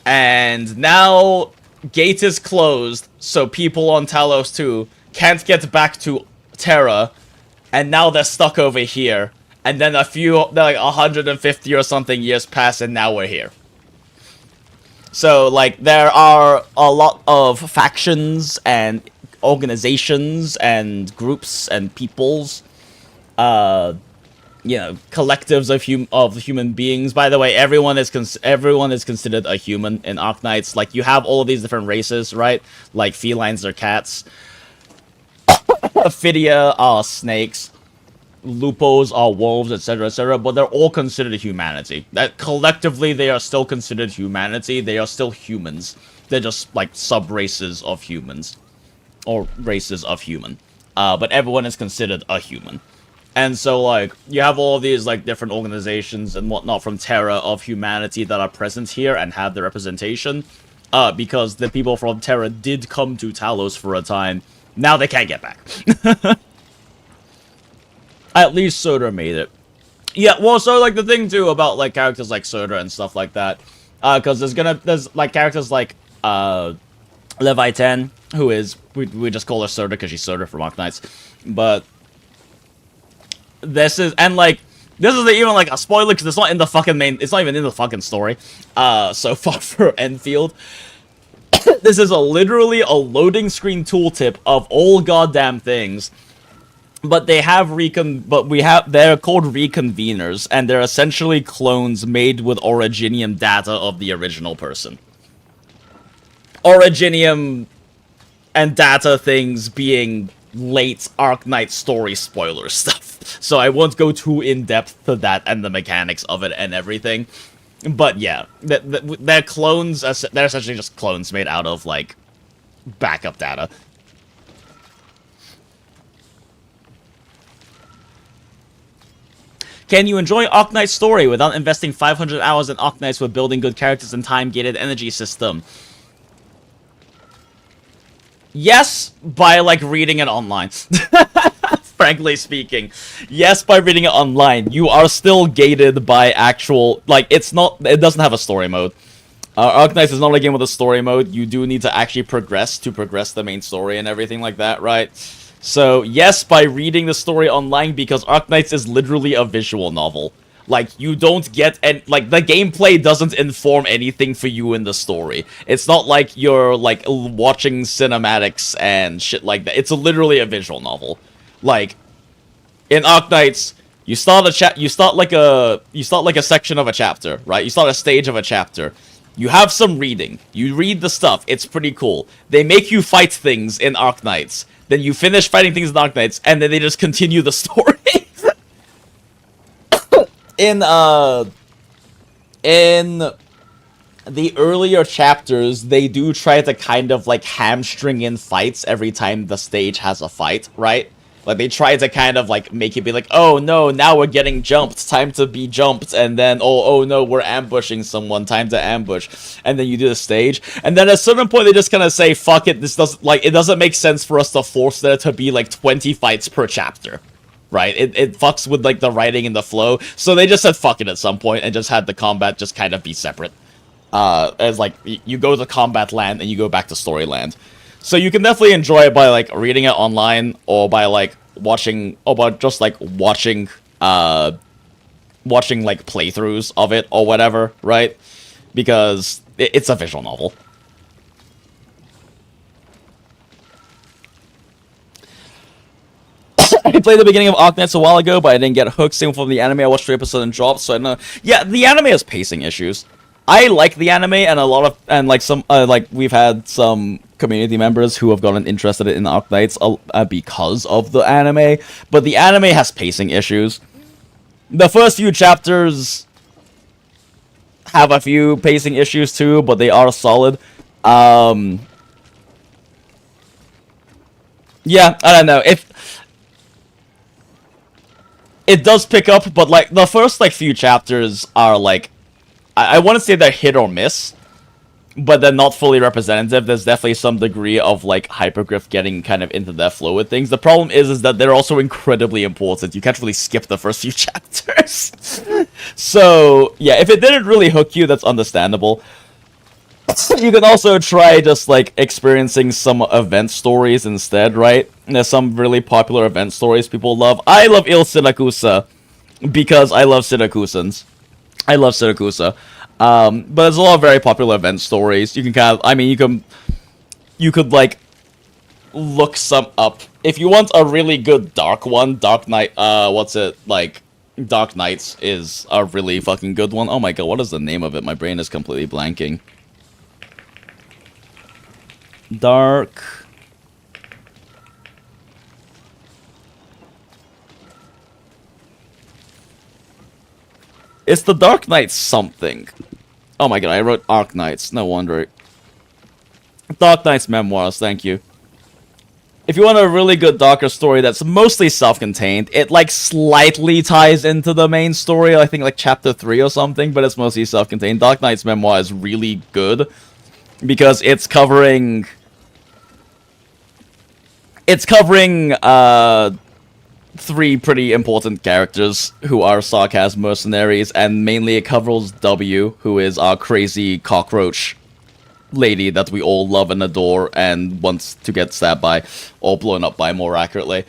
And now gate is closed, so people on Talos 2 can't get back to Terra, and now they're stuck over here. And then like 150 or something years pass, and now we're here. So, like, there are a lot of factions and organizations and groups and peoples, you know, collectives of human beings. By the way, everyone is considered a human in Arknights. Like, you have all of these different races, right? Like, felines are cats, Ophidia are snakes, Lupos are wolves, etc., but they're all considered humanity. That collectively, they are still considered humanity. They are still humans. They're just, like, sub-races of humans. Or races of human. But everyone is considered a human. And so, like, you have all of these, like, different organizations and whatnot from Terra of humanity that are present here and have the representation. Because the people from Terra did come to Talos for a time. Now they can't get back. At least Soda made it. Yeah, well, so, like, the thing, too, about, like, characters like Soda and stuff like that. Because there's, like, characters like, Leviathan, who is, we just call her Soda because she's Soda from Arknights. But this is, and like, This isn't even like a spoiler because it's not in the fucking main. It's not even in the fucking story. So far for Enfield. This is literally a loading screen tooltip of all goddamn things. But they're called reconveners, and they're essentially clones made with originium data of the original person. Originium and data things being late Arknight story spoiler stuff. So I won't go too in-depth to that and the mechanics of it and everything. But yeah, they're clones, they're essentially just clones made out of, like, backup data. Can you enjoy Arknight's story without investing 500 hours in Arknights with building good characters and time-gated energy system? Yes, by, like, reading it online. Frankly speaking. Yes, by reading it online. You are still gated by actual... Like, it doesn't have a story mode. Arknights is not a game with a story mode. You do need to actually progress the main story and everything like that, right? So, yes, by reading the story online, because Arknights is literally a visual novel. Like, you don't get... like, the gameplay doesn't inform anything for you in the story. It's not like you're, like, watching cinematics and shit like that. It's literally a visual novel. Like, in Arknights, you start like a section of a chapter, right? You start a stage of a chapter. You have some reading. You read the stuff. It's pretty cool. They make you fight things in Arknights. Then you finish fighting things in Arknights, and then they just continue the story. In the earlier chapters, they do try to kind of, like, hamstring in fights every time the stage has a fight, right? Like, they try to kind of, like, make it be like, oh, no, now we're getting jumped, time to be jumped, and then, oh, no, we're ambushing someone, time to ambush, and then you do the stage, and then at a certain point, they just kind of say, fuck it, it doesn't make sense for us to force there to be, like, 20 fights per chapter, right? It fucks with, like, the writing and the flow, so they just said fuck it at some point, and just had the combat just kind of be separate. As, like, you go to combat land, and you go back to story land. So you can definitely enjoy it by, like, reading it online, or by, like, watching, like, playthroughs of it, or whatever, right? Because it's a visual novel. I played the beginning of Arknights a while ago, but I didn't get hooked. Same from the anime. I watched 3 episodes and dropped, so I don't know. Yeah, the anime has pacing issues. I like the anime, and we've had some community members who have gotten interested in Arknights because of the anime, but the anime has pacing issues. The first few chapters have a few pacing issues too, but they are solid. Yeah, I don't know. It does pick up, but, like, the first, like, few chapters are, like, I want to say they're hit or miss, but they're not fully representative. There's definitely some degree of, like, hypergriff getting kind of into their flow with things. The problem is that they're also incredibly important. You can't really skip the first few chapters. So, yeah, if it didn't really hook you, that's understandable. You can also try just, like, experiencing some event stories instead, right? There's some really popular event stories people love. I love Il Siracusa because I love Syracuseans. I love Siracusa. But there's a lot of very popular event stories. You can kind of, I mean, you could, like, look some up. If you want a really good dark one, Dark Knight, Dark Knights is a really fucking good one. Oh my god, what is the name of it? My brain is completely blanking. Dark... It's the Dark Knight something. Oh my god, I wrote Arknights. No wonder. Dark Knight's Memoirs, thank you. If you want a really good darker story that's mostly self-contained, it, like, slightly ties into the main story, I think, like, chapter 3 or something, but it's mostly self-contained. Dark Knight's Memoir is really good, because it's covering, three pretty important characters who are sarcasm mercenaries, and mainly it covers W, who is our crazy cockroach lady that we all love and adore and wants to get stabbed by, or blown up by, more accurately.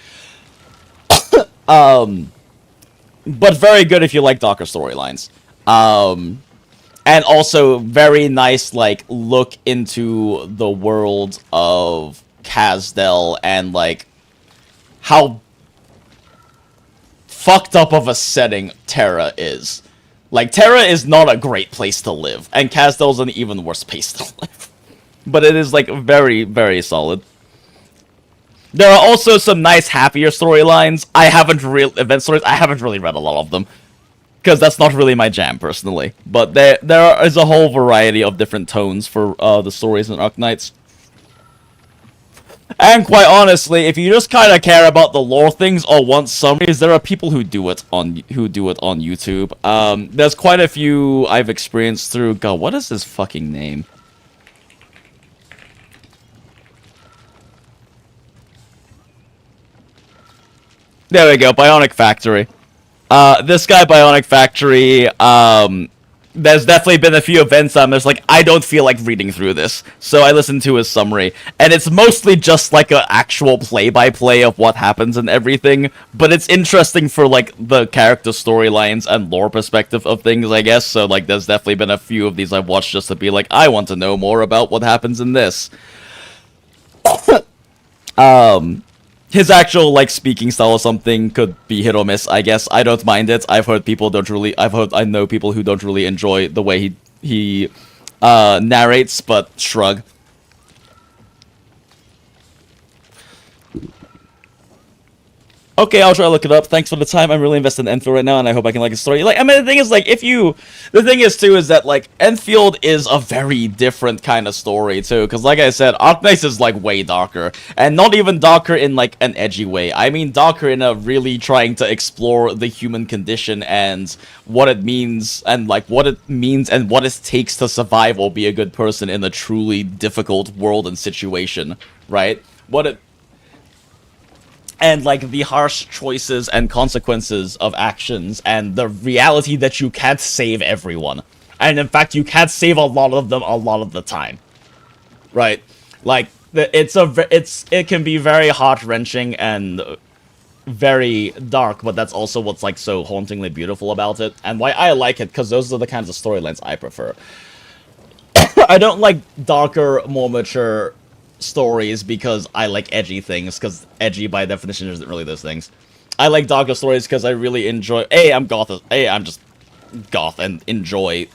but very good if you like darker storylines. And also very nice, like, look into the world of Kasdel and, like, how fucked up of a setting Terra is. Like, Terra is not a great place to live, and Kasdel's an even worse place to live. But it is, like, very, very solid. There are also some nice, happier storylines. Event stories, I haven't really read a lot of them. Because that's not really my jam, personally. But there is a whole variety of different tones for the stories in Arknights. And quite honestly, if you just kind of care about the lore things or want summaries, there are people who do it on YouTube. There's quite a few I've experienced through. God, what is his fucking name? There we go, Bionic Factory. This guy, Bionic Factory, there's definitely been a few events I'm just like, I don't feel like reading through this. So I listened to his summary, and it's mostly just like an actual play-by-play of what happens and everything, but it's interesting for, like, the character storylines and lore perspective of things, I guess. So, like, there's definitely been a few of these I've watched just to be like, I want to know more about what happens in this. His actual, like, speaking style or something could be hit or miss, I guess. I don't mind it. I know people who don't really enjoy the way he narrates, but shrug. Okay, I'll try to look it up. Thanks for the time. I'm really invested in Enfield right now, and I hope I can like a story. Like, I mean, the thing is, like, the thing is, too, is that, like, Enfield is a very different kind of story, too, because, like I said, Arknights is, like, way darker, and not even darker in, like, an edgy way. I mean darker in a really trying to explore the human condition and what it means, and, like, what it means and what it takes to survive or be a good person in a truly difficult world and situation, right? And, like, the harsh choices and consequences of actions, and the reality that you can't save everyone. And, in fact, you can't save a lot of them a lot of the time. Right? Like, it can be very heart-wrenching and very dark, but that's also what's, like, so hauntingly beautiful about it. And why I like it, because those are the kinds of storylines I prefer. I don't like darker, more mature stories because I like edgy things, because edgy by definition isn't really those things. I like darker stories because I really enjoy I'm just goth and enjoy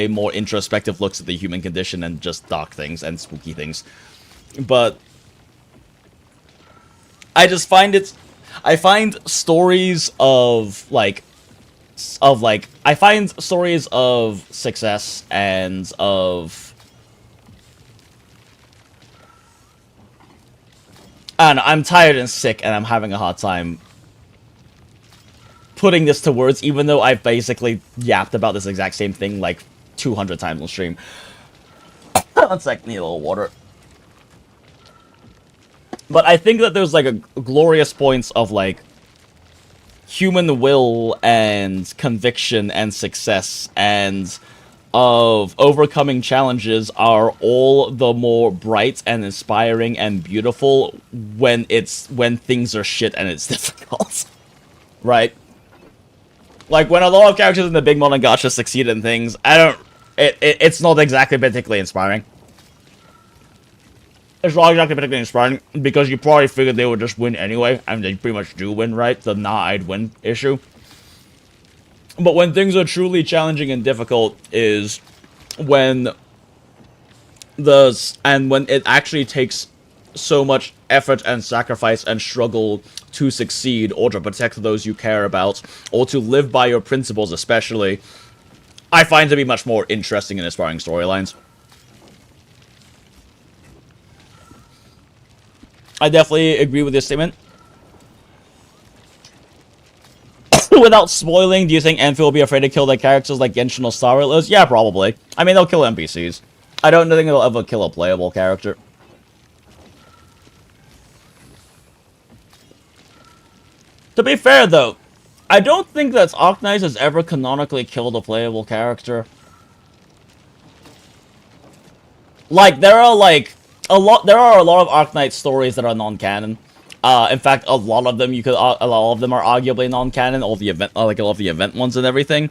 more introspective looks at the human condition and just dark things and spooky things. But I find stories of success and of, and I'm tired and sick, and I'm having a hard time putting this to words, even though I've basically yapped about this exact same thing like 200 times on stream. One sec, need a little water. But I think that there's, like, a glorious points of, like, human will and conviction and success and of overcoming challenges are all the more bright and inspiring and beautiful when things are shit and it's difficult. Right? Like, when a lot of characters in the big modern gacha succeed in things, it's not exactly particularly inspiring. It's not exactly particularly inspiring, because you probably figured they would just win anyway, and they pretty much do win, right? The I'd win issue. But when things are truly challenging and difficult is when it actually takes so much effort and sacrifice and struggle to succeed, or to protect those you care about, or to live by your principles especially, I find to be much more interesting and inspiring storylines. I definitely agree with this statement. Without spoiling, do you think Enfield will be afraid to kill their characters like Genshin or Star Rail? Yeah, probably. I mean, they'll kill NPCs. I don't think they'll ever kill a playable character. To be fair, though, I don't think that Arknights has ever canonically killed a playable character. Like, there are a lot of Arknight stories that are non-canon. In fact, a lot of them a lot of them are arguably non-canon. All the event, like a lot of the event ones and everything.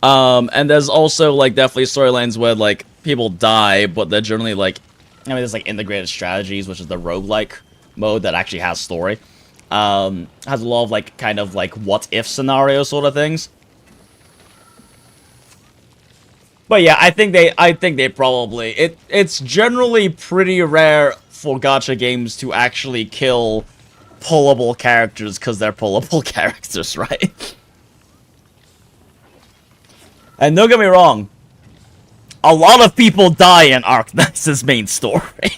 And there's also like definitely storylines where like people die, but they're generally like, I mean, there's like integrated strategies, which is the roguelike mode that actually has story. Has a lot of like kind of like what if scenario sort of things. But yeah, I think they probably it's generally pretty rare for gacha games to actually kill pullable characters because they're pullable characters, right? And don't get me wrong, a lot of people die in Arknight's main story.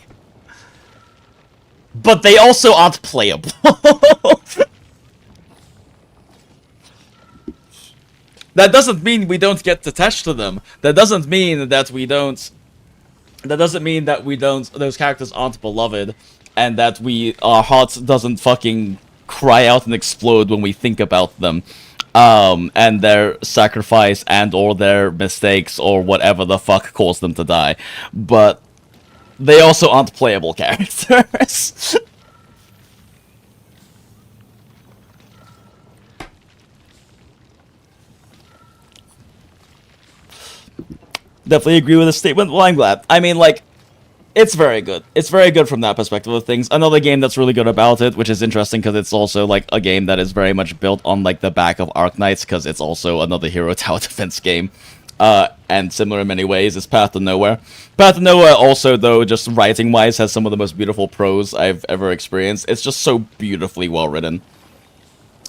But they also aren't playable. That doesn't mean we don't get attached to them. That doesn't mean that we don't... That doesn't mean that we don't... Those characters aren't beloved. And that our hearts doesn't fucking cry out and explode when we think about them. And their sacrifice and or their mistakes or whatever the fuck caused them to die. But they also aren't playable characters. Definitely agree with the statement. Well, I'm glad. I mean, like, it's very good. It's very good from that perspective of things. Another game that's really good about it, which is interesting because it's also, like, a game that is very much built on, like, the back of Arknights, because it's also another hero tower defense game. And similar in many ways, is Path to Nowhere. Path to Nowhere also, though, just writing-wise, has some of the most beautiful prose I've ever experienced. It's just so beautifully well-written.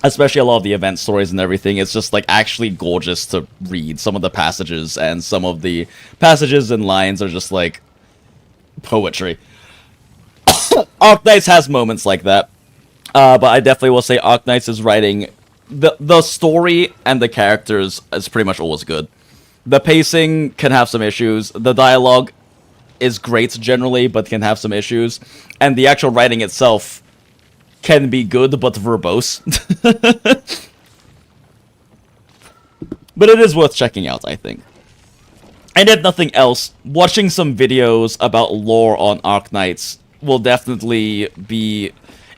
Especially a lot of the event stories and everything. It's just, like, actually gorgeous to read. Some of the passages, and some of the passages and lines are just, like, poetry. Arknights has moments like that. But I definitely will say Arknights is writing... The story and the characters is pretty much always good. The pacing can have some issues. The dialogue is great generally, but can have some issues. And the actual writing itself can be good, but verbose. But it is worth checking out, I think. And if nothing else, watching some videos about lore on Arknights will definitely be...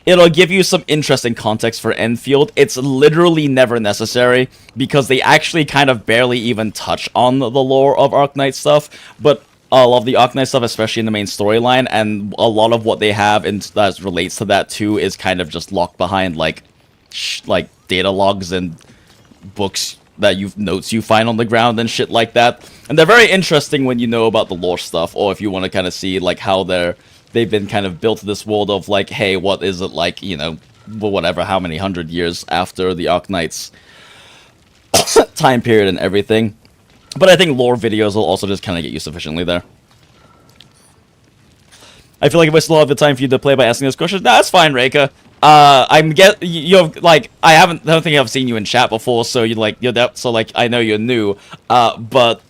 It'll give you some interesting context for Enfield. It's literally never necessary, because they actually kind of barely even touch on the lore of Arknight stuff, but a lot of the Arknight stuff, especially in the main storyline, and a lot of what they have and that relates to that too, is kind of just locked behind, like data logs and books that notes you find on the ground and shit like that. And they're very interesting when you know about the lore stuff, or if you want to kind of see, like, how they've been kind of built to this world of, like, hey, what is it like, you know, whatever, how many 100 years after the Arknights time period and everything. But I think lore videos will also just kind of get you sufficiently there. I feel like if I still have the time for you to play by asking this question, that's fine, Reika. I don't think I've seen you in chat before, so I know you're new. But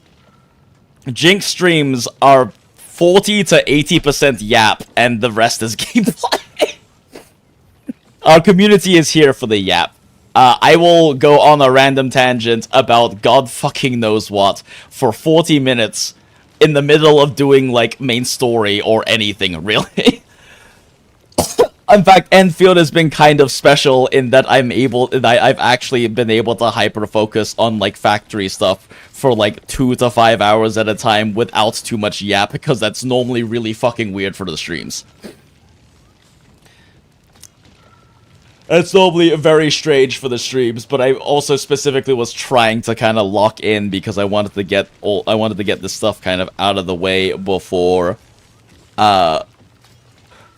Jinx streams are 40 to 80% yap, and the rest is gameplay. Our community is here for the yap. I will go on a random tangent about God fucking knows what for 40 minutes in the middle of doing, like, main story or anything, really. In fact, Enfield has been kind of special in that I've actually been able to hyper-focus on, like, factory stuff for, like, 2 to 5 hours at a time without too much yap, because that's normally really fucking weird for the streams. It's normally very strange for the streams, but I also specifically was trying to kind of lock in because I wanted to get this stuff kind of out of the way before,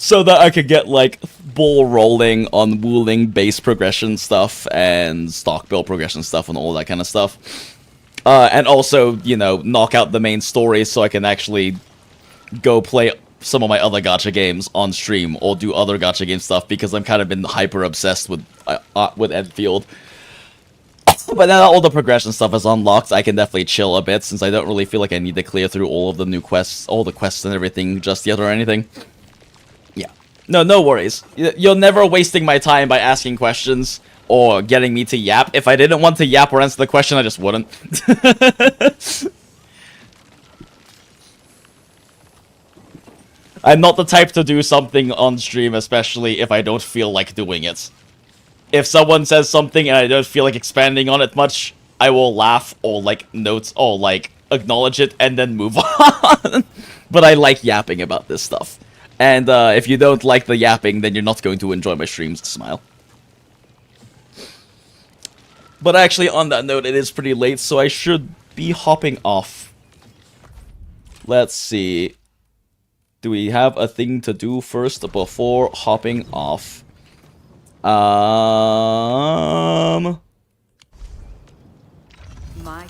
so that I could get, like, ball rolling on WULING base progression stuff and stock build progression stuff and all that kind of stuff. And also, you know, knock out the main story so I can actually go play some of my other gacha games on stream or do other gacha game stuff, because I'm kind of been hyper obsessed with Enfield. But now that all the progression stuff is unlocked, I can definitely chill a bit, since I don't really feel like I need to clear through all of the new quests, all the quests and everything just yet or anything. Yeah. No worries. You're never wasting my time by asking questions or getting me to yap. If I didn't want to yap or answer the question, I just wouldn't. I'm not the type to do something on stream, especially if I don't feel like doing it. If someone says something and I don't feel like expanding on it much, I will laugh or like notes or like acknowledge it and then move on. But I like yapping about this stuff. And if you don't like the yapping, then you're not going to enjoy my streams. Smile. But actually, on that note, it is pretty late, so I should be hopping off. Let's see. Do we have a thing to do first before hopping off? My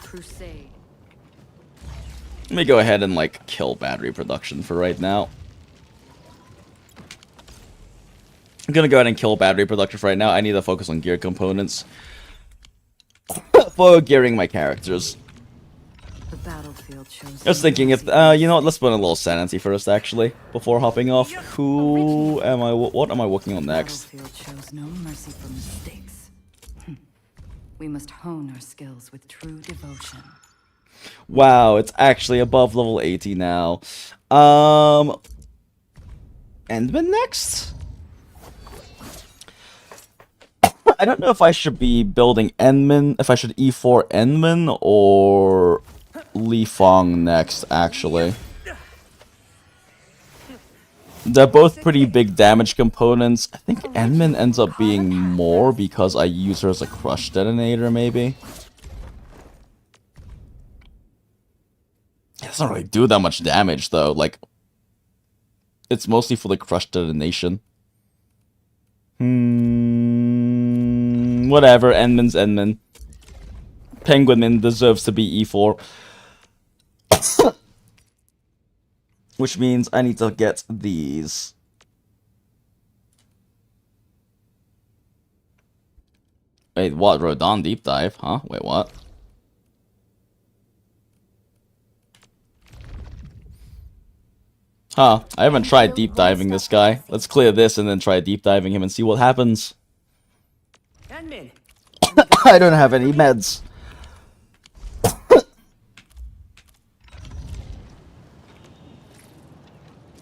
crusade. Let me go ahead and, like, kill battery production for right now. I'm gonna go ahead and kill battery production for right now. I need to focus on gear components. For gearing my characters. The battlefield shows. I was thinking if, you know what, let's put in a little sanity first, actually, before hopping off. Who am I, what am I working on next? Battlefield shows no mercy for mistakes. We must hone our skills with true devotion. Wow, it's actually above level 80 now. Endman next? I don't know if I should be building Endman, if I should E4 Endman or Li Fong next, actually. They're both pretty big damage components. I think Endman ends up being more because I use her as a crush detonator, maybe. It doesn't really do that much damage, though. Like, it's mostly for the crush detonation. Whatever, Endman's Endman. Penguinman deserves to be E4. Which means I need to get these. Wait, what? Rodon deep dive? Huh? Wait, what? Huh, I haven't tried deep diving this guy. Let's clear this and then try deep diving him and see what happens. I don't have any meds.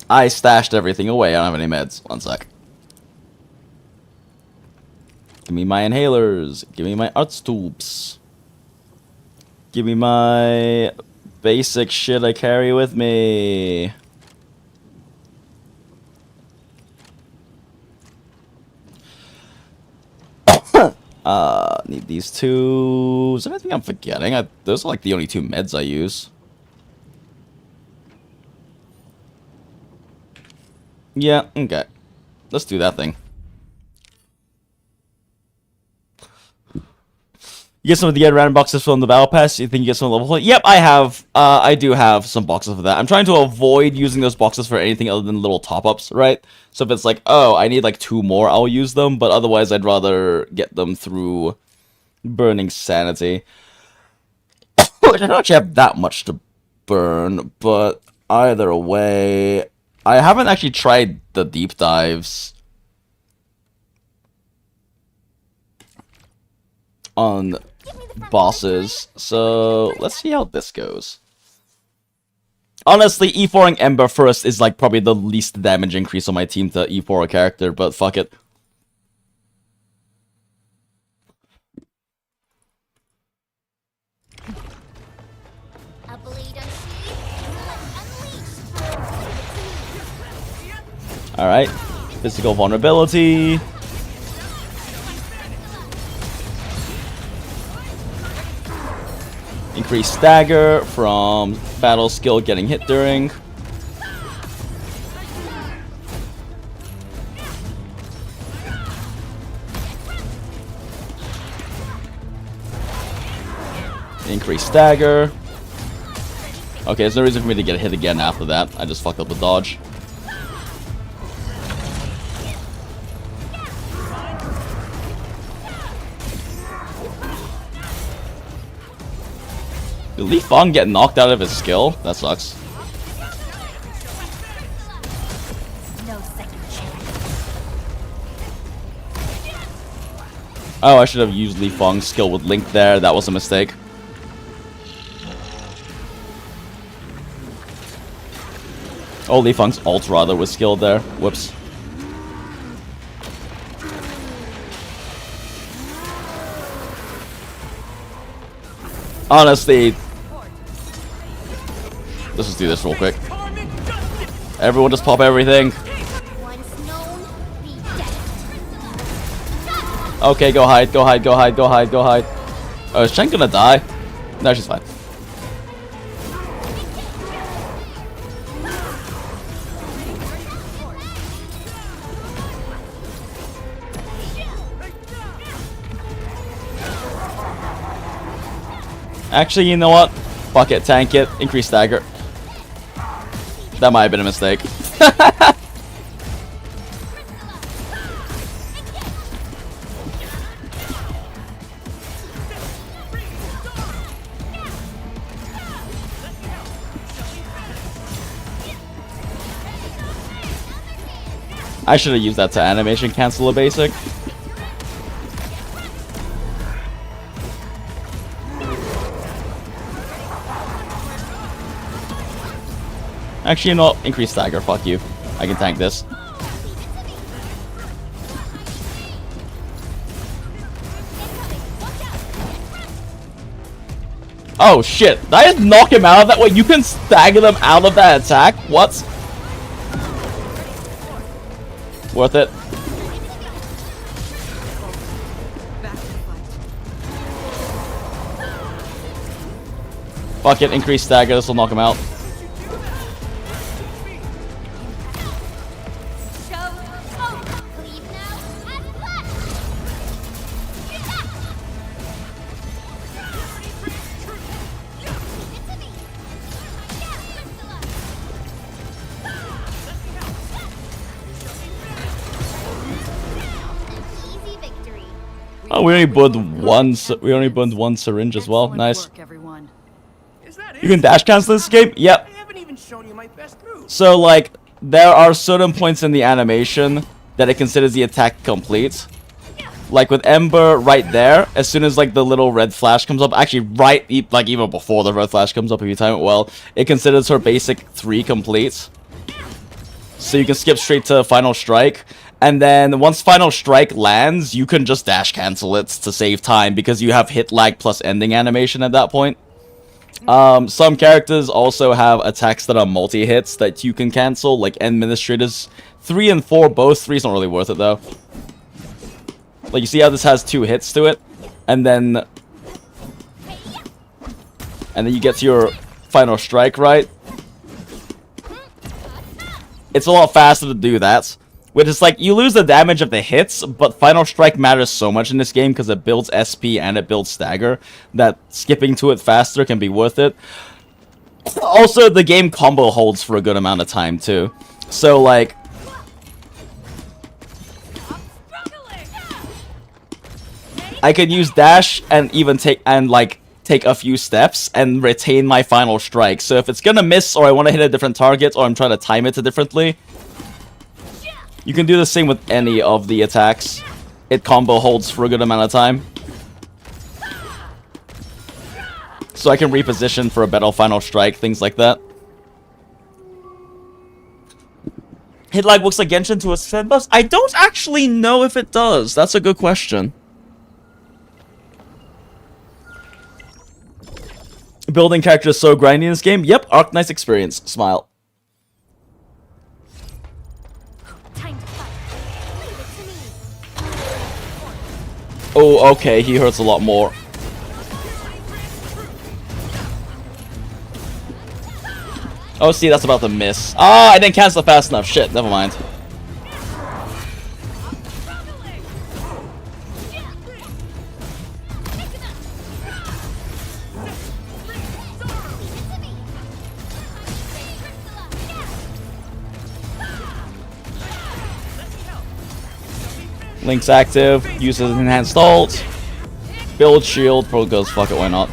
I stashed everything away. I don't have any meds. One sec. Give me my inhalers. Give me my arts tubes. Give me my basic shit I carry with me. Need these two. Is there anything I'm forgetting? Those are like the only two meds I use. Yeah, okay. Let's do that thing. You get some of the random boxes from the battle pass. You think you get some level 4? Yep, I have. I do have some boxes for that. I'm trying to avoid using those boxes for anything other than little top-ups, right? So if it's like, oh, I need like 2 more, I'll use them. But otherwise, I'd rather get them through burning sanity. Which I don't actually have that much to burn, but either way, I haven't actually tried the deep dives on bosses, so let's see how this goes. Honestly, E4ing Ember first is like probably the least damage increase on my team to E4 a character, but fuck it. Alright, physical vulnerability. Increase stagger from battle skill getting hit during. Increase stagger. Okay, there's no reason for me to get hit again after that. I just fucked up the dodge. Did Li Fong get knocked out of his skill? That sucks. Oh, I should have used Li Fong's skill with Link there. That was a mistake. Oh, Li Feng's ult rather was skilled there. Whoops. Honestly, let's just do this real quick. Everyone just pop everything. Okay, go hide, go hide, go hide, go hide, go hide. Oh, is Chen gonna die? No, she's fine. Actually, you know what? Fuck it, tank it, increase stagger. That might have been a mistake. I should have used that to animation cancel a basic. Actually, you know what? Increase stagger. Fuck you. I can tank this. Oh shit. Did I just knock him out of that? Wait, you can stagger them out of that attack? What? Worth it. Fuck it, increase stagger, this will knock him out. Oh, we only burned one syringe as well. Nice. You can dash cancel this game? Yep. So like there are certain points in the animation that it considers the attack complete. Like with Ember right there, as soon as like the little red flash comes up, actually like even before the red flash comes up if you time it well, it considers her basic 3 complete. So you can skip straight to Final Strike. And then once Final Strike lands, you can just dash cancel it to save time because you have hit lag plus ending animation at that point. Some characters also have attacks that are multi-hits that you can cancel, like Administrators 3 and 4, both. 3's not really worth it though. Like you see how this has 2 hits to it, and then you get to your Final Strike, right? It's a lot faster to do that. Which is like, you lose the damage of the hits, but Final Strike matters so much in this game because it builds SP and it builds stagger, that skipping to it faster can be worth it. Also, the game combo holds for a good amount of time too. So like, I could use dash and even take a few steps and retain my Final Strike. So if it's gonna miss, or I want to hit a different target, or I'm trying to time it differently, you can do the same with any of the attacks. It combo holds for a good amount of time. So I can reposition for a better Final Strike, things like that. Hit lag works like Genshin to a set buffs? I don't actually know if it does. That's a good question. Building characters so grindy in this game? Yep, nice experience. Smile. Oh, okay, he hurts a lot more. Oh, see, that's about to miss. Ah, I didn't cancel fast enough. Shit, never mind. Link's active, uses enhanced ult, build shield, pro goes fuck it, why not?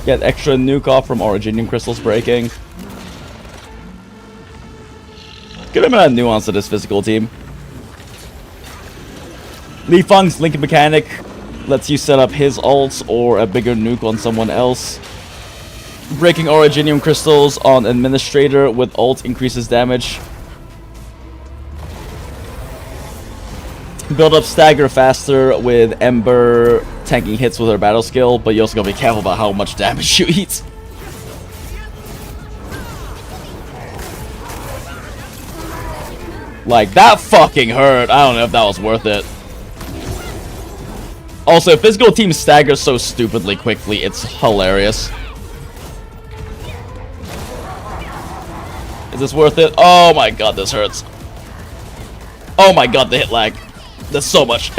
Get extra nuke off from Originium crystals breaking. Good amount of nuance to this physical team. Li Feng's Link mechanic lets you set up his ults or a bigger nuke on someone else. Breaking Originium crystals on Administrator with ult increases damage. Build up stagger faster with Ember tanking hits with her battle skill, but you also gotta be careful about how much damage you eat. Like, that fucking hurt. I don't know if that was worth it. Also, physical team staggers so stupidly quickly, it's hilarious. Is this worth it? Oh my god, this hurts. Oh my god, the hit lag. There's so much.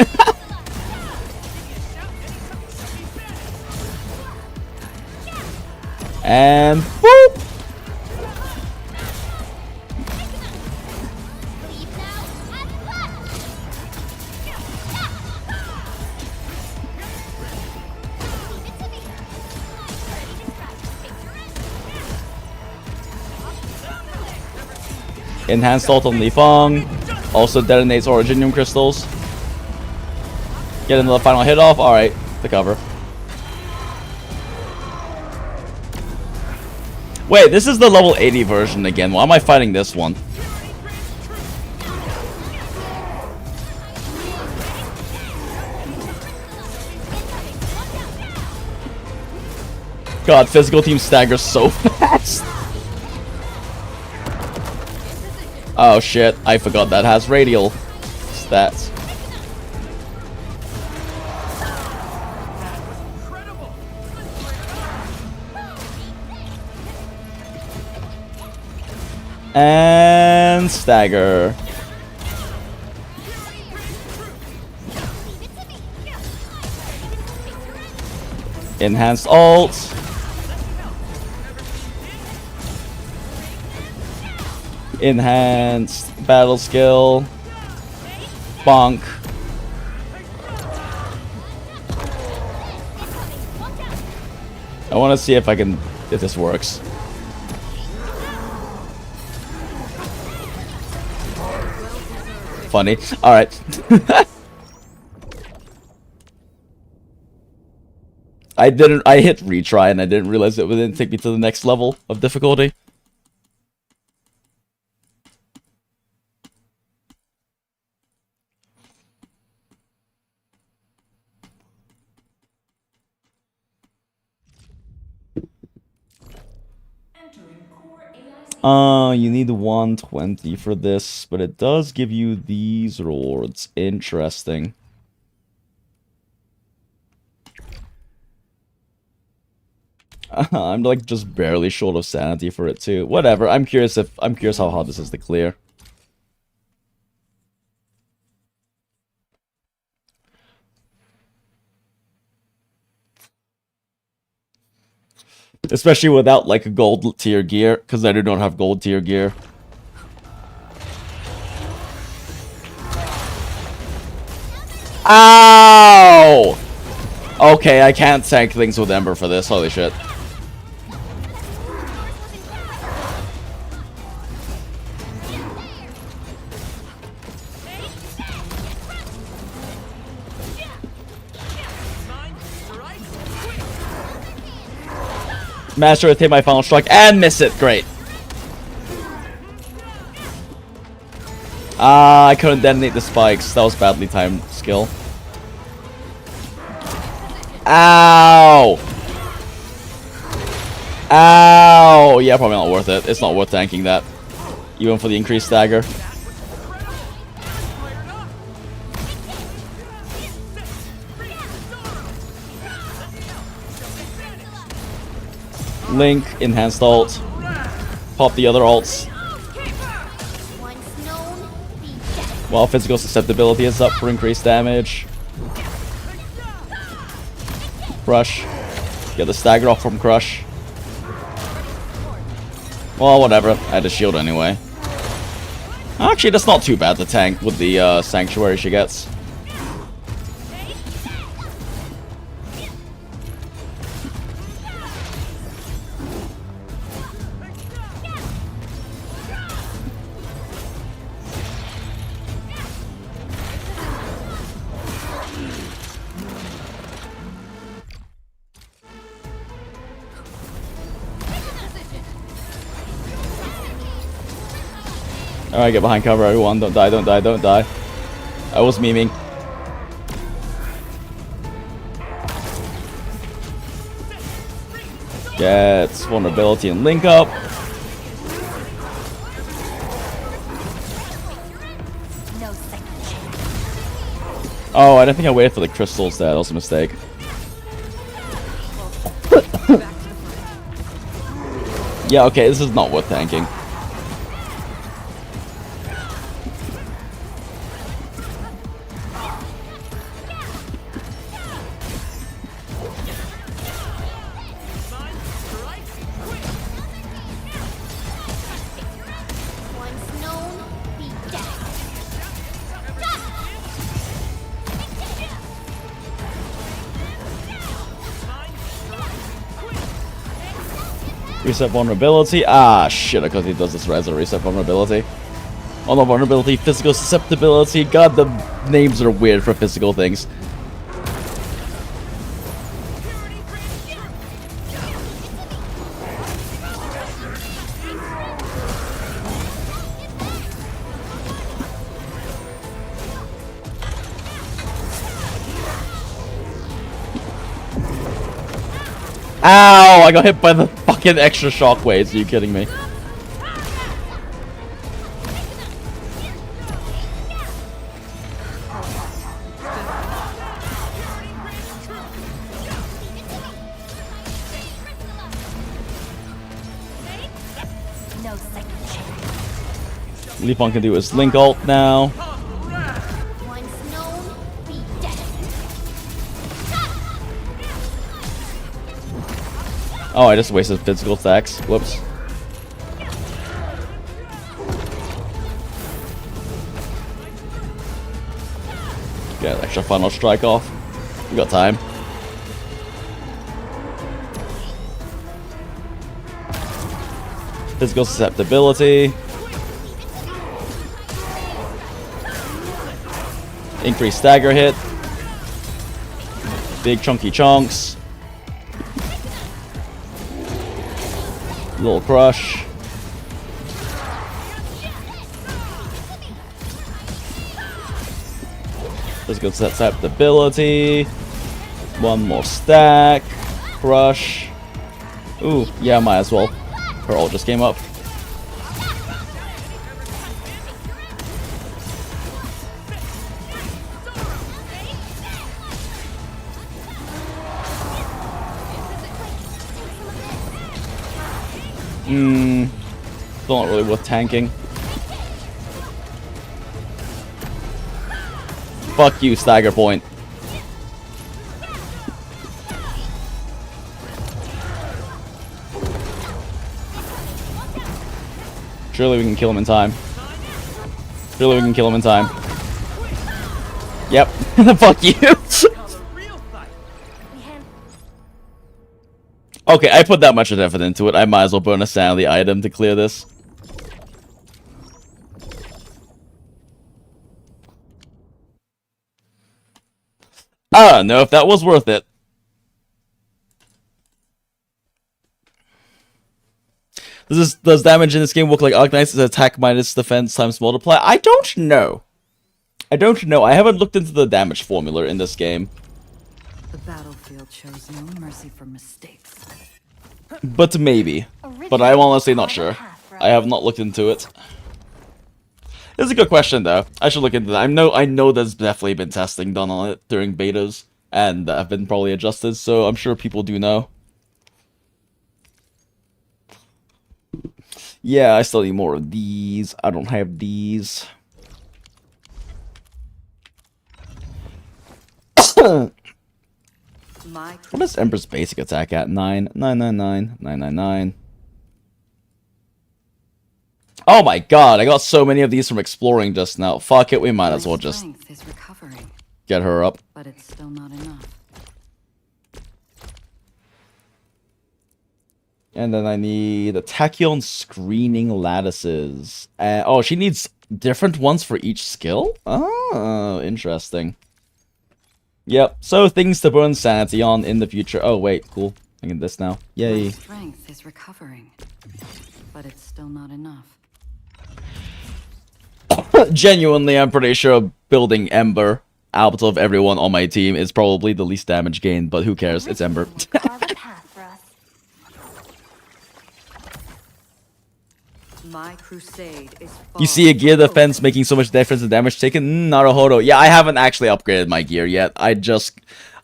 And boop! Enhanced ult on Li Feng. Also detonates Originium crystals. Get another final hit off. Alright, the cover. Wait, this is the level 80 version again. Why am I fighting this one? God, physical team staggers so fast. Oh shit, I forgot that has radial stats. And stagger. Enhanced ult. Enhanced battle skill. Bonk. I want to see if this works. Funny. Alright. I hit retry and I didn't realize it didn't take me to the next level of difficulty. You need 120 for this, but it does give you these rewards. Interesting. I'm like just barely short of sanity for it too. Whatever. I'm curious how hard this is to clear. Especially without like a gold tier gear, because I do not have gold tier gear. Ow! Okay, I can't tank things with Ember for this. Holy shit. Master hit my final strike and miss it. Great. I couldn't detonate the spikes. That was badly timed skill. Ow! Ow! Yeah, probably not worth it. It's not worth tanking that. Even for the increased stagger. Link, enhanced ult. Pop the other ults. While physical susceptibility is up for increased damage. Crush. Get the stagger off from Crush. Well, whatever. I had a shield anyway. Actually, that's not too bad to tank with the Sanctuary she gets. Alright, get behind cover, everyone. Don't die, don't die, don't die. I was memeing. Gets vulnerability and link up. Oh, I don't think I waited for the crystals there. That was a mistake. Yeah, okay, this is not worth tanking. Reset vulnerability. Ah, shit, because he does this res or reset vulnerability. Oh no, vulnerability, physical susceptibility. God, the names are weird for physical things. Ow! I got hit by the fucking extra shockwaves. Are you kidding me? Leafon can do his link ult now. Oh, I just wasted physical stacks. Whoops. Get extra final strike off. We got time. Physical susceptibility. Increased stagger hit. Big chunky chunks. Little crush. Physical susceptibility. One more stack. Crush. Ooh, yeah, might as well. Her ult just came up. Not really worth tanking. Fuck you, stagger point. Surely we can kill him in time. Surely we can kill him in time. Yep. Fuck you. Okay, I put that much effort into it. I might as well burn a sanity item to clear this. I don't know if that was worth it. Does damage in this game work like Arknight's attack minus defense times multiply? I don't know. I don't know. I haven't looked into the damage formula in this game. The battlefield shows no mercy for mistakes. But maybe. But I'm honestly not sure. I have not looked into it. It's a good question though. I should look into that. I know there's definitely been testing done on it during betas and that have been probably adjusted, so I'm sure people do know. Yeah, I still need more of these. I don't have these. What is Ember's basic attack at? 999. Oh my god, I got so many of these from exploring just now. Fuck it, we might as well just get her up. But it's still not enough. And then I need the tachyon screening lattices. Oh, she needs different ones for each skill? Oh, interesting. Yep, so things to burn sanity on in the future. Oh, wait, cool. I can get this now. Yay. My strength is recovering, but it's still not enough. Genuinely, I'm pretty sure building Ember out of everyone on my team is probably the least damage gained, but who cares? It's Ember. My crusade is You see a gear defense making so much difference in damage taken? Naruhodo. Yeah, I haven't actually upgraded my gear yet. I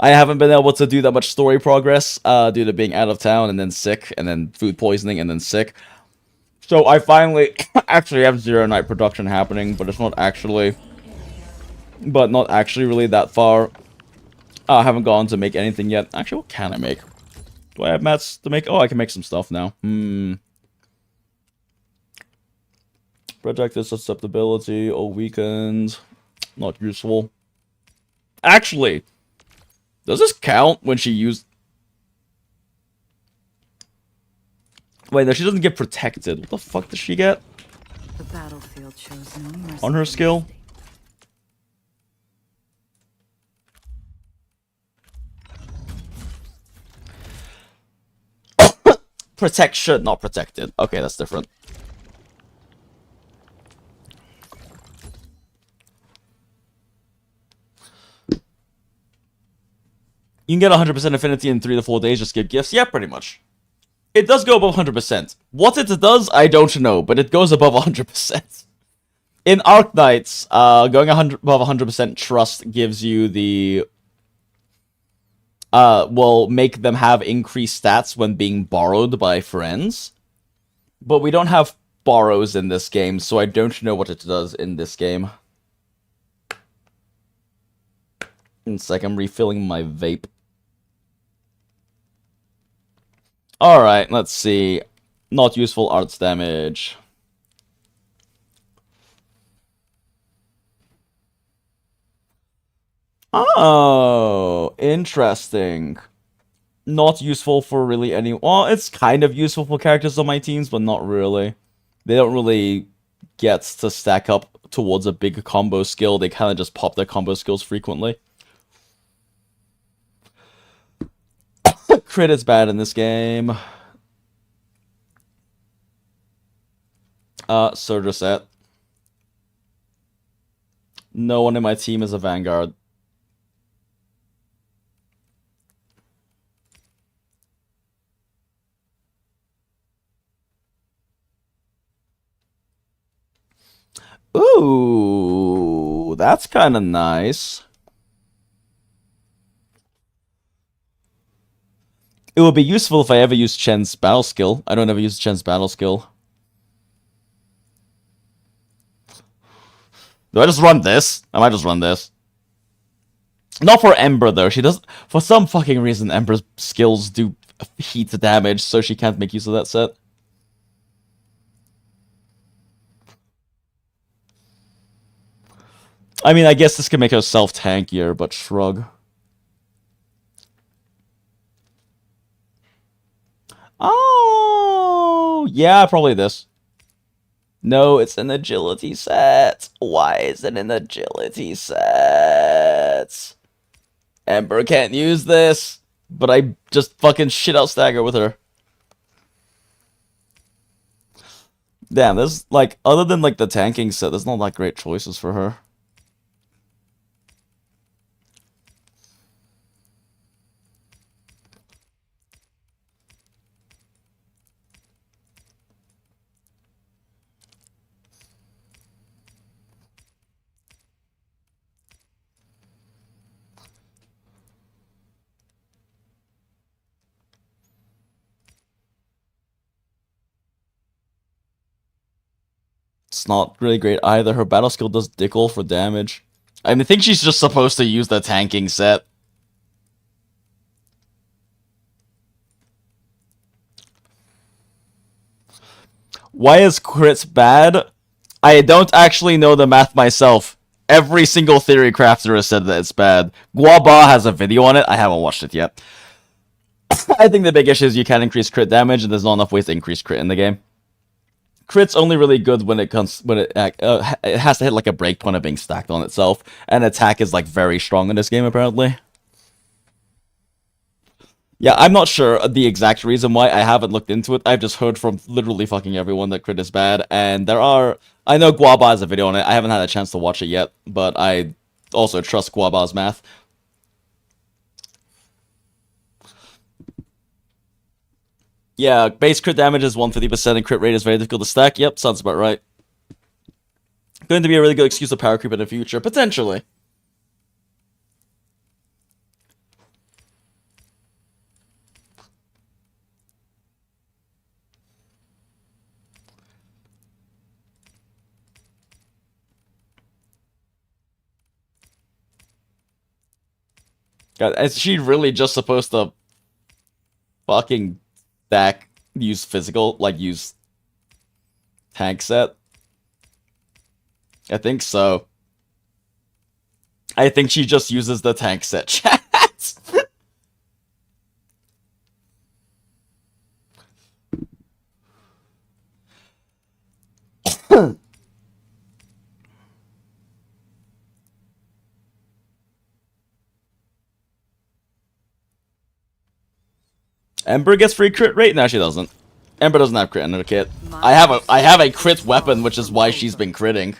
haven't been able to do that much story progress due to being out of town and then sick and then food poisoning and then sick. So I finally actually have Zero Night production happening, but it's not actually really that far. I haven't gone to make anything yet. Actually, what can I make? Do I have mats to make? Oh, I can make some stuff now. Projected susceptibility or weakened. Not useful. Actually, does this count when she used... Wait, no, she doesn't get protected. What the fuck does she get? The battlefield shows no mercy. On her skill? Protection, not protected. Okay, that's different. You can get 100% affinity in 3 to 4 days, just give gifts. Yeah, pretty much. It does go above 100%. What it does, I don't know, but it goes above 100%. In Arknights, going above 100% trust gives you the... will make them have increased stats when being borrowed by friends. But we don't have borrows in this game, so I don't know what it does in this game. It's like I'm refilling my vape. Alright, let's see. Not useful arts damage. Oh, interesting. Not useful for really any... Well, it's kind of useful for characters on my teams, but not really. They don't really get to stack up towards a big combo skill. They kind of just pop their combo skills frequently. Crit is bad in this game. Surger set. No one in my team is a Vanguard. Ooh, that's kind of nice. It would be useful if I ever used Chen's battle skill. I don't ever use Chen's battle skill. Do I just run this? I might just run this. Not for Ember, though. She does... For some fucking reason, Ember's skills do heat damage, so she can't make use of that set. I mean, I guess this can make herself tankier, but shrug. Oh, yeah, probably this. No, it's an agility set. Why is it an agility set? Ember can't use this, but I just fucking shit out stagger with her. Damn, there's, like, other than, like, the tanking set, there's not, like, great choices for her. It's not really great either. Her battle skill does dick all for damage. I mean, I think she's just supposed to use the tanking set. Why is crits bad? I don't actually know the math myself. Every single theory crafter has said that it's bad. Guaba has a video on it. I haven't watched it yet. I think the big issue is you can't increase crit damage, and there's not enough ways to increase crit in the game. Crit's only really good when it comes it has to hit like a breakpoint of being stacked on itself, and attack is like very strong in this game apparently. Yeah, I'm not sure the exact reason why. I haven't looked into it. I've just heard from literally fucking everyone that crit is bad, and there are... I know Guaba has a video on it. I haven't had a chance to watch it yet, but I also trust Guaba's math. Yeah, base crit damage is 150% and crit rate is very difficult to stack. Yep, sounds about right. Going to be a really good excuse to power creep in the future, potentially. God, is she really just supposed to fucking stack, use physical, like use tank set? I think so. I think she just uses the tank set chat. Ember gets free crit rate? No, she doesn't. Ember doesn't have crit in her kit. I have a crit weapon, which is why she's been critting.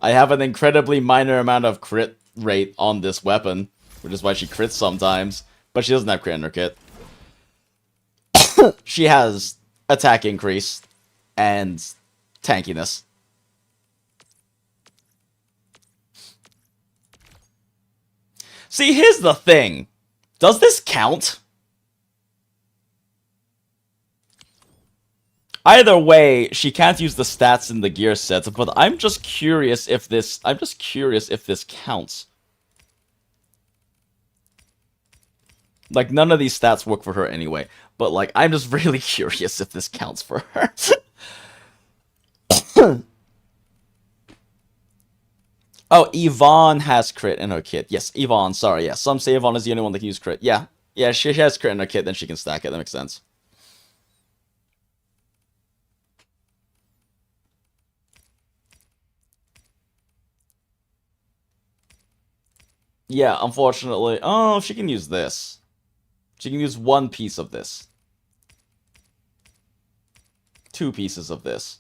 I have an incredibly minor amount of crit rate on this weapon, which is why she crits sometimes, but she doesn't have crit in her kit. She has attack increase and tankiness. See, here's the thing. Does this count? Either way, she can't use the stats in the gear sets, but I'm just curious if this counts. Like, none of these stats work for her anyway, but like, I'm just really curious if this counts for her. Oh, Yvonne has crit in her kit. Yes, Yvonne, sorry, yeah. Some say Yvonne is the only one that can use crit. Yeah, she has crit in her kit, then she can stack it, that makes sense. Yeah, unfortunately. Oh, she can use this. She can use one piece of this. 2 pieces of this.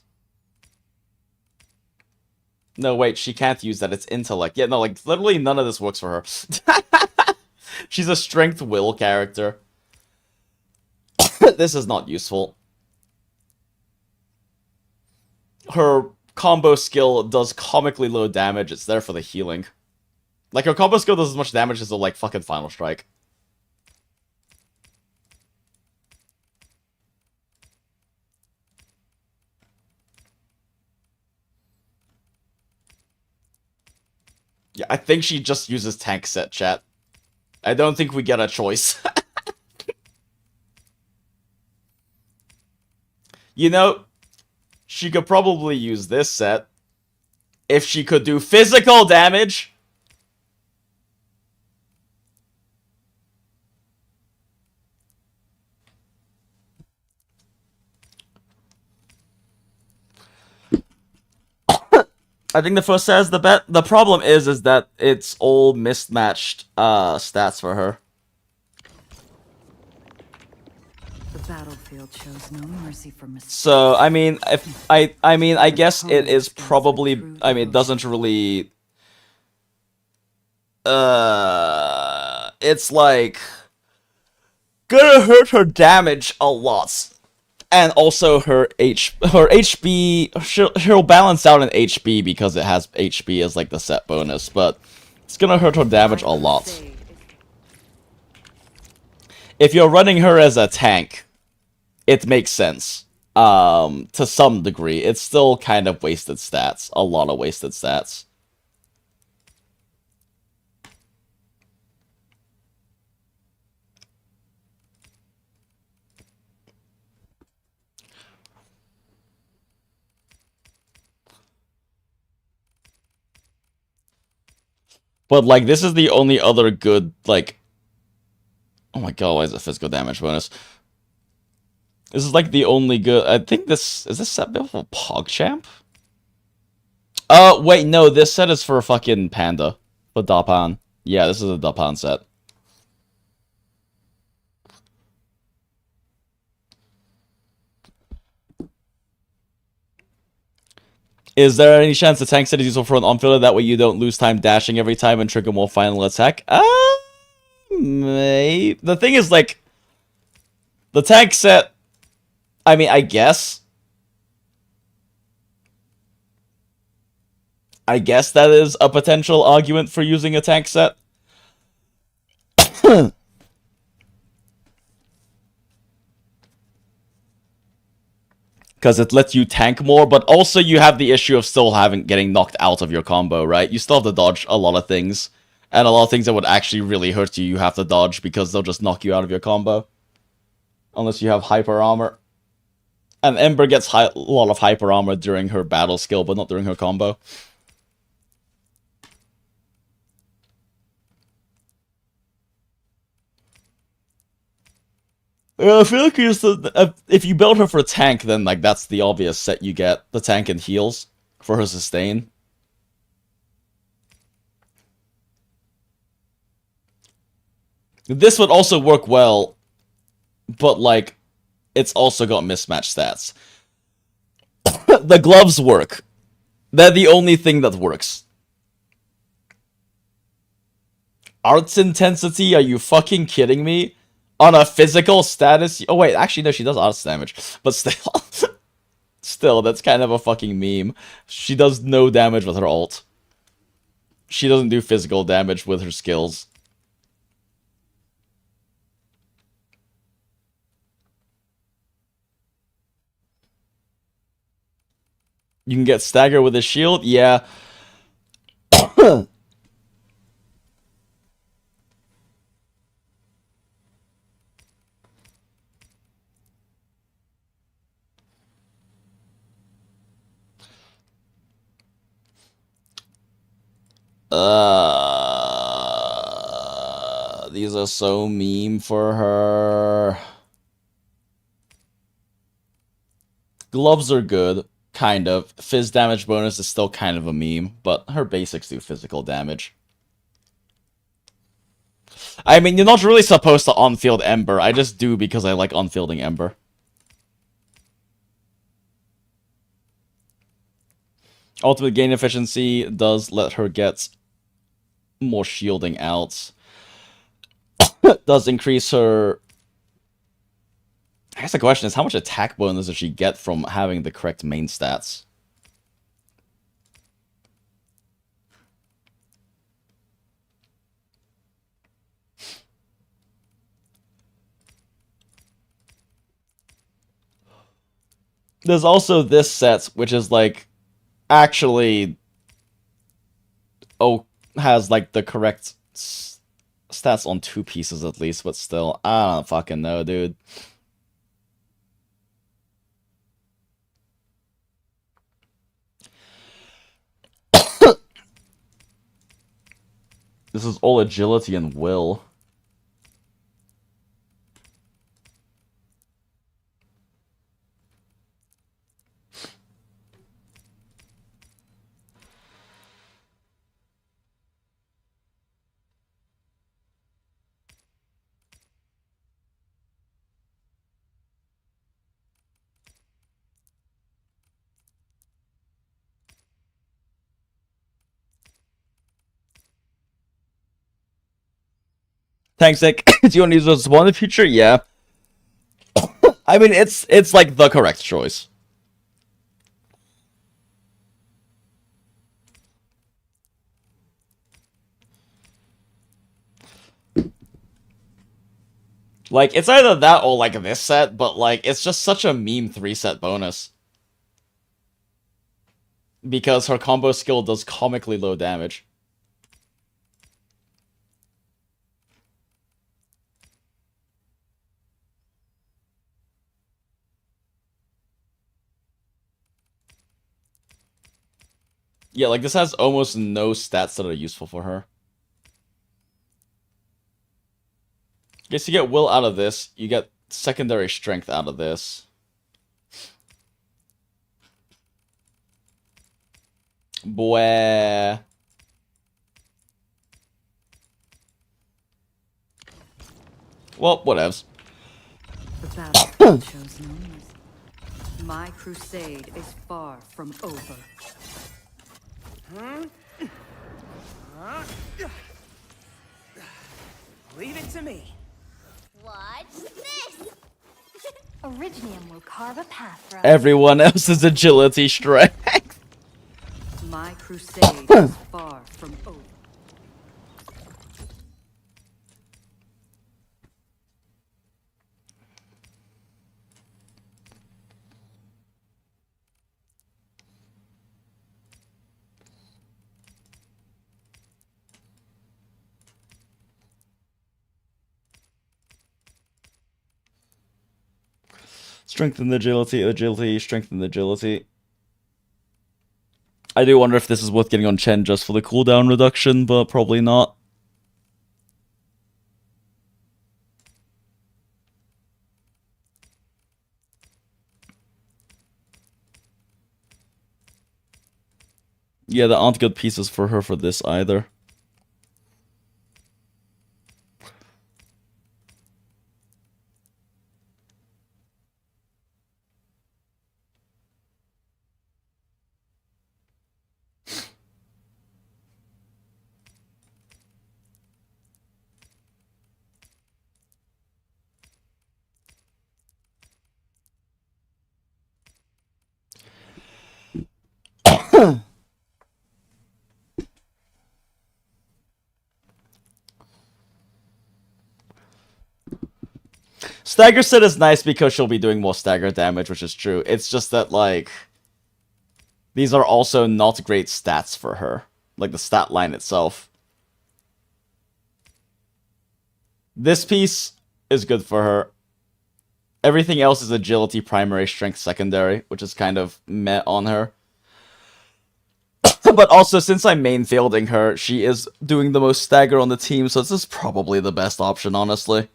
No, wait, she can't use that. It's intellect. Yeah, no, like, literally none of this works for her. She's a strength will character. This is not useful. Her combo skill does comically low damage. It's there for the healing. Like, her combo skill does as much damage as the, like, fucking Final Strike. Yeah, I think she just uses tank set, chat. I don't think we get a choice. You know, she could probably use this set if she could do physical damage. I think the first set is the bet. The problem is that it's all mismatched stats for her. The battlefield shows no mercy for mistakes. So I mean, I guess it is probably. I mean, it doesn't really. It's like gonna hurt her damage a lot. And also her HP, she'll balance out in HP because it has HP as like the set bonus, but it's gonna hurt her damage a lot. If you're running her as a tank, it makes sense. To some degree. It's still kind of wasted stats. A lot of wasted stats. But, like, this is the only other good, like... Oh my god, why is it physical damage bonus? This is, like, the only good... I think this... Is this set built for PogChamp? Wait, no, this set is for fucking Panda. For Dapan. Yeah, this is a Dapan set. Is there any chance the tank set is useful for an on-fielder? That way you don't lose time dashing every time and trigger more final attack? Maybe. The thing is, like, the tank set, I mean, I guess that is a potential argument for using a tank set. Because it lets you tank more, but also you have the issue of still getting knocked out of your combo, right? You still have to dodge a lot of things. And a lot of things that would actually really hurt you, you have to dodge because they'll just knock you out of your combo. Unless you have hyper armor. And Ember gets a lot of hyper armor during her battle skill, but not during her combo. I feel like if you build her for a tank, then like that's the obvious set you get. The tank and heals for her sustain. This would also work well, but like, it's also got mismatched stats. The gloves work. They're the only thing that works. Arts intensity? Are you fucking kidding me? On a physical status? Oh wait, actually no, she does arts damage. But still, still, that's kind of a fucking meme. She does no damage with her ult. She doesn't do physical damage with her skills. You can get stagger with a shield? Yeah. These are so meme for her. Gloves are good, kind of. Fizz damage bonus is still kind of a meme, but her basics do physical damage. I mean, you're not really supposed to on-field Ember. I just do because I like on-fielding Ember. Ultimate gain efficiency does let her get more shielding out. Does increase her... I guess the question is, how much attack bonus does she get from having the correct main stats? There's also this set, which is like, actually, has like the correct stats on 2 pieces at least, but still, I don't fucking know, dude. This is all agility and will. Thanks, Nick. Do you want to use those one in the future? Yeah. I mean, it's like the correct choice. Like, it's either that or like this set, but like, it's just such a meme 3-set bonus. Because her combo skill does comically low damage. Yeah, like, this has almost no stats that are useful for her. Guess you get will out of this, you get secondary strength out of this. Boy. Well, whatevs. The battle chose no ease. My crusade is far from over. Leave it to me. Watch this! Originium will carve a path for us. Everyone else's agility strength. My crusade is far from over. Strengthen agility, agility, strengthen agility. I do wonder if this is worth getting on Chen just for the cooldown reduction, but probably not. Yeah, there aren't good pieces for her for this either. Stagger set is nice because she'll be doing more stagger damage, which is true. It's just that, like, these are also not great stats for her. Like, the stat line itself. This piece is good for her. Everything else is agility primary, strength secondary, which is kind of meh on her. But also, since I'm main fielding her, she is doing the most stagger on the team, so this is probably the best option, honestly.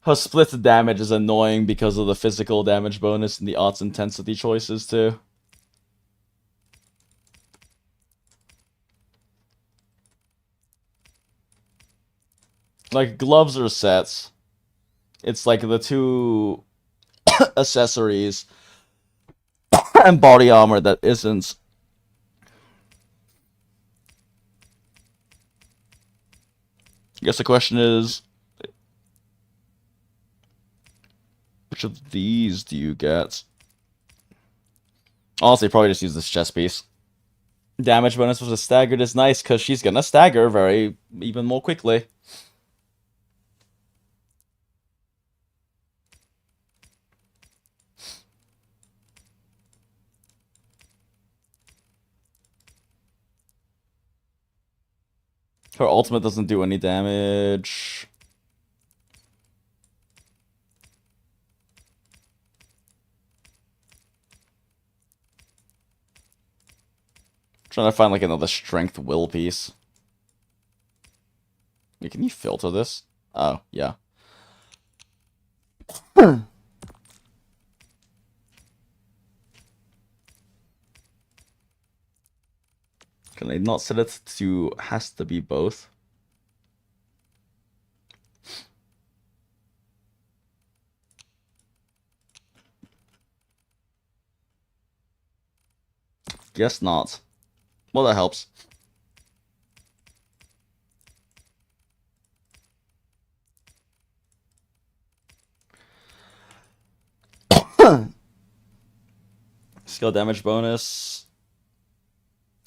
Her split damage is annoying because of the physical damage bonus and the arts intensity choices too. Like, gloves or sets. It's like the two accessories and body armor that isn't. I guess the question is, which of these do you get? Honestly, probably just use this chest piece. Damage bonus with a staggered is nice because she's gonna stagger even more quickly. Her ultimate doesn't do any damage. Trying to find like another strength will piece. Wait, can you filter this? Oh, yeah. Can I not set it to has to be both? Guess not. Well, that helps. Skill damage bonus.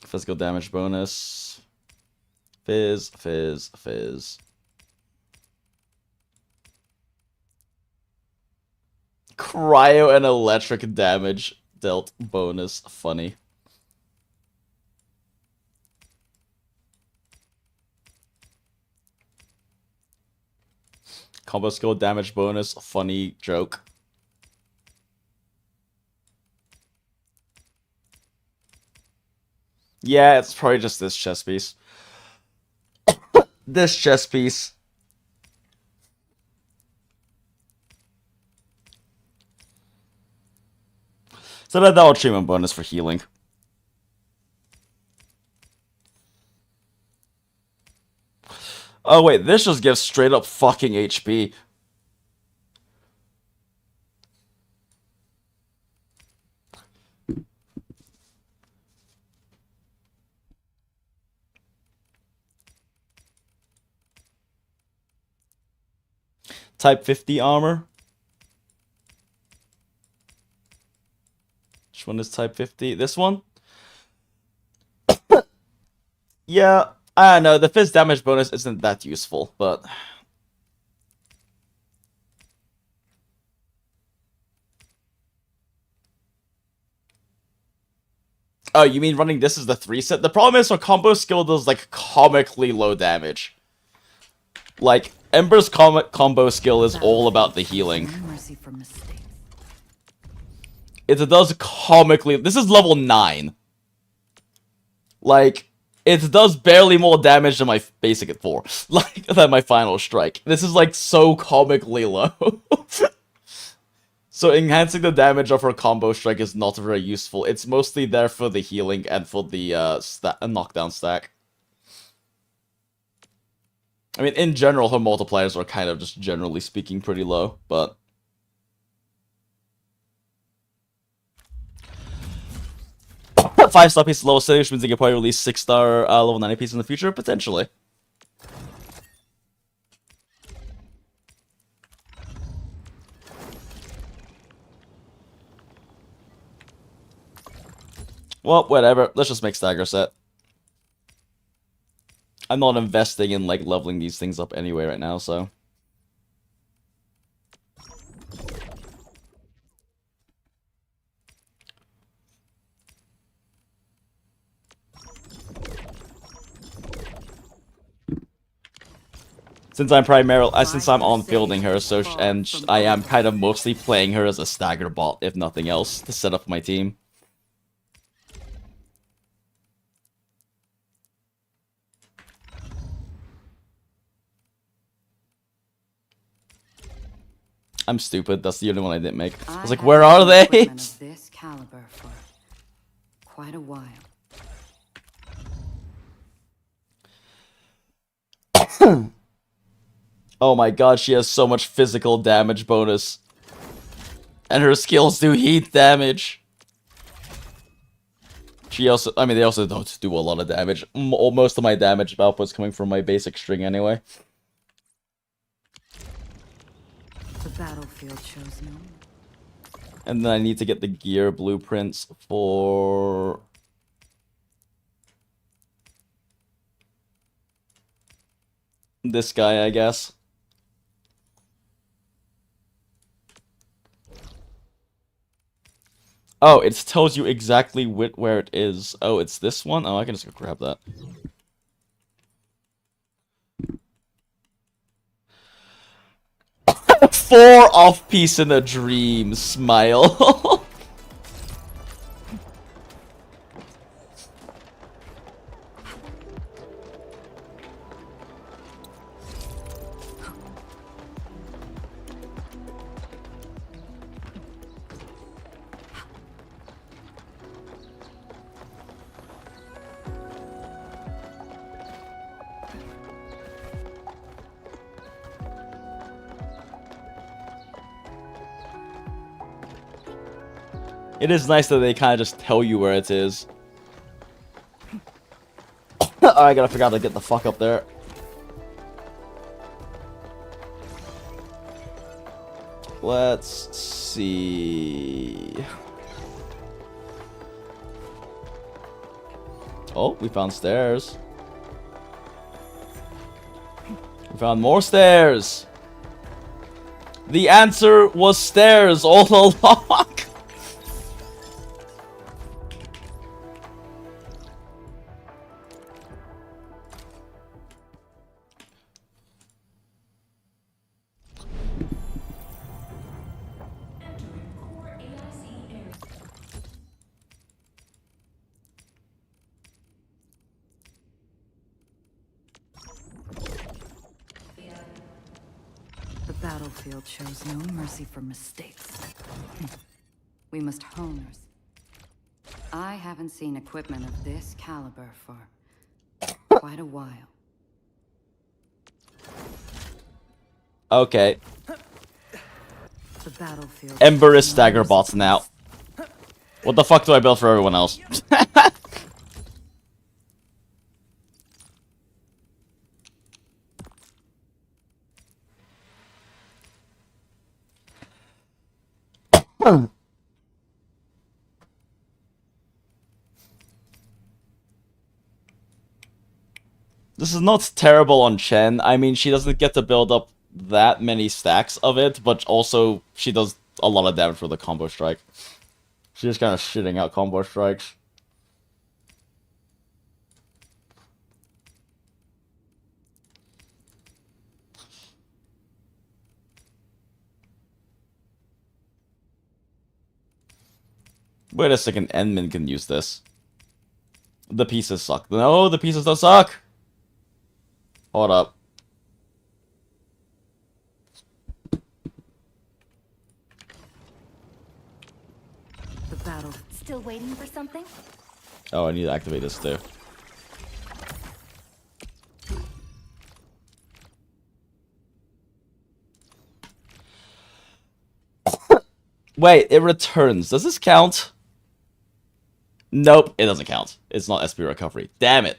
Physical damage bonus. Fizz, fizz, fizz. Cryo and electric damage dealt bonus. Funny. Combo skill damage bonus. Funny joke. Yeah, it's probably just this chess piece. This chess piece. So that will treatment bonus for healing. Oh wait, this just gives straight up fucking HP. Type 50 armor. Which one is type 50? This one? Yeah, I don't know. The fizz damage bonus isn't that useful, but... Oh, you mean running this as the 3 set? The problem is her combo skill does, like, comically low damage. Like, Ember's combo skill is all about the healing. It does comically... This is level 9. Like, it does barely more damage than my basic at 4. Like, than my final strike. This is, like, so comically low. So enhancing the damage of her combo strike is not very useful. It's mostly there for the healing and for the knockdown stack. I mean, in general, her multipliers are kind of just generally speaking pretty low, but... 5-star piece lower setting, which means they can probably release 6-star level 90 piece in the future, potentially. Well, whatever. Let's just make stagger set. I'm not investing in, like, leveling these things up anyway right now, so... Since I'm on fielding her, so I am kind of mostly playing her as a stagger bot, if nothing else, to set up my team. I'm stupid. That's the only one I didn't make. I was like, where are they? This caliber for quite a while. Oh my god, she has so much physical damage bonus. And her skills do heat damage. She also, I mean, they also don't do a lot of damage. Most of my damage output's coming from my basic string anyway. The battlefield shows no. And then I need to get the gear blueprints for... this guy, I guess. Oh, it tells you exactly where it is. Oh, it's this one? Oh, I can just go grab that. Four off-piece in a dream, smile. It is nice that they kind of just tell you where it is. Oh, I gotta figure out how to get the fuck up there. Let's see. Oh, we found stairs. We found more stairs. The answer was stairs all along. battlefield shows no mercy for mistakes. We must hone our... I haven't seen equipment of this caliber for quite a while. Okay. The battlefield. Ember is stagger bots now. What the fuck do I build for everyone else? This is not terrible on Chen. I mean, she doesn't get to build up that many stacks of it, but also she does a lot of damage with the combo strike. She's just kind of shitting out combo strikes. Wait a second, Endman can use this. The pieces suck. No, the pieces don't suck! Hold up. The battle. Still waiting for something? Oh, I need to activate this too. Wait, it returns. Does this count? Nope, it doesn't count. It's not SP recovery. Damn it.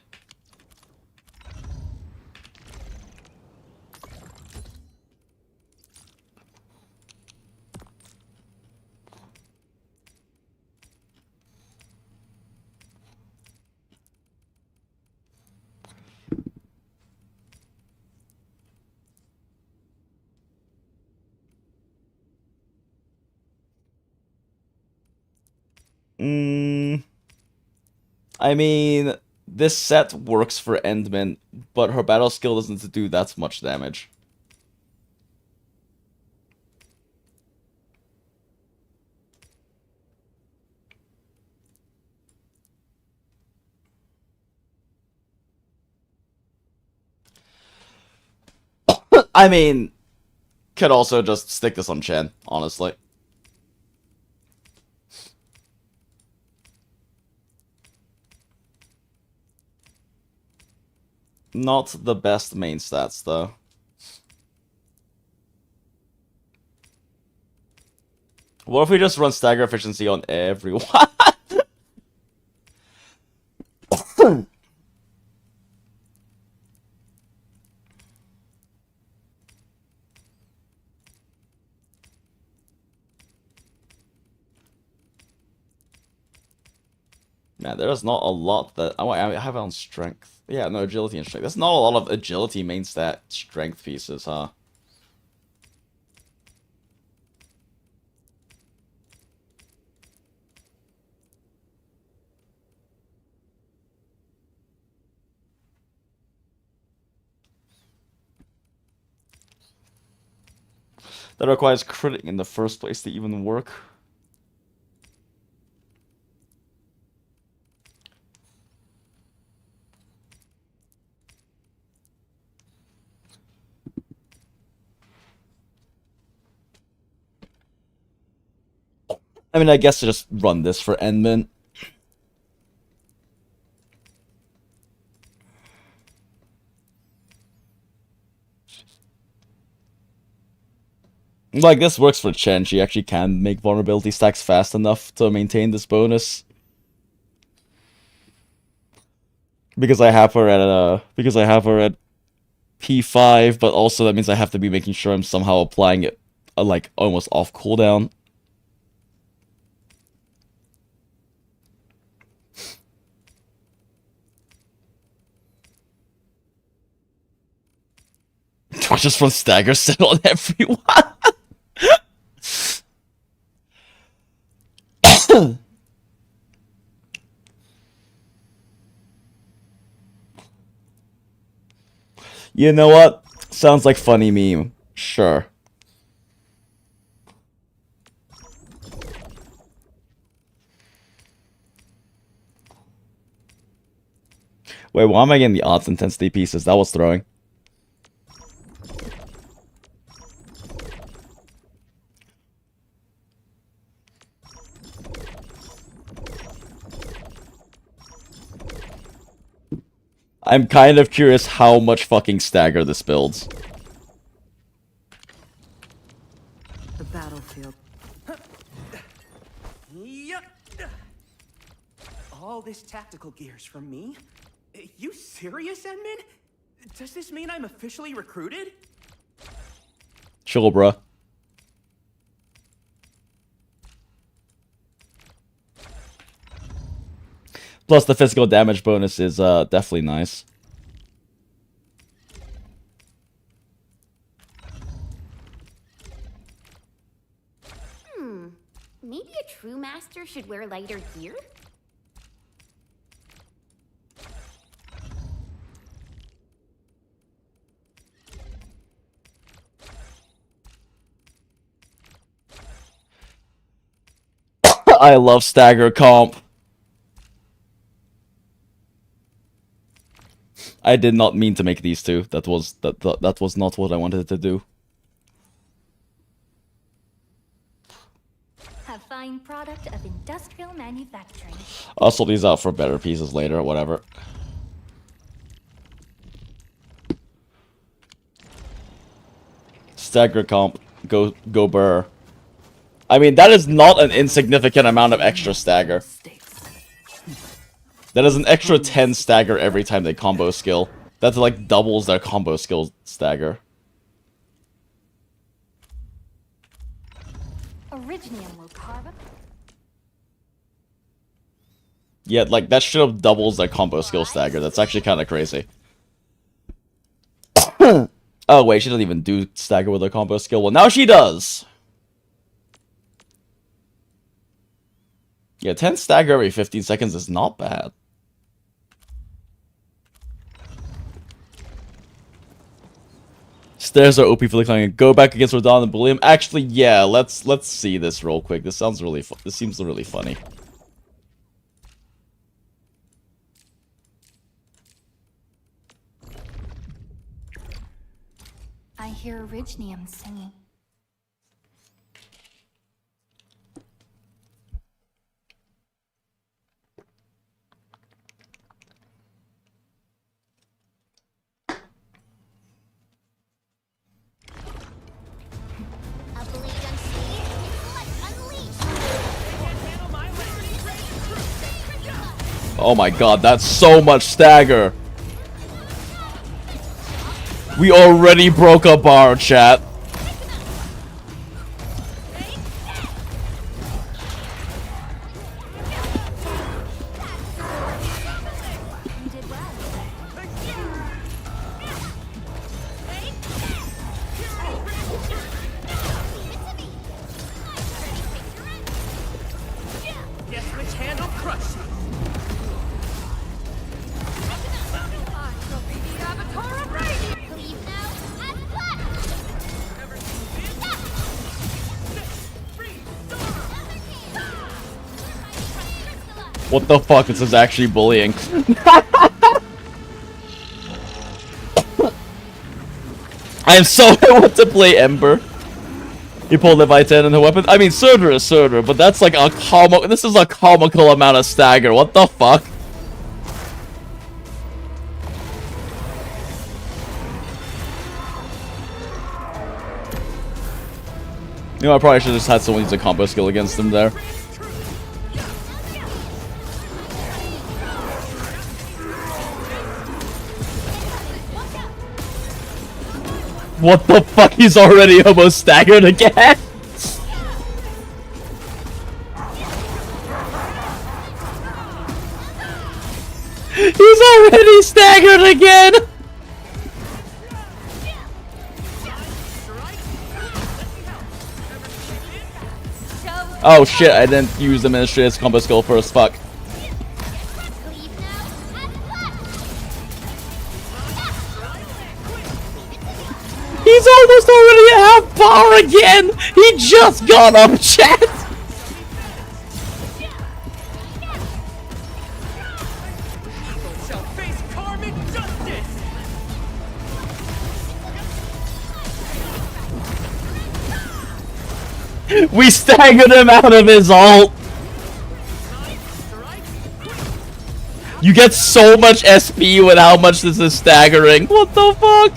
I mean, this set works for Endman, but her battle skill doesn't do that much damage. I mean, could also just stick this on Chen, honestly. Not the best main stats, though. What if we just run stagger efficiency on everyone? Man, there's not a lot that... Oh, I have it on strength. Yeah, no, agility and strength. There's not a lot of agility main stat strength pieces, huh? That requires critting in the first place to even work. I mean, I guess to just run this for Endman. Like, this works for Chen. She actually can make vulnerability stacks fast enough to maintain this bonus. Because I have her at P5, but also that means I have to be making sure I'm somehow applying it like almost off cooldown. Just from stagger set on everyone. You know what? Sounds like funny meme. Sure. Wait, why am I getting the odds intensity pieces? That was throwing. I'm kind of curious how much fucking stagger this builds. The battlefield. Yep. All this tactical gear's from me? You serious, Edmund? Does this mean I'm officially recruited? Chill, bruh. Plus, the physical damage bonus is definitely nice. Maybe a true master should wear lighter gear? I love stagger comp. I did not mean to make these two. That was not what I wanted to do. A fine product of industrial manufacturing. I'll sort these out for better pieces later, whatever. Stagger comp. Go burr. I mean, that is not an insignificant amount of extra stagger. That is an extra 10 stagger every time they combo skill. That like doubles their combo skill stagger. Originium will carve up. Yeah, like that straight up doubles their combo skill stagger. That's actually kind of crazy. Oh wait, she doesn't even do stagger with her combo skill. Well, now she does. Yeah, 10 stagger every 15 seconds is not bad. Stairs are OP for the client. Go back against Rodon and bully him. Actually, yeah, let's see this real quick. This sounds really this seems really funny. I hear Originium singing. Oh my god, that's so much stagger. We already broke a bar, chat. Guess which hand will crush you? What the fuck? This is actually bullying. I am so I want to play Ember. You pull Leviathan and her weapon. I mean, Surtur is Surtur, but that's like a comical. This is a comical amount of stagger. What the fuck? You know, I probably should have just had someone use a combo skill against him there. What the fuck? He's already almost staggered again? He's already staggered again! Oh shit, I didn't use the Administrator's combo skill first, fuck. He's almost already at half bar again! He just got up, chat! We staggered him out of his ult! You get so much SP with how much this is staggering. What the fuck?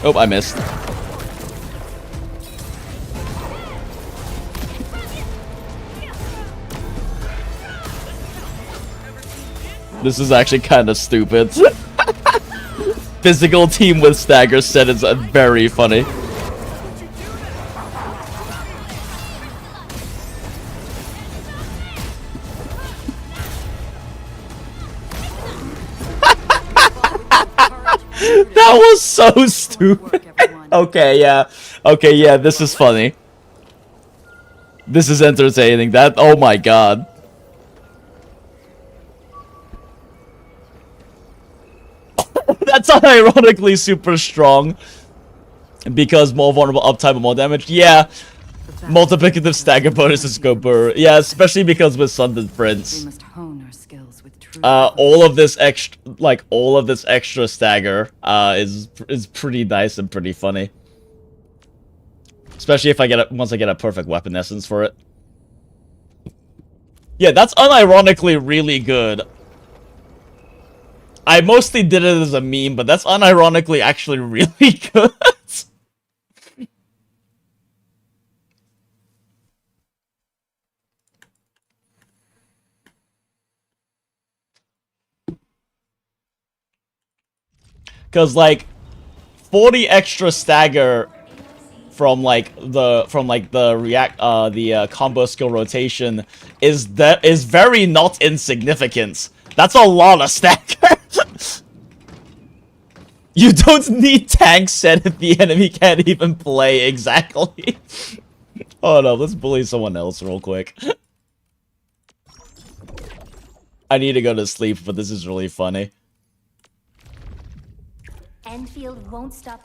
Oh, I missed. This is actually kind of stupid. Physical team with stagger set is very funny. That was so stupid. Okay, yeah. Okay, yeah, this is funny. This is entertaining. That, oh my god. That's unironically super strong. Because more vulnerable uptime and more damage. Yeah. Multiplicative stagger bonuses go burr. Yeah, especially because with Sundered Prince. All of this extra, like all of this extra stagger, is pretty nice and pretty funny. Especially if I get once I get a perfect weapon essence for it. Yeah, that's unironically really good. I mostly did it as a meme, but that's unironically actually really good. Cause like 40 extra stagger from the combo skill rotation is very not insignificant. That's a lot of stagger. You don't need tank set if the enemy can't even play exactly. Oh no, let's bully someone else real quick. I need to go to sleep, but this is really funny. Enfield won't stop.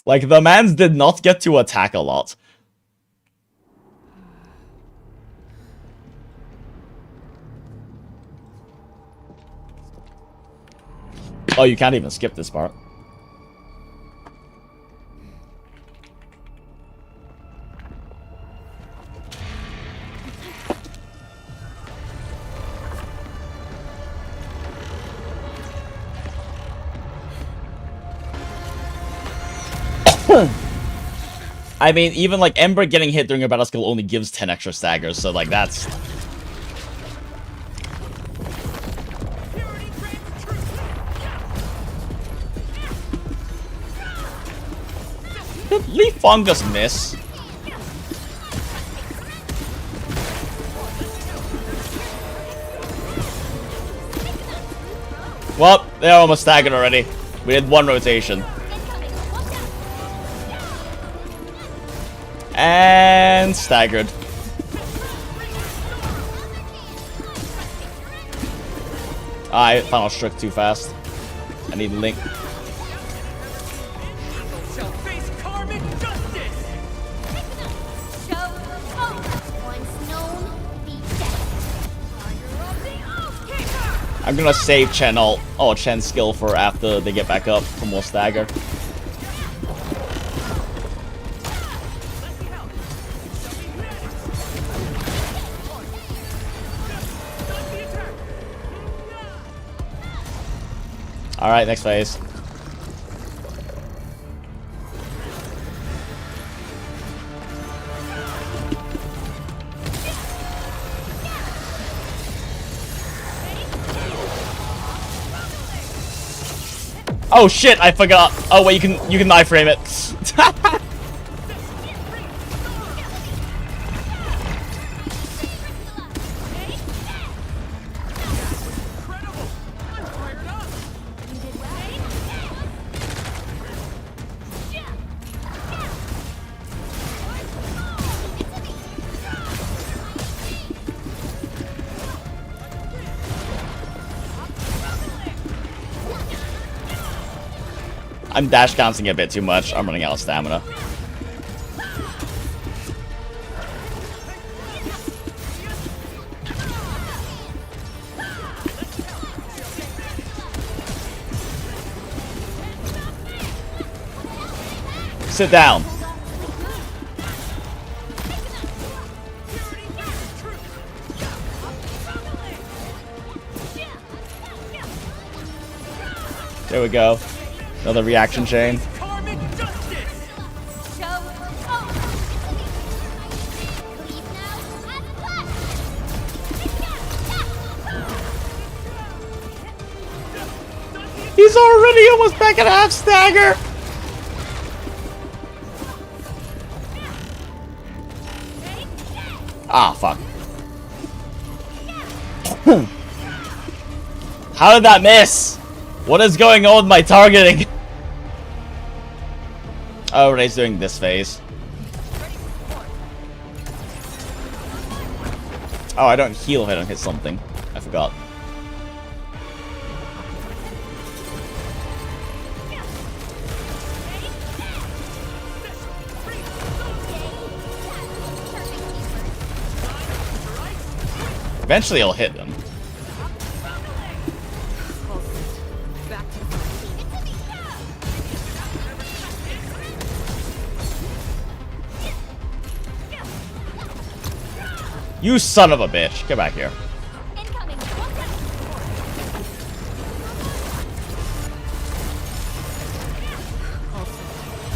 Like, the mans did not get to attack a lot. Oh, you can't even skip this part. I mean, even like Ember getting hit during a battle skill only gives 10 extra staggers, so like that's... Did Leaf Fungus miss? Well, they're almost staggered already. We did one rotation. And staggered. I final strict too fast. I need Link. Shall face karmic justice. Once known, be dead. I'm gonna save Chen ult. Oh, Chen's skill for after they get back up for more stagger. Alright, next phase. Oh shit, I forgot. Oh wait, you can knife frame it. I'm dash bouncing a bit too much. I'm running out of stamina. Sit down. There we go. Another reaction chain. He's already almost back at half stagger. Ah, fuck. How did that miss? What is going on with my targeting? Oh, Ray's doing this phase. Oh, I don't heal if I don't hit something. I forgot. Eventually I'll hit them. You son of a bitch. Get back here.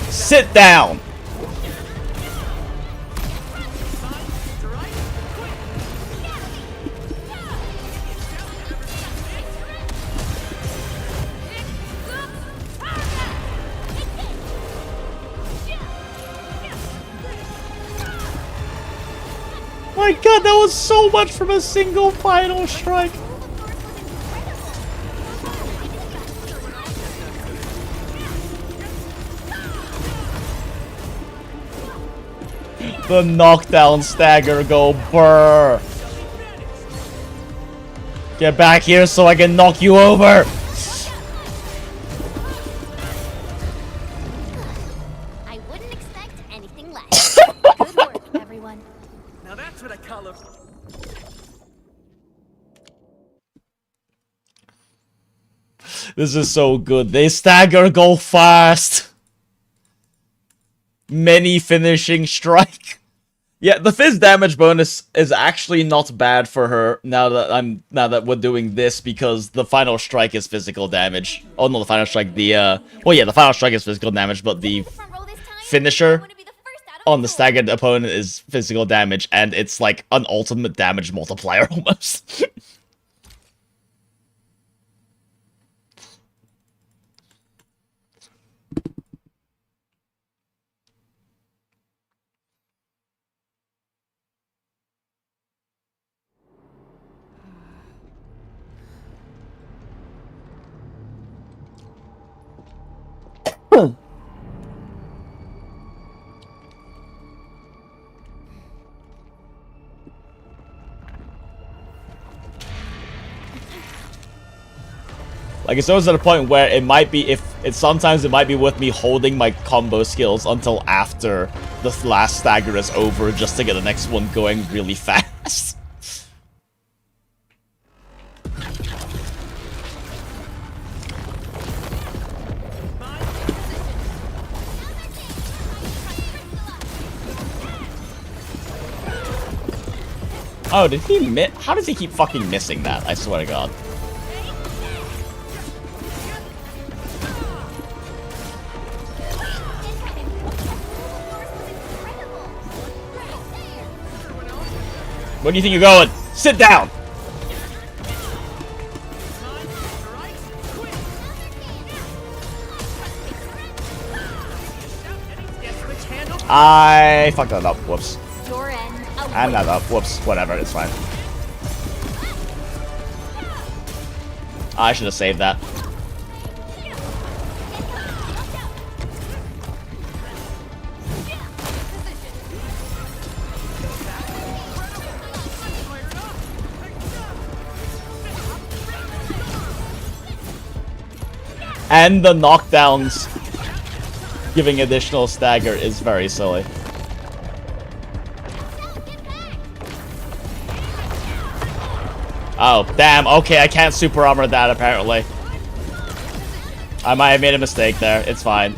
Sit down. My god, that was so much from a single final strike. The knockdown stagger go brr. Get back here so I can knock you over. I wouldn't expect anything less. Good work, everyone. Now that's what I call a... This is so good. They stagger go fast. Many finishing strike. Yeah, the fizz damage bonus is actually not bad for her now that we're doing this, because the final strike is physical damage. Oh no, the final strike, well yeah, the final strike is physical damage, but the finisher on the staggered opponent is physical damage, and it's like an ultimate damage multiplier almost. Like, it's always at a point where it might be, sometimes it might be worth me holding my combo skills until after the last stagger is over, just to get the next one going really fast. Oh, did he miss? How does he keep fucking missing that? I swear to God. Where do you think you're going? Sit down! I fucked that up. Whoops. And that up. Whoops. Whatever. It's fine. I should have saved that. And the knockdowns giving additional stagger is very silly. Oh, damn. Okay, I can't super armor that, apparently. I might have made a mistake there. It's fine.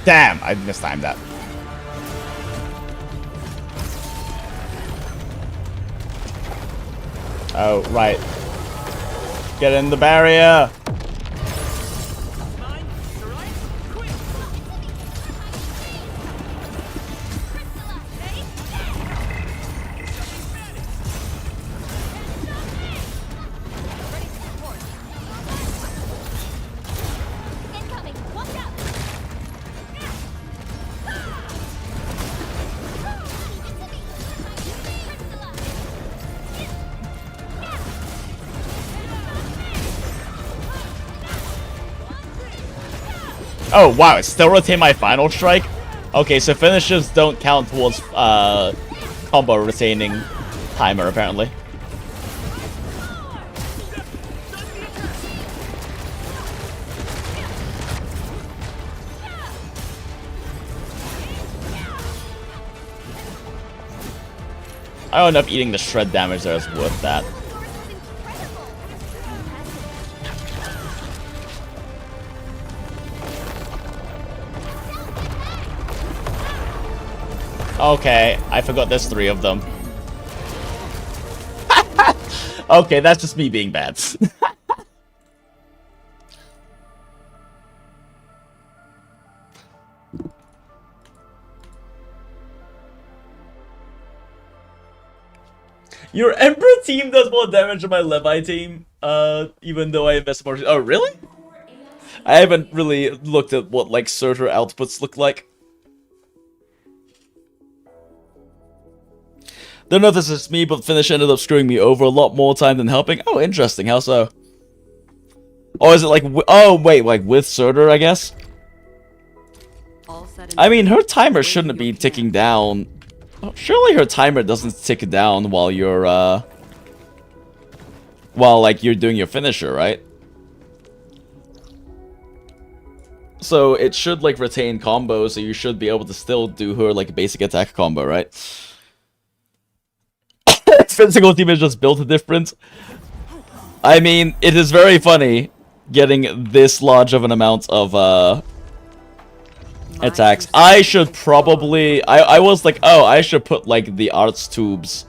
Damn, I mistimed that. Oh, right. Get in the barrier! Oh wow, it still retained my final strike? Okay, so finishes don't count towards combo retaining timer apparently. I don't know if eating the shred damage there is worth that. Okay, I forgot there's 3 of them. Okay, that's just me being bad. Your Emperor team does more damage than my Levi team, even though I invest more. Oh, really? I haven't really looked at what, like, Surtur outputs look like. Don't know if this is me, but finish ended up screwing me over a lot more time than helping. Oh, interesting. How so? Or is it like... Oh, wait, like with Surtur, I guess? I mean, her timer shouldn't be ticking down. Oh, surely her timer doesn't tick down while you're, while, like, you're doing your finisher, right? So it should, like, retain combo, so you should be able to still do her, like, basic attack combo, right? Physical team is just built different. I mean, it is very funny getting this large of an amount of attacks. I should probably... I was like, oh, I should put like the arts tubes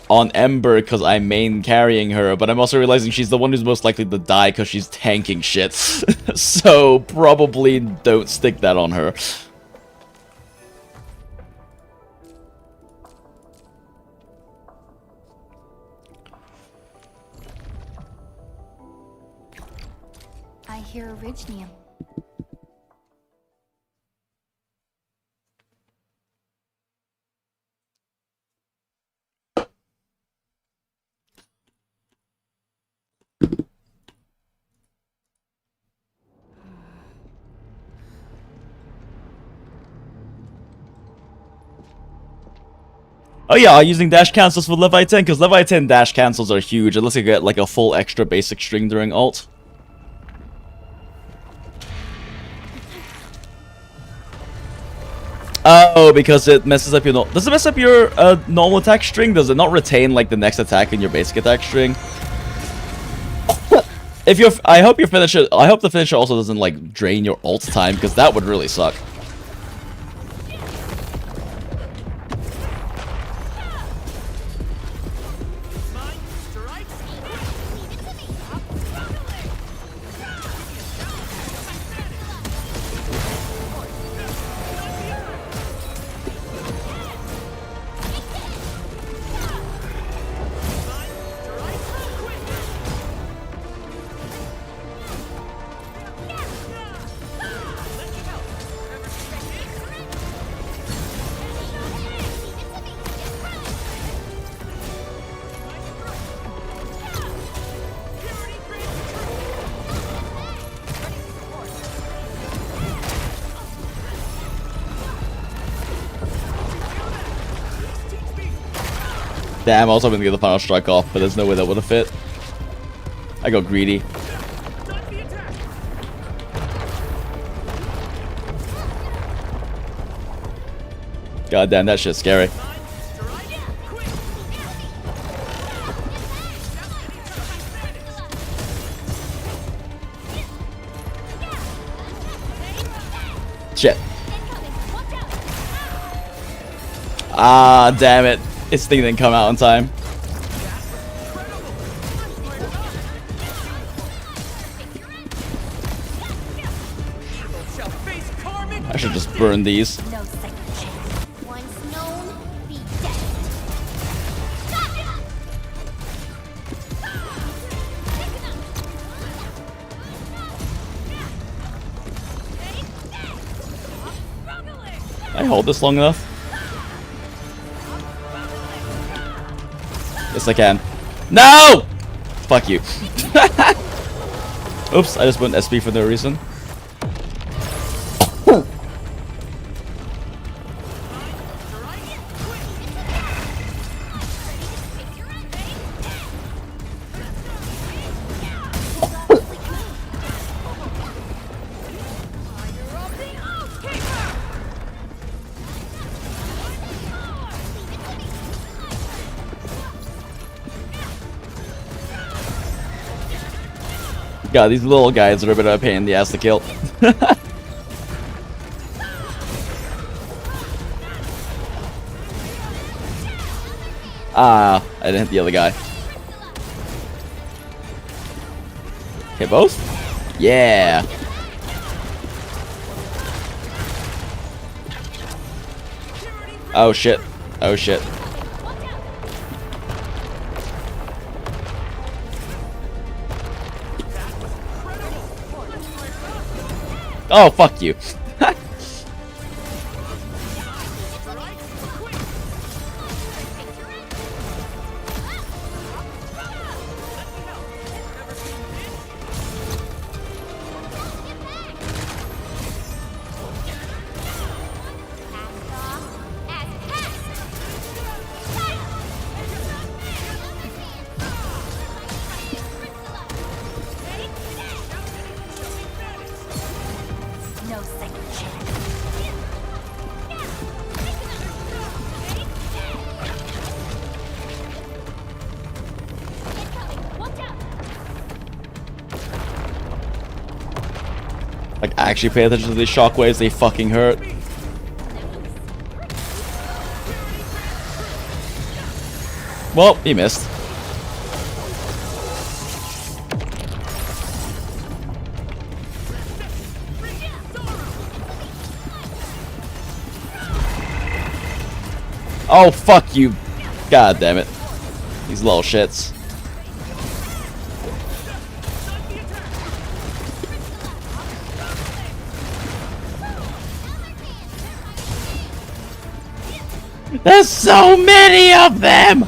on Ember because I'm main carrying her, but I'm also realizing she's the one who's most likely to die because she's tanking shit. So probably don't stick that on her. I hear Originium. Oh yeah, using dash cancels for Levi 10, because Levi 10 dash cancels are huge, unless you get like a full extra basic string during ult. Oh, because it messes up your... Does it mess up your normal attack string? Does it not retain like the next attack in your basic attack string? If you're... I hope your finisher... I hope the finisher also doesn't like drain your ult time, because that would really suck. Damn, I was hoping to get the final strike off, but there's no way that would have fit. I go greedy. God damn, that shit's scary. Shit. Ah, damn it. This thing didn't come out in time. I should just burn these. Once known, be dead. I hold this long enough? Yes, I can. No! Fuck you. Oops, I just went SP for no reason. God, these little guys are a bit of a pain in the ass to kill. Ah, I didn't hit the other guy. Hit both? Yeah. Oh shit. Oh shit. Oh, fuck you. Like, actually pay attention to these shockwaves, they fucking hurt. Well, he missed. Oh, fuck you. God damn it. These little shits. There's so many of them!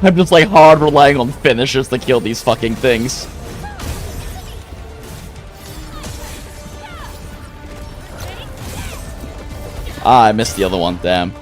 I'm just like hard relying on finishers to kill these fucking things. Ah, I missed the other one, damn.